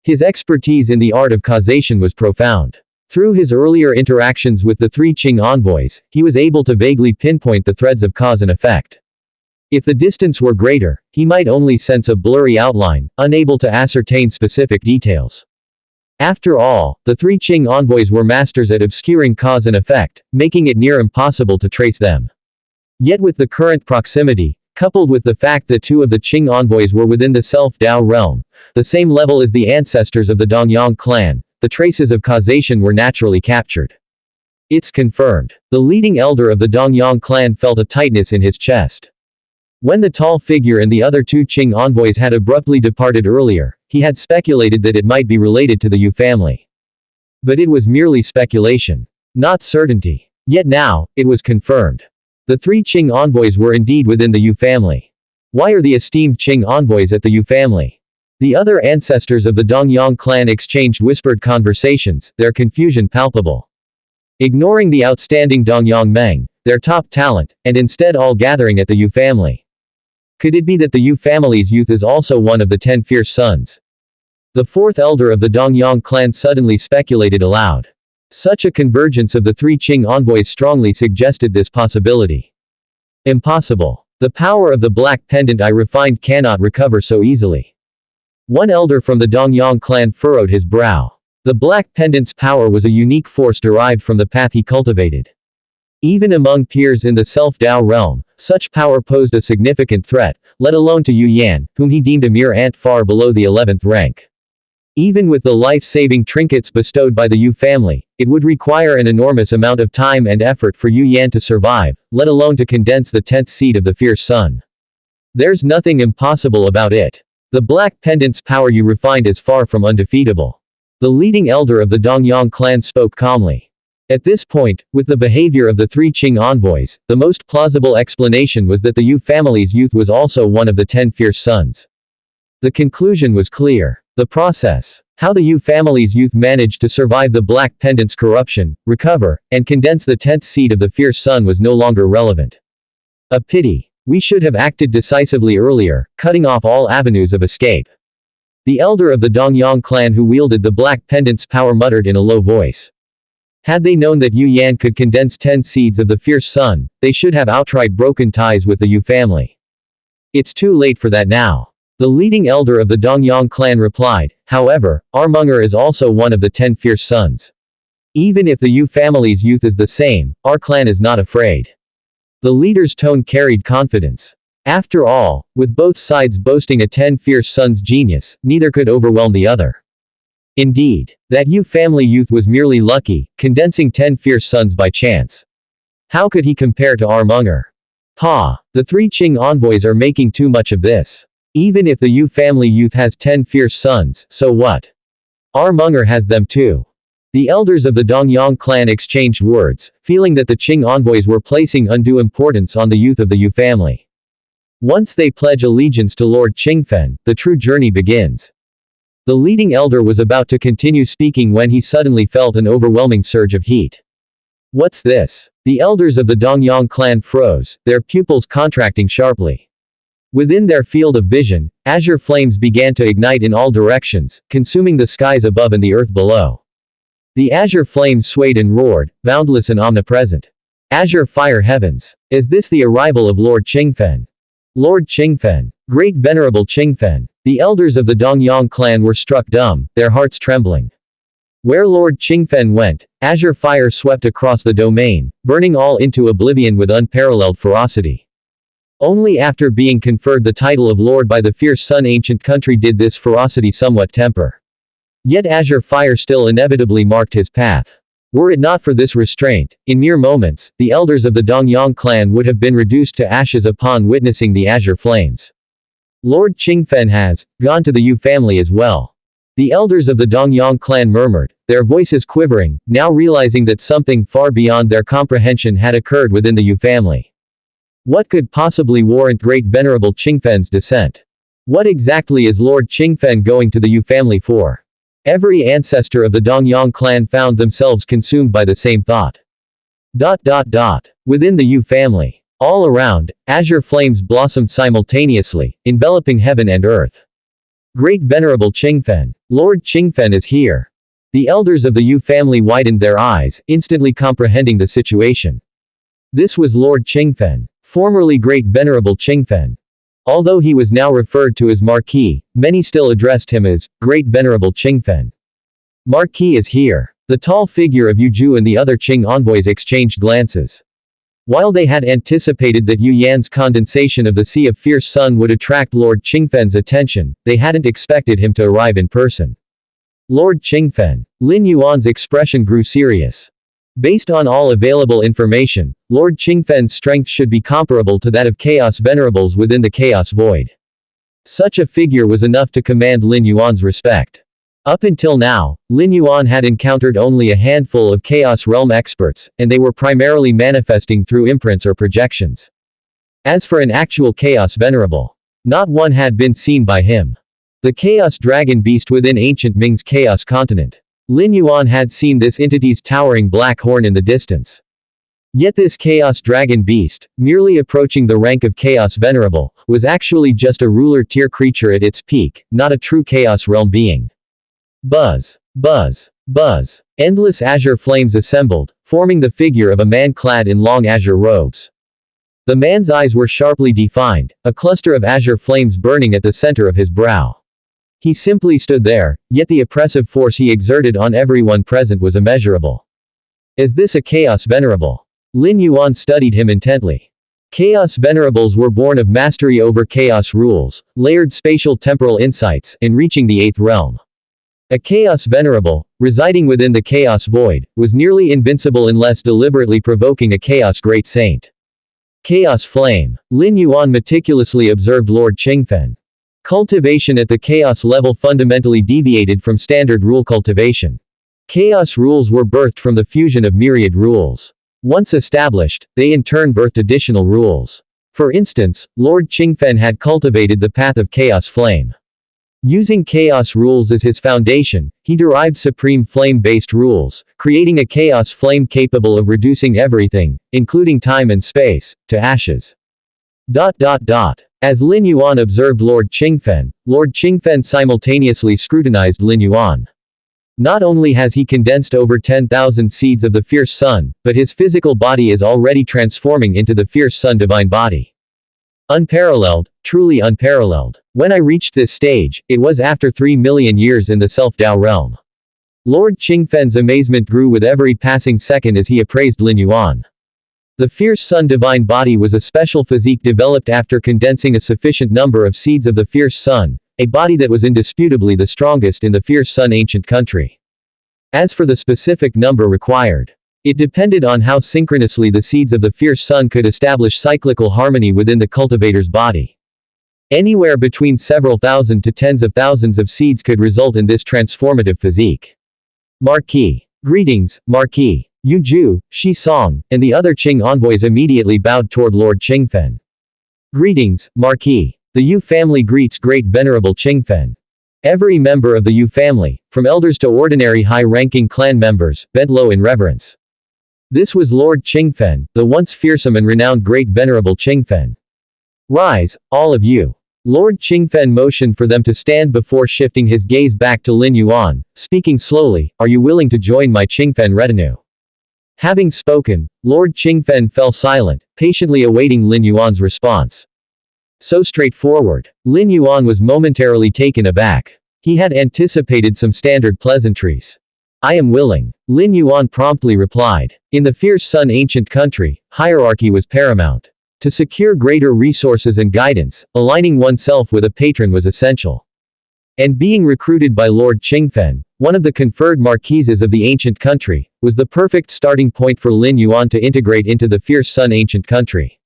His expertise in the art of causation was profound. Through his earlier interactions with the three Qing envoys, he was able to vaguely pinpoint the threads of cause and effect. If the distance were greater, he might only sense a blurry outline, unable to ascertain specific details. After all, the three Qing envoys were masters at obscuring cause and effect, making it near impossible to trace them. Yet with the current proximity, coupled with the fact that two of the Qing envoys were within the Self-Dao realm, the same level as the ancestors of the Dongyang clan, the traces of causation were naturally captured. It's confirmed. The leading elder of the Dongyang clan felt a tightness in his chest. When the tall figure and the other two Qing envoys had abruptly departed earlier, he had speculated that it might be related to the Yu family. But it was merely speculation. Not certainty. Yet now, it was confirmed. The three Qing envoys were indeed within the Yu family. Why are the esteemed Qing envoys at the Yu family? The other ancestors of the Dongyang clan exchanged whispered conversations, their confusion palpable. Ignoring the outstanding Dongyang Meng, their top talent, and instead all gathering at the Yu family. Could it be that the Yu family's youth is also one of the 10 fierce sons? The fourth elder of the Dongyang clan suddenly speculated aloud. Such a convergence of the three Qing envoys strongly suggested this possibility. Impossible. The power of the black pendant I refined cannot recover so easily. One elder from the Dongyang clan furrowed his brow. The black pendant's power was a unique force derived from the path he cultivated. Even among peers in the Self-Dao realm, such power posed a significant threat, let alone to Yu Yan, whom he deemed a mere ant far below the 11th rank. Even with the life-saving trinkets bestowed by the Yu family, it would require an enormous amount of time and effort for Yu Yan to survive, let alone to condense the 10th seed of the fierce sun. There's nothing impossible about it. The black pendant's power you refined is far from undefeatable. The leading elder of the Dongyang clan spoke calmly. At this point, with the behavior of the three Qing envoys, the most plausible explanation was that the Yu family's youth was also one of the 10 fierce sons. The conclusion was clear. The process, how the Yu family's youth managed to survive the black pendant's corruption, recover, and condense the 10th seed of the fierce sun was no longer relevant. A pity. We should have acted decisively earlier, cutting off all avenues of escape. The elder of the Dongyang clan who wielded the black pendant's power muttered in a low voice. Had they known that Yu Yan could condense 10 seeds of the fierce sun, they should have outright broken ties with the Yu family. It's too late for that now. The leading elder of the Dongyang clan replied, however, our Munger is also one of the 10 fierce sons. Even if the Yu family's youth is the same, our clan is not afraid. The leader's tone carried confidence. After all, with both sides boasting a 10 fierce sons genius, neither could overwhelm the other. Indeed, that Yu family youth was merely lucky, condensing 10 fierce sons by chance. How could he compare to our Munger? The three Qing envoys are making too much of this. Even if the Yu family youth has 10 fierce sons, so what? Our Munger has them too. The elders of the Dongyang clan exchanged words, feeling that the Qing envoys were placing undue importance on the youth of the Yu family. Once they pledge allegiance to Lord Qingfen, the true journey begins. The leading elder was about to continue speaking when he suddenly felt an overwhelming surge of heat. What's this? The elders of the Dongyang clan froze, their pupils contracting sharply. Within their field of vision, azure flames began to ignite in all directions, consuming the skies above and the earth below. The azure flames swayed and roared, boundless and omnipresent. Azure fire heavens. Is this the arrival of Lord Qingfen? Lord Qingfen. Great Venerable Qingfen. The elders of the Dongyang clan were struck dumb, their hearts trembling. Where Lord Qingfen went, azure fire swept across the domain, burning all into oblivion with unparalleled ferocity. Only after being conferred the title of Lord by the fierce Sun ancient country did this ferocity somewhat temper. Yet azure fire still inevitably marked his path. Were it not for this restraint, in mere moments, the elders of the Dongyang clan would have been reduced to ashes upon witnessing the azure flames. Lord Qingfen has gone to the Yu family as well. The elders of the Dongyang clan murmured, their voices quivering, now realizing that something far beyond their comprehension had occurred within the Yu family. What could possibly warrant Great Venerable Qingfen's descent? What exactly is Lord Qingfen going to the Yu family for? Every ancestor of the Dongyang clan found themselves consumed by the same thought. Within the Yu family. All around, azure flames blossomed simultaneously, enveloping heaven and earth. Great Venerable Qingfen. Lord Qingfen is here. The elders of the Yu family widened their eyes, instantly comprehending the situation. This was Lord Qingfen, formerly Great Venerable Qingfen. Although he was now referred to as Marquis, many still addressed him as Great Venerable Qingfen. Marquis is here. The tall figure of Yu Ju and the other Qing envoys exchanged glances. While they had anticipated that Yu Yan's condensation of the Sea of Fierce Sun would attract Lord Qingfen's attention, they hadn't expected him to arrive in person. Lord Qingfen. Lin Yuan's expression grew serious. Based on all available information, Lord Qingfen's strength should be comparable to that of Chaos Venerables within the Chaos Void. Such a figure was enough to command Lin Yuan's respect. Up until now, Lin Yuan had encountered only a handful of Chaos Realm experts, and they were primarily manifesting through imprints or projections. As for an actual Chaos Venerable, not one had been seen by him. The Chaos Dragon Beast within ancient Ming's Chaos Continent. Lin Yuan had seen this entity's towering black horn in the distance. Yet this Chaos Dragon Beast, merely approaching the rank of Chaos Venerable, was actually just a ruler-tier creature at its peak, not a true Chaos Realm being. Buzz. Buzz. Buzz. Endless azure flames assembled, forming the figure of a man clad in long azure robes. The man's eyes were sharply defined, a cluster of azure flames burning at the center of his brow. He simply stood there, yet the oppressive force he exerted on everyone present was immeasurable. Is this a Chaos Venerable? Lin Yuan studied him intently. Chaos Venerables were born of mastery over Chaos rules, layered spatial temporal insights, and reaching the 8th realm. A Chaos Venerable, residing within the Chaos Void, was nearly invincible unless deliberately provoking a Chaos Great Saint. Chaos Flame. Lin Yuan meticulously observed Lord Qingfen. Cultivation at the Chaos level fundamentally deviated from standard rule cultivation. Chaos rules were birthed from the fusion of myriad rules. Once established, they in turn birthed additional rules. For instance, Lord Qingfen had cultivated the path of Chaos Flame. Using Chaos rules as his foundation, he derived supreme flame-based rules, creating a Chaos Flame capable of reducing everything, including time and space, to ashes. As Lin Yuan observed Lord Qingfen simultaneously scrutinized Lin Yuan. Not only has he condensed over 10,000 seeds of the Fierce Sun, but his physical body is already transforming into the Fierce Sun Divine Body. Unparalleled, truly unparalleled. When I reached this stage, it was after 3 million years in the Self-Dao realm. Lord Qingfen's amazement grew with every passing second as he appraised Lin Yuan. The Fierce Sun Divine Body was a special physique developed after condensing a sufficient number of seeds of the Fierce Sun, a body that was indisputably the strongest in the Fierce Sun ancient country. As for the specific number required, it depended on how synchronously the seeds of the Fierce Sun could establish cyclical harmony within the cultivator's body. Anywhere between several thousand to tens of thousands of seeds could result in this transformative physique. Marquis. Greetings, Marquis. Yu Ju, Shi Song, and the other Qing envoys immediately bowed toward Lord Qingfen. Greetings, Marquis. The Yu family greets Great Venerable Qingfen. Every member of the Yu family, from elders to ordinary high-ranking clan members, bent low in reverence. This was Lord Qingfen, the once fearsome and renowned Great Venerable Qingfen. Rise, all of you. Lord Qingfen motioned for them to stand before shifting his gaze back to Lin Yuan, speaking slowly, are you willing to join my Qingfen retinue? Having spoken, Lord Qingfen fell silent, patiently awaiting Lin Yuan's response. So straightforward. Lin Yuan was momentarily taken aback. He had anticipated some standard pleasantries. I am willing. Lin Yuan promptly replied. In the Fierce Sun ancient country, hierarchy was paramount. To secure greater resources and guidance, aligning oneself with a patron was essential. And being recruited by Lord Qingfen, one of the conferred marquises of the ancient country, was the perfect starting point for Lin Yuan to integrate into the Fierce Sun ancient country.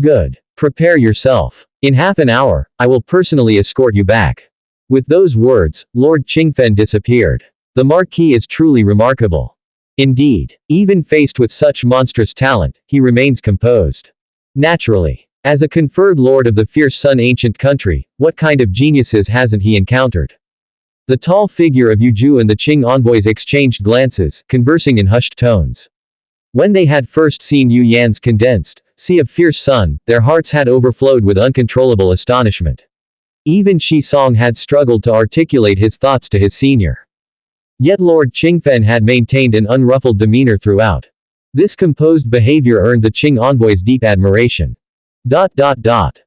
Good. Prepare yourself. In half an hour, I will personally escort you back. With those words, Lord Qingfen disappeared. The Marquis is truly remarkable. Indeed, even faced with such monstrous talent, he remains composed. Naturally. As a conferred lord of the Fierce Sun ancient country, what kind of geniuses hasn't he encountered? The tall figure of Yu Ju and the Qing envoys exchanged glances, conversing in hushed tones. When they had first seen Yu Yan's condensed Sea of Fierce Sun, their hearts had overflowed with uncontrollable astonishment. Even Shi Song had struggled to articulate his thoughts to his senior. Yet Lord Qingfen had maintained an unruffled demeanor throughout. This composed behavior earned the Qing envoys deep admiration.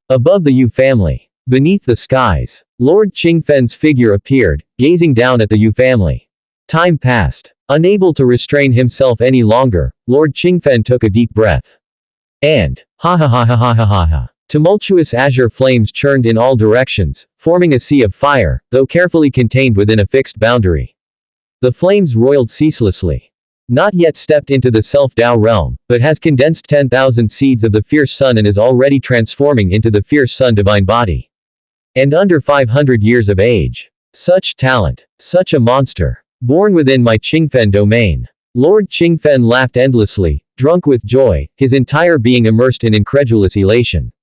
Above the Yu family. Beneath the skies. Lord Qingfen's figure appeared, gazing down at the Yu family. Time passed. Unable to restrain himself any longer, Lord Qingfen took a deep breath. And, ha ha ha ha ha ha ha ha. Tumultuous azure flames churned in all directions, forming a sea of fire, though carefully contained within a fixed boundary. The flames roiled ceaselessly. Not yet stepped into the self-Tao realm, but has condensed 10,000 seeds of the fierce sun and is already transforming into the fierce sun divine body. And under 500 years of age. Such talent. Such a monster. Born within my Qingfen domain. Lord Qingfen laughed endlessly, drunk with joy, his entire being immersed in incredulous elation.